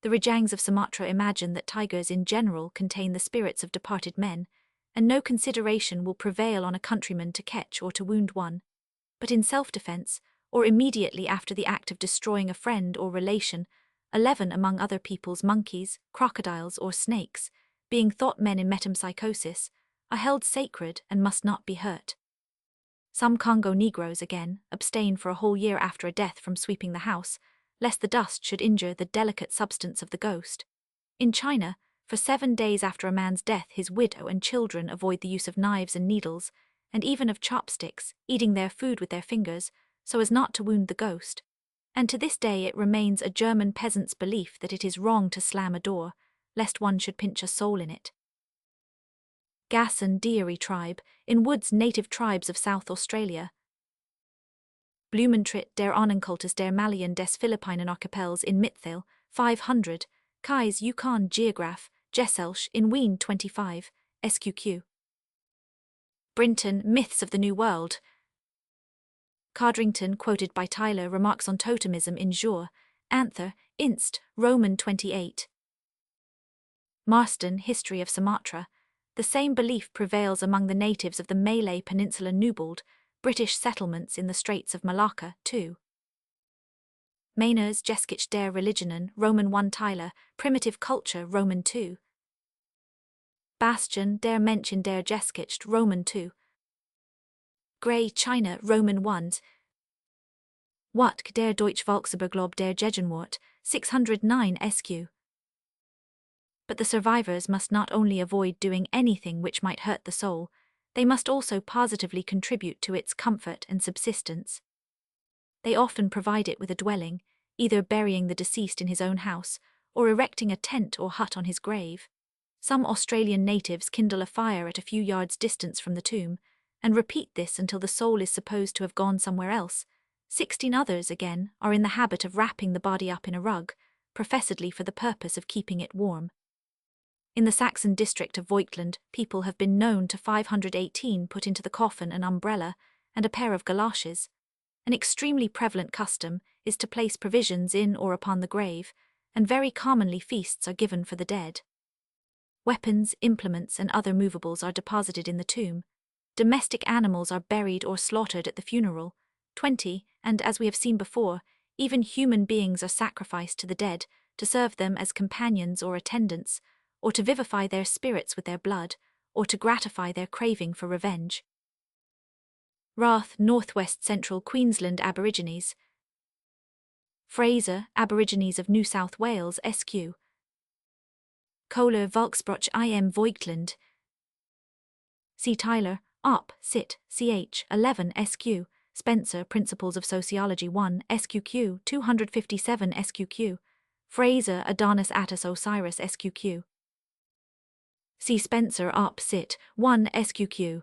The Rajangs of Sumatra imagine that tigers in general contain the spirits of departed men, and no consideration will prevail on a countryman to catch or to wound one. But in self-defense, or immediately after the act of destroying a friend or relation, 11 among other people's monkeys, crocodiles, or snakes, being thought men in metempsychosis, are held sacred and must not be hurt. Some Congo Negroes, again, abstain for a whole year after a death from sweeping the house, lest the dust should injure the delicate substance of the ghost. In China, for 7 days after a man's death his widow and children avoid the use of knives and needles, and even of chopsticks, eating their food with their fingers, so as not to wound the ghost. And to this day it remains a German peasant's belief that it is wrong to slam a door, lest one should pinch a soul in it. Gassan Deiri tribe, in Wood's native tribes of South Australia. Blumentritt der Onenkultus der Malayan des Philippinen Archipels in Mitthil, 500, Kais Yukon Geograph, Gesellschaft in Wien 25, SQQ. Brinton, Myths of the New World. Codrington, quoted by Tyler, remarks on totemism in Jour, Anther, Inst, Roman 28. Marston, History of Sumatra. The same belief prevails among the natives of the Malay Peninsula Newbold, British settlements in the Straits of Malacca, too. Mayners, Geschichte der Religionen, Roman 1 Tyler, Primitive Culture, Roman 2. Bastian, der Mensch in der Geschichte, Roman 2. Gray, China, Roman 1. Wattke, der Deutsche Volksüberglaube der Gegenwart, 609 SQ. But the survivors must not only avoid doing anything which might hurt the soul, they must also positively contribute to its comfort and subsistence. They often provide it with a dwelling, either burying the deceased in his own house, or erecting a tent or hut on his grave. Some Australian natives kindle a fire at a few yards' distance from the tomb, and repeat this until the soul is supposed to have gone somewhere else. 16 others, again, are in the habit of wrapping the body up in a rug, professedly for the purpose of keeping it warm. In the Saxon district of Voigtland, people have been known to 518 put into the coffin an umbrella and a pair of galoshes. An extremely prevalent custom is to place provisions in or upon the grave, and very commonly feasts are given for the dead. Weapons, implements, and other movables are deposited in the tomb. Domestic animals are buried or slaughtered at the funeral. 20, and as we have seen before, even human beings are sacrificed to the dead to serve them as companions or attendants, or to vivify their spirits with their blood, or to gratify their craving for revenge. Rath, Northwest Central Queensland Aborigines. Fraser, Aborigines of New South Wales, SQ. Kohler, Volksbruch im Voigtland. C. Tyler, Op. Cit. Ch. 11 SQ. Spencer, Principles of Sociology 1 SQQ 257 SQQ. Fraser, Adonis Attis Osiris SQQ. See Spencer, Op. Cit. 1 SQQ.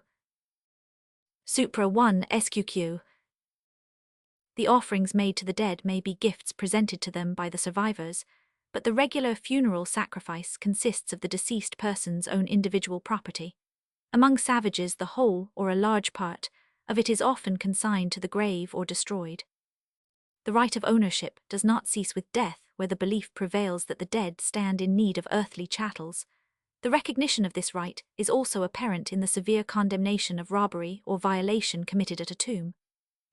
Supra 1 SQQ. The offerings made to the dead may be gifts presented to them by the survivors, but the regular funeral sacrifice consists of the deceased person's own individual property. Among savages, the whole, or a large part, of it is often consigned to the grave or destroyed. The right of ownership does not cease with death, where the belief prevails that the dead stand in need of earthly chattels. The recognition of this right is also apparent in the severe condemnation of robbery or violation committed at a tomb.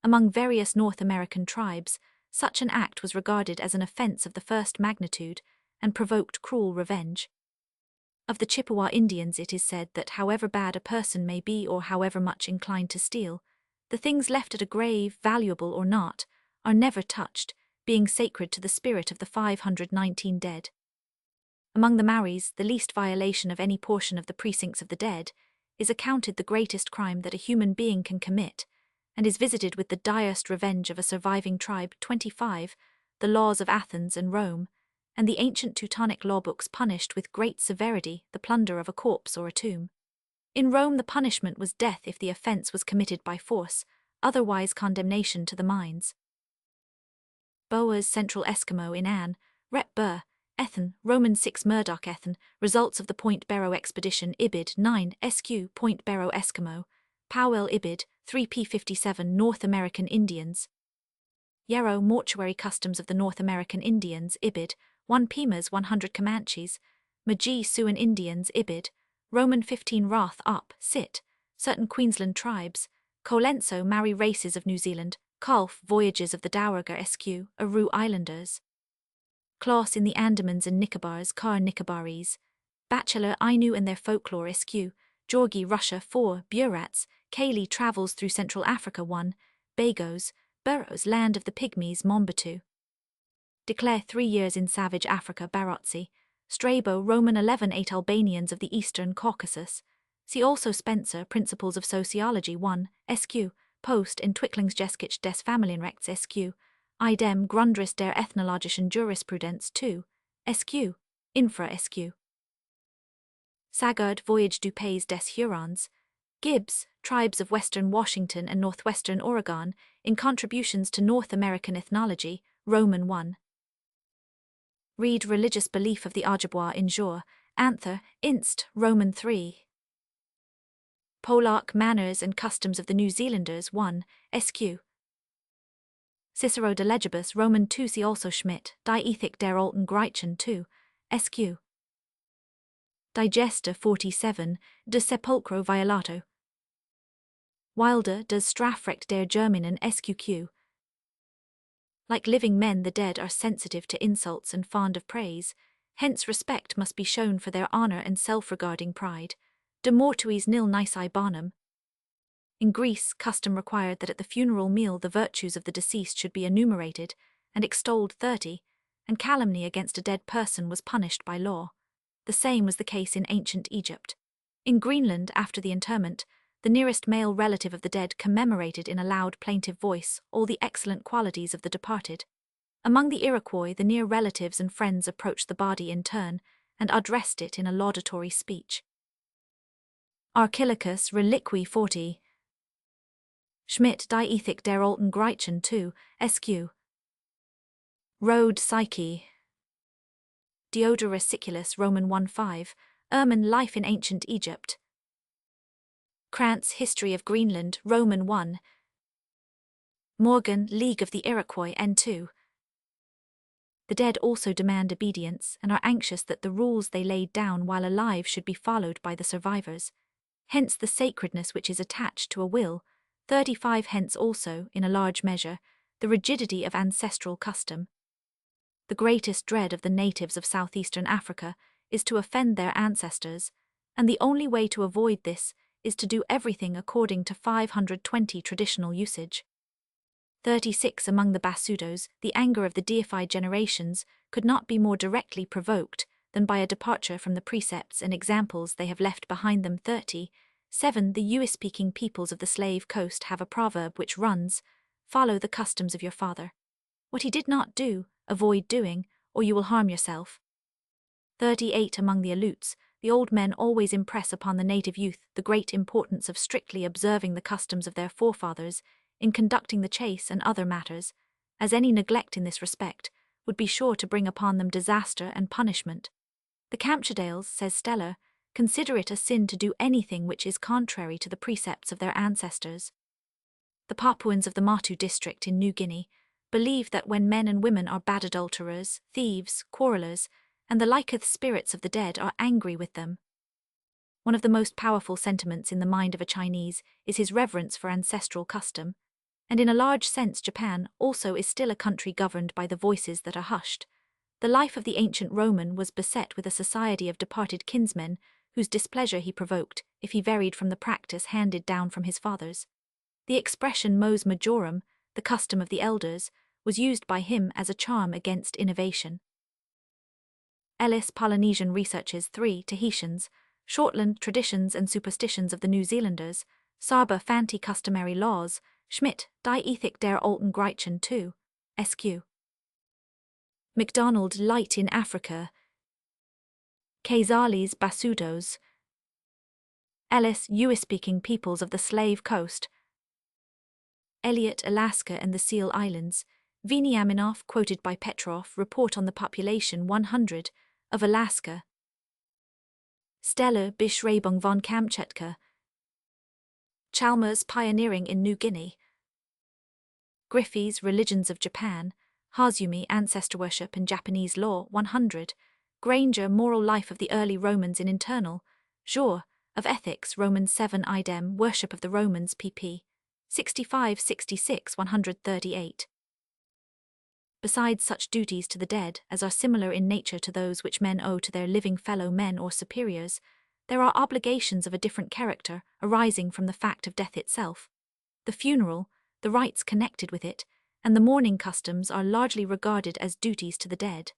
Among various North American tribes, such an act was regarded as an offense of the first magnitude and provoked cruel revenge. Of the Chippewa Indians, it is said that however bad a person may be or however much inclined to steal, the things left at a grave, valuable or not, are never touched, being sacred to the spirit of the 519 dead. Among the Maoris, the least violation of any portion of the precincts of the dead is accounted the greatest crime that a human being can commit, and is visited with the direst revenge of a surviving tribe. 25. The laws of Athens and Rome, and the ancient Teutonic lawbooks punished with great severity the plunder of a corpse or a tomb. In Rome the punishment was death if the offence was committed by force, otherwise condemnation to the mines. Boas Central Eskimo in Anne, Rep. Burr, Ethen, Roman 6 Murdoch Ethen, results of the Point Barrow expedition Ibid 9 SQ Point Barrow Eskimo, Powell Ibid 3p57 North American Indians. Yarrow Mortuary Customs of the North American Indians Ibid 1 Pimas 100 Comanches, Magee Siouan Indians Ibid, Roman 15 Roth Up, Sit, certain Queensland tribes, Colenso Maori races of New Zealand, Calf Voyages of the Dowager SQ, Aru Islanders. Klaus in the Andamans and Nicobars, Car Nicobarese, Bachelor Ainu and their folklore SQ, Georgi Russia 4, Burats, Kaylee travels through Central Africa 1, Bagos, Burrows land of the Pygmies Mombatu. Declare 3 years in savage Africa Barotsi, Strabo Roman 11 8 Albanians of the Eastern Caucasus. See also Spencer Principles of Sociology 1, SQ, Post in Twicklingsgeskich des Familienrechts SQ, Idem Grundris der Ethnologischen Jurisprudence 2, SQ, Infra SQ. Sagard Voyage du Pays des Hurons, Gibbs, Tribes of Western Washington and Northwestern Oregon, in Contributions to North American Ethnology, Roman 1. Read Religious Belief of the Ojibwa in Jour, Anther, Inst, Roman 3. Polark Manners and Customs of the New Zealanders 1, SQ. Cicero de Legibus Roman 2. See also Schmidt, Die Ethik der Alten Griechen 2, SQ. Digesta 47, De Sepulchro Violato. Wilder, Das Strafrecht der Germanen SQQ. Like living men, the dead are sensitive to insults and fond of praise, hence respect must be shown for their honor and self-regarding pride. De mortuis nil nisi bonum. In Greece, custom required that at the funeral meal the virtues of the deceased should be enumerated and extolled 30, and calumny against a dead person was punished by law. The same was the case in ancient Egypt. In Greenland, after the interment, the nearest male relative of the dead commemorated in a loud plaintive voice all the excellent qualities of the departed. Among the Iroquois, the near relatives and friends approached the body in turn and addressed it in a laudatory speech. Archilochus Reliqui 40. Schmidt Die Ethik der Alten Griechen 2, SQ. Rhode Psyche. Diodorus Siculus Roman 1-5, Erman Life in Ancient Egypt. Krantz History of Greenland Roman 1. Morgan League of the Iroquois N2. The dead also demand obedience and are anxious that the rules they laid down while alive should be followed by the survivors. Hence the sacredness which is attached to a will. 35 Hence also, in a large measure, the rigidity of ancestral custom. The greatest dread of the natives of southeastern Africa is to offend their ancestors, and the only way to avoid this is to do everything according to 520 traditional usage. 36 Among the Basutos, the anger of the deified generations could not be more directly provoked than by a departure from the precepts and examples they have left behind them. 37 The Yui-speaking peoples of the Slave Coast have a proverb which runs, "Follow the customs of your father. What he did not do, avoid doing, or you will harm yourself." 38 Among the Aleuts, the old men always impress upon the native youth the great importance of strictly observing the customs of their forefathers in conducting the chase and other matters, as any neglect in this respect would be sure to bring upon them disaster and punishment. The Kamtschadales, says Steller, consider it a sin to do anything which is contrary to the precepts of their ancestors. The Papuans of the Matu district in New Guinea believe that when men and women are bad adulterers, thieves, quarrellers, and the liketh spirits of the dead are angry with them. One of the most powerful sentiments in the mind of a Chinese is his reverence for ancestral custom, and in a large sense Japan also is still a country governed by the voices that are hushed. The life of the ancient Roman was beset with a society of departed kinsmen whose displeasure he provoked if he varied from the practice handed down from his fathers. The expression mos majorum, the custom of the elders, was used by him as a charm against innovation. Ellis Polynesian Researches 3 Tahitians, Shortland Traditions and Superstitions of the New Zealanders, Saba Fanti Customary Laws, Schmidt, Die Ethik der Alten Griechen 2, SQ. MacDonald Light in Africa, Casales Basudos, Ellis Ewe-speaking peoples of the Slave Coast, Elliot Alaska and the Seal Islands, Veniaminoff quoted by Petrov report on the population 100 of Alaska, Steller Beschreibung von Kamchatka, Chalmers Pioneering in New Guinea, Griffey's Religions of Japan, Hazumi Ancestor Worship and Japanese Law 100, Granger Moral Life of the Early Romans in Internal, Jour of Ethics Romans 7 Idem Worship of the Romans pp. 65-66 138. Besides such duties to the dead as are similar in nature to those which men owe to their living fellow men or superiors, there are obligations of a different character arising from the fact of death itself. The funeral, the rites connected with it, and the mourning customs are largely regarded as duties to the dead.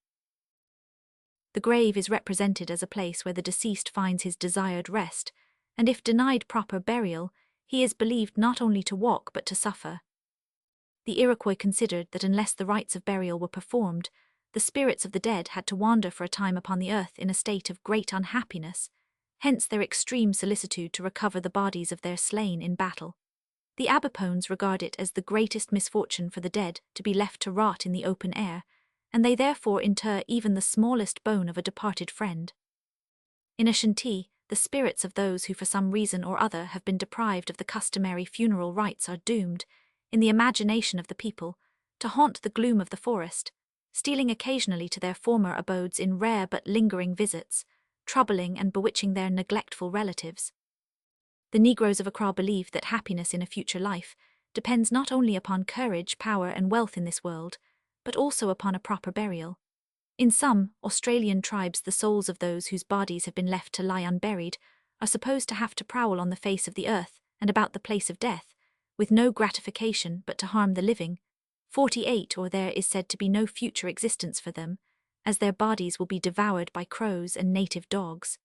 The grave is represented as a place where the deceased finds his desired rest, and if denied proper burial, he is believed not only to walk but to suffer. The Iroquois considered that unless the rites of burial were performed, the spirits of the dead had to wander for a time upon the earth in a state of great unhappiness, hence their extreme solicitude to recover the bodies of their slain in battle. The Abipones regard it as the greatest misfortune for the dead to be left to rot in the open air, and they therefore inter even the smallest bone of a departed friend. In Ashanti, the spirits of those who for some reason or other have been deprived of the customary funeral rites are doomed, in the imagination of the people, to haunt the gloom of the forest, stealing occasionally to their former abodes in rare but lingering visits, troubling and bewitching their neglectful relatives. The Negroes of Accra believe that happiness in a future life depends not only upon courage, power, and wealth in this world, but also upon a proper burial. In some Australian tribes, the souls of those whose bodies have been left to lie unburied are supposed to have to prowl on the face of the earth and about the place of death, with no gratification but to harm the living. 48 Or there is said to be no future existence for them, as their bodies will be devoured by crows and native dogs.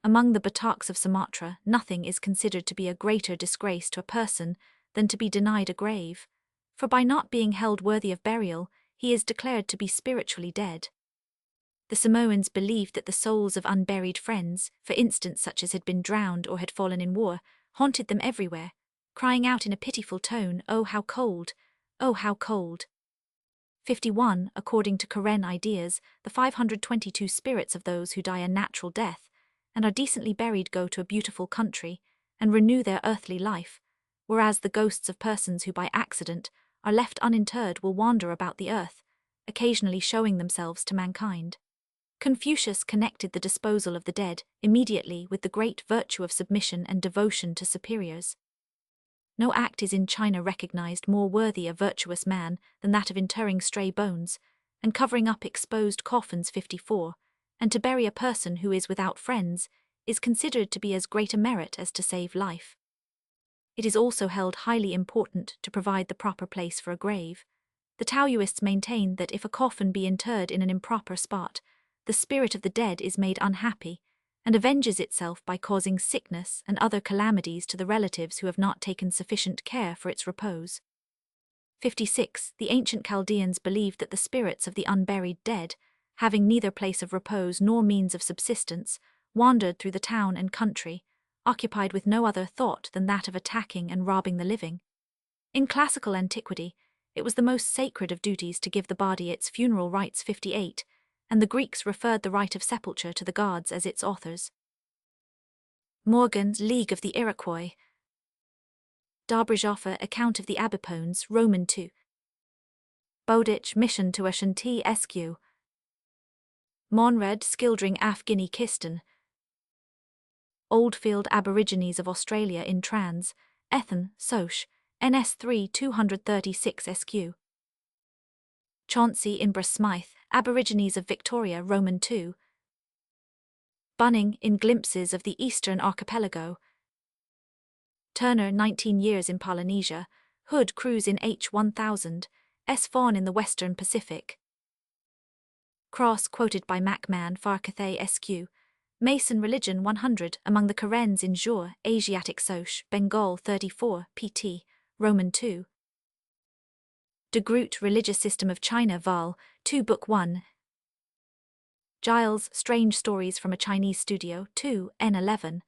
Among the Bataks of Sumatra, nothing is considered to be a greater disgrace to a person than to be denied a grave, for by not being held worthy of burial, he is declared to be spiritually dead. The Samoans believed that the souls of unburied friends, for instance such as had been drowned or had fallen in war, haunted them everywhere, crying out in a pitiful tone, "Oh, how cold! Oh, how cold!" 51 According to Karen ideas, the 522 spirits of those who die a natural death and are decently buried go to a beautiful country and renew their earthly life, whereas the ghosts of persons who by accident are left uninterred will wander about the earth, occasionally showing themselves to mankind. Confucius connected the disposal of the dead immediately with the great virtue of submission and devotion to superiors. No act is in China recognized more worthy a virtuous man than that of interring stray bones, and covering up exposed coffins. 54, and to bury a person who is without friends is considered to be as great a merit as to save life. It is also held highly important to provide the proper place for a grave. The Taoists maintain that if a coffin be interred in an improper spot, the spirit of the dead is made unhappy, and avenges itself by causing sickness and other calamities to the relatives who have not taken sufficient care for its repose. 56 The ancient Chaldeans believed that the spirits of the unburied dead, having neither place of repose nor means of subsistence, wandered through the town and country, occupied with no other thought than that of attacking and robbing the living. In classical antiquity, it was the most sacred of duties to give the body its funeral rites 58, and the Greeks referred the rite of sepulture to the gods as its authors. Morgan's League of the Iroquois. Dobrizhoffer Account of the Abipones, Roman 2. Bowditch Mission to Ashanti Sq. Monred Skildring Afghini Kistan. Oldfield Aborigines of Australia in Trans, Ethan, Soch, NS3 236 Sq. Chauncey in Smythe, Aborigines of Victoria Roman 2. Bunning in Glimpses of the Eastern Archipelago. Turner 19 Years in Polynesia, Hood Cruise in H1000, S. Fawn in the Western Pacific. Cross quoted by Macman Farcathay Sq. Mason Religion 100 among the Karens in Jur, Asiatic Soch, Bengal 34, pt. Roman 2. De Groot Religious System of China Vol. 2 Book 1. Giles Strange Stories from a Chinese Studio 2, N11.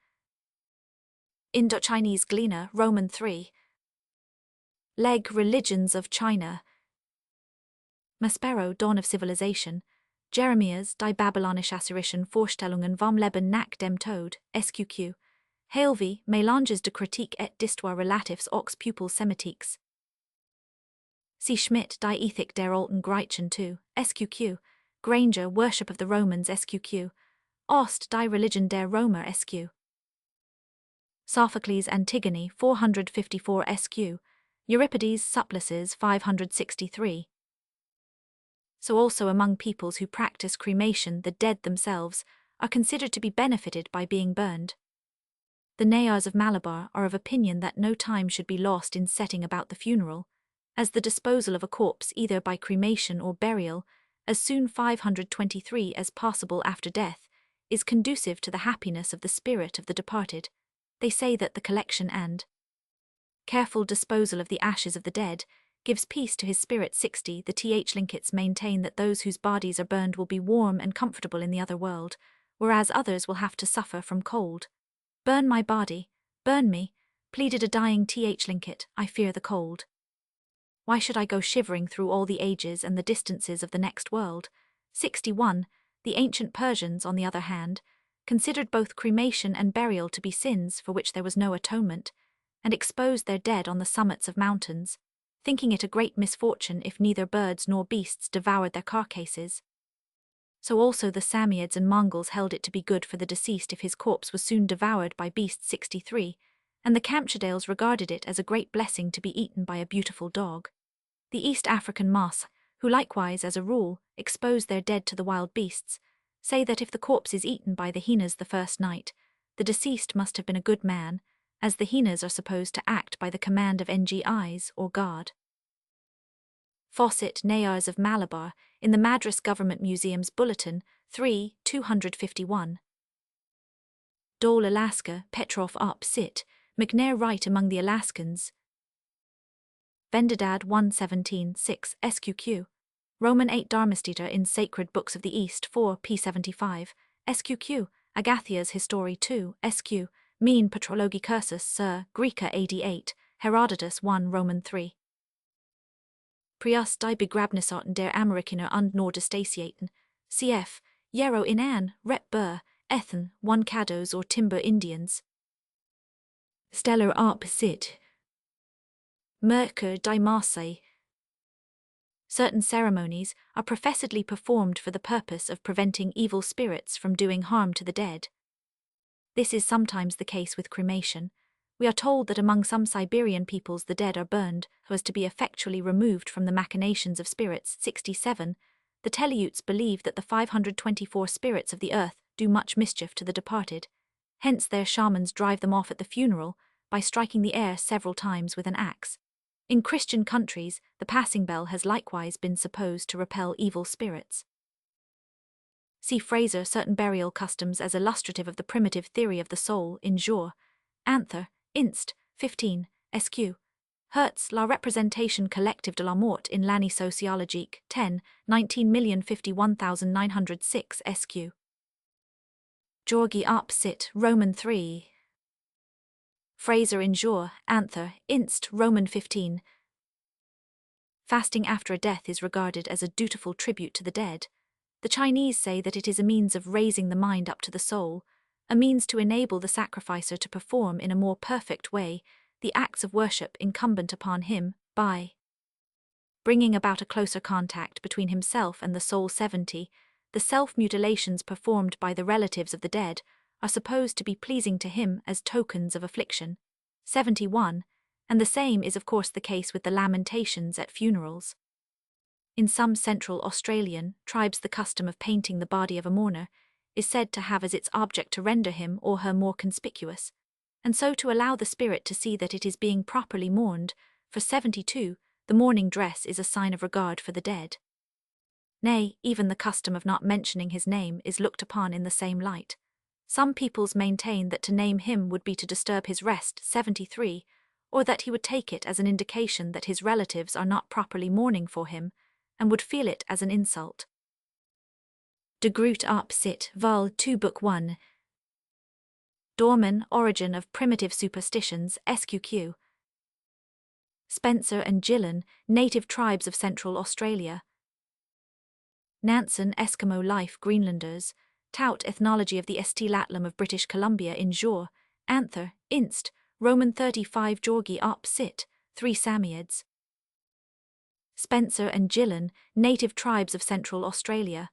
Indo-Chinese Gleaner Roman 3. Leg Religions of China. Maspero Dawn of Civilization. Jeremias Die Babylonische Assyrischen Vorstellungen vom Leben nach dem Tod, SQQ. Halevy, Mélanges de Critique et d'Histoire Relatifs aux Pupils Semitiques. C. Schmidt Die Ethik der Alten Griechen 2, SQQ. Granger Worship of the Romans SQQ. Ost Die Religion der Römer SQ. Sophocles Antigone 454 SQ. Euripides Supplices 563. So also among peoples who practice cremation, the dead themselves are considered to be benefited by being burned. The Nayars of Malabar are of opinion that no time should be lost in setting about the funeral, as the disposal of a corpse either by cremation or burial, as soon 523 as possible after death, is conducive to the happiness of the spirit of the departed. They say that the collection and careful disposal of the ashes of the dead gives peace to his spirit. 60. The Linkits maintain that those whose bodies are burned will be warm and comfortable in the other world, whereas others will have to suffer from cold. Burn my body, burn me, pleaded a dying Linkit, I fear the cold. Why should I go shivering through all the ages and the distances of the next world? 61. The ancient Persians, on the other hand, considered both cremation and burial to be sins for which there was no atonement, and exposed their dead on the summits of mountains, thinking it a great misfortune if neither birds nor beasts devoured their carcasses. So also the Samoyeds and Mongols held it to be good for the deceased if his corpse was soon devoured by beasts. 63, and the Kamschadales regarded it as a great blessing to be eaten by a beautiful dog. The East African Mas, who likewise, as a rule, expose their dead to the wild beasts, say that if the corpse is eaten by the hyenas the first night, the deceased must have been a good man, as the hyenas are supposed to act by the command of Ngis, or God. Fawcett Nayars of Malabar, in the Madras Government Museum's Bulletin, 3, 251. Dole Alaska, Petrov Up Sit, McNair Wright among the Alaskans. Vendidad 117, 6, SQQ. Roman 8 Dharmastita in Sacred Books of the East 4, p75, SQQ. Agathias History 2, SQ. Mean Patrologi Cursus Sir, Greca AD 8, Herodotus 1 Roman 3. Prius die Begrabnisarten der Amerikaner und Nordostasiaten, cf. Yarrow in Ann, Rep. Burr, Ethan, 1 Caddos or Timber Indians. Stellar Arp Sit. Merkur die Marseille. Certain ceremonies are professedly performed for the purpose of preventing evil spirits from doing harm to the dead. This is sometimes the case with cremation. We are told that among some Siberian peoples the dead are burned so as to be effectually removed from the machinations of spirits. 67. The Teleuts believe that the 524 spirits of the earth do much mischief to the departed. Hence their shamans drive them off at the funeral by striking the air several times with an axe. In Christian countries, the passing bell has likewise been supposed to repel evil spirits. See Fraser Certain Burial Customs as illustrative of the primitive theory of the soul in Jour, Anther, Inst. 15, SQ. Hertz La Représentation Collective de la Mort in l'année sociologique 10, 19,051,906 SQ. Georgi Up Sit, Roman 3. Fraser in Jour, Anther, Inst. Roman 15. fasting after a death is regarded as a dutiful tribute to the dead. The Chinese say that it is a means of raising the mind up to the soul, a means to enable the sacrificer to perform in a more perfect way the acts of worship incumbent upon him by bringing about a closer contact between himself and the soul. 70. The self-mutilations performed by the relatives of the dead are supposed to be pleasing to him as tokens of affliction. 71. And the same is of course the case with the lamentations at funerals. In some Central Australian tribes the custom of painting the body of a mourner is said to have as its object to render him or her more conspicuous, and so to allow the spirit to see that it is being properly mourned. For 72, the mourning dress is a sign of regard for the dead. Nay, even the custom of not mentioning his name is looked upon in the same light. Some peoples maintain that to name him would be to disturb his rest. 73, or that he would take it as an indication that his relatives are not properly mourning for him, and would feel it as an insult. De Groot op Sit, Vol. 2 Book 1. Dorman, Origin of Primitive Superstitions, SQQ. Spencer and Gillen, Native Tribes of Central Australia. Nansen, Eskimo Life, Greenlanders. Tout, Ethnology of the St. Latlam of British Columbia in Jor, Anther, Inst, Roman 35 Georgi op Sit, 3 Samiods. Spencer and Gillen, Native Tribes of Central Australia.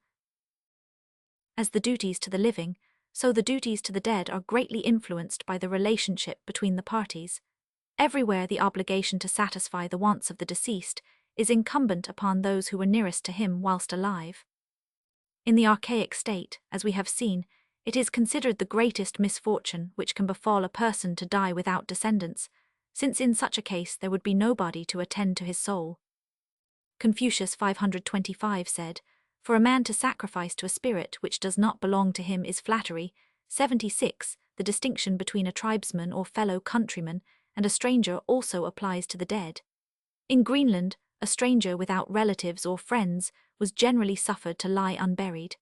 As the duties to the living, so the duties to the dead are greatly influenced by the relationship between the parties. Everywhere the obligation to satisfy the wants of the deceased is incumbent upon those who were nearest to him whilst alive. In the archaic state, as we have seen, it is considered the greatest misfortune which can befall a person to die without descendants, since in such a case there would be nobody to attend to his soul. Confucius 525 said, "For a man to sacrifice to a spirit which does not belong to him is flattery." 76. The distinction between a tribesman or fellow countryman and a stranger also applies to the dead. In Greenland, a stranger without relatives or friends was generally suffered to lie unburied.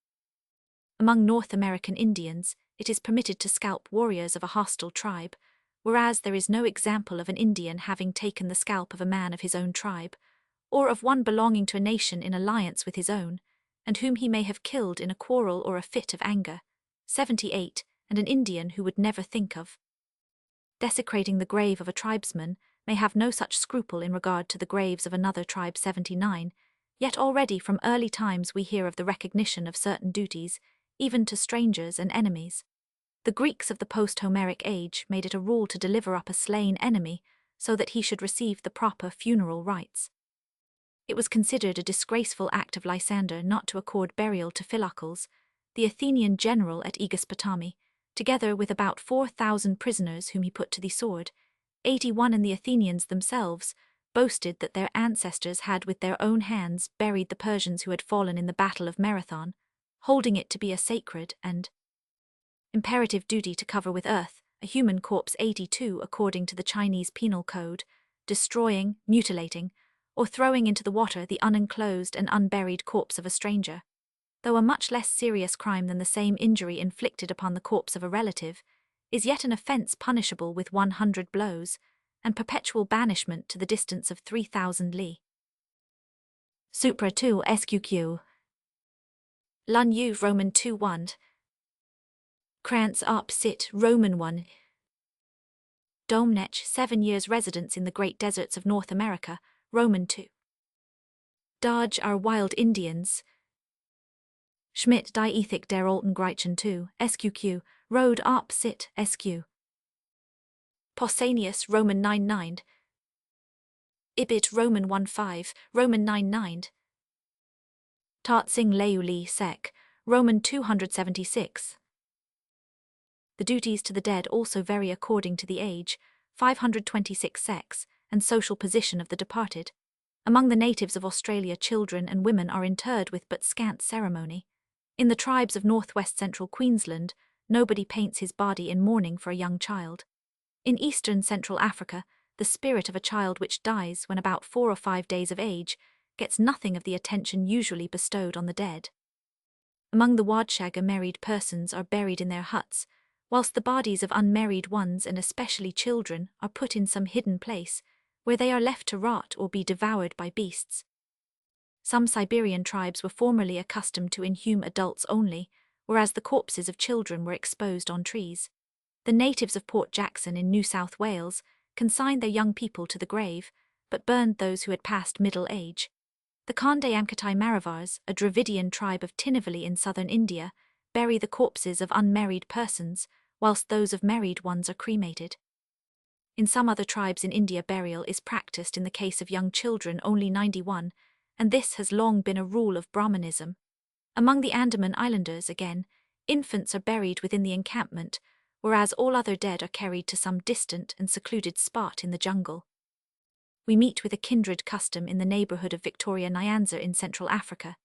Among North American Indians, it is permitted to scalp warriors of a hostile tribe, whereas there is no example of an Indian having taken the scalp of a man of his own tribe, or of one belonging to a nation in alliance with his own, and whom he may have killed in a quarrel or a fit of anger. 78. And an Indian who would never think of desecrating the grave of a tribesman may have no such scruple in regard to the graves of another tribe. 79. Yet already from early times we hear of the recognition of certain duties, even to strangers and enemies. The Greeks of the post-Homeric age made it a rule to deliver up a slain enemy so that he should receive the proper funeral rites. It was considered a disgraceful act of Lysander not to accord burial to Philocles, the Athenian general at Aegispotami, together with about 4,000 prisoners whom he put to the sword. 81. And the Athenians themselves boasted that their ancestors had with their own hands buried the Persians who had fallen in the Battle of Marathon, holding it to be a sacred and imperative duty to cover with earth a human corpse. 82. According to the Chinese Penal Code, destroying, mutilating, or throwing into the water the unenclosed and unburied corpse of a stranger, though a much less serious crime than the same injury inflicted upon the corpse of a relative, is yet an offence punishable with 100 blows, and perpetual banishment to the distance of 3,000 li. Supra 2 SQQ. Lun Yu Roman 2 1. Krantz op Sit Roman 1. Domnech 7 years residence in the Great Deserts of North America, Roman 2. Dodge are wild Indians. Schmidt die Ethik der Alten Griechen 2, SQQ, Road op Sit, SQ. Pausanias Roman 9 9. Ibid Roman 1 5, Roman 9 9. Tatsing Leuli Sec, Roman 276. The duties to the dead also vary according to the age, 526 sex, and social position of the departed. Among the natives of Australia, children and women are interred with but scant ceremony. In the tribes of northwest central Queensland, nobody paints his body in mourning for a young child. In eastern Central Africa, the spirit of a child which dies when about 4 or 5 days of age gets nothing of the attention usually bestowed on the dead. Among the Wadshagga, married persons are buried in their huts, whilst the bodies of unmarried ones and especially children are put in some hidden place, where they are left to rot or be devoured by beasts. Some Siberian tribes were formerly accustomed to inhume adults only, whereas the corpses of children were exposed on trees. The natives of Port Jackson in New South Wales consigned their young people to the grave, but burned those who had passed middle age. The Kandayamkatai Maravars, a Dravidian tribe of Tinnevelly in southern India, bury the corpses of unmarried persons, whilst those of married ones are cremated. In some other tribes in India, burial is practiced in the case of young children only 91, and this has long been a rule of Brahmanism. Among the Andaman Islanders, again, infants are buried within the encampment, whereas all other dead are carried to some distant and secluded spot in the jungle. We meet with a kindred custom in the neighbourhood of Victoria Nyanza in Central Africa.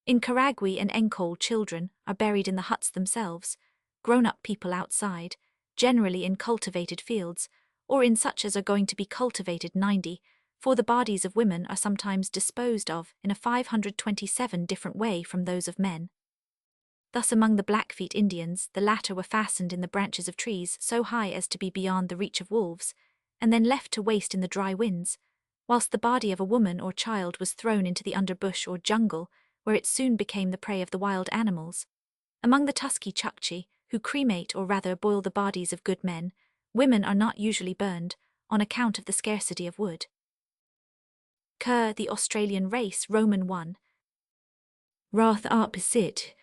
In Karagwe and Enkole, children are buried in the huts themselves, grown-up people outside, generally in cultivated fields, or in such as are going to be cultivated 90, for the bodies of women are sometimes disposed of in a 527 different way from those of men. Thus among the Blackfeet Indians, the latter were fastened in the branches of trees so high as to be beyond the reach of wolves, and then left to waste in the dry winds, whilst the body of a woman or child was thrown into the underbush or jungle, where it soon became the prey of the wild animals. Among the Tusky Chukchi, who cremate or rather boil the bodies of good men, women are not usually burned, on account of the scarcity of wood. Kerr, the Australian race, Roman 1. Rath Arp Sit.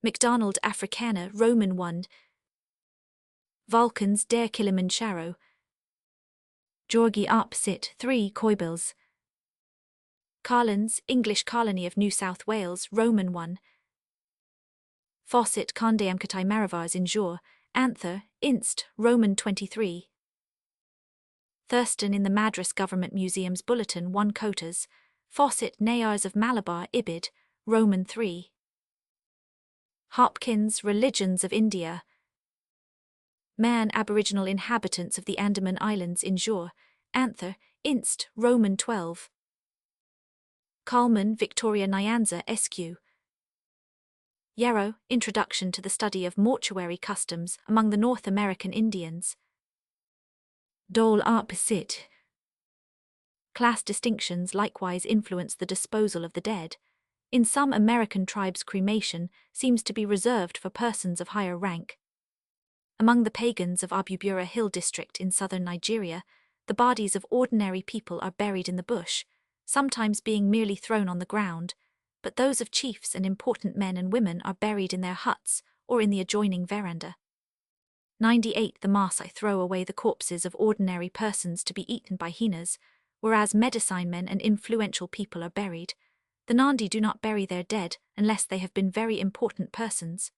MacDonald, Afrikaner, Roman 1. Vulcans, Der Kilimanjaro. Georgi Arp Sit 3. Koibils. Carlins, English colony of New South Wales, Roman 1. Fawcett, Kandayamkatai Maravars in Jor, Anther, Inst, Roman 23. Thurston in the Madras Government Museum's Bulletin 1 Cotas, Fawcett, Nayars of Malabar, Ibid, Roman 3. Hopkins, Religions of India. Man, Aboriginal inhabitants of the Andaman Islands in Jor, Anther, Inst, Roman 12. Coleman, Victoria Nyanza, SQ. Yarrow, Introduction to the Study of Mortuary Customs among the North American Indians. Dole Arp Sit. Class distinctions likewise influence the disposal of the dead. In some American tribes, cremation seems to be reserved for persons of higher rank. Among the pagans of Abubura Hill district in southern Nigeria, the bodies of ordinary people are buried in the bush, sometimes being merely thrown on the ground, but those of chiefs and important men and women are buried in their huts or in the adjoining veranda. 98. The Maasai throw away the corpses of ordinary persons to be eaten by hyenas, whereas medicine men and influential people are buried. The Nandi do not bury their dead unless they have been very important persons.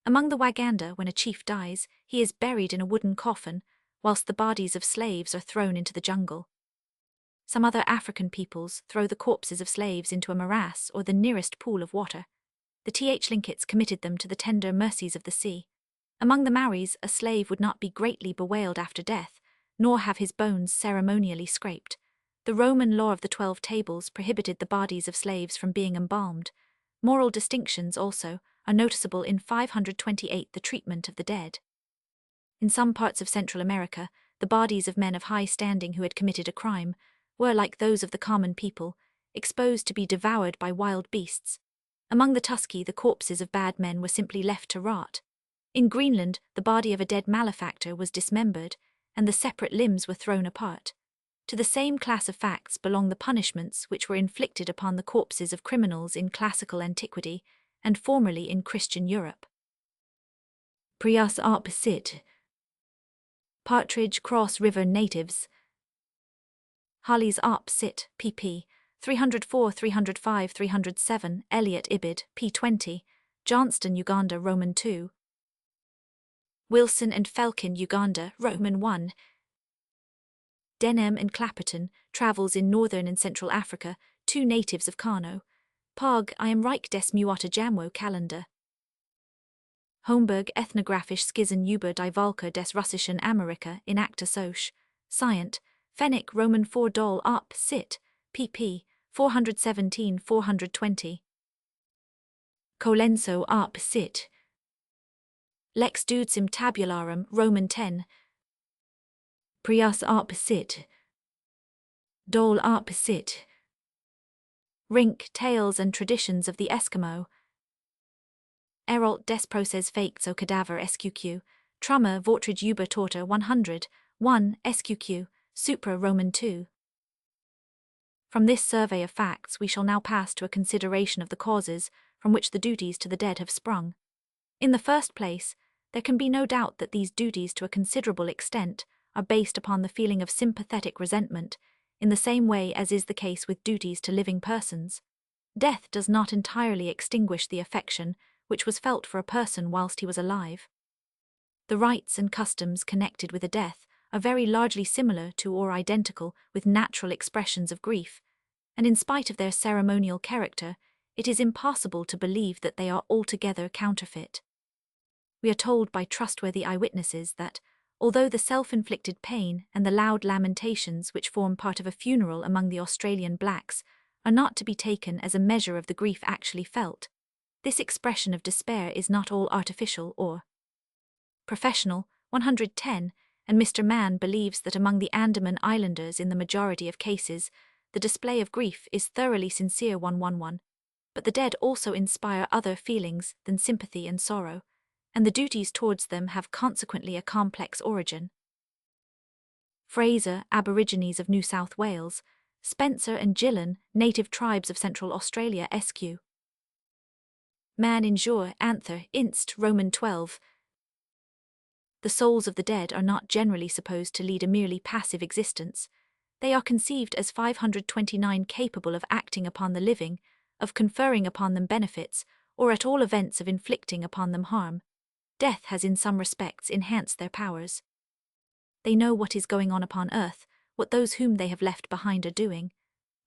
Among the Waganda, when a chief dies, he is buried in a wooden coffin, whilst the bodies of slaves are thrown into the jungle. Some other African peoples throw the corpses of slaves into a morass or the nearest pool of water. The Linkits committed them to the tender mercies of the sea. Among the Maoris, a slave would not be greatly bewailed after death, nor have his bones ceremonially scraped. The Roman law of the 12 Tables prohibited the bodies of slaves from being embalmed. Moral distinctions, also, are noticeable in 528, the treatment of the dead. In some parts of Central America, the bodies of men of high standing who had committed a crime were, like those of the common people, exposed to be devoured by wild beasts. Among the Tusky, the corpses of bad men were simply left to rot. In Greenland, the body of a dead malefactor was dismembered, and the separate limbs were thrown apart. To the same class of facts belong the punishments which were inflicted upon the corpses of criminals in classical antiquity and formerly in Christian Europe. Prias Arp Sit. Partridge Cross River natives. Hollies Arp Sit, pp. 304, 305, 307, Elliot Ibid, p. 20, Johnston, Uganda, Roman 2. Wilson and Felkin, Uganda, Roman 1. Denham and Clapperton, Travels in Northern and Central Africa, 2 natives of Kano. Pog, I am Reich des Muata Jamwo Kalender. Homburg, Ethnographisch Skizen über die Völker des Russischen Amerika in Acta Soc. Scient, Fenwick, Roman 4 Dol Arp Sit, pp. 417-420. Colenso Arp Sit. Lex Dudsim Tabularum, Roman 10. Prias Arp Sit. Dole opposite. Rink, Tales and Traditions of the Eskimo. Errolt des procès fakes au cadaver SQQ, Trummer Vortrage über Torta 100, 1 SQQ, Supra Roman 2. From this survey of facts we shall now pass to a consideration of the causes from which the duties to the dead have sprung. In the first place, there can be no doubt that these duties to a considerable extent are based upon the feeling of sympathetic resentment, in the same way as is the case with duties to living persons. Death does not entirely extinguish the affection which was felt for a person whilst he was alive. The rites and customs connected with a death are very largely similar to or identical with natural expressions of grief, and in spite of their ceremonial character, it is impossible to believe that they are altogether counterfeit. We are told by trustworthy eyewitnesses that, although the self-inflicted pain and the loud lamentations which form part of a funeral among the Australian blacks are not to be taken as a measure of the grief actually felt, this expression of despair is not all artificial or professional. 110, and Mr. Mann believes that among the Andaman Islanders in the majority of cases, the display of grief is thoroughly sincere. 111, but the dead also inspire other feelings than sympathy and sorrow, and the duties towards them have consequently a complex origin. Fraser, Aborigines of New South Wales, Spencer and Gillen, Native Tribes of Central Australia SQ. Man injure, Anther, Inst, Roman 12. The souls of the dead are not generally supposed to lead a merely passive existence. They are conceived as 529 capable of acting upon the living, of conferring upon them benefits, or at all events of inflicting upon them harm. Death has in some respects enhanced their powers. They know what is going on upon earth, what those whom they have left behind are doing.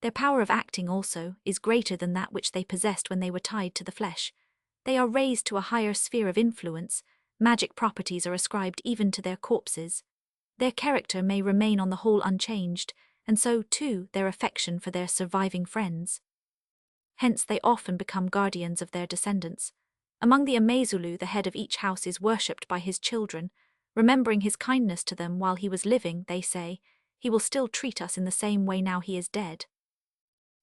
Their power of acting also is greater than that which they possessed when they were tied to the flesh. They are raised to a higher sphere of influence. Magic properties are ascribed even to their corpses. Their character may remain on the whole unchanged, and so, too, their affection for their surviving friends. Hence they often become guardians of their descendants. Among the Amazulu, the head of each house is worshipped by his children. Remembering his kindness to them while he was living, they say, he will still treat us in the same way now he is dead.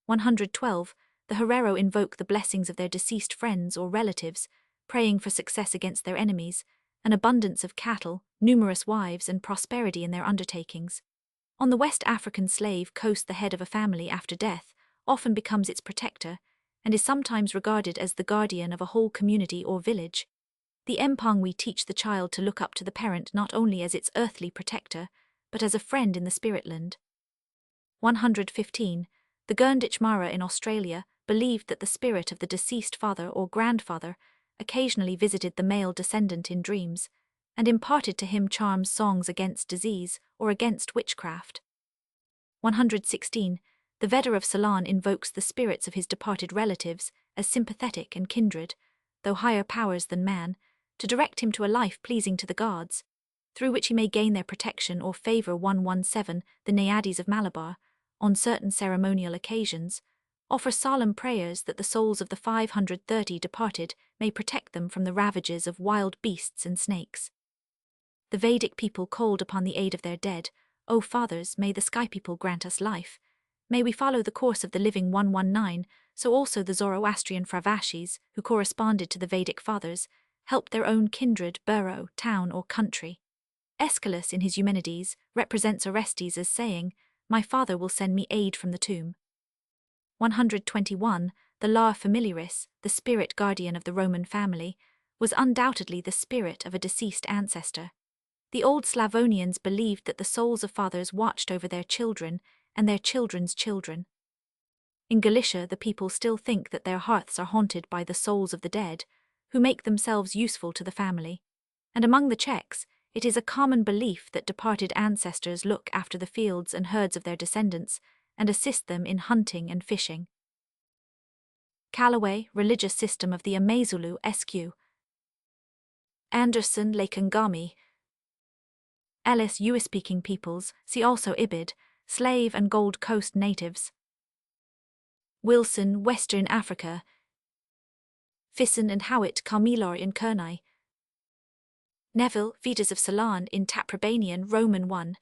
112. The Herero invoke the blessings of their deceased friends or relatives, praying for success against their enemies, an abundance of cattle, numerous wives, and prosperity in their undertakings. On the West African slave coast, the head of a family after death often becomes its protector, and is sometimes regarded as the guardian of a whole community or village. The Empangwi teach the child to look up to the parent not only as its earthly protector, but as a friend in the spiritland. 115. The Gurnditch Mara in Australia believed that the spirit of the deceased father or grandfather occasionally visited the male descendant in dreams, and imparted to him charms, songs against disease or against witchcraft. 116. The Veda of Ceylon invokes the spirits of his departed relatives as sympathetic and kindred, though higher powers than man, to direct him to a life pleasing to the gods, through which he may gain their protection or favour. 117. The Naiades of Malabar, on certain ceremonial occasions, offer solemn prayers that the souls of the 530 departed may protect them from the ravages of wild beasts and snakes. The Vedic people called upon the aid of their dead. O fathers, may the sky people grant us life. May we follow the course of the living. 119. So also the Zoroastrian Fravashis, who corresponded to the Vedic fathers, helped their own kindred, burrow, town, or country. Aeschylus in his Eumenides represents Orestes as saying, "My father will send me aid from the tomb." 121. The Lar Familiaris, the spirit guardian of the Roman family, was undoubtedly the spirit of a deceased ancestor. The old Slavonians believed that the souls of fathers watched over their children and their children's children. In Galicia, the people still think that their hearths are haunted by the souls of the dead, who make themselves useful to the family. And among the Czechs, it is a common belief that departed ancestors look after the fields and herds of their descendants and assist them in hunting and fishing. Callaway, Religious System of the Amazulu SQ. Anderson, Lakangami. Ellis, US-speaking peoples, see also Ibid, Slave and Gold Coast natives. Wilson, Western Africa. Fisson and Howitt, Carmilor in Kernai. Neville, Vedas of Ceylon in Taprobanian, Roman 1.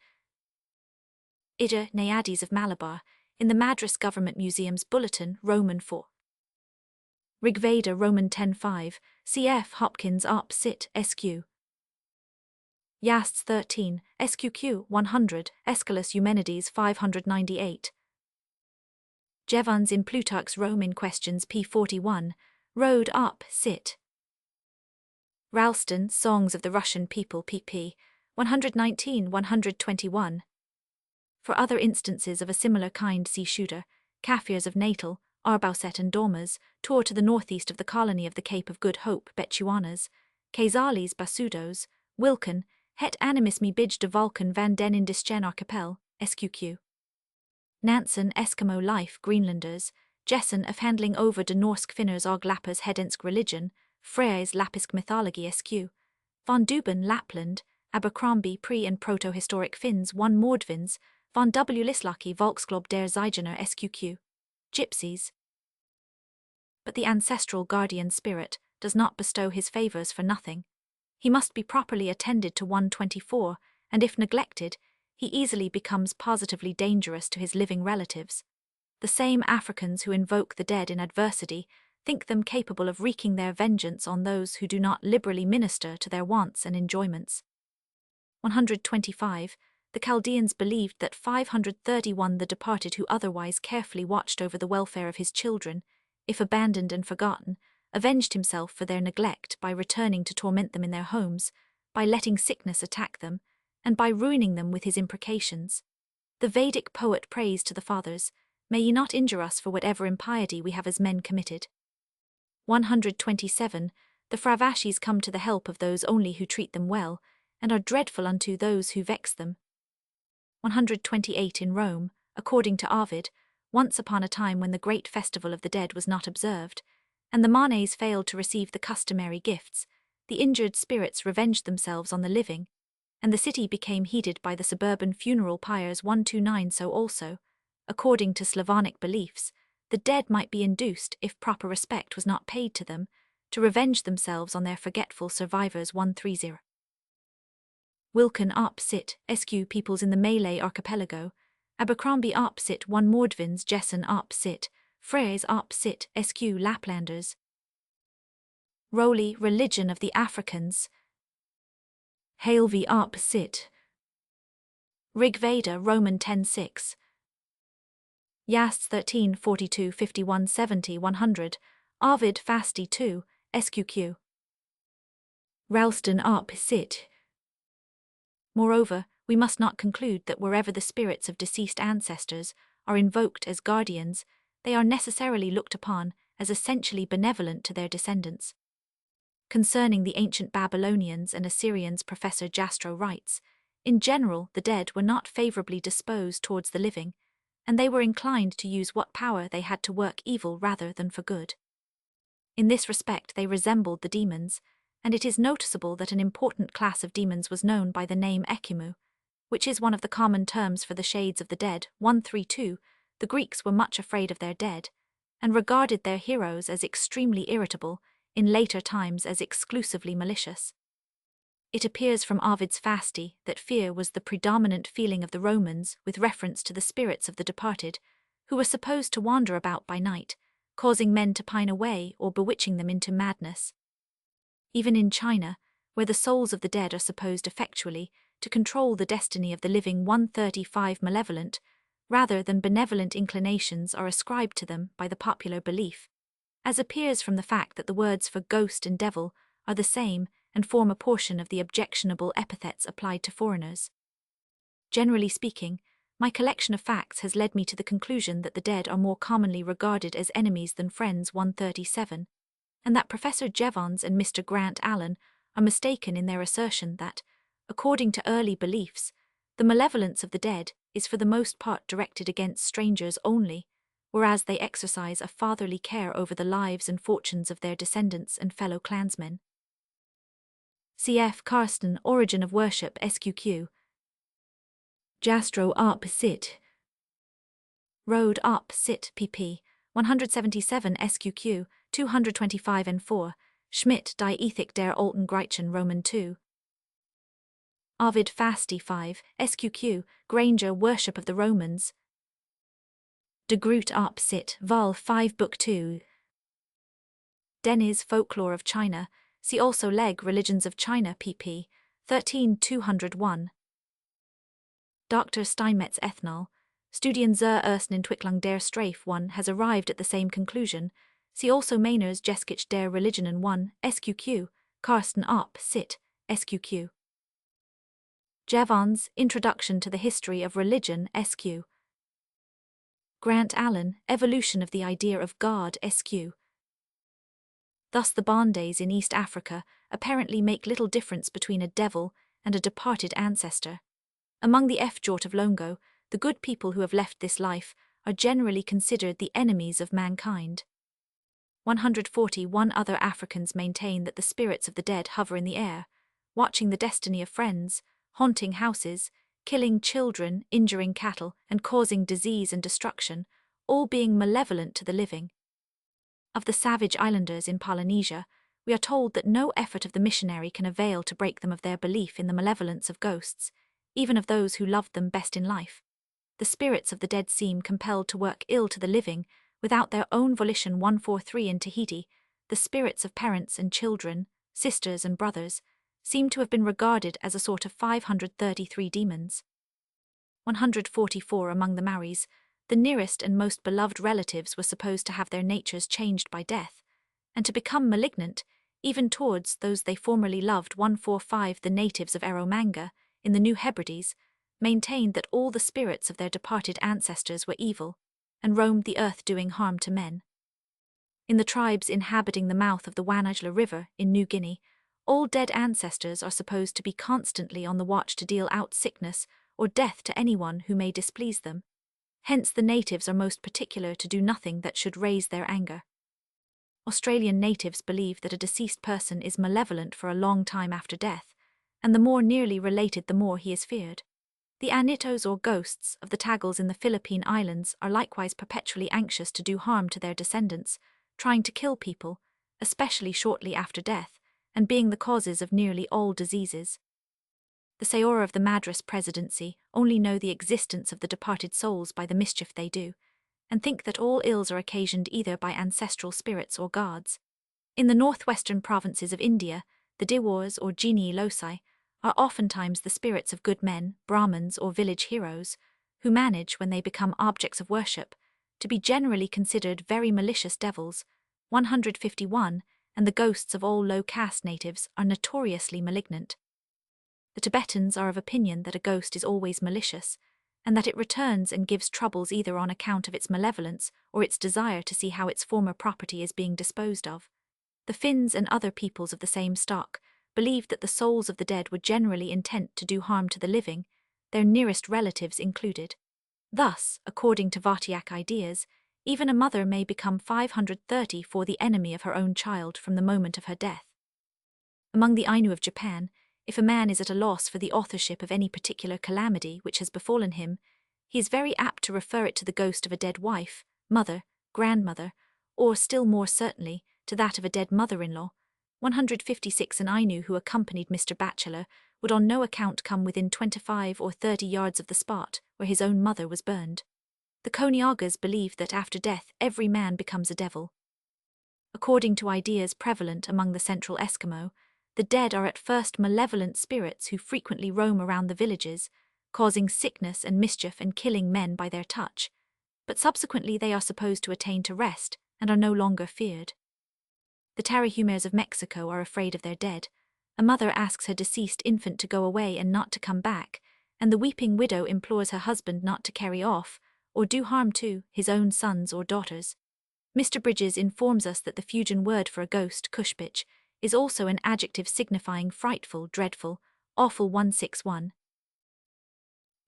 Ida Naiades of Malabar, in the Madras Government Museum's Bulletin, Roman 4. Rigveda Roman 10:5, cf. Hopkins Op. Cit. Sq. Yasts 13, SQQ 100, Aeschylus Eumenides 598. Jevons in Plutarch's Rome in Questions p. 41, Rode Op. Cit. Ralston, Songs of the Russian People pp. 119-121. For other instances of a similar kind see Shooter, Kaffirs of Natal, Arbauset and Dormers, tour to the northeast of the colony of the Cape of Good Hope, Bechuanas, Caesales Basudos, Wilken, Het animis me bij de Vulcan van den Indischen Archipel, SQQ. Nansen Eskimo Life Greenlanders, Jessen of handling over de Norsk Finners og Lappers Hedensk Religion, Freyes Lappisk Mythology SQ. Von Duben Lapland, Abercrombie Pre- and Proto-Historic Finns 1 Mordvins, Von W. Lislaki Volksglob der Zeigener SQQ. Gypsies. But the ancestral guardian spirit does not bestow his favors for nothing. He must be properly attended to 124, and if neglected, he easily becomes positively dangerous to his living relatives. The same Africans who invoke the dead in adversity think them capable of wreaking their vengeance on those who do not liberally minister to their wants and enjoyments. 125. The Chaldeans believed that 531 the departed who otherwise carefully watched over the welfare of his children, if abandoned and forgotten, avenged himself for their neglect by returning to torment them in their homes, by letting sickness attack them, and by ruining them with his imprecations. The Vedic poet prays to the fathers, "May ye not injure us for whatever impiety we have as men committed." 127. The Fravashis come to the help of those only who treat them well, and are dreadful unto those who vex them. 128. In Rome, according to Ovid, once upon a time when the great festival of the dead was not observed, and the manes failed to receive the customary gifts, the injured spirits revenged themselves on the living, and the city became heated by the suburban funeral pyres 129. So also, according to Slavonic beliefs, the dead might be induced, if proper respect was not paid to them, to revenge themselves on their forgetful survivors 130. Wilken Op. Cit. Sq. Peoples in the Malay Archipelago, Abercrombie Op. Cit. 1 Mordvins Jessen Op. Cit. Freyes Op. Cit. Sq. Laplanders. Rowley Religion of the Africans. Halevy Op. Cit. Rigveda Roman 10:6. Yasts 13 42 51 70 100, Ovid Fasti 2, SQQ. Ralston Op. Cit. Moreover, we must not conclude that wherever the spirits of deceased ancestors are invoked as guardians, they are necessarily looked upon as essentially benevolent to their descendants. Concerning the ancient Babylonians and Assyrians, Professor Jastrow writes, "In general, the dead were not favorably disposed towards the living, and they were inclined to use what power they had to work evil rather than for good. In this respect they resembled the demons, and it is noticeable that an important class of demons was known by the name Ekimu, which is one of the common terms for the shades of the dead. 132. The Greeks were much afraid of their dead, and regarded their heroes as extremely irritable, in later times as exclusively malicious. It appears from Ovid's Fasti that fear was the predominant feeling of the Romans with reference to the spirits of the departed, who were supposed to wander about by night, causing men to pine away or bewitching them into madness. Even in China, where the souls of the dead are supposed effectually to control the destiny of the living, 135 malevolent, rather than benevolent inclinations are ascribed to them by the popular belief, as appears from the fact that the words for ghost and devil are the same and form a portion of the objectionable epithets applied to foreigners. Generally speaking, my collection of facts has led me to the conclusion that the dead are more commonly regarded as enemies than friends, 137, and that Professor Jevons and Mr. Grant Allen are mistaken in their assertion that, according to early beliefs, the malevolence of the dead is for the most part directed against strangers only, whereas they exercise a fatherly care over the lives and fortunes of their descendants and fellow clansmen. Cf. Karsten, Origin of Worship, SQQ. Jastrow Op. Cit. Rode Op. Cit. pp. 177 SQQ, 225 and 4, Schmidt Die Ethik der Alten Griechen Roman 2. Ovid Fasti 5, SQQ, Granger Worship of the Romans. De Groot op Sit, Vol 5 Book 2. Denis Folklore of China, see also Leg Religions of China pp. 13 201. Dr. Steinmetz Ethnol, Studien zur ersten Entwicklung der Strafe 1 has arrived at the same conclusion. See also Mayners Geschichte der Religionen 1, SQQ, Karsten op Sit, SQQ. Jevons, Introduction to the History of Religion, SQ. Grant Allen, Evolution of the Idea of God, SQ. Thus the Bandes in East Africa apparently make little difference between a devil and a departed ancestor. Among the Fjord of Longo, the good people who have left this life are generally considered the enemies of mankind. 141 other Africans maintain that the spirits of the dead hover in the air, watching the destiny of friends, haunting houses, killing children, injuring cattle, and causing disease and destruction, all being malevolent to the living. Of the savage islanders in Polynesia, we are told that no effort of the missionary can avail to break them of their belief in the malevolence of ghosts, even of those who loved them best in life. The spirits of the dead seem compelled to work ill to the living without their own volition. 143 in Tahiti, the spirits of parents and children, sisters and brothers, seem to have been regarded as a sort of 533 demons. 144 among the Maoris, the nearest and most beloved relatives were supposed to have their natures changed by death, and to become malignant, even towards those they formerly loved. 145 The natives of Eromanga, in the New Hebrides, maintained that all the spirits of their departed ancestors were evil, and roamed the earth doing harm to men. In the tribes inhabiting the mouth of the Wanajla River in New Guinea, all dead ancestors are supposed to be constantly on the watch to deal out sickness or death to anyone who may displease them. Hence the natives are most particular to do nothing that should raise their anger. Australian natives believe that a deceased person is malevolent for a long time after death, and the more nearly related the more he is feared. The anitos or ghosts of the Tagals in the Philippine Islands are likewise perpetually anxious to do harm to their descendants, trying to kill people, especially shortly after death, and being the causes of nearly all diseases. The Sayora of the Madras Presidency only know the existence of the departed souls by the mischief they do, and think that all ills are occasioned either by ancestral spirits or gods. In the northwestern provinces of India, the Dewars or genii loci are oftentimes the spirits of good men, Brahmins or village heroes, who manage, when they become objects of worship, to be generally considered very malicious devils. 151, and the ghosts of all low-caste natives are notoriously malignant. The Tibetans are of opinion that a ghost is always malicious, and that it returns and gives troubles either on account of its malevolence or its desire to see how its former property is being disposed of. The Finns and other peoples of the same stock believed that the souls of the dead were generally intent to do harm to the living, their nearest relatives included. Thus, according to Vartiak ideas, even a mother may become 530 for the enemy of her own child from the moment of her death. Among the Ainu of Japan, if a man is at a loss for the authorship of any particular calamity which has befallen him, he is very apt to refer it to the ghost of a dead wife, mother, grandmother, or still more certainly, to that of a dead mother-in-law. 156 An Ainu who accompanied Mr. Batchelor would on no account come within 25 or 30 yards of the spot where his own mother was burned. The Koniagas believe that after death every man becomes a devil. According to ideas prevalent among the Central Eskimo, the dead are at first malevolent spirits who frequently roam around the villages, causing sickness and mischief and killing men by their touch, but subsequently they are supposed to attain to rest and are no longer feared. The Tarahumers of Mexico are afraid of their dead. A mother asks her deceased infant to go away and not to come back, and the weeping widow implores her husband not to carry off, or do harm to, his own sons or daughters. Mr. Bridges informs us that the Fujian word for a ghost, kushpich, is also an adjective signifying frightful, dreadful, awful. 161.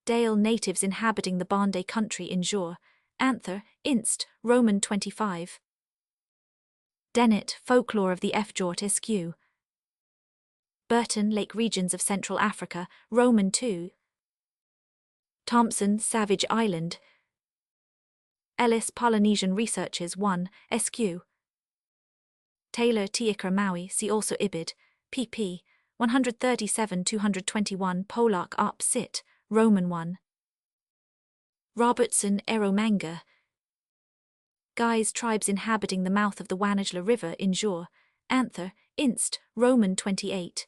Dale natives inhabiting the Bande country in Jor, Anther, Inst, Roman 25. Dennett, Folklore of the Fjord Sq. Burton, Lake regions of Central Africa, Roman 2. Thompson, Savage Island. Ellis, Polynesian Researches 1, Sq. Taylor, Tiikra Maui, see also Ibid, pp. 137-221 Polak up sit, Roman 1. Robertson Eromanga. Guys tribes inhabiting the mouth of the Wanagla River in Jure, Anther, Inst, Roman 28.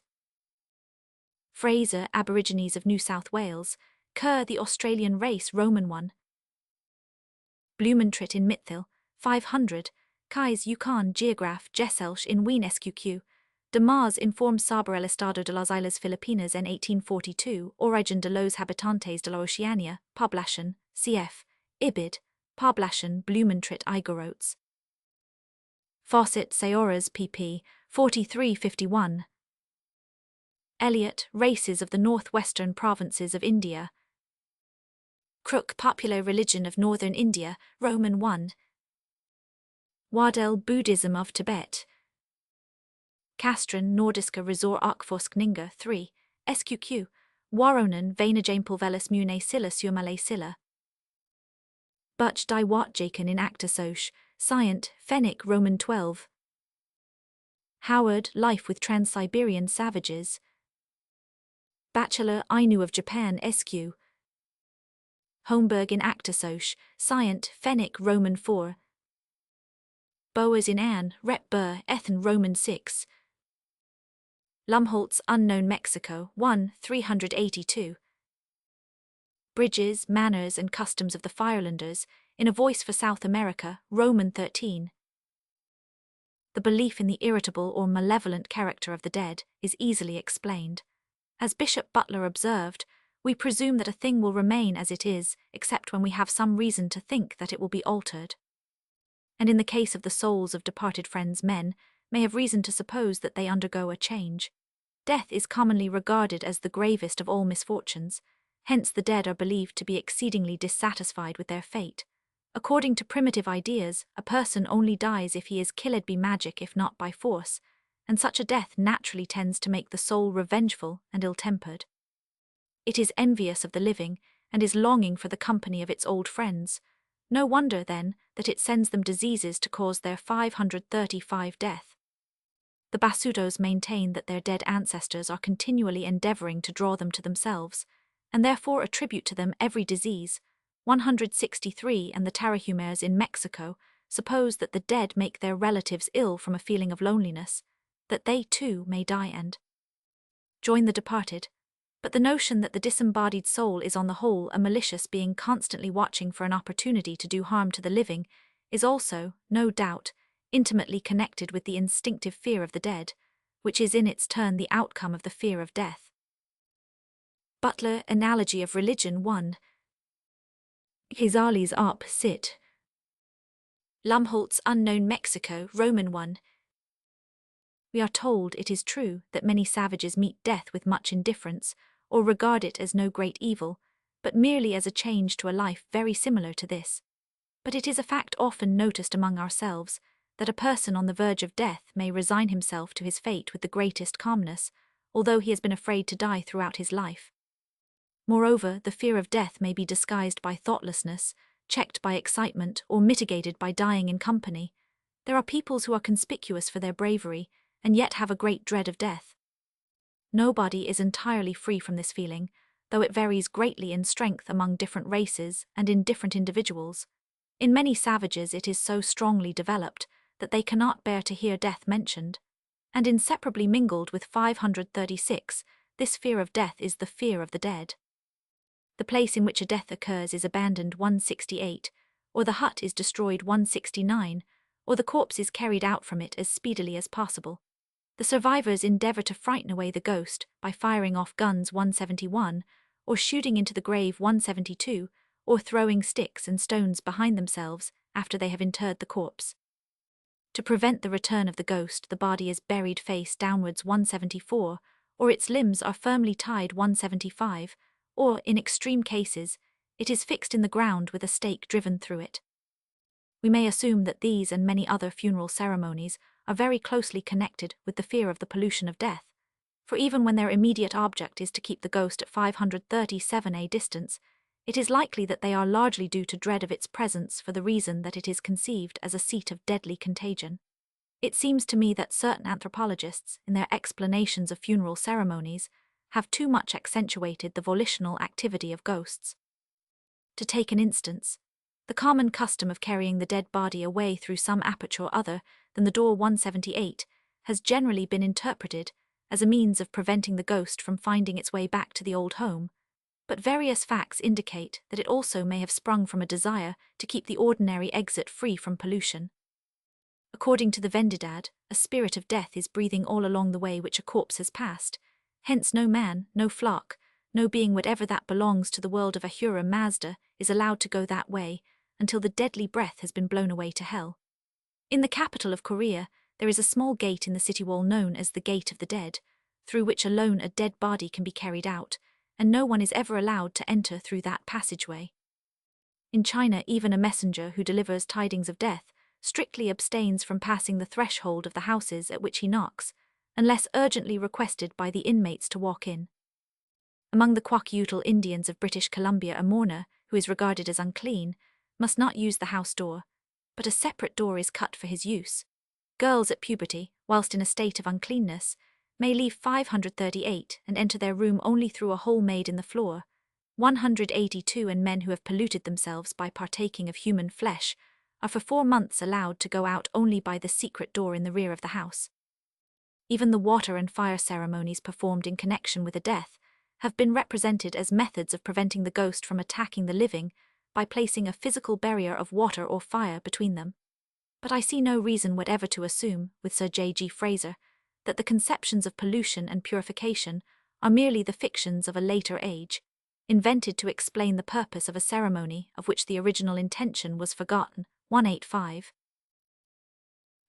Fraser Aborigines of New South Wales, Kerr the Australian race Roman 1. Blumentritt in Mithill, 500, Kais Yukon Geograph Jesselsch in Wien SQQ, de Mars informe sobre el estado de las Islas Filipinas en 1842, Origen de los Habitantes de la Oceania, Poblacion, cf. Ibid, Poblacion Blumentritt Igorotes. Fawcett Sayoras pp. 43-51. Eliot, Races of the Northwestern Provinces of India. Crook, Popular Religion of Northern India, Roman 1. Waddell, Buddhism of Tibet. Castron, Nordiska Resor Akfoskninga 3, SQQ, Waronen, Vainajampulvelis Mune Silla sur Malay Silla. Butch Di Watjaken in Actasoch, Scient, Fenwick Roman 12. Howard, Life with Trans-Siberian Savages. Bachelor, Ainu of Japan SQ. Holmberg in Actasoch, Scient, Fenwick Roman 4. Boas in Anne, Rep Burr, Ethan Roman 6. Lumholtz, Unknown Mexico, 1, 382. Bridges, Manners and Customs of the Firelanders, in A Voice for South America, Roman 13. The belief in the irritable or malevolent character of the dead is easily explained. As Bishop Butler observed, we presume that a thing will remain as it is, except when we have some reason to think that it will be altered. And in the case of the souls of departed friends, men may have reason to suppose that they undergo a change. Death is commonly regarded as the gravest of all misfortunes, hence the dead are believed to be exceedingly dissatisfied with their fate. According to primitive ideas, a person only dies if he is killed by magic, if not by force, and such a death naturally tends to make the soul revengeful and ill-tempered. It is envious of the living, and is longing for the company of its old friends. No wonder, then, that it sends them diseases to cause their 535 death. The Basutos maintain that their dead ancestors are continually endeavoring to draw them to themselves, and therefore attribute to them every disease. 163 and the Tarahumers in Mexico suppose that the dead make their relatives ill from a feeling of loneliness, that they too may die and join the departed. But the notion that the disembodied soul is on the whole a malicious being constantly watching for an opportunity to do harm to the living is also, no doubt, intimately connected with the instinctive fear of the dead, which is in its turn the outcome of the fear of death. Butler, Analogy of Religion 1. Khazali's Op. Sit. Lumholtz, Unknown Mexico, Roman 1. We are told it is true that many savages meet death with much indifference, or regard it as no great evil, but merely as a change to a life very similar to this. But it is a fact often noticed among ourselves, that a person on the verge of death may resign himself to his fate with the greatest calmness, although he has been afraid to die throughout his life. Moreover, the fear of death may be disguised by thoughtlessness, checked by excitement, or mitigated by dying in company. There are peoples who are conspicuous for their bravery, and yet have a great dread of death. Nobody is entirely free from this feeling, though it varies greatly in strength among different races and in different individuals. In many savages it is so strongly developed that they cannot bear to hear death mentioned, and inseparably mingled with 536, this fear of death is the fear of the dead. The place in which a death occurs is abandoned 168, or the hut is destroyed 169, or the corpse is carried out from it as speedily as possible. The survivors endeavor to frighten away the ghost by firing off guns 171, or shooting into the grave 172, or throwing sticks and stones behind themselves after they have interred the corpse. To prevent the return of the ghost, the body is buried face downwards 174, or its limbs are firmly tied 175, or, in extreme cases, it is fixed in the ground with a stake driven through it. We may assume that these and many other funeral ceremonies are very closely connected with the fear of the pollution of death, for even when their immediate object is to keep the ghost at 537 distance, it is likely that they are largely due to dread of its presence for the reason that it is conceived as a seat of deadly contagion. It seems to me that certain anthropologists, in their explanations of funeral ceremonies, have too much accentuated the volitional activity of ghosts. To take an instance, the common custom of carrying the dead body away through some aperture other than the door 178 has generally been interpreted as a means of preventing the ghost from finding its way back to the old home, but various facts indicate that it also may have sprung from a desire to keep the ordinary exit free from pollution. According to the Vendidad, a spirit of death is breathing all along the way which a corpse has passed, hence no man, no flock, no being whatever that belongs to the world of Ahura Mazda is allowed to go that way until the deadly breath has been blown away to hell. In the capital of Korea, there is a small gate in the city wall known as the Gate of the Dead, through which alone a dead body can be carried out, and no one is ever allowed to enter through that passageway. In China, even a messenger who delivers tidings of death strictly abstains from passing the threshold of the houses at which he knocks, unless urgently requested by the inmates to walk in. Among the Kwakiutl Indians of British Columbia, a mourner, who is regarded as unclean, must not use the house door, but a separate door is cut for his use. Girls at puberty, whilst in a state of uncleanness, may leave 538 and enter their room only through a hole made in the floor. 182 and men who have polluted themselves by partaking of human flesh are for 4 months allowed to go out only by the secret door in the rear of the house. Even the water and fire ceremonies performed in connection with a death have been represented as methods of preventing the ghost from attacking the living by placing a physical barrier of water or fire between them. But I see no reason whatever to assume, with Sir J.G. Fraser, that the conceptions of pollution and purification are merely the fictions of a later age, invented to explain the purpose of a ceremony of which the original intention was forgotten. 185.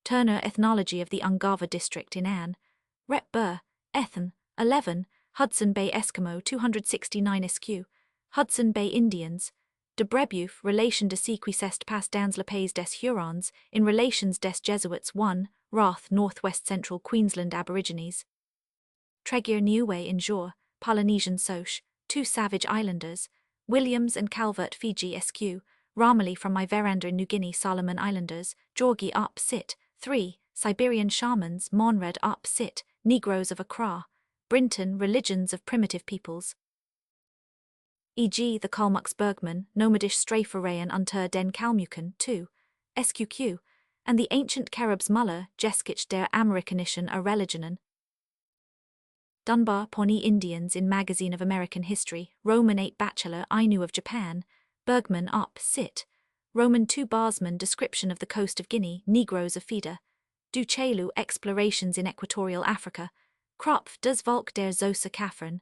Turner, Ethnology of the Ungava District in Anne. Rep. Burr, Ethan, 11, Hudson Bay Eskimo 269 SQ, Hudson Bay Indians, de Brebeuf, Relation de qui cest pas dans le pays des Hurons, in Relations des Jesuits 1, Roth, Northwest Central Queensland Aborigines. Tregear Niue in Jor, Polynesian Soch, 2 Savage Islanders, Williams and Calvert Fiji SQ, Ramali from my veranda New Guinea Solomon Islanders, Georgi Up Sit, 3, Siberian Shamans, Monred Up Sit, Negroes of Accra, Brinton, Religions of Primitive Peoples. E.g. the Kalmux Bergman, Nomadish Straforayan unter den Kalmuken, 2, SQQ, and the ancient Caribs Muller, Jeskich der Amerikanischen Religionen. Dunbar, Pawnee Indians in Magazine of American History, Roman 8 Bachelor, Ainu of Japan, Bergman Up Sit, Roman 2 Barsman, Description of the Coast of Guinea, Negroes of Fida, Duchelu, Explorations in Equatorial Africa, Kropf, Das Volk der Xhosa Kaffern.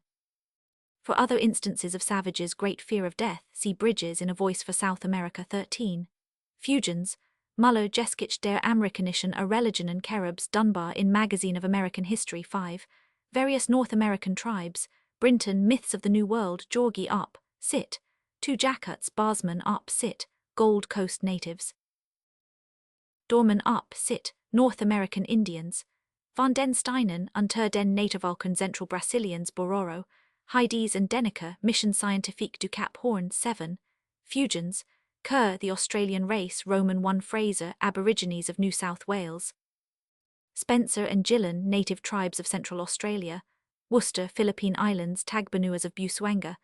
For other instances of savages' great fear of death, see Bridges in A Voice for South America 13. Fusions, Muller, Jeskich der Amerikanischen Religionen, Caribs, Dunbar in Magazine of American History 5. Various North American tribes, Brinton, Myths of the New World, Georgi Up Sit, 2 Jakuts, Barsman Up Sit, Gold Coast natives. Dorman Up Sit, North American Indians. Van den Steinen, unter den Nativalken Central Brasilians Bororo, Heides and Denneker, Mission Scientifique du Cap Horn 7. Fusions, Kerr, the Australian race, Roman 1 Fraser, Aborigines of New South Wales. Spencer and Gillan, native tribes of Central Australia. Worcester, Philippine Islands, Tagbanuas of Busuanga.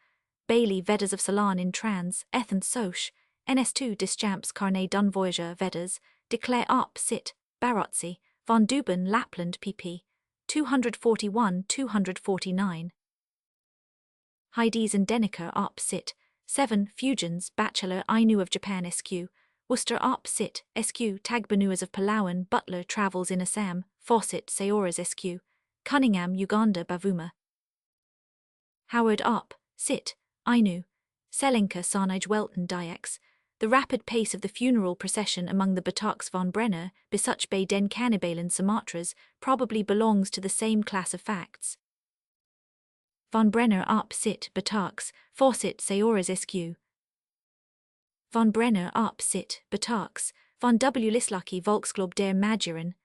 Bailey, Vedas of Ceylon in Trans, Ethan Soch, NS2 Deschamps Carnet Dun Voyager Vedas, Declare Up Sit, Barotsi, Von Duben, Lapland pp. 241-249. Heides and Denneker Up Sit, 7 Fusions, Bachelor Ainu of Japan SQ, Worcester Up Sit, SQ, Tagbanuas of Palawan, Butler Travels in Assam, Fawcett Sayoras SQ, Cunningham, Uganda Bavuma. Howard Up Sit, Ainu, Selenka Sarnij Welton Dyax, the rapid pace of the funeral procession among the Bataks von Brenner, Bisuch Bay den Kannibalen Sumatras, probably belongs to the same class of facts. Von Brenner Up Sit, Bataks, Fawcett Sayoras SQ. Von Brenner Up Sit, Bataks, von W. Lislaki Volksglob der Maduren.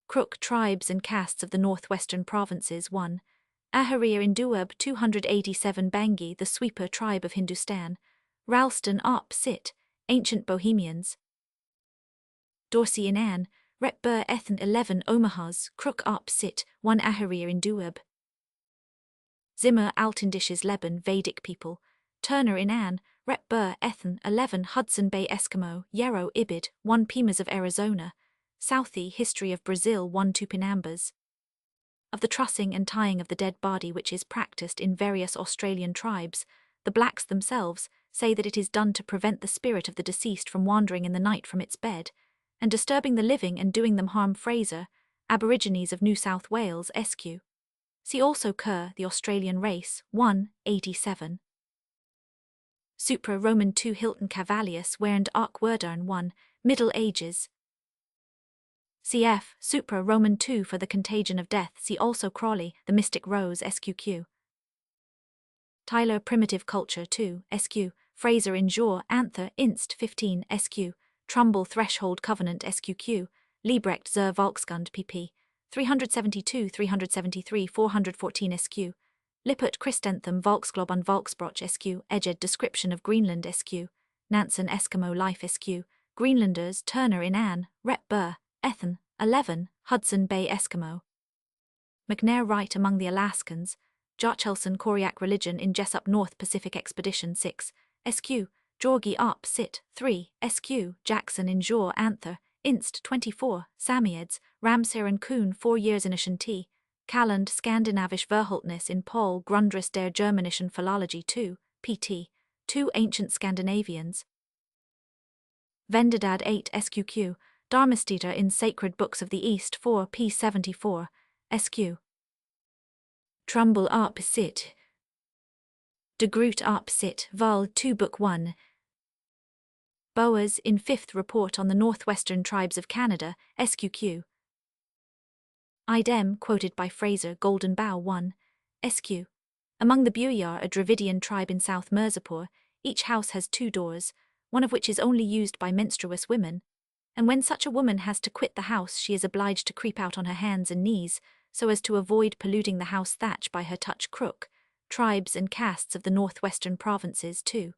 Crook Tribes and Castes of the Northwestern Provinces 1. Aharia in Duab 287 Bangi, the Sweeper tribe of Hindustan. Ralston Up Sit, Ancient Bohemians. Dorsey in Anne, Rep Bur Ethan 11 Omahas, Crook Up Sit, 1 Aharir in Duab. Zimmer Altindishes Leban Vedic people, Turner in Ann, Rep Bur Ethan 11 Hudson Bay Eskimo, Yarrow Ibid, 1 Pimas of Arizona, Southey History of Brazil 1 Tupinambas. Of the trussing and tying of the dead body which is practiced in various Australian tribes, the blacks themselves say that it is done to prevent the spirit of the deceased from wandering in the night from its bed, and disturbing the living and doing them harm. Fraser, Aborigines of New South Wales, SQ. See also Kerr, The Australian Race, 1, 87. Supra Roman 2 Hilton Cavalius Werend Arc Werdern 1, Middle Ages. Cf. Supra Roman 2 For the Contagion of Death. See also Crawley, The Mystic Rose, SQQ. Tyler Primitive Culture 2, SQ. Fraser in Jour, Anther, Inst. 15, SQ. Trumbull Threshold Covenant, SQQ. Liebrecht zur Volkskunde, pp. 372, 373, 414, SQ. Lippert Christenthum Volksglob und Volksbroch, SQ. Eged Description of Greenland, SQ. Nansen Eskimo Life, SQ. Greenlanders, Turner in Ann, Rep Bur, Ethan, 11, Hudson Bay Eskimo. McNair Wright Among the Alaskans, Jarchelson Koryak Religion in Jessup North Pacific Expedition 6, SQ. Georgi Up Sit, 3, SQ. Jackson in Jour Anther, Inst. 24, Samieds, Ramsir and Kuhn 4 years in Ashanti, Calland Skandinavisch Verhaltnis in Paul Grundriss der Germanischen Philologie 2, pt. 2 Ancient Scandinavians. Vendedad 8 SQQ, Darmesteter in Sacred Books of the East 4 p. 74, SQ. Trumbull Up Sit. De Groot Up Sit, Vol. 2 Book 1. Boas in 5th Report on the Northwestern Tribes of Canada, SQQ. Idem, quoted by Fraser, Golden Bough 1, SQ. Among the Buyar, a Dravidian tribe in South Mirzapur, each house has 2 doors, one of which is only used by menstruous women, and when such a woman has to quit the house she is obliged to creep out on her hands and knees, so as to avoid polluting the house thatch by her touch crook. Tribes and castes of the northwestern provinces, too.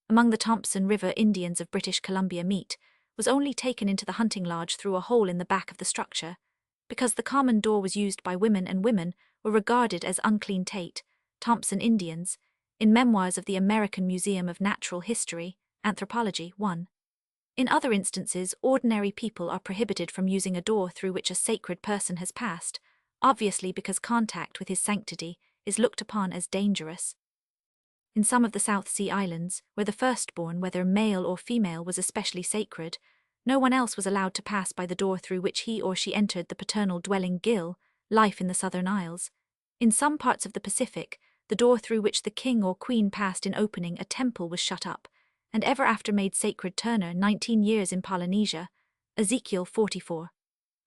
Among the Thompson River Indians of British Columbia, meat was only taken into the hunting lodge through a hole in the back of the structure, because the common door was used by women and women were regarded as unclean. Tate, Thompson Indians, in Memoirs of the American Museum of Natural History, Anthropology 1. In other instances, ordinary people are prohibited from using a door through which a sacred person has passed, obviously because contact with his sanctity is looked upon as dangerous. In some of the South Sea Islands, where the firstborn, whether male or female, was especially sacred, no one else was allowed to pass by the door through which he or she entered the paternal dwelling. Gill, Life in the Southern Isles. In some parts of the Pacific, the door through which the king or queen passed in opening a temple was shut up, and ever after made sacred. Turner 19 years in Polynesia, Ezekiel 44.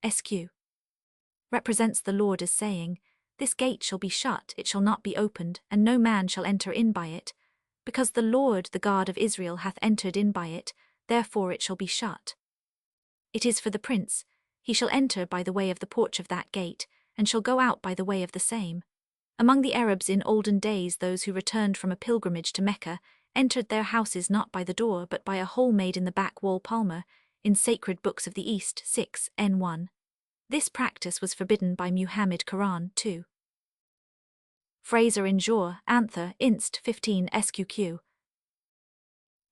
SQ. Represents the Lord as saying, "This gate shall be shut, it shall not be opened, and no man shall enter in by it, because the Lord the God of Israel hath entered in by it, therefore it shall be shut. It is for the prince, he shall enter by the way of the porch of that gate, and shall go out by the way of the same." Among the Arabs in olden days, those who returned from a pilgrimage to Mecca entered their houses not by the door but by a hole made in the back wall. Palmer, in Sacred Books of the East 6, n1. This practice was forbidden by Muhammad Quran 2. Fraser in Jour, Anther, Inst. 15 SQQ.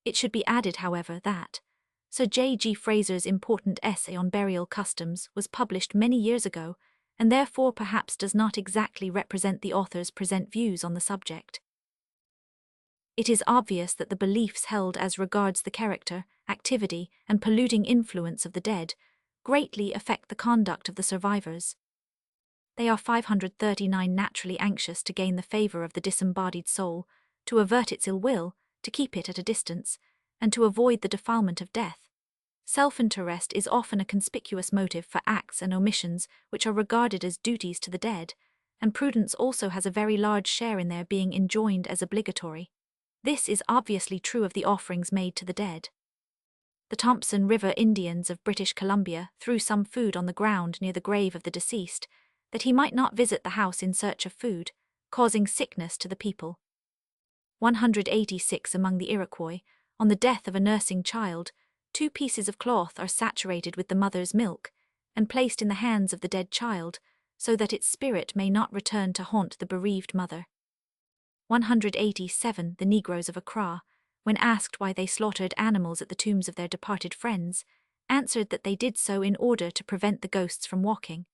It should be added, however, that Sir J. G. Fraser's important essay on burial customs was published many years ago, and therefore perhaps does not exactly represent the author's present views on the subject. It is obvious that the beliefs held as regards the character, activity, and polluting influence of the dead greatly affect the conduct of the survivors. They are 539 naturally anxious to gain the favor of the disembodied soul, to avert its ill will, to keep it at a distance, and to avoid the defilement of death. Self-interest is often a conspicuous motive for acts and omissions which are regarded as duties to the dead, and prudence also has a very large share in their being enjoined as obligatory. This is obviously true of the offerings made to the dead. The Thompson River Indians of British Columbia threw some food on the ground near the grave of the deceased, that he might not visit the house in search of food, causing sickness to the people. 186 among the Iroquois, on the death of a nursing child, 2 pieces of cloth are saturated with the mother's milk and placed in the hands of the dead child, so that its spirit may not return to haunt the bereaved mother. 187. The Negroes of Accra, when asked why they slaughtered animals at the tombs of their departed friends, answered that they did so in order to prevent the ghosts from walking.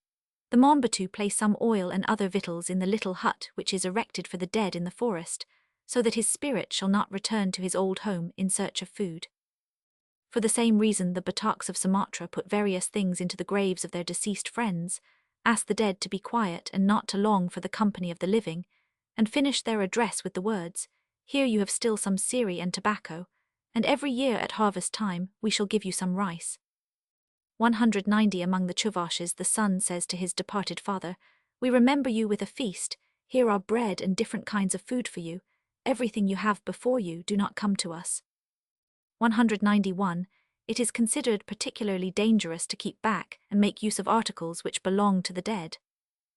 The Mombatu place some oil and other victuals in the little hut which is erected for the dead in the forest, so that his spirit shall not return to his old home in search of food. For the same reason, the Bataks of Sumatra put various things into the graves of their deceased friends, ask the dead to be quiet and not to long for the company of the living, and finish their address with the words, "Here you have still some siri and tobacco, and every year at harvest time we shall give you some rice." 190. Among the Chuvashes, the son says to his departed father, "We remember you with a feast. Here are bread and different kinds of food for you. Everything you have before you, do not come to us." 191. It is considered particularly dangerous to keep back and make use of articles which belong to the dead.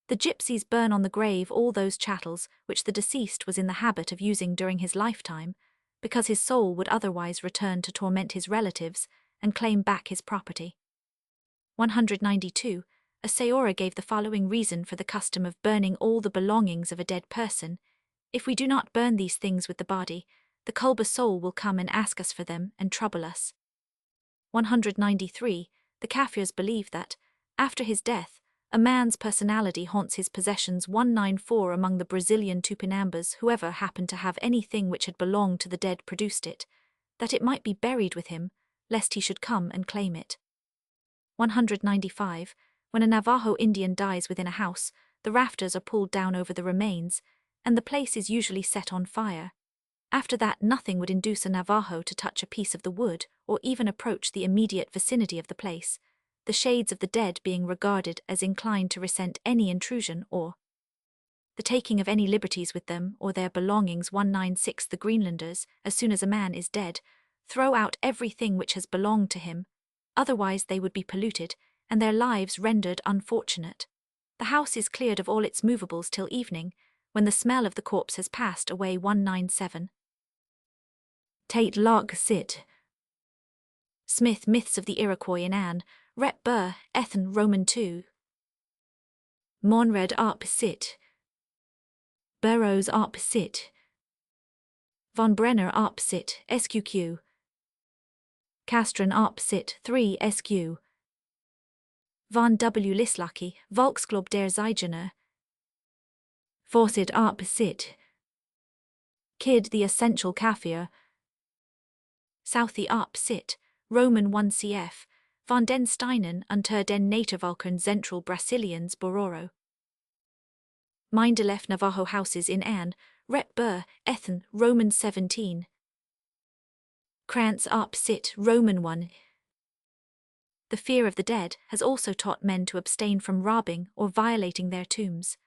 The gypsies burn on the grave all those chattels which the deceased was in the habit of using during his lifetime, because his soul would otherwise return to torment his relatives and claim back his property. 192. A Sayora gave the following reason for the custom of burning all the belongings of a dead person: "If we do not burn these things with the body, the Kulba soul will come and ask us for them and trouble us." 193. The Kafirs believe that, after his death, a man's personality haunts his possessions. 194. Among the Brazilian Tupinambas, whoever happened to have anything which had belonged to the dead produced it, that it might be buried with him, lest he should come and claim it. 195. When a Navajo Indian dies within a house, the rafters are pulled down over the remains, and the place is usually set on fire. After that, nothing would induce a Navajo to touch a piece of the wood or even approach the immediate vicinity of the place, the shades of the dead being regarded as inclined to resent any intrusion or the taking of any liberties with them or their belongings. 196. The Greenlanders, as soon as a man is dead, throw out everything which has belonged to him, otherwise they would be polluted, and their lives rendered unfortunate. The house is cleared of all its movables till evening, when the smell of the corpse has passed away. 197. Tate Log Sit. Smith, Myths of the Iroquois in Anne, Rep Burr, Ethan, Roman 2. Monred Arp Sit. Burroughs Arp Sit. Von Brenner Arp Sit, SQQ. Castron Arp Sit, 3 SQ. Van W. Lislaki, Volksclub der Zeigener. Fawcett Arp Sit. Kidd the Essential Kafir. Southey Arp Sit, Roman 1 cf. Van den Steinen unter den Natervalkern Zentral Brasilians Bororo. Mindelef Navajo Houses in Anne, Rep Burr, Ethan, Roman 17. Krantz Arp Sit, Roman 1. The fear of the dead has also taught men to abstain from robbing or violating their tombs.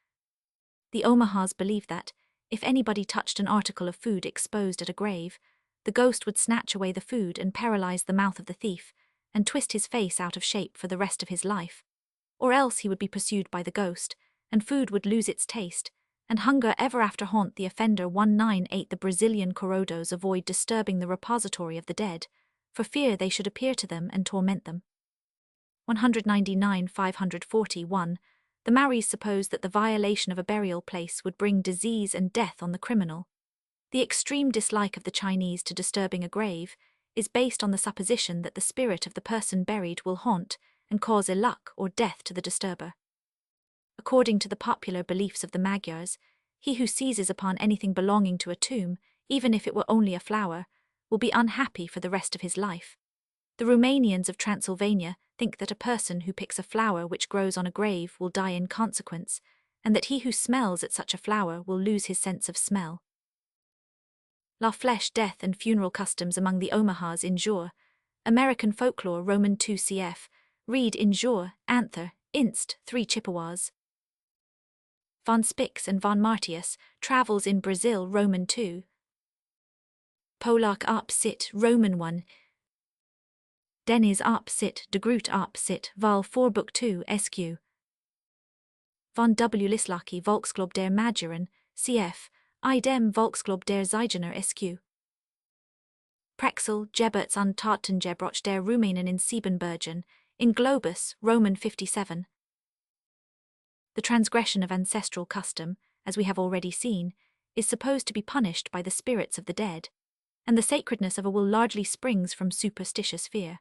The Omahas believe that, if anybody touched an article of food exposed at a grave, the ghost would snatch away the food and paralyze the mouth of the thief, and twist his face out of shape for the rest of his life. Or else he would be pursued by the ghost, and food would lose its taste, and hunger ever after haunt the offender. 198. The Brazilian Corodos avoid disturbing the repository of the dead, for fear they should appear to them and torment them. 199. 541. The Maoris suppose that the violation of a burial place would bring disease and death on the criminal. The extreme dislike of the Chinese to disturbing a grave is based on the supposition that the spirit of the person buried will haunt and cause ill luck or death to the disturber. According to the popular beliefs of the Magyars, he who seizes upon anything belonging to a tomb, even if it were only a flower, will be unhappy for the rest of his life. The Romanians of Transylvania think that a person who picks a flower which grows on a grave will die in consequence, and that he who smells at such a flower will lose his sense of smell. La Flèche, death and funeral customs among the Omahas in Jour. American folklore, Roman 2 cf. Read in Jour, Anther, Inst. 3 Chippewas. Von Spix and von Martius, Travels in Brazil, Roman 2. Polak Arp Sit, Roman 1. Denis Arp Sit, De Groot Arp Sit, Vol 4 Book 2 SQ. Von W. Lislaki, Volksclub der Magyaren, cf. Idem Volksclub der Zeigener SQ. Prexel, Geberts und Tatengebroch der Rumänen in Siebenbürgen, in Globus, Roman 57. The transgression of ancestral custom, as we have already seen, is supposed to be punished by the spirits of the dead, and the sacredness of a will largely springs from superstitious fear.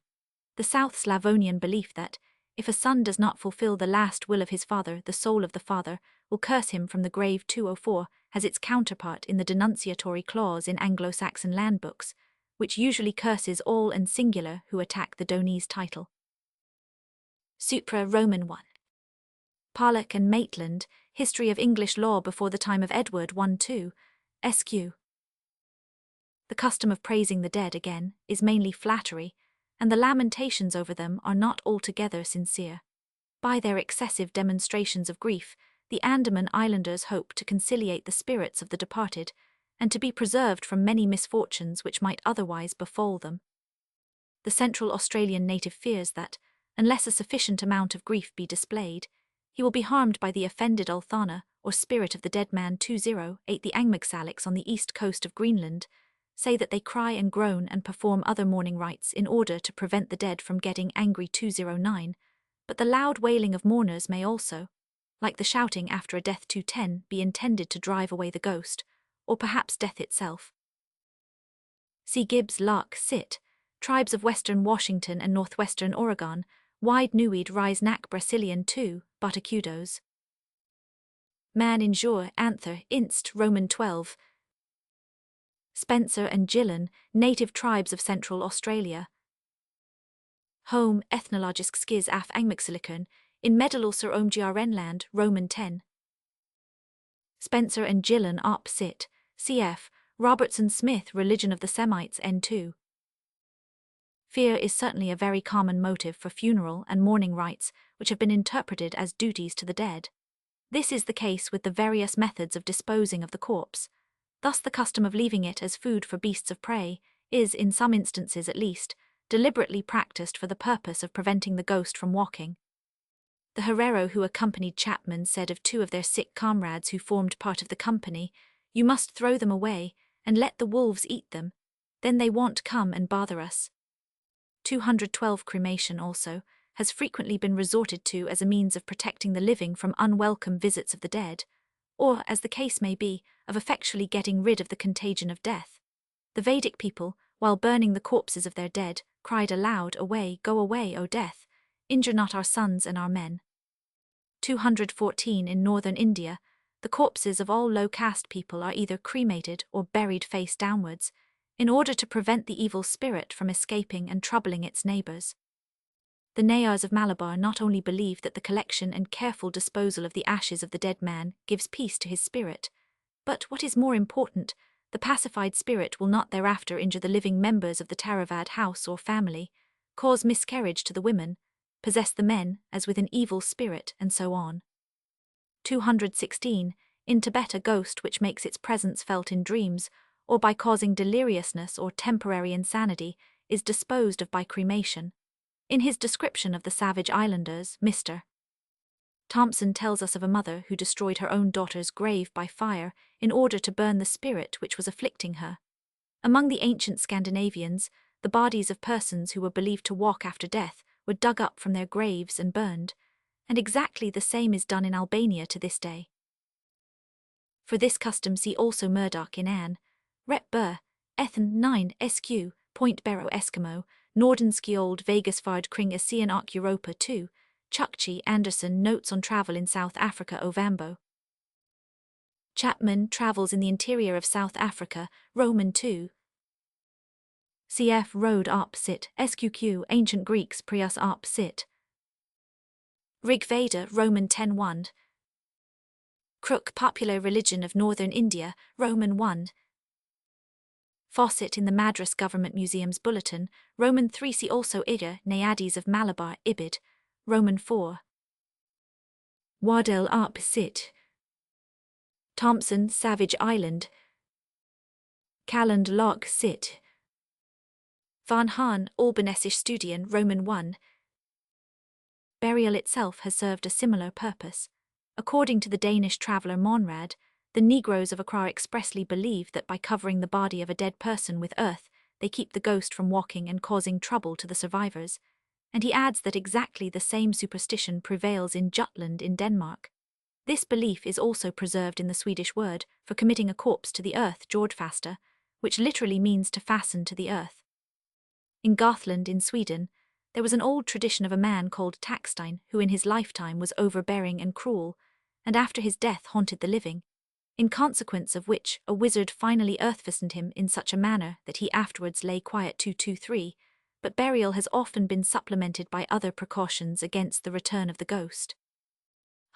The South Slavonian belief that, if a son does not fulfill the last will of his father, the soul of the father will curse him from the grave 204 has its counterpart in the denunciatory clause in Anglo-Saxon land books, which usually curses all and singular who attack the Donese title. Supra Roman 1. Pollock and Maitland, History of English Law before the time of Edward I 2, SQ. The custom of praising the dead, again, is mainly flattery, and the lamentations over them are not altogether sincere. By their excessive demonstrations of grief, the Andaman Islanders hope to conciliate the spirits of the departed, and to be preserved from many misfortunes which might otherwise befall them. The Central Australian native fears that, unless a sufficient amount of grief be displayed, he will be harmed by the offended Ulthana, or spirit of the dead man 208. The Angmagsalaks on the east coast of Greenland say that they cry and groan and perform other mourning rites in order to prevent the dead from getting angry 209, but the loud wailing of mourners may also, like the shouting after a death 210, be intended to drive away the ghost, or perhaps death itself. See Gibbs, Lark, Sit, Tribes of Western Washington and Northwestern Oregon, Wide Nuid Rise Nak Brasilian 2, Batacudos. Man Injure, Anther, Inst, Roman 12. Spencer and Gillen, Native Tribes of Central Australia. Home, Ethnologisk Skiz af Angmagsilicon, in Medalulser Omgrnland, Roman 10. Spencer and Gillen op Sit, cf. Robertson Smith, Religion of the Semites N2. Fear is certainly a very common motive for funeral and mourning rites which have been interpreted as duties to the dead. This is the case with the various methods of disposing of the corpse. Thus the custom of leaving it as food for beasts of prey is, in some instances at least, deliberately practiced for the purpose of preventing the ghost from walking. The Herero who accompanied Chapman said of two of their sick comrades who formed part of the company, "You must throw them away, and let the wolves eat them, then they won't come and bother us." 212 Cremation also has frequently been resorted to as a means of protecting the living from unwelcome visits of the dead, or, as the case may be, of effectually getting rid of the contagion of death. The Vedic people, while burning the corpses of their dead, cried aloud, "Away, go away, O death! Injure not our sons and our men." 214 In northern India, the corpses of all low-caste people are either cremated or buried face downwards, in order to prevent the evil spirit from escaping and troubling its neighbours. The Nayars of Malabar not only believe that the collection and careful disposal of the ashes of the dead man gives peace to his spirit, but, what is more important, the pacified spirit will not thereafter injure the living members of the Taravad house or family, cause miscarriage to the women, possess the men as with an evil spirit, and so on. 216 In Tibet, a ghost which makes its presence felt in dreams, or by causing deliriousness or temporary insanity, is disposed of by cremation. In his description of the savage islanders, Mr. Thompson tells us of a mother who destroyed her own daughter's grave by fire in order to burn the spirit which was afflicting her. Among the ancient Scandinavians, the bodies of persons who were believed to walk after death were dug up from their graves and burned, and exactly the same is done in Albania to this day. For this custom see also Murdoch in Anne, Rep. Burr, Ethen 9 SQ, Point Barrow Eskimo, Nordenskjold Vegasvard kring Asian och Europa 2, Chukchi Anderson Notes on Travel in South Africa Ovambo. Chapman Travels in the Interior of South Africa, Roman 2. Cf. Road op Sit, SQQ Ancient Greeks Prius op Sit. Rig Veda, Roman 10:1. Crook Popular Religion of Northern India, Roman 1. Fawcett in the Madras Government Museum's Bulletin, Roman 3. See also Ida, Naiades of Malabar, Ibid, Roman 4. Waddell op Sit. Thompson, Savage Island. Calland Loch Sit. Van Haan, Albanesisch Studien, Roman 1. Burial itself has served a similar purpose. According to the Danish traveller Monrad, the Negroes of Accra expressly believe that by covering the body of a dead person with earth, they keep the ghost from walking and causing trouble to the survivors, and he adds that exactly the same superstition prevails in Jutland in Denmark. This belief is also preserved in the Swedish word for committing a corpse to the earth, jordfasta, which literally means to fasten to the earth. In Gothland in Sweden, there was an old tradition of a man called Taxstein who in his lifetime was overbearing and cruel, and after his death haunted the living, in consequence of which a wizard finally earth-fastened him in such a manner that he afterwards lay quiet 223, but burial has often been supplemented by other precautions against the return of the ghost.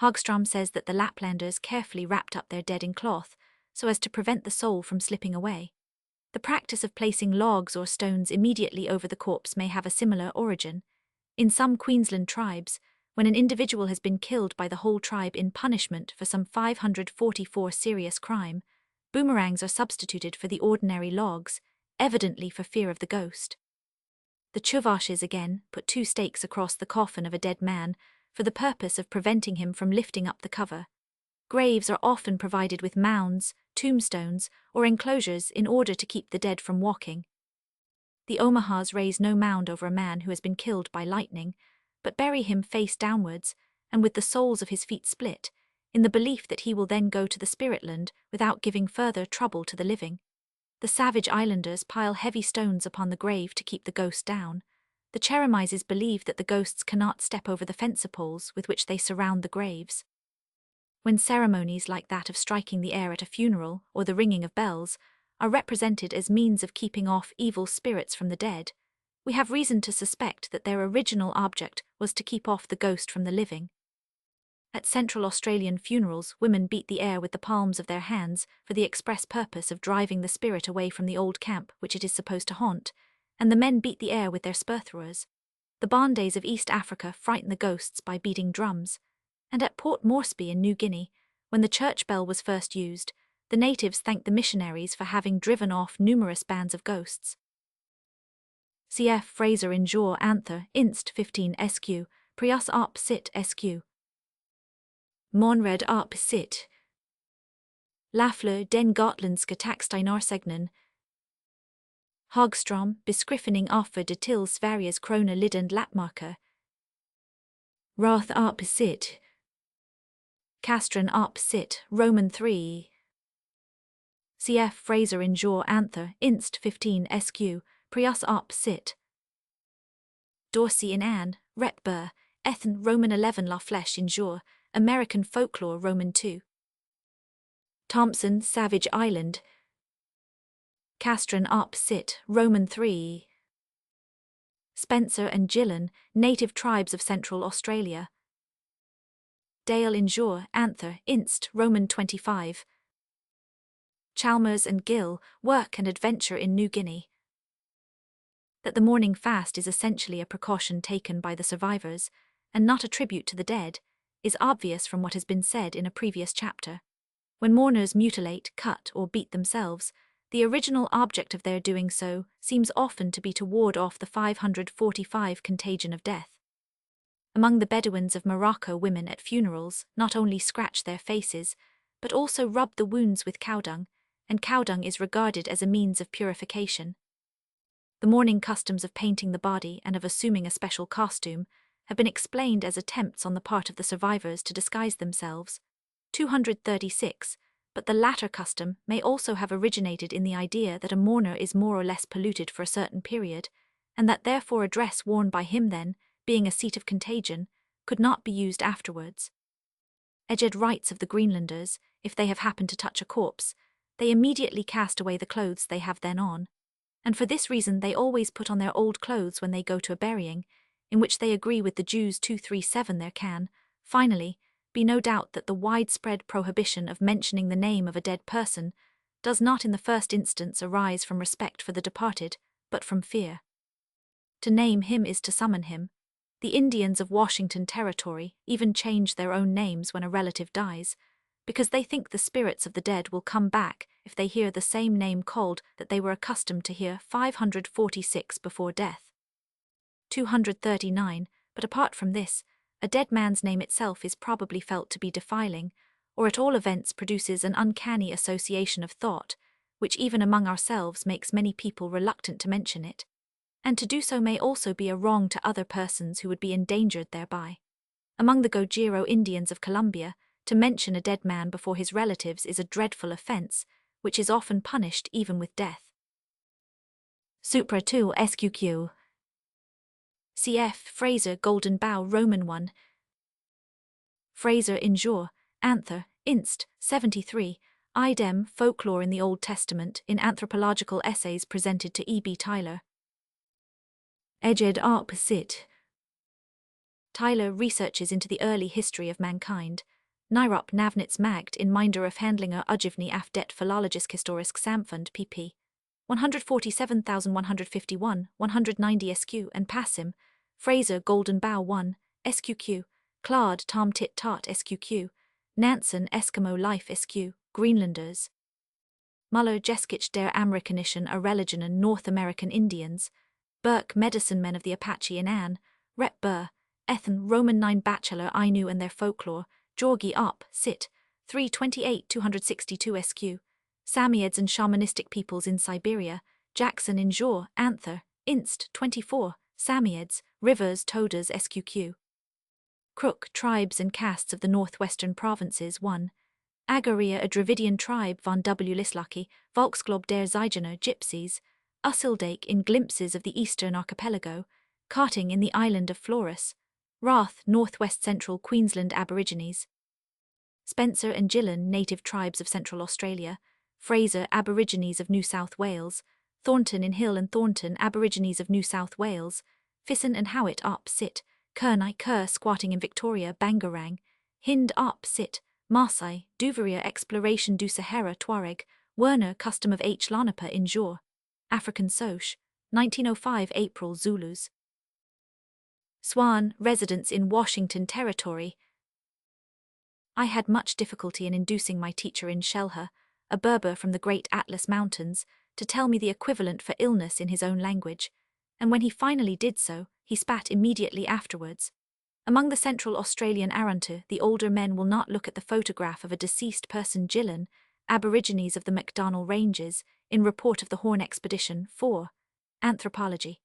Hagström says that the Laplanders carefully wrapped up their dead in cloth so as to prevent the soul from slipping away. The practice of placing logs or stones immediately over the corpse may have a similar origin. In some Queensland tribes, when an individual has been killed by the whole tribe in punishment for some 544 serious crime, boomerangs are substituted for the ordinary logs, evidently for fear of the ghost. The Chuvashes again put 2 stakes across the coffin of a dead man for the purpose of preventing him from lifting up the cover. Graves are often provided with mounds, tombstones, or enclosures in order to keep the dead from walking. The Omahas raise no mound over a man who has been killed by lightning, but bury him face downwards and with the soles of his feet split, in the belief that he will then go to the spiritland without giving further trouble to the living. The savage islanders pile heavy stones upon the grave to keep the ghost down. The Cheremises believe that the ghosts cannot step over the fence poles with which they surround the graves. When ceremonies like that of striking the air at a funeral or the ringing of bells are represented as means of keeping off evil spirits from the dead, we have reason to suspect that their original object was to keep off the ghost from the living. At Central Australian funerals, women beat the air with the palms of their hands for the express purpose of driving the spirit away from the old camp which it is supposed to haunt, and the men beat the air with their spurthrowers. The Bandays of East Africa frighten the ghosts by beating drums, and at Port Moresby in New Guinea, when the church bell was first used, the natives thanked the missionaries for having driven off numerous bands of ghosts. Cf. Fraser in Jour Anther, Inst 15 SQ, Prius op sit SQ. Monred op sit. Lafleur den Gotlandske Taxsteinarsägnen. Hagström, beskrivning offer de till Sveriges krona lidand Lappmarker. Roth op sit. Castron op sit, Roman 3. Cf. Fraser in Jour Anther, Inst 15 SQ, Prius op sit. Dorsey in Anne, Retbur, Ethen Roman 11 La Flèche in Jour, American Folklore Roman 2. Thompson, Savage Island. Castron op sit, Roman 3. Spencer and Gillan, Native Tribes of Central Australia. Dale in Jour, Anther, Inst, Roman 25. Chalmers and Gill, Work and Adventure in New Guinea. That the morning fast is essentially a precaution taken by the survivors, and not a tribute to the dead, is obvious from what has been said in a previous chapter. When mourners mutilate, cut, or beat themselves, the original object of their doing so seems often to be to ward off the 545 contagion of death. Among the Bedouins of Morocco, women at funerals not only scratch their faces, but also rub the wounds with cow dung, and cow dung is regarded as a means of purification. The mourning customs of painting the body and of assuming a special costume have been explained as attempts on the part of the survivors to disguise themselves. 236, but the latter custom may also have originated in the idea that a mourner is more or less polluted for a certain period, and that therefore a dress worn by him then, being a seat of contagion, could not be used afterwards. Edged writes of the Greenlanders, if they have happened to touch a corpse, they immediately cast away the clothes they have then on, and for this reason they always put on their old clothes when they go to a burying, in which they agree with the Jews 237 there can, finally, be no doubt that the widespread prohibition of mentioning the name of a dead person does not in the first instance arise from respect for the departed, but from fear. To name him is to summon him. The Indians of Washington Territory even change their own names when a relative dies, because they think the spirits of the dead will come back if they hear the same name called that they were accustomed to hear 546 before death. 239, but apart from this, a dead man's name itself is probably felt to be defiling, or at all events produces an uncanny association of thought, which even among ourselves makes many people reluctant to mention it, and to do so may also be a wrong to other persons who would be endangered thereby. Among the Gojiro Indians of Colombia, to mention a dead man before his relatives is a dreadful offense, which is often punished even with death. Supra 2 SQQ Cf. Fraser Golden Bough Roman 1 Fraser Injure, Anther, Inst. 73, idem Folklore in the Old Testament in Anthropological Essays presented to E. B. Tyler. Ejed Arp Sit Tyler researches into the early history of mankind. Nirop Navnitz Magd in Minder of Handlinger Ujivni af det Philologisk Historisk Samfund pp. 147,151, 190 SQ and Passim, Fraser Golden Bough 1, SQQ, Claude Tom Tit Tot SQQ, Nansen Eskimo Life SQ, Greenlanders. Muller Jeskich der Amerikanischen Religionen North American Indians, Burke Medicine Men of the Apache in Anne, Rep Burr, Ethan Roman 9 Bachelor Ainu and Their Folklore, Georgi Up, Sit, 328-262 SQ, Samioids and Shamanistic Peoples in Siberia, Jackson in Jor, Anther, Inst. 24, Samioids, Rivers Todas SQQ. Crook Tribes and Castes of the Northwestern Provinces 1. Agaria a Dravidian tribe von W. Lislaki, Volksglob der Zeigener Gypsies, Ussildake in Glimpses of the Eastern Archipelago, Carting in the Island of Flores, Rath Northwest Central Queensland Aborigines, Spencer and Gillan Native Tribes of Central Australia, Fraser Aborigines of New South Wales, Thornton in Hill and Thornton Aborigines of New South Wales, Fisson and Howitt Up Sit, Kernai Kerr squatting in Victoria Bangarang, Hind Up Sit, Maasai, Duverier Exploration du Sahara Tuareg, Werner Custom of H. Lanapa in Jor, African Soch, 1905 April Zulus. Swan, residents in Washington Territory. I had much difficulty in inducing my teacher in Shelha, a Berber from the Great Atlas Mountains, to tell me the equivalent for illness in his own language, and when he finally did so, he spat immediately afterwards. Among the Central Australian Aruntu, the older men will not look at the photograph of a deceased person. Gillan, Aborigines of the MacDonnell Ranges, in Report of the Horn Expedition 4. Anthropology.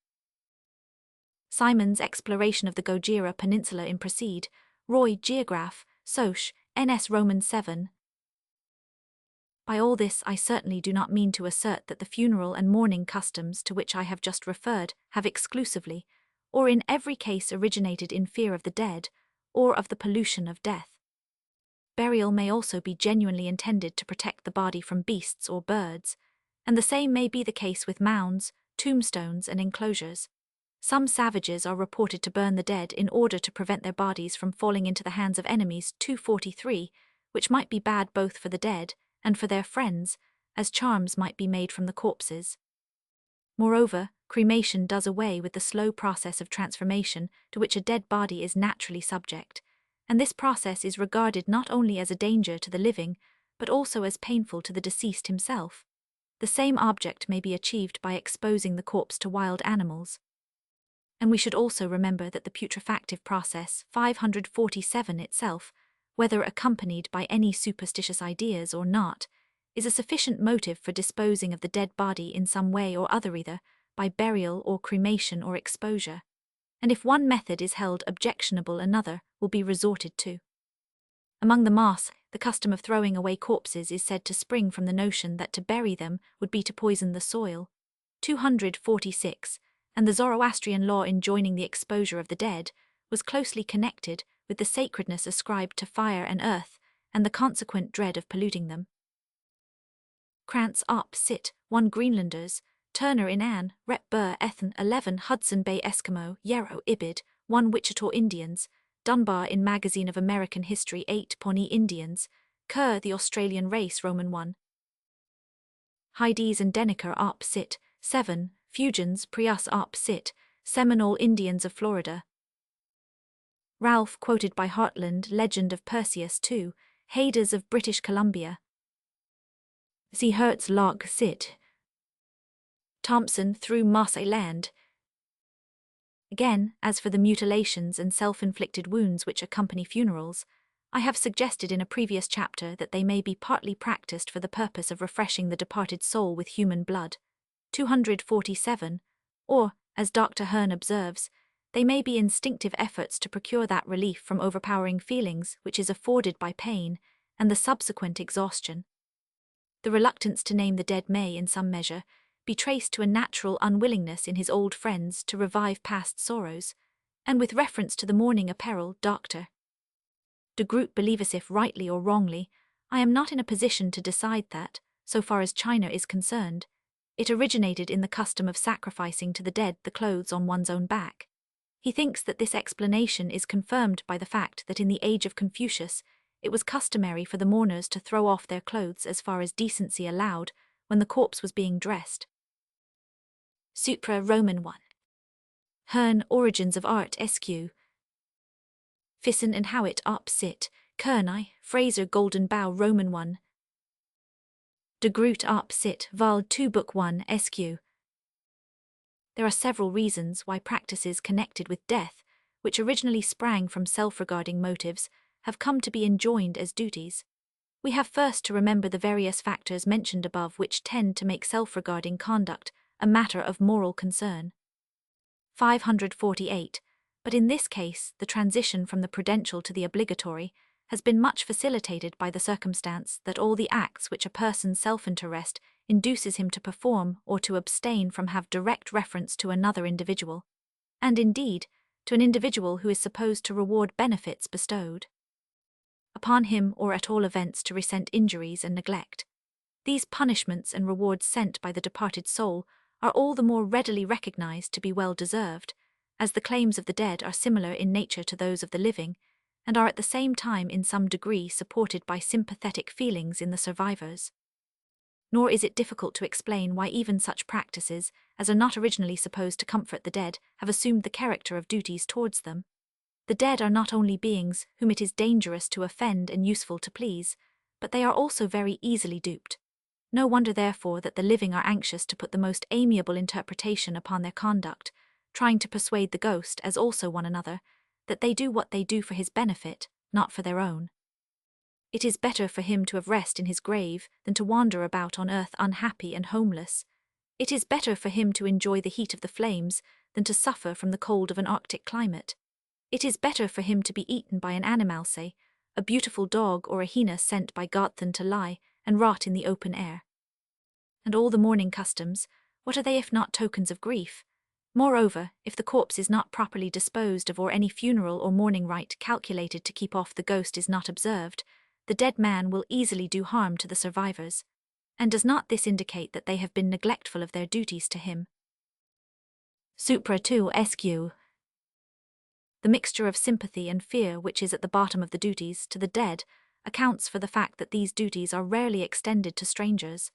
Simon's Exploration of the Gojira Peninsula in Proceed, Roy Geograph, Soch, NS Roman 7. By all this I certainly do not mean to assert that the funeral and mourning customs to which I have just referred have exclusively, or in every case originated in fear of the dead, or of the pollution of death. Burial may also be genuinely intended to protect the body from beasts or birds, and the same may be the case with mounds, tombstones and enclosures. Some savages are reported to burn the dead in order to prevent their bodies from falling into the hands of enemies. 243, which might be bad both for the dead and for their friends, as charms might be made from the corpses. Moreover, cremation does away with the slow process of transformation to which a dead body is naturally subject, and this process is regarded not only as a danger to the living, but also as painful to the deceased himself. The same object may be achieved by exposing the corpse to wild animals. And we should also remember that the putrefactive process 547 itself, whether accompanied by any superstitious ideas or not, is a sufficient motive for disposing of the dead body in some way or other, either by burial or cremation or exposure. And if one method is held objectionable, another will be resorted to. Among the Maas, the custom of throwing away corpses is said to spring from the notion that to bury them would be to poison the soil. 246, and the Zoroastrian law enjoining the exposure of the dead was closely connected with the sacredness ascribed to fire and earth, and the consequent dread of polluting them. Krantz Up Sit, 1 Greenlanders, Turner in Anne, Rep Burr Ethan 11 Hudson Bay Eskimo, Yarrow Ibid, 1 Wichita Indians, Dunbar in Magazine of American History 8 Pawnee Indians, Kerr the Australian Race Roman 1. Hydes and Denneker Up Sit, 7, Fugians Prius Up Sit, Seminole Indians of Florida. Ralph quoted by Hartland Legend of Perseus 2, Hades of British Columbia. See Hertz Log Sit. Thompson through Marseille Land. Again, as for the mutilations and self-inflicted wounds which accompany funerals, I have suggested in a previous chapter that they may be partly practiced for the purpose of refreshing the departed soul with human blood. 247, or, as Dr. Hearn observes, they may be instinctive efforts to procure that relief from overpowering feelings which is afforded by pain and the subsequent exhaustion. The reluctance to name the dead may, in some measure, be traced to a natural unwillingness in his old friends to revive past sorrows, and with reference to the mourning apparel, Dr. de Groot believes, if rightly or wrongly, I am not in a position to decide that, so far as China is concerned, it originated in the custom of sacrificing to the dead the clothes on one's own back. He thinks that this explanation is confirmed by the fact that in the age of Confucius, it was customary for the mourners to throw off their clothes as far as decency allowed when the corpse was being dressed. Supra Roman 1. Hearn, Origins of Art Sq. Fisson and Howitt op. Cit. Kearney, Fraser Golden Bough Roman 1. De Groot op. Cit. Vol. 2 Book 1 Sq. There are several reasons why practices connected with death, which originally sprang from self-regarding motives, have come to be enjoined as duties. We have first to remember the various factors mentioned above which tend to make self-regarding conduct a matter of moral concern. 548. But in this case, the transition from the prudential to the obligatory has been much facilitated by the circumstance that all the acts which a person's self-interest induces him to perform or to abstain from have direct reference to another individual, and indeed, to an individual who is supposed to reward benefits bestowed upon him, or at all events to resent injuries and neglect. These punishments and rewards sent by the departed soul are all the more readily recognized to be well deserved, as the claims of the dead are similar in nature to those of the living, and are at the same time in some degree supported by sympathetic feelings in the survivors. Nor is it difficult to explain why even such practices as are not originally supposed to comfort the dead have assumed the character of duties towards them. The dead are not only beings whom it is dangerous to offend and useful to please, but they are also very easily duped. No wonder therefore that the living are anxious to put the most amiable interpretation upon their conduct, trying to persuade the ghost, as also one another, that they do what they do for his benefit, not for their own. It is better for him to have rest in his grave than to wander about on earth unhappy and homeless. It is better for him to enjoy the heat of the flames than to suffer from the cold of an Arctic climate. It is better for him to be eaten by an animalse, a beautiful dog or a hyena sent by God, than to lie and rot in the open air. And all the mourning customs, what are they if not tokens of grief? Moreover, if the corpse is not properly disposed of, or any funeral or mourning rite calculated to keep off the ghost is not observed, the dead man will easily do harm to the survivors. And does not this indicate that they have been neglectful of their duties to him? Supra 2 Sq. The mixture of sympathy and fear which is at the bottom of the duties to the dead accounts for the fact that these duties are rarely extended to strangers.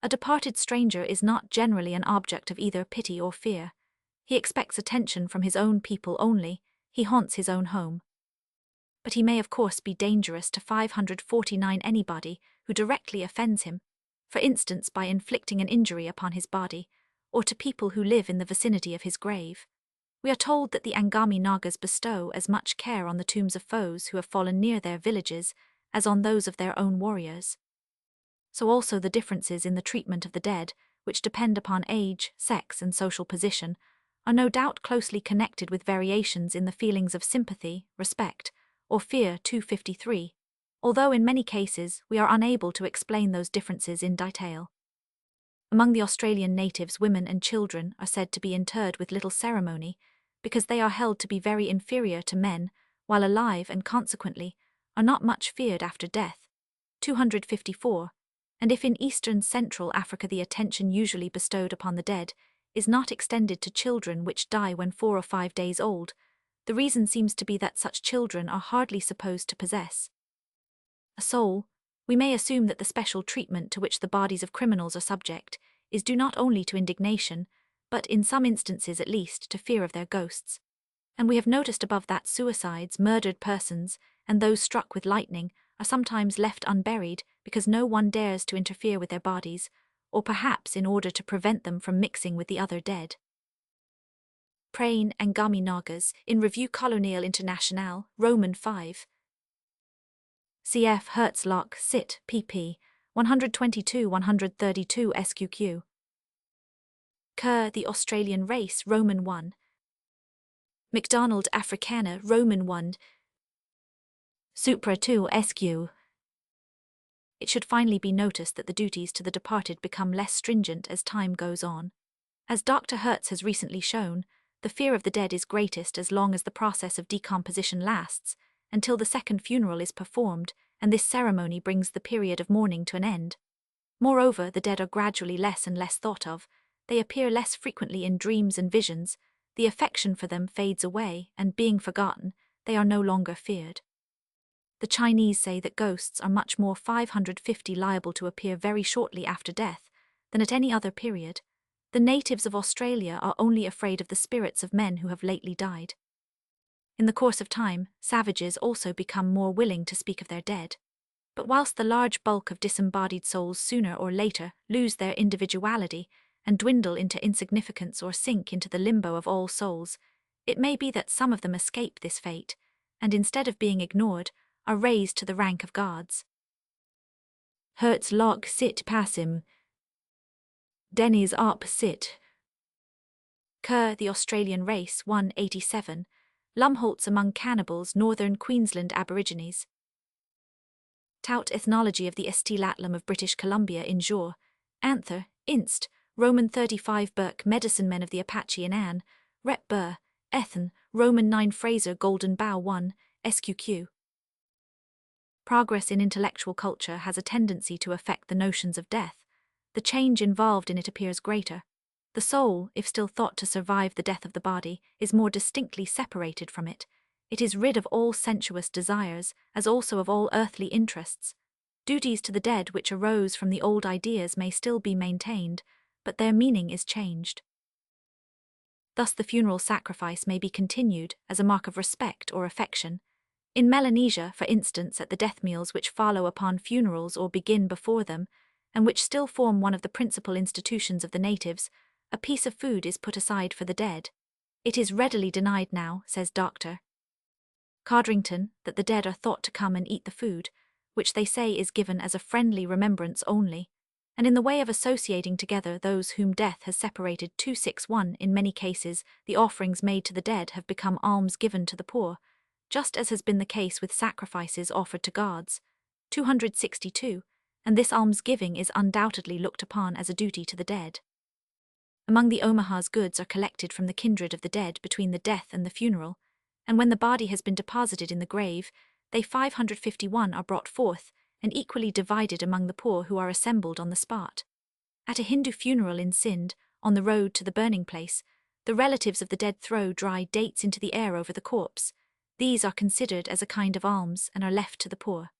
A departed stranger is not generally an object of either pity or fear. He expects attention from his own people only, he haunts his own home. But he may of course be dangerous to 549 anybody who directly offends him, for instance by inflicting an injury upon his body, or to people who live in the vicinity of his grave. We are told that the Angami Nagas bestow as much care on the tombs of foes who have fallen near their villages as on those of their own warriors. So also the differences in the treatment of the dead, which depend upon age, sex, and social position, are no doubt closely connected with variations in the feelings of sympathy, respect, or fear. 253, although in many cases we are unable to explain those differences in detail. Among the Australian natives, women and children are said to be interred with little ceremony, because they are held to be very inferior to men while alive and consequently are not much feared after death. 254, and if in Eastern Central Africa the attention usually bestowed upon the dead is not extended to children which die when 4 or 5 days old, the reason seems to be that such children are hardly supposed to possess a soul. We may assume that the special treatment to which the bodies of criminals are subject is due not only to indignation, but in some instances at least to fear of their ghosts. And we have noticed above that suicides, murdered persons, and those struck with lightning are sometimes left unburied because no one dares to interfere with their bodies, or perhaps in order to prevent them from mixing with the other dead. Prain Angami Nagas, in Revue Coloniale Internationale, Roman 5. cf. Herzlock, Sit, pp. 122-132 SQQ. Kerr, The Australian Race, Roman 1. MacDonald, Afrikaner, Roman 1. Supra 2 SQ. It should finally be noticed that the duties to the departed become less stringent as time goes on. As Dr. Hertz has recently shown, the fear of the dead is greatest as long as the process of decomposition lasts, until the second funeral is performed, and this ceremony brings the period of mourning to an end. Moreover, the dead are gradually less and less thought of, they appear less frequently in dreams and visions, the affection for them fades away, and being forgotten, they are no longer feared. The Chinese say that ghosts are much more 550 liable to appear very shortly after death than at any other period. The natives of Australia are only afraid of the spirits of men who have lately died. In the course of time, savages also become more willing to speak of their dead. But whilst the large bulk of disembodied souls sooner or later lose their individuality and dwindle into insignificance or sink into the limbo of all souls, it may be that some of them escape this fate, and instead of being ignored, are raised to the rank of gods. Herzlock, Sit, Passim. Denny's Op, Sit. Kerr, The Australian Race, 187. Lumholtz among cannibals, Northern Queensland Aborigines. Tout, Ethnology of the St. Latlam of British Columbia in Jour. Anther, Inst. Roman 35 Burke, Medicine Men of the Apache in Anne. Rep. Burr, Ethan, Roman 9 Fraser, Golden Bough 1, SQQ. Progress in intellectual culture has a tendency to affect the notions of death. The change involved in it appears greater. The soul, if still thought to survive the death of the body, is more distinctly separated from it. It is rid of all sensuous desires, as also of all earthly interests. Duties to the dead which arose from the old ideas may still be maintained, but their meaning is changed. Thus the funeral sacrifice may be continued as a mark of respect or affection. In Melanesia, for instance, at the death meals which follow upon funerals or begin before them, and which still form one of the principal institutions of the natives, a piece of food is put aside for the dead. It is readily denied now, says Dr. Codrington, that the dead are thought to come and eat the food, which they say is given as a friendly remembrance only, and in the way of associating together those whom death has separated. 261. In many cases, the offerings made to the dead have become alms given to the poor, just as has been the case with sacrifices offered to gods. 262. And this almsgiving is undoubtedly looked upon as a duty to the dead. Among the Omahas, goods are collected from the kindred of the dead between the death and the funeral, and when the body has been deposited in the grave, they 551 are brought forth and equally divided among the poor who are assembled on the spot. At a Hindu funeral in Sindh, on the road to the burning place, the relatives of the dead throw dry dates into the air over the corpse. These are considered as a kind of alms and are left to the poor.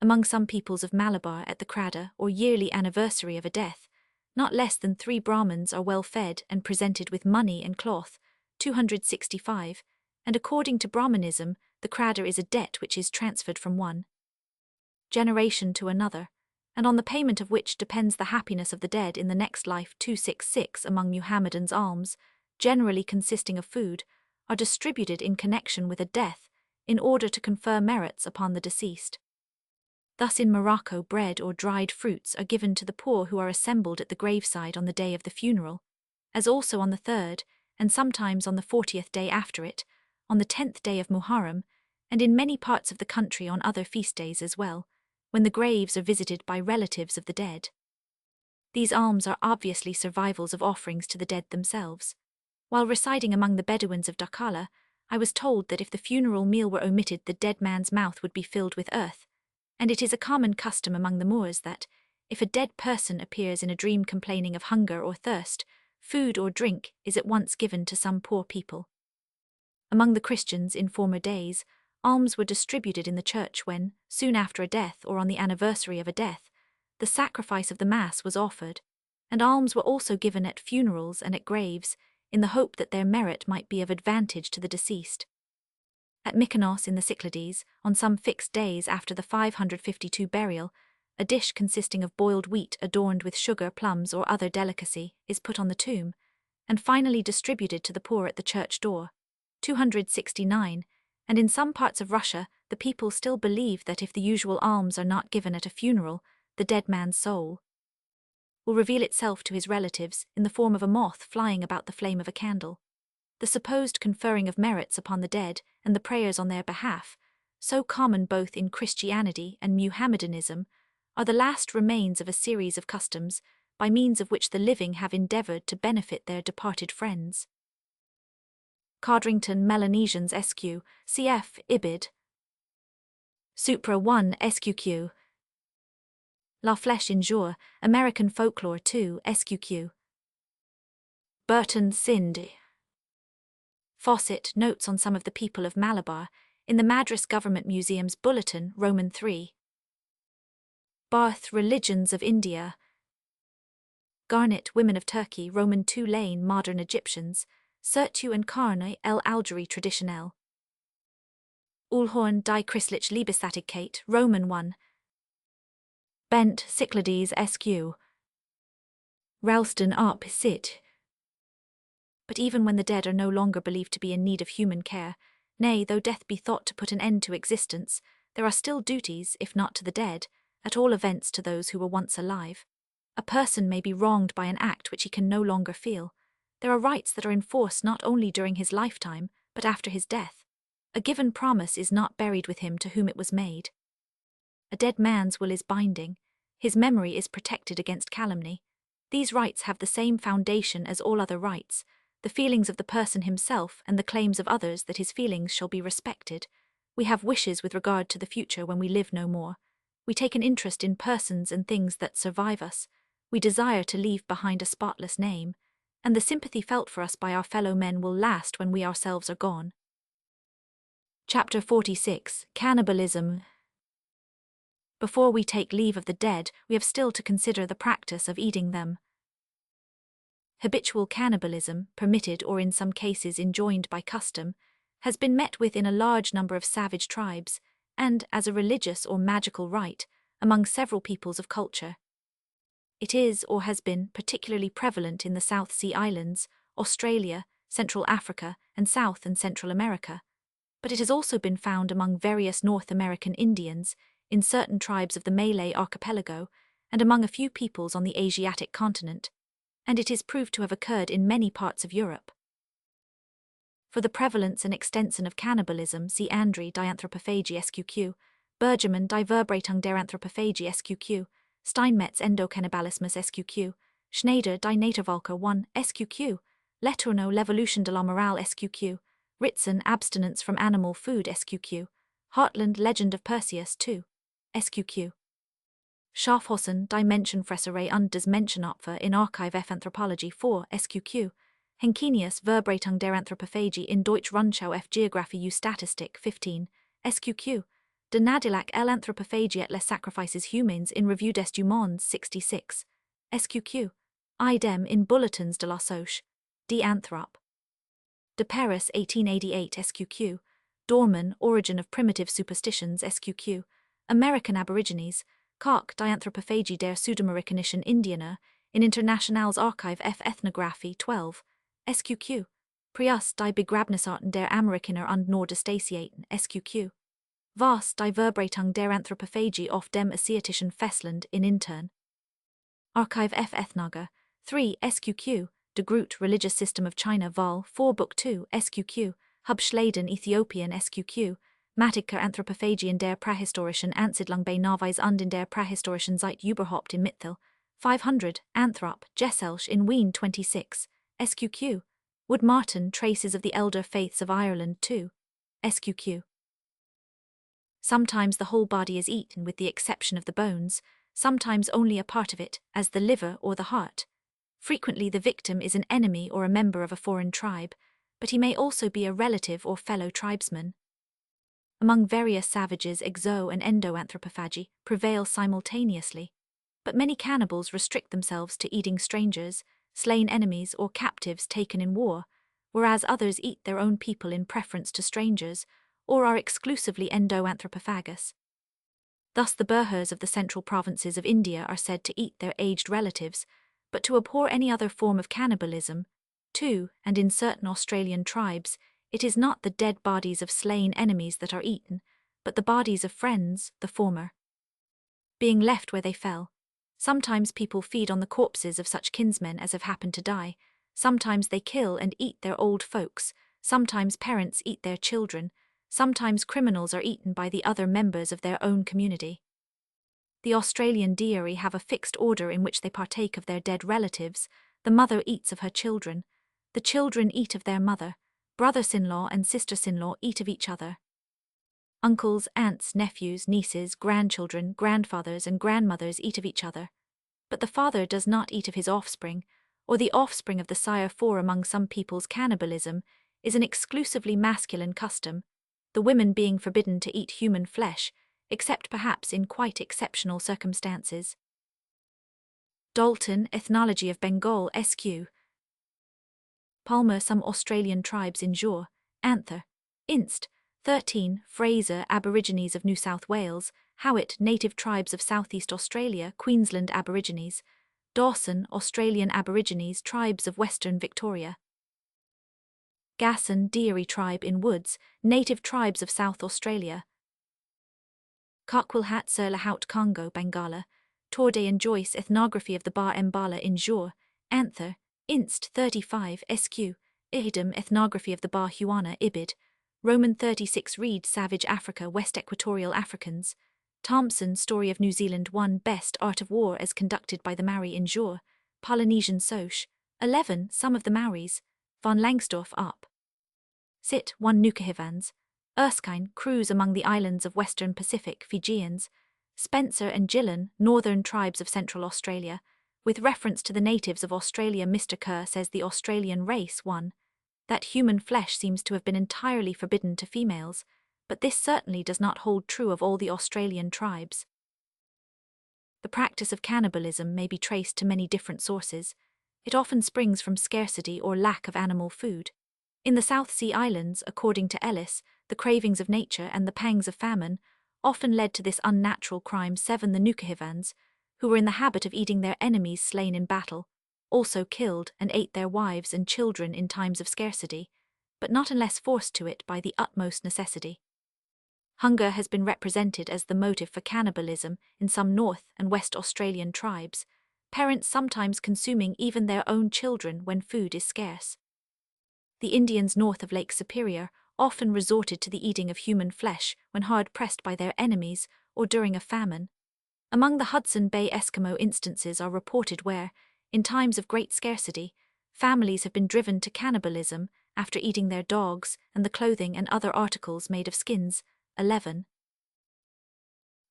Among some peoples of Malabar, at the Krada, or yearly anniversary of a death, not less than 3 Brahmins are well fed and presented with money and cloth. 265, and according to Brahmanism, the Krada is a debt which is transferred from one generation to another, and on the payment of which depends the happiness of the dead in the next life. 266. Among Muhammadans, alms, generally consisting of food, are distributed in connection with a death in order to confer merits upon the deceased. Thus in Morocco, bread or dried fruits are given to the poor who are assembled at the graveside on the day of the funeral, as also on the 3rd, and sometimes on the 40th day after it, on the 10th day of Muharram, and in many parts of the country on other feast days as well, when the graves are visited by relatives of the dead. These alms are obviously survivals of offerings to the dead themselves. While residing among the Bedouins of Dakala, I was told that if the funeral meal were omitted, the dead man's mouth would be filled with earth, and it is a common custom among the Moors that, if a dead person appears in a dream complaining of hunger or thirst, food or drink is at once given to some poor people. Among the Christians in former days, alms were distributed in the church when, soon after a death or on the anniversary of a death, the sacrifice of the Mass was offered, and alms were also given at funerals and at graves, in the hope that their merit might be of advantage to the deceased. At Mykonos in the Cyclades, on some fixed days after the 552 burial, a dish consisting of boiled wheat adorned with sugar, plums, or other delicacy is put on the tomb, and finally distributed to the poor at the church door. 269, and in some parts of Russia, the people still believe that if the usual alms are not given at a funeral, the dead man's soul will reveal itself to his relatives in the form of a moth flying about the flame of a candle. The supposed conferring of merits upon the dead and the prayers on their behalf, so common both in Christianity and Muhammadanism, are the last remains of a series of customs by means of which the living have endeavoured to benefit their departed friends. Codrington Melanesians SQ, cf. Ibid. Supra 1 SQQ. La Flèche Injure, American Folklore 2 SQQ. Burton Sind. Fawcett notes on some of the people of Malabar in the Madras Government Museum's Bulletin, Roman 3. Barth Religions of India. Garnet Women of Turkey, Roman 2 Lane Modern Egyptians, Sertu and Karne el Algeri Traditionel. Ulhorn die Christlich Liebestatigkeit, Roman 1. Bent Cyclades SQ. Ralston Arp Sit. But even when the dead are no longer believed to be in need of human care, nay, though death be thought to put an end to existence, there are still duties, if not to the dead, at all events to those who were once alive. A person may be wronged by an act which he can no longer feel. There are rights that are in force not only during his lifetime, but after his death. A given promise is not buried with him to whom it was made. A dead man's will is binding. His memory is protected against calumny. These rights have the same foundation as all other rights, the feelings of the person himself and the claims of others that his feelings shall be respected. We have wishes with regard to the future when we live no more. We take an interest in persons and things that survive us. We desire to leave behind a spotless name, and the sympathy felt for us by our fellow men will last when we ourselves are gone. Chapter 46, Cannibalism. Before we take leave of the dead, we have still to consider the practice of eating them. Habitual cannibalism, permitted or in some cases enjoined by custom, has been met with in a large number of savage tribes, and, as a religious or magical rite, among several peoples of culture. It is, or has been, particularly prevalent in the South Sea Islands, Australia, Central Africa, and South and Central America, but it has also been found among various North American Indians, in certain tribes of the Malay archipelago, and among a few peoples on the Asiatic continent, and it is proved to have occurred in many parts of Europe. For the prevalence and extension of cannibalism, see Andri die Anthropophagie SQQ, Bergerman die Verbreitung der Anthropophagie SQQ, Steinmetz Endocannibalismus SQQ, Schneider die Natervalker 1 SQQ, Letourneau L'Evolution de la Morale SQQ, Ritson Abstinence from Animal Food SQQ, Hartland Legend of Perseus 2 SQQ. Schaffhausen die Menschenfresserei und des Menschenopfer in Archive F Anthropology 4 SQQ, Henkenius Verbreitung der Anthropophagie in Deutsch Rundschau F Geographie U Statistik 15 SQQ, de Nadilac L Anthropophagie et les Sacrifices Humains in Revue des du Monde 66 SQQ, idem in Bulletins de la Soche, de Anthrop. De Paris 1888 SQQ, Dorman Origin of Primitive Superstitions SQQ, American Aborigines, Koch die Anthropophagie der Südamerikanischen Indianer in Internationals Archive F Ethnographie 12 SQQ, Prius die Begrabnisarten der Amerikaner und Nordostasiaten SQQ, Was die Verbreitung der Anthropophagie auf dem asiatischen Festland in Intern. Archive F Ethnoger 3 SQQ, De Groot Religious System of China Vol 4 Book 2 SQQ, Hubschladen Ethiopian SQQ, Matica Anthropophagien der Prähistorischen Ansiedlung bei Nachweis und in der Prähistorischen Zeit überhaupt in Mittel 500, Anthrop, Gesellschaft in Wien 26 SQQ, Wood Martin Traces of the Elder Faiths of Ireland 2 SQQ. Sometimes the whole body is eaten with the exception of the bones, sometimes only a part of it, as the liver or the heart. Frequently the victim is an enemy or a member of a foreign tribe, but he may also be a relative or fellow tribesman. Among various savages, exo- and endoanthropophagy prevail simultaneously, but many cannibals restrict themselves to eating strangers, slain enemies, or captives taken in war, whereas others eat their own people in preference to strangers, or are exclusively endoanthropophagous. Thus the Burhers of the central provinces of India are said to eat their aged relatives, but to abhor any other form of cannibalism. 2. And in certain Australian tribes, it is not the dead bodies of slain enemies that are eaten, but the bodies of friends, the former, being left where they fell. Sometimes people feed on the corpses of such kinsmen as have happened to die, sometimes they kill and eat their old folks, sometimes parents eat their children, sometimes criminals are eaten by the other members of their own community. The Australian Diary have a fixed order in which they partake of their dead relatives. The mother eats of her children, the children eat of their mother, brothers-in-law and sisters-in-law eat of each other. Uncles, aunts, nephews, nieces, grandchildren, grandfathers and grandmothers eat of each other. But the father does not eat of his offspring, or the offspring of the sire, for among some peoples cannibalism is an exclusively masculine custom, the women being forbidden to eat human flesh, except perhaps in quite exceptional circumstances. Dalton, Ethnology of Bengal, SQ. Palmer, Some Australian Tribes in Jure, Anther. Inst. 13, Fraser, Aborigines of New South Wales, Howitt, Native Tribes of Southeast Australia, Queensland Aborigines, Dawson, Australian Aborigines, Tribes of Western Victoria. Gasson, Diary Tribe in Woods, Native Tribes of South Australia. Kakwilhat Sur Lahout Congo, Bangala, Torde and Joyce, Ethnography of the Bar Mbala in Jure, Anther, Inst. 35, SQ, Ihidum, Ethnography of the Bar Huana, Ibid, Roman 36 Reed, Savage Africa, West Equatorial Africans, Thompson, Story of New Zealand 1, Best Art of War as conducted by the Maori in Jure, Polynesian Soch, 11, Some of the Maoris, von Langsdorff up. Sit 1 Nukuhivans, Erskine, Cruise among the Islands of Western Pacific, Fijians, Spencer and Gillan, Northern Tribes of Central Australia, with reference to the natives of Australia. Mr. Kerr says the Australian race 1, that human flesh seems to have been entirely forbidden to females, but this certainly does not hold true of all the Australian tribes. The practice of cannibalism may be traced to many different sources. It often springs from scarcity or lack of animal food. In the South Sea Islands, according to Ellis, the cravings of nature and the pangs of famine often led to this unnatural crime. 7 The Nukuhivans, who were in the habit of eating their enemies slain in battle, also killed and ate their wives and children in times of scarcity, but not unless forced to it by the utmost necessity. Hunger has been represented as the motive for cannibalism in some North and West Australian tribes, parents sometimes consuming even their own children when food is scarce. The Indians north of Lake Superior often resorted to the eating of human flesh when hard pressed by their enemies or during a famine. Among the Hudson Bay Eskimo instances are reported where, in times of great scarcity, families have been driven to cannibalism after eating their dogs and the clothing and other articles made of skins. 11.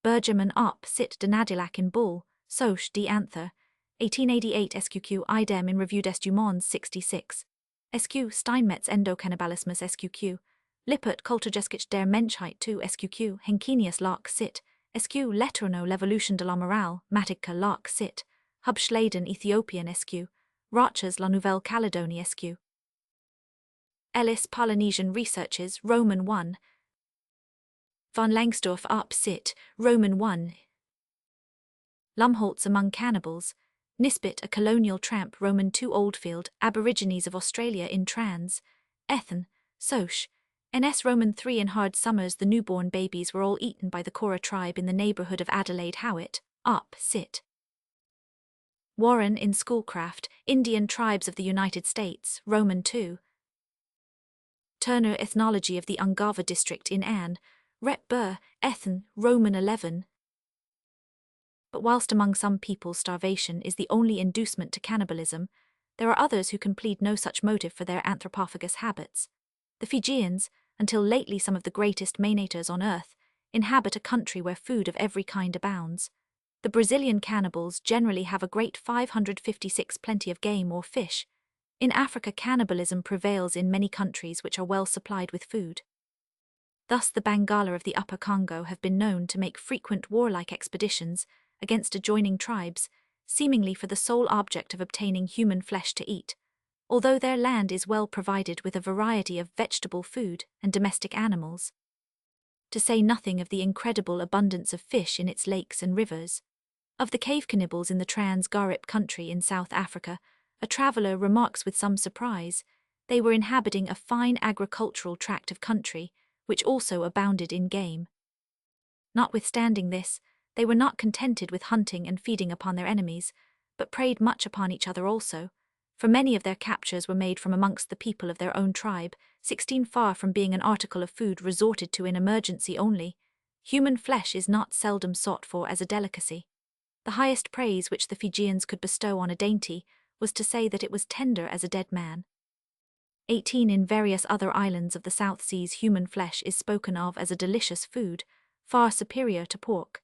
Bergerman up Sit Denadilak in Bull, Soch D. Anther, 1888 SQQ idem in Revue des Dumons 66. SQ Steinmetz Endocannibalismus SQQ, Lippert Kulturgeschichte der Menschheit 2 SQQ Henkenius Lark Sit, SQ Letterno L'Evolution de la Morale, Matigka Lark Sit, Hubschladen Ethiopian SQ, Rachas La Nouvelle-Calédonie SQ. Ellis Polynesian Researches, Roman 1. Von Langsdorff up Sit, Roman 1. Lumholtz Among Cannibals, Nisbet A Colonial Tramp Roman 2 Oldfield, Aborigines of Australia in Trans, Ethen, Soch, NS Roman 3 In hard summers the newborn babies were all eaten by the Kora tribe in the neighbourhood of Adelaide. Howitt, up Sit. Warren in Schoolcraft, Indian Tribes of the United States, Roman 2. Turner Ethnology of the Ungava District in Anne, Rep. Burr, Ethen, Roman 11. But whilst among some peoples starvation is the only inducement to cannibalism, there are others who can plead no such motive for their anthropophagous habits. The Fijians, until lately some of the greatest man-eaters on earth, inhabit a country where food of every kind abounds. The Brazilian cannibals generally have a great 556 plenty of game or fish. In Africa cannibalism prevails in many countries which are well supplied with food. Thus the Bangala of the Upper Congo have been known to make frequent warlike expeditions against adjoining tribes, seemingly for the sole object of obtaining human flesh to eat, although their land is well provided with a variety of vegetable food and domestic animals. To say nothing of the incredible abundance of fish in its lakes and rivers. Of the cave cannibals in the Trans-Garip country in South Africa, a traveller remarks with some surprise, they were inhabiting a fine agricultural tract of country, which also abounded in game. Notwithstanding this, they were not contented with hunting and feeding upon their enemies, but preyed much upon each other also, for many of their captures were made from amongst the people of their own tribe. 16 Far from being an article of food resorted to in emergency only, human flesh is not seldom sought for as a delicacy. The highest praise which the Fijians could bestow on a dainty was to say that it was tender as a dead man. 18 In various other islands of the South Seas human flesh is spoken of as a delicious food, far superior to pork.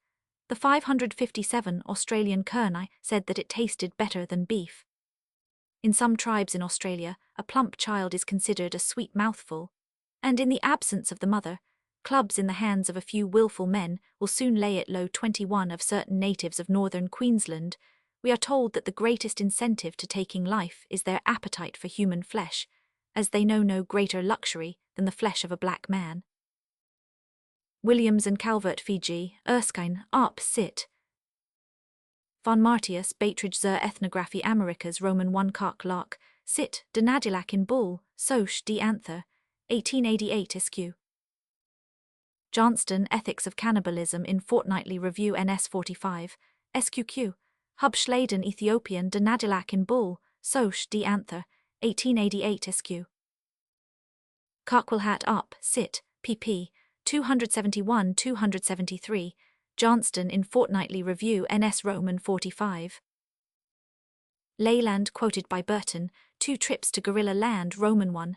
The 557 Australian Kernai said that it tasted better than beef. In some tribes in Australia, a plump child is considered a sweet mouthful, and in the absence of the mother, clubs in the hands of a few willful men will soon lay it low. 21 Of certain natives of northern Queensland, we are told that the greatest incentive to taking life is their appetite for human flesh, as they know no greater luxury than the flesh of a black man. Williams and Calvert, Fiji, Erskine, Arp. Sit. Von Martius, Baitridge zur Ethnography Americas, Roman 1 Kark Lark, Sit. De Nadilac in Bull, Soch. D. Anther, 1888 Esq. Johnston, Ethics of Cannibalism in Fortnightly Review NS 45, SQQ, Hubschladen Ethiopian De Nadilac in Bull, Soch. D. Anther, 1888 Esq. Carquilhat Up, Sit. pp. 271-273, Johnston in Fortnightly Review NS Roman 45. Leyland quoted by Burton, 2 Trips to Guerrilla Land Roman 1.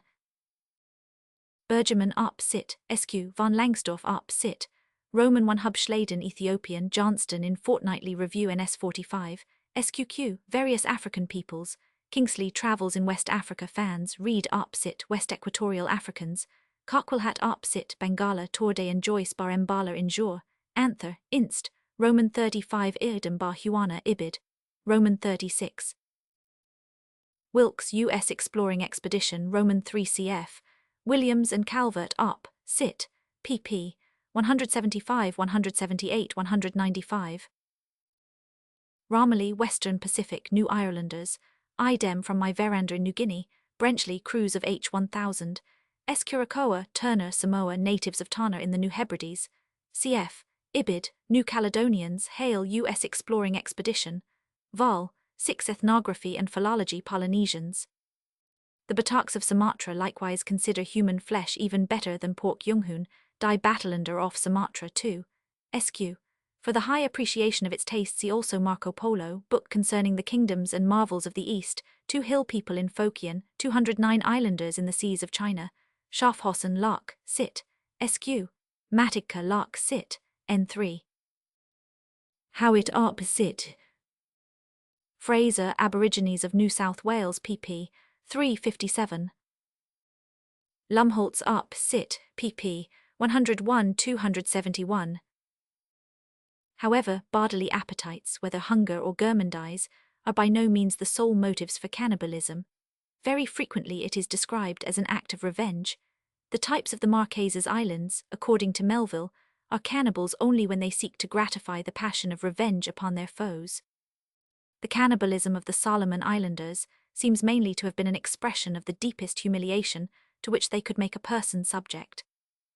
Bergerman Up Sit, SQ, von Langsdorff Up Sit, Roman 1 Hubschladen Ethiopian Johnston in Fortnightly Review NS 45, SQQ, Various African Peoples, Kingsley Travels in West Africa Fans, Read Up Sit, West Equatorial Africans, Carquilhat Up Sit, Bangala Torde and Joyce Bar Mbala Injur, Anther, Inst, Roman 35 Irdam Bar Huana Ibid, Roman 36. Wilkes U.S. Exploring Expedition Roman 3 cf, Williams and Calvert Up, Sit, pp. 175, 178, 195. Romilly Western Pacific New Irelanders, Idem from my veranda New Guinea, Brenchley Cruise of H1000, Escuracoa, Turner, Samoa, natives of Tana in the New Hebrides, cf. Ibid, New Caledonians, Hale U.S. Exploring Expedition, Vol. 6 Ethnography and Philology Polynesians. The Bataks of Sumatra likewise consider human flesh even better than pork. Junghun, Die Battelander off Sumatra 2, SQ. For the high appreciation of its taste see also Marco Polo, book concerning the kingdoms and marvels of the East, 2 hill people in Fokien, 209 islanders in the seas of China, Schaffhausen Loch, Sit, SQ, Matigka Loch Sit, N3. Howitt Arp Sit. Fraser, Aborigines of New South Wales pp. 357. Lumholtz Arp Sit, pp. 101-271. However, bodily appetites, whether hunger or gourmandise, are by no means the sole motives for cannibalism. Very frequently it is described as an act of revenge. The types of the Marquesas Islands, according to Melville, are cannibals only when they seek to gratify the passion of revenge upon their foes. The cannibalism of the Solomon Islanders seems mainly to have been an expression of the deepest humiliation to which they could make a person subject.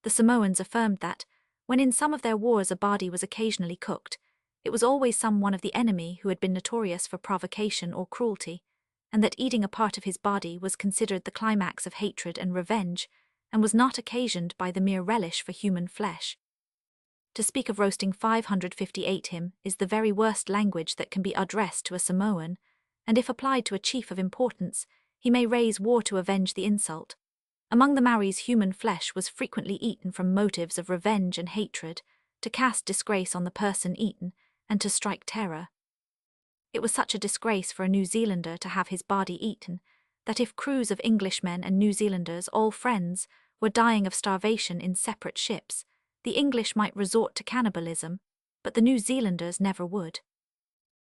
The Samoans affirmed that, when in some of their wars a body was occasionally cooked, it was always some one of the enemy who had been notorious for provocation or cruelty, and that eating a part of his body was considered the climax of hatred and revenge, and was not occasioned by the mere relish for human flesh. To speak of roasting 558 him is the very worst language that can be addressed to a Samoan, and if applied to a chief of importance, he may raise war to avenge the insult. Among the Maoris, human flesh was frequently eaten from motives of revenge and hatred, to cast disgrace on the person eaten, and to strike terror. It was such a disgrace for a New Zealander to have his body eaten, that if crews of Englishmen and New Zealanders, all friends, were dying of starvation in separate ships, the English might resort to cannibalism, but the New Zealanders never would.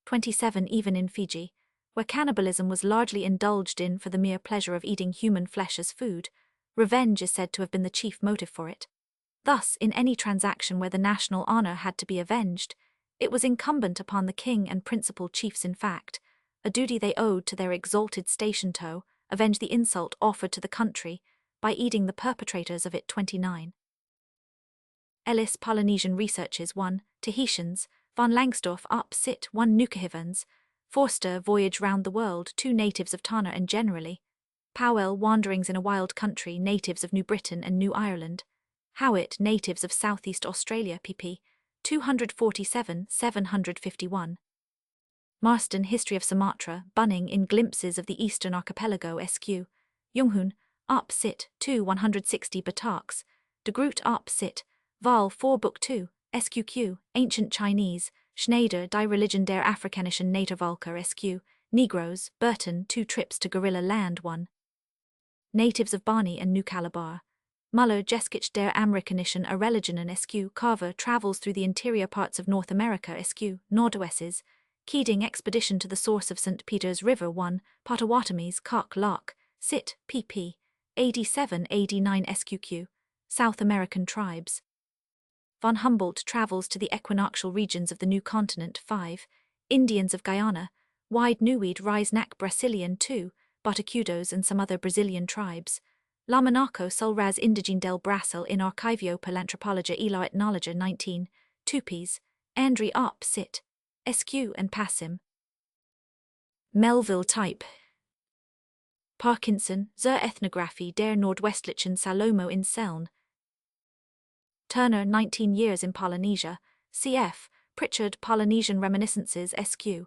27 Even in Fiji, where cannibalism was largely indulged in for the mere pleasure of eating human flesh as food, revenge is said to have been the chief motive for it. Thus, in any transaction where the national honour had to be avenged, it was incumbent upon the king and principal chiefs, in fact, a duty they owed to their exalted station to avenge the insult offered to the country by eating the perpetrators of it. 29. Ellis Polynesian Researches 1, Tahitians, von Langsdorff up sit 1 Nukuhivans, Forster Voyage Round the World 2 Natives of Tanna and generally, Powell Wanderings in a Wild Country Natives of New Britain and New Ireland, Howitt Natives of Southeast Australia pp. 247-751. Marston History of Sumatra, Bunning in Glimpses of the Eastern Archipelago SQ, Junghun, up sit 2 160 Bataks, De Groot up sit, Val 4 Book 2, SQQ, Ancient Chinese, Schneider Die Religion der Afrikanischen Nedervolker SQ, Negroes, Burton 2 Trips to Gorilla Land 1. Natives of Barney and New Calabar, Muller Geschichte der Amerikanischen Religionen SQ, Carver Travels through the Interior Parts of North America SQ, Nordwesses, Keating Expedition to the Source of St. Peter's River 1, Potawatomis, Cock Lock, Sit, pp. 87-89 SQQ, South American Tribes. Von Humboldt Travels to the Equinoctial Regions of the New Continent 5, Indians of Guyana, Wide Nuweed Rise Nak Brasilian 2, Botacudos and some other Brazilian tribes. Lamanaco Sul Ras Indigene del Brasil in Archivio per l'Anthropologia e la Ethnologia 19, Tupis, Andri op sit, SQ and Passim. Melville Type. Parkinson, zur Ethnographie der Nordwestlichen Salomo in Seln. Turner 19 Years in Polynesia, cf. Pritchard Polynesian Reminiscences SQ.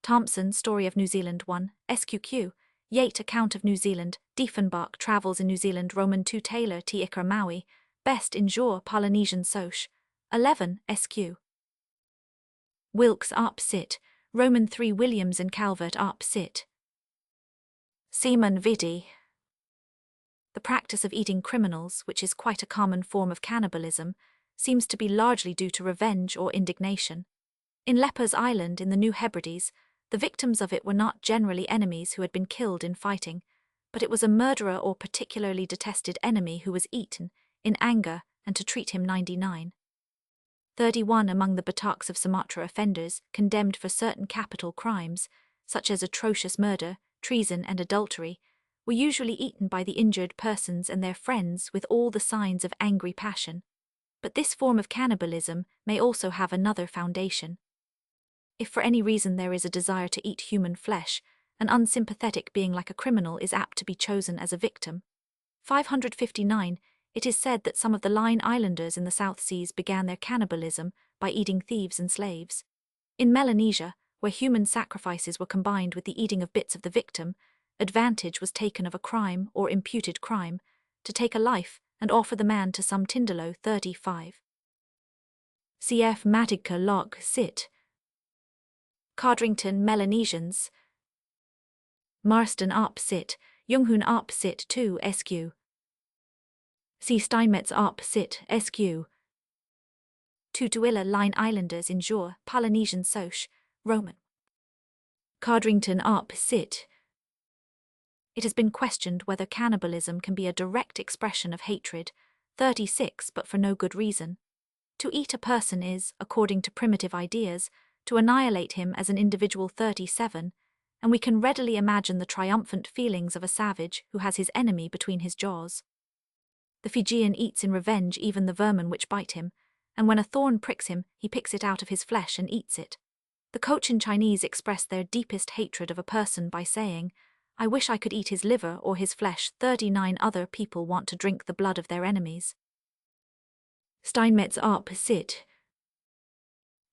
Thompson Story of New Zealand 1, SQQ, Yate Account of New Zealand, Diefenbach Travels in New Zealand Roman 2 Taylor T. Iker Maui, Best in Jour Polynesian Soch, 11, SQ. Wilkes up sit, Roman 3 Williams and Calvert up sit. Seaman Vidi. The practice of eating criminals, which is quite a common form of cannibalism, seems to be largely due to revenge or indignation. In Lepers Island in the New Hebrides, the victims of it were not generally enemies who had been killed in fighting, but it was a murderer or particularly detested enemy who was eaten, in anger, and to treat him 99. 31 among the Bataks of Sumatra offenders condemned for certain capital crimes, such as atrocious murder, treason and adultery, were usually eaten by the injured persons and their friends with all the signs of angry passion. But this form of cannibalism may also have another foundation. If for any reason there is a desire to eat human flesh, an unsympathetic being like a criminal is apt to be chosen as a victim. 559, it is said that some of the Line Islanders in the South Seas began their cannibalism by eating thieves and slaves. In Melanesia, where human sacrifices were combined with the eating of bits of the victim, advantage was taken of a crime or imputed crime, to take a life and offer the man to some Tindalo 35. Cf. Matigka Log Sit. Codrington Melanesians. Marston op sit, Junghun op sit 2 SQ. See Steinmetz op sit SQ. Tutuila Line Islanders in Jour, Polynesian Soch, Roman. Codrington op sit. It has been questioned whether cannibalism can be a direct expression of hatred, 36, but for no good reason. To eat a person is, according to primitive ideas, to annihilate him as an individual 37, and we can readily imagine the triumphant feelings of a savage who has his enemy between his jaws. The Fijian eats in revenge even the vermin which bite him, and when a thorn pricks him, he picks it out of his flesh and eats it. The Cochin Chinese express their deepest hatred of a person by saying, "I wish I could eat his liver or his flesh." 39 other people want to drink the blood of their enemies. Steinmetz op sit.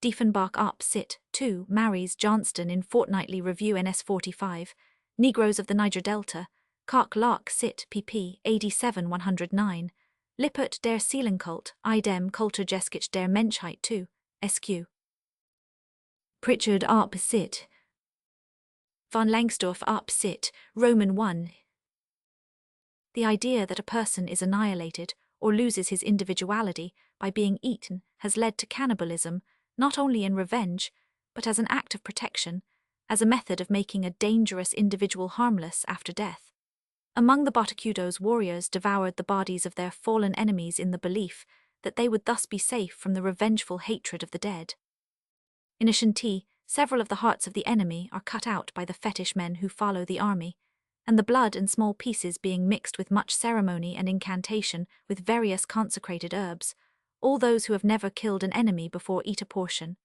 Diefenbach op sit, 2, Maries Johnston in Fortnightly Review NS 45, Negroes of the Niger Delta, Cock Lock sit, pp. 87-109, Lippert der Seelenkult, idem Kulturgeschichte der Menschheit 2, SQ. Pritchard op sit. Von Langsdorff op sit, Roman 1. The idea that a person is annihilated or loses his individuality by being eaten has led to cannibalism, not only in revenge, but as an act of protection, as a method of making a dangerous individual harmless after death. Among the Botacudos, warriors devoured the bodies of their fallen enemies in the belief that they would thus be safe from the revengeful hatred of the dead. In Ashanti, several of the hearts of the enemy are cut out by the fetish men who follow the army, and the blood and small pieces being mixed with much ceremony and incantation with various consecrated herbs. All those who have never killed an enemy before eat a portion,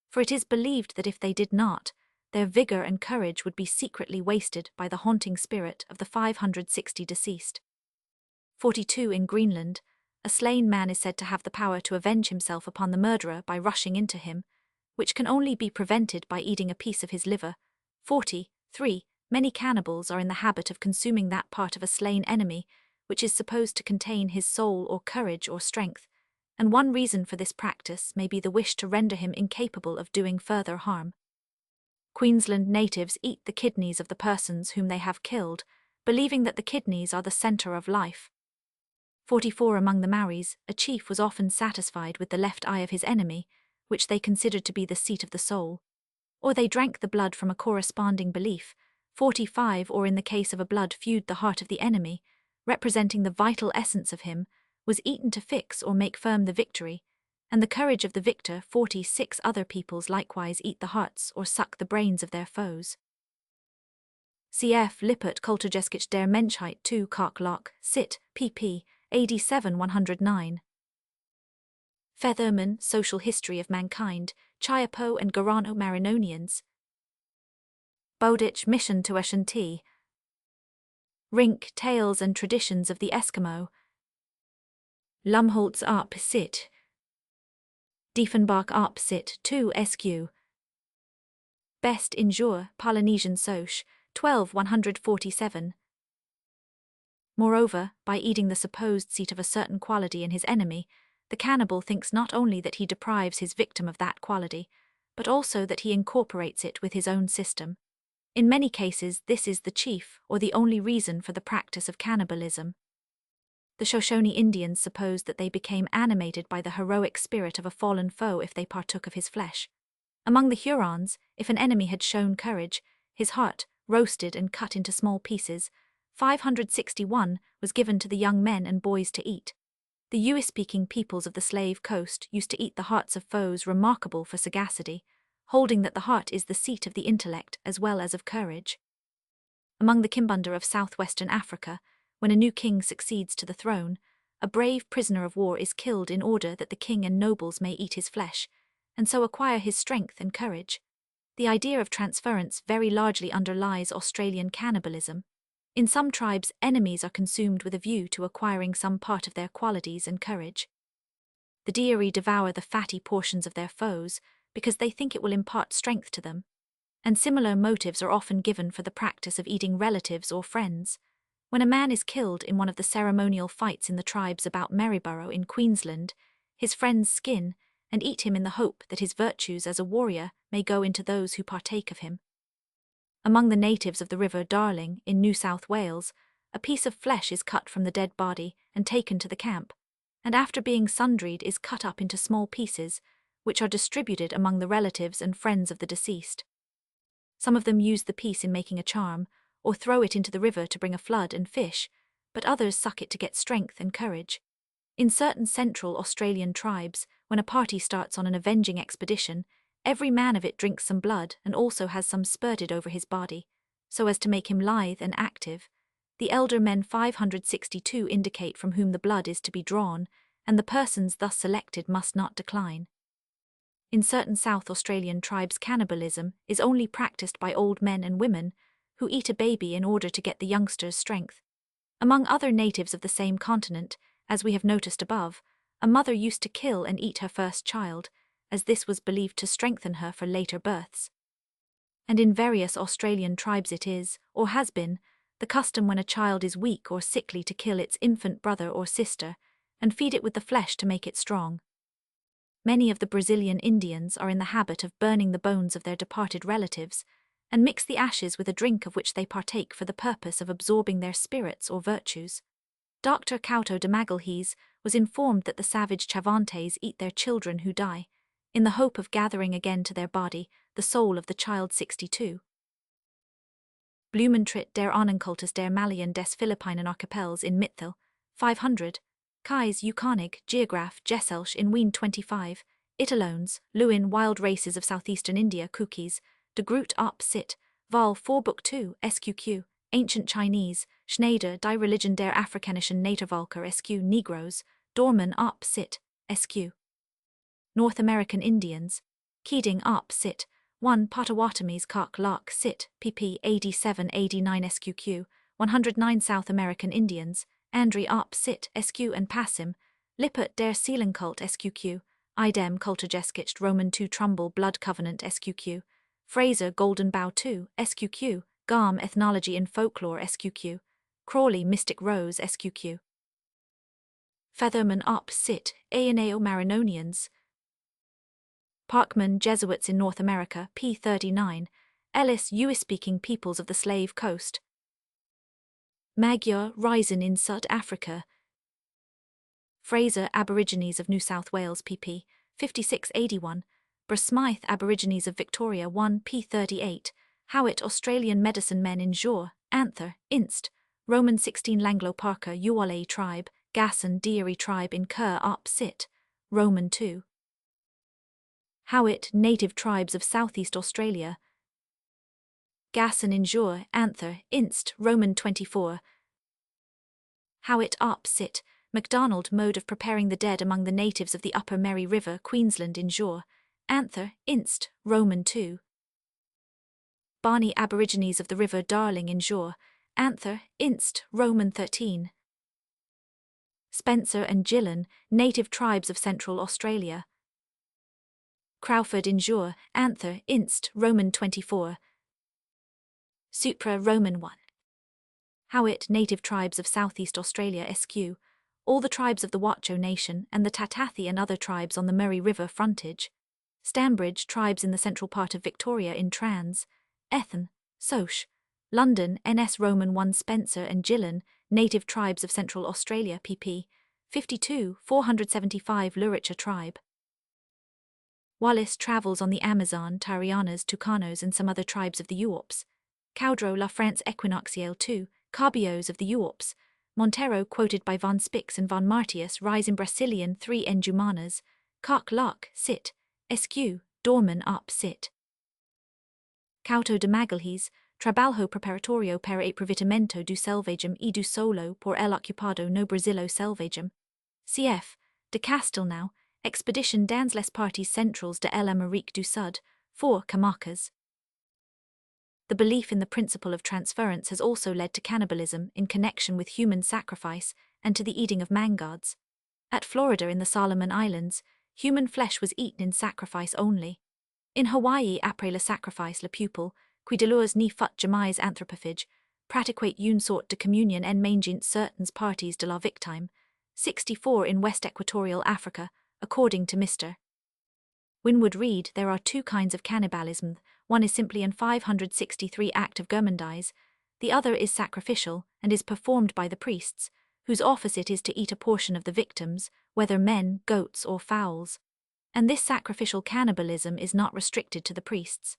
for it is believed that if they did not, their vigor and courage would be secretly wasted by the haunting spirit of the 560 deceased. 42. In Greenland, a slain man is said to have the power to avenge himself upon the murderer by rushing into him, which can only be prevented by eating a piece of his liver. 43. Many cannibals are in the habit of consuming that part of a slain enemy which is supposed to contain his soul or courage or strength, and one reason for this practice may be the wish to render him incapable of doing further harm. Queensland natives eat the kidneys of the persons whom they have killed, believing that the kidneys are the center of life. 44. Among the Maoris, a chief was often satisfied with the left eye of his enemy, which they considered to be the seat of the soul, or they drank the blood from a corresponding belief. 45. Or in the case of a blood feud, the heart of the enemy, representing the vital essence of him, was eaten to fix or make firm the victory, and the courage of the victor. 46. Other peoples likewise eat the hearts or suck the brains of their foes. Cf. Lippert Kulturgeschichte der Menschheit 2 Karklock, Sit, pp. 87-109. Featherman, Social History of Mankind, Chiapo and Garano Marinonians. Bowditch, Mission to Ashanti. Rink, Tales and Traditions of the Eskimo. Lumholtz Arp Sit. Diefenbach Arp Sit 2 SQ. Best in Jour, Polynesian Soch, 12-147. Moreover, by eating the supposed seat of a certain quality in his enemy, the cannibal thinks not only that he deprives his victim of that quality, but also that he incorporates it with his own system. In many cases, this is the chief or the only reason for the practice of cannibalism. The Shoshone Indians supposed that they became animated by the heroic spirit of a fallen foe if they partook of his flesh. Among the Hurons, if an enemy had shown courage, his heart, roasted and cut into small pieces, 561, was given to the young men and boys to eat. The Yui-speaking peoples of the Slave Coast used to eat the hearts of foes remarkable for sagacity, holding that the heart is the seat of the intellect as well as of courage. Among the Kimbunda of southwestern Africa, when a new king succeeds to the throne, a brave prisoner of war is killed in order that the king and nobles may eat his flesh, and so acquire his strength and courage. The idea of transference very largely underlies Australian cannibalism. In some tribes, enemies are consumed with a view to acquiring some part of their qualities and courage. The Diari devour the fatty portions of their foes because they think it will impart strength to them, and similar motives are often given for the practice of eating relatives or friends. When a man is killed in one of the ceremonial fights in the tribes about Maryborough in Queensland, his friends skin and eat him in the hope that his virtues as a warrior may go into those who partake of him. Among the natives of the River Darling in New South Wales, a piece of flesh is cut from the dead body and taken to the camp, and after being sundried is cut up into small pieces, which are distributed among the relatives and friends of the deceased. Some of them use the piece in making a charm, or throw it into the river to bring a flood and fish, but others suck it to get strength and courage. In certain Central Australian tribes, when a party starts on an avenging expedition, every man of it drinks some blood and also has some spurted over his body, so as to make him lithe and active. The elder men 562 indicate from whom the blood is to be drawn, and the persons thus selected must not decline. In certain South Australian tribes, cannibalism is only practiced by old men and women who eat a baby in order to get the youngster's strength. Among other natives of the same continent, as we have noticed above, a mother used to kill and eat her first child, as this was believed to strengthen her for later births. And in various Australian tribes it is, or has been, the custom when a child is weak or sickly to kill its infant brother or sister, and feed it with the flesh to make it strong. Many of the Brazilian Indians are in the habit of burning the bones of their departed relatives, and mix the ashes with a drink of which they partake for the purpose of absorbing their spirits or virtues. Dr. Couto de Magalhães was informed that the savage Chavantes eat their children who die, in the hope of gathering again to their body the soul of the child 62. Blumentritt der Ahnenkultus der Malayen des Philippinen Archipels in Mitthil, 500, Kais Eukonig, Geograph Gesellschaft in Wien 25, Italones, Lewin Wild Races of Southeastern India Cookies, de Groot op Sit, Vol 4 Book 2, SQQ, Ancient Chinese, Schneider, Die Religion der afrikanischen Nativvölker SQ Negroes, Dorman op sit, SQ. North American Indians, Keating op sit, 1 Potawatomis Kak Lak sit, pp. 87-89 SQQ, 109 South American Indians, Andri op sit, SQ and Passim, Lippert der Seelenkult SQQ, Idem Kulturgeschichte Roman II Trumbull Blood Covenant SQQ, Fraser Golden Bough II SQQ, Garm Ethnology and Folklore SQQ, Crawley Mystic Rose SQQ. Featherman op sit, Aeneo Marinonians, Parkman Jesuits in North America, p. 39, Ellis Ewe-speaking peoples of the Slave Coast, Magyar Rising in South Africa, Fraser Aborigines of New South Wales, pp. 56-81, Brasmythe Aborigines of Victoria 1 p. 38, Howitt Australian Medicine Men in Jor, Anther, Inst, Roman 16 Langlo Parker Uwalei Tribe, Gasson Deary Tribe in Kerr op sit, Roman 2. Howitt Native Tribes of Southeast Australia, Gasson in Jor, Anther, Inst, Roman 24. Howitt op sit, MacDonald Mode of Preparing the Dead among the Natives of the Upper Mary River, Queensland in Jor, Anther, Inst, Roman 2. Barney Aborigines of the River Darling in Jor, Anther, Inst, Roman 13. Spencer and Gillen, Native Tribes of Central Australia, Crawford in Jor, Anther, Inst, Roman 24. Supra, Roman 1. Howitt Native Tribes of Southeast Australia SQ, all the tribes of the Watcho Nation and the Tatathi and other tribes on the Murray River frontage, Stambridge tribes in the central part of Victoria in Trans, Ethen, Soch, London NS Roman 1 Spencer and Gillen, Native Tribes of Central Australia pp. 52, 475 Luricha tribe. Wallace travels on the Amazon, Tarianas, Tucanos and some other tribes of the Uops. Cowdrow La France Equinoxiale 2, Cabios of the Uops. Montero quoted by von Spix and von Martius rise in Brasilian 3 Enjumanas, Kak Lak, sit, SQ, Dorman op sit. Cauto de Magalhães, Trabalho preparatorio para aproveitamento do selvagem e do solo por el ocupado no Brasilo selvagem. Cf. de Castelnau, Expedition dans les parties centrales de l'Amérique du Sud, 4 Camacas. The belief in the principle of transference has also led to cannibalism in connection with human sacrifice and to the eating of mangods. At Florida in the Solomon Islands, human flesh was eaten in sacrifice only. In Hawaii, après le sacrifice le pupil, qui delours ni fut jamais anthropophage, pratiquate une sorte de communion en mangeant certaines parties de la victime. 64 in West Equatorial Africa, according to Mr. Winwood Reid, there are two kinds of cannibalism. One is simply an 563 act of gourmandise, the other is sacrificial and is performed by the priests, whose office it is to eat a portion of the victims, whether men, goats or fowls. And this sacrificial cannibalism is not restricted to the priests.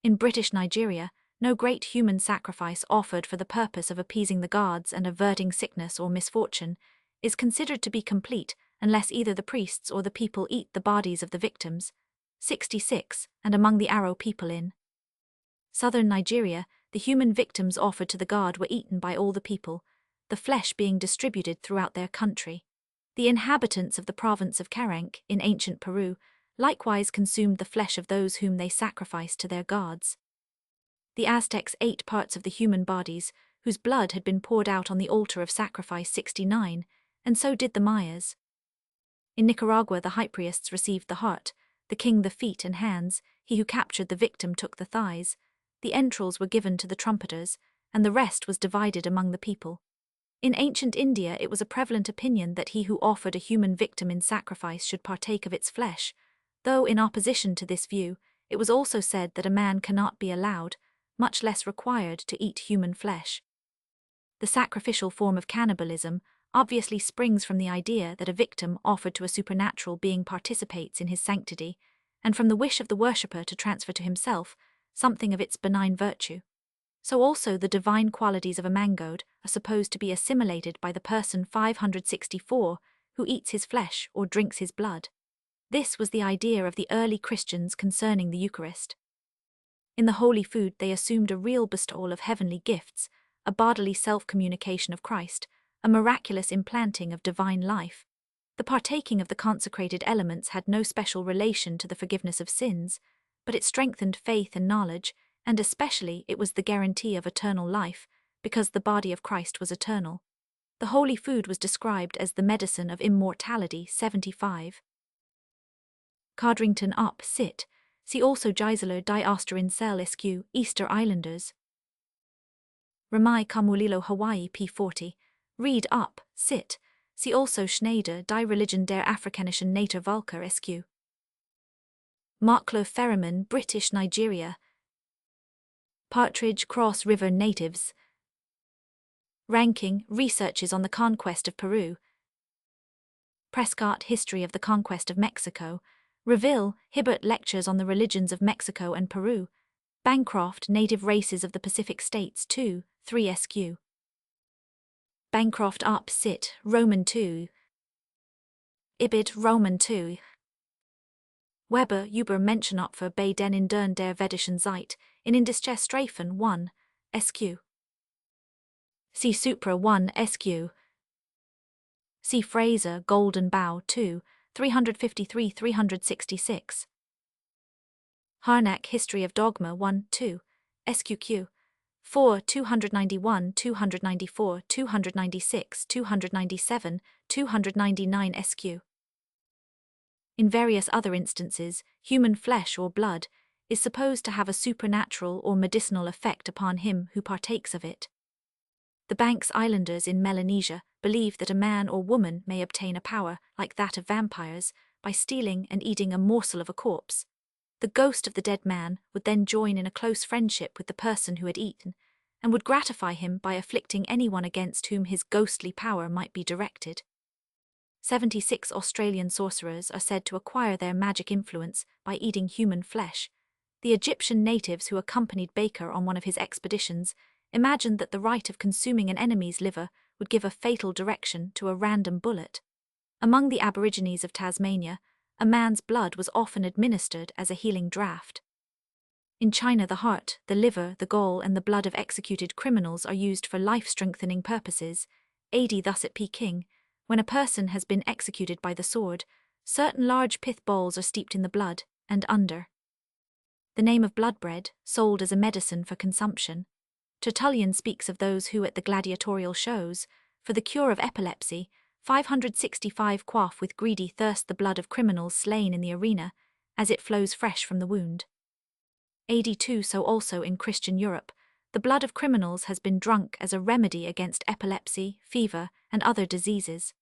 In British Nigeria, no great human sacrifice offered for the purpose of appeasing the gods and averting sickness or misfortune is considered to be complete unless either the priests or the people eat the bodies of the victims. 66, and among the Aro people in southern Nigeria, the human victims offered to the god were eaten by all the people, the flesh being distributed throughout their country. The inhabitants of the province of Caranc, in ancient Peru, likewise consumed the flesh of those whom they sacrificed to their gods. The Aztecs ate parts of the human bodies, whose blood had been poured out on the altar of sacrifice 69, and so did the Mayas. In Nicaragua the high priests received the heart, the king the feet and hands, he who captured the victim took the thighs, the entrails were given to the trumpeters, and the rest was divided among the people. In ancient India it was a prevalent opinion that he who offered a human victim in sacrifice should partake of its flesh, though in opposition to this view, it was also said that a man cannot be allowed, much less required, to eat human flesh. The sacrificial form of cannibalism obviously springs from the idea that a victim offered to a supernatural being participates in his sanctity, and from the wish of the worshipper to transfer to himself something of its benign virtue. So also the divine qualities of a mangoed are supposed to be assimilated by the person 564 who eats his flesh or drinks his blood. This was the idea of the early Christians concerning the Eucharist. In the holy food they assumed a real bestowal of heavenly gifts, a bodily self-communication of Christ, a miraculous implanting of divine life. The partaking of the consecrated elements had no special relation to the forgiveness of sins, but it strengthened faith and knowledge, and especially it was the guarantee of eternal life, because the body of Christ was eternal. The holy food was described as the medicine of immortality 75. Codrington up, sit. See also Gisela die Oster in Cell Sq, Easter Islanders. Ramai Kamulilo Hawaii p40. Read up, sit. See also Schneider die Religion der Afrikanischen Natervölker Sq. Markler Ferryman British Nigeria. Partridge Cross River Natives. Ranking Researches on the Conquest of Peru. Prescott History of the Conquest of Mexico. Reville, Hibbert Lectures on the Religions of Mexico and Peru. Bancroft Native Races of the Pacific States 2, 3 Sq. Bancroft up, sit, Roman 2. Ibid Roman 2. Weber über Menschenopfer bei den Indern der Vedischen Zeit, in Indische Streifen 1, Sq. See Supra 1 Sq. See Fraser Golden Bough 2, 353-366. Harnack History of Dogma 1, 2, Sqq. 4, 291, 294, 296, 297, 299 Sq. In various other instances, human flesh or blood is supposed to have a supernatural or medicinal effect upon him who partakes of it. The Banks Islanders in Melanesia believe that a man or woman may obtain a power like that of vampires by stealing and eating a morsel of a corpse. The ghost of the dead man would then join in a close friendship with the person who had eaten, and would gratify him by afflicting anyone against whom his ghostly power might be directed. 76 Australian sorcerers are said to acquire their magic influence by eating human flesh. The Egyptian natives who accompanied Baker on one of his expeditions imagined that the rite of consuming an enemy's liver would give a fatal direction to a random bullet. Among the Aborigines of Tasmania, a man's blood was often administered as a healing draught. In China, the heart, the liver, the gall, and the blood of executed criminals are used for life-strengthening purposes. AD thus at Peking, when a person has been executed by the sword, certain large pith balls are steeped in the blood, and under the name of blood bread, sold as a medicine for consumption. Tertullian speaks of those who, at the gladiatorial shows, for the cure of epilepsy, 565 quaff with greedy thirst the blood of criminals slain in the arena, as it flows fresh from the wound. AD 2 So also in Christian Europe, the blood of criminals has been drunk as a remedy against epilepsy, fever, and other diseases.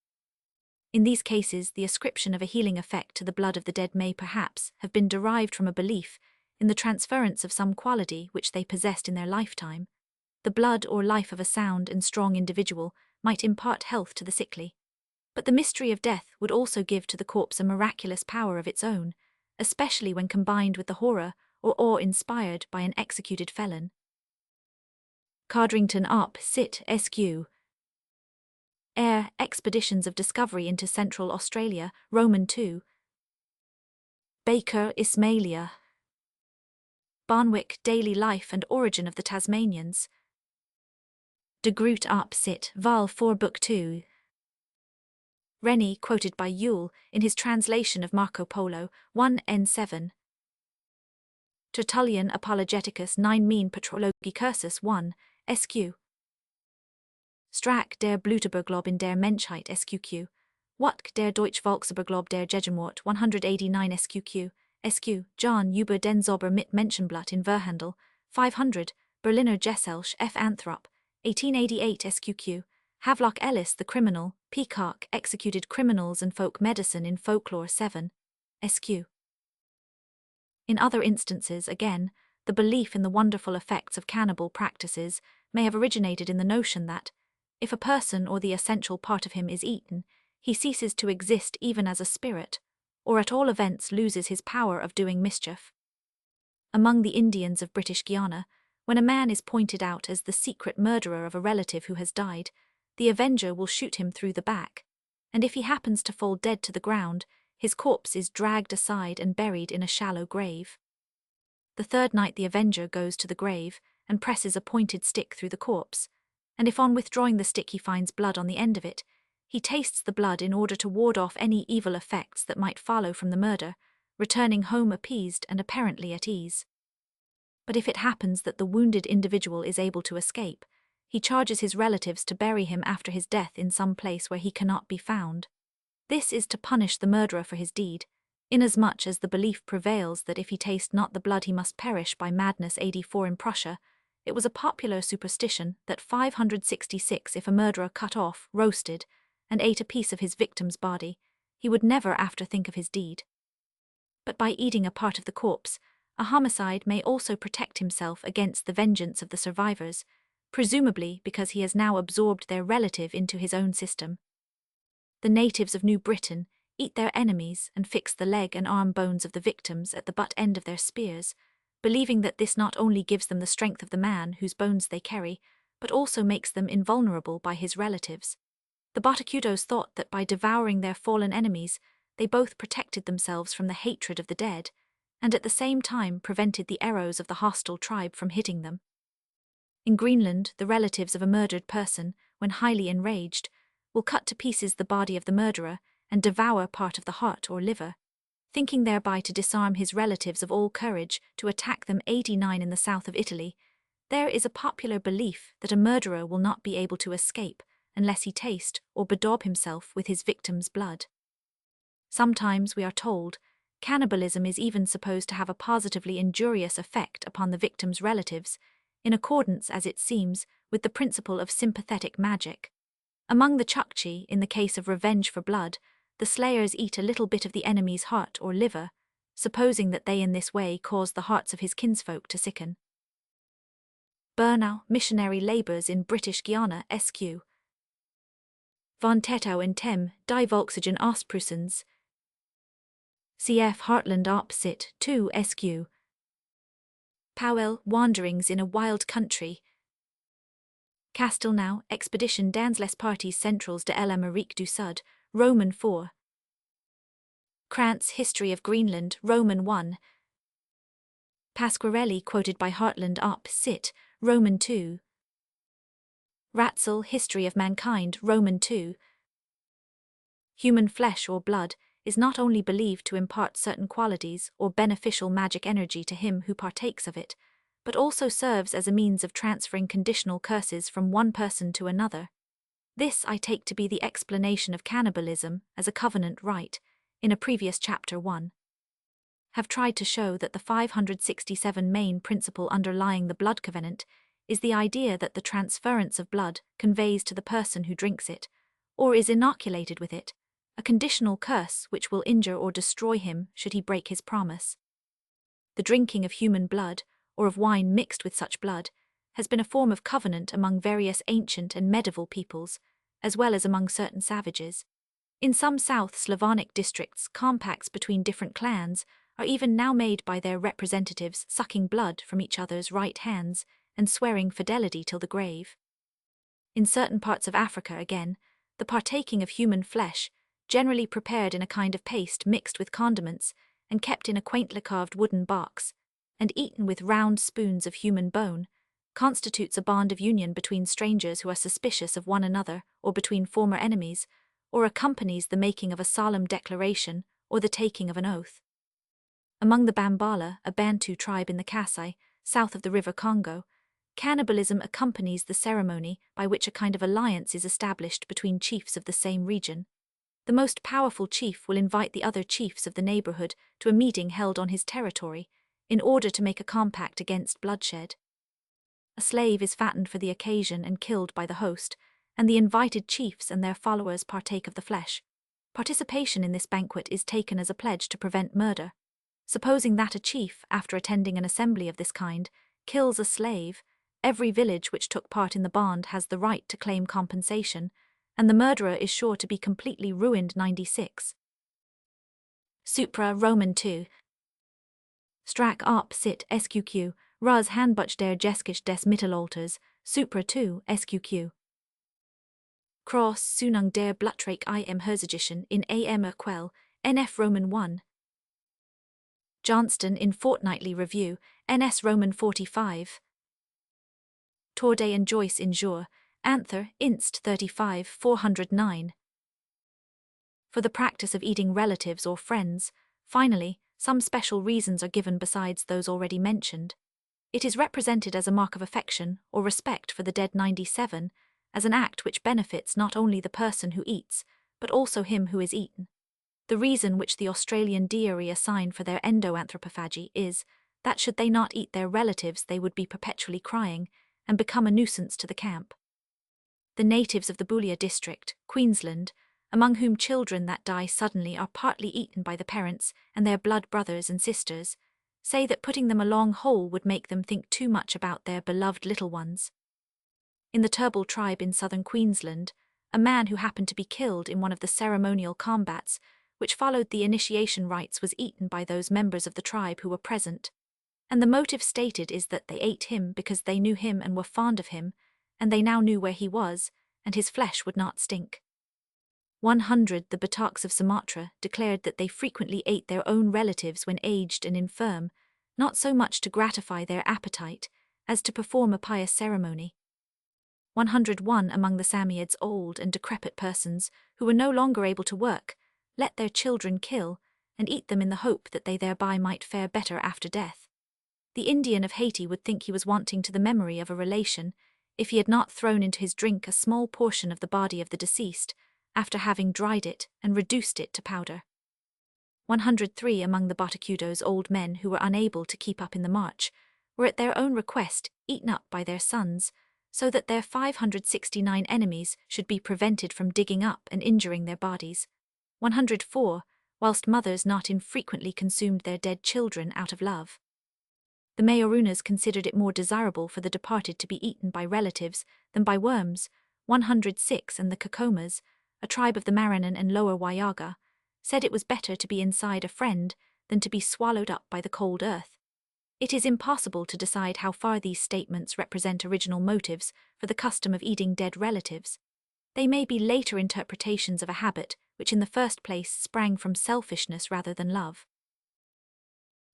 In these cases, the ascription of a healing effect to the blood of the dead may perhaps have been derived from a belief in the transference of some quality which they possessed in their lifetime. The blood or life of a sound and strong individual might impart health to the sickly. But the mystery of death would also give to the corpse a miraculous power of its own, especially when combined with the horror or awe inspired by an executed felon. Codrington up, sit, Sq. Air, Expeditions of Discovery into Central Australia, Roman 2. Baker, Ismailia. Barnwick, Daily Life and Origin of the Tasmanians. De Groot up, sit, Val 4 Book 2. Rennie, quoted by Yule in his translation of Marco Polo, 1n7. Tertullian Apologeticus 9 Mean Patrologi Cursus 1, Sq. Strack der Bluteberglob in der Menschheit Sqq. Watk der Deutsch Volksberglob der Gegenwart 189 Sqq. Sq. John über den Zauber mit Menschenblut in Verhandel, 500, Berliner Gesellschaft F. Anthrop, 1888 Sqq. Havelock Ellis The Criminal, Peacock Executed Criminals and Folk Medicine in Folklore 7, Sq. In other instances, again, the belief in the wonderful effects of cannibal practices may have originated in the notion that, if a person or the essential part of him is eaten, he ceases to exist even as a spirit, or at all events loses his power of doing mischief. Among the Indians of British Guiana, when a man is pointed out as the secret murderer of a relative who has died, the avenger will shoot him through the back, and if he happens to fall dead to the ground, his corpse is dragged aside and buried in a shallow grave. The third night the avenger goes to the grave and presses a pointed stick through the corpse, and if on withdrawing the stick he finds blood on the end of it, he tastes the blood in order to ward off any evil effects that might follow from the murder, returning home appeased and apparently at ease. But if it happens that the wounded individual is able to escape, he charges his relatives to bury him after his death in some place where he cannot be found. This is to punish the murderer for his deed, inasmuch as the belief prevails that if he taste not the blood he must perish by madness. AD 4 in Prussia, it was a popular superstition that 566 if a murderer cut off, roasted, and ate a piece of his victim's body, he would never after think of his deed. But by eating a part of the corpse, a homicide may also protect himself against the vengeance of the survivors, presumably because he has now absorbed their relative into his own system. The natives of New Britain eat their enemies and fix the leg and arm bones of the victims at the butt end of their spears, believing that this not only gives them the strength of the man whose bones they carry, but also makes them invulnerable by his relatives. The Botacudos thought that by devouring their fallen enemies, they both protected themselves from the hatred of the dead, and at the same time prevented the arrows of the hostile tribe from hitting them. In Greenland, the relatives of a murdered person, when highly enraged, will cut to pieces the body of the murderer and devour part of the heart or liver, thinking thereby to disarm his relatives of all courage to attack them. 89 in the south of Italy, there is a popular belief that a murderer will not be able to escape unless he taste or bedaub himself with his victim's blood. Sometimes, we are told, cannibalism is even supposed to have a positively injurious effect upon the victim's relatives, in accordance, as it seems, with the principle of sympathetic magic. Among the Chukchi, in the case of revenge for blood, the slayers eat a little bit of the enemy's heart or liver, supposing that they in this way cause the hearts of his kinsfolk to sicken. Bernau, missionary labours in British Guiana, SQ. Von Tetau and Tem, die Volkswagen Ostpreußens. Cf. Hartland op Sit. 2 SQ. Powell, Wanderings in a Wild Country. Castelnau, Expedition dans les parties centrales de l'Amérique du Sud, Roman 4. Krantz, History of Greenland, Roman 1. Pasquarelli, quoted by Hartland op Sit, Roman 2. Ratzel, History of Mankind, Roman 2. Human flesh or blood is not only believed to impart certain qualities or beneficial magic energy to him who partakes of it, but also serves as a means of transferring conditional curses from one person to another. This I take to be the explanation of cannibalism as a covenant rite, in a previous chapter 1. Have tried to show that the 567 main principle underlying the blood covenant is the idea that the transference of blood conveys to the person who drinks it, or is inoculated with it, a conditional curse which will injure or destroy him should he break his promise. The drinking of human blood, or of wine mixed with such blood, has been a form of covenant among various ancient and medieval peoples, as well as among certain savages. In some South Slavonic districts, compacts between different clans are even now made by their representatives sucking blood from each other's right hands and swearing fidelity till the grave. In certain parts of Africa, again, the partaking of human flesh, generally prepared in a kind of paste mixed with condiments and kept in a quaintly carved wooden box, and eaten with round spoons of human bone, constitutes a bond of union between strangers who are suspicious of one another or between former enemies, or accompanies the making of a solemn declaration or the taking of an oath. Among the Bambala, a Bantu tribe in the Kasai, south of the river Congo, cannibalism accompanies the ceremony by which a kind of alliance is established between chiefs of the same region. The most powerful chief will invite the other chiefs of the neighborhood to a meeting held on his territory, in order to make a compact against bloodshed. A slave is fattened for the occasion and killed by the host, and the invited chiefs and their followers partake of the flesh. Participation in this banquet is taken as a pledge to prevent murder. Supposing that a chief, after attending an assembly of this kind, kills a slave, every village which took part in the bond has the right to claim compensation, and the murderer is sure to be completely ruined. 96. Supra, Roman 2. Strak op sit sqq, ras handbuch der Jeskisch des Mittelalters, Supra 2 sqq. Cross Sunung der Blutreich im Herzogischen in am Quell, NF Roman 1. Johnston in Fortnightly Review, NS Roman 45. Torday and Joyce in Jour, Anther, Inst 35 409. For the practice of eating relatives or friends, finally, some special reasons are given besides those already mentioned. It is represented as a mark of affection or respect for the dead 97, as an act which benefits not only the person who eats, but also him who is eaten. The reason which the Australian Diary assign for their endoanthropophagy is that should they not eat their relatives they would be perpetually crying and become a nuisance to the camp. The natives of the Boulia district, Queensland, among whom children that die suddenly are partly eaten by the parents and their blood brothers and sisters, say that putting them along whole would make them think too much about their beloved little ones. In the Turrbal tribe in southern Queensland, a man who happened to be killed in one of the ceremonial combats which followed the initiation rites was eaten by those members of the tribe who were present, and the motive stated is that they ate him because they knew him and were fond of him, and they now knew where he was, and his flesh would not stink. 100 The Bataks of Sumatra declared that they frequently ate their own relatives when aged and infirm, not so much to gratify their appetite as to perform a pious ceremony. 101 Among the Samoyeds, old and decrepit persons who were no longer able to work let their children kill and eat them in the hope that they thereby might fare better after death. The Indian of Haiti would think he was wanting to the memory of a relation if he had not thrown into his drink a small portion of the body of the deceased, after having dried it and reduced it to powder. 103 Among the Botacudos, old men who were unable to keep up in the march were at their own request eaten up by their sons, so that their 569 enemies should be prevented from digging up and injuring their bodies. 104 Whilst mothers not infrequently consumed their dead children out of love. The Maorunas considered it more desirable for the departed to be eaten by relatives than by worms. 106 And the Kakomas, a tribe of the Maranan and Lower Wayaga, said it was better to be inside a friend than to be swallowed up by the cold earth. It is impossible to decide how far these statements represent original motives for the custom of eating dead relatives. They may be later interpretations of a habit which in the first place sprang from selfishness rather than love.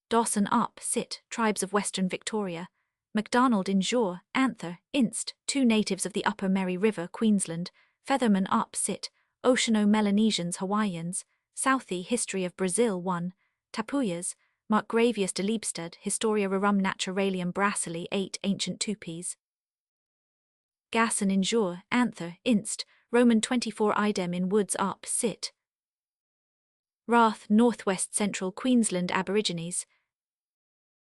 Dawson Up, Sit, Tribes of Western Victoria, MacDonald in Jour, Anther, Inst, 2 natives of the Upper Mary River, Queensland, Featherman Up, Sit, Oceano-Melanesians, Hawaiians, Southey, History of Brazil 1, Tapuyas, Markgravius de Liebstad, Historia Rerum Naturalium Brasili 8, Ancient Tupis. Gasson in Jour, Anther, Inst, Roman 24 Idem in Woods Up, Sit. Rath, Northwest Central Queensland Aborigines,